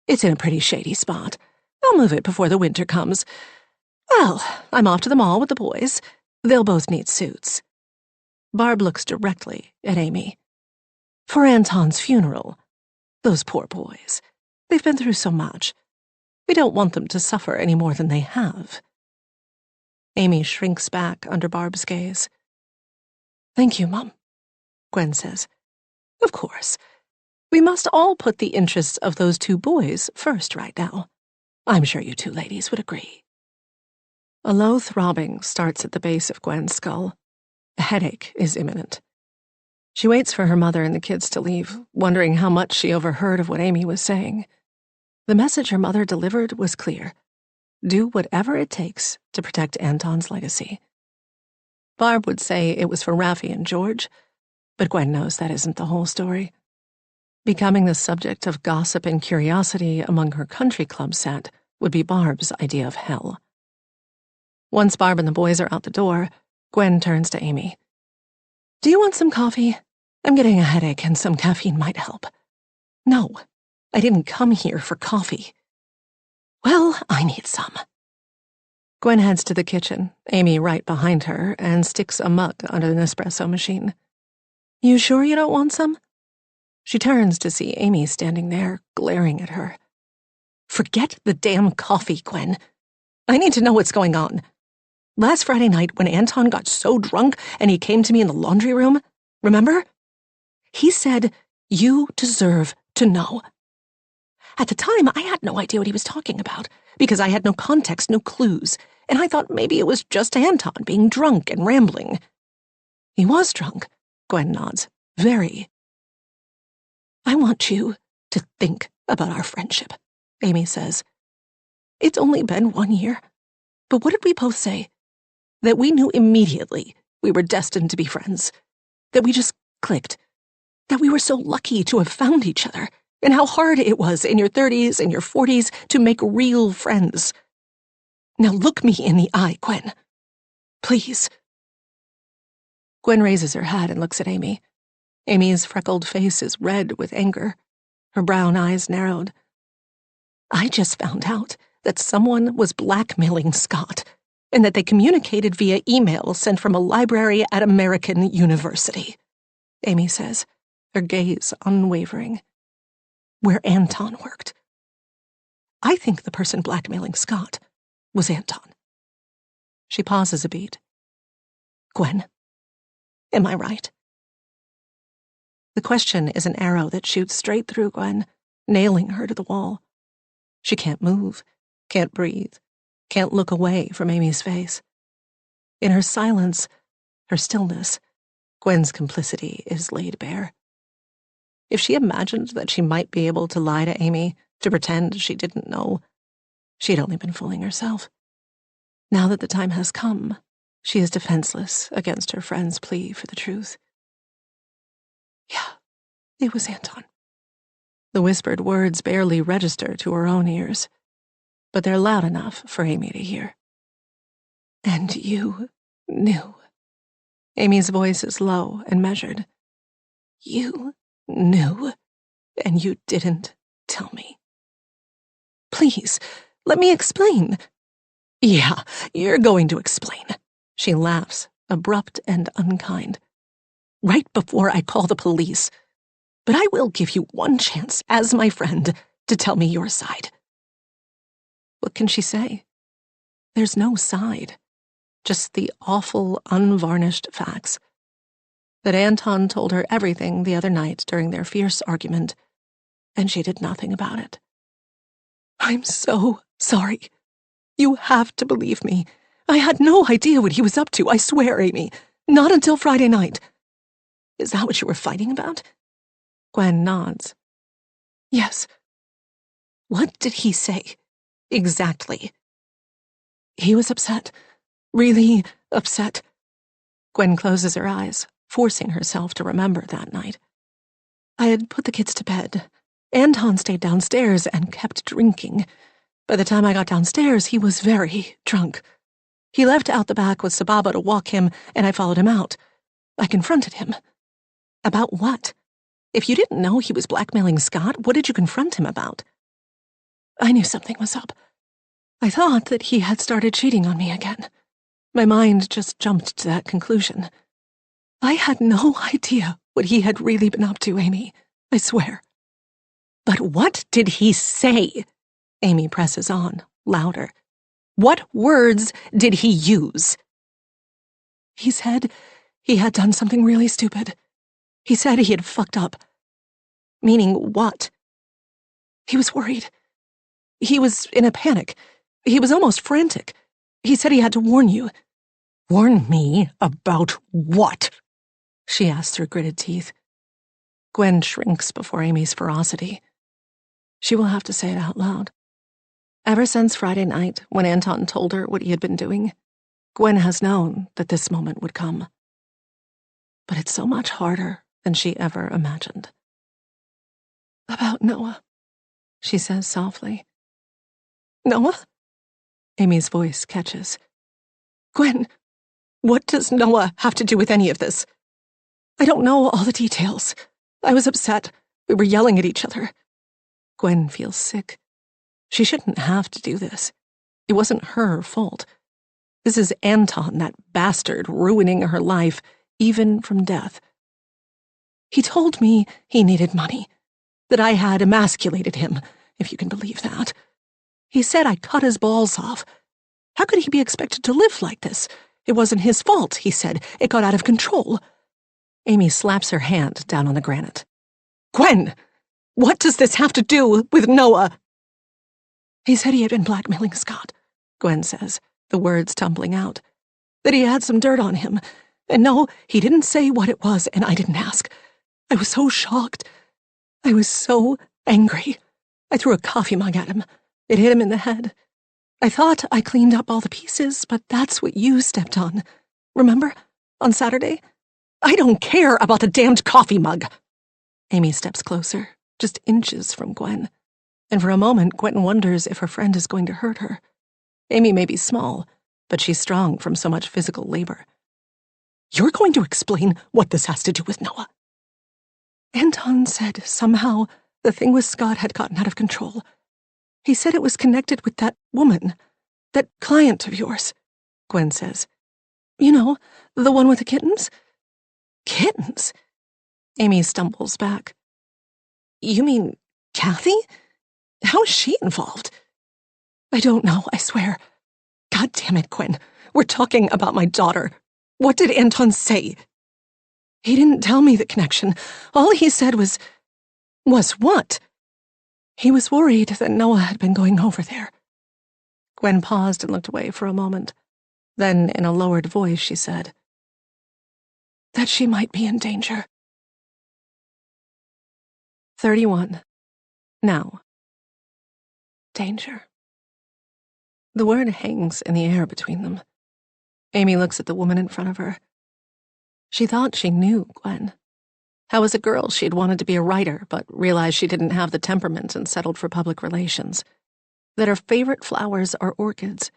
It's in a pretty shady spot. I'll move it before the winter comes. Well, I'm off to the mall with the boys. They'll both need suits. Barb looks directly at Amy. For Anton's funeral. Those poor boys. They've been through so much. We don't want them to suffer any more than they have. Amy shrinks back under Barb's gaze. Thank you, Mom, Gwen says. Of course. We must all put the interests of those two boys first right now. I'm sure you two ladies would agree. A low throbbing starts at the base of Gwen's skull. A headache is imminent. She waits for her mother and the kids to leave, wondering how much she overheard of what Amy was saying. The message her mother delivered was clear. Do whatever it takes to protect Anton's legacy. Barb would say it was for Raffi and George, but Gwen knows that isn't the whole story. Becoming the subject of gossip and curiosity among her country club set would be Barb's idea of hell. Once Barb and the boys are out the door, Gwen turns to Amy. Do you want some coffee? I'm getting a headache and some caffeine might help. No, I didn't come here for coffee. Well, I need some. Gwen heads to the kitchen, Amy right behind her, and sticks a mug under the Nespresso machine. You sure you don't want some? She turns to see Amy standing there, glaring at her. Forget the damn coffee, Gwen. I need to know what's going on. Last Friday night, when Anton got so drunk and he came to me in the laundry room, remember? He said, you deserve to know. At the time, I had no idea what he was talking about, because I had no context, no clues, and I thought maybe it was just Anton being drunk and rambling. He was drunk, Gwen nods. Very. I want you to think about our friendship, Amy says. It's only been 1 year, but what did we both say? That we knew immediately we were destined to be friends, that we just clicked, that we were so lucky to have found each other, and how hard it was in your 30s and your 40s to make real friends. Now look me in the eye, Gwen. Please. Gwen raises her head and looks at Amy. Amy's freckled face is red with anger. Her brown eyes narrowed. I just found out that someone was blackmailing Scott, and that they communicated via email sent from a library at American University, Amy says, her gaze unwavering. Where Anton worked. I think the person blackmailing Scott was Anton. She pauses a beat. Gwen, am I right? The question is an arrow that shoots straight through Gwen, nailing her to the wall. She can't move, can't breathe, can't look away from Amy's face. In her silence, her stillness, Gwen's complicity is laid bare. If she imagined that she might be able to lie to Amy, to pretend she didn't know, she'd only been fooling herself. Now that the time has come, she is defenseless against her friend's plea for the truth. Yeah, it was Anton. The whispered words barely register to her own ears, but they're loud enough for Amy to hear. And you knew. Amy's voice is low and measured. You knew, and you didn't tell me. Please, let me explain. Yeah, you're going to explain. She laughs, abrupt and unkind. Right before I call the police. But I will give you one chance, as my friend, to tell me your side. What can she say? There's no side. Just the awful, unvarnished facts. That Anton told her everything the other night during their fierce argument, and she did nothing about it. I'm so sorry. You have to believe me. I had no idea what he was up to, I swear, Amy. Not until Friday night. Is that what you were fighting about? Gwen nods. Yes. What did he say? Exactly. He was upset. Really upset. Gwen closes her eyes, forcing herself to remember that night. I had put the kids to bed. Anton stayed downstairs and kept drinking. By the time I got downstairs, he was very drunk. He left out the back with Sababa to walk him, and I followed him out. I confronted him. About what? If you didn't know he was blackmailing Scott, what did you confront him about? I knew something was up. I thought that he had started cheating on me again. My mind just jumped to that conclusion. I had no idea what he had really been up to, Amy. I swear. But what did he say? Amy presses on, louder. What words did he use? He said he had done something really stupid. He said he had fucked up. Meaning what? He was worried. He was in a panic. He was almost frantic. He said he had to warn you. Warn me about what? She asked through gritted teeth. Gwen shrinks before Amy's ferocity. She will have to say it out loud. Ever since Friday night, when Anton told her what he had been doing, Gwen has known that this moment would come. But it's so much harder than she ever imagined. About Noah, she says softly. Noah? Amy's voice catches. Gwen, what does Noah have to do with any of this? I don't know all the details. I was upset. We were yelling at each other. Gwen feels sick. She shouldn't have to do this. It wasn't her fault. This is Anton, that bastard, ruining her life, even from death. He told me he needed money, that I had emasculated him, if you can believe that. He said I cut his balls off. How could he be expected to live like this? It wasn't his fault, he said. It got out of control. Amy slaps her hand down on the granite. Gwen! What does this have to do with Noah? He said he had been blackmailing Scott, Gwen says, the words tumbling out. That he had some dirt on him. And no, he didn't say what it was, and I didn't ask. I was so shocked. I was so angry. I threw a coffee mug at him. It hit him in the head. I thought I cleaned up all the pieces, but that's what you stepped on. Remember? On Saturday? I don't care about the damned coffee mug. Amy steps closer, just inches from Gwen. And for a moment, Gwen wonders if her friend is going to hurt her. Amy may be small, but she's strong from so much physical labor. You're going to explain what this has to do with Noah. Anton said somehow the thing with Scott had gotten out of control. He said it was connected with that woman, that client of yours, Gwen says. You know, the one with the kittens? Kittens? Amy stumbles back. You mean Kathy? How is she involved? I don't know, I swear. God damn it, Gwen. We're talking about my daughter. What did Anton say? He didn't tell me the connection. All he said was... Was what? He was worried that Noah had been going over there. Gwen paused and looked away for a moment. Then, in a lowered voice, she said, that she might be in danger. 31. Now. Danger. The word hangs in the air between them. Amy looks at the woman in front of her. She thought she knew Gwen. How as a girl she'd wanted to be a writer, but realized she didn't have the temperament and settled for public relations. That her favorite flowers are orchids.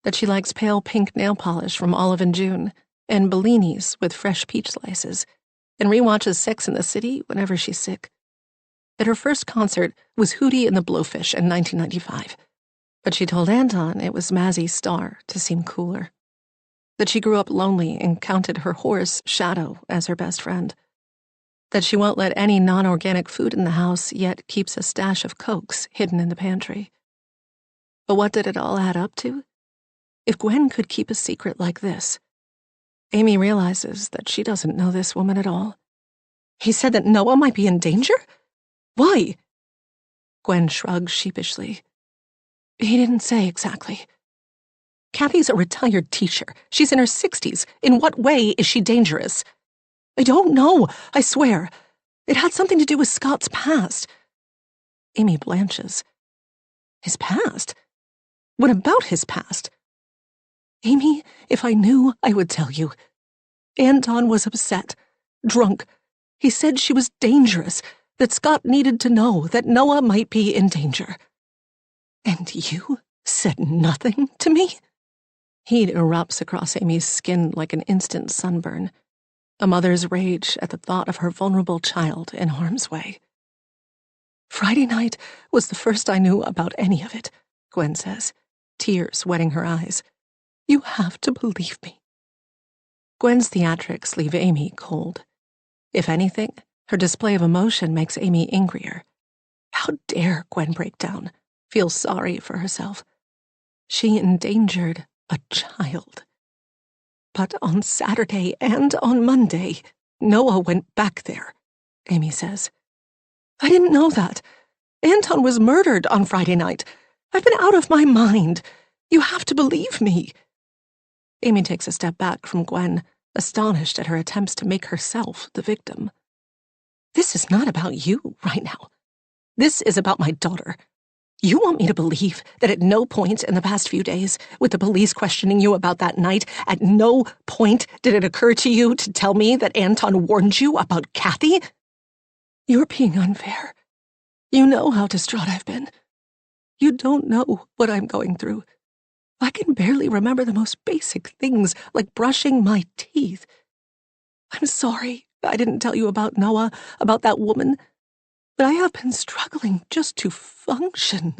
That she likes pale pink nail polish from Olive and June, and bellinis with fresh peach slices, and rewatches Sex and the City whenever she's sick. That her first concert was Hootie and the Blowfish in 1995. But she told Anton it was Mazzy's Star to seem cooler. That she grew up lonely and counted her horse, Shadow, as her best friend. That she won't let any non-organic food in the house, yet keeps a stash of Cokes hidden in the pantry. But what did it all add up to? If Gwen could keep a secret like this, Amy realizes that she doesn't know this woman at all. He said that Noah might be in danger? Why? Gwen shrugs sheepishly. He didn't say exactly. Kathy's a retired teacher. She's in her 60s. In what way is she dangerous? I don't know, I swear. It had something to do with Scott's past. Amy blanches. His past? What about his past? Amy, if I knew, I would tell you. Anton was upset, drunk. He said she was dangerous, that Scott needed to know that Noah might be in danger. And you said nothing to me? Heat erupts across Amy's skin like an instant sunburn. A mother's rage at the thought of her vulnerable child in harm's way. Friday night was the first I knew about any of it, Gwen says, tears wetting her eyes. You have to believe me. Gwen's theatrics leave Amy cold. If anything, her display of emotion makes Amy angrier. How dare Gwen break down, feel sorry for herself? She endangered a child. But on Saturday and on Monday, Noah went back there, Amy says. I didn't know that. Anton was murdered on Friday night. I've been out of my mind. You have to believe me. Amy takes a step back from Gwen, astonished at her attempts to make herself the victim. This is not about you right now. This is about my daughter. You want me to believe that at no point in the past few days, with the police questioning you about that night, at no point did it occur to you to tell me that Anton warned you about Kathy? You're being unfair. You know how distraught I've been. You don't know what I'm going through. I can barely remember the most basic things, like brushing my teeth. I'm sorry I didn't tell you about Noah, about that woman, but I have been struggling just to function.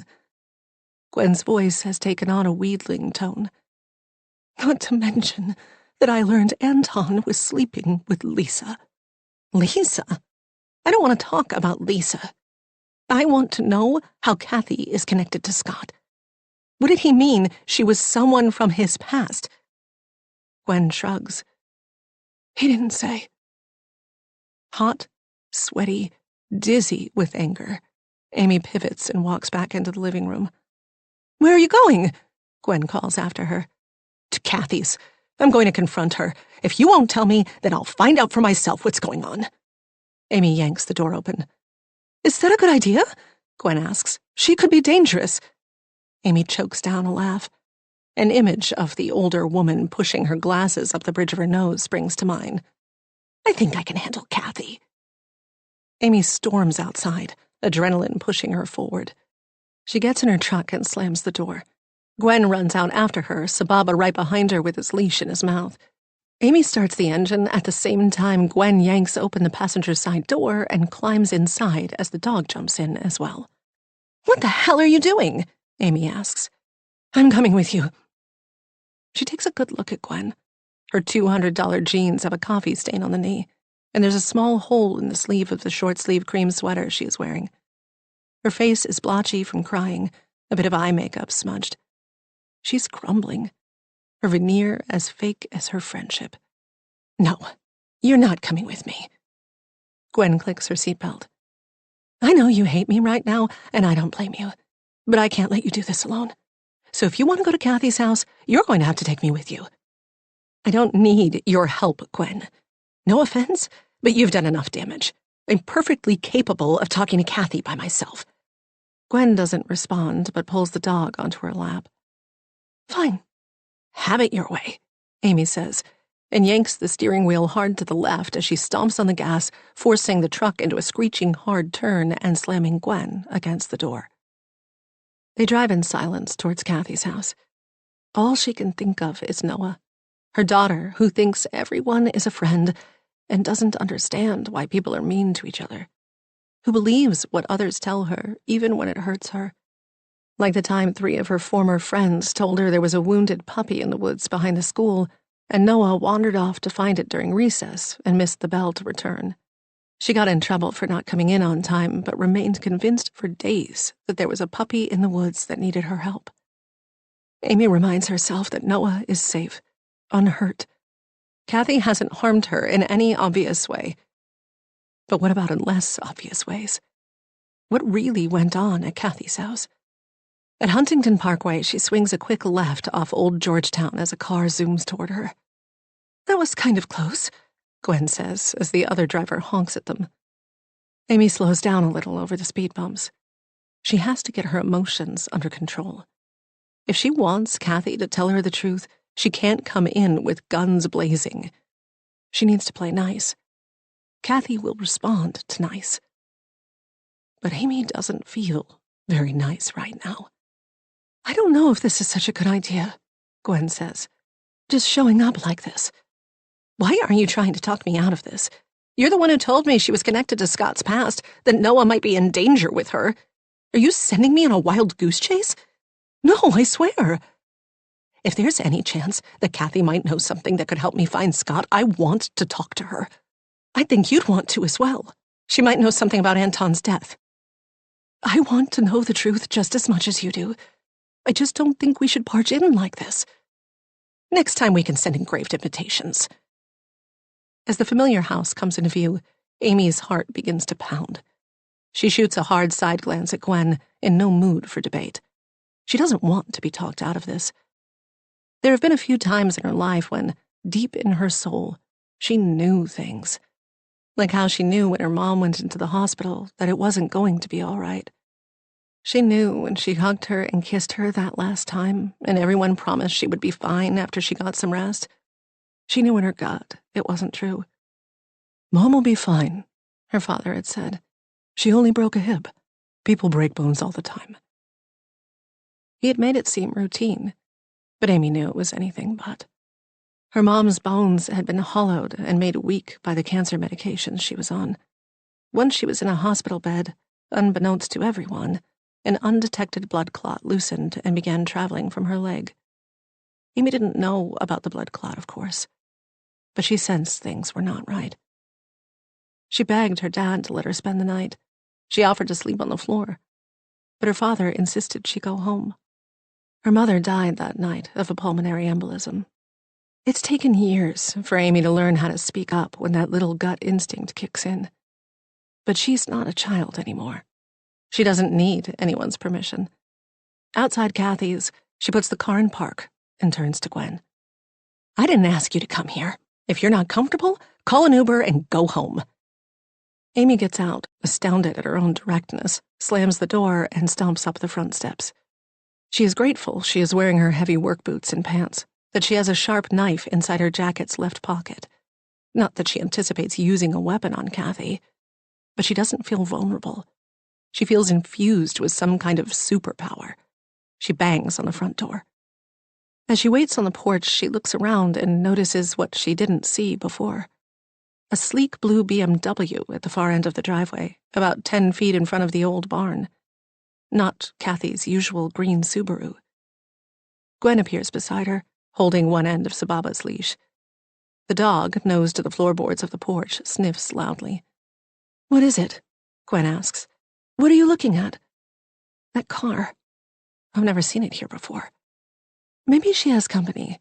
Gwen's voice has taken on a wheedling tone. Not to mention that I learned Anton was sleeping with Lisa. Lisa? I don't want to talk about Lisa. I want to know how Kathy is connected to Scott. What did he mean she was someone from his past? Gwen shrugs. He didn't say. Hot, sweaty, dizzy with anger, Amy pivots and walks back into the living room. Where are you going? Gwen calls after her. To Kathy's. I'm going to confront her. If you won't tell me, then I'll find out for myself what's going on. Amy yanks the door open. Is that a good idea? Gwen asks. She could be dangerous. Amy chokes down a laugh. An image of the older woman pushing her glasses up the bridge of her nose springs to mind. I think I can handle Kathy. Amy storms outside, adrenaline pushing her forward. She gets in her truck and slams the door. Gwen runs out after her, Sababa right behind her with his leash in his mouth. Amy starts the engine at the same time Gwen yanks open the passenger side door and climbs inside as the dog jumps in as well. What the hell are you doing? Amy asks. I'm coming with you. She takes a good look at Gwen. Her $200 jeans have a coffee stain on the knee, and there's a small hole in the sleeve of the short-sleeve cream sweater she is wearing. Her face is blotchy from crying, a bit of eye makeup smudged. She's crumbling, her veneer as fake as her friendship. No, you're not coming with me. Gwen clicks her seatbelt. I know you hate me right now, and I don't blame you, but I can't let you do this alone. So if you want to go to Kathy's house, you're going to have to take me with you. I don't need your help, Gwen. No offense, but you've done enough damage. I'm perfectly capable of talking to Kathy by myself. Gwen doesn't respond, but pulls the dog onto her lap. Fine. Have it your way, Amy says, and yanks the steering wheel hard to the left as she stomps on the gas, forcing the truck into a screeching hard turn and slamming Gwen against the door. They drive in silence towards Kathy's house. All she can think of is Noah, her daughter who thinks everyone is a friend and doesn't understand why people are mean to each other, who believes what others tell her even when it hurts her. Like the time 3 of her former friends told her there was a wounded puppy in the woods behind the school, and Noah wandered off to find it during recess and missed the bell to return. She got in trouble for not coming in on time, but remained convinced for days that there was a puppy in the woods that needed her help. Amy reminds herself that Noah is safe, unhurt. Kathy hasn't harmed her in any obvious way. But what about in less obvious ways? What really went on at Kathy's house? At Huntington Parkway, she swings a quick left off Old Georgetown as a car zooms toward her. That was kind of close, Gwen says as the other driver honks at them. Amy slows down a little over the speed bumps. She has to get her emotions under control. If she wants Kathy to tell her the truth, she can't come in with guns blazing. She needs to play nice. Kathy will respond to nice. But Amy doesn't feel very nice right now. I don't know if this is such a good idea, Gwen says. Just showing up like this. Why aren't you trying to talk me out of this? You're the one who told me she was connected to Scott's past, that Noah might be in danger with her. Are you sending me on a wild goose chase? No, I swear. If there's any chance that Kathy might know something that could help me find Scott, I want to talk to her. I think you'd want to as well. She might know something about Anton's death. I want to know the truth just as much as you do. I just don't think we should barge in like this. Next time we can send engraved invitations. As the familiar house comes into view, Amy's heart begins to pound. She shoots a hard side glance at Gwen, in no mood for debate. She doesn't want to be talked out of this. There have been a few times in her life when, deep in her soul, she knew things. Like how she knew when her mom went into the hospital that it wasn't going to be all right. She knew when she hugged her and kissed her that last time, and everyone promised she would be fine after she got some rest. She knew in her gut it wasn't true. Mom will be fine, her father had said. She only broke a hip. People break bones all the time. He had made it seem routine, but Amy knew it was anything but. Her mom's bones had been hollowed and made weak by the cancer medications she was on. Once she was in a hospital bed, unbeknownst to everyone, an undetected blood clot loosened and began traveling from her leg. Amy didn't know about the blood clot, of course, but she sensed things were not right. She begged her dad to let her spend the night. She offered to sleep on the floor, but her father insisted she go home. Her mother died that night of a pulmonary embolism. It's taken years for Amy to learn how to speak up when that little gut instinct kicks in. But she's not a child anymore. She doesn't need anyone's permission. Outside Kathy's, she puts the car in park and turns to Gwen. I didn't ask you to come here. If you're not comfortable, call an Uber and go home. Amy gets out, astounded at her own directness, slams the door, and stomps up the front steps. She is grateful she is wearing her heavy work boots and pants, that she has a sharp knife inside her jacket's left pocket. Not that she anticipates using a weapon on Kathy, but she doesn't feel vulnerable. She feels infused with some kind of superpower. She bangs on the front door. As she waits on the porch, she looks around and notices what she didn't see before. A sleek blue BMW at the far end of the driveway, about 10 feet in front of the old barn. Not Kathy's usual green Subaru. Gwen appears beside her, holding one end of Sababa's leash. The dog, nose to the floorboards of the porch, sniffs loudly. What is it? Gwen asks. What are you looking at? That car. I've never seen it here before. Maybe she has company.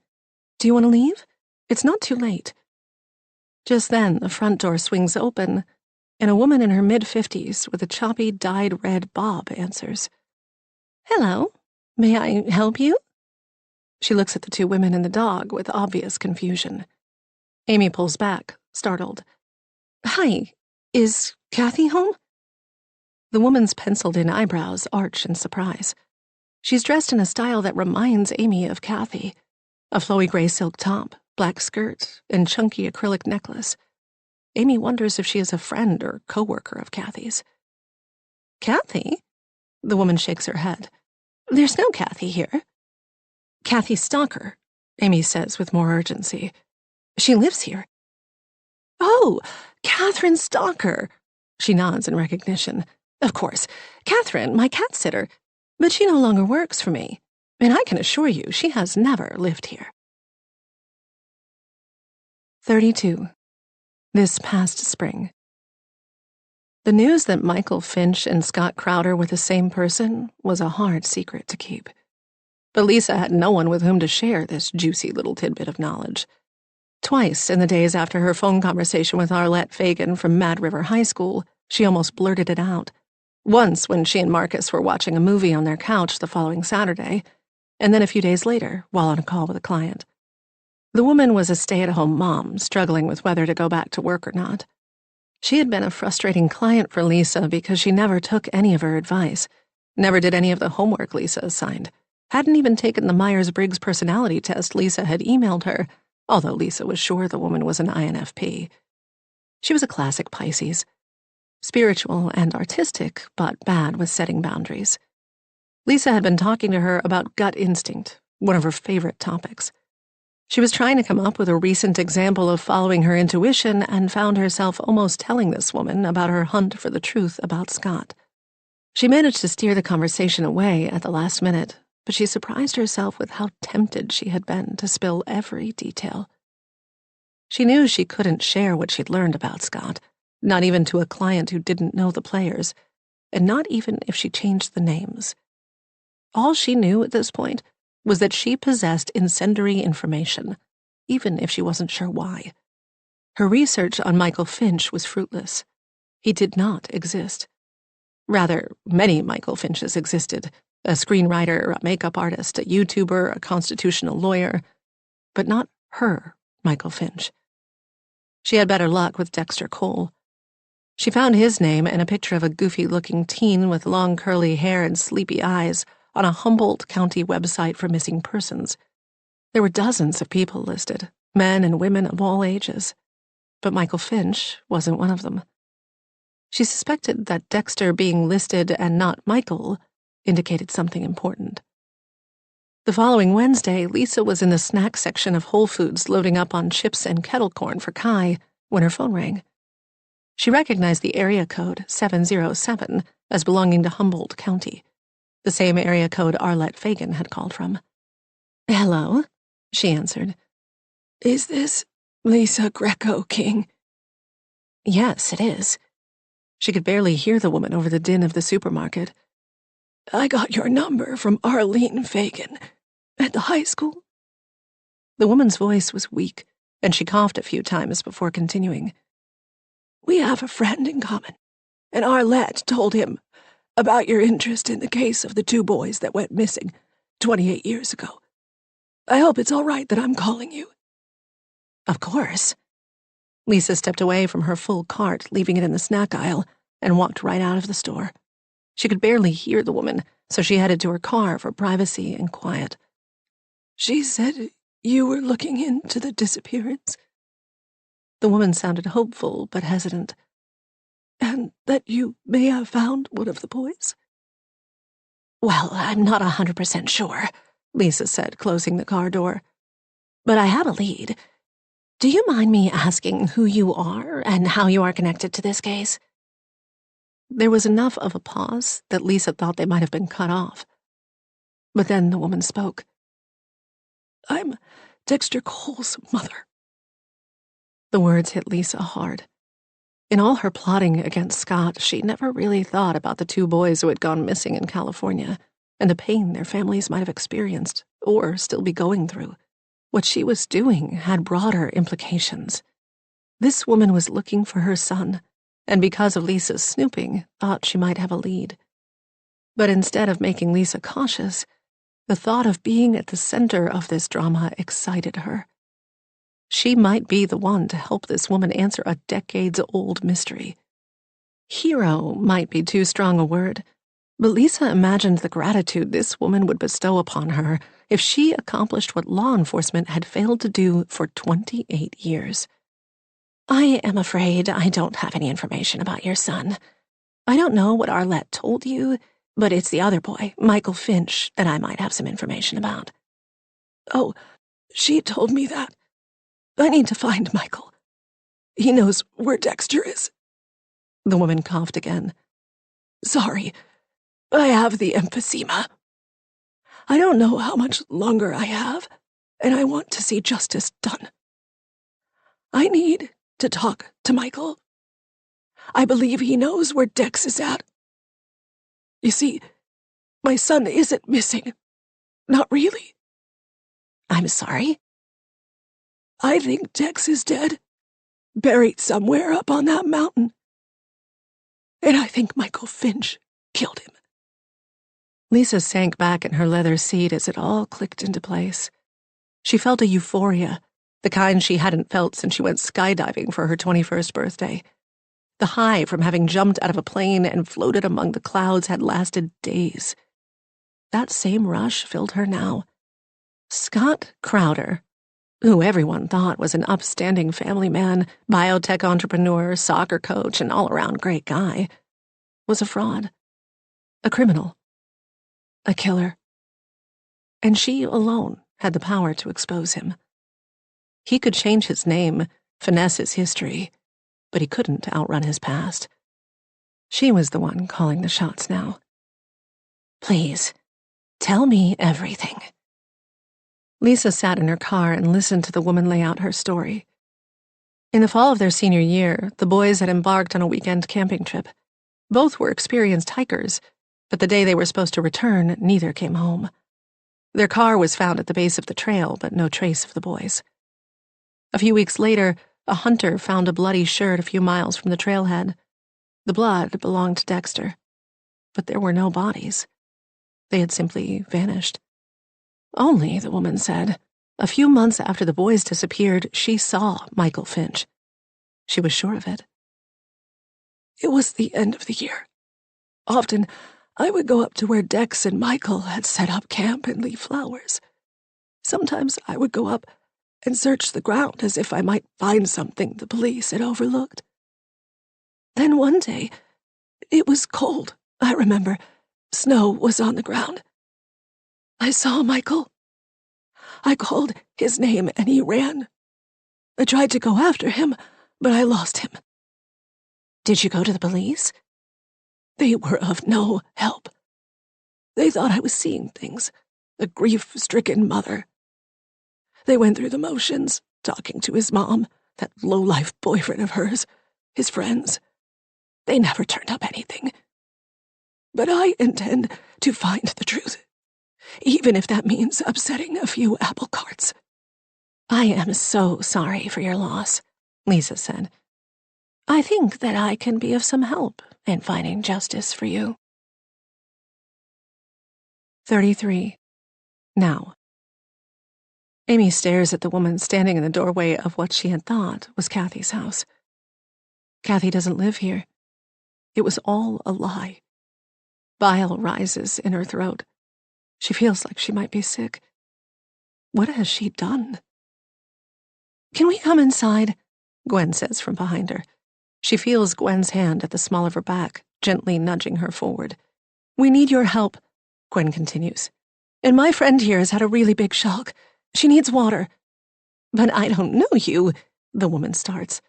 Do you want to leave? It's not too late. Just then, the front door swings open, and a woman in her mid-50s with a choppy, dyed red bob answers. Hello. May I help you? She looks at the two women and the dog with obvious confusion. Amy pulls back, startled. Hi, is Kathy home? The woman's penciled-in eyebrows arch in surprise. She's dressed in a style that reminds Amy of Kathy. A flowy gray silk top, black skirt, and chunky acrylic necklace. Amy wonders if she is a friend or co-worker of Kathy's. Kathy? The woman shakes her head. There's no Kathy here. Kathy Stalker, Amy says with more urgency. She lives here. Oh, Catherine Stalker. She nods in recognition. Of course, Catherine, my cat sitter. But she no longer works for me, and I can assure you she has never lived here. 32. This past spring. The news that Michael Finch and Scott Crowder were the same person was a hard secret to keep. But Lisa had no one with whom to share this juicy little tidbit of knowledge. Twice in the days after her phone conversation with Arlette Fagan from Mad River High School, she almost blurted it out. Once when she and Marcus were watching a movie on their couch the following Saturday, and then a few days later while on a call with a client. The woman was a stay-at-home mom, struggling with whether to go back to work or not. She had been a frustrating client for Lisa because she never took any of her advice, never did any of the homework Lisa assigned, hadn't even taken the Myers-Briggs personality test Lisa had emailed her, although Lisa was sure the woman was an INFP. She was a classic Pisces. Spiritual and artistic, but bad with setting boundaries. Lisa had been talking to her about gut instinct, one of her favorite topics. She was trying to come up with a recent example of following her intuition and found herself almost telling this woman about her hunt for the truth about Scott. She managed to steer the conversation away at the last minute, but she surprised herself with how tempted she had been to spill every detail. She knew she couldn't share what she'd learned about Scott, not even to a client who didn't know the players, and not even if she changed the names. All she knew at this point was that she possessed incendiary information, even if she wasn't sure why. Her research on Michael Finch was fruitless. He did not exist. Rather, many Michael Finches existed, a screenwriter, a makeup artist, a YouTuber, a constitutional lawyer, but not her Michael Finch. She had better luck with Dexter Cole. She found his name and a picture of a goofy-looking teen with long curly hair and sleepy eyes on a Humboldt County website for missing persons. There were dozens of people listed, men and women of all ages, but Michael Finch wasn't one of them. She suspected that Dexter being listed and not Michael indicated something important. The following Wednesday, Lisa was in the snack section of Whole Foods loading up on chips and kettle corn for Kai when her phone rang. She recognized the area code 707 as belonging to Humboldt County, the same area code Arlette Fagan had called from. "Hello," she answered. Is this Lisa Greco-King? "Yes, it is." She could barely hear the woman over the din of the supermarket. I got your number from Arlene Fagan at the high school. The woman's voice was weak, and she coughed a few times before continuing. We have a friend in common, and Arlette told him about your interest in the case of the 2 boys that went missing 28 years ago. I hope it's all right that I'm calling you. Of course. Lisa stepped away from her full cart, leaving it in the snack aisle, and walked right out of the store. She could barely hear the woman, so she headed to her car for privacy and quiet. She said you were looking into the disappearance. The woman sounded hopeful but hesitant. And that you may have found one of the boys? Well, I'm not 100% sure, Lisa said, closing the car door. But I have a lead. Do you mind me asking who you are and how you are connected to this case? There was enough of a pause that Lisa thought they might have been cut off. But then the woman spoke. I'm Dexter Cole's mother. The words hit Lisa hard. In all her plotting against Scott, she never really thought about the 2 boys who had gone missing in California and the pain their families might have experienced or still be going through. What she was doing had broader implications. This woman was looking for her son, and because of Lisa's snooping, thought she might have a lead. But instead of making Lisa cautious, the thought of being at the center of this drama excited her. She might be the one to help this woman answer a decades-old mystery. Hero might be too strong a word, but Lisa imagined the gratitude this woman would bestow upon her if she accomplished what law enforcement had failed to do for 28 years. I am afraid I don't have any information about your son. I don't know what Arlette told you, but it's the other boy, Michael Finch, that I might have some information about. Oh, she told me that. I need to find Michael. He knows where Dexter is. The woman coughed again. Sorry, I have the emphysema. I don't know how much longer I have, and I want to see justice done. I need to talk to Michael. I believe he knows where Dex is at. You see, my son isn't missing. Not really. I'm sorry? I think Dex is dead, buried somewhere up on that mountain. And I think Michael Finch killed him. Lisa sank back in her leather seat as it all clicked into place. She felt a euphoria, the kind she hadn't felt since she went skydiving for her 21st birthday. The high from having jumped out of a plane and floated among the clouds had lasted days. That same rush filled her now. Scott Crowder, who everyone thought was an upstanding family man, biotech entrepreneur, soccer coach, and all-around great guy, was a fraud, a criminal, a killer. And she alone had the power to expose him. He could change his name, finesse his history, but he couldn't outrun his past. She was the one calling the shots now. "Please, tell me everything." Lisa sat in her car and listened to the woman lay out her story. In the fall of their senior year, the boys had embarked on a weekend camping trip. Both were experienced hikers, but the day they were supposed to return, neither came home. Their car was found at the base of the trail, but no trace of the boys. A few weeks later, a hunter found a bloody shirt a few miles from the trailhead. The blood belonged to Dexter, but there were no bodies. They had simply vanished. Only, the woman said, a few months after the boys disappeared, she saw Michael Finch. She was sure of it. "It was the end of the year. Often, I would go up to where Dex and Michael had set up camp and leave flowers. Sometimes I would go up and search the ground as if I might find something the police had overlooked. Then one day, it was cold, I remember. Snow was on the ground. I saw Michael. I called his name and he ran. I tried to go after him, but I lost him." "Did you go to the police?" "They were of no help. They thought I was seeing things, a grief-stricken mother. They went through the motions, talking to his mom, that low-life boyfriend of hers, his friends. They never turned up anything. But I intend to find the truth, even if that means upsetting a few apple carts." "I am so sorry for your loss," Lisa said. "I think that I can be of some help in finding justice for you." 33. Now. Amy stares at the woman standing in the doorway of what she had thought was Kathy's house. Kathy doesn't live here. It was all a lie. Bile rises in her throat. She feels like she might be sick. What has she done? "Can we come inside?" Gwen says from behind her. She feels Gwen's hand at the small of her back, gently nudging her forward. "We need your help," Gwen continues. "And my friend here has had a really big shock. She needs water." "But I don't know you," the woman starts.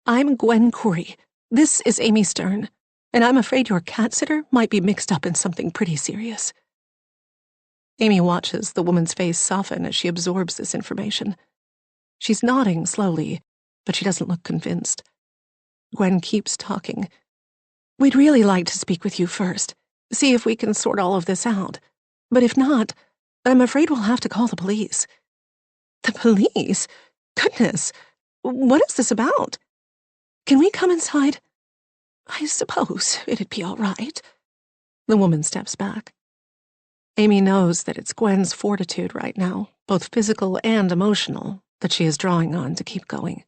"I'm Gwen Corey. This is Amy Stern, and I'm afraid your cat sitter might be mixed up in something pretty serious." Amy watches the woman's face soften as she absorbs this information. She's nodding slowly, but she doesn't look convinced. Gwen keeps talking. "We'd really like to speak with you first, see if we can sort all of this out. But if not, I'm afraid we'll have to call the police." "The police? Goodness, what is this about? Can we come inside?" "I suppose it'd be all right." The woman steps back. Amy knows that it's Gwen's fortitude right now, both physical and emotional, that she is drawing on to keep going.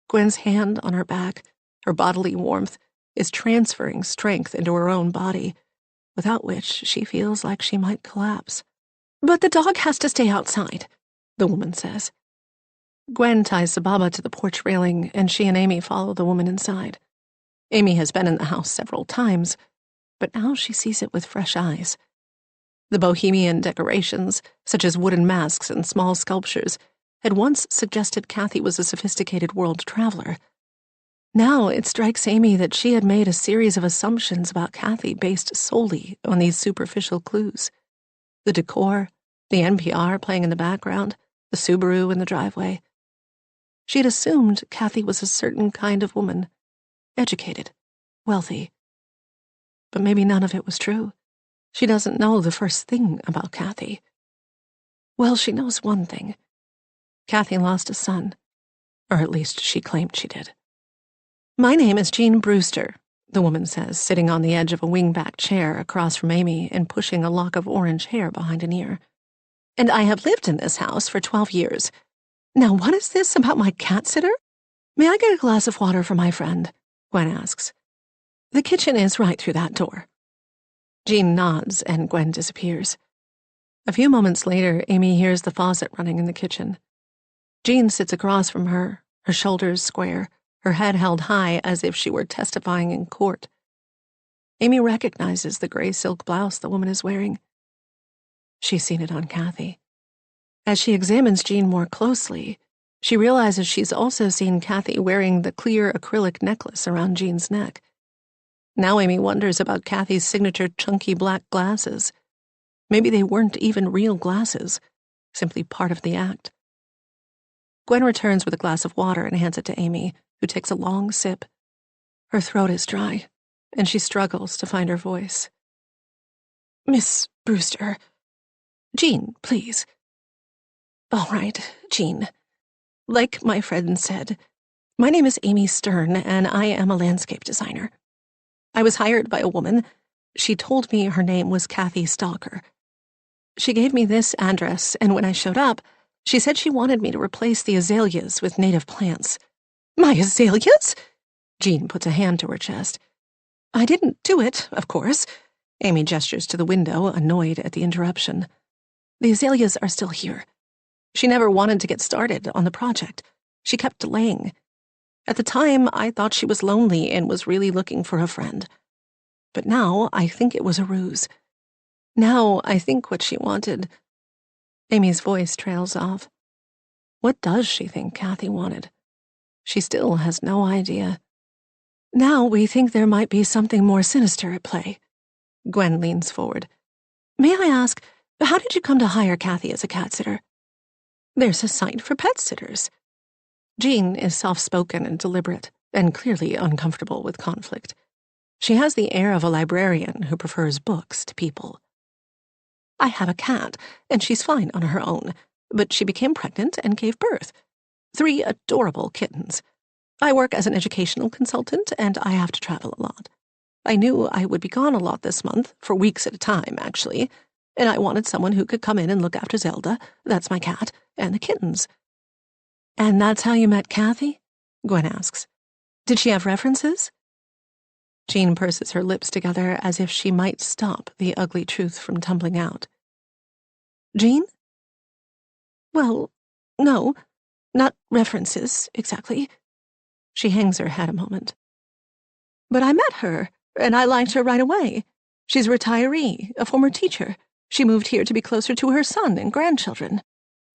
Gwen's hand on her back, her bodily warmth, is transferring strength into her own body, without which she feels like she might collapse. "But the dog has to stay outside," the woman says. Gwen ties Sababa to the porch railing, and she and Amy follow the woman inside. Amy has been in the house several times, but now she sees it with fresh eyes. The bohemian decorations, such as wooden masks and small sculptures, had once suggested Kathy was a sophisticated world traveler. Now it strikes Amy that she had made a series of assumptions about Kathy based solely on these superficial clues. The decor, the NPR playing in the background, the Subaru in the driveway. She had assumed Kathy was a certain kind of woman, educated, wealthy. But maybe none of it was true. She doesn't know the first thing about Kathy. Well, she knows one thing. Kathy lost a son, or at least she claimed she did. "My name is Jean Brewster," the woman says, sitting on the edge of a wing-back chair across from Amy and pushing a lock of orange hair behind an ear. "And I have lived in this house for 12 years. Now what is this about my cat sitter? May I get a glass of water for my friend? Gwen asks. The kitchen is right through that door. Jean nods and Gwen disappears. A few moments later, Amy hears the faucet running in the kitchen. Jean sits across from her, her shoulders square, her head held high as if she were testifying in court. Amy recognizes the gray silk blouse the woman is wearing. She's seen it on Kathy. As she examines Jean more closely, she realizes she's also seen Kathy wearing the clear acrylic necklace around Jean's neck. Now Amy wonders about Kathy's signature chunky black glasses. Maybe they weren't even real glasses, simply part of the act. Gwen returns with a glass of water and hands it to Amy, who takes a long sip. Her throat is dry, and she struggles to find her voice. Miss Brewster. Jean, please. All right, Jean. Like my friend said, my name is Amy Stern, and I am a landscape designer. I was hired by a woman. She told me her name was Kathy Stalker. She gave me this address, and when I showed up, she said she wanted me to replace the azaleas with native plants. My azaleas? Jean puts a hand to her chest. I didn't do it, of course. Amy gestures to the window, annoyed at the interruption. The azaleas are still here. She never wanted to get started on the project. She kept delaying. At the time, I thought she was lonely and was really looking for a friend. But now, I think it was a ruse. Now, I think what she wanted... Amy's voice trails off. What does she think Kathy wanted? She still has no idea. Now we think there might be something more sinister at play. Gwen leans forward. May I ask, how did you come to hire Kathy as a cat sitter? There's a site for pet sitters. Jean is soft-spoken and deliberate, and clearly uncomfortable with conflict. She has the air of a librarian who prefers books to people. I have a cat, and she's fine on her own, but she became pregnant and gave birth. 3 adorable kittens. I work as an educational consultant, and I have to travel a lot. I knew I would be gone a lot this month, for weeks at a time, actually, and I wanted someone who could come in and look after Zelda, that's my cat, and the kittens. And that's how you met Kathy? Gwen asks. Did she have references? Jean purses her lips together as if she might stop the ugly truth from tumbling out. Jean? Well, no, not references, exactly. She hangs her head a moment. But I met her, and I liked her right away. She's a retiree, a former teacher. She moved here to be closer to her son and grandchildren.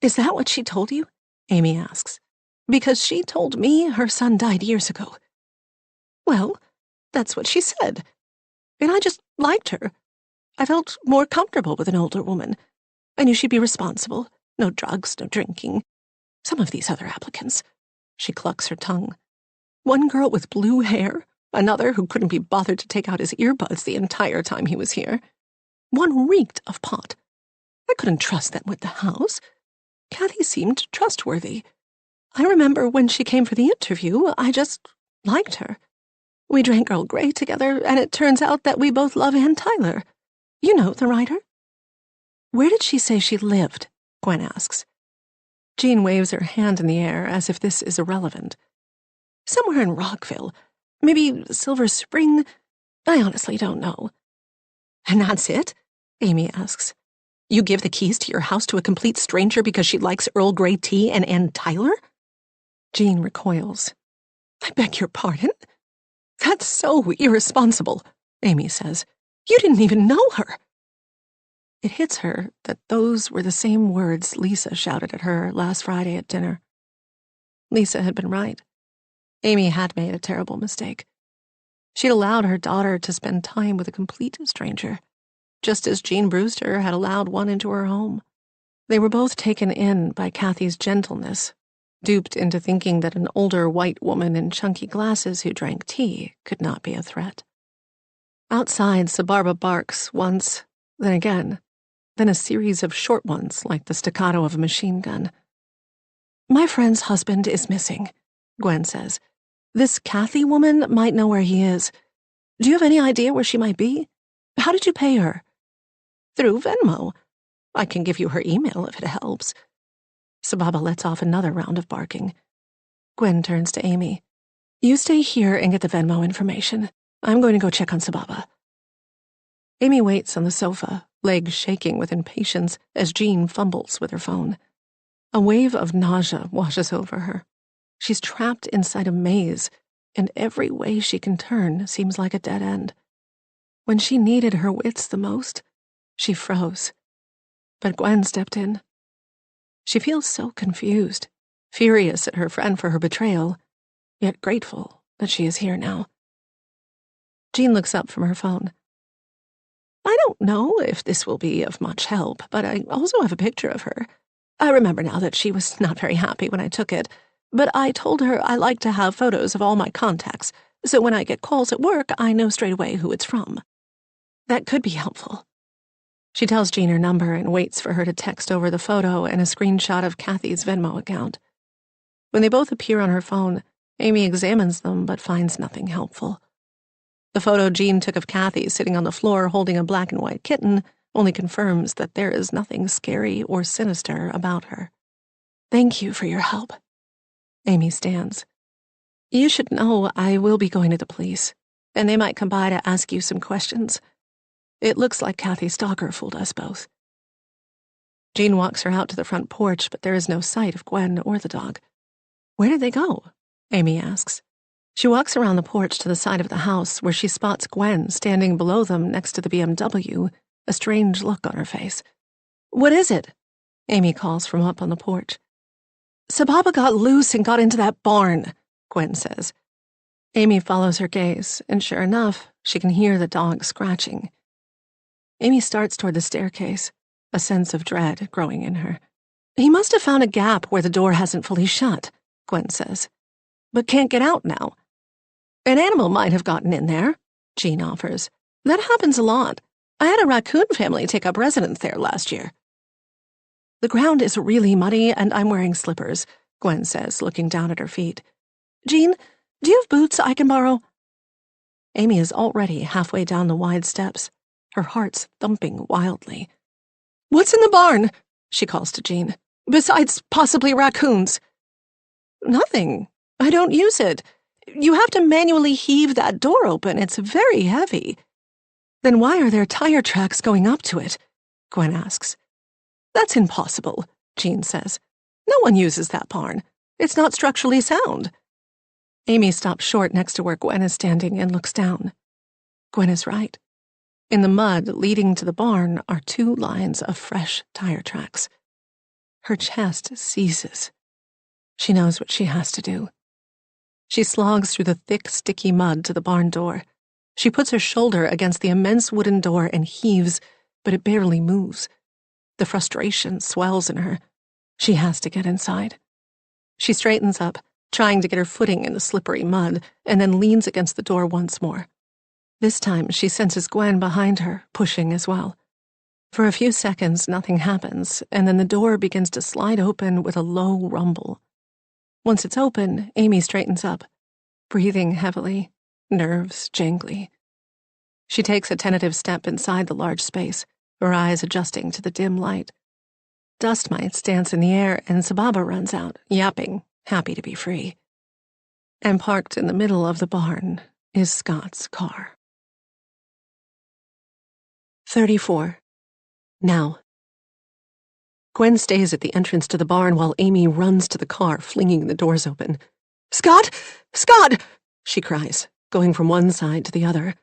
Is that what she told you? Amy asks. Because she told me her son died years ago. Well, that's what she said. And I just liked her. I felt more comfortable with an older woman. I knew she'd be responsible. No drugs, no drinking. Some of these other applicants. She clucks her tongue. One girl with blue hair, another who couldn't be bothered to take out his earbuds the entire time he was here. One reeked of pot. I couldn't trust them with the house. Kathy seemed trustworthy. I remember when she came for the interview, I just liked her. We drank Earl Grey together, and it turns out that we both love Ann Tyler. You know, the writer. Where did she say she lived? Gwen asks. Jean waves her hand in the air as if this is irrelevant. Somewhere in Rockville. Maybe Silver Spring. I honestly don't know. And that's it? Amy asks. You give the keys to your house to a complete stranger because she likes Earl Grey tea and Ann Tyler? Jean recoils. I beg your pardon? That's so irresponsible, Amy says. You didn't even know her. It hits her that those were the same words Lisa shouted at her last Friday at dinner. Lisa had been right. Amy had made a terrible mistake. She'd allowed her daughter to spend time with a complete stranger, just as Jean Brewster had allowed one into her home. They were both taken in by Kathy's gentleness, duped into thinking that an older white woman in chunky glasses who drank tea could not be a threat. Outside, Sabarba barks once, then again, then a series of short ones like the staccato of a machine gun. My friend's husband is missing, Gwen says. This Kathy woman might know where he is. Do you have any idea where she might be? How did you pay her? Through Venmo. I can give you her email if it helps. Sababa lets off another round of barking. Gwen turns to Amy. You stay here and get the Venmo information. I'm going to go check on Sababa. Amy waits on the sofa, legs shaking with impatience as Jean fumbles with her phone. A wave of nausea washes over her. She's trapped inside a maze, and every way she can turn seems like a dead end. When she needed her wits the most, she froze. But Gwen stepped in. She feels so confused, furious at her friend for her betrayal, yet grateful that she is here now. Jean looks up from her phone. I don't know if this will be of much help, but I also have a picture of her. I remember now that she was not very happy when I took it, but I told her I like to have photos of all my contacts, so when I get calls at work, I know straight away who it's from. That could be helpful. She tells Jean her number and waits for her to text over the photo and a screenshot of Kathy's Venmo account. When they both appear on her phone, Amy examines them but finds nothing helpful. The photo Jean took of Kathy sitting on the floor holding a black and white kitten only confirms that there is nothing scary or sinister about her. Thank you for your help. Amy stands. You should know I will be going to the police, and they might come by to ask you some questions. It looks like Kathy's stalker fooled us both. Jean walks her out to the front porch, but there is no sight of Gwen or the dog. Where did they go? Amy asks. She walks around the porch to the side of the house where she spots Gwen standing below them next to the BMW, a strange look on her face. What is it? Amy calls from up on the porch. Sababa got loose and got into that barn, Gwen says. Amy follows her gaze, and sure enough, she can hear the dog scratching. Amy starts toward the staircase, a sense of dread growing in her. He must have found a gap where the door hasn't fully shut, Gwen says, but can't get out now. An animal might have gotten in there, Jean offers. That happens a lot. I had a raccoon family take up residence there last year. The ground is really muddy, and I'm wearing slippers, Gwen says, looking down at her feet. Jean, do you have boots I can borrow? Amy is already halfway down the wide steps, her heart's thumping wildly. What's in the barn? She calls to Jean. Besides possibly raccoons. Nothing. I don't use it. You have to manually heave that door open. It's very heavy. Then why are there tire tracks going up to it? Gwen asks. That's impossible, Jean says. No one uses that barn. It's not structurally sound. Amy stops short next to where Gwen is standing and looks down. Gwen is right. In the mud leading to the barn are 2 lines of fresh tire tracks. Her chest seizes. She knows what she has to do. She slogs through the thick, sticky mud to the barn door. She puts her shoulder against the immense wooden door and heaves, but it barely moves. The frustration swells in her. She has to get inside. She straightens up, trying to get her footing in the slippery mud, and then leans against the door once more. This time she senses Gwen behind her, pushing as well. For a few seconds, nothing happens, and then the door begins to slide open with a low rumble. Once it's open, Amy straightens up, breathing heavily, nerves jangly. She takes a tentative step inside the large space, her eyes adjusting to the dim light. Dust mites dance in the air, and Sababa runs out, yapping, happy to be free. And parked in the middle of the barn is Scott's car. 34. Now. Gwen stays at the entrance to the barn while Amy runs to the car, flinging the doors open. Scott! Scott! She cries, going from one side to the other.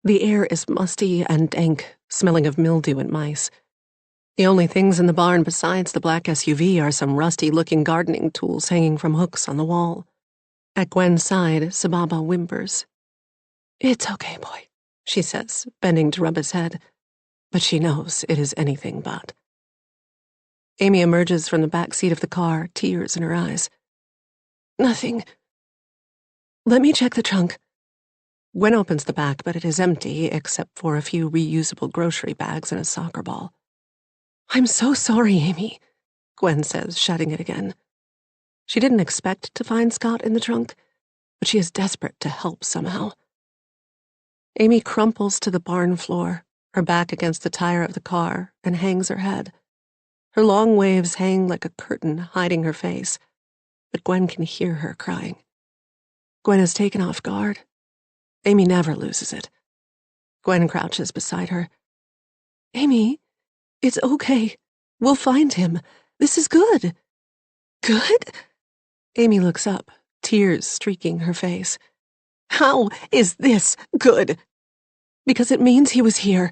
The air is musty and dank, smelling of mildew and mice. The only things in the barn besides the black SUV are some rusty-looking gardening tools hanging from hooks on the wall. At Gwen's side, Sababa whimpers. It's okay, boy, she says, bending to rub his head. But she knows it is anything but. Amy emerges from the back seat of the car, tears in her eyes. Nothing. Let me check the trunk. Gwen opens the back, but it is empty except for a few reusable grocery bags and a soccer ball. I'm so sorry, Amy, Gwen says, shutting it again. She didn't expect to find Scott in the trunk, but she is desperate to help somehow. Amy crumples to the barn floor, her back against the tire of the car, and hangs her head. Her long waves hang like a curtain hiding her face, but Gwen can hear her crying. Gwen is taken off guard. Amy never loses it. Gwen crouches beside her. Amy, it's okay. We'll find him. This is good. Good? Amy looks up, tears streaking her face. How is this good? Because it means he was here.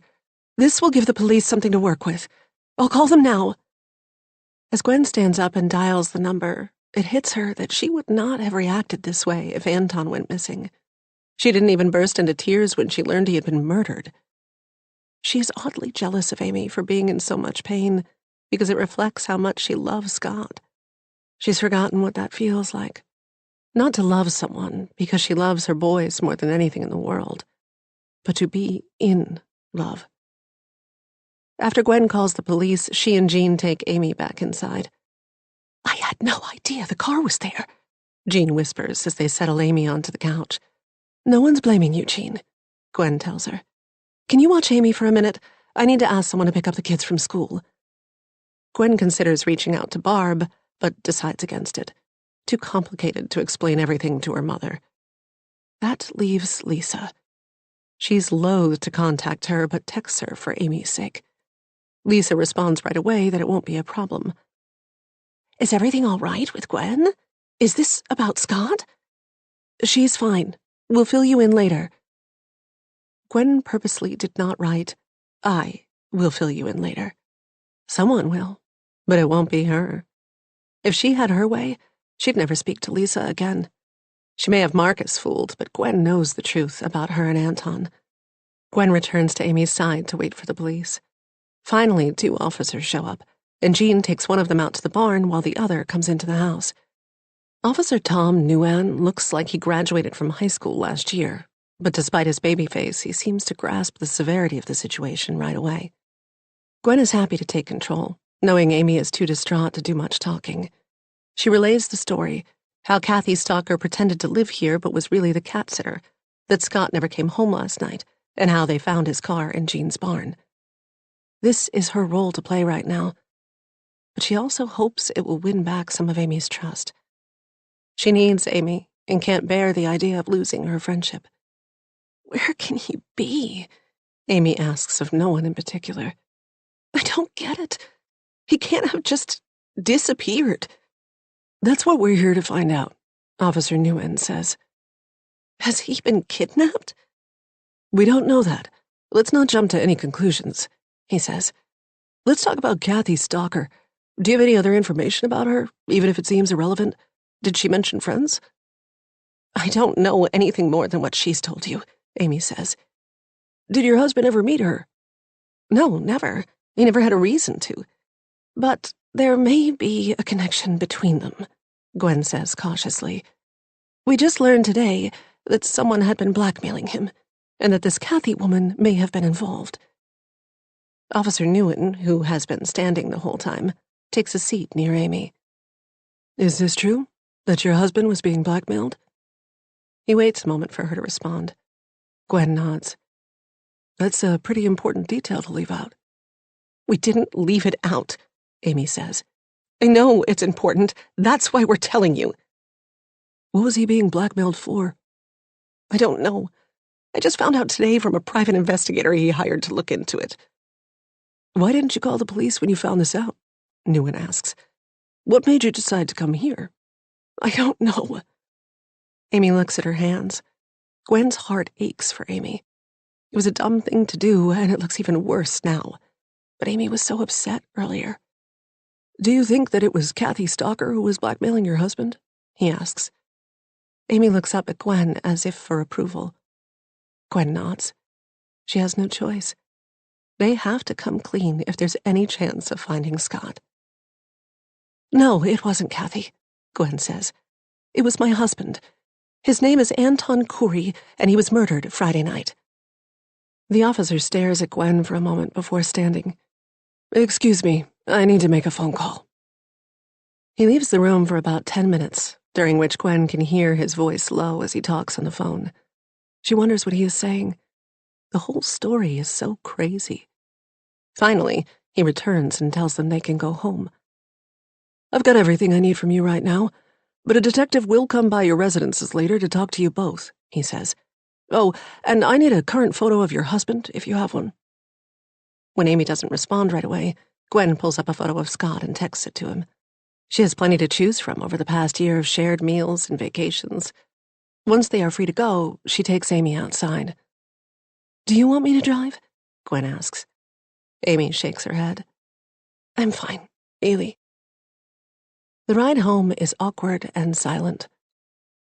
This will give the police something to work with. I'll call them now. As Gwen stands up and dials the number, it hits her that she would not have reacted this way if Anton went missing. She didn't even burst into tears when she learned he had been murdered. She is oddly jealous of Amy for being in so much pain because it reflects how much she loves Scott. She's forgotten what that feels like. Not to love someone because she loves her boys more than anything in the world, but to be in love. After Gwen calls the police, she and Jean take Amy back inside. I had no idea the car was there, Jean whispers as they settle Amy onto the couch. No one's blaming you, Jean, Gwen tells her. Can you watch Amy for a minute? I need to ask someone to pick up the kids from school. Gwen considers reaching out to Barb, but decides against it. Too complicated to explain everything to her mother. That leaves Lisa. She's loath to contact her, but texts her for Amy's sake. Lisa responds right away that it won't be a problem. Is everything all right with Gwen? Is this about Scott? She's fine. We'll fill you in later. Gwen purposely did not write, I will fill you in later. Someone will, but it won't be her. If she had her way, she'd never speak to Lisa again. She may have Marcus fooled, but Gwen knows the truth about her and Anton. Gwen returns to Amy's side to wait for the police. Finally, 2 officers show up, and Jean takes one of them out to the barn while the other comes into the house. Officer Tom Nguyen looks like he graduated from high school last year, but despite his baby face, he seems to grasp the severity of the situation right away. Gwen is happy to take control, knowing Amy is too distraught to do much talking. She relays the story, how Kathy Stalker pretended to live here but was really the cat sitter, that Scott never came home last night, and how they found his car in Jean's barn. This is her role to play right now, but she also hopes it will win back some of Amy's trust. She needs Amy and can't bear the idea of losing her friendship. Where can he be? Amy asks of no one in particular. I don't get it. He can't have just disappeared. That's what we're here to find out, Officer Nguyen says. Has he been kidnapped? We don't know that. Let's not jump to any conclusions, he says. Let's talk about Kathy Stalker. Do you have any other information about her, even if it seems irrelevant? Did she mention friends? I don't know anything more than what she's told you, Amy says. Did your husband ever meet her? No, never. He never had a reason to. But there may be a connection between them, Gwen says cautiously. We just learned today that someone had been blackmailing him, and that this Kathy woman may have been involved. Officer Nguyen, who has been standing the whole time, takes a seat near Amy. Is this true? That your husband was being blackmailed? He waits a moment for her to respond. Gwen nods. That's a pretty important detail to leave out. We didn't leave it out, Amy says. I know it's important. That's why we're telling you. What was he being blackmailed for? I don't know. I just found out today from a private investigator he hired to look into it. Why didn't you call the police when you found this out? Nguyen asks. What made you decide to come here? I don't know. Amy looks at her hands. Gwen's heart aches for Amy. It was a dumb thing to do, and it looks even worse now. But Amy was so upset earlier. Do you think that it was Kathy Stalker who was blackmailing your husband? He asks. Amy looks up at Gwen as if for approval. Gwen nods. She has no choice. They have to come clean if there's any chance of finding Scott. No, it wasn't Kathy, Gwen says. It was my husband. His name is Anton Khoury, and he was murdered Friday night. The officer stares at Gwen for a moment before standing. Excuse me, I need to make a phone call. He leaves the room for about 10 minutes, during which Gwen can hear his voice low as he talks on the phone. She wonders what he is saying. The whole story is so crazy. Finally, He returns and tells them they can go home. "I've got everything I need from you right now, but a detective will come by your residences later to talk to you both," he says. "Oh, and I need a current photo of your husband, if you have one." When Amy doesn't respond right away, Gwen pulls up a photo of Scott and texts it to him. She has plenty to choose from over the past year of shared meals and vacations. Once they are free to go, she takes Amy outside. "Do you want me to drive?" Gwen asks. Amy shakes her head. "I'm fine, really." The ride home is awkward and silent.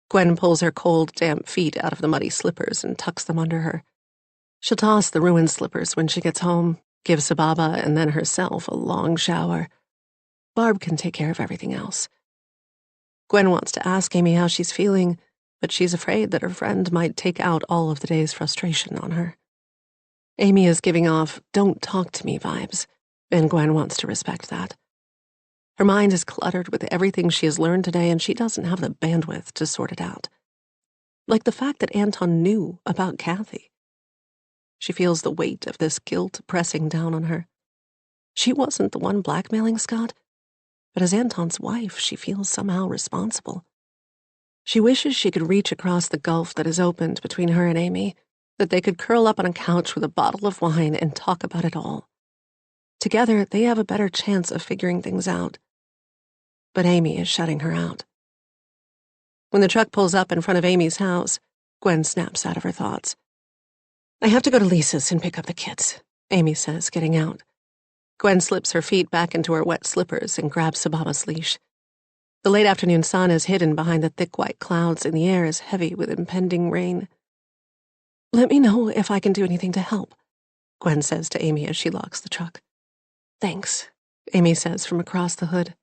Gwen pulls her cold, damp feet out of the muddy slippers and tucks them under her. She'll toss the ruined slippers when she gets home, give Sababa and then herself a long shower. Barb can take care of everything else. Gwen wants to ask Amy how she's feeling, but she's afraid that her friend might take out all of the day's frustration on her. Amy is giving off "don't talk to me" vibes, and Gwen wants to respect that. Her mind is cluttered with everything she has learned today, and she doesn't have the bandwidth to sort it out. Like the fact that Anton knew about Kathy. She feels the weight of this guilt pressing down on her. She wasn't the one blackmailing Scott, but as Anton's wife, she feels somehow responsible. She wishes she could reach across the gulf that is opened between her and Amy, that they could curl up on a couch with a bottle of wine and talk about it all. Together, they have a better chance of figuring things out. But Amy is shutting her out. When the truck pulls up in front of Amy's house, Gwen snaps out of her thoughts. "I have to go to Lisa's and pick up the kids," Amy says, getting out. Gwen slips her feet back into her wet slippers and grabs Sababa's leash. The late afternoon sun is hidden behind the thick white clouds, and the air is heavy with impending rain. "Let me know if I can do anything to help," Gwen says to Amy as she locks the truck. "Thanks," Amy says from across the hood.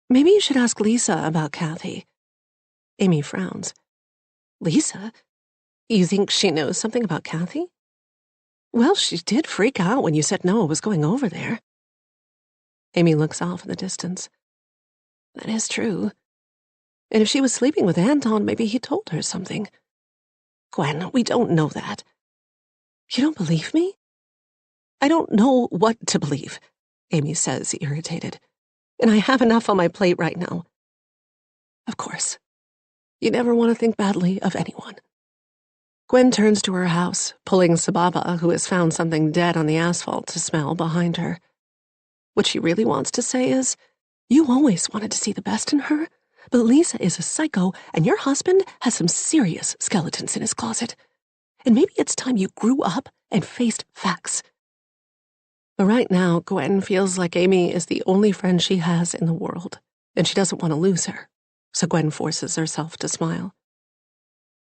"Maybe you should ask Lisa about Kathy." Amy frowns. "Lisa? You think she knows something about Kathy?" "Well, she did freak out when you said Noah was going over there." Amy looks off in the distance. "That is true. And if she was sleeping with Anton, maybe he told her something." "Gwen, we don't know that." "You don't believe me?" "I don't know what to believe," Amy says, irritated. "And I have enough on my plate right now." "Of course. You never want to think badly of anyone." Gwen turns to her house, pulling Sababa, who has found something dead on the asphalt, to smell behind her. What she really wants to say is, "You always wanted to see the best in her, but Lisa is a psycho, and your husband has some serious skeletons in his closet. And maybe it's time you grew up and faced facts." But right now, Gwen feels like Amy is the only friend she has in the world, and she doesn't want to lose her, so Gwen forces herself to smile.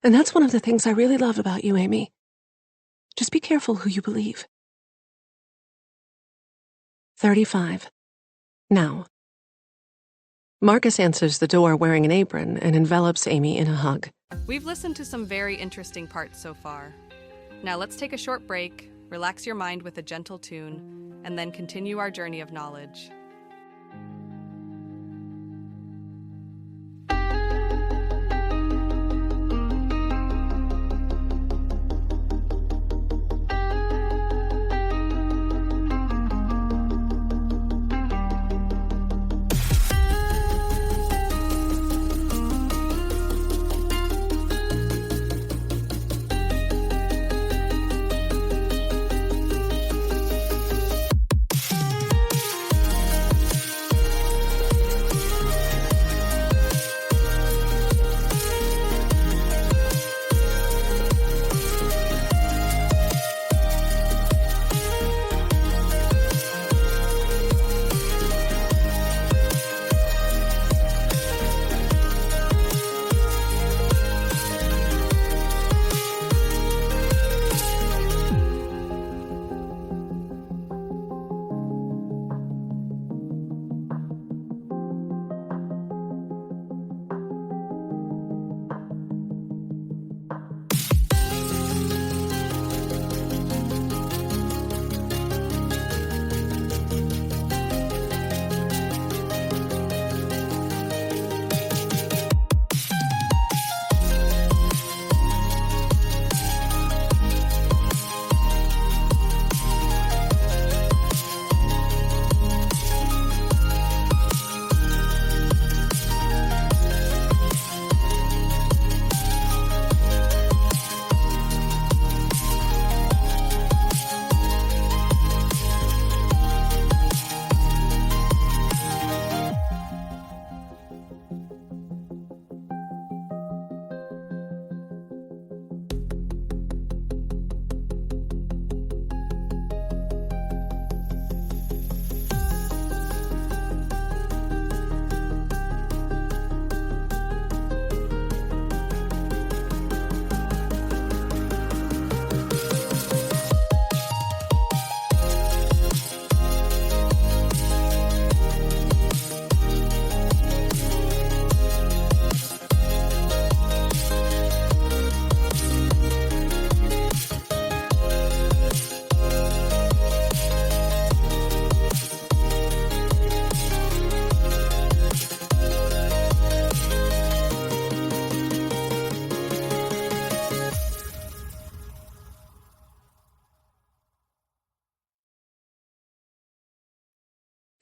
"And that's one of the things I really love about you, Amy. Just be careful who you believe." 35. Now. Marcus answers the door wearing an apron and envelops Amy in a hug. We've listened to some very interesting parts so far. Now let's take a short break, relax your mind with a gentle tune, and then continue our journey of knowledge.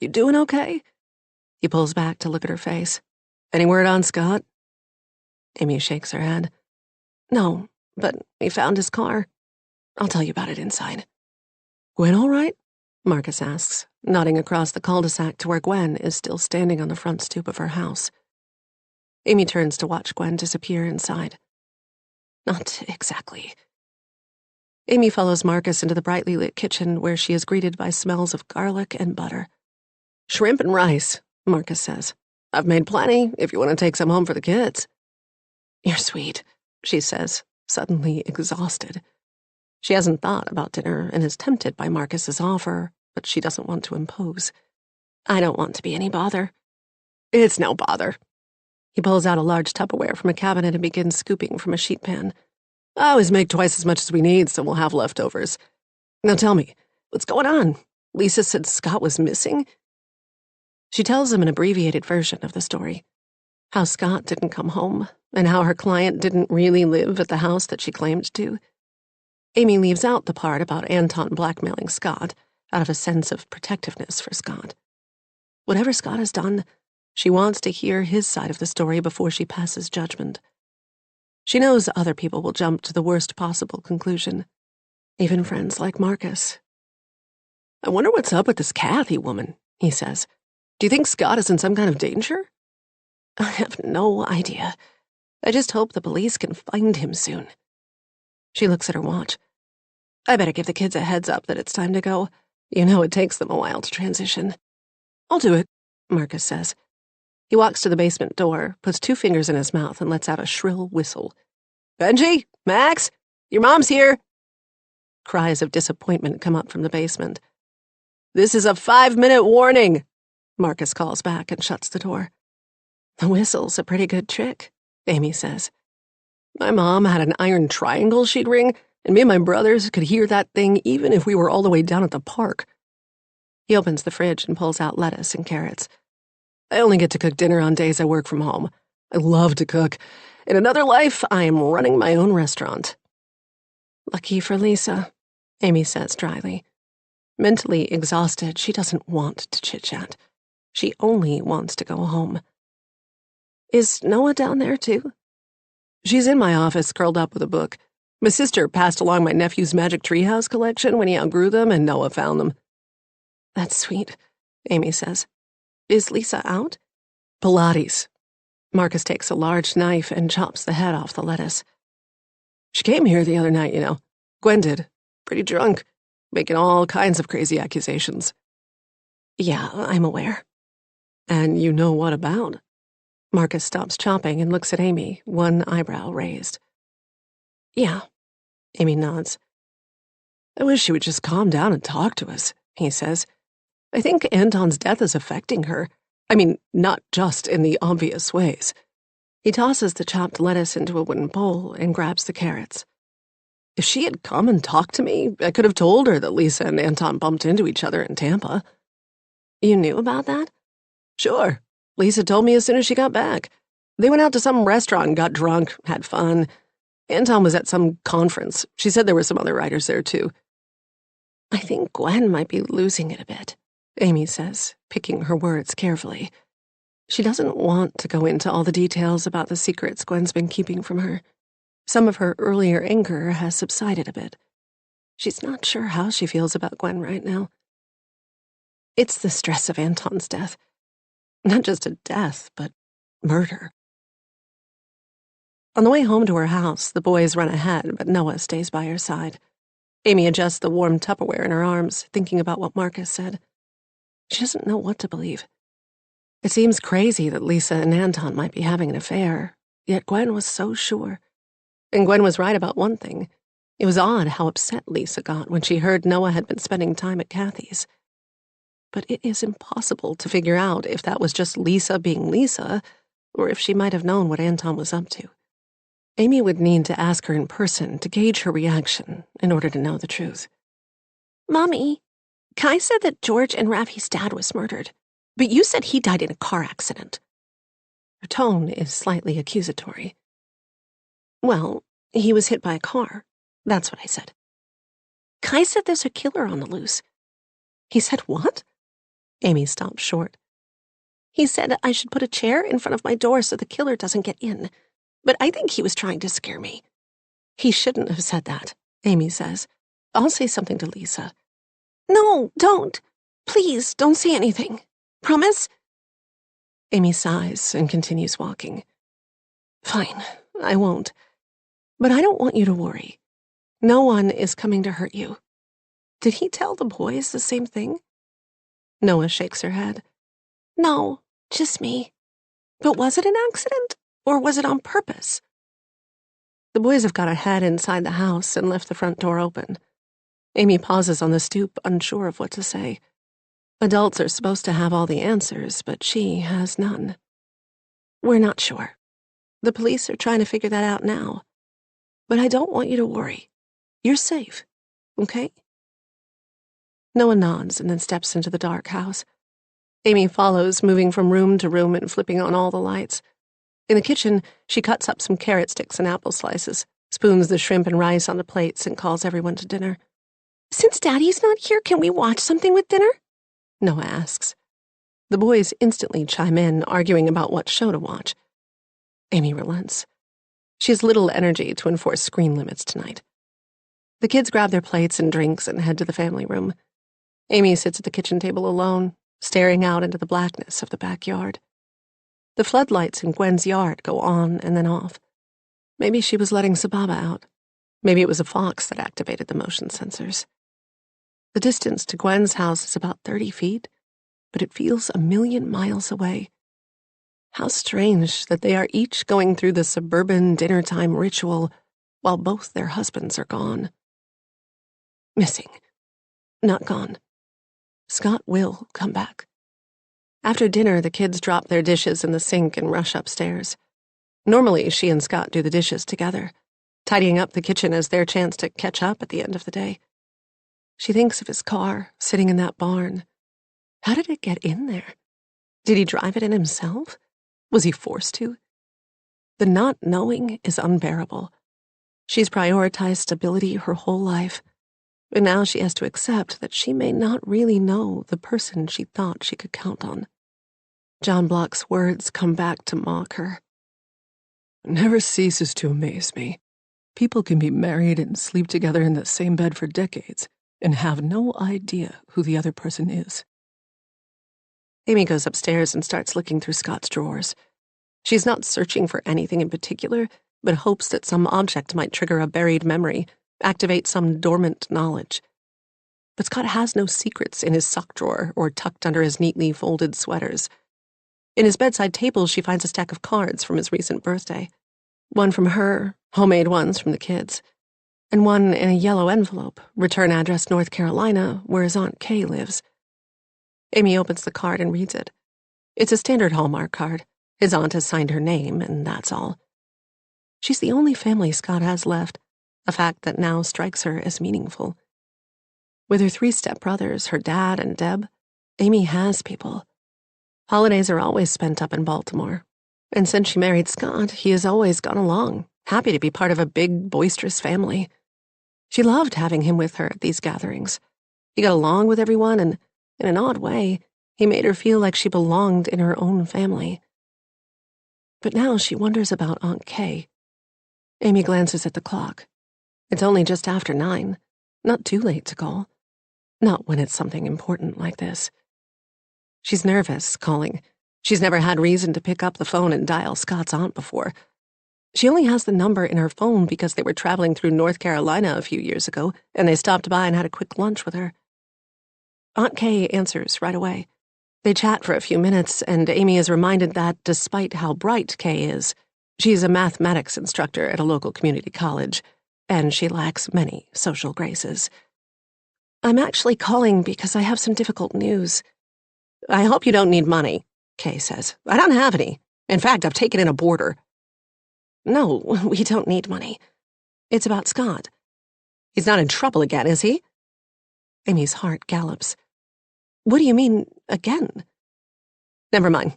You doing okay?" He pulls back to look at her face. "Any word on Scott?" Amy shakes her head. "No, but we found his car. I'll tell you about it inside." "Gwen all right?" Marcus asks, nodding across the cul-de-sac to where Gwen is still standing on the front stoop of her house. Amy turns to watch Gwen disappear inside. "Not exactly." Amy follows Marcus into the brightly lit kitchen where she is greeted by smells of garlic and butter. "Shrimp and rice," Marcus says. "I've made plenty if you want to take some home for the kids." "You're sweet," she says, suddenly exhausted. She hasn't thought about dinner and is tempted by Marcus's offer, but she doesn't want to impose. "I don't want to be any bother." "It's no bother." He pulls out a large Tupperware from a cabinet and begins scooping from a sheet pan. "I always make twice as much as we need, so we'll have leftovers. Now tell me, what's going on? Lisa said Scott was missing?" She tells him an abbreviated version of the story. How Scott didn't come home, and how her client didn't really live at the house that she claimed to. Amy leaves out the part about Anton blackmailing Scott out of a sense of protectiveness for Scott. Whatever Scott has done, she wants to hear his side of the story before she passes judgment. She knows other people will jump to the worst possible conclusion, even friends like Marcus. "I wonder what's up with this Kathy woman," he says. "Do you think Scott is in some kind of danger?" "I have no idea. I just hope the police can find him soon." She looks at her watch. "I better give the kids a heads up that it's time to go. You know it takes them a while to transition." "I'll do it," Marcus says. He walks to the basement door, puts 2 fingers in his mouth, and lets out a shrill whistle. "Benji? Max? Your mom's here!" Cries of disappointment come up from the basement. "This is a 5-minute warning," Marcus calls back and shuts the door. "The whistle's a pretty good trick," Amy says. "My mom had an iron triangle she'd ring, and me and my brothers could hear that thing even if we were all the way down at the park." He opens the fridge and pulls out lettuce and carrots. "I only get to cook dinner on days I work from home. I love to cook. In another life, I am running my own restaurant." "Lucky for Lisa," Amy says dryly. Mentally exhausted, she doesn't want to chit-chat. She only wants to go home. "Is Noah down there, too?" "She's in my office, curled up with a book. My sister passed along my nephew's magic treehouse collection when he outgrew them, and Noah found them." "That's sweet," Amy says. "Is Lisa out?" "Pilates." Marcus takes a large knife and chops the head off the lettuce. "She came here the other night, you know. Gwen did. Pretty drunk, making all kinds of crazy accusations." "Yeah, I'm aware." "And you know what about?" Marcus stops chopping and looks at Amy, one eyebrow raised. "Yeah," Amy nods. "I wish she would just calm down and talk to us," he says. "I think Anton's death is affecting her. I mean, not just in the obvious ways." He tosses the chopped lettuce into a wooden bowl and grabs the carrots. "If she had come and talked to me, I could have told her that Lisa and Anton bumped into each other in Tampa." "You knew about that?" "Sure. Lisa told me as soon as she got back. They went out to some restaurant and got drunk, had fun. Anton was at some conference. She said there were some other writers there, too." "I think Gwen might be losing it a bit," Amy says, picking her words carefully. She doesn't want to go into all the details about the secrets Gwen's been keeping from her. Some of her earlier anger has subsided a bit. She's not sure how she feels about Gwen right now. It's the stress of Anton's death. Not just a death, but murder. On the way home to her house, the boys run ahead, but Noah stays by her side. Amy adjusts the warm Tupperware in her arms, thinking about what Marcus said. She doesn't know what to believe. It seems crazy that Lisa and Anton might be having an affair, yet Gwen was so sure. And Gwen was right about one thing. It was odd how upset Lisa got when she heard Noah had been spending time at Kathy's. But it is impossible to figure out if that was just Lisa being Lisa, or if she might have known what Anton was up to. Amy would need to ask her in person to gauge her reaction in order to know the truth. "Mommy, Kai said that George and Rafi's dad was murdered, but you said he died in a car accident." Her tone is slightly accusatory. "Well, he was hit by a car. That's what I said." "Kai said there's a killer on the loose." "He said what?" Amy stops short. He said I should put a chair in front of my door so the killer doesn't get in, but I think he was trying to scare me. He shouldn't have said that, Amy says. I'll say something to Lisa. No, don't. Please, don't say anything. Promise? Amy sighs and continues walking. Fine, I won't. But I don't want you to worry. No one is coming to hurt you. Did he tell the boys the same thing? Noah shakes her head. No, just me. But was it an accident, or was it on purpose? The boys have got ahead inside the house and left the front door open. Amy pauses on the stoop, unsure of what to say. Adults are supposed to have all the answers, but she has none. We're not sure. The police are trying to figure that out now. But I don't want you to worry. You're safe, okay? Noah nods and then steps into the dark house. Amy follows, moving from room to room and flipping on all the lights. In the kitchen, she cuts up some carrot sticks and apple slices, spoons the shrimp and rice onto plates, and calls everyone to dinner. Since Daddy's not here, can we watch something with dinner? Noah asks. The boys instantly chime in, arguing about what show to watch. Amy relents. She has little energy to enforce screen limits tonight. The kids grab their plates and drinks and head to the family room. Amy sits at the kitchen table alone, staring out into the blackness of the backyard. The floodlights in Gwen's yard go on and then off. Maybe she was letting Sababa out. Maybe it was a fox that activated the motion sensors. The distance to Gwen's house is about 30 feet, but it feels 1,000,000 miles away. How strange that they are each going through the suburban dinner-time ritual while both their husbands are gone. Missing. Not gone. Scott will come back. After dinner, the kids drop their dishes in the sink and rush upstairs. Normally, she and Scott do the dishes together, tidying up the kitchen as their chance to catch up at the end of the day. She thinks of his car sitting in that barn. How did it get in there? Did he drive it in himself? Was he forced to? The not knowing is unbearable. She's prioritized stability her whole life, but now she has to accept that she may not really know the person she thought she could count on. John Block's words come back to mock her. It never ceases to amaze me. People can be married and sleep together in the same bed for decades and have no idea who the other person is. Amy goes upstairs and starts looking through Scott's drawers. She's not searching for anything in particular, but hopes that some object might trigger a buried memory, activate some dormant knowledge. But Scott has no secrets in his sock drawer or tucked under his neatly folded sweaters. In his bedside table, she finds a stack of cards from his recent birthday. One from her, homemade ones from the kids, and one in a yellow envelope, return address North Carolina, where his Aunt Kay lives. Amy opens the card and reads it. It's a standard Hallmark card. His aunt has signed her name, and that's all. She's the only family Scott has left, a fact that now strikes her as meaningful. With her 3 stepbrothers, her dad, and Deb, Amy has people. Holidays are always spent up in Baltimore, and since she married Scott, he has always gone along, happy to be part of a big, boisterous family. She loved having him with her at these gatherings. He got along with everyone, and in an odd way, he made her feel like she belonged in her own family. But now she wonders about Aunt Kay. Amy glances at the clock. It's only just after 9. Not too late to call. Not when it's something important like this. She's nervous, calling. She's never had reason to pick up the phone and dial Scott's aunt before. She only has the number in her phone because they were traveling through North Carolina a few years ago, and they stopped by and had a quick lunch with her. Aunt Kay answers right away. They chat for a few minutes, and Amy is reminded that, despite how bright Kay is, she's a mathematics instructor at a local community college, and she lacks many social graces. I'm actually calling because I have some difficult news. I hope you don't need money, Kay says. I don't have any. In fact, I've taken in a boarder. No, we don't need money. It's about Scott. He's not in trouble again, is he? Amy's heart gallops. What do you mean, again? Never mind.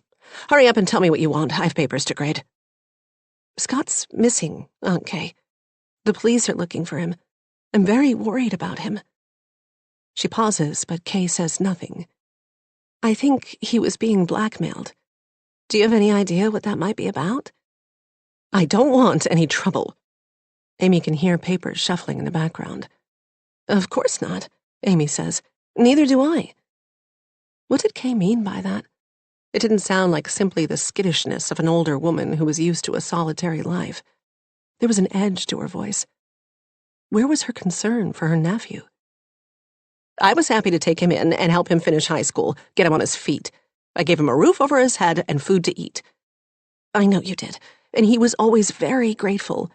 Hurry up and tell me what you want. I have papers to grade. Scott's missing, Aunt Kay. The police are looking for him. I'm very worried about him. She pauses, but Kay says nothing. I think he was being blackmailed. Do you have any idea what that might be about? I don't want any trouble. Amy can hear papers shuffling in the background. Of course not, Amy says. Neither do I. What did Kay mean by that? It didn't sound like simply the skittishness of an older woman who was used to a solitary life. There was an edge to her voice. Where was her concern for her nephew? I was happy to take him in and help him finish high school, get him on his feet. I gave him a roof over his head and food to eat. I know you did, and he was always very grateful.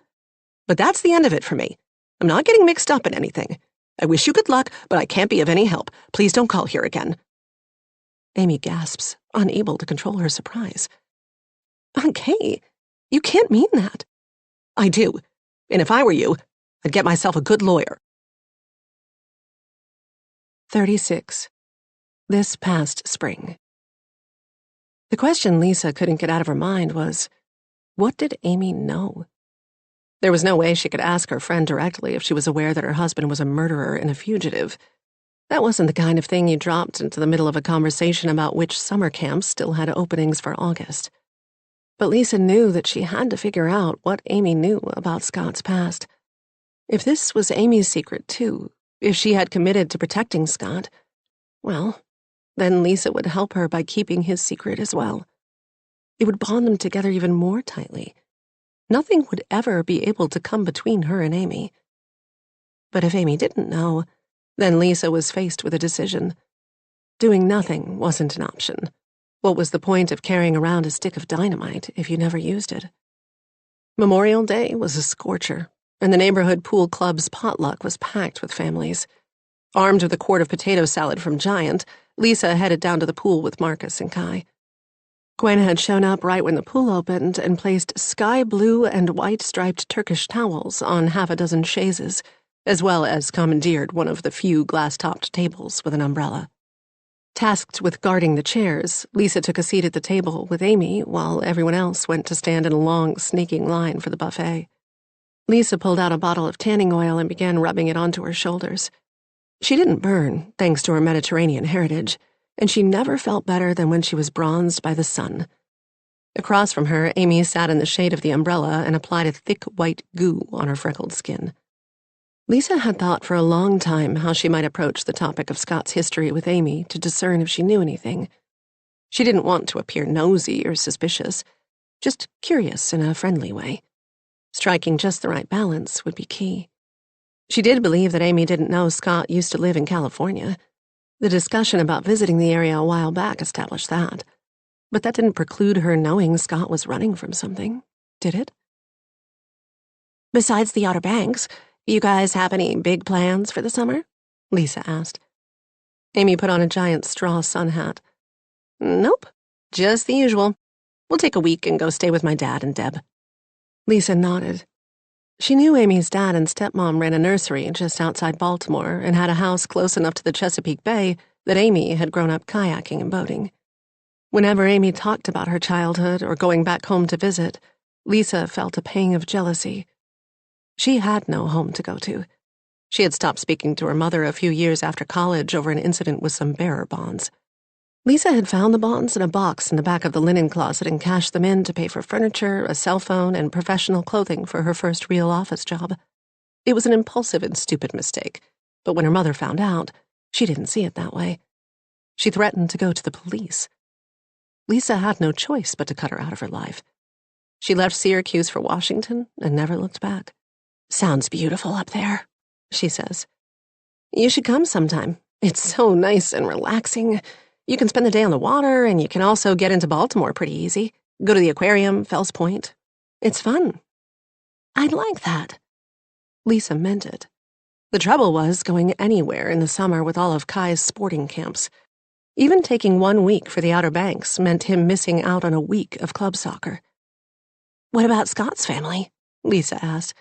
But that's the end of it for me. I'm not getting mixed up in anything. I wish you good luck, but I can't be of any help. Please don't call here again. Amy gasps, unable to control her surprise. Okay, you can't mean that. I do, and if I were you, I'd get myself a good lawyer. 36. This past spring. The question Lisa couldn't get out of her mind was, what did Amy know? There was no way she could ask her friend directly if she was aware that her husband was a murderer and a fugitive. That wasn't the kind of thing you dropped into the middle of a conversation about which summer camps still had openings for August. But Lisa knew that she had to figure out what Amy knew about Scott's past. If this was Amy's secret, too, if she had committed to protecting Scott, well, then Lisa would help her by keeping his secret as well. It would bond them together even more tightly. Nothing would ever be able to come between her and Amy. But if Amy didn't know, then Lisa was faced with a decision. Doing nothing wasn't an option. What was the point of carrying around a stick of dynamite if you never used it? Memorial Day was a scorcher, and the neighborhood pool club's potluck was packed with families. Armed with a quart of potato salad from Giant, Lisa headed down to the pool with Marcus and Kai. Gwen had shown up right when the pool opened and placed sky blue and white striped Turkish towels on half a dozen chaises, as well as commandeered one of the few glass-topped tables with an umbrella. Tasked with guarding the chairs, Lisa took a seat at the table with Amy while everyone else went to stand in a long, snaking line for the buffet. Lisa pulled out a bottle of tanning oil and began rubbing it onto her shoulders. She didn't burn, thanks to her Mediterranean heritage, and she never felt better than when she was bronzed by the sun. Across from her, Amy sat in the shade of the umbrella and applied a thick white goo on her freckled skin. Lisa had thought for a long time how she might approach the topic of Scott's history with Amy to discern if she knew anything. She didn't want to appear nosy or suspicious, just curious in a friendly way. Striking just the right balance would be key. She did believe that Amy didn't know Scott used to live in California. The discussion about visiting the area a while back established that. But that didn't preclude her knowing Scott was running from something, did it? Besides the Outer Banks, you guys have any big plans for the summer? Lisa asked. Amy put on a giant straw sun hat. Nope, just the usual. We'll take a week and go stay with my dad and Deb. Lisa nodded. She knew Amy's dad and stepmom ran a nursery just outside Baltimore and had a house close enough to the Chesapeake Bay that Amy had grown up kayaking and boating. Whenever Amy talked about her childhood or going back home to visit, Lisa felt a pang of jealousy. She had no home to go to. She had stopped speaking to her mother a few years after college over an incident with some bearer bonds. Lisa had found the bonds in a box in the back of the linen closet and cashed them in to pay for furniture, a cell phone, and professional clothing for her first real office job. It was an impulsive and stupid mistake, but when her mother found out, she didn't see it that way. She threatened to go to the police. Lisa had no choice but to cut her out of her life. She left Syracuse for Washington and never looked back. Sounds beautiful up there, she says. You should come sometime. It's so nice and relaxing. You can spend the day on the water, and you can also get into Baltimore pretty easy. Go to the aquarium, Fells Point. It's fun. I'd like that. Lisa meant it. The trouble was going anywhere in the summer with all of Kai's sporting camps. Even taking 1 week for the Outer Banks meant him missing out on a week of club soccer. What about Scott's family? Lisa asked.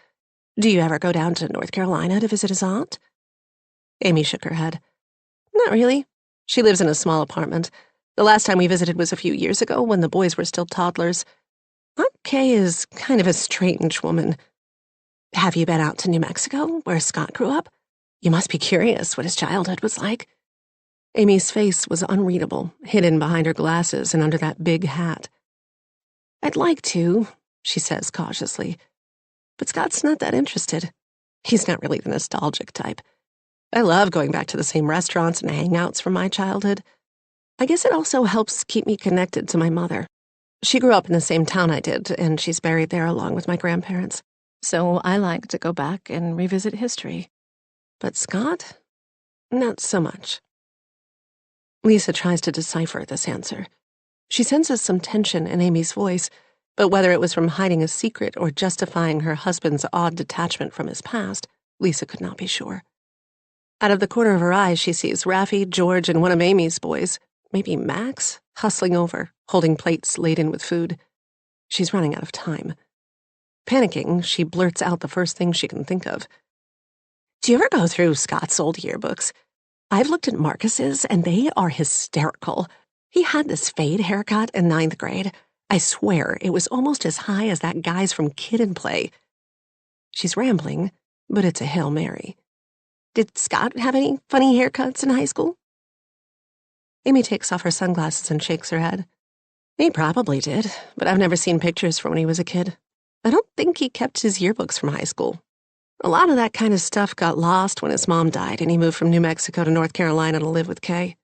Do you ever go down to North Carolina to visit his aunt? Amy shook her head. Not really. She lives in a small apartment. The last time we visited was a few years ago when the boys were still toddlers. Aunt Kay is kind of a strange woman. Have you been out to New Mexico, where Scott grew up? You must be curious what his childhood was like. Amy's face was unreadable, hidden behind her glasses and under that big hat. "I'd like to," she says cautiously, "but Scott's not that interested. He's not really the nostalgic type. I love going back to the same restaurants and hangouts from my childhood. I guess it also helps keep me connected to my mother. She grew up in the same town I did, and she's buried there along with my grandparents. So I like to go back and revisit history. But Scott? Not so much." Lisa tries to decipher this answer. She senses some tension in Amy's voice, but whether it was from hiding a secret or justifying her husband's odd detachment from his past, Lisa could not be sure. Out of the corner of her eye, she sees Raffi, George, and one of Amy's boys, maybe Max, hustling over, holding plates laden with food. She's running out of time. Panicking, she blurts out the first thing she can think of. "Do you ever go through Scott's old yearbooks? I've looked at Marcus's, and they are hysterical. He had this fade haircut in 9th grade. I swear, it was almost as high as that guy's from Kid and Play." She's rambling, but it's a Hail Mary. "Did Scott have any funny haircuts in high school?" Amy takes off her sunglasses and shakes her head. "He probably did, but I've never seen pictures from when he was a kid. I don't think he kept his yearbooks from high school. A lot of that kind of stuff got lost when his mom died and he moved from New Mexico to North Carolina to live with Kay."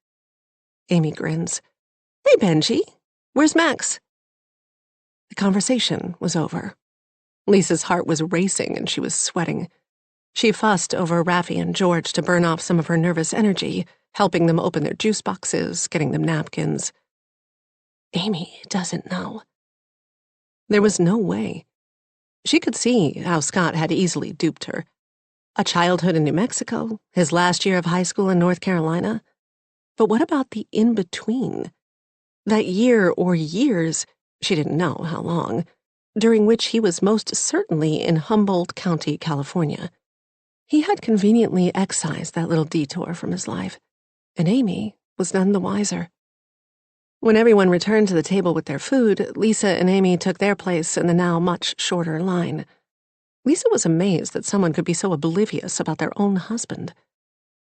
Amy grins. "Hey, Benji, where's Max?" The conversation was over. Lisa's heart was racing and she was sweating. She fussed over Raffi and George to burn off some of her nervous energy, helping them open their juice boxes, getting them napkins. Amy doesn't know. There was no way. She could see how Scott had easily duped her. A childhood in New Mexico, his last year of high school in North Carolina. But what about the in-between? That year or years, she didn't know how long, during which he was most certainly in Humboldt County, California. He had conveniently excised that little detour from his life, and Amy was none the wiser. When everyone returned to the table with their food, Lisa and Amy took their place in the now much shorter line. Lisa was amazed that someone could be so oblivious about their own husband.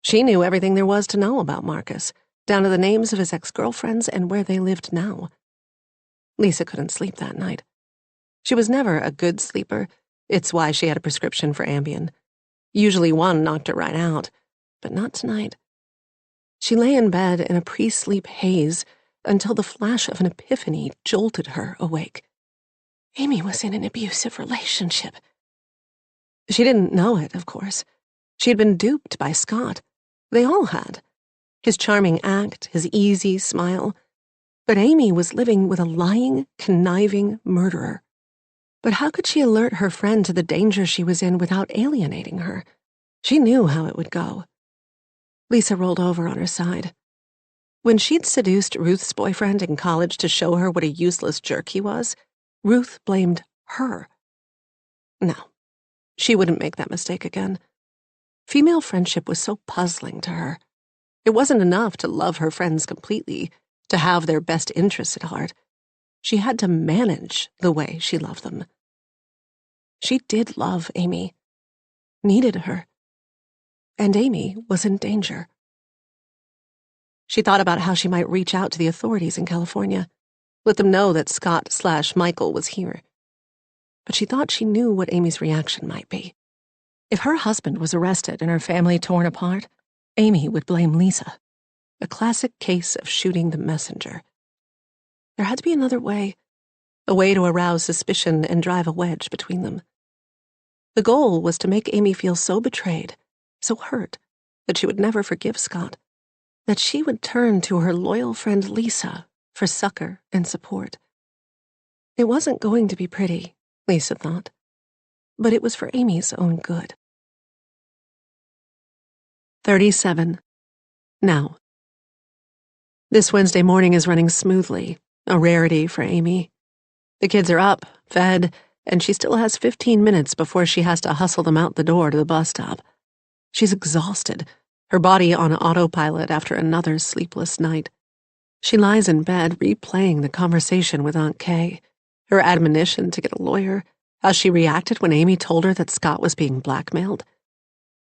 She knew everything there was to know about Marcus, down to the names of his ex-girlfriends and where they lived now. Lisa couldn't sleep that night. She was never a good sleeper. It's why she had a prescription for Ambien. Usually one knocked her right out, but not tonight. She lay in bed in a pre-sleep haze until the flash of an epiphany jolted her awake. Amy was in an abusive relationship. She didn't know it, of course. She had been duped by Scott. They all had. His charming act, his easy smile. But Amy was living with a lying, conniving murderer. But how could she alert her friend to the danger she was in without alienating her? She knew how it would go. Lisa rolled over on her side. When she'd seduced Ruth's boyfriend in college to show her what a useless jerk he was, Ruth blamed her. No, she wouldn't make that mistake again. Female friendship was so puzzling to her. It wasn't enough to love her friends completely, to have their best interests at heart. She had to manage the way she loved them. She did love Amy, needed her, and Amy was in danger. She thought about how she might reach out to the authorities in California, let them know that Scott/Michael was here. But she thought she knew what Amy's reaction might be. If her husband was arrested and her family torn apart, Amy would blame Lisa. A classic case of shooting the messenger. There had to be another way, a way to arouse suspicion and drive a wedge between them. The goal was to make Amy feel so betrayed, so hurt, that she would never forgive Scott, that she would turn to her loyal friend Lisa for succor and support. It wasn't going to be pretty, Lisa thought, but it was for Amy's own good. 37. Now. This Wednesday morning is running smoothly, a rarity for Amy. The kids are up, fed, and she still has 15 minutes before she has to hustle them out the door to the bus stop. She's exhausted, her body on autopilot after another sleepless night. She lies in bed replaying the conversation with Aunt Kay, her admonition to get a lawyer, how she reacted when Amy told her that Scott was being blackmailed.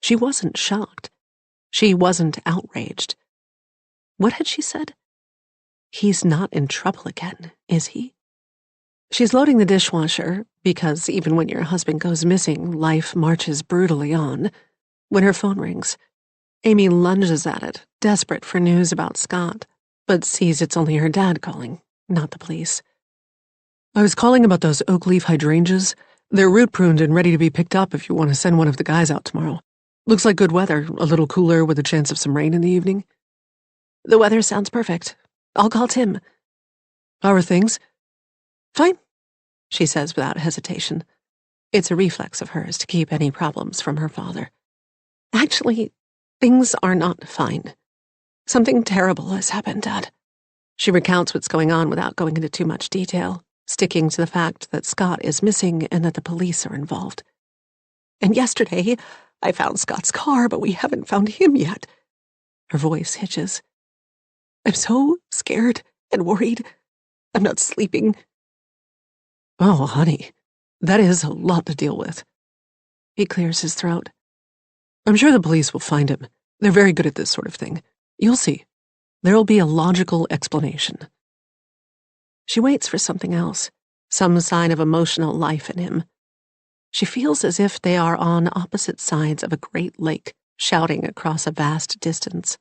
She wasn't shocked. She wasn't outraged. What had she said? He's not in trouble again, is he? She's loading the dishwasher, because even when your husband goes missing, life marches brutally on, when her phone rings. Amy lunges at it, desperate for news about Scott, but sees it's only her dad calling, not the police. I was calling about those oak leaf hydrangeas. They're root pruned and ready to be picked up if you want to send one of the guys out tomorrow. Looks like good weather, a little cooler with a chance of some rain in the evening. The weather sounds perfect. I'll call Tim. How are things? Fine, she says without hesitation. It's a reflex of hers to keep any problems from her father. Actually, things are not fine. Something terrible has happened, Dad. She recounts what's going on without going into too much detail, sticking to the fact that Scott is missing and that the police are involved. And yesterday, I found Scott's car, but we haven't found him yet. Her voice hitches. I'm so scared and worried. I'm not sleeping. Oh, honey, that is a lot to deal with. He clears his throat. I'm sure the police will find him. They're very good at this sort of thing. You'll see. There'll be a logical explanation. She waits for something else, some sign of emotional life in him. She feels as if they are on opposite sides of a great lake, shouting across a vast distance.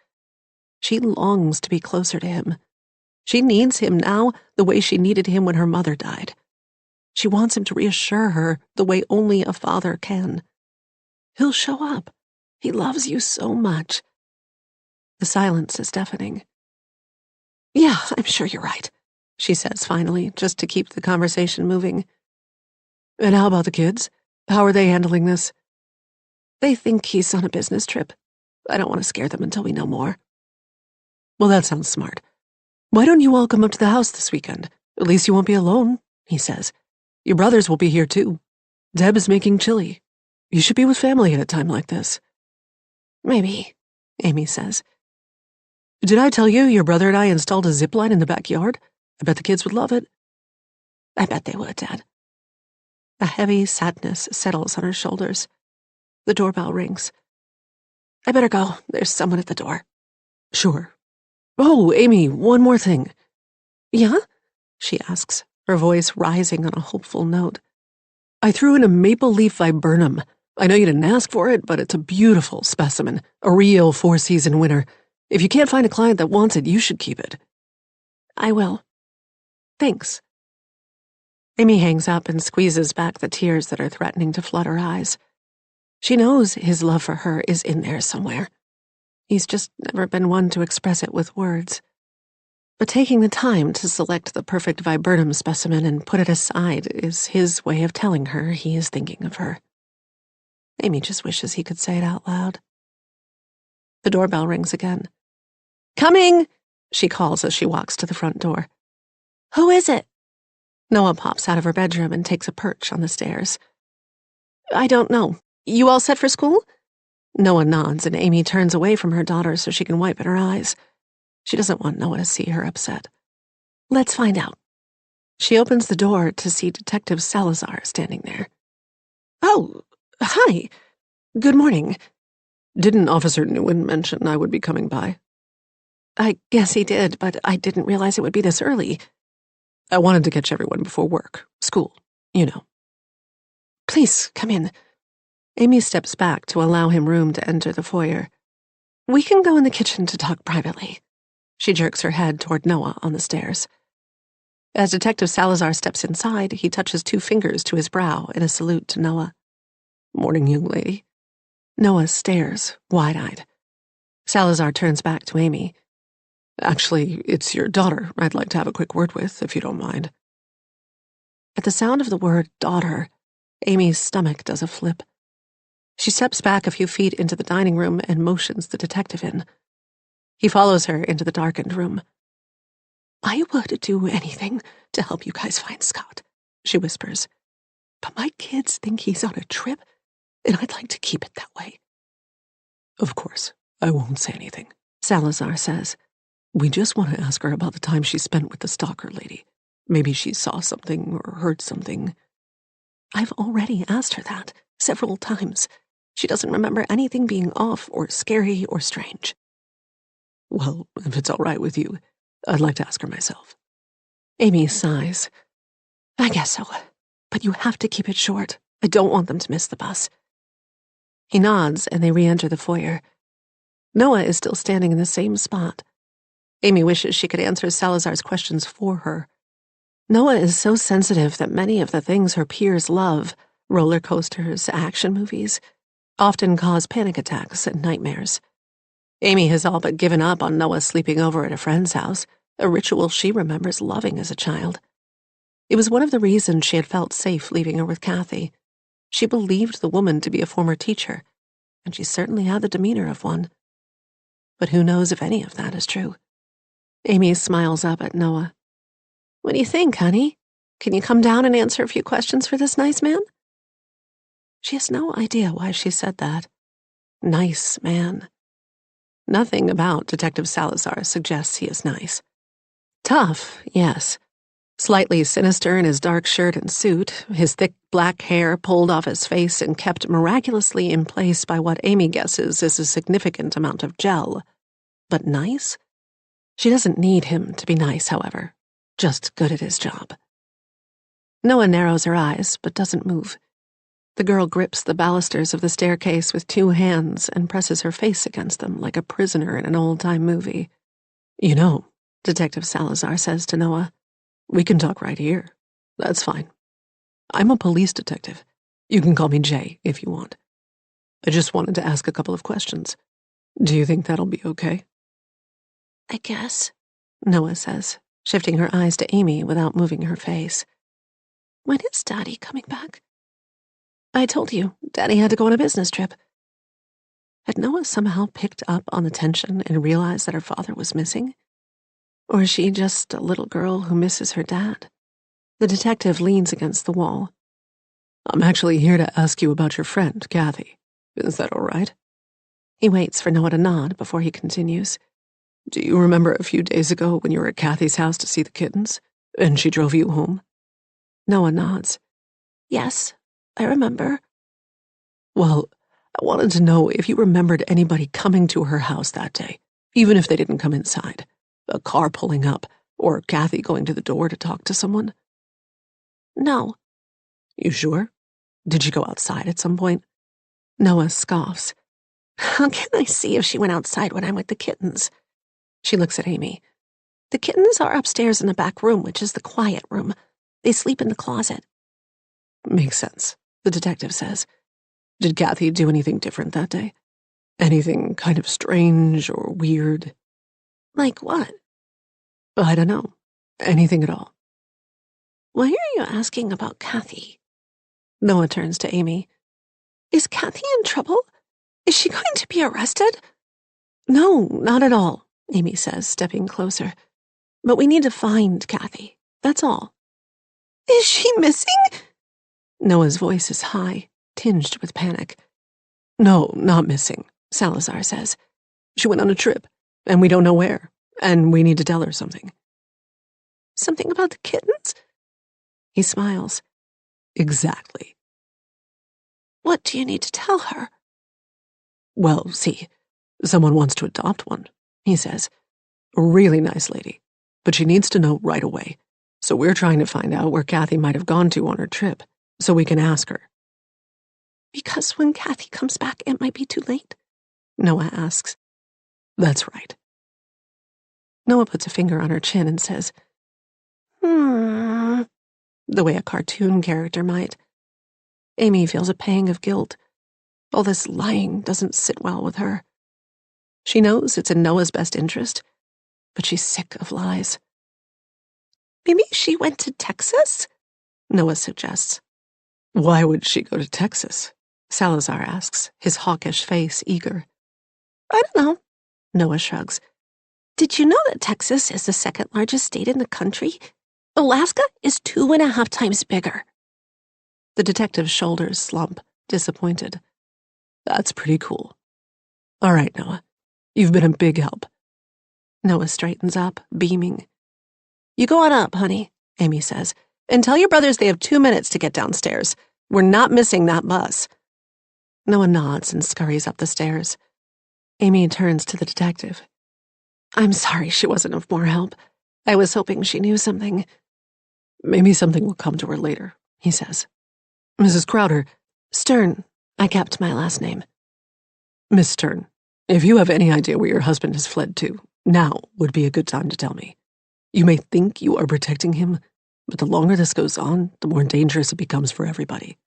She longs to be closer to him. She needs him now the way she needed him when her mother died. She wants him to reassure her the way only a father can. He'll show up. He loves you so much. The silence is deafening. Yeah, I'm sure you're right, she says finally, just to keep the conversation moving. And how about the kids? How are they handling this? They think he's on a business trip. I don't want to scare them until we know more. Well, that sounds smart. Why don't you all come up to the house this weekend? At least you won't be alone, he says. Your brothers will be here too. Deb is making chili. You should be with family at a time like this. Maybe, Amy says. Did I tell you your brother and I installed a zip line in the backyard? I bet the kids would love it. I bet they would, Dad. A heavy sadness settles on her shoulders. The doorbell rings. I better go. There's someone at the door. Sure. Oh, Amy, one more thing. Yeah? She asks, her voice rising on a hopeful note. I threw in a maple leaf viburnum. I know you didn't ask for it, but it's a beautiful specimen, a real four-season winner. If you can't find a client that wants it, you should keep it. I will. Thanks. Amy hangs up and squeezes back the tears that are threatening to flood her eyes. She knows his love for her is in there somewhere. He's just never been one to express it with words. But taking the time to select the perfect viburnum specimen and put it aside is his way of telling her he is thinking of her. Amy just wishes he could say it out loud. The doorbell rings again. Coming, she calls as she walks to the front door. Who is it? Noah pops out of her bedroom and takes a perch on the stairs. I don't know. You all set for school? Noah nods and Amy turns away from her daughter so she can wipe at her eyes. She doesn't want Noah to see her upset. Let's find out. She opens the door to see Detective Salazar standing there. Oh, hi. Good morning. Didn't Officer Nguyen mention I would be coming by? I guess he did, but I didn't realize it would be this early. I wanted to catch everyone before work, school, you know. Please, come in. Amy steps back to allow him room to enter the foyer. We can go in the kitchen to talk privately. She jerks her head toward Noah on the stairs. As Detective Salazar steps inside, he touches 2 fingers to his brow in a salute to Noah. Morning, young lady. Noah stares, wide-eyed. Salazar turns back to Amy. Actually, it's your daughter I'd like to have a quick word with, if you don't mind. At the sound of the word daughter, Amy's stomach does a flip. She steps back a few feet into the dining room and motions the detective in. He follows her into the darkened room. I would do anything to help you guys find Scott, she whispers. But my kids think he's on a trip, and I'd like to keep it that way. Of course, I won't say anything, Salazar says. We just want to ask her about the time she spent with the stalker lady. Maybe she saw something or heard something. I've already asked her that several times. She doesn't remember anything being off or scary or strange. Well, if it's all right with you, I'd like to ask her myself. Amy sighs. I guess so, but you have to keep it short. I don't want them to miss the bus. He nods, and they re-enter the foyer. Noah is still standing in the same spot. Amy wishes she could answer Salazar's questions for her. Noah is so sensitive that many of the things her peers love, roller coasters, action movies, often cause panic attacks and nightmares. Amy has all but given up on Noah sleeping over at a friend's house, a ritual she remembers loving as a child. It was one of the reasons she had felt safe leaving her with Kathy. She believed the woman to be a former teacher, and she certainly had the demeanor of one. But who knows if any of that is true? Amy smiles up at Noah. What do you think, honey? Can you come down and answer a few questions for this nice man? She has no idea why she said that. Nice man. Nothing about Detective Salazar suggests he is nice. Tough, yes. Slightly sinister in his dark shirt and suit, his thick black hair pulled off his face and kept miraculously in place by what Amy guesses is a significant amount of gel. But nice? She doesn't need him to be nice, however. Just good at his job. Noah narrows her eyes, but doesn't move. The girl grips the balusters of the staircase with 2 hands and presses her face against them like a prisoner in an old-time movie. You know, Detective Salazar says to Noah, we can talk right here. That's fine. I'm a police detective. You can call me Jay if you want. I just wanted to ask a couple of questions. Do you think that'll be okay? I guess, Noah says, shifting her eyes to Amy without moving her face. When is Daddy coming back? I told you, Daddy had to go on a business trip. Had Noah somehow picked up on the tension and realized that her father was missing? Or is she just a little girl who misses her dad? The detective leans against the wall. I'm actually here to ask you about your friend, Kathy. Is that all right? He waits for Noah to nod before he continues. Do you remember a few days ago when you were at Kathy's house to see the kittens, and she drove you home? Noah nods. Yes, I remember. Well, I wanted to know if you remembered anybody coming to her house that day, even if they didn't come inside. A car pulling up, or Kathy going to the door to talk to someone? No. You sure? Did she go outside at some point? Noah scoffs. How can I see if she went outside when I'm with the kittens? She looks at Amy. The kittens are upstairs in the back room, which is the quiet room. They sleep in the closet. Makes sense, the detective says. Did Kathy do anything different that day? Anything kind of strange or weird? Like what? I don't know. Anything at all. Why are you asking about Kathy? Noah turns to Amy. Is Kathy in trouble? Is she going to be arrested? No, not at all, Amy says, stepping closer. But we need to find Kathy. That's all. Is she missing? Noah's voice is high, tinged with panic. No, not missing, Salazar says. She went on a trip, and we don't know where, and we need to tell her something. Something about the kittens? He smiles. Exactly. What do you need to tell her? Well, see, someone wants to adopt one, he says. A really nice lady, but she needs to know right away. So we're trying to find out where Kathy might have gone to on her trip, so we can ask her. Because when Kathy comes back, it might be too late? Noah asks. That's right. Noah puts a finger on her chin and says, the way a cartoon character might. Amy feels a pang of guilt. All this lying doesn't sit well with her. She knows it's in Noah's best interest, but she's sick of lies. Maybe she went to Texas? Noah suggests. Why would she go to Texas? Salazar asks, his hawkish face eager. I don't know, Noah shrugs. Did you know that Texas is the second largest state in the country? Alaska is 2.5 times bigger. The detective's shoulders slump, disappointed. That's pretty cool. All right, Noah. You've been a big help. Noah straightens up, beaming. You go on up, honey, Amy says, and tell your brothers they have 2 minutes to get downstairs. We're not missing that bus. Noah nods and scurries up the stairs. Amy turns to the detective. I'm sorry she wasn't of more help. I was hoping she knew something. Maybe something will come to her later, he says. Mrs. Crowder. Stern. I kept my last name. Miss Stern, if you have any idea where your husband has fled to, now would be a good time to tell me. You may think you are protecting him, but the longer this goes on, the more dangerous it becomes for everybody.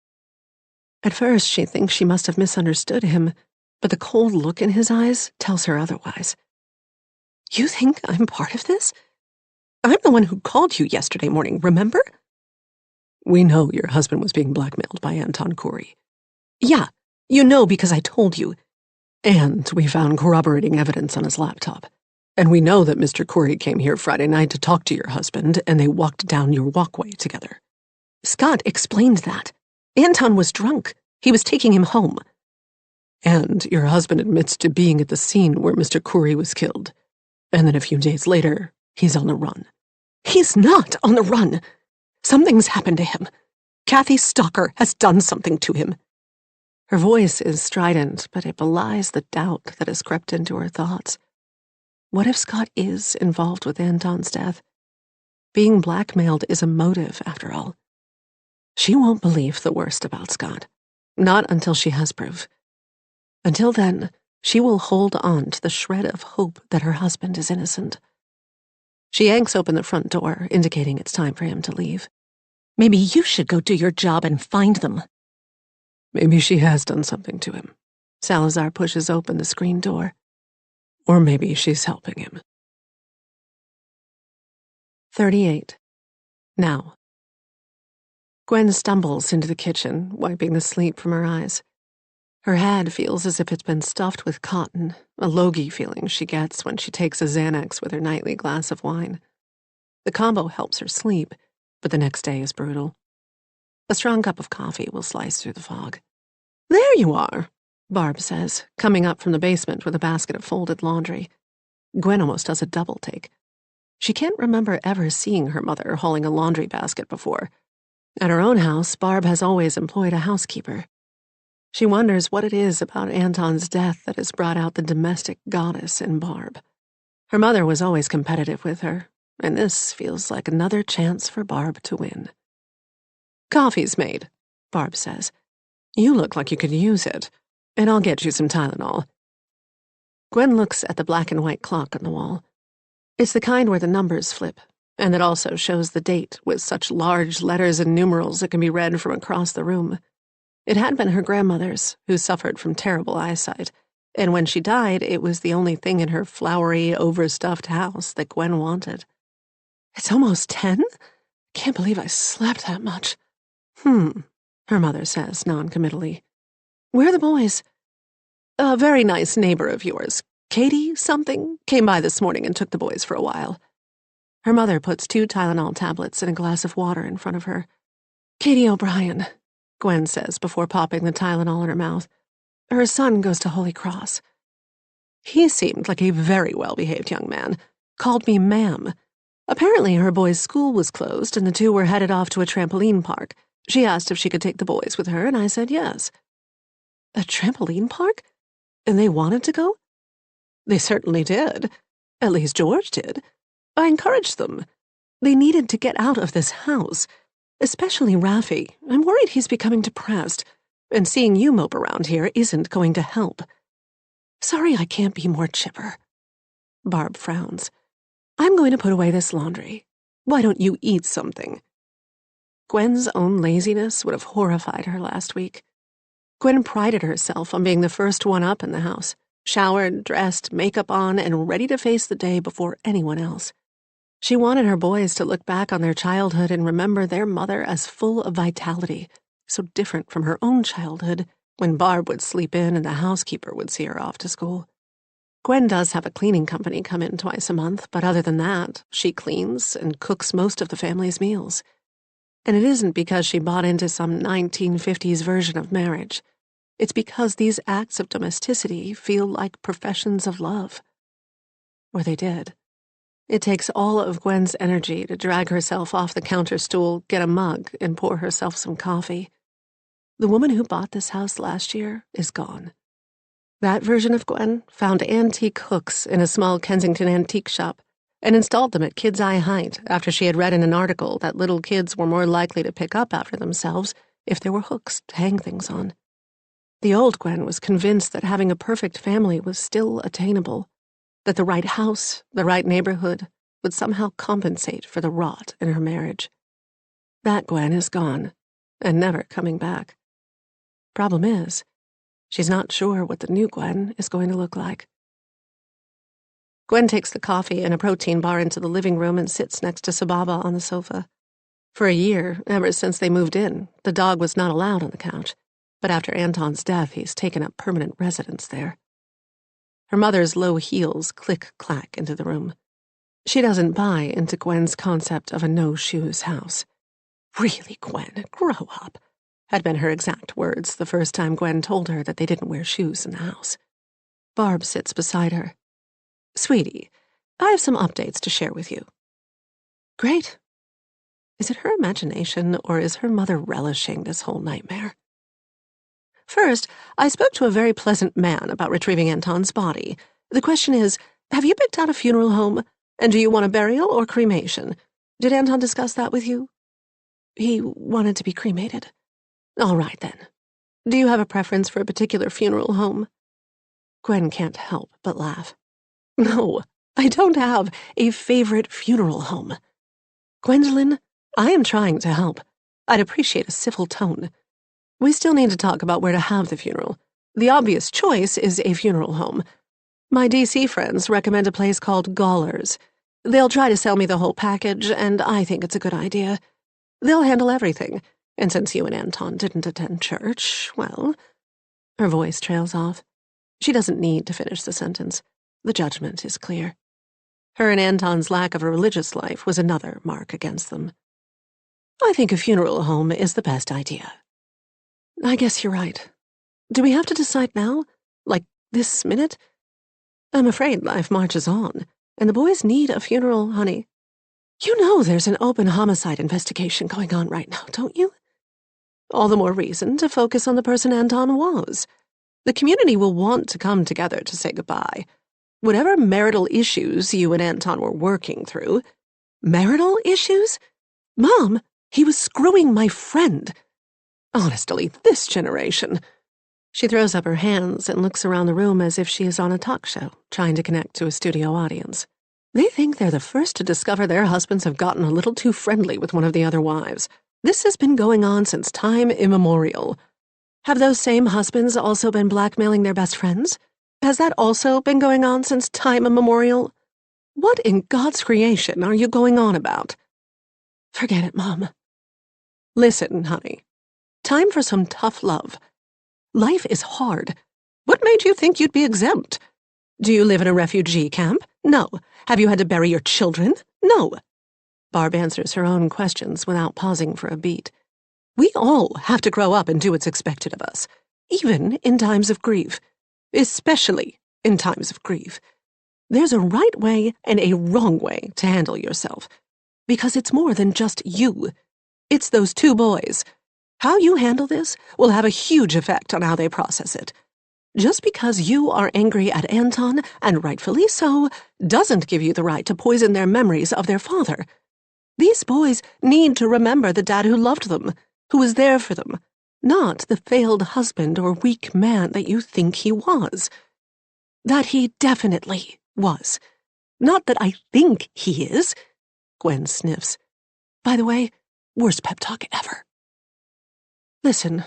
At first, she thinks she must have misunderstood him, but the cold look in his eyes tells her otherwise. You think I'm part of this? I'm the one who called you yesterday morning, remember? We know your husband was being blackmailed by Anton Corey. Yeah, you know because I told you. And we found corroborating evidence on his laptop. And we know that Mr. Corey came here Friday night to talk to your husband, and they walked down your walkway together. Scott explained that. Anton was drunk. He was taking him home. And your husband admits to being at the scene where Mr. Corey was killed. And then a few days later, he's on the run. He's not on the run. Something's happened to him. Kathy's stalker has done something to him. Her voice is strident, but it belies the doubt that has crept into her thoughts. What if Scott is involved with Anton's death? Being blackmailed is a motive, after all. She won't believe the worst about Scott. Not until she has proof. Until then, she will hold on to the shred of hope that her husband is innocent. She yanks open the front door, indicating it's time for him to leave. Maybe you should go do your job and find them. Maybe she has done something to him. Salazar pushes open the screen door. Or maybe she's helping him. 38. Now. Gwen stumbles into the kitchen, wiping the sleep from her eyes. Her head feels as if it's been stuffed with cotton, a logy feeling she gets when she takes a Xanax with her nightly glass of wine. The combo helps her sleep, but the next day is brutal. A strong cup of coffee will slice through the fog. There you are, Barb says, coming up from the basement with a basket of folded laundry. Gwen almost does a double take. She can't remember ever seeing her mother hauling a laundry basket before. At her own house, Barb has always employed a housekeeper. She wonders what it is about Anton's death that has brought out the domestic goddess in Barb. Her mother was always competitive with her, and this feels like another chance for Barb to win. Coffee's made, Barb says. You look like you could use it, and I'll get you some Tylenol. Gwen looks at the black and white clock on the wall. It's the kind where the numbers flip, and it also shows the date with such large letters and numerals it can be read from across the room. It had been her grandmother's, who suffered from terrible eyesight, and when she died, it was the only thing in her flowery, overstuffed house that Gwen wanted. It's almost 10? Can't believe I slept that much. Her mother says noncommittally. Where are the boys? A very nice neighbor of yours, Katie something, came by this morning and took the boys for a while. Her mother puts 2 Tylenol tablets and a glass of water in front of her. Katie O'Brien, Gwen says before popping the Tylenol in her mouth. Her son goes to Holy Cross. He seemed like a very well-behaved young man. Called me ma'am. Apparently her boys' school was closed and the 2 were headed off to a trampoline park. She asked if she could take the boys with her, and I said yes. A trampoline park? And they wanted to go? They certainly did. At least George did. I encouraged them. They needed to get out of this house. Especially Rafi. I'm worried he's becoming depressed, and seeing you mope around here isn't going to help. Sorry I can't be more chipper. Barb frowns. I'm going to put away this laundry. Why don't you eat something? Gwen's own laziness would have horrified her last week. Gwen prided herself on being the first one up in the house, showered, dressed, makeup on, and ready to face the day before anyone else. She wanted her boys to look back on their childhood and remember their mother as full of vitality, so different from her own childhood, when Barb would sleep in and the housekeeper would see her off to school. Gwen does have a cleaning company come in twice a month, but other than that, she cleans and cooks most of the family's meals. And it isn't because she bought into some 1950s version of marriage. It's because these acts of domesticity feel like professions of love. Or they did. It takes all of Gwen's energy to drag herself off the counter stool, get a mug, and pour herself some coffee. The woman who bought this house last year is gone. That version of Gwen found antique hooks in a small Kensington antique shop and installed them at kid's eye height after she had read in an article that little kids were more likely to pick up after themselves if there were hooks to hang things on. The old Gwen was convinced that having a perfect family was still attainable, that the right house, the right neighborhood, would somehow compensate for the rot in her marriage. That Gwen is gone, and never coming back. Problem is, she's not sure what the new Gwen is going to look like. Gwen takes the coffee and a protein bar into the living room and sits next to Sababa on the sofa. For a year, ever since they moved in, the dog was not allowed on the couch, but after Anton's death, he's taken up permanent residence there. Her mother's low heels click-clack into the room. She doesn't buy into Gwen's concept of a no-shoes house. "Really, Gwen, grow up," had been her exact words the first time Gwen told her that they didn't wear shoes in the house. Barb sits beside her. "Sweetie, I have some updates to share with you." "Great." Is it her imagination, or is her mother relishing this whole nightmare? "First, I spoke to a very pleasant man about retrieving Anton's body. The question is, have you picked out a funeral home? And do you want a burial or cremation? Did Anton discuss that with you?" "He wanted to be cremated." "All right, then. Do you have a preference for a particular funeral home?" Gwen can't help but laugh. "No, I don't have a favorite funeral home. Gwendolyn, I am trying to help. I'd appreciate a civil tone. We still need to talk about where to have the funeral. The obvious choice is a funeral home. My DC friends recommend a place called Gawler's. They'll try to sell me the whole package, and I think it's a good idea. They'll handle everything, and since you and Anton didn't attend church, well..." Her voice trails off. She doesn't need to finish the sentence. The judgment is clear. Her and Anton's lack of a religious life was another mark against them. "I think a funeral home is the best idea." "I guess you're right. Do we have to decide now? Like, this minute? I'm afraid life marches on, and the boys need a funeral, honey. You know there's an open homicide investigation going on right now, don't you? All the more reason to focus on the person Anton was. The community will want to come together to say goodbye. Whatever marital issues you and Anton were working through..." "Marital issues? Mom, he was screwing my friend. Honestly, this generation..." She throws up her hands and looks around the room as if she is on a talk show, trying to connect to a studio audience. They think they're the first to discover their husbands have gotten a little too friendly with one of the other wives. This has been going on since time immemorial. Have those same husbands also been blackmailing their best friends? Has that also been going on since time immemorial? What in God's creation are you going on about?" "Forget it, Mom." "Listen, honey. Time for some tough love. Life is hard. What made you think you'd be exempt? Do you live in a refugee camp? No. Have you had to bury your children? No." Barb answers her own questions without pausing for a beat. "We all have to grow up and do what's expected of us, even in times of grief. Especially in times of grief. There's a right way and a wrong way to handle yourself, because it's more than just you. It's those two boys. How you handle this will have a huge effect on how they process it. Just because you are angry at Anton, and rightfully so, doesn't give you the right to poison their memories of their father. These boys need to remember the dad who loved them, who was there for them, not the failed husband or weak man that you think he was. That he definitely was. Not that I think he is." Gwen sniffs. "By the way, worst pep talk ever." "Listen,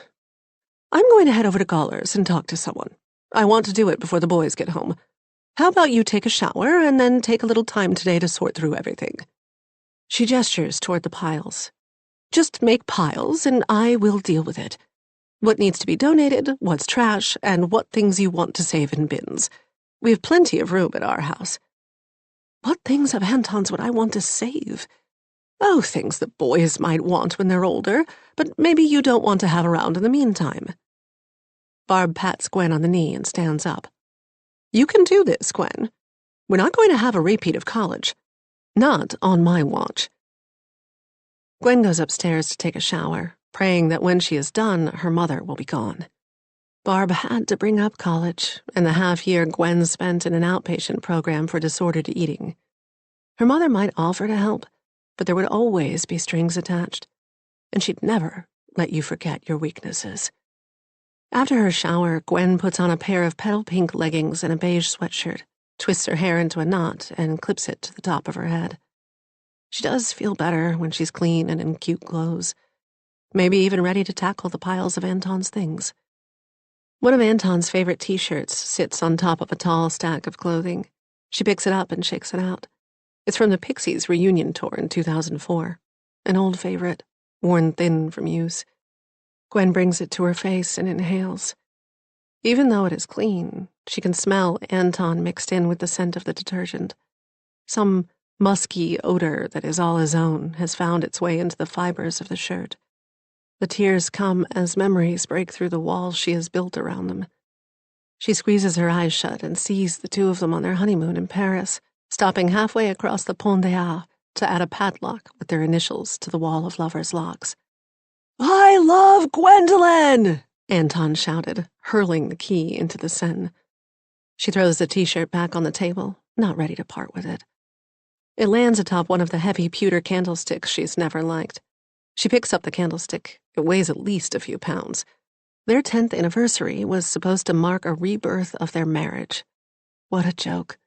I'm going to head over to Gawler's and talk to someone. I want to do it before the boys get home. How about you take a shower and then take a little time today to sort through everything?" She gestures toward the piles. "Just make piles and I will deal with it. What needs to be donated, what's trash, and what things you want to save in bins. We have plenty of room at our house." What things of Anton's would I want to save? Oh, things the boys might want when they're older, but maybe you don't want to have around in the meantime. Barb pats Gwen on the knee and stands up. "You can do this, Gwen. We're not going to have a repeat of college. Not on my watch." Gwen goes upstairs to take a shower, praying that when she is done, her mother will be gone. Barb had to bring up college and the half-year Gwen spent in an outpatient program for disordered eating. Her mother might offer to help, but there would always be strings attached, and she'd never let you forget your weaknesses. After her shower, Gwen puts on a pair of petal pink leggings and a beige sweatshirt, twists her hair into a knot, and clips it to the top of her head. She does feel better when she's clean and in cute clothes, maybe even ready to tackle the piles of Anton's things. One of Anton's favorite t-shirts sits on top of a tall stack of clothing. She picks it up and shakes it out. It's from the Pixies reunion tour in 2004, an old favorite, worn thin from use. Gwen brings it to her face and inhales. Even though it is clean, she can smell Anton mixed in with the scent of the detergent. Some musky odor that is all his own has found its way into the fibers of the shirt. The tears come as memories break through the walls she has built around them. She squeezes her eyes shut and sees the two of them on their honeymoon in Paris, stopping halfway across the Pont des Arts to add a padlock with their initials to the wall of lovers' locks. "I love Gwendolyn!" Anton shouted, hurling the key into the Seine. She throws the t-shirt back on the table, not ready to part with it. It lands atop one of the heavy pewter candlesticks she's never liked. She picks up the candlestick. It weighs at least a few pounds. Their 10th anniversary was supposed to mark a rebirth of their marriage. What a joke.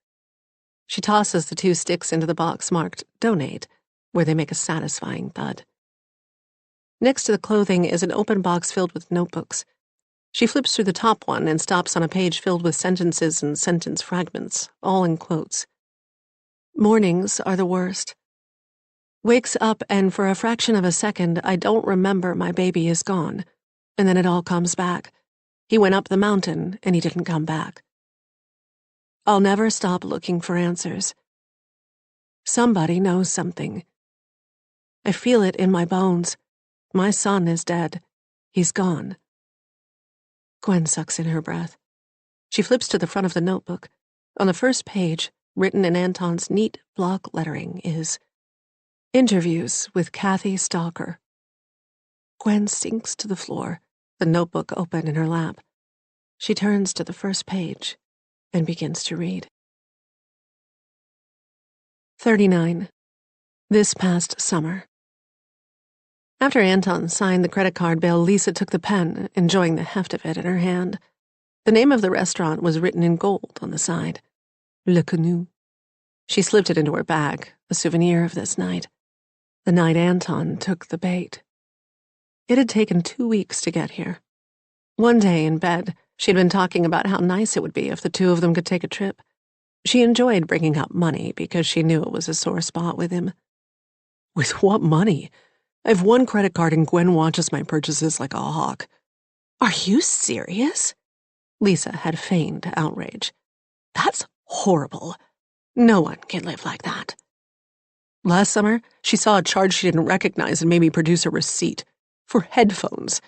She tosses the two sticks into the box marked Donate, where they make a satisfying thud. Next to the clothing is an open box filled with notebooks. She flips through the top one and stops on a page filled with sentences and sentence fragments, all in quotes. Mornings are the worst. Wakes up and for a fraction of a second I don't remember my baby is gone, and then it all comes back. He went up the mountain and he didn't come back. I'll never stop looking for answers. Somebody knows something. I feel it in my bones. My son is dead. He's gone. Gwen sucks in her breath. She flips to the front of the notebook. On the first page, written in Anton's neat block lettering, is Interviews with Kathy Stalker. Gwen sinks to the floor, the notebook open in her lap. She turns to the first page and begins to read. 39. This past summer. After Anton signed the credit card bill, Lisa took the pen, enjoying the heft of it in her hand. The name of the restaurant was written in gold on the side. Le Canoe. She slipped it into her bag, a souvenir of this night. The night Anton took the bait. It had taken 2 weeks to get here. One day in bed, she'd been talking about how nice it would be if the two of them could take a trip. She enjoyed bringing up money because she knew it was a sore spot with him. With what money? I have one credit card and Gwen watches my purchases like a hawk. Are you serious? Lisa had feigned outrage. That's horrible. No one can live like that. Last summer, she saw a charge she didn't recognize and made me produce a receipt for headphones.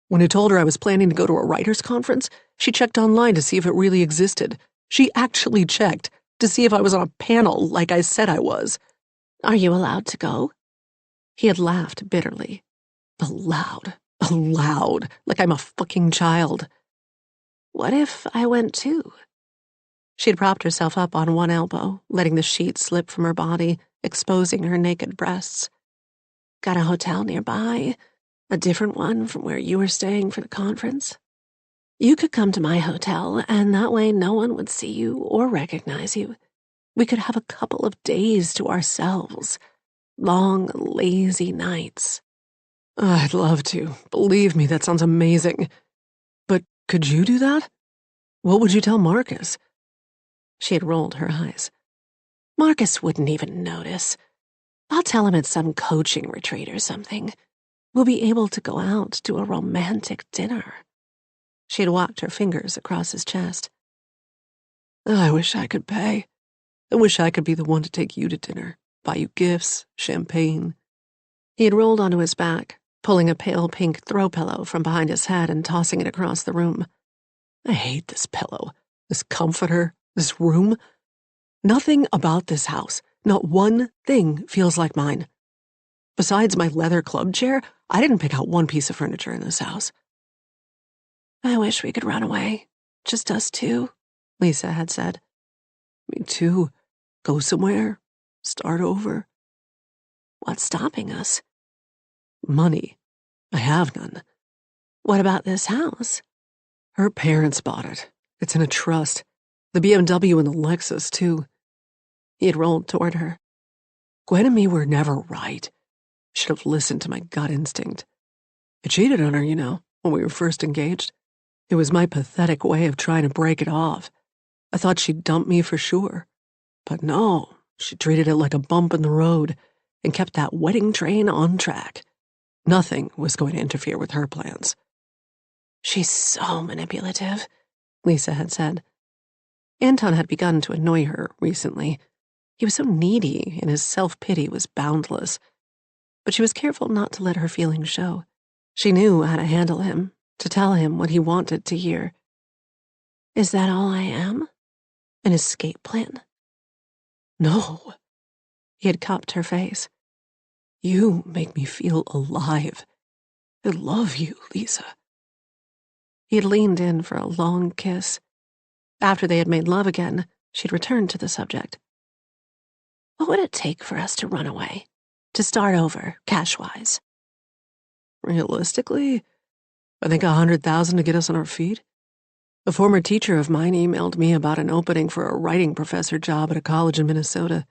When I told her I was planning to go to a writers' conference, she checked online to see if it really existed. She actually checked to see if I was on a panel like I said I was. Are you allowed to go? He had laughed bitterly. Allowed, like I'm a fucking child. What if I went too? She'd propped herself up on one elbow, letting the sheet slip from her body, exposing her naked breasts. Got a hotel nearby? A different one from where you were staying for the conference? You could come to my hotel, and that way no one would see you or recognize you. We could have a couple of days to ourselves. Long, lazy nights. I'd love to. Believe me, that sounds amazing. But could you do that? What would you tell Marcus? She had rolled her eyes. Marcus wouldn't even notice. I'll tell him it's some coaching retreat or something. We'll be able to go out to a romantic dinner. She had walked her fingers across his chest. I wish I could pay. I wish I could be the one to take you to dinner, buy you gifts, champagne. He had rolled onto his back, pulling a pale pink throw pillow from behind his head and tossing it across the room. I hate this pillow, this comforter, this room. Nothing about this house, not one thing feels like mine. Besides my leather club chair, I didn't pick out one piece of furniture in this house. I wish we could run away. Just us two, Lisa had said. Me too. Go somewhere. Start over. What's stopping us? Money. I have none. What about this house? Her parents bought it. It's in a trust. The BMW and the Lexus, too. He had rolled toward her. Gwen and me were never right. Should have listened to my gut instinct. I cheated on her, when we were first engaged. It was my pathetic way of trying to break it off. I thought she'd dump me for sure. But no, she treated it like a bump in the road and kept that wedding train on track. Nothing was going to interfere with her plans. She's so manipulative, Lisa had said. Anton had begun to annoy her recently. He was so needy, and his self-pity was boundless. But she was careful not to let her feelings show. She knew how to handle him, to tell him what he wanted to hear. Is that all I am? An escape plan? No. He had cupped her face. You make me feel alive. I love you, Lisa. He had leaned in for a long kiss. After they had made love again, she'd returned to the subject. What would it take for us to run away? To start over, cash-wise? Realistically, I think $100,000 to get us on our feet. A former teacher of mine emailed me about an opening for a writing professor job at a college in Minnesota.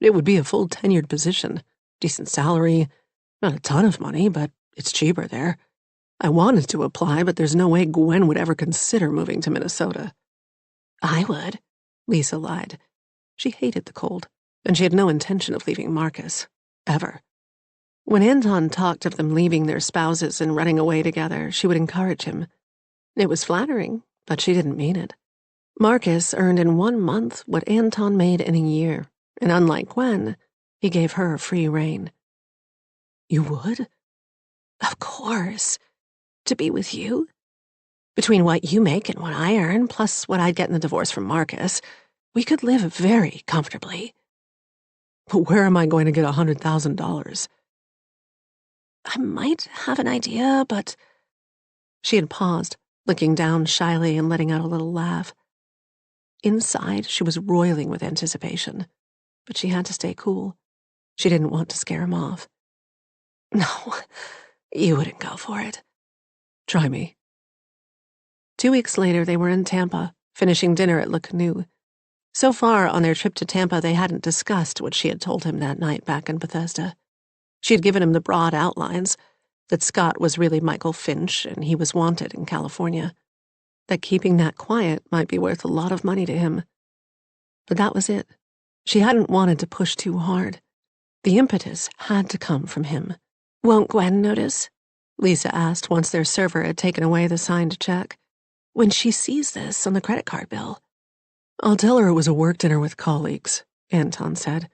It would be a full tenured position, decent salary, not a ton of money, but it's cheaper there. I wanted to apply, but there's no way Gwen would ever consider moving to Minnesota. I would, Lisa lied. She hated the cold, and she had no intention of leaving Marcus, ever. When Anton talked of them leaving their spouses and running away together, she would encourage him. It was flattering, but she didn't mean it. Marcus earned in 1 month what Anton made in a year, and unlike Gwen, he gave her free rein. You would? Of course. To be with you? Between what you make and what I earn, plus what I'd get in the divorce from Marcus, we could live very comfortably. But where am I going to get $100,000? I might have an idea, but... She had paused, looking down shyly and letting out a little laugh. Inside, she was roiling with anticipation, but she had to stay cool. She didn't want to scare him off. No, you wouldn't go for it. Try me. 2 weeks later, they were in Tampa, finishing dinner at Le Canoe. So far on their trip to Tampa, they hadn't discussed what she had told him that night back in Bethesda. She had given him the broad outlines, that Scott was really Michael Finch and he was wanted in California, that keeping that quiet might be worth a lot of money to him. But that was it. She hadn't wanted to push too hard. The impetus had to come from him. Won't Gwen notice? Lisa asked once their server had taken away the signed check. When she sees this on the credit card bill. I'll tell her it was a work dinner with colleagues, Anton said.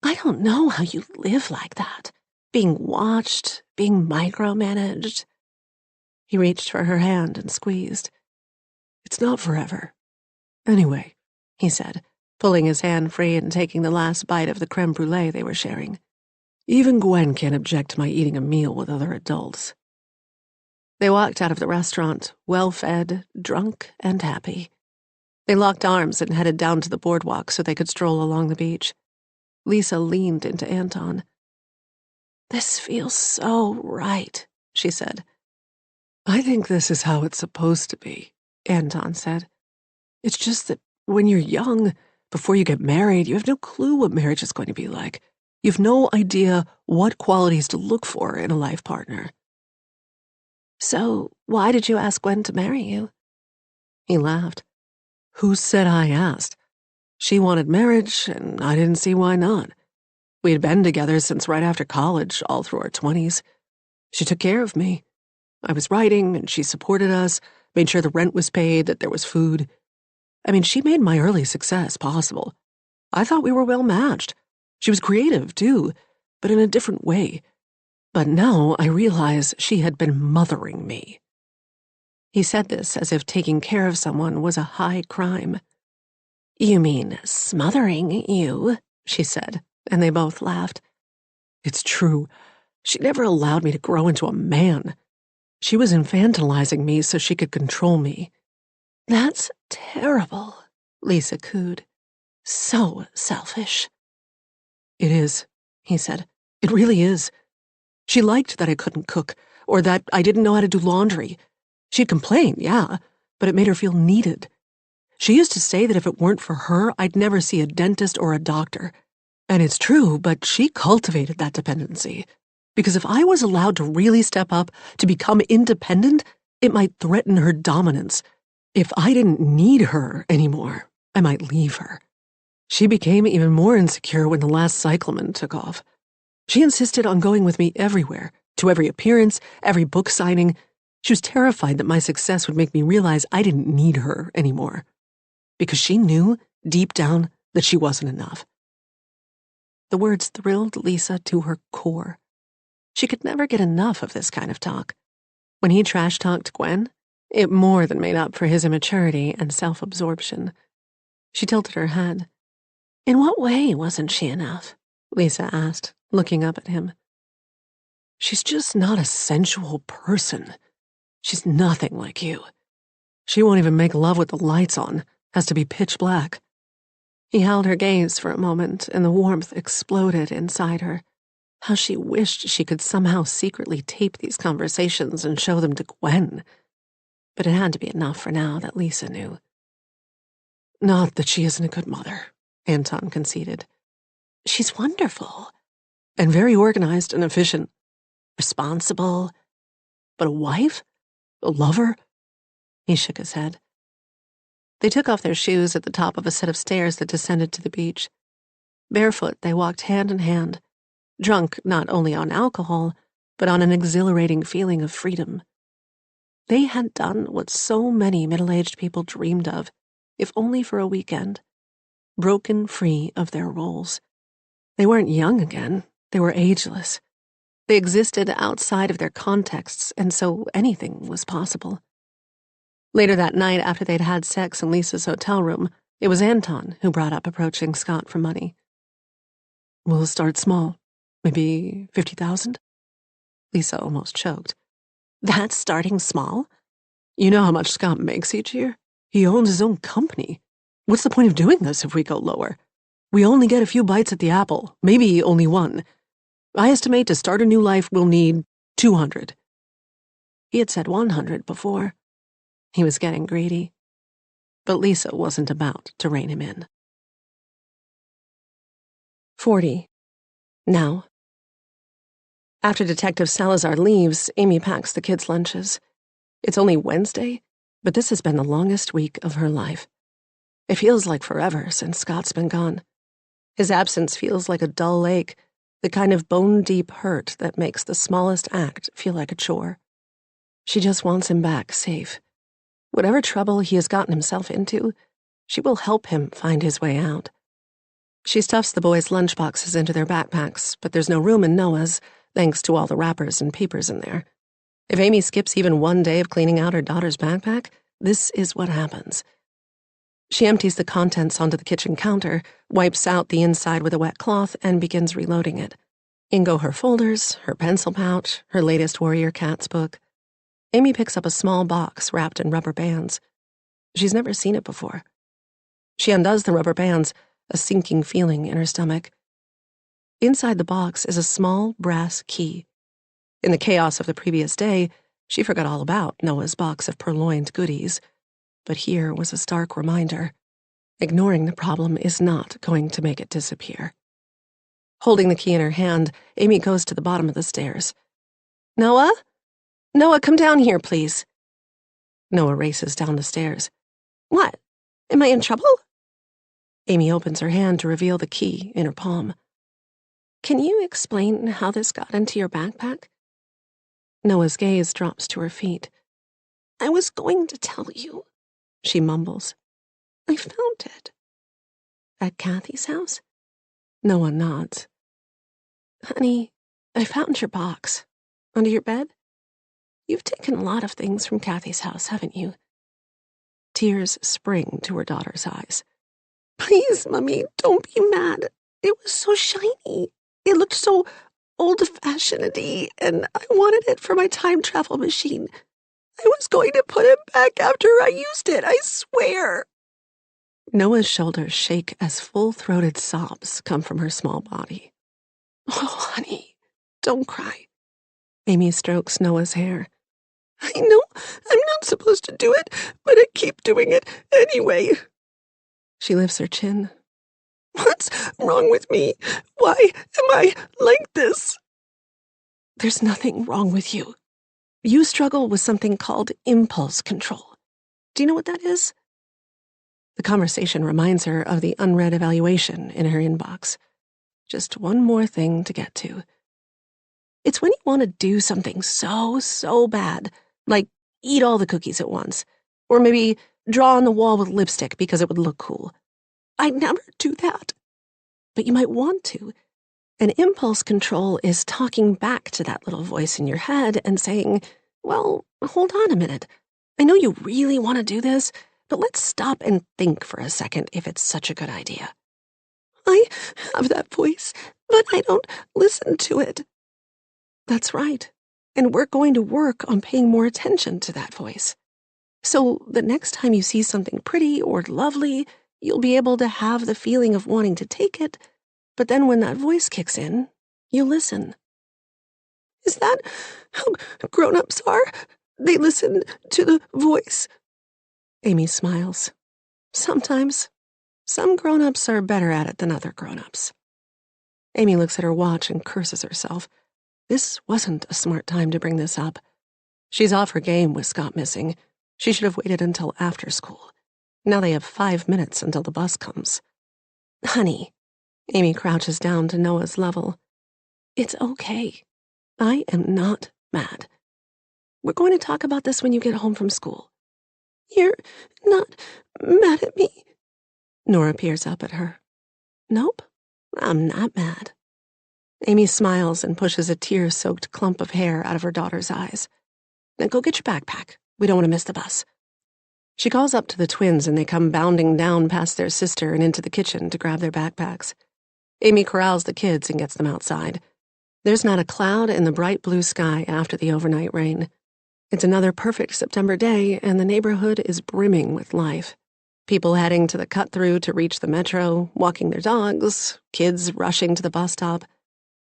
I don't know how you live like that. Being watched, being micromanaged. He reached for her hand and squeezed. It's not forever. Anyway, he said, pulling his hand free and taking the last bite of the creme brulee they were sharing. Even Gwen can't object to my eating a meal with other adults. They walked out of the restaurant, well-fed, drunk, and happy. They locked arms and headed down to the boardwalk so they could stroll along the beach. Lisa leaned into Anton. This feels so right, she said. I think this is how it's supposed to be, Anton said. It's just that when you're young, before you get married, you have no clue what marriage is going to be like. You have no idea what qualities to look for in a life partner. So, why did you ask Gwen to marry you? He laughed. Who said I asked? She wanted marriage, and I didn't see why not. We had been together since right after college, all through our 20s. She took care of me. I was writing, and she supported us, made sure the rent was paid, that there was food. I mean, she made my early success possible. I thought we were well matched. She was creative, too, but in a different way. But now I realize she had been mothering me. He said this as if taking care of someone was a high crime. You mean smothering you, she said, and they both laughed. It's true. She never allowed me to grow into a man. She was infantilizing me so she could control me. That's terrible, Lisa cooed. So selfish. It is, he said. It really is. She liked that I couldn't cook, or that I didn't know how to do laundry. She'd complain, yeah, but it made her feel needed. She used to say that if it weren't for her, I'd never see a dentist or a doctor. And it's true, but she cultivated that dependency. Because if I was allowed to really step up, to become independent, it might threaten her dominance. If I didn't need her anymore, I might leave her. She became even more insecure when the last cyclamen took off. She insisted on going with me everywhere, to every appearance, every book signing. She was terrified that my success would make me realize I didn't need her anymore. Because she knew, deep down, that she wasn't enough. The words thrilled Lisa to her core. She could never get enough of this kind of talk. When he trash-talked Gwen, it more than made up for his immaturity and self-absorption. She tilted her head. In what way wasn't she enough? Lisa asked, looking up at him. She's just not a sensual person. She's nothing like you. She won't even make love with the lights on. Has to be pitch black. He held her gaze for a moment, and the warmth exploded inside her. How she wished she could somehow secretly tape these conversations and show them to Gwen. But it had to be enough for now that Lisa knew. Not that she isn't a good mother, Anton conceded. She's wonderful. And very organized and efficient. Responsible. But a wife? A lover? He shook his head. They took off their shoes at the top of a set of stairs that descended to the beach. Barefoot, they walked hand in hand, drunk not only on alcohol, but on an exhilarating feeling of freedom. They had done what so many middle-aged people dreamed of, if only for a weekend. Broken free of their roles. They weren't young again, they were ageless. They existed outside of their contexts, and so anything was possible. Later that night, after they'd had sex in Lisa's hotel room, it was Anton who brought up approaching Scott for money. We'll start small. Maybe 50,000? Lisa almost choked. That's starting small? You know how much Scott makes each year? He owns his own company. What's the point of doing this if we go lower? We only get a few bites at the apple, maybe only one. I estimate to start a new life we'll need 200. He had said 100 before. He was getting greedy. But Lisa wasn't about to rein him in. 40. Now. After Detective Salazar leaves, Amy packs the kids' lunches. It's only Wednesday, but this has been the longest week of her life. It feels like forever since Scott's been gone. His absence feels like a dull ache, the kind of bone-deep hurt that makes the smallest act feel like a chore. She just wants him back safe. Whatever trouble he has gotten himself into, she will help him find his way out. She stuffs the boys' lunchboxes into their backpacks, but there's no room in Noah's, thanks to all the wrappers and papers in there. If Amy skips even one day of cleaning out her daughter's backpack, this is what happens. She empties the contents onto the kitchen counter, wipes out the inside with a wet cloth, and begins reloading it. In go her folders, her pencil pouch, her latest Warrior Cats book. Amy picks up a small box wrapped in rubber bands. She's never seen it before. She undoes the rubber bands, a sinking feeling in her stomach. Inside the box is a small brass key. In the chaos of the previous day, she forgot all about Noah's box of purloined goodies. But here was a stark reminder. Ignoring the problem is not going to make it disappear. Holding the key in her hand, Amy goes to the bottom of the stairs. Noah? Noah, come down here, please. Noah races down the stairs. What? Am I in trouble? Amy opens her hand to reveal the key in her palm. Can you explain how this got into your backpack? Noah's gaze drops to her feet. I was going to tell you, she mumbles. I found it. At Kathy's house? Noah nods. Honey, I found your box. Under your bed? You've taken a lot of things from Kathy's house, haven't you? Tears spring to her daughter's eyes. Please, Mummy, don't be mad. It was so shiny. It looked so old-fashioned-y, and I wanted it for my time travel machine. I was going to put it back after I used it, I swear." Noah's shoulders shake as full-throated sobs come from her small body. "Oh, honey, don't cry." Amy strokes Noah's hair. "I know I'm not supposed to do it, but I keep doing it anyway." She lifts her chin. "What's wrong with me? Why am I like this?" "There's nothing wrong with you. You struggle with something called impulse control. Do you know what that is?" The conversation reminds her of the unread evaluation in her inbox. Just one more thing to get to. It's when you want to do something so bad, like eat all the cookies at once, or maybe draw on the wall with lipstick because it would look cool. "I'd never do that." But you might want to. And impulse control is talking back to that little voice in your head and saying, "Well, hold on a minute. I know you really want to do this, but let's stop and think for a second if it's such a good idea." "I have that voice, but I don't listen to it." "That's right. And we're going to work on paying more attention to that voice. So the next time you see something pretty or lovely, you'll be able to have the feeling of wanting to take it, but then when that voice kicks in, you listen." "Is that how grown-ups are? They listen to the voice?" Amy smiles. "Sometimes. Some grown-ups are better at it than other grown-ups." Amy looks at her watch and curses herself. This wasn't a smart time to bring this up. She's off her game with Scott missing. She should have waited until after school. Now they have 5 minutes until the bus comes. "Honey," Amy crouches down to Noah's level. "It's okay. I am not mad. We're going to talk about this when you get home from school." "You're not mad at me?" Nora peers up at her. "Nope, I'm not mad." Amy smiles and pushes a tear-soaked clump of hair out of her daughter's eyes. "Now go get your backpack. We don't want to miss the bus." She calls up to the twins and they come bounding down past their sister and into the kitchen to grab their backpacks. Amy corrals the kids and gets them outside. There's not a cloud in the bright blue sky after the overnight rain. It's another perfect September day and the neighborhood is brimming with life. People heading to the cut-through to reach the metro, walking their dogs, kids rushing to the bus stop.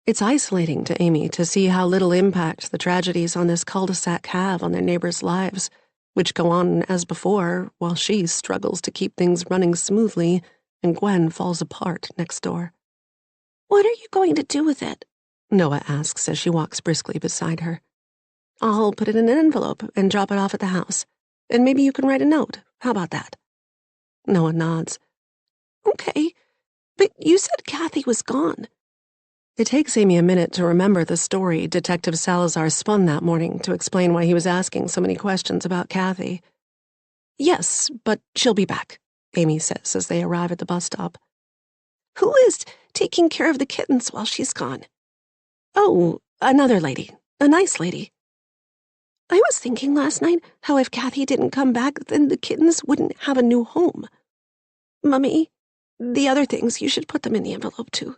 It's isolating to Amy to see how little impact the tragedies on this cul-de-sac have on their neighbors' lives, which go on as before while she struggles to keep things running smoothly and Gwen falls apart next door. "What are you going to do with it?" Noah asks as she walks briskly beside her. "I'll put it in an envelope and drop it off at the house. And maybe you can write a note. How about that?" Noah nods. "Okay, but you said Kathy was gone." It takes Amy a minute to remember the story Detective Salazar spun that morning to explain why he was asking so many questions about Kathy. "Yes, but she'll be back," Amy says as they arrive at the bus stop. "Who is taking care of the kittens while she's gone?" "Oh, another lady. A nice lady." "I was thinking last night how if Kathy didn't come back, then the kittens wouldn't have a new home. Mummy, the other things, you should put them in the envelope too."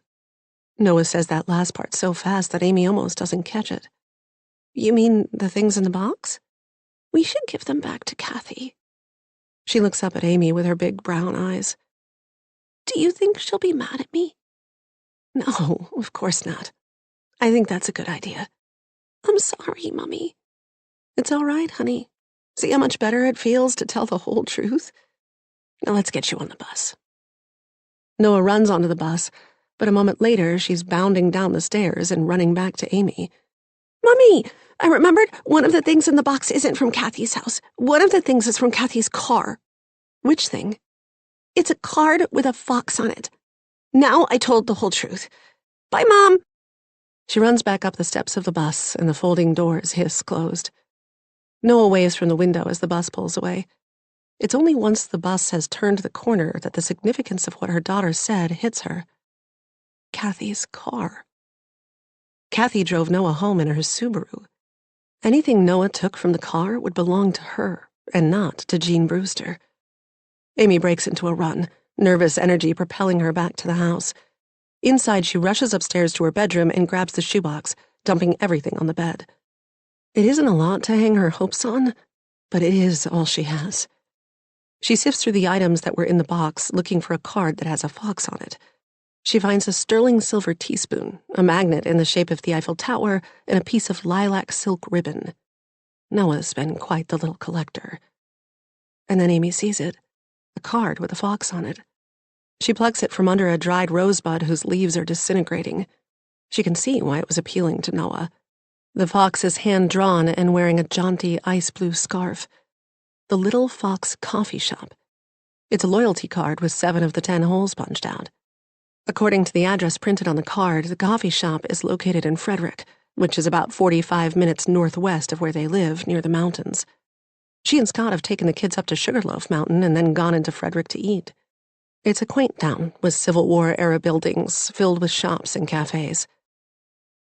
Noah says that last part so fast that Amy almost doesn't catch it. "You mean the things in the box?" "We should give them back to Kathy." She looks up at Amy with her big brown eyes. "Do you think she'll be mad at me?" "No, of course not. I think that's a good idea." "I'm sorry, Mummy." "It's all right, honey. See how much better it feels to tell the whole truth? Now let's get you on the bus." Noah runs onto the bus, but a moment later she's bounding down the stairs and running back to Amy. "Mummy, I remembered one of the things in the box isn't from Kathy's house. One of the things is from Kathy's car." "Which thing?" "It's a card with a fox on it. Now I told the whole truth. Bye, Mom." She runs back up the steps of the bus and the folding doors hiss closed. Noah waves from the window as the bus pulls away. It's only once the bus has turned the corner that the significance of what her daughter said hits her. Kathy's car. Kathy drove Noah home in her Subaru. Anything Noah took from the car would belong to her and not to Jean Brewster. Amy breaks into a run, nervous energy propelling her back to the house. Inside, she rushes upstairs to her bedroom and grabs the shoebox, dumping everything on the bed. It isn't a lot to hang her hopes on, but it is all she has. She sifts through the items that were in the box, looking for a card that has a fox on it. She finds a sterling silver teaspoon, a magnet in the shape of the Eiffel Tower, and a piece of lilac silk ribbon. Noah's been quite the little collector. And then Amy sees it, a card with a fox on it. She plucks it from under a dried rosebud whose leaves are disintegrating. She can see why it was appealing to Noah. The fox is hand-drawn and wearing a jaunty ice-blue scarf. The Little Fox Coffee Shop. It's a loyalty card with 7 of the 10 holes punched out. According to the address printed on the card, the coffee shop is located in Frederick, which is about 45 minutes northwest of where they live, near the mountains. She and Scott have taken the kids up to Sugarloaf Mountain and then gone into Frederick to eat. It's a quaint town with Civil War-era buildings filled with shops and cafes.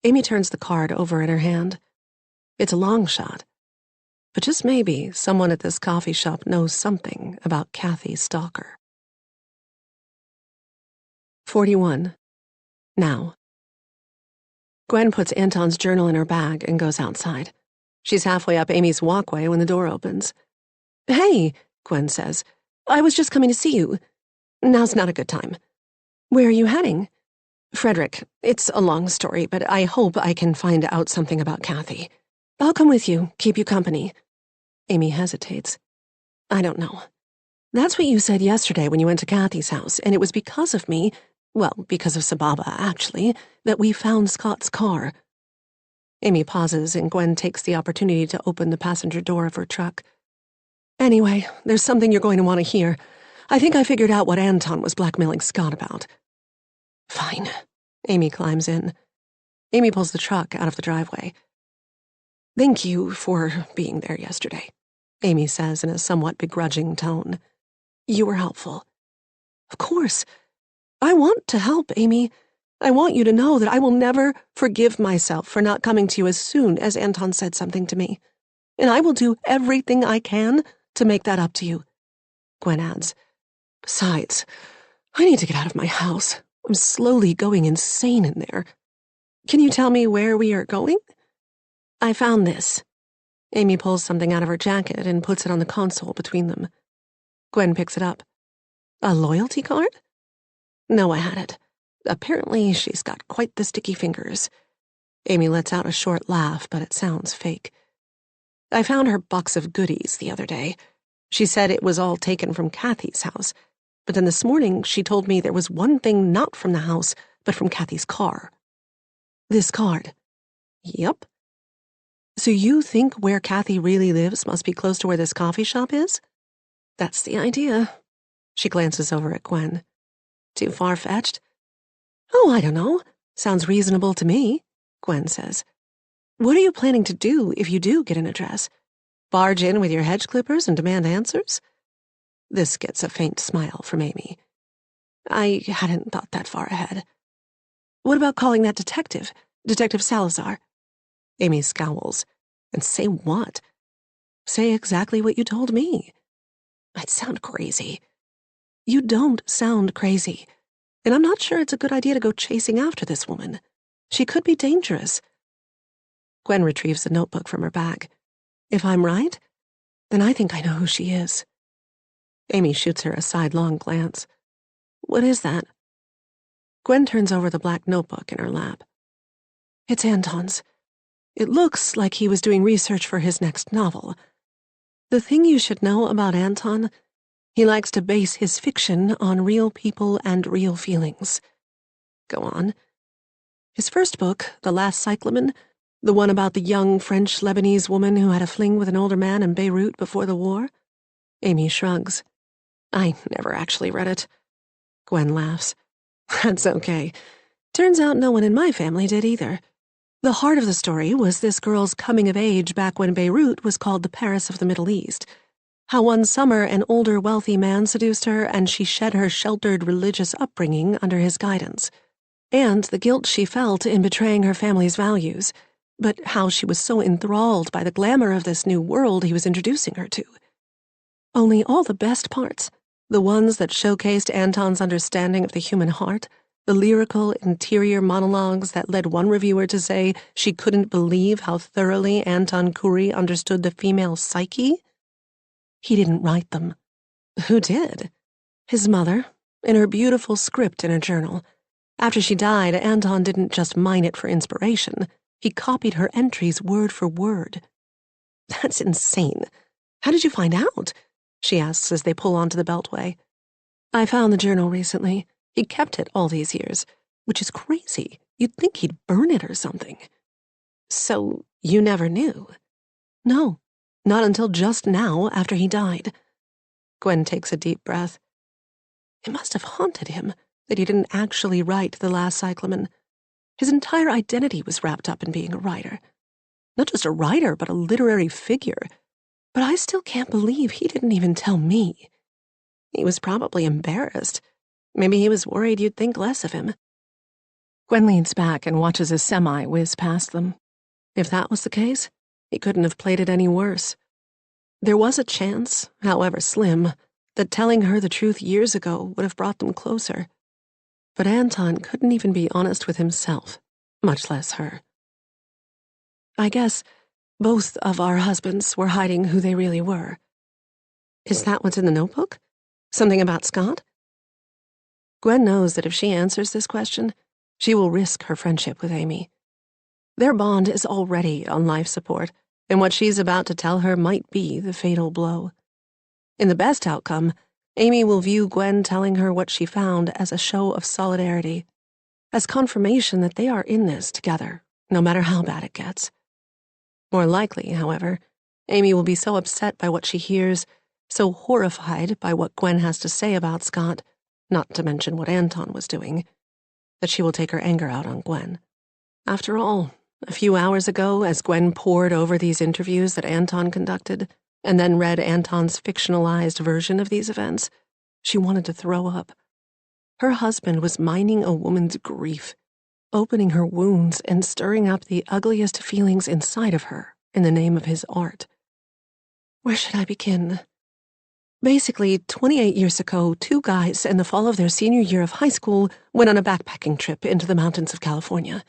Amy turns the card over in her hand. It's a long shot. But just maybe someone at this coffee shop knows something about Kathy Stalker. 41. Now. Gwen puts Anton's journal in her bag and goes outside. She's halfway up Amy's walkway when the door opens. "Hey," Gwen says. "I was just coming to see you. Now's not a good time." "Where are you heading?" "Frederick. It's a long story, but I hope I can find out something about Kathy. I'll come with you, keep you company." Amy hesitates. "I don't know. That's what you said yesterday when you went to Kathy's house, and it was because of me, well, because of Sababa, actually, that we found Scott's car." Amy pauses, and Gwen takes the opportunity to open the passenger door of her truck. "Anyway, there's something you're going to want to hear. I think I figured out what Anton was blackmailing Scott about." "Fine." Amy climbs in. Amy pulls the truck out of the driveway. "Thank you for being there yesterday," Amy says in a somewhat begrudging tone. "You were helpful." "Of course. I want to help, Amy. I want you to know that I will never forgive myself for not coming to you as soon as Anton said something to me. And I will do everything I can to make that up to you," Gwen adds. "Besides, I need to get out of my house. I'm slowly going insane in there. Can you tell me where we are going?" "I found this." Amy pulls something out of her jacket and puts it on the console between them. Gwen picks it up. "A loyalty card?" Noah had it. Apparently, she's got quite the sticky fingers. Amy lets out a short laugh, but it sounds fake. "I found her box of goodies the other day. She said it was all taken from Kathy's house, but then this morning she told me there was one thing not from the house, but from Kathy's car." "This card?" "Yep." "So you think where Kathy really lives must be close to where this coffee shop is?" "That's the idea." She glances over at Gwen. "Too far-fetched?" "Oh, I don't know. Sounds reasonable to me," Gwen says. "What are you planning to do if you do get an address? Barge in with your hedge clippers and demand answers?" This gets a faint smile from Amy. "I hadn't thought that far ahead." "What about calling that detective, Detective Salazar?" Amy scowls. "And say what?" "Say exactly what you told me." "I'd sound crazy." "You don't sound crazy. And I'm not sure it's a good idea to go chasing after this woman. She could be dangerous." Gwen retrieves the notebook from her bag. "If I'm right, then I think I know who she is." Amy shoots her a sidelong glance. "What is that?" Gwen turns over the black notebook in her lap. "It's Anton's. It looks like he was doing research for his next novel. The thing you should know about Anton, he likes to base his fiction on real people and real feelings." "Go on." "His first book, The Last Cyclamen, the one about the young French-Lebanese woman who had a fling with an older man in Beirut before the war?" Amy shrugs. "I never actually read it." Gwen laughs. "That's okay. Turns out no one in my family did either. The heart of the story was this girl's coming of age back when Beirut was called the Paris of the Middle East. How one summer an older wealthy man seduced her and she shed her sheltered religious upbringing under his guidance. And the guilt she felt in betraying her family's values, but how she was so enthralled by the glamour of this new world he was introducing her to. Only all the best parts, the ones that showcased Anton's understanding of the human heart, The lyrical interior monologues that led one reviewer to say she couldn't believe how thoroughly Anton Curry understood the female psyche? He didn't write them. Who did? His mother, in her beautiful script in a journal. After she died, Anton didn't just mine it for inspiration. He copied her entries word for word. That's insane. How did you find out? She asks as they pull onto the beltway. I found the journal recently. He kept it all these years, which is crazy. You'd think he'd burn it or something. So you never knew? No, not until just now after he died. Gwen takes a deep breath. It must have haunted him that he didn't actually write The Last Cyclamen. His entire identity was wrapped up in being a writer. Not just a writer, but a literary figure. But I still can't believe he didn't even tell me. He was probably embarrassed. Maybe he was worried you'd think less of him. Gwen leans back and watches a semi whiz past them. If that was the case, he couldn't have played it any worse. There was a chance, however slim, that telling her the truth years ago would have brought them closer. But Anton couldn't even be honest with himself, much less her. I guess both of our husbands were hiding who they really were. Is that what's in the notebook? Something about Scott? Gwen knows that if she answers this question, she will risk her friendship with Amy. Their bond is already on life support, and what she's about to tell her might be the fatal blow. In the best outcome, Amy will view Gwen telling her what she found as a show of solidarity, as confirmation that they are in this together, no matter how bad it gets. More likely, however, Amy will be so upset by what she hears, so horrified by what Gwen has to say about Scott, not to mention what Anton was doing, that she will take her anger out on Gwen. After all, a few hours ago, as Gwen pored over these interviews that Anton conducted, and then read Anton's fictionalized version of these events, she wanted to throw up. Her husband was mining a woman's grief, opening her wounds and stirring up the ugliest feelings inside of her in the name of his art. Where should I begin? Basically, 28 years ago, two guys in the fall of their senior year of high school went on a backpacking trip into the mountains of California.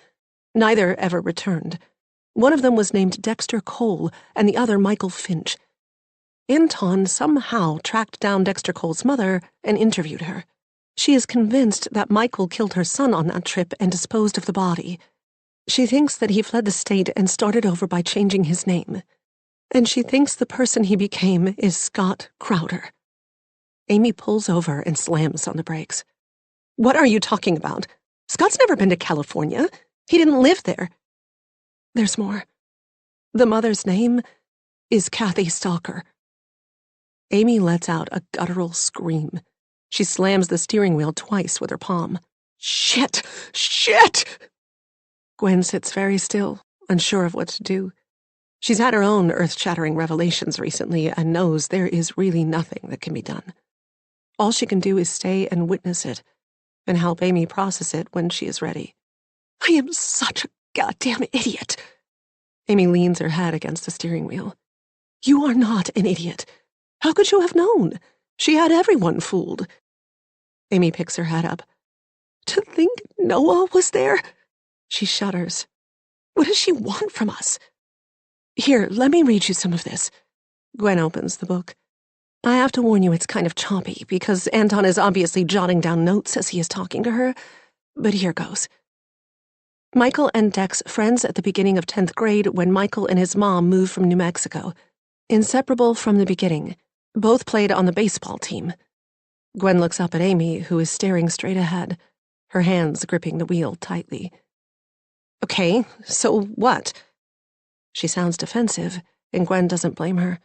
Neither ever returned. One of them was named Dexter Cole, and the other Michael Finch. Anton somehow tracked down Dexter Cole's mother and interviewed her. She is convinced that Michael killed her son on that trip and disposed of the body. She thinks that he fled the state and started over by changing his name. And she thinks the person he became is Scott Crowder. Amy pulls over and slams on the brakes. What are you talking about? Scott's never been to California. He didn't live there. There's more. The mother's name is Kathy Stalker. Amy lets out a guttural scream. She slams the steering wheel twice with her palm. Shit! Shit! Gwen sits very still, unsure of what to do. She's had her own earth-shattering revelations recently and knows there is really nothing that can be done. All she can do is stay and witness it, and help Amy process it when she is ready. I am such a goddamn idiot. Amy leans her head against the steering wheel. You are not an idiot. How could you have known? She had everyone fooled. Amy picks her head up. To think Noah was there? She shudders. What does she want from us? Here, let me read you some of this. Gwen opens the book. I have to warn you it's kind of choppy, because Anton is obviously jotting down notes as he is talking to her, but here goes. Michael and Dex friends at the beginning of 10th grade when Michael and his mom moved from New Mexico. Inseparable from the beginning. Both played on the baseball team. Gwen looks up at Amy, who is staring straight ahead, her hands gripping the wheel tightly. Okay, so what? She sounds defensive, and Gwen doesn't blame her.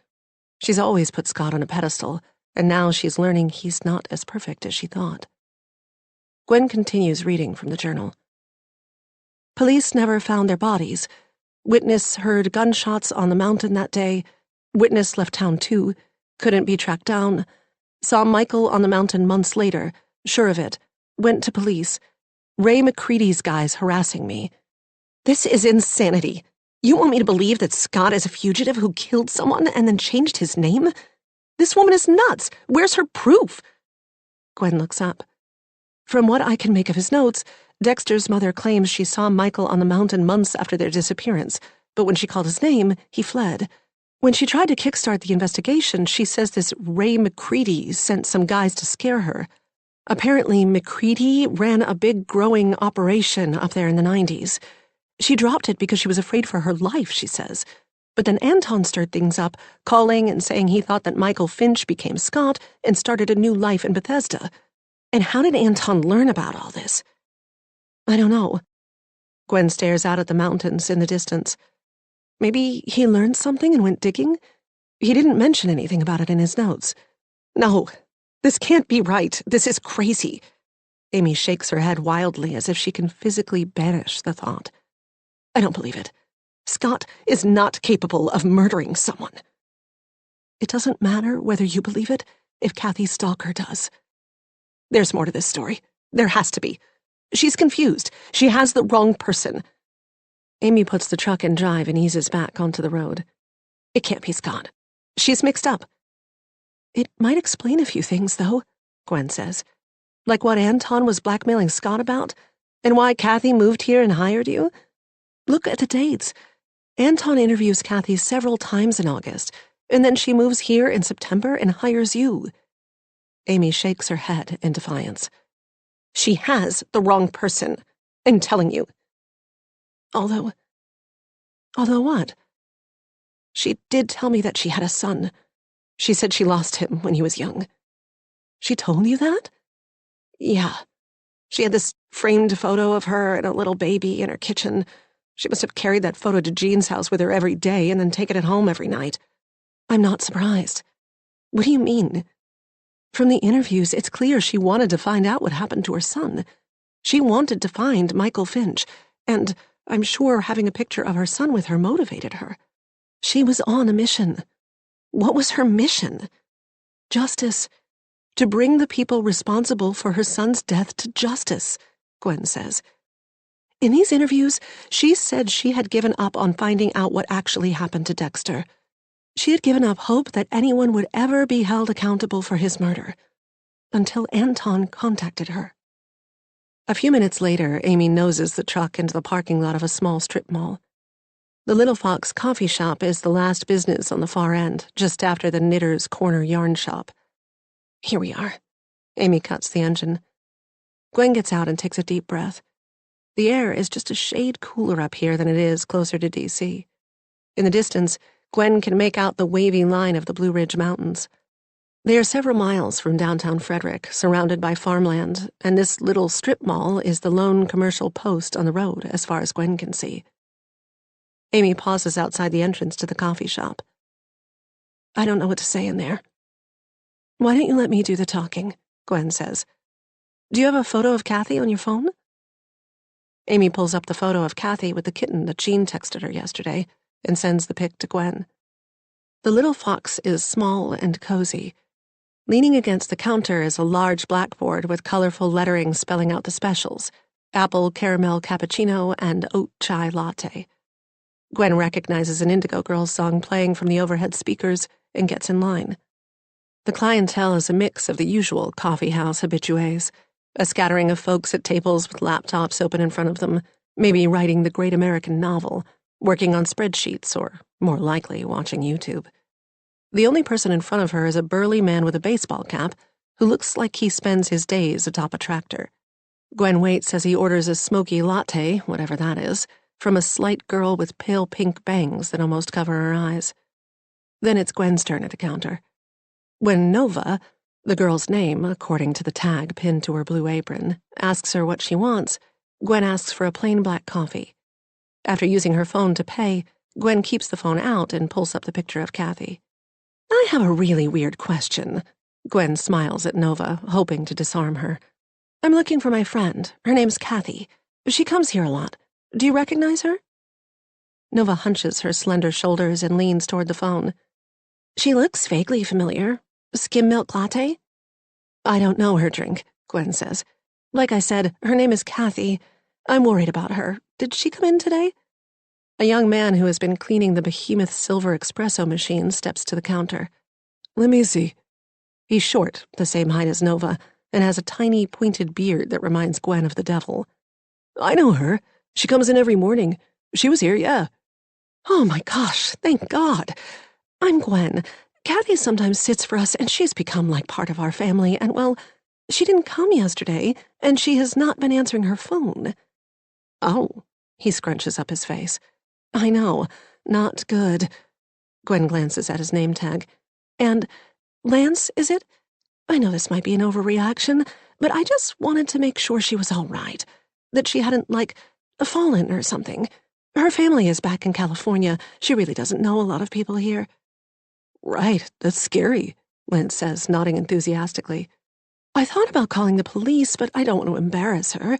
She's always put Scott on a pedestal, and now she's learning he's not as perfect as she thought. Gwen continues reading from the journal. Police never found their bodies. Witness heard gunshots on the mountain that day. Witness left town too. Couldn't be tracked down. Saw Michael on the mountain months later. Sure of it. Went to police. Ray McCready's guys harassing me. This is insanity. You want me to believe that Scott is a fugitive who killed someone and then changed his name? This woman is nuts. Where's her proof? Gwen looks up. From what I can make of his notes, Dexter's mother claims she saw Michael on the mountain months after their disappearance, but when she called his name, he fled. When she tried to kickstart the investigation, she says this Ray McCready sent some guys to scare her. Apparently, McCready ran a big growing operation up there in the 90s. She dropped it because she was afraid for her life, she says. But then Anton stirred things up, calling and saying he thought that Michael Finch became Scott and started a new life in Bethesda. And how did Anton learn about all this? I don't know. Gwen stares out at the mountains in the distance. Maybe he learned something and went digging? He didn't mention anything about it in his notes. No, this can't be right. This is crazy. Amy shakes her head wildly as if she can physically banish the thought. I don't believe it. Scott is not capable of murdering someone. It doesn't matter whether you believe it if Kathy Stalker does. There's more to this story. There has to be. She's confused. She has the wrong person. Amy puts the truck in drive and eases back onto the road. It can't be Scott. She's mixed up. It might explain a few things, though, Gwen says. Like what Anton was blackmailing Scott about, and why Kathy moved here and hired you. Look at the dates. Anton interviews Kathy several times in August, and then she moves here in September and hires you. Amy shakes her head in defiance. She has the wrong person, I'm telling you. Although what? She did tell me that she had a son. She said she lost him when he was young. She told you that? Yeah. She had this framed photo of her and a little baby in her kitchen. She must have carried that photo to Jean's house with her every day and then taken it home every night. I'm not surprised. What do you mean? From the interviews, it's clear she wanted to find out what happened to her son. She wanted to find Michael Finch, and I'm sure having a picture of her son with her motivated her. She was on a mission. What was her mission? Justice. To bring the people responsible for her son's death to justice, Gwen says. In these interviews, she said she had given up on finding out what actually happened to Dexter. She had given up hope that anyone would ever be held accountable for his murder, until Anton contacted her. A few minutes later, Amy noses the truck into the parking lot of a small strip mall. The Little Fox coffee shop is the last business on the far end, just after the Knitter's Corner yarn shop. Here we are. Amy cuts the engine. Gwen gets out and takes a deep breath. The air is just a shade cooler up here than it is closer to D.C. In the distance, Gwen can make out the wavy line of the Blue Ridge Mountains. They are several miles from downtown Frederick, surrounded by farmland, and this little strip mall is the lone commercial post on the road as far as Gwen can see. Amy pauses outside the entrance to the coffee shop. I don't know what to say in there. Why don't you let me do the talking, Gwen says. Do you have a photo of Kathy on your phone? Amy pulls up the photo of Kathy with the kitten that Jean texted her yesterday and sends the pic to Gwen. The Little Fox is small and cozy. Leaning against the counter is a large blackboard with colorful lettering spelling out the specials: apple caramel cappuccino and oat chai latte. Gwen recognizes an Indigo Girls song playing from the overhead speakers and gets in line. The clientele is a mix of the usual coffee house habitués, a scattering of folks at tables with laptops open in front of them, maybe writing the great American novel, working on spreadsheets, or, more likely, watching YouTube. The only person in front of her is a burly man with a baseball cap who looks like he spends his days atop a tractor. Gwen waits as he orders a smoky latte, whatever that is, from a slight girl with pale pink bangs that almost cover her eyes. Then it's Gwen's turn at the counter. When Nova, the girl's name, according to the tag pinned to her blue apron, asks her what she wants, Gwen asks for a plain black coffee. After using her phone to pay, Gwen keeps the phone out and pulls up the picture of Kathy. I have a really weird question. Gwen smiles at Nova, hoping to disarm her. I'm looking for my friend. Her name's Kathy. She comes here a lot. Do you recognize her? Nova hunches her slender shoulders and leans toward the phone. She looks vaguely familiar. Skim milk latte? I don't know her drink, Gwen says. Like I said, her name is Kathy. I'm worried about her. Did she come in today? A young man who has been cleaning the behemoth silver espresso machine steps to the counter. Let me see. He's short, the same height as Nova, and has a tiny, pointed beard that reminds Gwen of the devil. I know her. She comes in every morning. She was here, yeah. Oh my gosh, thank God. I'm Gwen. Kathy sometimes sits for us, and she's become like part of our family, and well, she didn't come yesterday, and she has not been answering her phone. Oh, he scrunches up his face. I know, not good. Gwen glances at his name tag. And Lance, is it? I know this might be an overreaction, but I just wanted to make sure she was all right, that she hadn't, fallen or something. Her family is back in California. She really doesn't know a lot of people here. Right, that's scary, Lance says, nodding enthusiastically. I thought about calling the police, but I don't want to embarrass her.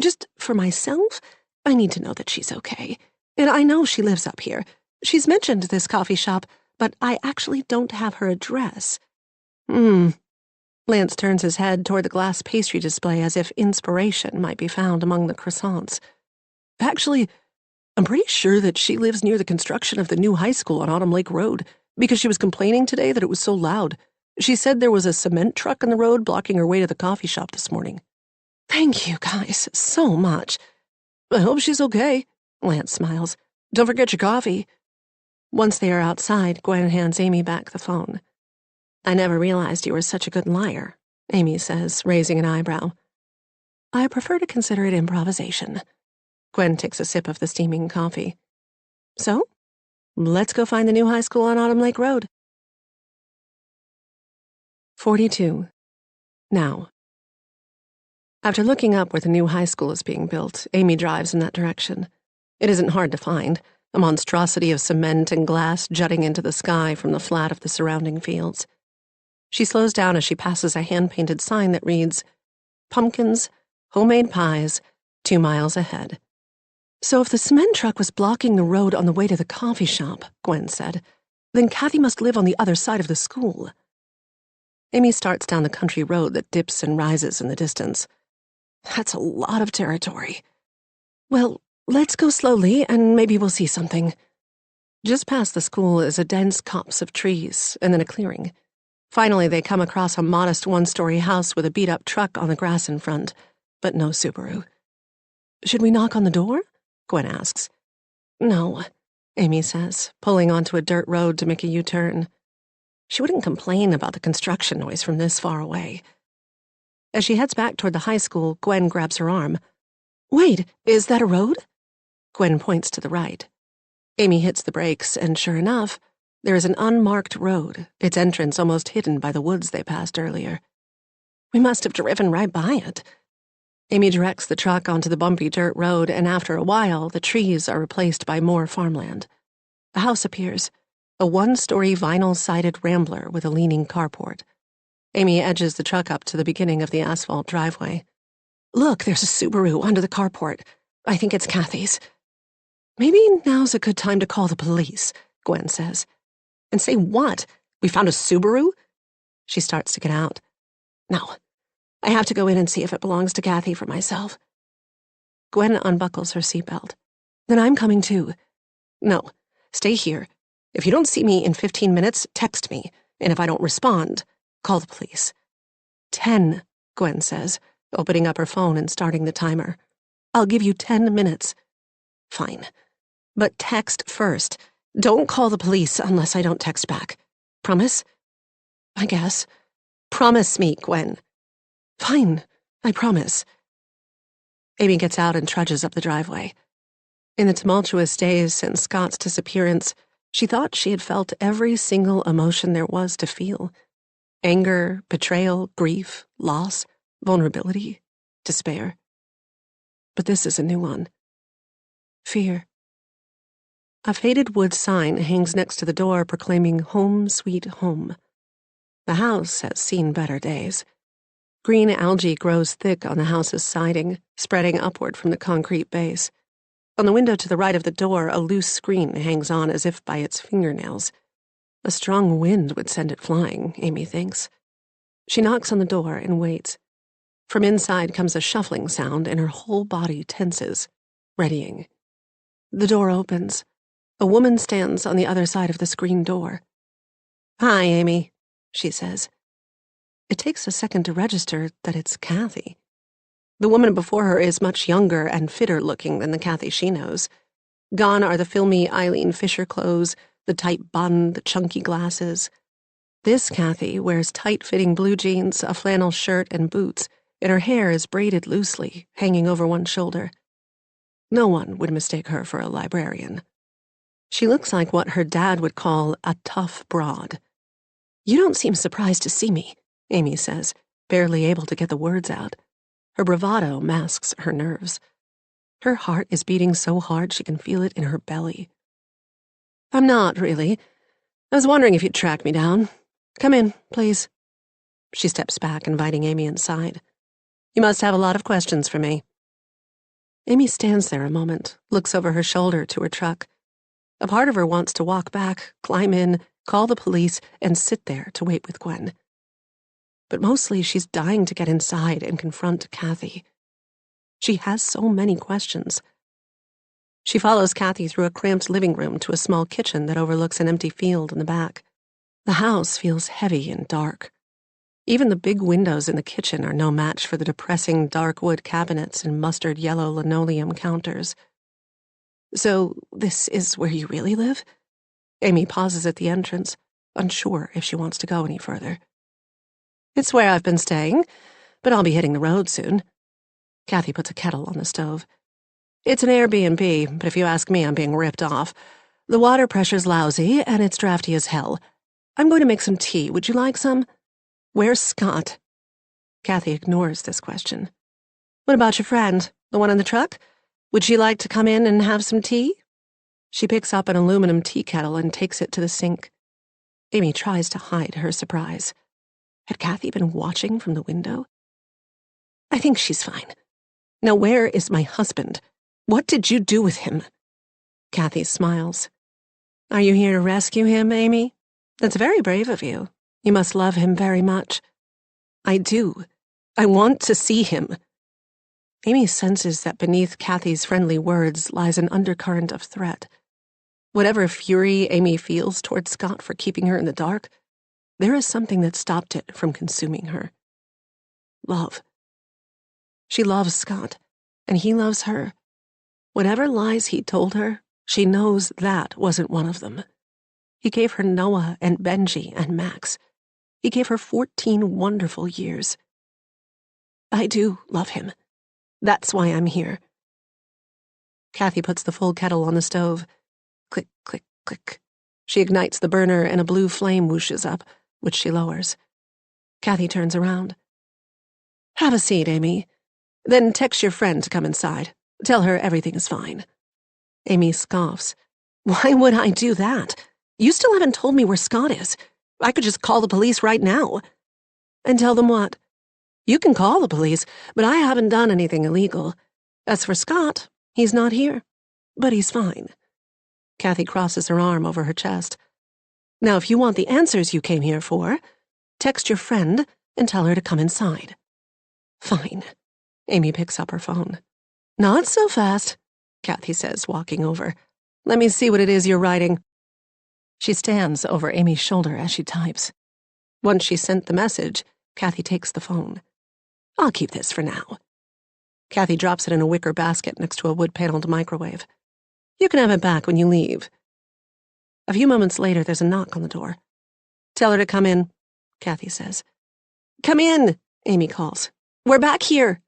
Just for myself, I need to know that she's okay. And I know she lives up here. She's mentioned this coffee shop, but I actually don't have her address. Lance turns his head toward the glass pastry display as if inspiration might be found among the croissants. Actually, I'm pretty sure that she lives near the construction of the new high school on Autumn Lake Road, because she was complaining today that it was so loud. She said there was a cement truck on the road blocking her way to the coffee shop this morning. Thank you guys so much. I hope she's okay, Lance smiles. Don't forget your coffee. Once they are outside, Gwen hands Amy back the phone. I never realized you were such a good liar, Amy says, raising an eyebrow. I prefer to consider it improvisation. Gwen takes a sip of the steaming coffee. So, let's go find the new high school on Autumn Lake Road. 42. Now. After looking up where the new high school is being built, Amy drives in that direction. It isn't hard to find, a monstrosity of cement and glass jutting into the sky from the flat of the surrounding fields. She slows down as she passes a hand-painted sign that reads, Pumpkins, homemade pies, 2 miles ahead. So if the cement truck was blocking the road on the way to the coffee shop, Gwen said, then Kathy must live on the other side of the school. Amy starts down the country road that dips and rises in the distance. That's a lot of territory. Well, let's go slowly, and maybe we'll see something. Just past the school is a dense copse of trees, and then a clearing. Finally, they come across a modest 1-story house with a beat-up truck on the grass in front, but no Subaru. Should we knock on the door? Gwen asks. No, Amy says, pulling onto a dirt road to make a U-turn. She wouldn't complain about the construction noise from this far away. As she heads back toward the high school, Gwen grabs her arm. Wait, is that a road? Gwen points to the right. Amy hits the brakes, and sure enough, there is an unmarked road, its entrance almost hidden by the woods they passed earlier. We must have driven right by it. Amy directs the truck onto the bumpy dirt road, and after a while, the trees are replaced by more farmland. A house appears, a 1-story vinyl-sided rambler with a leaning carport. Amy edges the truck up to the beginning of the asphalt driveway. Look, there's a Subaru under the carport. I think it's Kathy's. Maybe now's a good time to call the police, Gwen says. And say what? We found a Subaru? She starts to get out. No, I have to go in and see if it belongs to Kathy for myself. Gwen unbuckles her seatbelt. Then I'm coming too. No, stay here. If you don't see me in 15 minutes, text me. And if I don't respond, call the police. 10, Gwen says, opening up her phone and starting the timer. I'll give you 10 minutes. Fine. But text first. Don't call the police unless I don't text back. Promise? I guess. Promise me, Gwen. Fine, I promise. Amy gets out and trudges up the driveway. In the tumultuous days since Scott's disappearance, she thought she had felt every single emotion there was to feel. Anger, betrayal, grief, loss, vulnerability, despair. But this is a new one. Fear. A faded wood sign hangs next to the door proclaiming Home Sweet Home. The house has seen better days. Green algae grows thick on the house's siding, spreading upward from the concrete base. On the window to the right of the door, a loose screen hangs on as if by its fingernails. A strong wind would send it flying, Amy thinks. She knocks on the door and waits. From inside comes a shuffling sound, and her whole body tenses, readying. The door opens. A woman stands on the other side of the screen door. Hi, Amy, she says. It takes a second to register that it's Kathy. The woman before her is much younger and fitter looking than the Kathy she knows. Gone are the filmy Eileen Fisher clothes, the tight bun, the chunky glasses. This Kathy wears tight-fitting blue jeans, a flannel shirt, and boots, and her hair is braided loosely, hanging over one shoulder. No one would mistake her for a librarian. She looks like what her dad would call a tough broad. "You don't seem surprised to see me," Amy says, barely able to get the words out. Her bravado masks her nerves. Her heart is beating so hard she can feel it in her belly. "I'm not, really. I was wondering if you'd track me down. Come in, please." She steps back, inviting Amy inside. "You must have a lot of questions for me." Amy stands there a moment, looks over her shoulder to her truck. A part of her wants to walk back, climb in, call the police, and sit there to wait with Gwen. But mostly she's dying to get inside and confront Kathy. She has so many questions. She follows Kathy through a cramped living room to a small kitchen that overlooks an empty field in the back. The house feels heavy and dark. Even the big windows in the kitchen are no match for the depressing dark wood cabinets and mustard yellow linoleum counters. "So, this is where you really live?" Amy pauses at the entrance, unsure if she wants to go any further. "It's where I've been staying, but I'll be hitting the road soon." Kathy puts a kettle on the stove. "It's an Airbnb, but if you ask me, I'm being ripped off. The water pressure's lousy, and it's drafty as hell. I'm going to make some tea. Would you like some?" "Where's Scott?" Kathy ignores this question. "What about your friend, the one in the truck? Would she like to come in and have some tea?" She picks up an aluminum tea kettle and takes it to the sink. Amy tries to hide her surprise. Had Kathy been watching from the window? "I think she's fine. Now where is my husband? What did you do with him?" Kathy smiles. "Are you here to rescue him, Amy? That's very brave of you. You must love him very much." "I do. I want to see him." Amy senses that beneath Kathy's friendly words lies an undercurrent of threat. Whatever fury Amy feels toward Scott for keeping her in the dark, there is something that stopped it from consuming her. Love. She loves Scott, and he loves her. Whatever lies he told her, she knows that wasn't one of them. He gave her Noah and Benji and Max. He gave her 14 wonderful years. I do love him. That's why I'm here. Kathy puts the full kettle on the stove. Click, click, click. She ignites the burner and a blue flame whooshes up, which she lowers. Kathy turns around. "Have a seat, Amy. Then text your friend to come inside. Tell her everything is fine." Amy scoffs. "Why would I do that? You still haven't told me where Scott is. I could just call the police right now." "And tell them what?" "You can call the police, but I haven't done anything illegal. As for Scott, he's not here. But he's fine." Kathy crosses her arm over her chest. "Now, if you want the answers you came here for, text your friend and tell her to come inside." "Fine." Amy picks up her phone. "Not so fast," Kathy says, walking over. "Let me see what it is you're writing." She stands over Amy's shoulder as she types. Once she's sent the message, Kathy takes the phone. "I'll keep this for now." Kathy drops it in a wicker basket next to a wood-paneled microwave. "You can have it back when you leave." A few moments later, there's a knock on the door. "Tell her to come in," Kathy says. "Come in," Amy calls. "We're back here."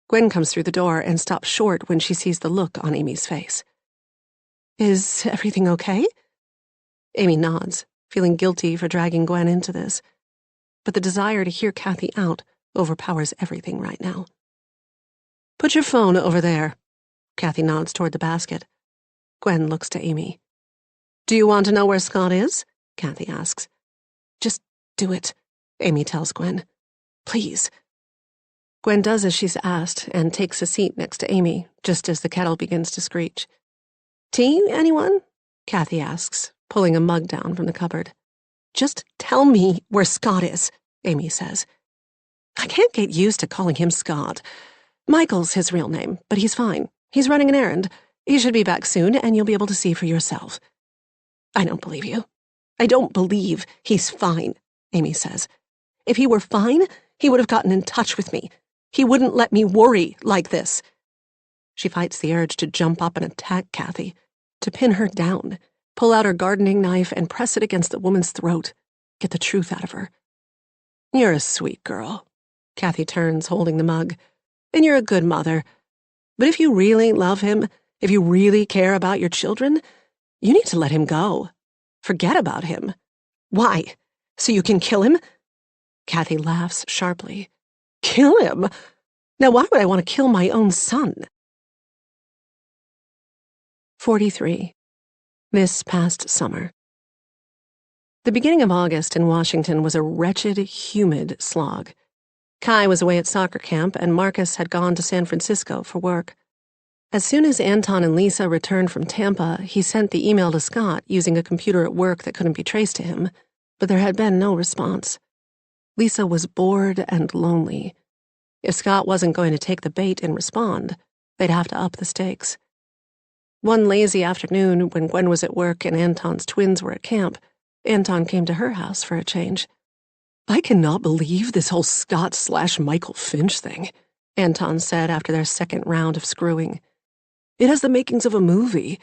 Gwen comes through the door and stops short when she sees the look on Amy's face. "Is everything okay?" Amy nods, feeling guilty for dragging Gwen into this. But the desire to hear Kathy out overpowers everything right now. "Put your phone over there." Kathy nods toward the basket. Gwen looks to Amy. "Do you want to know where Scott is?" Kathy asks. "Just do it," Amy tells Gwen. "Please." Gwen does as she's asked and takes a seat next to Amy, just as the kettle begins to screech. "Tea, anyone?" Kathy asks, pulling a mug down from the cupboard. "Just tell me where Scott is," Amy says. "I can't get used to calling him Scott. Michael's his real name, but he's fine. He's running an errand. He should be back soon, and you'll be able to see for yourself." "I don't believe you. I don't believe he's fine," Amy says. If he were fine, he would have gotten in touch with me. He wouldn't let me worry like this. She fights the urge to jump up and attack Kathy, to pin her down, pull out her gardening knife and press it against the woman's throat, get the truth out of her. You're a sweet girl. Kathy turns, holding the mug. And you're a good mother. But if you really love him, if you really care about your children, you need to let him go. Forget about him. Why? So you can kill him? Kathy laughs sharply. Kill him? Now why would I want to kill my own son? 43. This past summer. The beginning of August in Washington was a wretched, humid slog. Kai was away at soccer camp, and Marcus had gone to San Francisco for work. As soon as Anton and Lisa returned from Tampa, he sent the email to Scott using a computer at work that couldn't be traced to him, but there had been no response. Lisa was bored and lonely. If Scott wasn't going to take the bait and respond, they'd have to up the stakes. One lazy afternoon, when Gwen was at work and Anton's twins were at camp, Anton came to her house for a change. I cannot believe this whole Scott/Michael Finch thing, Anton said after their second round of screwing. It has the makings of a movie.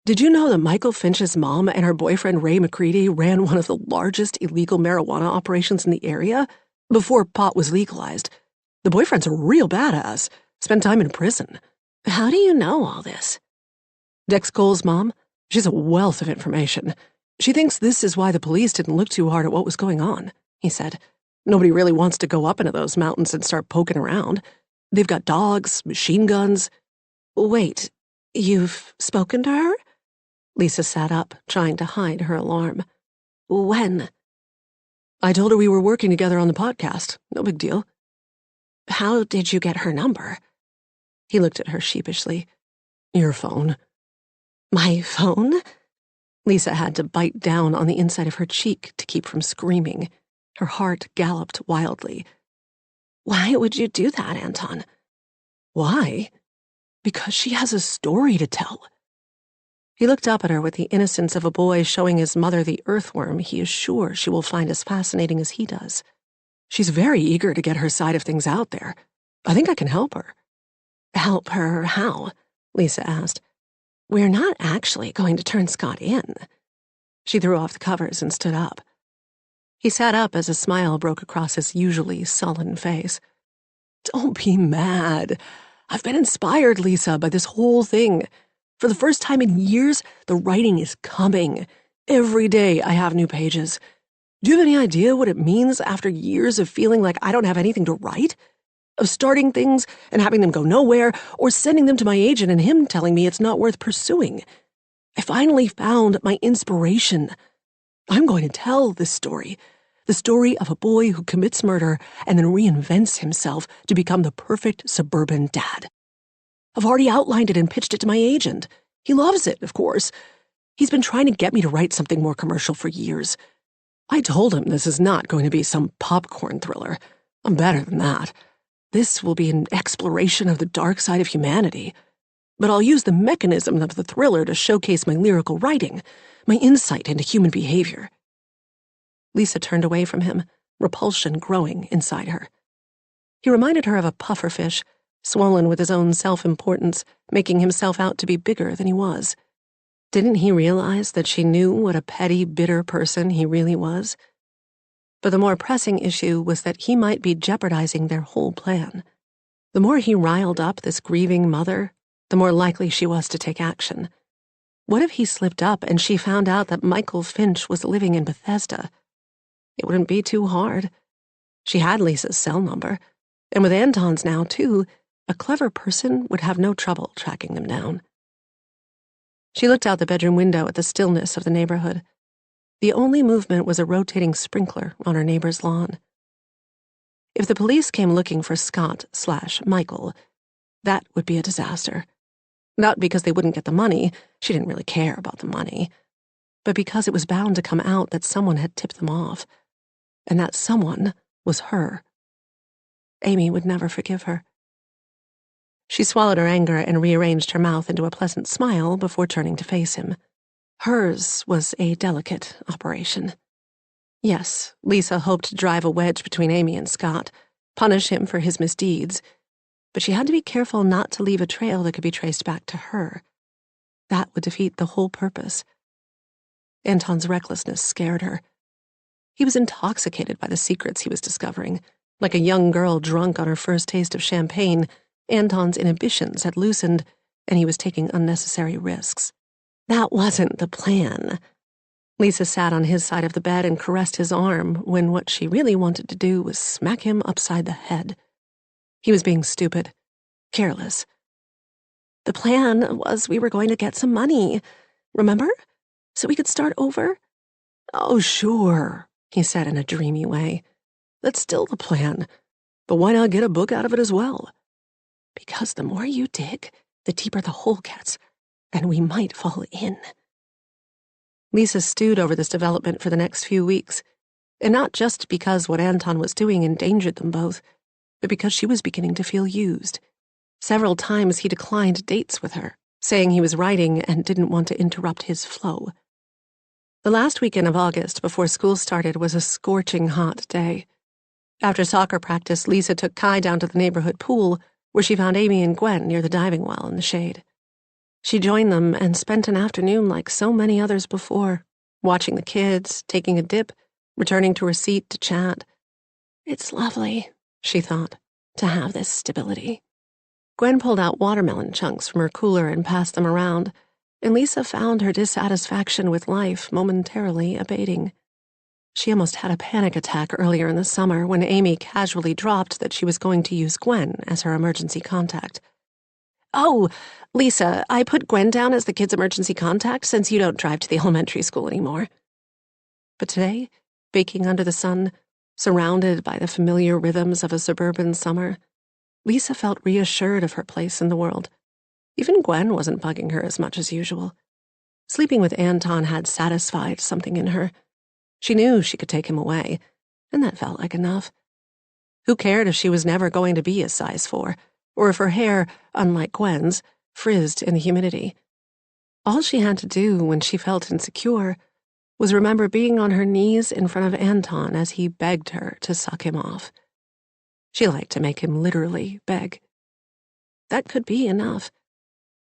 Did you know that Michael Finch's mom and her boyfriend Ray McCready ran one of the largest illegal marijuana operations in the area before pot was legalized? The boyfriend's a real badass. Spent time in prison. How do you know all this? Dex Cole's mom? She's a wealth of information. She thinks this is why the police didn't look too hard at what was going on, he said. Nobody really wants to go up into those mountains and start poking around. They've got dogs, machine guns. Wait, you've spoken to her? Lisa sat up, trying to hide her alarm. When? I told her we were working together on the podcast. No big deal. How did you get her number? He looked at her sheepishly. Your phone. My phone? Lisa had to bite down on the inside of her cheek to keep from screaming. Her heart galloped wildly. Why would you do that, Anton? Why? Because she has a story to tell. He looked up at her with the innocence of a boy showing his mother the earthworm he is sure she will find as fascinating as he does. She's very eager to get her side of things out there. I think I can help her. Help her how? Lisa asked. We're not actually going to turn Scott in. She threw off the covers and stood up. He sat up as a smile broke across his usually sullen face. Don't be mad. I've been inspired, Lisa, by this whole thing. For the first time in years, the writing is coming. Every day I have new pages. Do you have any idea what it means after years of feeling like I don't have anything to write? Of starting things and having them go nowhere, or sending them to my agent and him telling me it's not worth pursuing. I finally found my inspiration. I'm going to tell this story. The story of a boy who commits murder and then reinvents himself to become the perfect suburban dad. I've already outlined it and pitched it to my agent. He loves it, of course. He's been trying to get me to write something more commercial for years. I told him this is not going to be some popcorn thriller. I'm better than that. This will be an exploration of the dark side of humanity. But I'll use the mechanism of the thriller to showcase my lyrical writing, my insight into human behavior. Lisa turned away from him, repulsion growing inside her. He reminded her of a pufferfish, swollen with his own self-importance, making himself out to be bigger than he was. Didn't he realize that she knew what a petty, bitter person he really was? But the more pressing issue was that he might be jeopardizing their whole plan. The more he riled up this grieving mother, the more likely she was to take action. What if he slipped up and she found out that Michael Finch was living in Bethesda? It wouldn't be too hard. She had Lisa's cell number, and with Anton's now, too, a clever person would have no trouble tracking them down. She looked out the bedroom window at the stillness of the neighborhood. The only movement was a rotating sprinkler on her neighbor's lawn. If the police came looking for Scott/Michael, that would be a disaster. Not because they wouldn't get the money, she didn't really care about the money, but because it was bound to come out that someone had tipped them off, and that someone was her. Amy would never forgive her. She swallowed her anger and rearranged her mouth into a pleasant smile before turning to face him. Hers was a delicate operation. Yes, Lisa hoped to drive a wedge between Amy and Scott, punish him for his misdeeds, but she had to be careful not to leave a trail that could be traced back to her. That would defeat the whole purpose. Anton's recklessness scared her. He was intoxicated by the secrets he was discovering. Like a young girl drunk on her first taste of champagne, Anton's inhibitions had loosened, and he was taking unnecessary risks. That wasn't the plan. Lisa sat on his side of the bed and caressed his arm when what she really wanted to do was smack him upside the head. He was being stupid, careless. The plan was we were going to get some money, remember? So we could start over? Oh, sure, he said in a dreamy way. That's still the plan. But why not get a book out of it as well? Because the more you dig, the deeper the hole gets, and we might fall in. Lisa stewed over this development for the next few weeks, and not just because what Anton was doing endangered them both, but because she was beginning to feel used. Several times he declined dates with her, saying he was writing and didn't want to interrupt his flow. The last weekend of August before school started was a scorching hot day. After soccer practice, Lisa took Kai down to the neighborhood pool, where she found Amy and Gwen near the diving well in the shade. She joined them and spent an afternoon like so many others before, watching the kids, taking a dip, returning to her seat to chat. It's lovely, she thought, to have this stability. Gwen pulled out watermelon chunks from her cooler and passed them around, and Lisa found her dissatisfaction with life momentarily abating. She almost had a panic attack earlier in the summer when Amy casually dropped that she was going to use Gwen as her emergency contact. Oh, Lisa, I put Gwen down as the kid's emergency contact since you don't drive to the elementary school anymore. But today, baking under the sun, surrounded by the familiar rhythms of a suburban summer, Lisa felt reassured of her place in the world. Even Gwen wasn't bugging her as much as usual. Sleeping with Anton had satisfied something in her. She knew she could take him away, and that felt like enough. Who cared if she was never going to be a size 4, or if her hair, unlike Gwen's, frizzed in the humidity? All she had to do when she felt insecure was remember being on her knees in front of Anton as he begged her to suck him off. She liked to make him literally beg. That could be enough.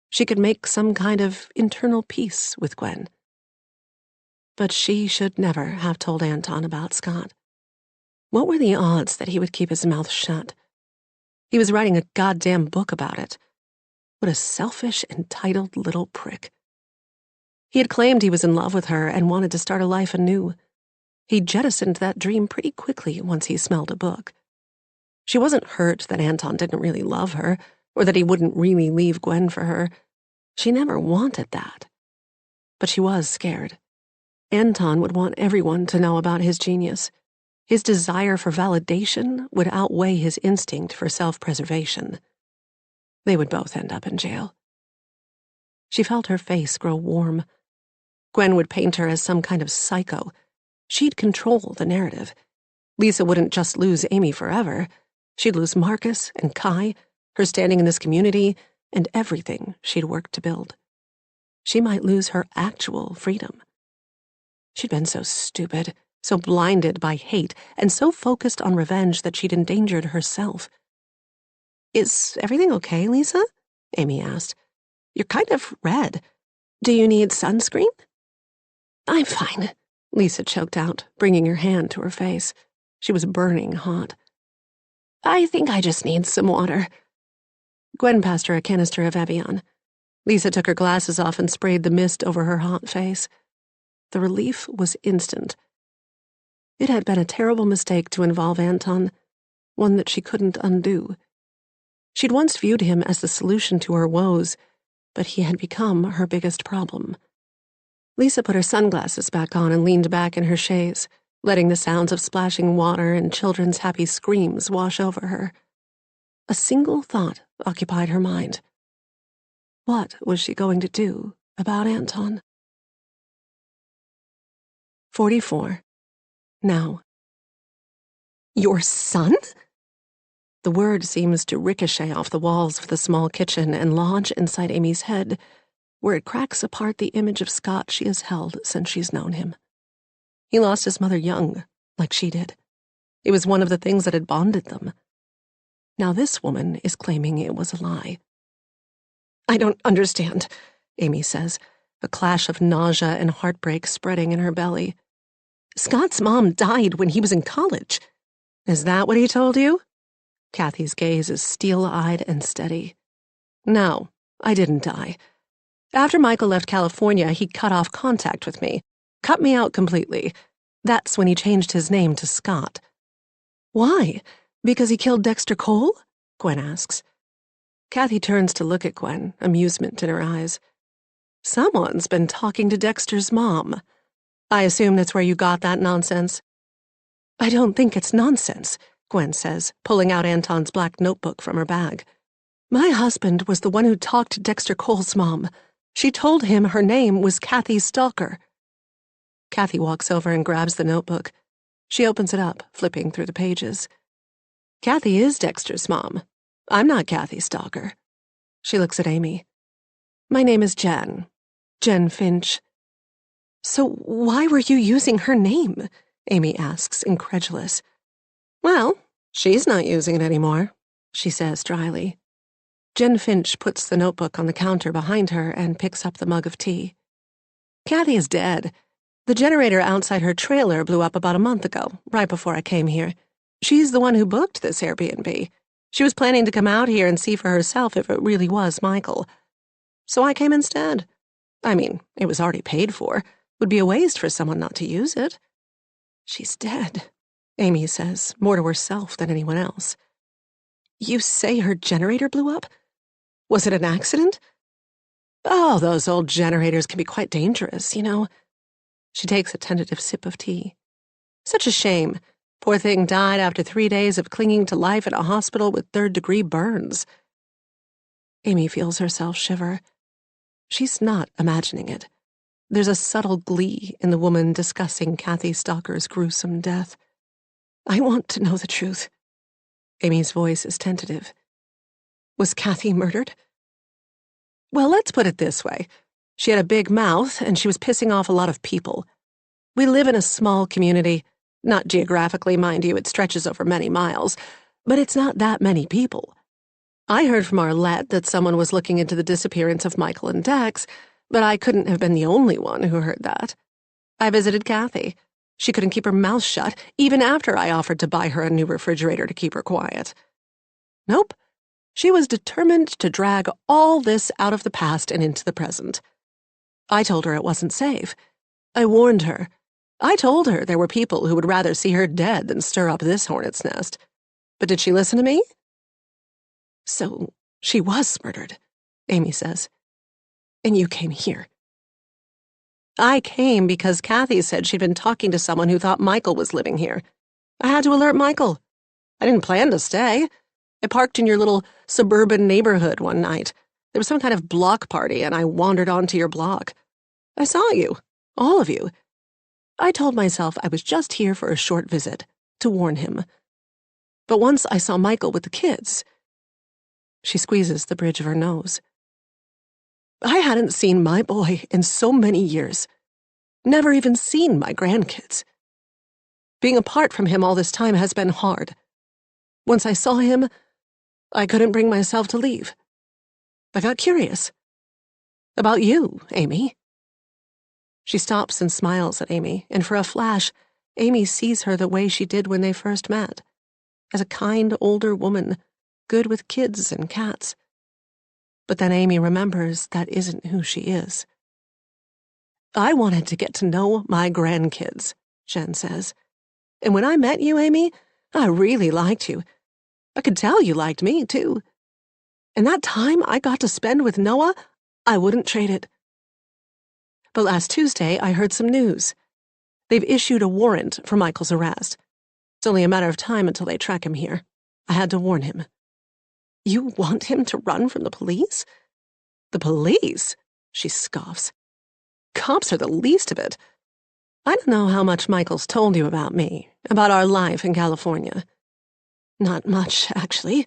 She could make some kind of internal peace with Gwen. But she should never have told Anton about Scott. What were the odds that he would keep his mouth shut? He was writing a goddamn book about it. What a selfish, entitled little prick. He had claimed he was in love with her and wanted to start a life anew. He jettisoned that dream pretty quickly once he smelled a book. She wasn't hurt that Anton didn't really love her, or that he wouldn't really leave Gwen for her. She never wanted that. But she was scared. Anton would want everyone to know about his genius. His desire for validation would outweigh his instinct for self-preservation. They would both end up in jail. She felt her face grow warm. Gwen would paint her as some kind of psycho. She'd control the narrative. Lisa wouldn't just lose Amy forever. She'd lose Marcus and Kai, her standing in this community, and everything she'd worked to build. She might lose her actual freedom. She'd been so stupid, so blinded by hate, and so focused on revenge that she'd endangered herself. Is everything okay, Lisa? Amy asked. You're kind of red. Do you need sunscreen? I'm fine, Lisa choked out, bringing her hand to her face. She was burning hot. I think I just need some water. Gwen passed her a canister of Evian. Lisa took her glasses off and sprayed the mist over her hot face. The relief was instant. It had been a terrible mistake to involve Anton, one that she couldn't undo. She'd once viewed him as the solution to her woes, but he had become her biggest problem. Lisa put her sunglasses back on and leaned back in her chaise, letting the sounds of splashing water and children's happy screams wash over her. A single thought occupied her mind. What was she going to do about Anton? 44. Now. Your son? The word seems to ricochet off the walls of the small kitchen and lodge inside Amy's head, where it cracks apart the image of Scott she has held since she's known him. He lost his mother young, like she did. It was one of the things that had bonded them. Now this woman is claiming it was a lie. I don't understand, Amy says, a clash of nausea and heartbreak spreading in her belly. Scott's mom died when he was in college. Is that what he told you? Kathy's gaze is steel-eyed and steady. No, I didn't die. After Michael left California, he cut off contact with me, cut me out completely. That's when he changed his name to Scott. Why? Because he killed Dexter Cole? Gwen asks. Kathy turns to look at Gwen, amusement in her eyes. Someone's been talking to Dexter's mom. I assume that's where you got that nonsense. I don't think it's nonsense, Gwen says, pulling out Anton's black notebook from her bag. My husband was the one who talked to Dexter Cole's mom. She told him her name was Kathy Stalker. Kathy walks over and grabs the notebook. She opens it up, flipping through the pages. Kathy is Dexter's mom. I'm not Kathy Stalker. She looks at Amy. My name is Jen. Jen Finch. So why were you using her name? Amy asks, incredulous. Well, she's not using it anymore, she says dryly. Jen Finch puts the notebook on the counter behind her and picks up the mug of tea. Kathy is dead. The generator outside her trailer blew up about a month ago, right before I came here. She's the one who booked this Airbnb. She was planning to come out here and see for herself if it really was Michael. So I came instead. I mean, it was already paid for. Would be a waste for someone not to use it. She's dead, Amy says, more to herself than anyone else. You say her generator blew up? Was it an accident? Oh, those old generators can be quite dangerous, you know. She takes a tentative sip of tea. Such a shame. Poor thing died after 3 days of clinging to life at a hospital with third-degree burns. Amy feels herself shiver. She's not imagining it. There's a subtle glee in the woman discussing Kathy Stalker's gruesome death. I want to know the truth. Amy's voice is tentative. Was Kathy murdered? Well, let's put it this way. She had a big mouth, and she was pissing off a lot of people. We live in a small community. Not geographically, mind you, it stretches over many miles, but it's not that many people. I heard from Arlette that someone was looking into the disappearance of Michael and Dex, but I couldn't have been the only one who heard that. I visited Kathy. She couldn't keep her mouth shut, even after I offered to buy her a new refrigerator to keep her quiet. Nope. She was determined to drag all this out of the past and into the present. I told her it wasn't safe. I warned her. I told her there were people who would rather see her dead than stir up this hornet's nest. But did she listen to me? So, she was murdered, Amy says. And you came here. I came because Kathy said she'd been talking to someone who thought Michael was living here. I had to alert Michael. I didn't plan to stay. I parked in your little suburban neighborhood one night. There was some kind of block party, and I wandered onto your block. I saw you, all of you. I told myself I was just here for a short visit, to warn him. But once I saw Michael with the kids... She squeezes the bridge of her nose. I hadn't seen my boy in so many years. Never even seen my grandkids. Being apart from him all this time has been hard. Once I saw him, I couldn't bring myself to leave. I got curious. About you, Amy. She stops and smiles at Amy, and for a flash, Amy sees her the way she did when they first met. As a kind older woman, good with kids and cats. But then Amy remembers that isn't who she is. I wanted to get to know my grandkids, Jen says. And when I met you, Amy, I really liked you. I could tell you liked me, too. And that time I got to spend with Noah, I wouldn't trade it. But last Tuesday, I heard some news. They've issued a warrant for Michael's arrest. It's only a matter of time until they track him here. I had to warn him. You want him to run from the police? The police? She scoffs. Cops are the least of it. I don't know how much Michael's told you about me, about our life in California. Not much, actually.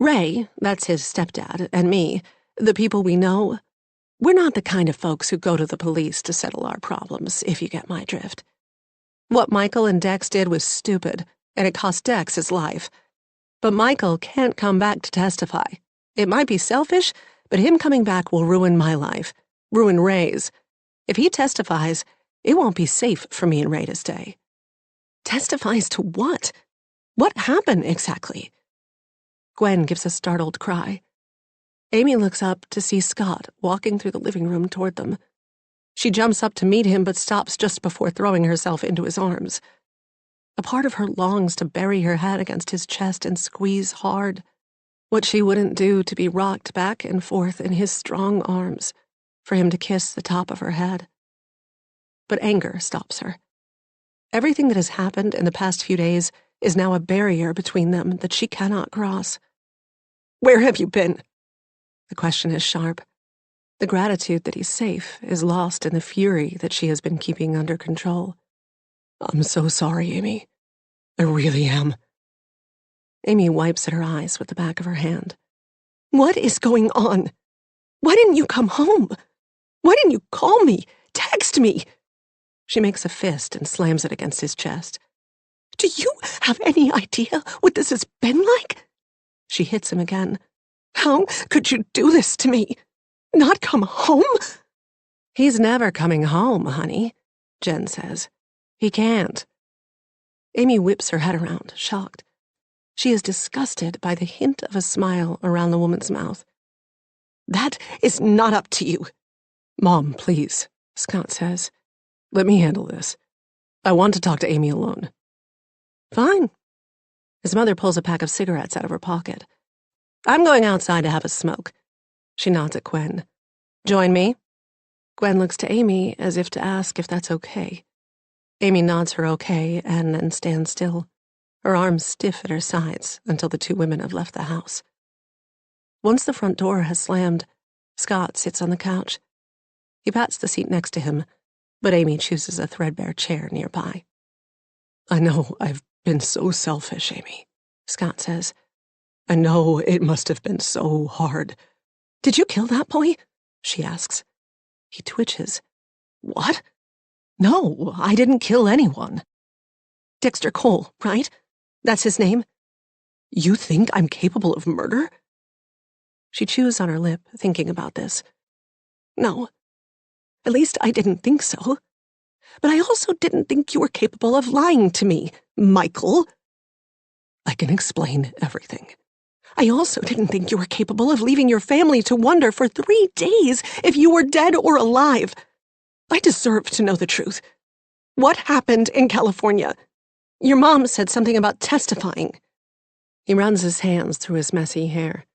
Ray, that's his stepdad, and me, the people we know, we're not the kind of folks who go to the police to settle our problems, if you get my drift. What Michael and Dex did was stupid, and it cost Dex his life. But Michael can't come back to testify. It might be selfish, but him coming back will ruin my life, ruin Ray's. If he testifies, it won't be safe for me and Ray to stay. Testifies to what? What happened exactly? Gwen gives a startled cry. Amy looks up to see Scott walking through the living room toward them. She jumps up to meet him but stops just before throwing herself into his arms. A part of her longs to bury her head against his chest and squeeze hard. What she wouldn't do to be rocked back and forth in his strong arms, for him to kiss the top of her head. But anger stops her. Everything that has happened in the past few days is now a barrier between them that she cannot cross. "Where have you been?" The question is sharp. The gratitude that he's safe is lost in the fury that she has been keeping under control. "I'm so sorry, Amy. I really am." Amy wipes at her eyes with the back of her hand. "What is going on? Why didn't you come home? Why didn't you call me? Text me?" She makes a fist and slams it against his chest. "Do you have any idea what this has been like?" She hits him again. "How could you do this to me? Not come home?" "He's never coming home, honey," Jen says. "He can't." Amy whips her head around, shocked. She is disgusted by the hint of a smile around the woman's mouth. "That is not up to you." "Mom, please," Scott says. "Let me handle this. I want to talk to Amy alone." "Fine." His mother pulls a pack of cigarettes out of her pocket. "I'm going outside to have a smoke." She nods at Gwen. "Join me?" Gwen looks to Amy as if to ask if that's okay. Amy nods her okay and then stands still, her arms stiff at her sides until the two women have left the house. Once the front door has slammed, Scott sits on the couch. He pats the seat next to him, but Amy chooses a threadbare chair nearby. "I know I've been so selfish, Amy," Scott says. "I know it must have been so hard." "Did you kill that boy?" she asks. He twitches. "What? No, I didn't kill anyone." "Dexter Cole, right? That's his name?" "You think I'm capable of murder?" She chews on her lip, thinking about this. "No. At least I didn't think so. But I also didn't think you were capable of lying to me, Michael." "I can explain everything." "I also didn't think you were capable of leaving your family to wonder for 3 days if you were dead or alive. I deserve to know the truth. What happened in California? Your mom said something about testifying." He runs his hands through his messy hair.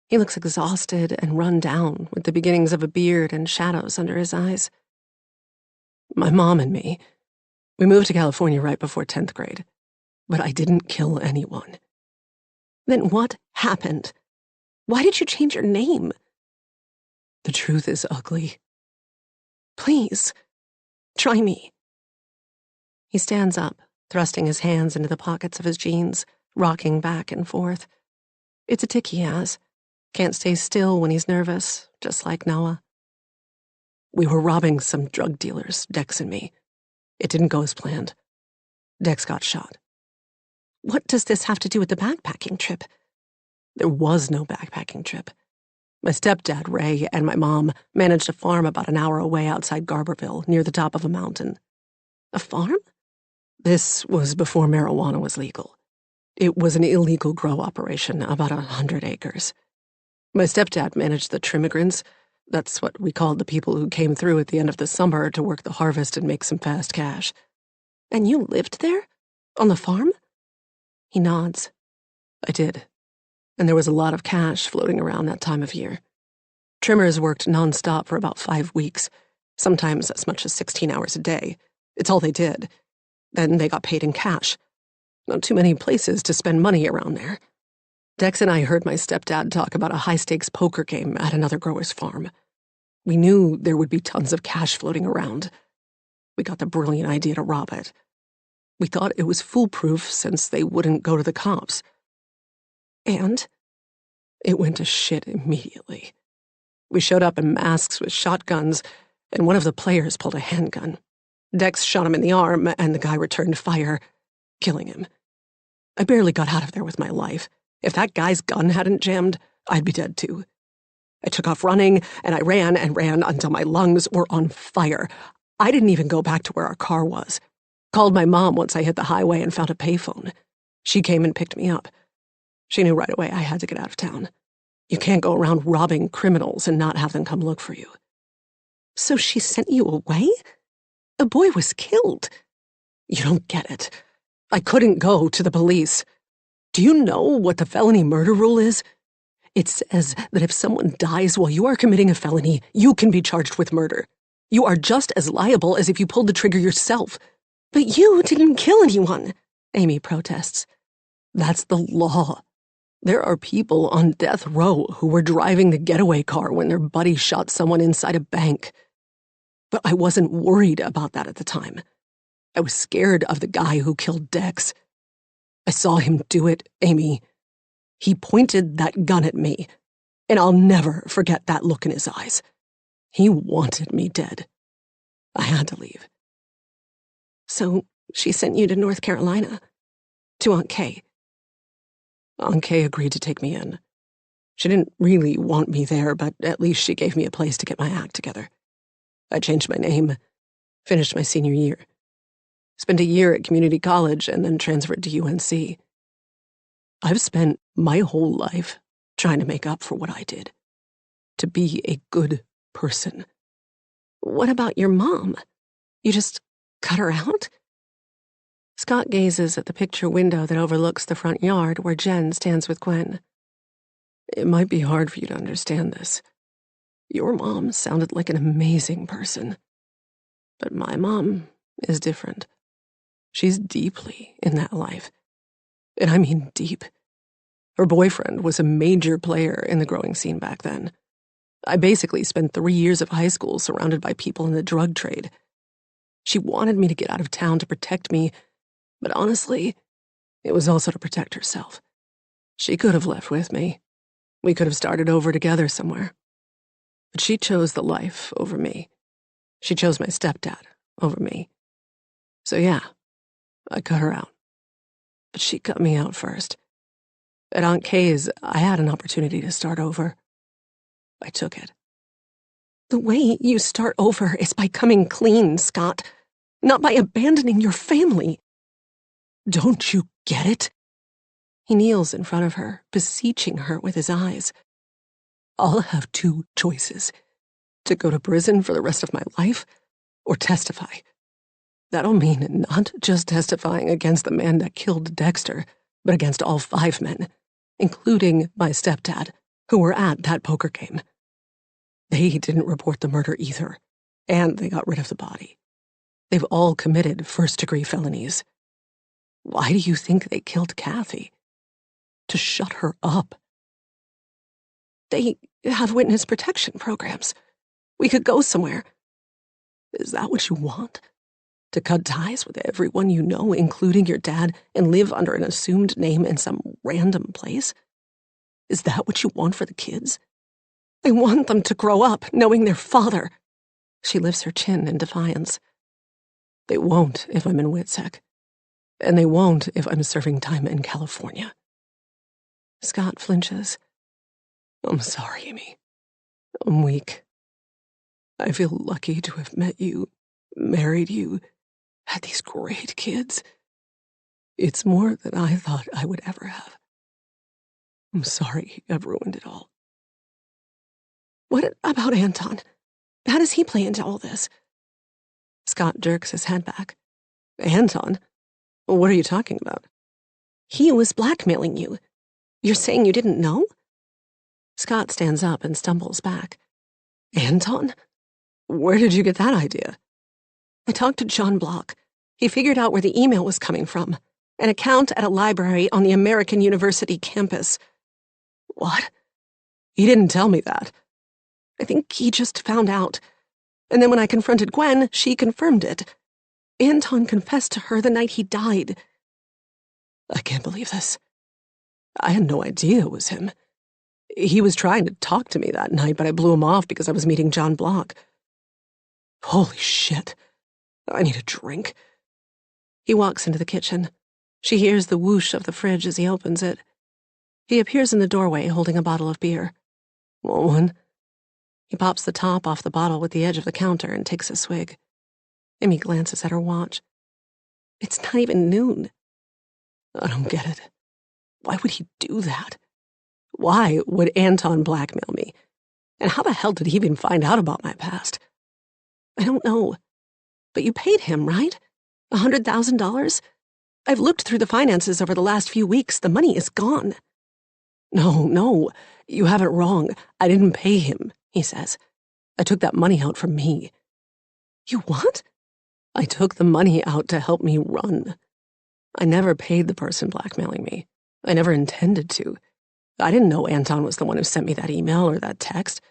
He looks exhausted and run down, with the beginnings of a beard and shadows under his eyes. "My mom and me, we moved to California right before 10th grade, but I didn't kill anyone." "Then what happened? Why did you change your name?" "The truth is ugly." "Please, try me." He stands up, thrusting his hands into the pockets of his jeans, rocking back and forth. It's a tic he has. Can't stay still when he's nervous, just like Noah. "We were robbing some drug dealers, Dex and me. It didn't go as planned. Dex got shot." "What does this have to do with the backpacking trip?" "There was no backpacking trip. My stepdad, Ray, and my mom managed a farm about an hour away outside Garberville, near the top of a mountain." "A farm?" "This was before marijuana was legal. It was an illegal grow operation, about 100 acres. My stepdad managed the trimmigrants. That's what we called the people who came through at the end of the summer to work the harvest and make some fast cash." "And you lived there? On the farm?" He nods. "I did. And there was a lot of cash floating around that time of year. Trimmers worked nonstop for about 5 weeks, sometimes as much as 16 hours a day. It's all they did. Then they got paid in cash. Not too many places to spend money around there. Dex and I heard my stepdad talk about a high-stakes poker game at another grower's farm. We knew there would be tons of cash floating around. We got the brilliant idea to rob it. We thought it was foolproof since they wouldn't go to the cops. And it went to shit immediately. We showed up in masks with shotguns, and one of the players pulled a handgun. Dex shot him in the arm, and the guy returned fire, killing him. I barely got out of there with my life. If that guy's gun hadn't jammed, I'd be dead too. I took off running, and I ran and ran until my lungs were on fire. I didn't even go back to where our car was. Called my mom once I hit the highway and found a payphone. She came and picked me up. She knew right away I had to get out of town. You can't go around robbing criminals and not have them come look for you. So she sent you away? A boy was killed. You don't get it. I couldn't go to the police. Do you know what the felony murder rule is? It says that if someone dies while you are committing a felony, you can be charged with murder. You are just as liable as if you pulled the trigger yourself. But you didn't kill anyone, Amy protests. That's the law. There are people on death row who were driving the getaway car when their buddy shot someone inside a bank. But I wasn't worried about that at the time. I was scared of the guy who killed Dex. I saw him do it, Amy. He pointed that gun at me, and I'll never forget that look in his eyes. He wanted me dead. I had to leave. So she sent you to North Carolina, to Aunt Kay. Aunt Kay agreed to take me in. She didn't really want me there, but at least she gave me a place to get my act together. I changed my name, finished my senior year. Spent a year at community college and then transferred to UNC. I've spent my whole life trying to make up for what I did. To be a good person. What about your mom? You just cut her out? Scott gazes at the picture window that overlooks the front yard where Jen stands with Gwen. It might be hard for you to understand this. Your mom sounded like an amazing person. But my mom is different. She's deeply in that life. And I mean deep. Her boyfriend was a major player in the growing scene back then. I basically spent 3 years of high school surrounded by people in the drug trade. She wanted me to get out of town to protect me, but honestly, it was also to protect herself. She could have left with me. We could have started over together somewhere. But she chose the life over me. She chose my stepdad over me. So yeah, I cut her out. But she cut me out first. At Aunt Kay's, I had an opportunity to start over. I took it. The way you start over is by coming clean, Scott, not by abandoning your family. Don't you get it? He kneels in front of her, beseeching her with his eyes. I'll have 2 choices. To go to prison for the rest of my life, or testify. That'll mean not just testifying against the man that killed Dexter, but against all 5 men, including my stepdad, who were at that poker game. They didn't report the murder either, and they got rid of the body. They've all committed first-degree felonies. Why do you think they killed Kathy? To shut her up. They have witness protection programs. We could go somewhere. Is that what you want? To cut ties with everyone you know, including your dad, and live under an assumed name in some random place? Is that what you want for the kids? I want them to grow up knowing their father. She lifts her chin in defiance. They won't if I'm in WITSEC. And they won't if I'm serving time in California. Scott flinches. I'm sorry, Amy. I'm weak. I feel lucky to have met you, married you, had these great kids. It's more than I thought I would ever have. I'm sorry I've ruined it all. What about Anton? How does he play into all this? Scott jerks his head back. Anton? What are you talking about? He was blackmailing you. You're saying you didn't know? Scott stands up and stumbles back. Anton? Where did you get that idea? I talked to John Block. He figured out where the email was coming from. An account at a library on the American University campus. What? He didn't tell me that. I think he just found out. And then when I confronted Gwen, she confirmed it. Anton confessed to her the night he died. I can't believe this. I had no idea it was him. He was trying to talk to me that night, but I blew him off because I was meeting John Block. Holy shit. I need a drink. He walks into the kitchen. She hears the whoosh of the fridge as he opens it. He appears in the doorway holding a bottle of beer. Want one? He pops the top off the bottle with the edge of the counter and takes a swig. Amy glances at her watch. It's not even noon. I don't get it. Why would he do that? Why would Anton blackmail me? And how the hell did he even find out about my past? I don't know. But you paid him, right? $100,000? I've looked through the finances over the last few weeks. The money is gone. No, you have it wrong. I didn't pay him, he says. I took that money out from me. You what? I took the money out to help me run. I never paid the person blackmailing me. I never intended to. I didn't know Anton was the one who sent me that email or that text.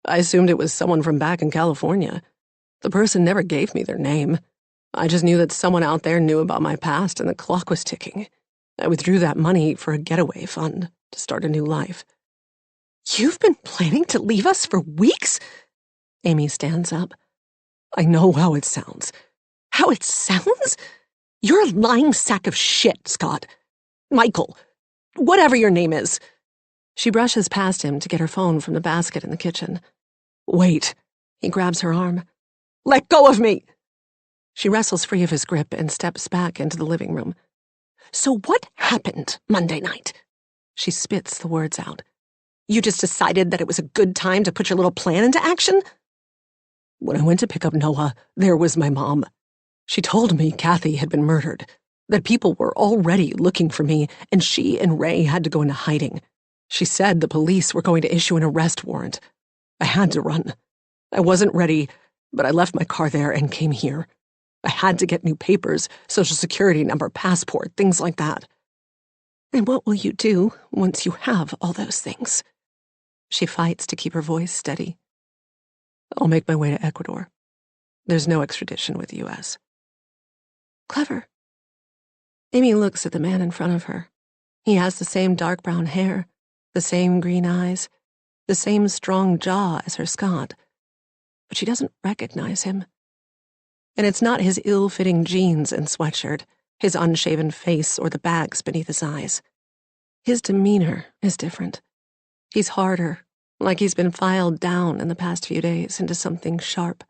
I assumed it was someone from back in California. The person never gave me their name. I just knew that someone out there knew about my past and the clock was ticking. I withdrew that money for a getaway fund to start a new life. You've been planning to leave us for weeks? Amy stands up. I know how it sounds. How it sounds? You're a lying sack of shit, Scott. Michael. Whatever your name is. She brushes past him to get her phone from the basket in the kitchen. Wait. He grabs her arm. Let go of me! She wrestles free of his grip and steps back into the living room. So what happened Monday night? She spits the words out. You just decided that it was a good time to put your little plan into action? When I went to pick up Noah, there was my mom. She told me Kathy had been murdered, that people were already looking for me, and she and Ray had to go into hiding. She said the police were going to issue an arrest warrant. I had to run. I wasn't ready, but I left my car there and came here. I had to get new papers, social security number, passport, things like that. And what will you do once you have all those things? She fights to keep her voice steady. I'll make my way to Ecuador. There's no extradition with the U.S. Clever. Amy looks at the man in front of her. He has the same dark brown hair, the same green eyes, the same strong jaw as her Scott. But she doesn't recognize him. And it's not his ill-fitting jeans and sweatshirt, his unshaven face, or the bags beneath his eyes. His demeanor is different. He's harder, like he's been filed down in the past few days into something sharp.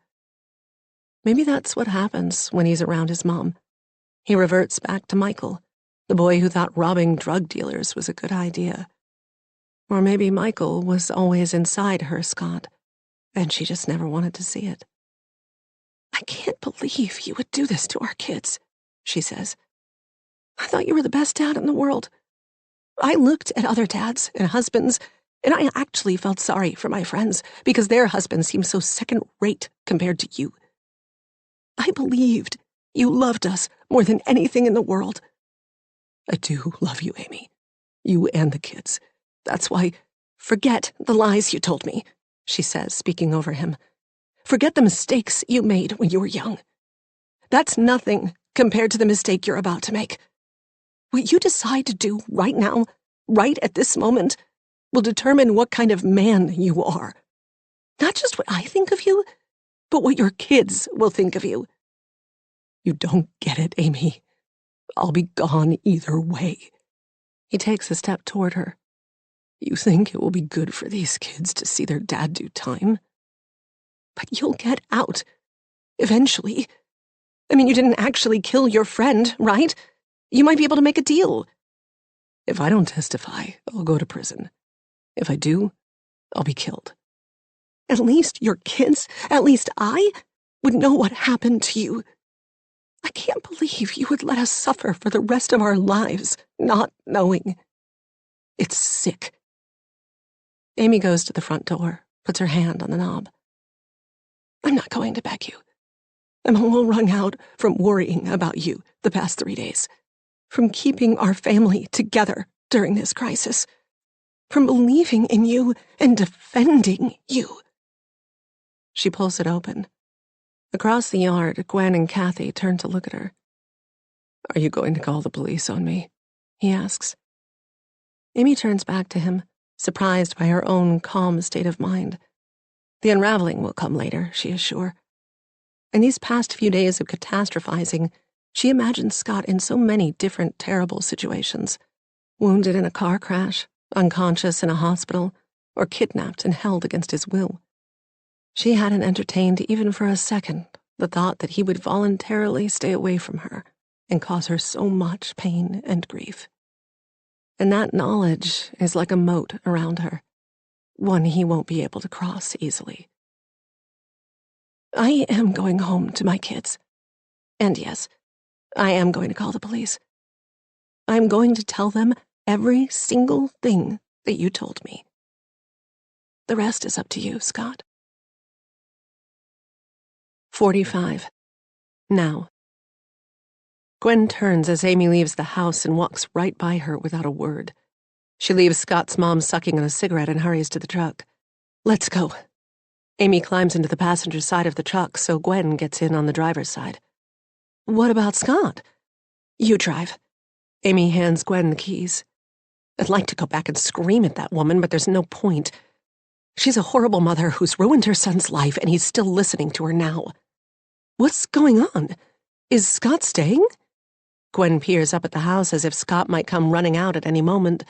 Maybe that's what happens when he's around his mom. He reverts back to Michael, the boy who thought robbing drug dealers was a good idea. Or maybe Michael was always inside her, Scott, and she just never wanted to see it. I can't believe you would do this to our kids, she says. I thought you were the best dad in the world. I looked at other dads and husbands, and I actually felt sorry for my friends because their husbands seemed so second-rate compared to you. I believed you loved us more than anything in the world. I do love you, Amy. You and the kids. That's why, forget the lies you told me, she says, speaking over him. Forget the mistakes you made when you were young. That's nothing compared to the mistake you're about to make. What you decide to do right now, right at this moment, will determine what kind of man you are. Not just what I think of you, but what your kids will think of you. You don't get it, Amy. I'll be gone either way. He takes a step toward her. You think it will be good for these kids to see their dad do time? But you'll get out. Eventually. I mean, you didn't actually kill your friend, right? You might be able to make a deal. If I don't testify, I'll go to prison. If I do, I'll be killed. At least your kids, at least I, would know what happened to you. I can't believe you would let us suffer for the rest of our lives, not knowing. It's sick. Amy goes to the front door, puts her hand on the knob. I'm not going to beg you. I'm all wrung out from worrying about you the past 3 days, from keeping our family together during this crisis, from believing in you and defending you. She pulls it open. Across the yard, Gwen and Kathy turn to look at her. Are you going to call the police on me? He asks. Amy turns back to him, surprised by her own calm state of mind. The unraveling will come later, she is sure. In these past few days of catastrophizing, she imagined Scott in so many different terrible situations. Wounded in a car crash, unconscious in a hospital, or kidnapped and held against his will. She hadn't entertained even for a second the thought that he would voluntarily stay away from her and cause her so much pain and grief. And that knowledge is like a moat around her, one he won't be able to cross easily. I am going home to my kids. And yes, I am going to call the police. I'm going to tell them every single thing that you told me. The rest is up to you, Scott. 45. Now. Gwen turns as Amy leaves the house and walks right by her without a word. She leaves Scott's mom sucking on a cigarette and hurries to the truck. Let's go. Amy climbs into the passenger side of the truck, so Gwen gets in on the driver's side. What about Scott? You drive. Amy hands Gwen the keys. I'd like to go back and scream at that woman, but there's no point. She's a horrible mother who's ruined her son's life, and he's still listening to her now. What's going on? Is Scott staying? Gwen peers up at the house as if Scott might come running out at any moment,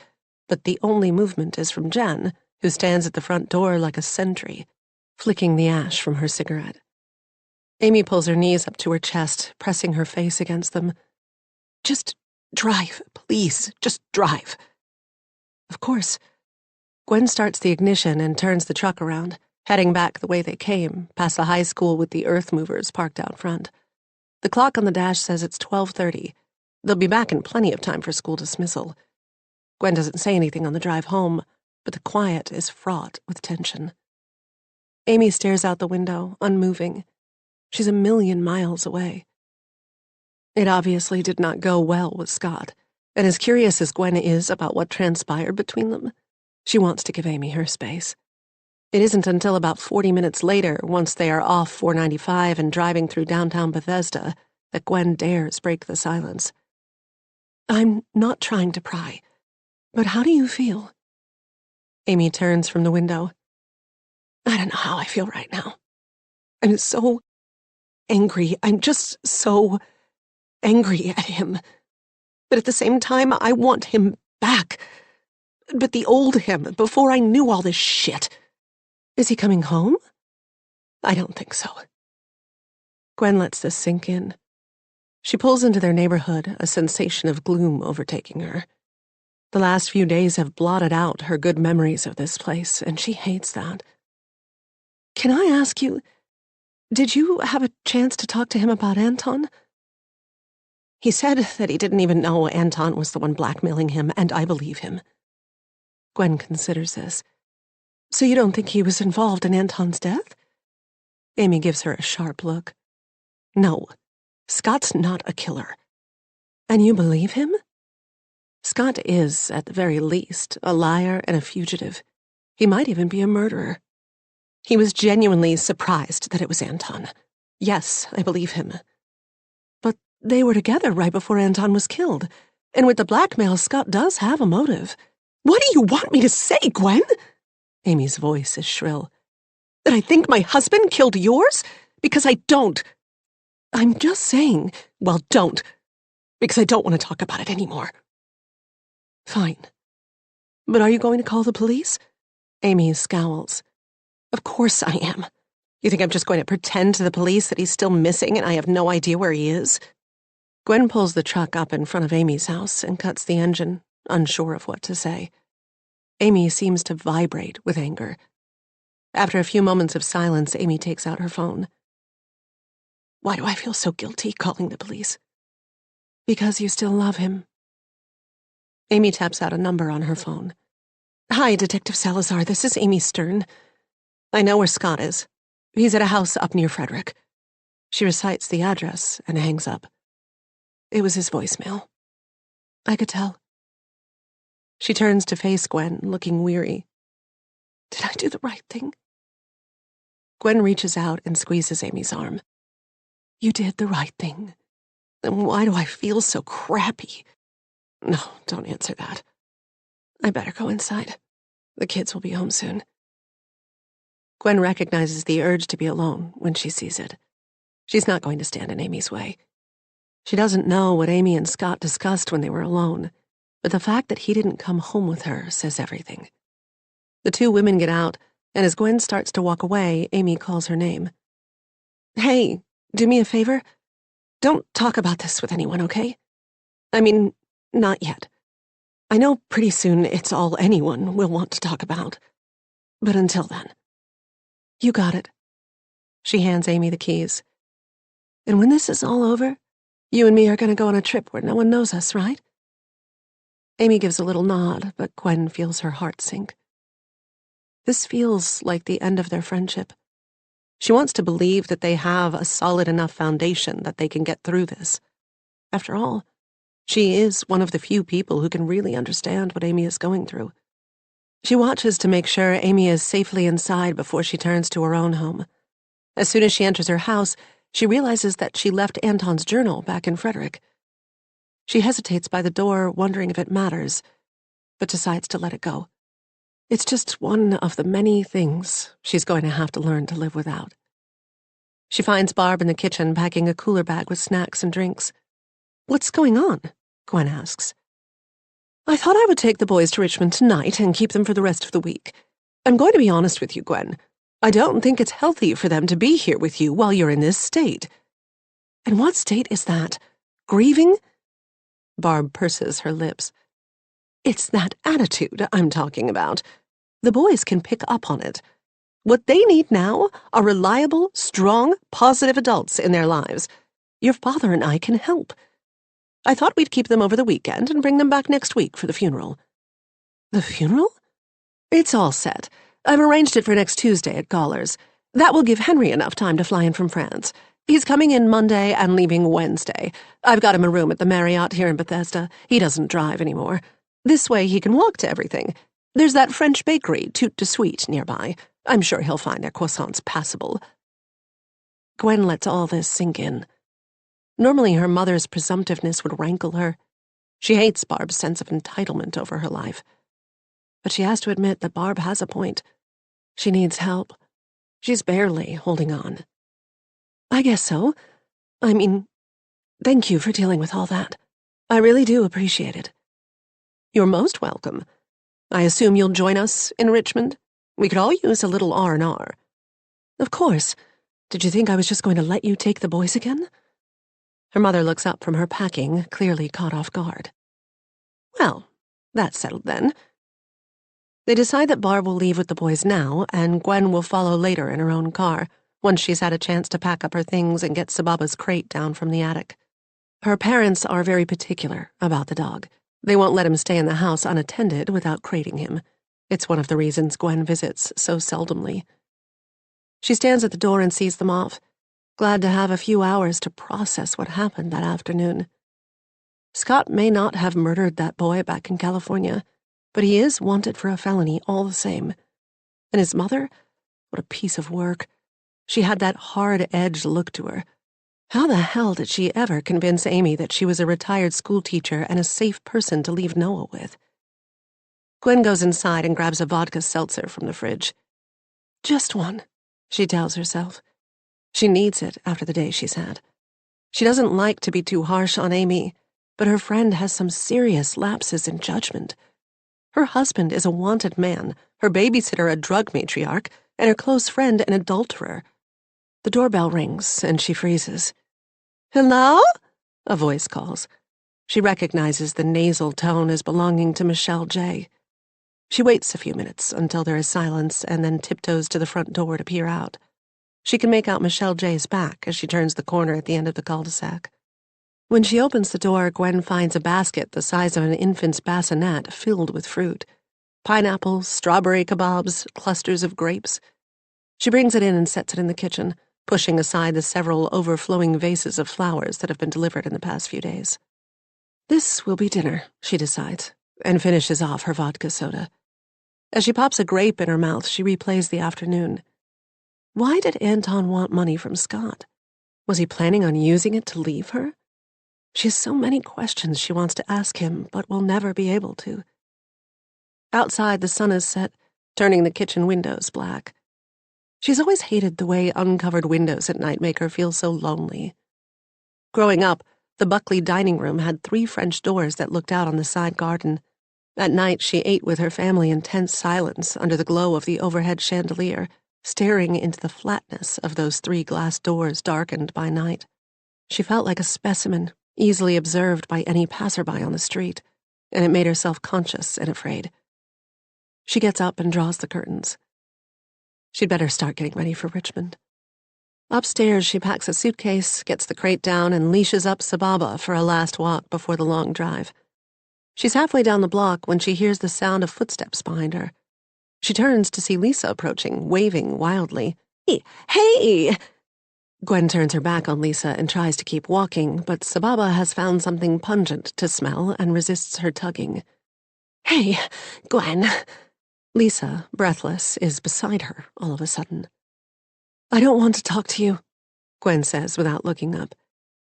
but the only movement is from Jen, who stands at the front door like a sentry, flicking the ash from her cigarette. Amy pulls her knees up to her chest, pressing her face against them. Just drive, please, just drive. Of course. Gwen starts the ignition and turns the truck around, heading back the way they came, past the high school with the earth movers parked out front. The clock on the dash says it's 12:30. They'll be back in plenty of time for school dismissal. Gwen doesn't say anything on the drive home, but the quiet is fraught with tension. Amy stares out the window, unmoving. She's a million miles away. It obviously did not go well with Scott, and as curious as Gwen is about what transpired between them, she wants to give Amy her space. It isn't until about 40 minutes later, once they are off 495 and driving through downtown Bethesda, that Gwen dares break the silence. I'm not trying to pry, but how do you feel? Amy turns from the window. I don't know how I feel right now. I'm so angry. I'm just so angry at him. But at the same time, I want him back. But the old him, before I knew all this shit. Is he coming home? I don't think so. Gwen lets this sink in. She pulls into their neighborhood, a sensation of gloom overtaking her. The last few days have blotted out her good memories of this place, and she hates that. Can I ask you, did you have a chance to talk to him about Anton? He said that he didn't even know Anton was the one blackmailing him, and I believe him. Gwen considers this. So you don't think he was involved in Anton's death? Amy gives her a sharp look. No, Scott's not a killer. And you believe him? Scott is, at the very least, a liar and a fugitive. He might even be a murderer. He was genuinely surprised that it was Anton. Yes, I believe him. But they were together right before Anton was killed, and with the blackmail, Scott does have a motive. What do you want me to say, Gwen? Amy's voice is shrill. That I think my husband killed yours? Because I don't. I'm just saying, well, don't. Because I don't want to talk about it anymore. Fine. But are you going to call the police? Amy scowls. Of course I am. You think I'm just going to pretend to the police that he's still missing and I have no idea where he is? Gwen pulls the truck up in front of Amy's house and cuts the engine, unsure of what to say. Amy seems to vibrate with anger. After a few moments of silence, Amy takes out her phone. Why do I feel so guilty calling the police? Because you still love him. Amy taps out a number on her phone. Hi, Detective Salazar, this is Amy Stern. I know where Scott is. He's at a house up near Frederick. She recites the address and hangs up. It was his voicemail. I could tell. She turns to face Gwen, looking weary. Did I do the right thing? Gwen reaches out and squeezes Amy's arm. You did the right thing. Then why do I feel so crappy? No, don't answer that. I better go inside. The kids will be home soon. Gwen recognizes the urge to be alone when she sees it. She's not going to stand in Amy's way. She doesn't know what Amy and Scott discussed when they were alone, but the fact that he didn't come home with her says everything. The two women get out, and as Gwen starts to walk away, Amy calls her name. "Hey, do me a favor. Don't talk about this with anyone, okay? I mean, not yet. I know pretty soon it's all anyone will want to talk about. But until then." "You got it." She hands Amy the keys. "And when this is all over, you and me are going to go on a trip where no one knows us, right?" Amy gives a little nod, but Gwen feels her heart sink. This feels like the end of their friendship. She wants to believe that they have a solid enough foundation that they can get through this. After all, she is one of the few people who can really understand what Amy is going through. She watches to make sure Amy is safely inside before she turns to her own home. As soon as she enters her house, she realizes that she left Anton's journal back in Frederick. She hesitates by the door, wondering if it matters, but decides to let it go. It's just one of the many things she's going to have to learn to live without. She finds Barb in the kitchen packing a cooler bag with snacks and drinks. "What's going on?" Gwen asks. "I thought I would take the boys to Richmond tonight and keep them for the rest of the week. I'm going to be honest with you, Gwen. I don't think it's healthy for them to be here with you while you're in this state." "And what state is that? Grieving?" Barb purses her lips. "It's that attitude I'm talking about. The boys can pick up on it. What they need now are reliable, strong, positive adults in their lives. Your father and I can help. I thought we'd keep them over the weekend and bring them back next week for the funeral." "The funeral?" "It's all set. I've arranged it for next Tuesday at Galler's. That will give Henry enough time to fly in from France. He's coming in Monday and leaving Wednesday. I've got him a room at the Marriott here in Bethesda. He doesn't drive anymore. This way he can walk to everything. There's that French bakery, Tout de Suite, nearby. I'm sure he'll find their croissants passable." Gwen lets all this sink in. Normally her mother's presumptiveness would rankle her. She hates Barb's sense of entitlement over her life. But she has to admit that Barb has a point. She needs help. She's barely holding on. "I guess so. I mean, thank you for dealing with all that. I really do appreciate it." "You're most welcome. I assume you'll join us in Richmond? We could all use a little R&R. "Of course. Did you think I was just going to let you take the boys again?" Her mother looks up from her packing, clearly caught off guard. "Well, that's settled then." They decide that Barb will leave with the boys now, and Gwen will follow later in her own car, once she's had a chance to pack up her things and get Sababa's crate down from the attic. Her parents are very particular about the dog. They won't let him stay in the house unattended without crating him. It's one of the reasons Gwen visits so seldomly. She stands at the door and sees them off, glad to have a few hours to process what happened that afternoon. Scott may not have murdered that boy back in California, but he is wanted for a felony all the same. And his mother? What a piece of work. She had that hard-edged look to her. How the hell did she ever convince Amy that she was a retired schoolteacher and a safe person to leave Noah with? Gwen goes inside and grabs a vodka seltzer from the fridge. "Just one," she tells herself. She needs it after the day she's had. She doesn't like to be too harsh on Amy, but her friend has some serious lapses in judgment. Her husband is a wanted man, her babysitter a drug matriarch, and her close friend an adulterer. The doorbell rings, and she freezes. "Hello?" a voice calls. She recognizes the nasal tone as belonging to Michelle J. She waits a few minutes until there is silence and then tiptoes to the front door to peer out. She can make out Michelle J's back as she turns the corner at the end of the cul-de-sac. When she opens the door, Gwen finds a basket the size of an infant's bassinet filled with fruit. Pineapples, strawberry kebabs, clusters of grapes. She brings it in and sets it in the kitchen, pushing aside the several overflowing vases of flowers that have been delivered in the past few days. This will be dinner, she decides, and finishes off her vodka soda. As she pops a grape in her mouth, she replays the afternoon. Why did Anton want money from Scott? Was he planning on using it to leave her? She has so many questions she wants to ask him, but will never be able to. Outside, the sun is set, turning the kitchen windows black. She's always hated the way uncovered windows at night make her feel so lonely. Growing up, the Buckley dining room had 3 French doors that looked out on the side garden. At night, she ate with her family in tense silence under the glow of the overhead chandelier, staring into the flatness of those 3 glass doors darkened by night. She felt like a specimen, easily observed by any passerby on the street, and it made her self-conscious and afraid. She gets up and draws the curtains. She'd better start getting ready for Richmond. Upstairs, she packs a suitcase, gets the crate down, and leashes up Sababa for a last walk before the long drive. She's halfway down the block when she hears the sound of footsteps behind her. She turns to see Lisa approaching, waving wildly. Hey! Gwen turns her back on Lisa and tries to keep walking, but Sababa has found something pungent to smell and resists her tugging. Hey, Gwen. Lisa, breathless, is beside her all of a sudden. I don't want to talk to you, Gwen says without looking up.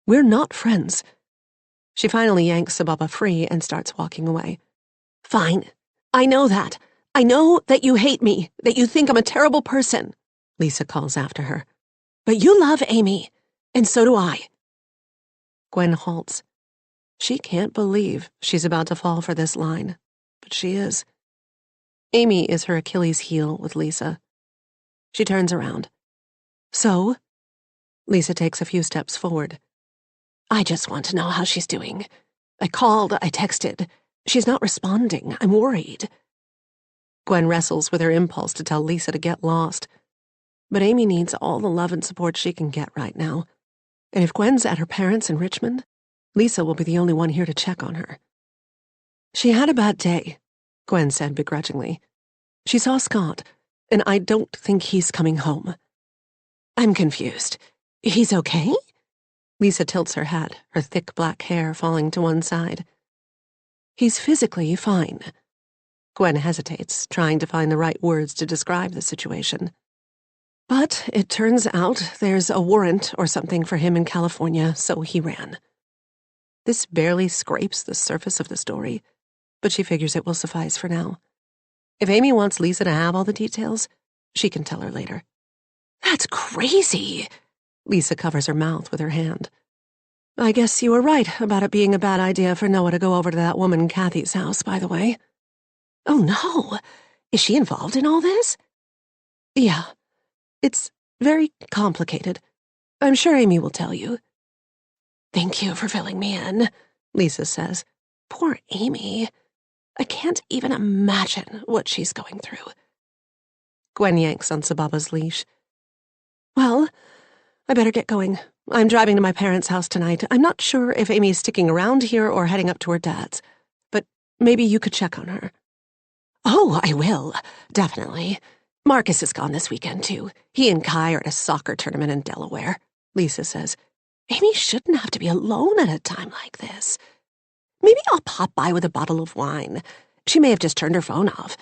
We're not friends. She finally yanks Sababa free and starts walking away. Fine. I know that. I know that you hate me, that you think I'm a terrible person, Lisa calls after her. But you love Amy, and so do I. Gwen halts. She can't believe she's about to fall for this line, but she is. Amy is her Achilles heel with Lisa. She turns around. So? Lisa takes a few steps forward. I just want to know how she's doing. I called, I texted. She's not responding. I'm worried. Gwen wrestles with her impulse to tell Lisa to get lost. But Amy needs all the love and support she can get right now. And if Gwen's at her parents' in Richmond, Lisa will be the only one here to check on her. She had a bad day, Gwen said begrudgingly. She saw Scott, and I don't think he's coming home. I'm confused. He's okay? Lisa tilts her head, her thick black hair falling to one side. He's physically fine. Gwen hesitates, trying to find the right words to describe the situation. But it turns out there's a warrant or something for him in California, so he ran. This barely scrapes the surface of the story, but she figures it will suffice for now. If Amy wants Lisa to have all the details, she can tell her later. That's crazy. Lisa covers her mouth with her hand. I guess you were right about it being a bad idea for Noah to go over to that woman Kathy's house, by the way. Oh, no. Is she involved in all this? Yeah. It's very complicated. I'm sure Amy will tell you. Thank you for filling me in, Lisa says. Poor Amy. I can't even imagine what she's going through. Gwen yanks on Sababa's leash. Well, I better get going. I'm driving to my parents' house tonight. I'm not sure if Amy's sticking around here or heading up to her dad's, but maybe you could check on her. Oh, I will. Definitely. Marcus is gone this weekend, too. He and Kai are at a soccer tournament in Delaware, Lisa says. Amy shouldn't have to be alone at a time like this. Maybe I'll pop by with a bottle of wine. She may have just turned her phone off.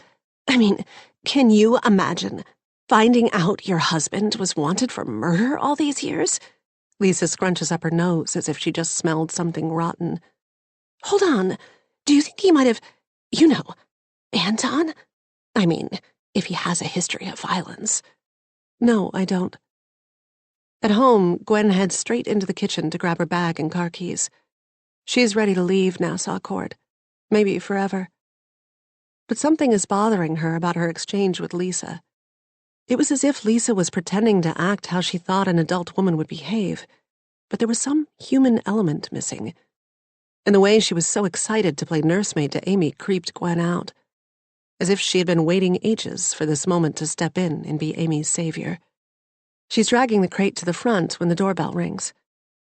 I mean, can you imagine finding out your husband was wanted for murder all these years? Lisa scrunches up her nose as if she just smelled something rotten. Hold on. Do you think he might have, Anton? I mean, if he has a history of violence. No, I don't. At home, Gwen heads straight into the kitchen to grab her bag and car keys. She's ready to leave Nassau Court. Maybe forever. But something is bothering her about her exchange with Lisa. It was as if Lisa was pretending to act how she thought an adult woman would behave, but there was some human element missing. And the way she was so excited to play nursemaid to Amy creeped Gwen out, as if she had been waiting ages for this moment to step in and be Amy's savior. She's dragging the crate to the front when the doorbell rings.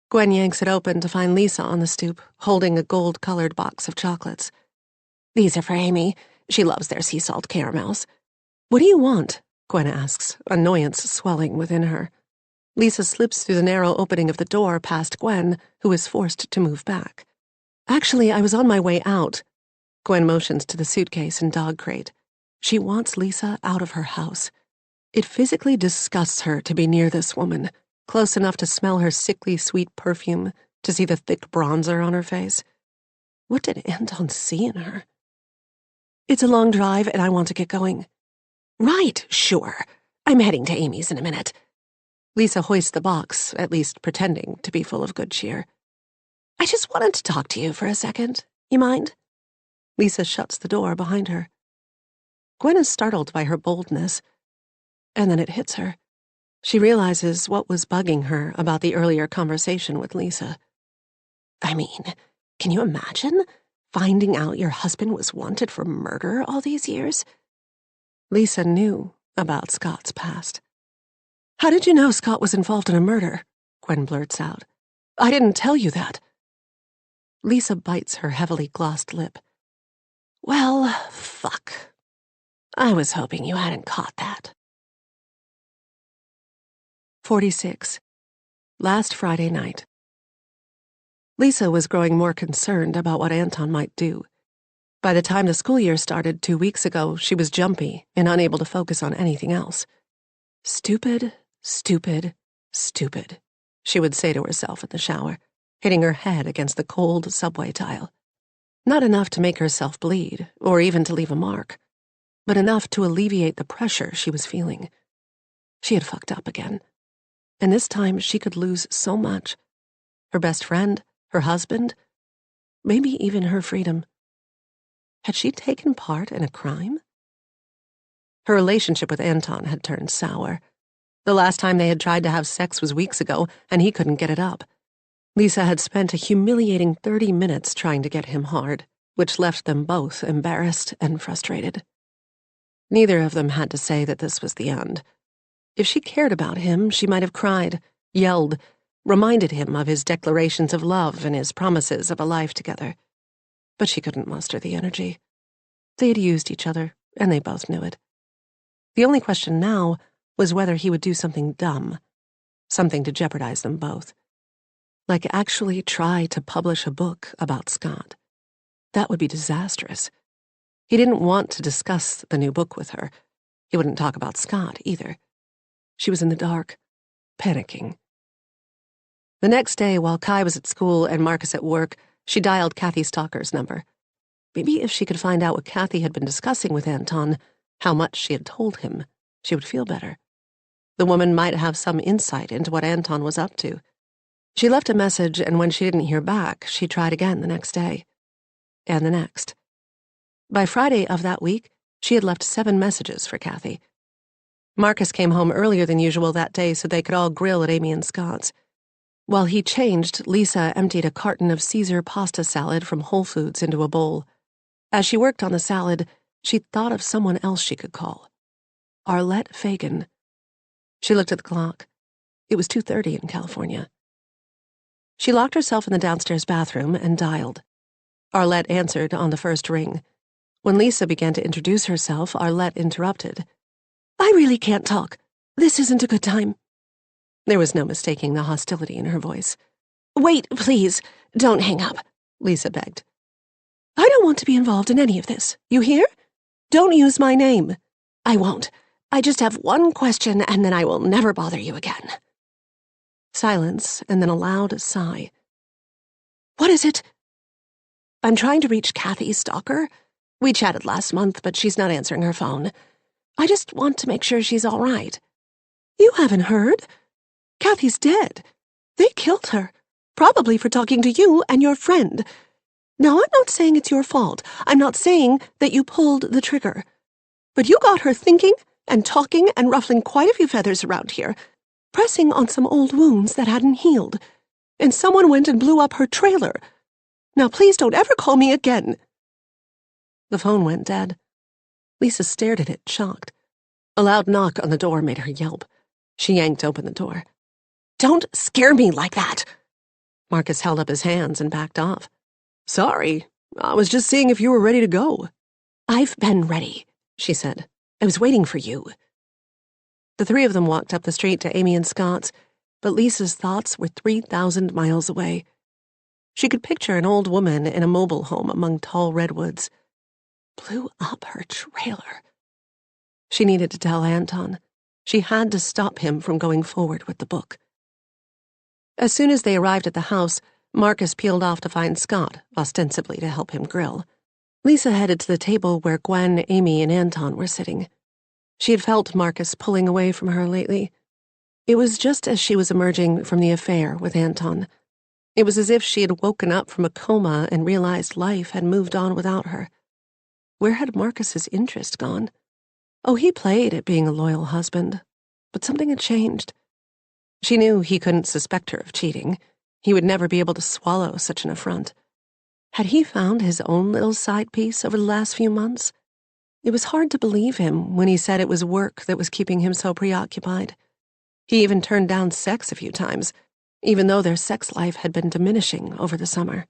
Gwen yanks it open to find Lisa on the stoop, holding a gold-colored box of chocolates. These are for Amy. She loves their sea salt caramels. What do you want? Gwen asks, annoyance swelling within her. Lisa slips through the narrow opening of the door past Gwen, who is forced to move back. Actually, I was on my way out. Gwen motions to the suitcase and dog crate. She wants Lisa out of her house. It physically disgusts her to be near this woman, close enough to smell her sickly sweet perfume, to see the thick bronzer on her face. What did Anton see in her? It's a long drive and I want to get going. Right, sure. I'm heading to Amy's in a minute. Lisa hoists the box, at least pretending to be full of good cheer. I just wanted to talk to you for a second. You mind? Lisa shuts the door behind her. Gwen is startled by her boldness, and then it hits her. She realizes what was bugging her about the earlier conversation with Lisa. I mean, can you imagine finding out your husband was wanted for murder all these years? Lisa knew about Scott's past. How did you know Scott was involved in a murder? Gwen blurts out. I didn't tell you that. Lisa bites her heavily glossed lip. Well, fuck. I was hoping you hadn't caught that. 46. Last Friday night. Lisa was growing more concerned about what Anton might do. By the time the school year started 2 weeks ago, she was jumpy and unable to focus on anything else. Stupid, stupid, stupid, she would say to herself in the shower, hitting her head against the cold subway tile. Not enough to make herself bleed, or even to leave a mark, but enough to alleviate the pressure she was feeling. She had fucked up again. And this time she could lose so much. Her best friend, her husband, maybe even her freedom. Had she taken part in a crime? Her relationship with Anton had turned sour. The last time they had tried to have sex was weeks ago, and he couldn't get it up. Lisa had spent a humiliating 30 minutes trying to get him hard, which left them both embarrassed and frustrated. Neither of them had to say that this was the end. If she cared about him, she might have cried, yelled, reminded him of his declarations of love and his promises of a life together. But she couldn't muster the energy. They had used each other, and they both knew it. The only question now was whether he would do something dumb, something to jeopardize them both. Like actually try to publish a book about Scott. That would be disastrous. He didn't want to discuss the new book with her. He wouldn't talk about Scott, either. She was in the dark, panicking. The next day, while Kai was at school and Marcus at work, she dialed Kathy Stalker's number. Maybe if she could find out what Kathy had been discussing with Anton, how much she had told him, she would feel better. The woman might have some insight into what Anton was up to. She left a message, and when she didn't hear back, she tried again the next day. And the next. By Friday of that week, she had left 7 messages for Kathy. Marcus came home earlier than usual that day so they could all grill at Amy and Scott's. While he changed, Lisa emptied a carton of Caesar pasta salad from Whole Foods into a bowl. As she worked on the salad, she thought of someone else she could call. Arlette Fagan. She looked at the clock. It was 2:30 in California. She locked herself in the downstairs bathroom and dialed. Arlette answered on the first ring. When Lisa began to introduce herself, Arlette interrupted. I really can't talk. This isn't a good time. There was no mistaking the hostility in her voice. Wait, please. Don't hang up, Lisa begged. I don't want to be involved in any of this. You hear? Don't use my name. I won't. I just have one question, and then I will never bother you again. Silence, and then a loud sigh. What is it? I'm trying to reach Kathy Stalker. We chatted last month, but she's not answering her phone. I just want to make sure she's all right. You haven't heard? Kathy's dead. They killed her, probably for talking to you and your friend. Now, I'm not saying it's your fault. I'm not saying that you pulled the trigger. But you got her thinking and talking and ruffling quite a few feathers around here, pressing on some old wounds that hadn't healed. And someone went and blew up her trailer. Now, please don't ever call me again. The phone went dead. Lisa stared at it, shocked. A loud knock on the door made her yelp. She yanked open the door. Don't scare me like that. Marcus held up his hands and backed off. Sorry, I was just seeing if you were ready to go. I've been ready, she said. I was waiting for you. The 3 of them walked up the street to Amy and Scott's, but Lisa's thoughts were 3,000 miles away. She could picture an old woman in a mobile home among tall redwoods. Blew up her trailer. She needed to tell Anton. She had to stop him from going forward with the book. As soon as they arrived at the house, Marcus peeled off to find Scott, ostensibly to help him grill. Lisa headed to the table where Gwen, Amy, and Anton were sitting. She had felt Marcus pulling away from her lately. It was just as she was emerging from the affair with Anton. It was as if she had woken up from a coma and realized life had moved on without her. Where had Marcus's interest gone? Oh, he played at being a loyal husband, but something had changed. She knew he couldn't suspect her of cheating. He would never be able to swallow such an affront. Had he found his own little side piece over the last few months? It was hard to believe him when he said it was work that was keeping him so preoccupied. He even turned down sex a few times, even though their sex life had been diminishing over the summer.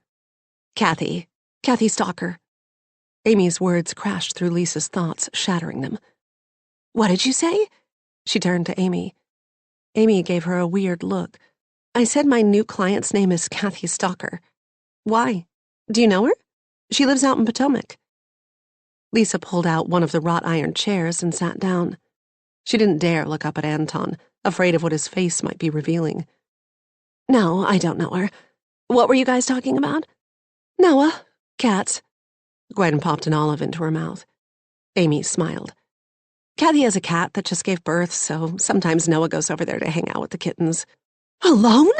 Kathy Stalker. Amy's words crashed through Lisa's thoughts, shattering them. What did you say? She turned to Amy. Amy gave her a weird look. I said my new client's name is Kathy Stalker. Why? Do you know her? She lives out in Potomac. Lisa pulled out one of the wrought iron chairs and sat down. She didn't dare look up at Anton, afraid of what his face might be revealing. No, I don't know her. What were you guys talking about? Noah. Cats. Gwen popped an olive into her mouth. Amy smiled. Kathy has a cat that just gave birth, so sometimes Noah goes over there to hang out with the kittens. Alone?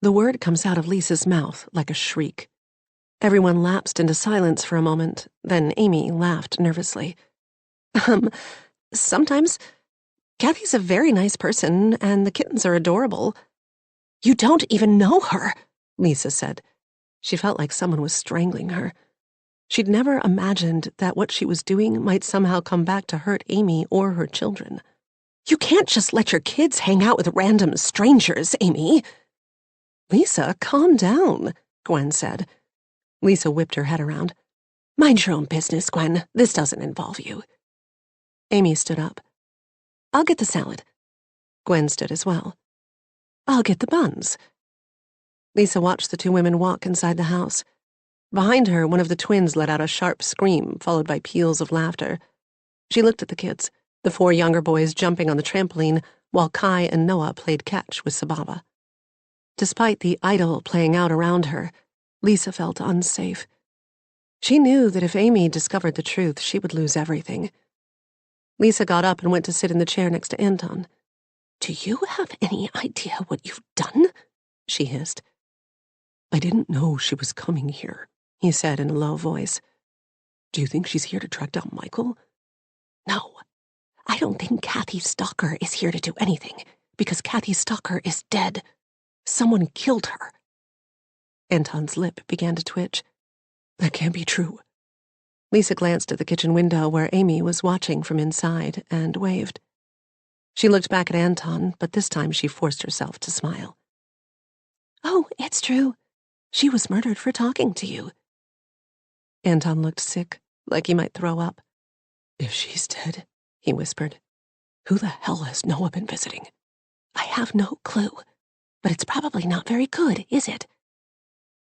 The word comes out of Lisa's mouth like a shriek. Everyone lapsed into silence for a moment, then Amy laughed nervously. Sometimes. Kathy's a very nice person, and the kittens are adorable. You don't even know her, Lisa said. She felt like someone was strangling her. She'd never imagined that what she was doing might somehow come back to hurt Amy or her children. You can't just let your kids hang out with random strangers, Amy. Lisa, calm down, Gwen said. Lisa whipped her head around. Mind your own business, Gwen. This doesn't involve you. Amy stood up. I'll get the salad. Gwen stood as well. I'll get the buns. Lisa watched the two women walk inside the house. Behind her, one of the twins let out a sharp scream, followed by peals of laughter. She looked at the kids, the four younger boys jumping on the trampoline, while Kai and Noah played catch with Sababa. Despite the idyll playing out around her, Lisa felt unsafe. She knew that if Amy discovered the truth, she would lose everything. Lisa got up and went to sit in the chair next to Anton. Do you have any idea what you've done? She hissed. I didn't know she was coming here, he said in a low voice. Do you think she's here to track down Michael? No, I don't think Kathy Stalker is here to do anything, because Kathy Stalker is dead. Someone killed her. Anton's lip began to twitch. That can't be true. Lisa glanced at the kitchen window where Amy was watching from inside and waved. She looked back at Anton, but this time she forced herself to smile. Oh, it's true. She was murdered for talking to you. Anton looked sick, like he might throw up. If she's dead, he whispered, who the hell has Noah been visiting? I have no clue, but it's probably not very good, is it?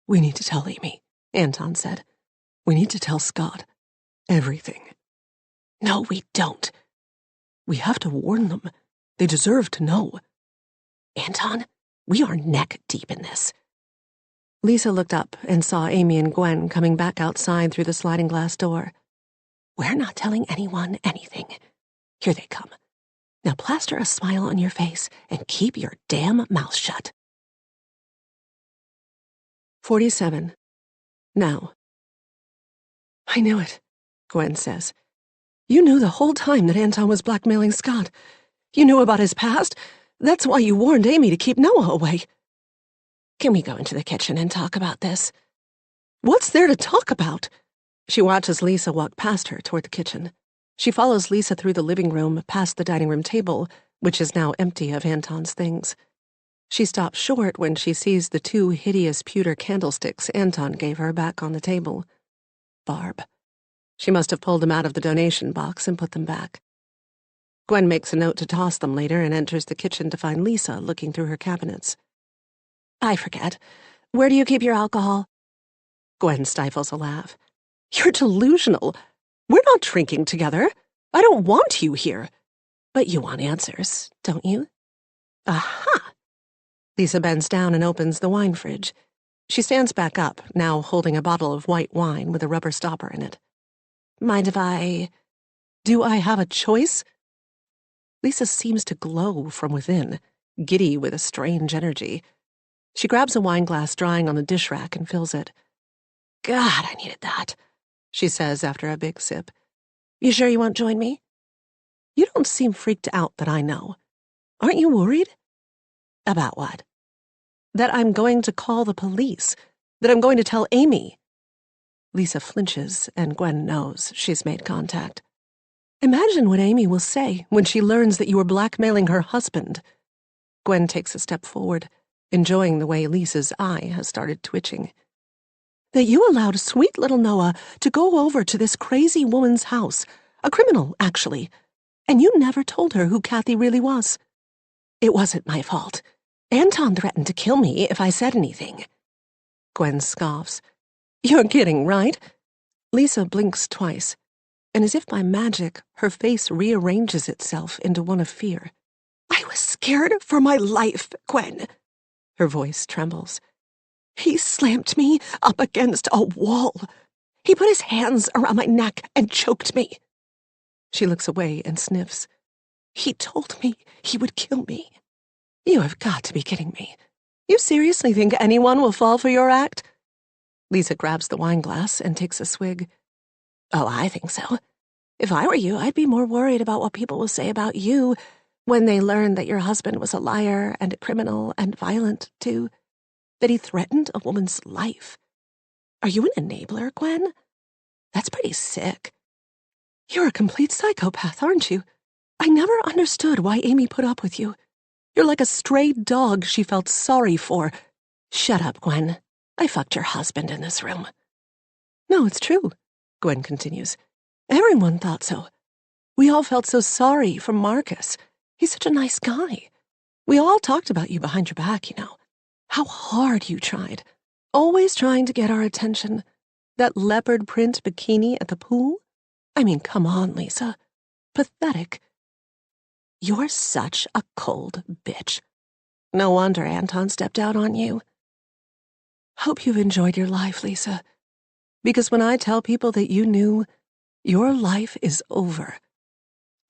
We need to tell Amy, Anton said. We need to tell Scott. Everything. No, we don't. We have to warn them. They deserve to know. Anton, we are neck deep in this. Lisa looked up and saw Amy and Gwen coming back outside through the sliding glass door. We're not telling anyone anything. Here they come. Now plaster a smile on your face and keep your damn mouth shut. 47. Now. I knew it, Gwen says. You knew the whole time that Anton was blackmailing Scott. You knew about his past. That's why you warned Amy to keep Noah away. Can we go into the kitchen and talk about this? What's there to talk about? She watches Lisa walk past her toward the kitchen. She follows Lisa through the living room, past the dining room table, which is now empty of Anton's things. She stops short when she sees the two hideous pewter candlesticks Anton gave her back on the table. Barb. She must have pulled them out of the donation box and put them back. Gwen makes a note to toss them later and enters the kitchen to find Lisa looking through her cabinets. I forget. Where do you keep your alcohol? Gwen stifles a laugh. You're delusional. We're not drinking together. I don't want you here. But you want answers, don't you? Aha! Lisa bends down and opens the wine fridge. She stands back up, now holding a bottle of white wine with a rubber stopper in it. Mind if I... Do I have a choice? Lisa seems to glow from within, giddy with a strange energy. She grabs a wine glass drying on the dish rack and fills it. "God, I needed that," she says after a big sip. "You sure you won't join me?" "You don't seem freaked out that I know. Aren't you worried?" "About what?" "That I'm going to call the police. That I'm going to tell Amy." Lisa flinches, and Gwen knows she's made contact. "Imagine what Amy will say when she learns that you were blackmailing her husband." Gwen takes a step forward, enjoying the way Lisa's eye has started twitching. "That you allowed sweet little Noah to go over to this crazy woman's house, a criminal, actually, and you never told her who Kathy really was." "It wasn't my fault. Anton threatened to kill me if I said anything." Gwen scoffs. "You're kidding, right?" Lisa blinks twice, and as if by magic, her face rearranges itself into one of fear. "I was scared for my life, Gwen." Her voice trembles. "He slammed me up against a wall. He put his hands around my neck and choked me." She looks away and sniffs. "He told me he would kill me." "You have got to be kidding me. You seriously think anyone will fall for your act?" Lisa grabs the wine glass and takes a swig. "Oh, I think so. If I were you, I'd be more worried about what people will say about you when they learn that your husband was a liar and a criminal and violent, too. That he threatened a woman's life. Are you an enabler, Gwen? That's pretty sick." "You're a complete psychopath, aren't you? I never understood why Amy put up with you. You're like a stray dog she felt sorry for." "Shut up, Gwen. I fucked your husband in this room." "No, it's true," Gwen continues. "Everyone thought so. We all felt so sorry for Marcus. He's such a nice guy. We all talked about you behind your back, you know. How hard you tried. Always trying to get our attention. That leopard print bikini at the pool? I mean, come on, Lisa. Pathetic." "You're such a cold bitch. No wonder Anton stepped out on you." "Hope you've enjoyed your life, Lisa. Because when I tell people that you knew, your life is over.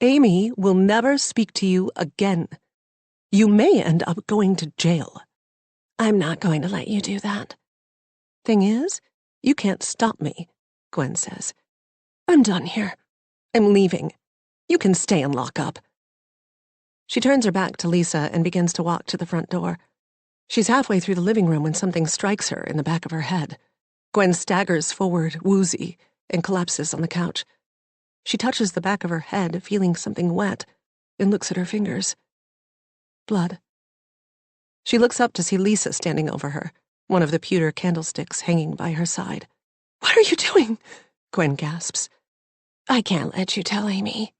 Amy will never speak to you again. You may end up going to jail." "I'm not going to let you do that." "Thing is, you can't stop me," Gwen says. "I'm done here. I'm leaving. You can stay and lock up." She turns her back to Lisa and begins to walk to the front door. She's halfway through the living room when something strikes her in the back of her head. Gwen staggers forward, woozy, and collapses on the couch. She touches the back of her head, feeling something wet, and looks at her fingers. Blood. She looks up to see Lisa standing over her, one of the pewter candlesticks hanging by her side. "What are you doing?" Gwen gasps. "I can't let you tell Amy."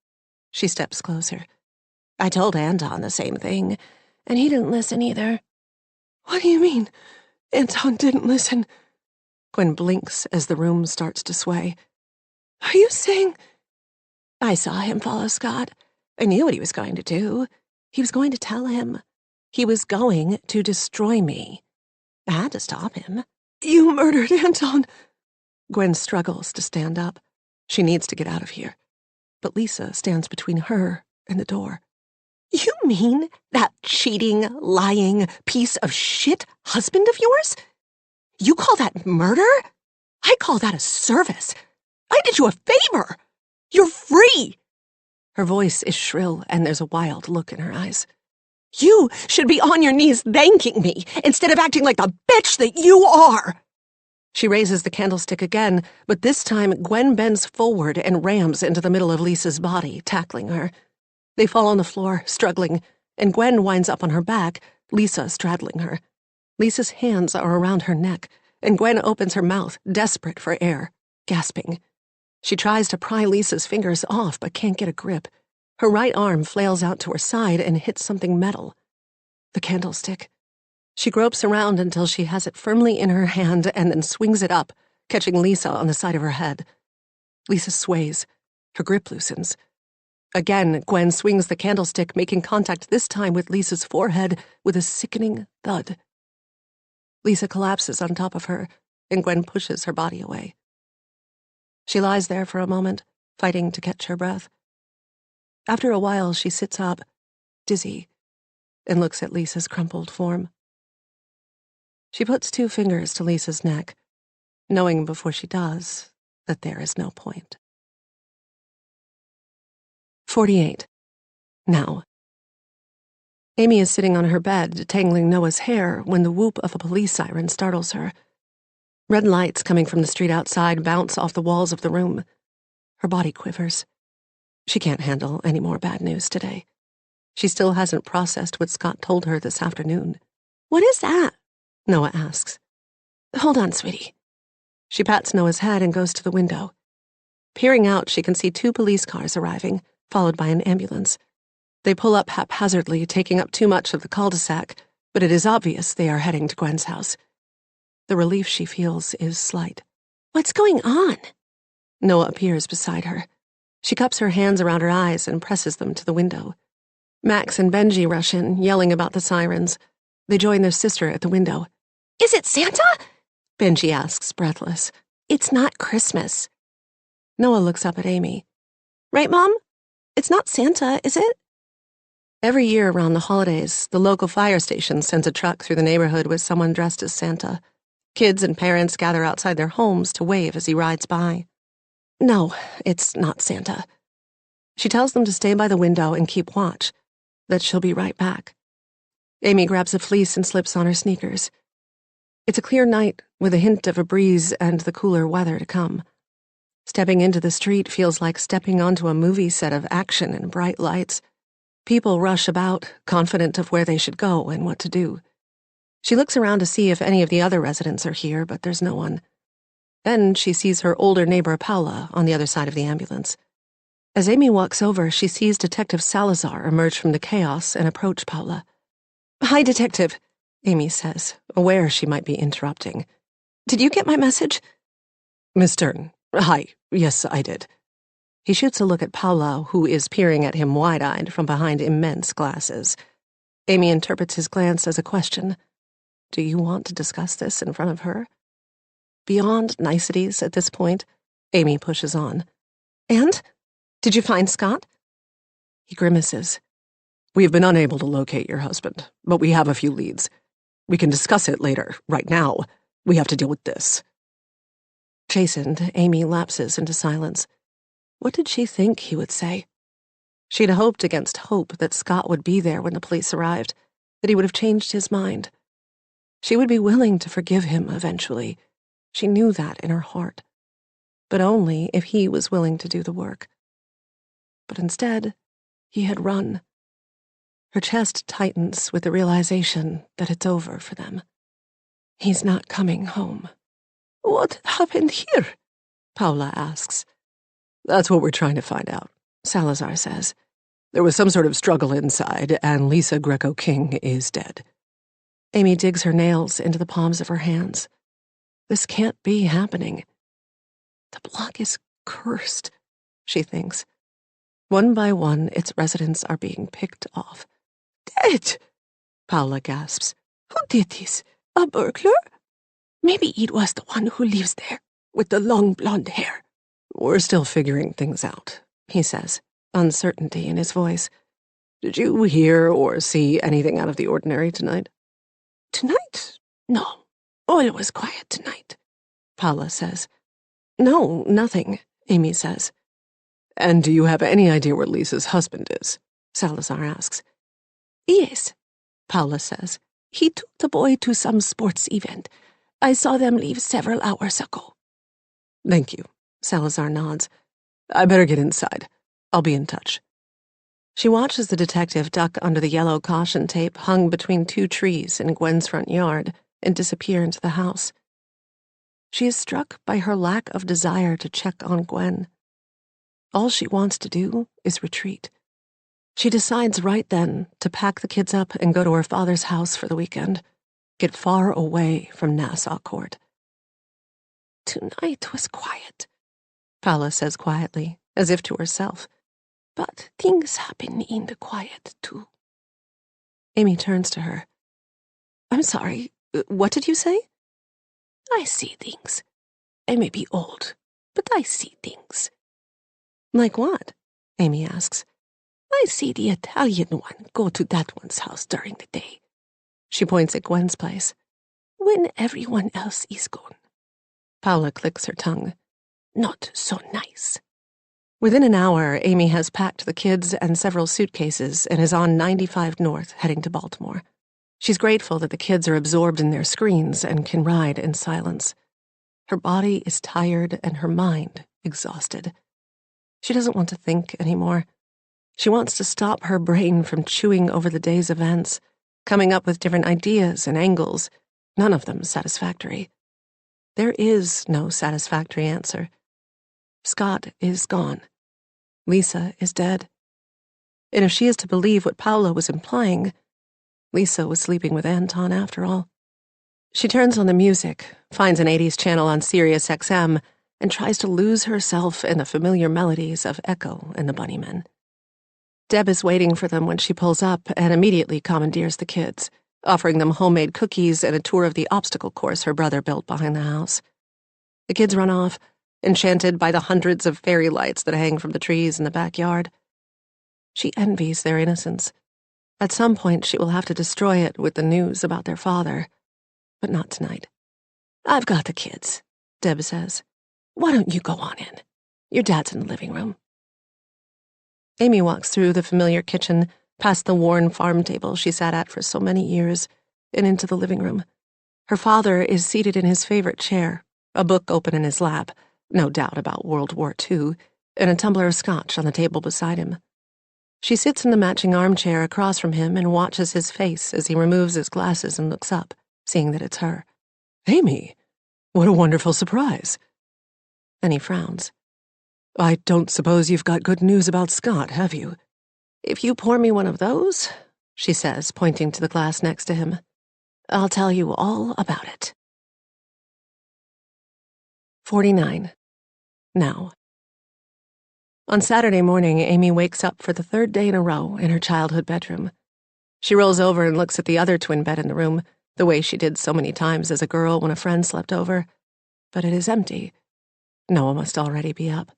She steps closer. "I told Anton the same thing, and he didn't listen either." "What do you mean? Anton didn't listen?" Gwen blinks as the room starts to sway. "Are you saying—" "I saw him follow Scott. I knew what he was going to do. He was going to tell him. He was going to destroy me. I had to stop him." "You murdered Anton!" Gwen struggles to stand up. She needs to get out of here. But Lisa stands between her and the door. "You mean that cheating, lying piece of shit husband of yours? You call that murder? I call that a service. I did you a favor. You're free." Her voice is shrill, and there's a wild look in her eyes. "You should be on your knees thanking me instead of acting like the bitch that you are." She raises the candlestick again, but this time Gwen bends forward and rams into the middle of Lisa's body, tackling her. They fall on the floor, struggling, and Gwen winds up on her back, Lisa straddling her. Lisa's hands are around her neck, and Gwen opens her mouth, desperate for air, gasping. She tries to pry Lisa's fingers off, but can't get a grip. Her right arm flails out to her side and hits something metal. The candlestick. She gropes around until she has it firmly in her hand and then swings it up, catching Lisa on the side of her head. Lisa sways. Her grip loosens. Again, Gwen swings the candlestick, making contact this time with Lisa's forehead with a sickening thud. Lisa collapses on top of her, and Gwen pushes her body away. She lies there for a moment, fighting to catch her breath. After a while, she sits up, dizzy, and looks at Lisa's crumpled form. She puts 2 fingers to Lisa's neck, knowing before she does that there is no point. 48. Now. Amy is sitting on her bed, detangling Noah's hair, when the whoop of a police siren startles her. Red lights coming from the street outside bounce off the walls of the room. Her body quivers. She can't handle any more bad news today. She still hasn't processed what Scott told her this afternoon. "What is that?" Noah asks. "Hold on, sweetie." She pats Noah's head and goes to the window. Peering out, she can see 2 police cars arriving, followed by an ambulance. They pull up haphazardly, taking up too much of the cul-de-sac, but it is obvious they are heading to Gwen's house. The relief she feels is slight. "What's going on?" Noah appears beside her. She cups her hands around her eyes and presses them to the window. Max and Benji rush in, yelling about the sirens. They join their sister at the window. "Is it Santa?" Benji asks, breathless. "It's not Christmas." Noah looks up at Amy. "Right, Mom? It's not Santa, is it?" Every year around the holidays, the local fire station sends a truck through the neighborhood with someone dressed as Santa. Kids and parents gather outside their homes to wave as he rides by. "No, it's not Santa." She tells them to stay by the window and keep watch, that she'll be right back. Amy grabs a fleece and slips on her sneakers. It's a clear night with a hint of a breeze and the cooler weather to come. Stepping into the street feels like stepping onto a movie set of action and bright lights. People rush about, confident of where they should go and what to do. She looks around to see if any of the other residents are here, but there's no one. Then she sees her older neighbor Paula on the other side of the ambulance. As Amy walks over, she sees Detective Salazar emerge from the chaos and approach Paula. "Hi, Detective," Amy says, aware she might be interrupting. "Did you get my message?" "Miss Stern, hi. Yes, I did." He shoots a look at Paula, who is peering at him wide-eyed from behind immense glasses. Amy interprets his glance as a question. Do you want to discuss this in front of her? Beyond niceties at this point, Amy pushes on. "And? Did you find Scott?" He grimaces. "We have been unable to locate your husband, but we have a few leads. We can discuss it later. Right now, we have to deal with this." Chastened, Amy lapses into silence. What did she think he would say? She'd hoped against hope that Scott would be there when the police arrived, that he would have changed his mind. She would be willing to forgive him eventually. She knew that in her heart. But only if he was willing to do the work. But instead, he had run. Her chest tightens with the realization that it's over for them. He's not coming home. "What happened here?" Paula asks. "That's what we're trying to find out," Salazar says. "There was some sort of struggle inside, and Lisa Greco-King is dead." Amy digs her nails into the palms of her hands. This can't be happening. The block is cursed, she thinks. One by one, its residents are being picked off. "Dead!" Paula gasps. "Who did this? A burglar? Maybe it was the one who lives there, with the long blonde hair." "We're still figuring things out," he says, uncertainty in his voice. "Did you hear or see anything out of the ordinary tonight?" "Tonight? No. All was quiet tonight," Paula says. "No, nothing," Amy says. "And do you have any idea where Lisa's husband is?" Salazar asks. "Yes," Paula says. "He took the boy to some sports event. I saw them leave several hours ago." "Thank you," Salazar nods. "I better get inside. I'll be in touch." She watches the detective duck under the yellow caution tape hung between 2 trees in Gwen's front yard and disappear into the house. She is struck by her lack of desire to check on Gwen. All she wants to do is retreat. She decides right then to pack the kids up and go to her father's house for the weekend, get far away from Nassau Court. "Tonight was quiet," Paula says quietly, as if to herself. "But things happen in the quiet, too." Amy turns to her. "I'm sorry, what did you say?" "I see things. I may be old, but I see things." "Like what?" Amy asks. I see the Italian one go to that one's house during the day. She points at Gwen's place. When everyone else is gone. Paula clicks her tongue. Not so nice. Within an hour, Amy has packed the kids and several suitcases and is on 95 North, heading to Baltimore. She's grateful that the kids are absorbed in their screens and can ride in silence. Her body is tired and her mind exhausted. She doesn't want to think anymore. She wants to stop her brain from chewing over the day's events, coming up with different ideas and angles, none of them satisfactory. There is no satisfactory answer. Scott is gone. Lisa is dead. And if she is to believe what Paula was implying, Lisa was sleeping with Anton after all. She turns on the music, finds an 80s channel on Sirius XM, and tries to lose herself in the familiar melodies of Echo and the Bunnymen. Deb is waiting for them when she pulls up and immediately commandeers the kids, offering them homemade cookies and a tour of the obstacle course her brother built behind the house. The kids run off, enchanted by the hundreds of fairy lights that hang from the trees in the backyard. She envies their innocence. At some point, she will have to destroy it with the news about their father, but not tonight. I've got the kids, Deb says. Why don't you go on in? Your dad's in the living room. Amy walks through the familiar kitchen, past the worn farm table she sat at for so many years, and into the living room. Her father is seated in his favorite chair, a book open in his lap, no doubt about World War II, and a tumbler of scotch on the table beside him. She sits in the matching armchair across from him and watches his face as he removes his glasses and looks up, seeing that it's her. Amy, what a wonderful surprise. Then he frowns. I don't suppose you've got good news about Scott, have you? If you pour me one of those, she says, pointing to the glass next to him, I'll tell you all about it. 49. Now. On Saturday morning, Amy wakes up for the third day in a row in her childhood bedroom. She rolls over and looks at the other twin bed in the room, the way she did so many times as a girl when a friend slept over. But it is empty. Noah must already be up.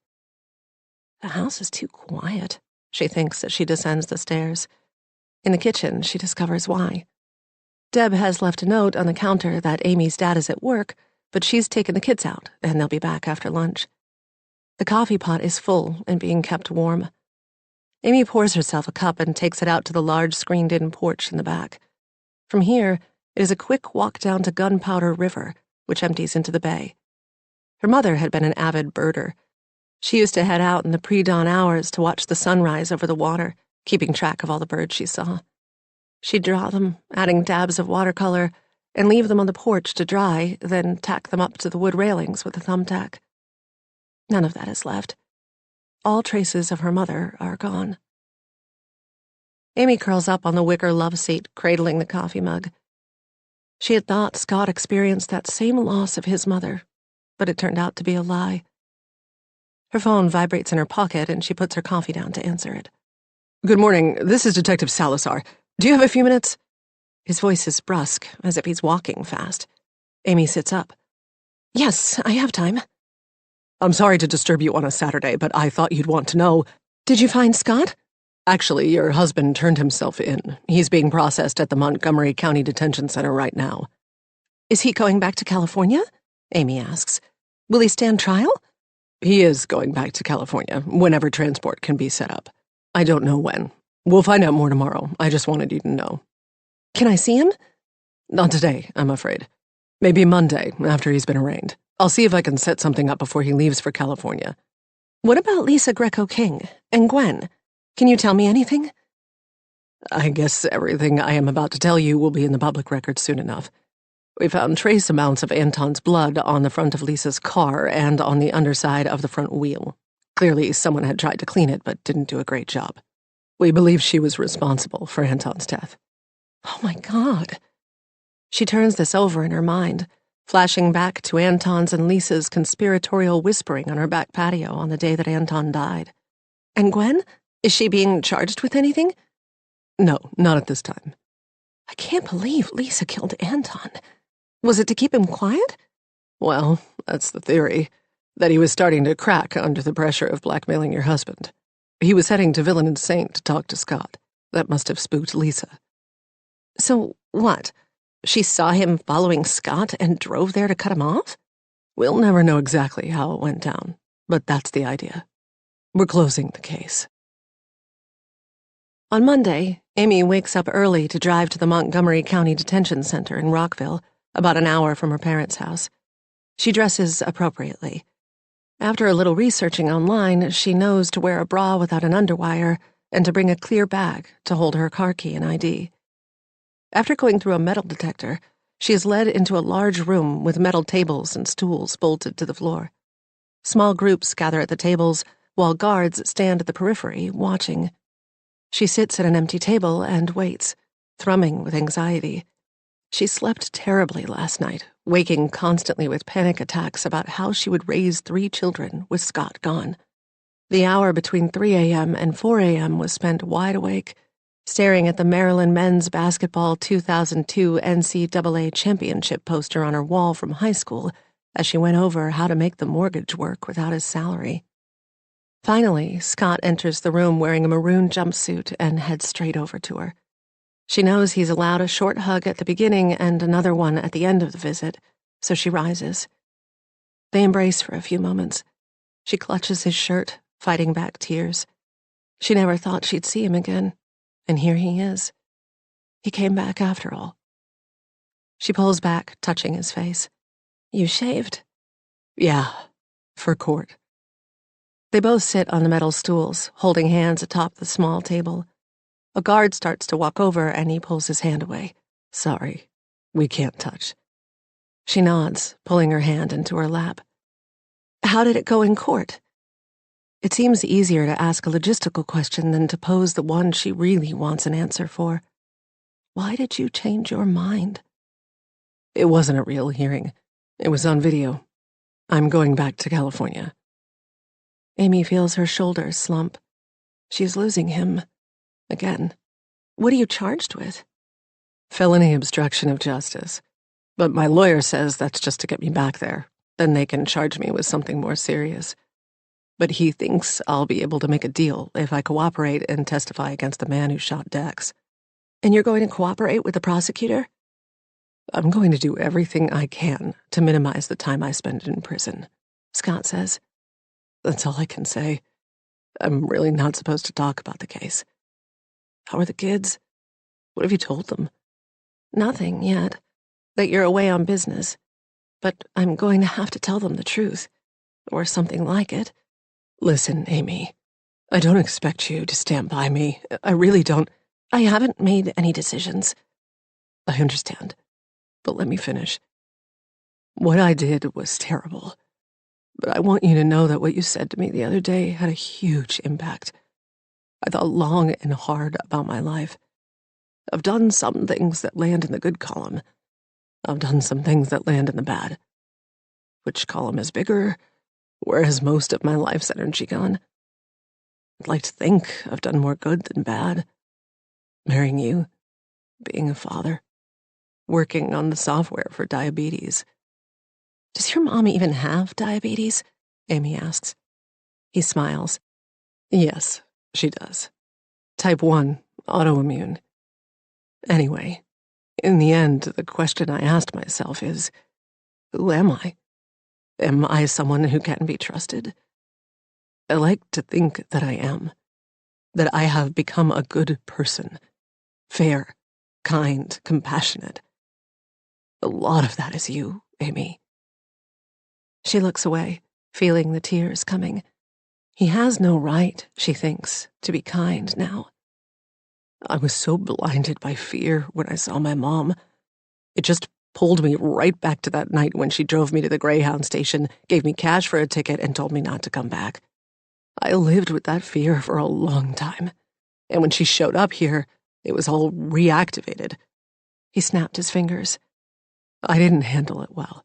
The house is too quiet, she thinks as she descends the stairs. In the kitchen, she discovers why. Deb has left a note on the counter that Amy's dad is at work, but she's taken the kids out, and they'll be back after lunch. The coffee pot is full and being kept warm. Amy pours herself a cup and takes it out to the large screened-in porch in the back. From here, it is a quick walk down to Gunpowder River, which empties into the bay. Her mother had been an avid birder. She used to head out in the pre-dawn hours to watch the sunrise over the water, keeping track of all the birds she saw. She'd draw them, adding dabs of watercolor, and leave them on the porch to dry, then tack them up to the wood railings with a thumbtack. None of that is left. All traces of her mother are gone. Amy curls up on the wicker love seat, cradling the coffee mug. She had thought Scott experienced that same loss of his mother, but it turned out to be a lie. Her phone vibrates in her pocket, and she puts her coffee down to answer it. Good morning. This is Detective Salazar. Do you have a few minutes? His voice is brusque, as if he's walking fast. Amy sits up. Yes, I have time. I'm sorry to disturb you on a Saturday, but I thought you'd want to know. Did you find Scott? Actually, your husband turned himself in. He's being processed at the Montgomery County Detention Center right now. Is he going back to California? Amy asks. Will he stand trial? He is going back to California, whenever transport can be set up. I don't know when. We'll find out more tomorrow. I just wanted you to know. Can I see him? Not today, I'm afraid. Maybe Monday, after he's been arraigned. I'll see if I can set something up before he leaves for California. What about Lisa Greco-King and Gwen? Can you tell me anything? I guess everything I am about to tell you will be in the public record soon enough. We found trace amounts of Anton's blood on the front of Lisa's car and on the underside of the front wheel. Clearly, someone had tried to clean it, but didn't do a great job. We believe she was responsible for Anton's death. Oh my God. She turns this over in her mind, flashing back to Anton's and Lisa's conspiratorial whispering on her back patio on the day that Anton died. And Gwen? Is she being charged with anything? No, not at this time. I can't believe Lisa killed Anton. Was it to keep him quiet? Well, that's the theory, that he was starting to crack under the pressure of blackmailing your husband. He was heading to Villain and Saint to talk to Scott. That must have spooked Lisa. So, what? She saw him following Scott and drove there to cut him off? We'll never know exactly how it went down, but that's the idea. We're closing the case. On Monday, Amy wakes up early to drive to the Montgomery County Detention Center in Rockville, about an hour from her parents' house. She dresses appropriately. After a little researching online, she knows to wear a bra without an underwire and to bring a clear bag to hold her car key and ID. After going through a metal detector, she is led into a large room with metal tables and stools bolted to the floor. Small groups gather at the tables, while guards stand at the periphery, watching. She sits at an empty table and waits, thrumming with anxiety. She slept terribly last night, waking constantly with panic attacks about how she would raise 3 children with Scott gone. The hour between 3 a.m. and 4 a.m. was spent wide awake, staring at the Maryland men's basketball 2002 NCAA championship poster on her wall from high school as she went over how to make the mortgage work without his salary. Finally, Scott enters the room wearing a maroon jumpsuit and heads straight over to her. She knows he's allowed a short hug at the beginning and another one at the end of the visit, so she rises. They embrace for a few moments. She clutches his shirt, fighting back tears. She never thought she'd see him again, and here he is. He came back after all. She pulls back, touching his face. You shaved? Yeah, for court. They both sit on the metal stools, holding hands atop the small table. A guard starts to walk over and he pulls his hand away. Sorry, we can't touch. She nods, pulling her hand into her lap. How did it go in court? It seems easier to ask a logistical question than to pose the one she really wants an answer for. Why did you change your mind? It wasn't a real hearing. It was on video. I'm going back to California. Amy feels her shoulders slump. She's losing him. Again. What are you charged with? Felony obstruction of justice. But my lawyer says that's just to get me back there. Then they can charge me with something more serious. But he thinks I'll be able to make a deal if I cooperate and testify against the man who shot Dex. And you're going to cooperate with the prosecutor? I'm going to do everything I can to minimize the time I spend in prison, Scott says. That's all I can say. I'm really not supposed to talk about the case. How are the kids? What have you told them? Nothing yet. That you're away on business. But I'm going to have to tell them the truth. Or something like it. Listen, Amy. I don't expect you to stand by me. I really don't. I haven't made any decisions. I understand. But let me finish. What I did was terrible. But I want you to know that what you said to me the other day had a huge impact. I thought long and hard about my life. I've done some things that land in the good column. I've done some things that land in the bad. Which column is bigger? Where has most of my life's energy gone? I'd like to think I've done more good than bad. Marrying you, being a father, working on the software for diabetes. Does your mom even have diabetes? Amy asks. He smiles. Yes, she does. Type 1, autoimmune. Anyway, in the end, the question I asked myself is, who am I? Am I someone who can be trusted? I like to think that I am. That I have become a good person. Fair, kind, compassionate. A lot of that is you, Amy. She looks away, feeling the tears coming. He has no right, she thinks, to be kind now. I was so blinded by fear when I saw my mom. It just pulled me right back to that night when she drove me to the Greyhound station, gave me cash for a ticket, and told me not to come back. I lived with that fear for a long time. And when she showed up here, it was all reactivated. He snapped his fingers. I didn't handle it well.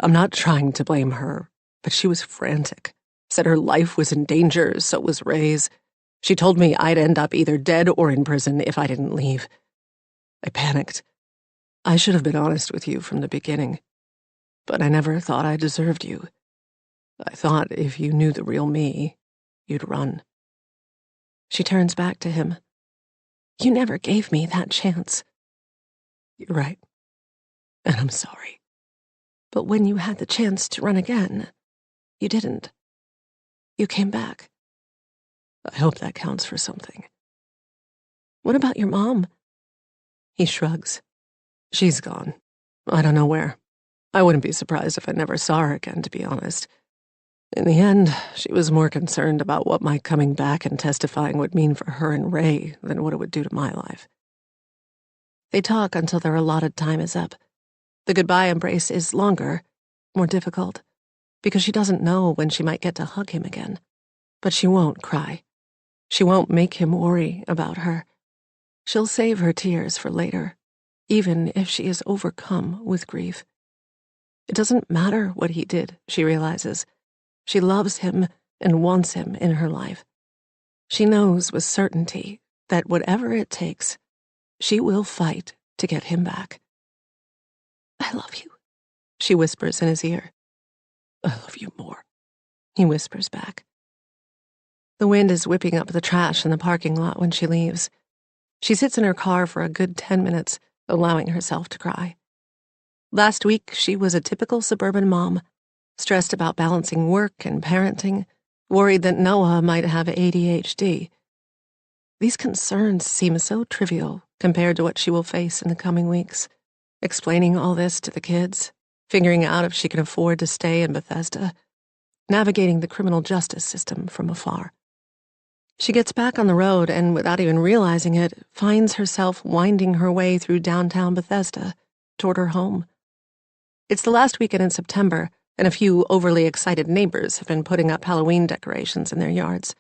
I'm not trying to blame her, but she was frantic. Said her life was in danger, so was Ray's. She told me I'd end up either dead or in prison if I didn't leave. I panicked. I should have been honest with you from the beginning, but I never thought I deserved you. I thought if you knew the real me, you'd run. She turns back to him. You never gave me that chance. You're right. And I'm sorry. But when you had the chance to run again, you didn't. You came back. I hope that counts for something. What about your mom? He shrugs. She's gone. I don't know where. I wouldn't be surprised if I never saw her again, to be honest. In the end, she was more concerned about what my coming back and testifying would mean for her and Ray than what it would do to my life. They talk until their allotted time is up. The goodbye embrace is longer, more difficult, because she doesn't know when she might get to hug him again. But she won't cry. She won't make him worry about her. She'll save her tears for later, even if she is overcome with grief. It doesn't matter what he did, she realizes. She loves him and wants him in her life. She knows with certainty that whatever it takes, she will fight to get him back. I love you, she whispers in his ear. I love you more, he whispers back. The wind is whipping up the trash in the parking lot when she leaves. She sits in her car for a good 10 minutes, allowing herself to cry. Last week, she was a typical suburban mom, stressed about balancing work and parenting, worried that Noah might have ADHD. These concerns seem so trivial compared to what she will face in the coming weeks. Explaining all this to the kids, figuring out if she can afford to stay in Bethesda, navigating the criminal justice system from afar. She gets back on the road and, without even realizing it, finds herself winding her way through downtown Bethesda toward her home. It's the last weekend in September, and a few overly excited neighbors have been putting up Halloween decorations in their yards.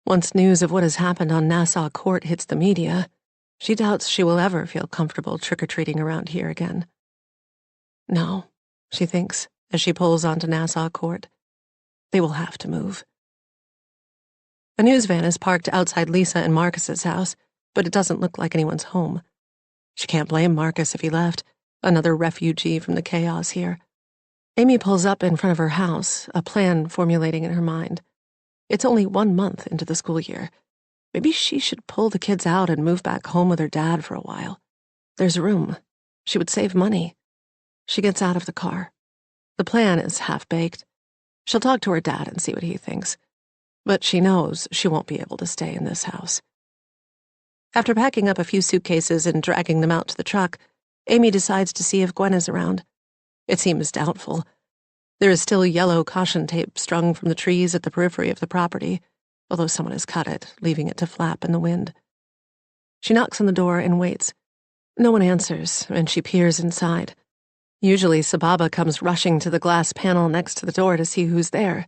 Once news of what has happened on Nassau Court hits the media, she doubts she will ever feel comfortable trick-or-treating around here again. No, she thinks, as she pulls onto Nassau Court. They will have to move. A news van is parked outside Lisa and Marcus's house, but it doesn't look like anyone's home. She can't blame Marcus if he left, another refugee from the chaos here. Amy pulls up in front of her house, a plan formulating in her mind. It's only 1 month into the school year. Maybe she should pull the kids out and move back home with her dad for a while. There's room. She would save money. She gets out of the car. The plan is half-baked. She'll talk to her dad and see what he thinks. But she knows she won't be able to stay in this house. After packing up a few suitcases and dragging them out to the truck, Amy decides to see if Gwen is around. It seems doubtful. There is still yellow caution tape strung from the trees at the periphery of the property, although someone has cut it, leaving it to flap in the wind. She knocks on the door and waits. No one answers, and she peers inside. Usually Sababa comes rushing to the glass panel next to the door to see who's there,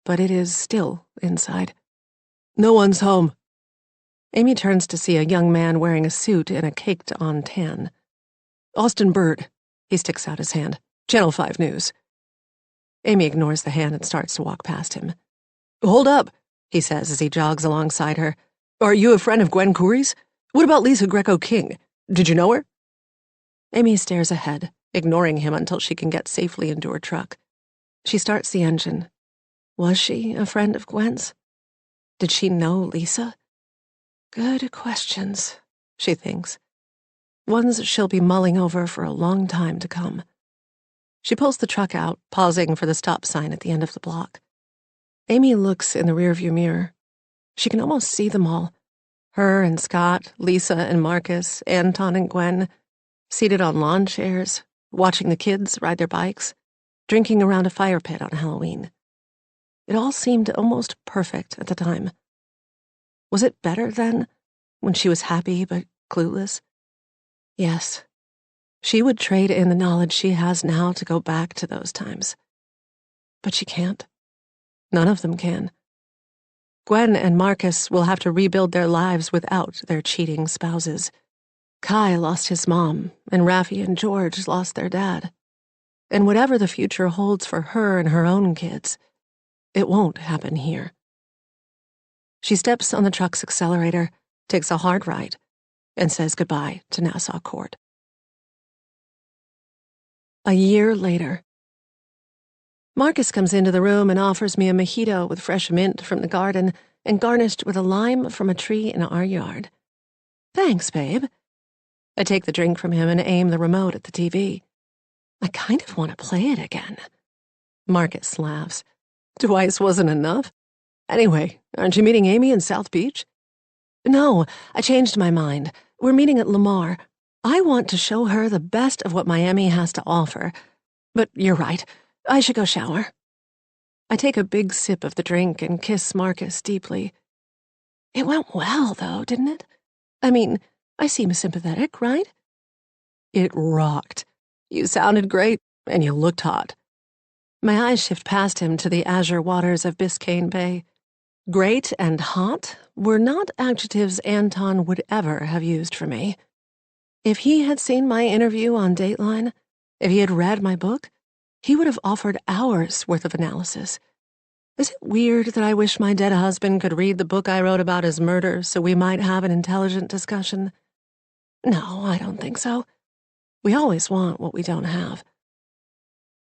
but it is still inside. No one's home. Amy turns to see a young man wearing a suit and a caked-on tan. Austin Bird. He sticks out his hand. Channel 5 News. Amy ignores the hand and starts to walk past him. Hold up, he says as he jogs alongside her. Are you a friend of Gwen Khoury's? What about Lisa Greco-King? Did you know her? Amy stares ahead, ignoring him until she can get safely into her truck. She starts the engine. Was she a friend of Gwen's? Did she know Lisa? Good questions, she thinks. Ones she'll be mulling over for a long time to come. She pulls the truck out, pausing for the stop sign at the end of the block. Amy looks in the rearview mirror. She can almost see them all. Her and Scott, Lisa and Marcus, Anton and Gwen, seated on lawn chairs, watching the kids ride their bikes, drinking around a fire pit on Halloween. It all seemed almost perfect at the time. Was it better then, when she was happy but clueless? Yes. She would trade in the knowledge she has now to go back to those times. But she can't. None of them can. Gwen and Marcus will have to rebuild their lives without their cheating spouses. Kai lost his mom, and Raffi and George lost their dad. And whatever the future holds for her and her own kids, it won't happen here. She steps on the truck's accelerator, takes a hard right, and says goodbye to Nassau Court. A year later. Marcus comes into the room and offers me a mojito with fresh mint from the garden and garnished with a lime from a tree in our yard. Thanks, babe. I take the drink from him and aim the remote at the TV. I kind of want to play it again. Marcus laughs. Twice wasn't enough? Anyway, aren't you meeting Amy in South Beach? No, I changed my mind. We're meeting at Lamar. I want to show her the best of what Miami has to offer. But you're right. I should go shower. I take a big sip of the drink and kiss Marcus deeply. It went well, though, didn't it? I mean, I seem sympathetic, right? It rocked. You sounded great, and you looked hot. My eyes shift past him to the azure waters of Biscayne Bay. Great and hot were not adjectives Anton would ever have used for me. If he had seen my interview on Dateline, if he had read my book, he would have offered hours' worth of analysis. Is it weird that I wish my dead husband could read the book I wrote about his murder so we might have an intelligent discussion? No, I don't think so. We always want what we don't have.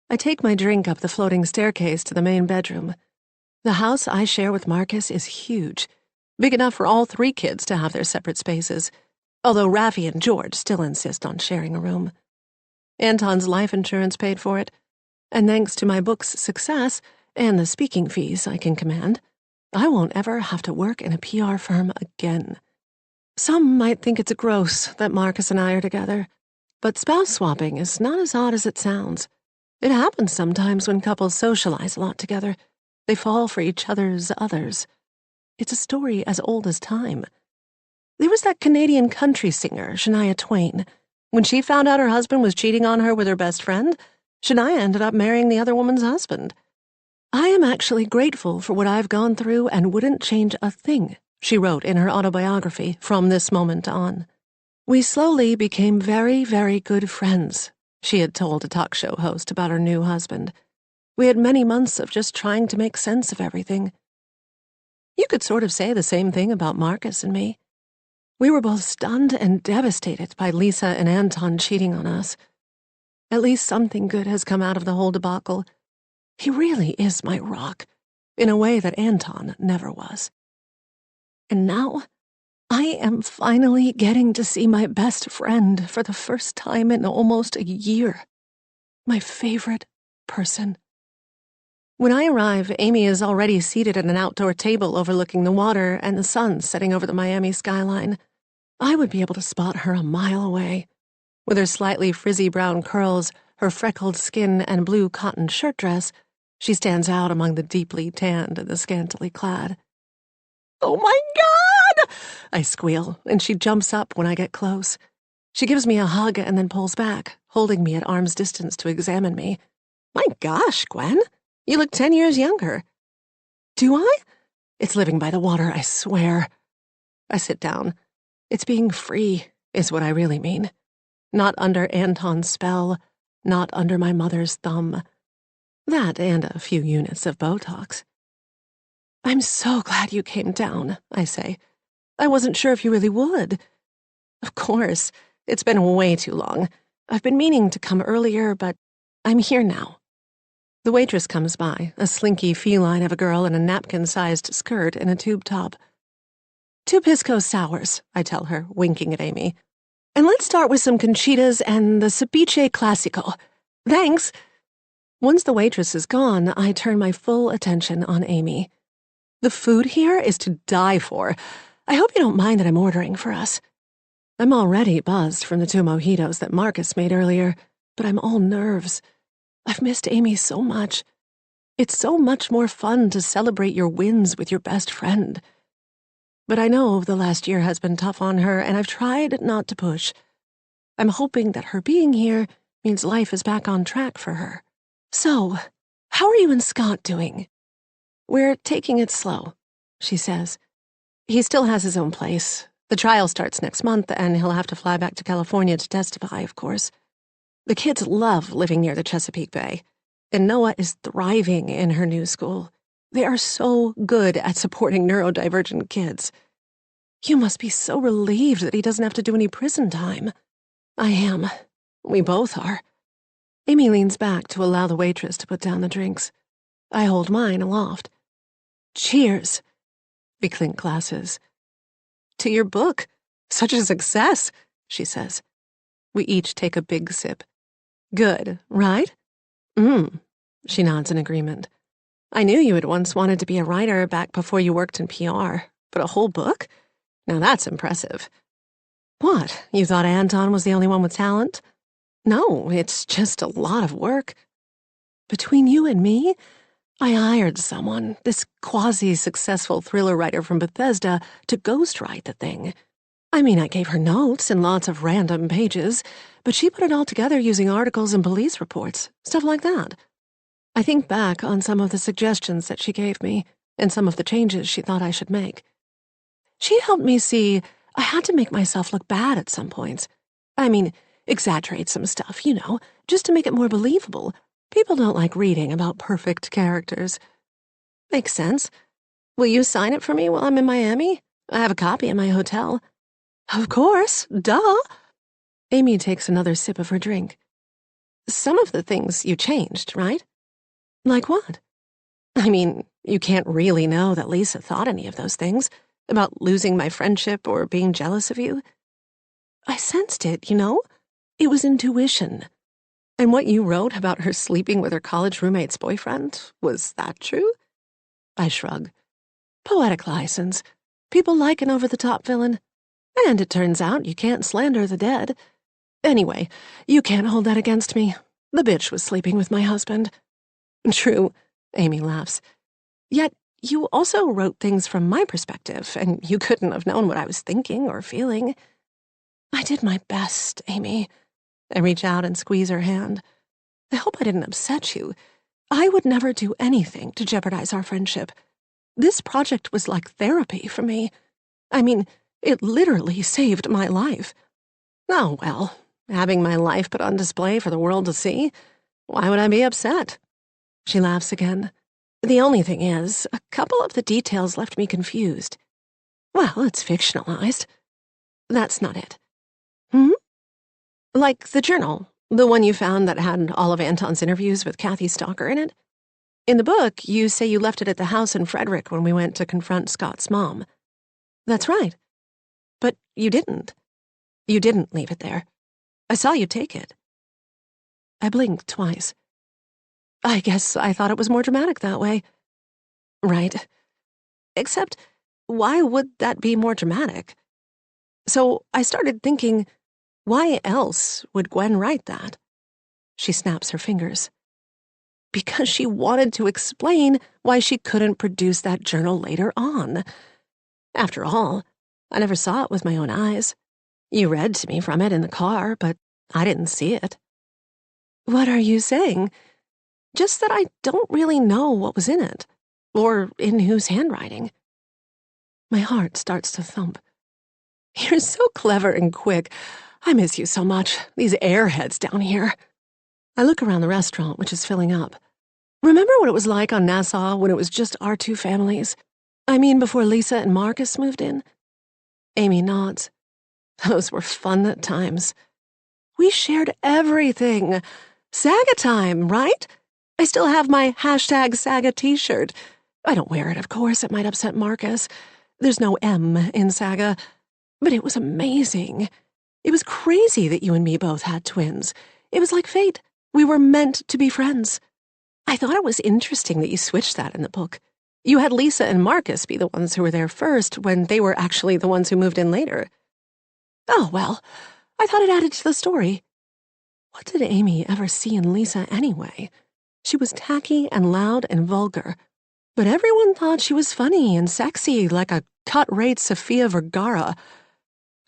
I take my drink up the floating staircase to the main bedroom. The house I share with Marcus is huge, big enough for all 3 kids to have their separate spaces, although Raffi and George still insist on sharing a room. Anton's life insurance paid for it, and thanks to my book's success and the speaking fees I can command, I won't ever have to work in a PR firm again. Some might think it's gross that Marcus and I are together, but spouse swapping is not as odd as it sounds. It happens sometimes when couples socialize a lot together. They fall for each other's others. It's a story as old as time. There was that Canadian country singer, Shania Twain. When she found out her husband was cheating on her with her best friend, Shania ended up marrying the other woman's husband. I am actually grateful for what I've gone through and wouldn't change a thing, she wrote in her autobiography, From This Moment On. We slowly became very, very good friends, she had told a talk show host about her new husband. We had many months of just trying to make sense of everything. You could sort of say the same thing about Marcus and me. We were both stunned and devastated by Lisa and Anton cheating on us. At least something good has come out of the whole debacle. He really is my rock, in a way that Anton never was. And now, I am finally getting to see my best friend for the first time in almost a year. My favorite person. When I arrive, Amy is already seated at an outdoor table overlooking the water and the sun setting over the Miami skyline. I would be able to spot her a mile away. With her slightly frizzy brown curls, her freckled skin, and blue cotton shirt dress, she stands out among the deeply tanned and the scantily clad. "Oh my God!" I squeal, and she jumps up when I get close. She gives me a hug and then pulls back, holding me at arm's distance to examine me. "My gosh, Gwen, you look 10 years younger." "Do I? It's living by the water, I swear." I sit down. It's being free, is what I really mean. Not under Anton's spell, not under my mother's thumb. That and a few units of Botox. "I'm so glad you came down," I say. "I wasn't sure if you really would." "Of course. It's been way too long. I've been meaning to come earlier, but I'm here now." The waitress comes by, a slinky feline of a girl in a napkin-sized skirt and a tube top. "2 pisco sours," I tell her, winking at Amy. "And let's start with some conchitas and the ceviche classico. Thanks." Once the waitress is gone, I turn my full attention on Amy. The food here is to die for. I hope you don't mind that I'm ordering for us. I'm already buzzed from the 2 mojitos that Marcus made earlier, but I'm all nerves. I've missed Amy so much. It's so much more fun to celebrate your wins with your best friend. But I know the last year has been tough on her, and I've tried not to push. I'm hoping that her being here means life is back on track for her. "So, how are you and Scott doing?" "We're taking it slow," she says. "He still has his own place. The trial starts next month, and he'll have to fly back to California to testify, of course. The kids love living near the Chesapeake Bay, and Noah is thriving in her new school. They are so good at supporting neurodivergent kids. You must be so relieved that he doesn't have to do any prison time." "I am. We both are." Amy leans back to allow the waitress to put down the drinks. I hold mine aloft. "Cheers." We clink glasses. To your book. Such a success, she says. We each take a big sip. Good, right? She nods in agreement. I knew you had once wanted to be a writer back before you worked in PR, but a whole book? Now that's impressive. What, you thought Anton was the only one with talent? No, it's just a lot of work. Between you and me, I hired someone, this quasi-successful thriller writer from Bethesda, to ghostwrite the thing. I mean, I gave her notes and lots of random pages, but she put it all together using articles and police reports, stuff like that. I think back on some of the suggestions that she gave me, and some of the changes she thought I should make. She helped me see I had to make myself look bad at some points. I mean, exaggerate some stuff, just to make it more believable. People don't like reading about perfect characters. Makes sense. Will you sign it for me while I'm in Miami? I have a copy in my hotel. Of course, duh. Amy takes another sip of her drink. Some of the things you changed, right? Like what? I mean, you can't really know that Lisa thought any of those things, about losing my friendship or being jealous of you. I sensed it, It was intuition. And what you wrote about her sleeping with her college roommate's boyfriend, was that true? I shrug. Poetic license. People like an over-the-top villain. And it turns out you can't slander the dead. Anyway, you can't hold that against me. The bitch was sleeping with my husband. True, Amy laughs. Yet you also wrote things from my perspective, and you couldn't have known what I was thinking or feeling. I did my best, Amy. I reach out and squeeze her hand. I hope I didn't upset you. I would never do anything to jeopardize our friendship. This project was like therapy for me. I mean, it literally saved my life. Oh, well, having my life put on display for the world to see, why would I be upset? She laughs again. The only thing is, a couple of the details left me confused. Well, it's fictionalized. That's not it. Like the journal, the one you found that had all of Anton's interviews with Kathy Stalker in it. In the book, you say you left it at the house in Frederick when we went to confront Scott's mom. That's right. But you didn't. You didn't leave it there. I saw you take it. I blinked twice. I guess I thought it was more dramatic that way. Right. Except, why would that be more dramatic? So I started thinking, why else would Gwen write that? She snaps her fingers. Because she wanted to explain why she couldn't produce that journal later on. After all, I never saw it with my own eyes. You read to me from it in the car, but I didn't see it. What are you saying? Just that I don't really know what was in it, or in whose handwriting. My heart starts to thump. You're so clever and quick. I miss you so much, these airheads down here. I look around the restaurant, which is filling up. Remember what it was like on Nassau when it was just our two families? I mean, before Lisa and Marcus moved in? Amy nods. Those were fun times. We shared everything. Saga time, right? I still have my #Saga t-shirt. I don't wear it, of course. It might upset Marcus. There's no M in Saga. But it was amazing. It was crazy that you and me both had twins. It was like fate. We were meant to be friends. I thought it was interesting that you switched that in the book. You had Lisa and Marcus be the ones who were there first when they were actually the ones who moved in later. Oh, well, I thought it added to the story. What did Amy ever see in Lisa anyway? She was tacky and loud and vulgar, but everyone thought she was funny and sexy like a cut-rate Sofia Vergara.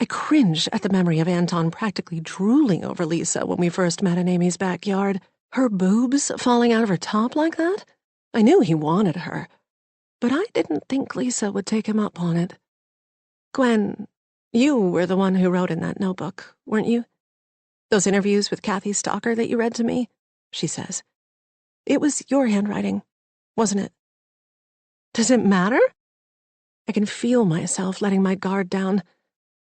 I cringe at the memory of Anton practically drooling over Lisa when we first met in Amy's backyard. Her boobs falling out of her top like that? I knew he wanted her, but I didn't think Lisa would take him up on it. Gwen, you were the one who wrote in that notebook, weren't you? Those interviews with Kathy Stalker that you read to me, she says. It was your handwriting, wasn't it? Does it matter? I can feel myself letting my guard down.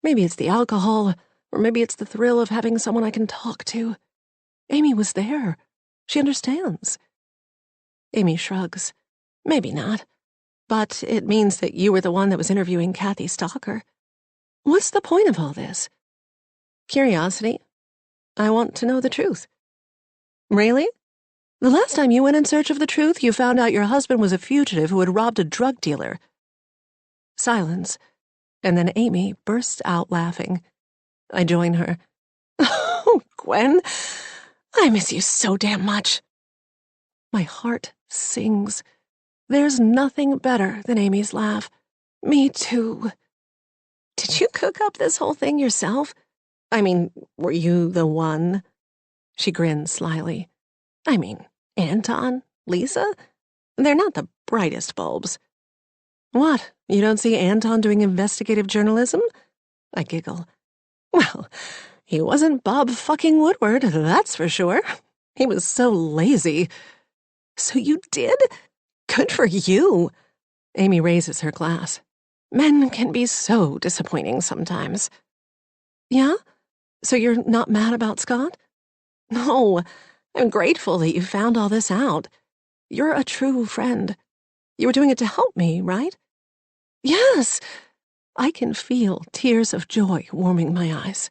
Maybe it's the alcohol, or maybe it's the thrill of having someone I can talk to. Amy was there. She understands. Amy shrugs. Maybe not. But it means that you were the one that was interviewing Kathy Stalker. What's the point of all this? Curiosity. I want to know the truth. Really? The last time you went in search of the truth, you found out your husband was a fugitive who had robbed a drug dealer. Silence, and then Amy bursts out laughing. I join her. Oh, Gwen, I miss you so damn much. My heart sings. There's nothing better than Amy's laugh. Me too. Did you cook up this whole thing yourself? I mean, were you the one? She grins slyly. I mean, Anton, Lisa? They're not the brightest bulbs. What, you don't see Anton doing investigative journalism? I giggle. Well, he wasn't Bob fucking Woodward, that's for sure. He was so lazy. So you did? Good for you. Amy raises her glass. Men can be so disappointing sometimes. Yeah? So you're not mad about Scott? No, I'm grateful that you found all this out. You're a true friend. You were doing it to help me, right? Yes. I can feel tears of joy warming my eyes.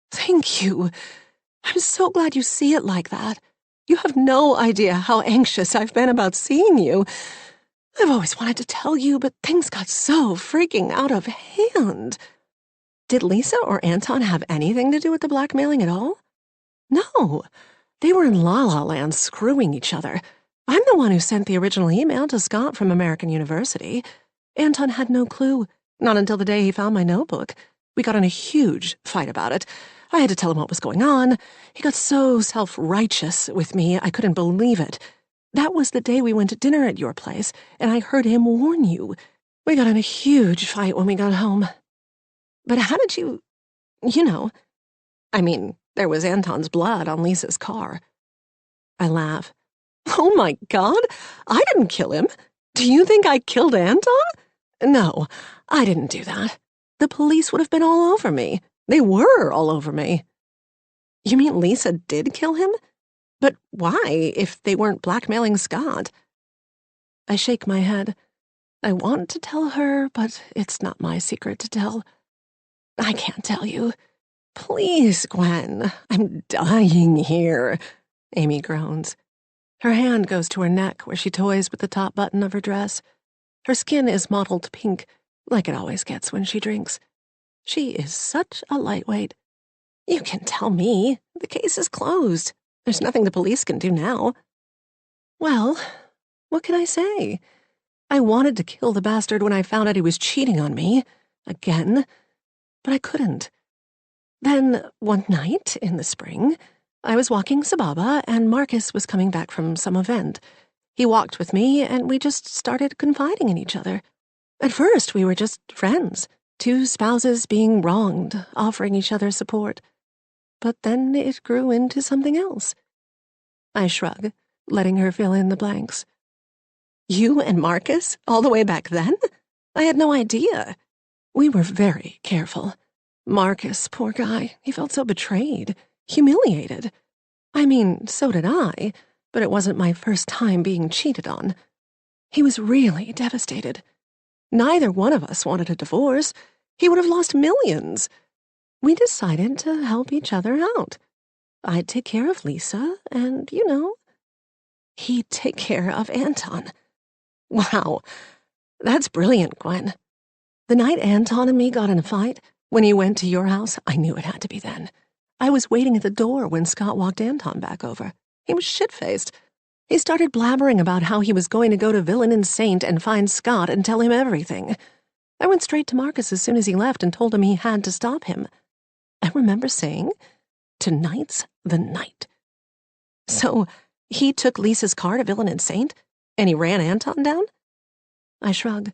Thank you. I'm so glad you see it like that. You have no idea how anxious I've been about seeing you. I've always wanted to tell you, but things got so freaking out of hand. Did Lisa or Anton have anything to do with the blackmailing at all? No. They were in La La Land screwing each other. I'm the one who sent the original email to Scott from American University. Anton had no clue, not until the day he found my notebook. We got in a huge fight about it. I had to tell him what was going on. He got so self-righteous with me, I couldn't believe it. That was the day we went to dinner at your place, and I heard him warn you. We got in a huge fight when we got home. But how did you... I mean, there was Anton's blood on Lisa's car. I laugh. Oh my God, I didn't kill him. Do you think I killed Anton? No, I didn't do that. The police would have been all over me. They were all over me. You mean Lisa did kill him? But why, if they weren't blackmailing Scott? I shake my head. I want to tell her, but it's not my secret to tell. I can't tell you. Please, Gwen, I'm dying here, Amy groans. Her hand goes to her neck where she toys with the top button of her dress. Her skin is mottled pink, like it always gets when she drinks. She is such a lightweight. You can tell me. The case is closed. There's nothing the police can do now. Well, what can I say? I wanted to kill the bastard when I found out he was cheating on me. Again. But I couldn't. Then, one night in the spring, I was walking Sababa, and Marcus was coming back from some event. He walked with me, and we just started confiding in each other. At first, we were just friends, two spouses being wronged, offering each other support. But then it grew into something else. I shrug, letting her fill in the blanks. You and Marcus, all the way back then? I had no idea. We were very careful. Marcus, poor guy, he felt so betrayed, humiliated. I mean, so did I, but it wasn't my first time being cheated on. He was really devastated. Neither one of us wanted a divorce. He would have lost millions. We decided to help each other out. I'd take care of Lisa, and, he'd take care of Anton. Wow, that's brilliant, Gwen. The night Anton and me got in a fight, when he went to your house, I knew it had to be then. I was waiting at the door when Scott walked Anton back over. He was shit-faced. He started blabbering about how he was going to go to Villain and Saint and find Scott and tell him everything. I went straight to Marcus as soon as he left and told him he had to stop him. I remember saying, tonight's the night. So he took Lisa's car to Villain and Saint, and he ran Anton down? I shrug.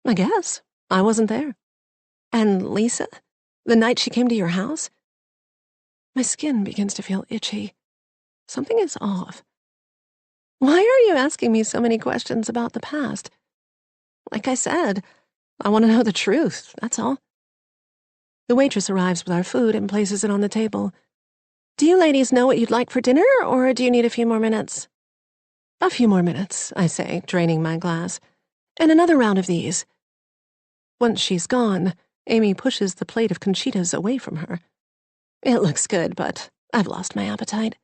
I guess. I wasn't there. And Lisa? The night she came to your house? My skin begins to feel itchy. Something is off. Why are you asking me so many questions about the past? Like I said, I want to know the truth, that's all. The waitress arrives with our food and places it on the table. Do you ladies know what you'd like for dinner, or do you need a few more minutes? A few more minutes, I say, draining my glass. And another round of these. Once she's gone, Amy pushes the plate of Conchitas away from her. It looks good, but I've lost my appetite.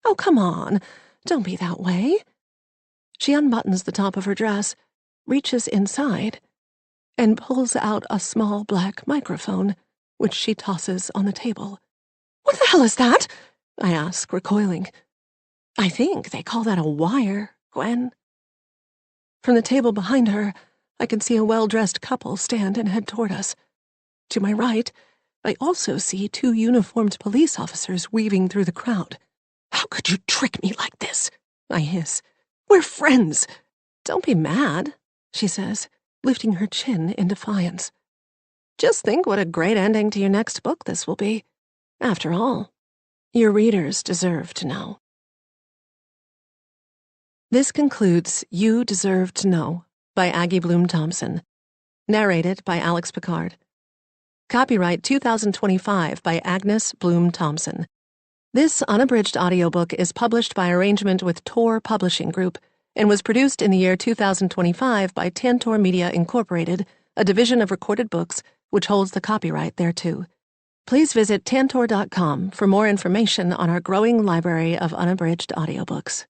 Oh, come on. Don't be that way. She unbuttons the top of her dress, reaches inside, and pulls out a small black microphone, which she tosses on the table. What the hell is that? I ask, recoiling. I think they call that a wire, Gwen. From the table behind her, I can see a well-dressed couple stand and head toward us. To my right, I also see 2 uniformed police officers weaving through the crowd. How could you trick me like this? I hiss. We're friends. Don't be mad, she says, lifting her chin in defiance. Just think what a great ending to your next book this will be. After all, your readers deserve to know. This concludes You Deserve to Know by Aggie Blum Thompson. Narrated by Alex Picard. Copyright 2025 by Agnes Blum Thompson. This unabridged audiobook is published by arrangement with Tor Publishing Group and was produced in the year 2025 by Tantor Media Incorporated, a division of Recorded Books, which holds the copyright thereto. Please visit tantor.com for more information on our growing library of unabridged audiobooks.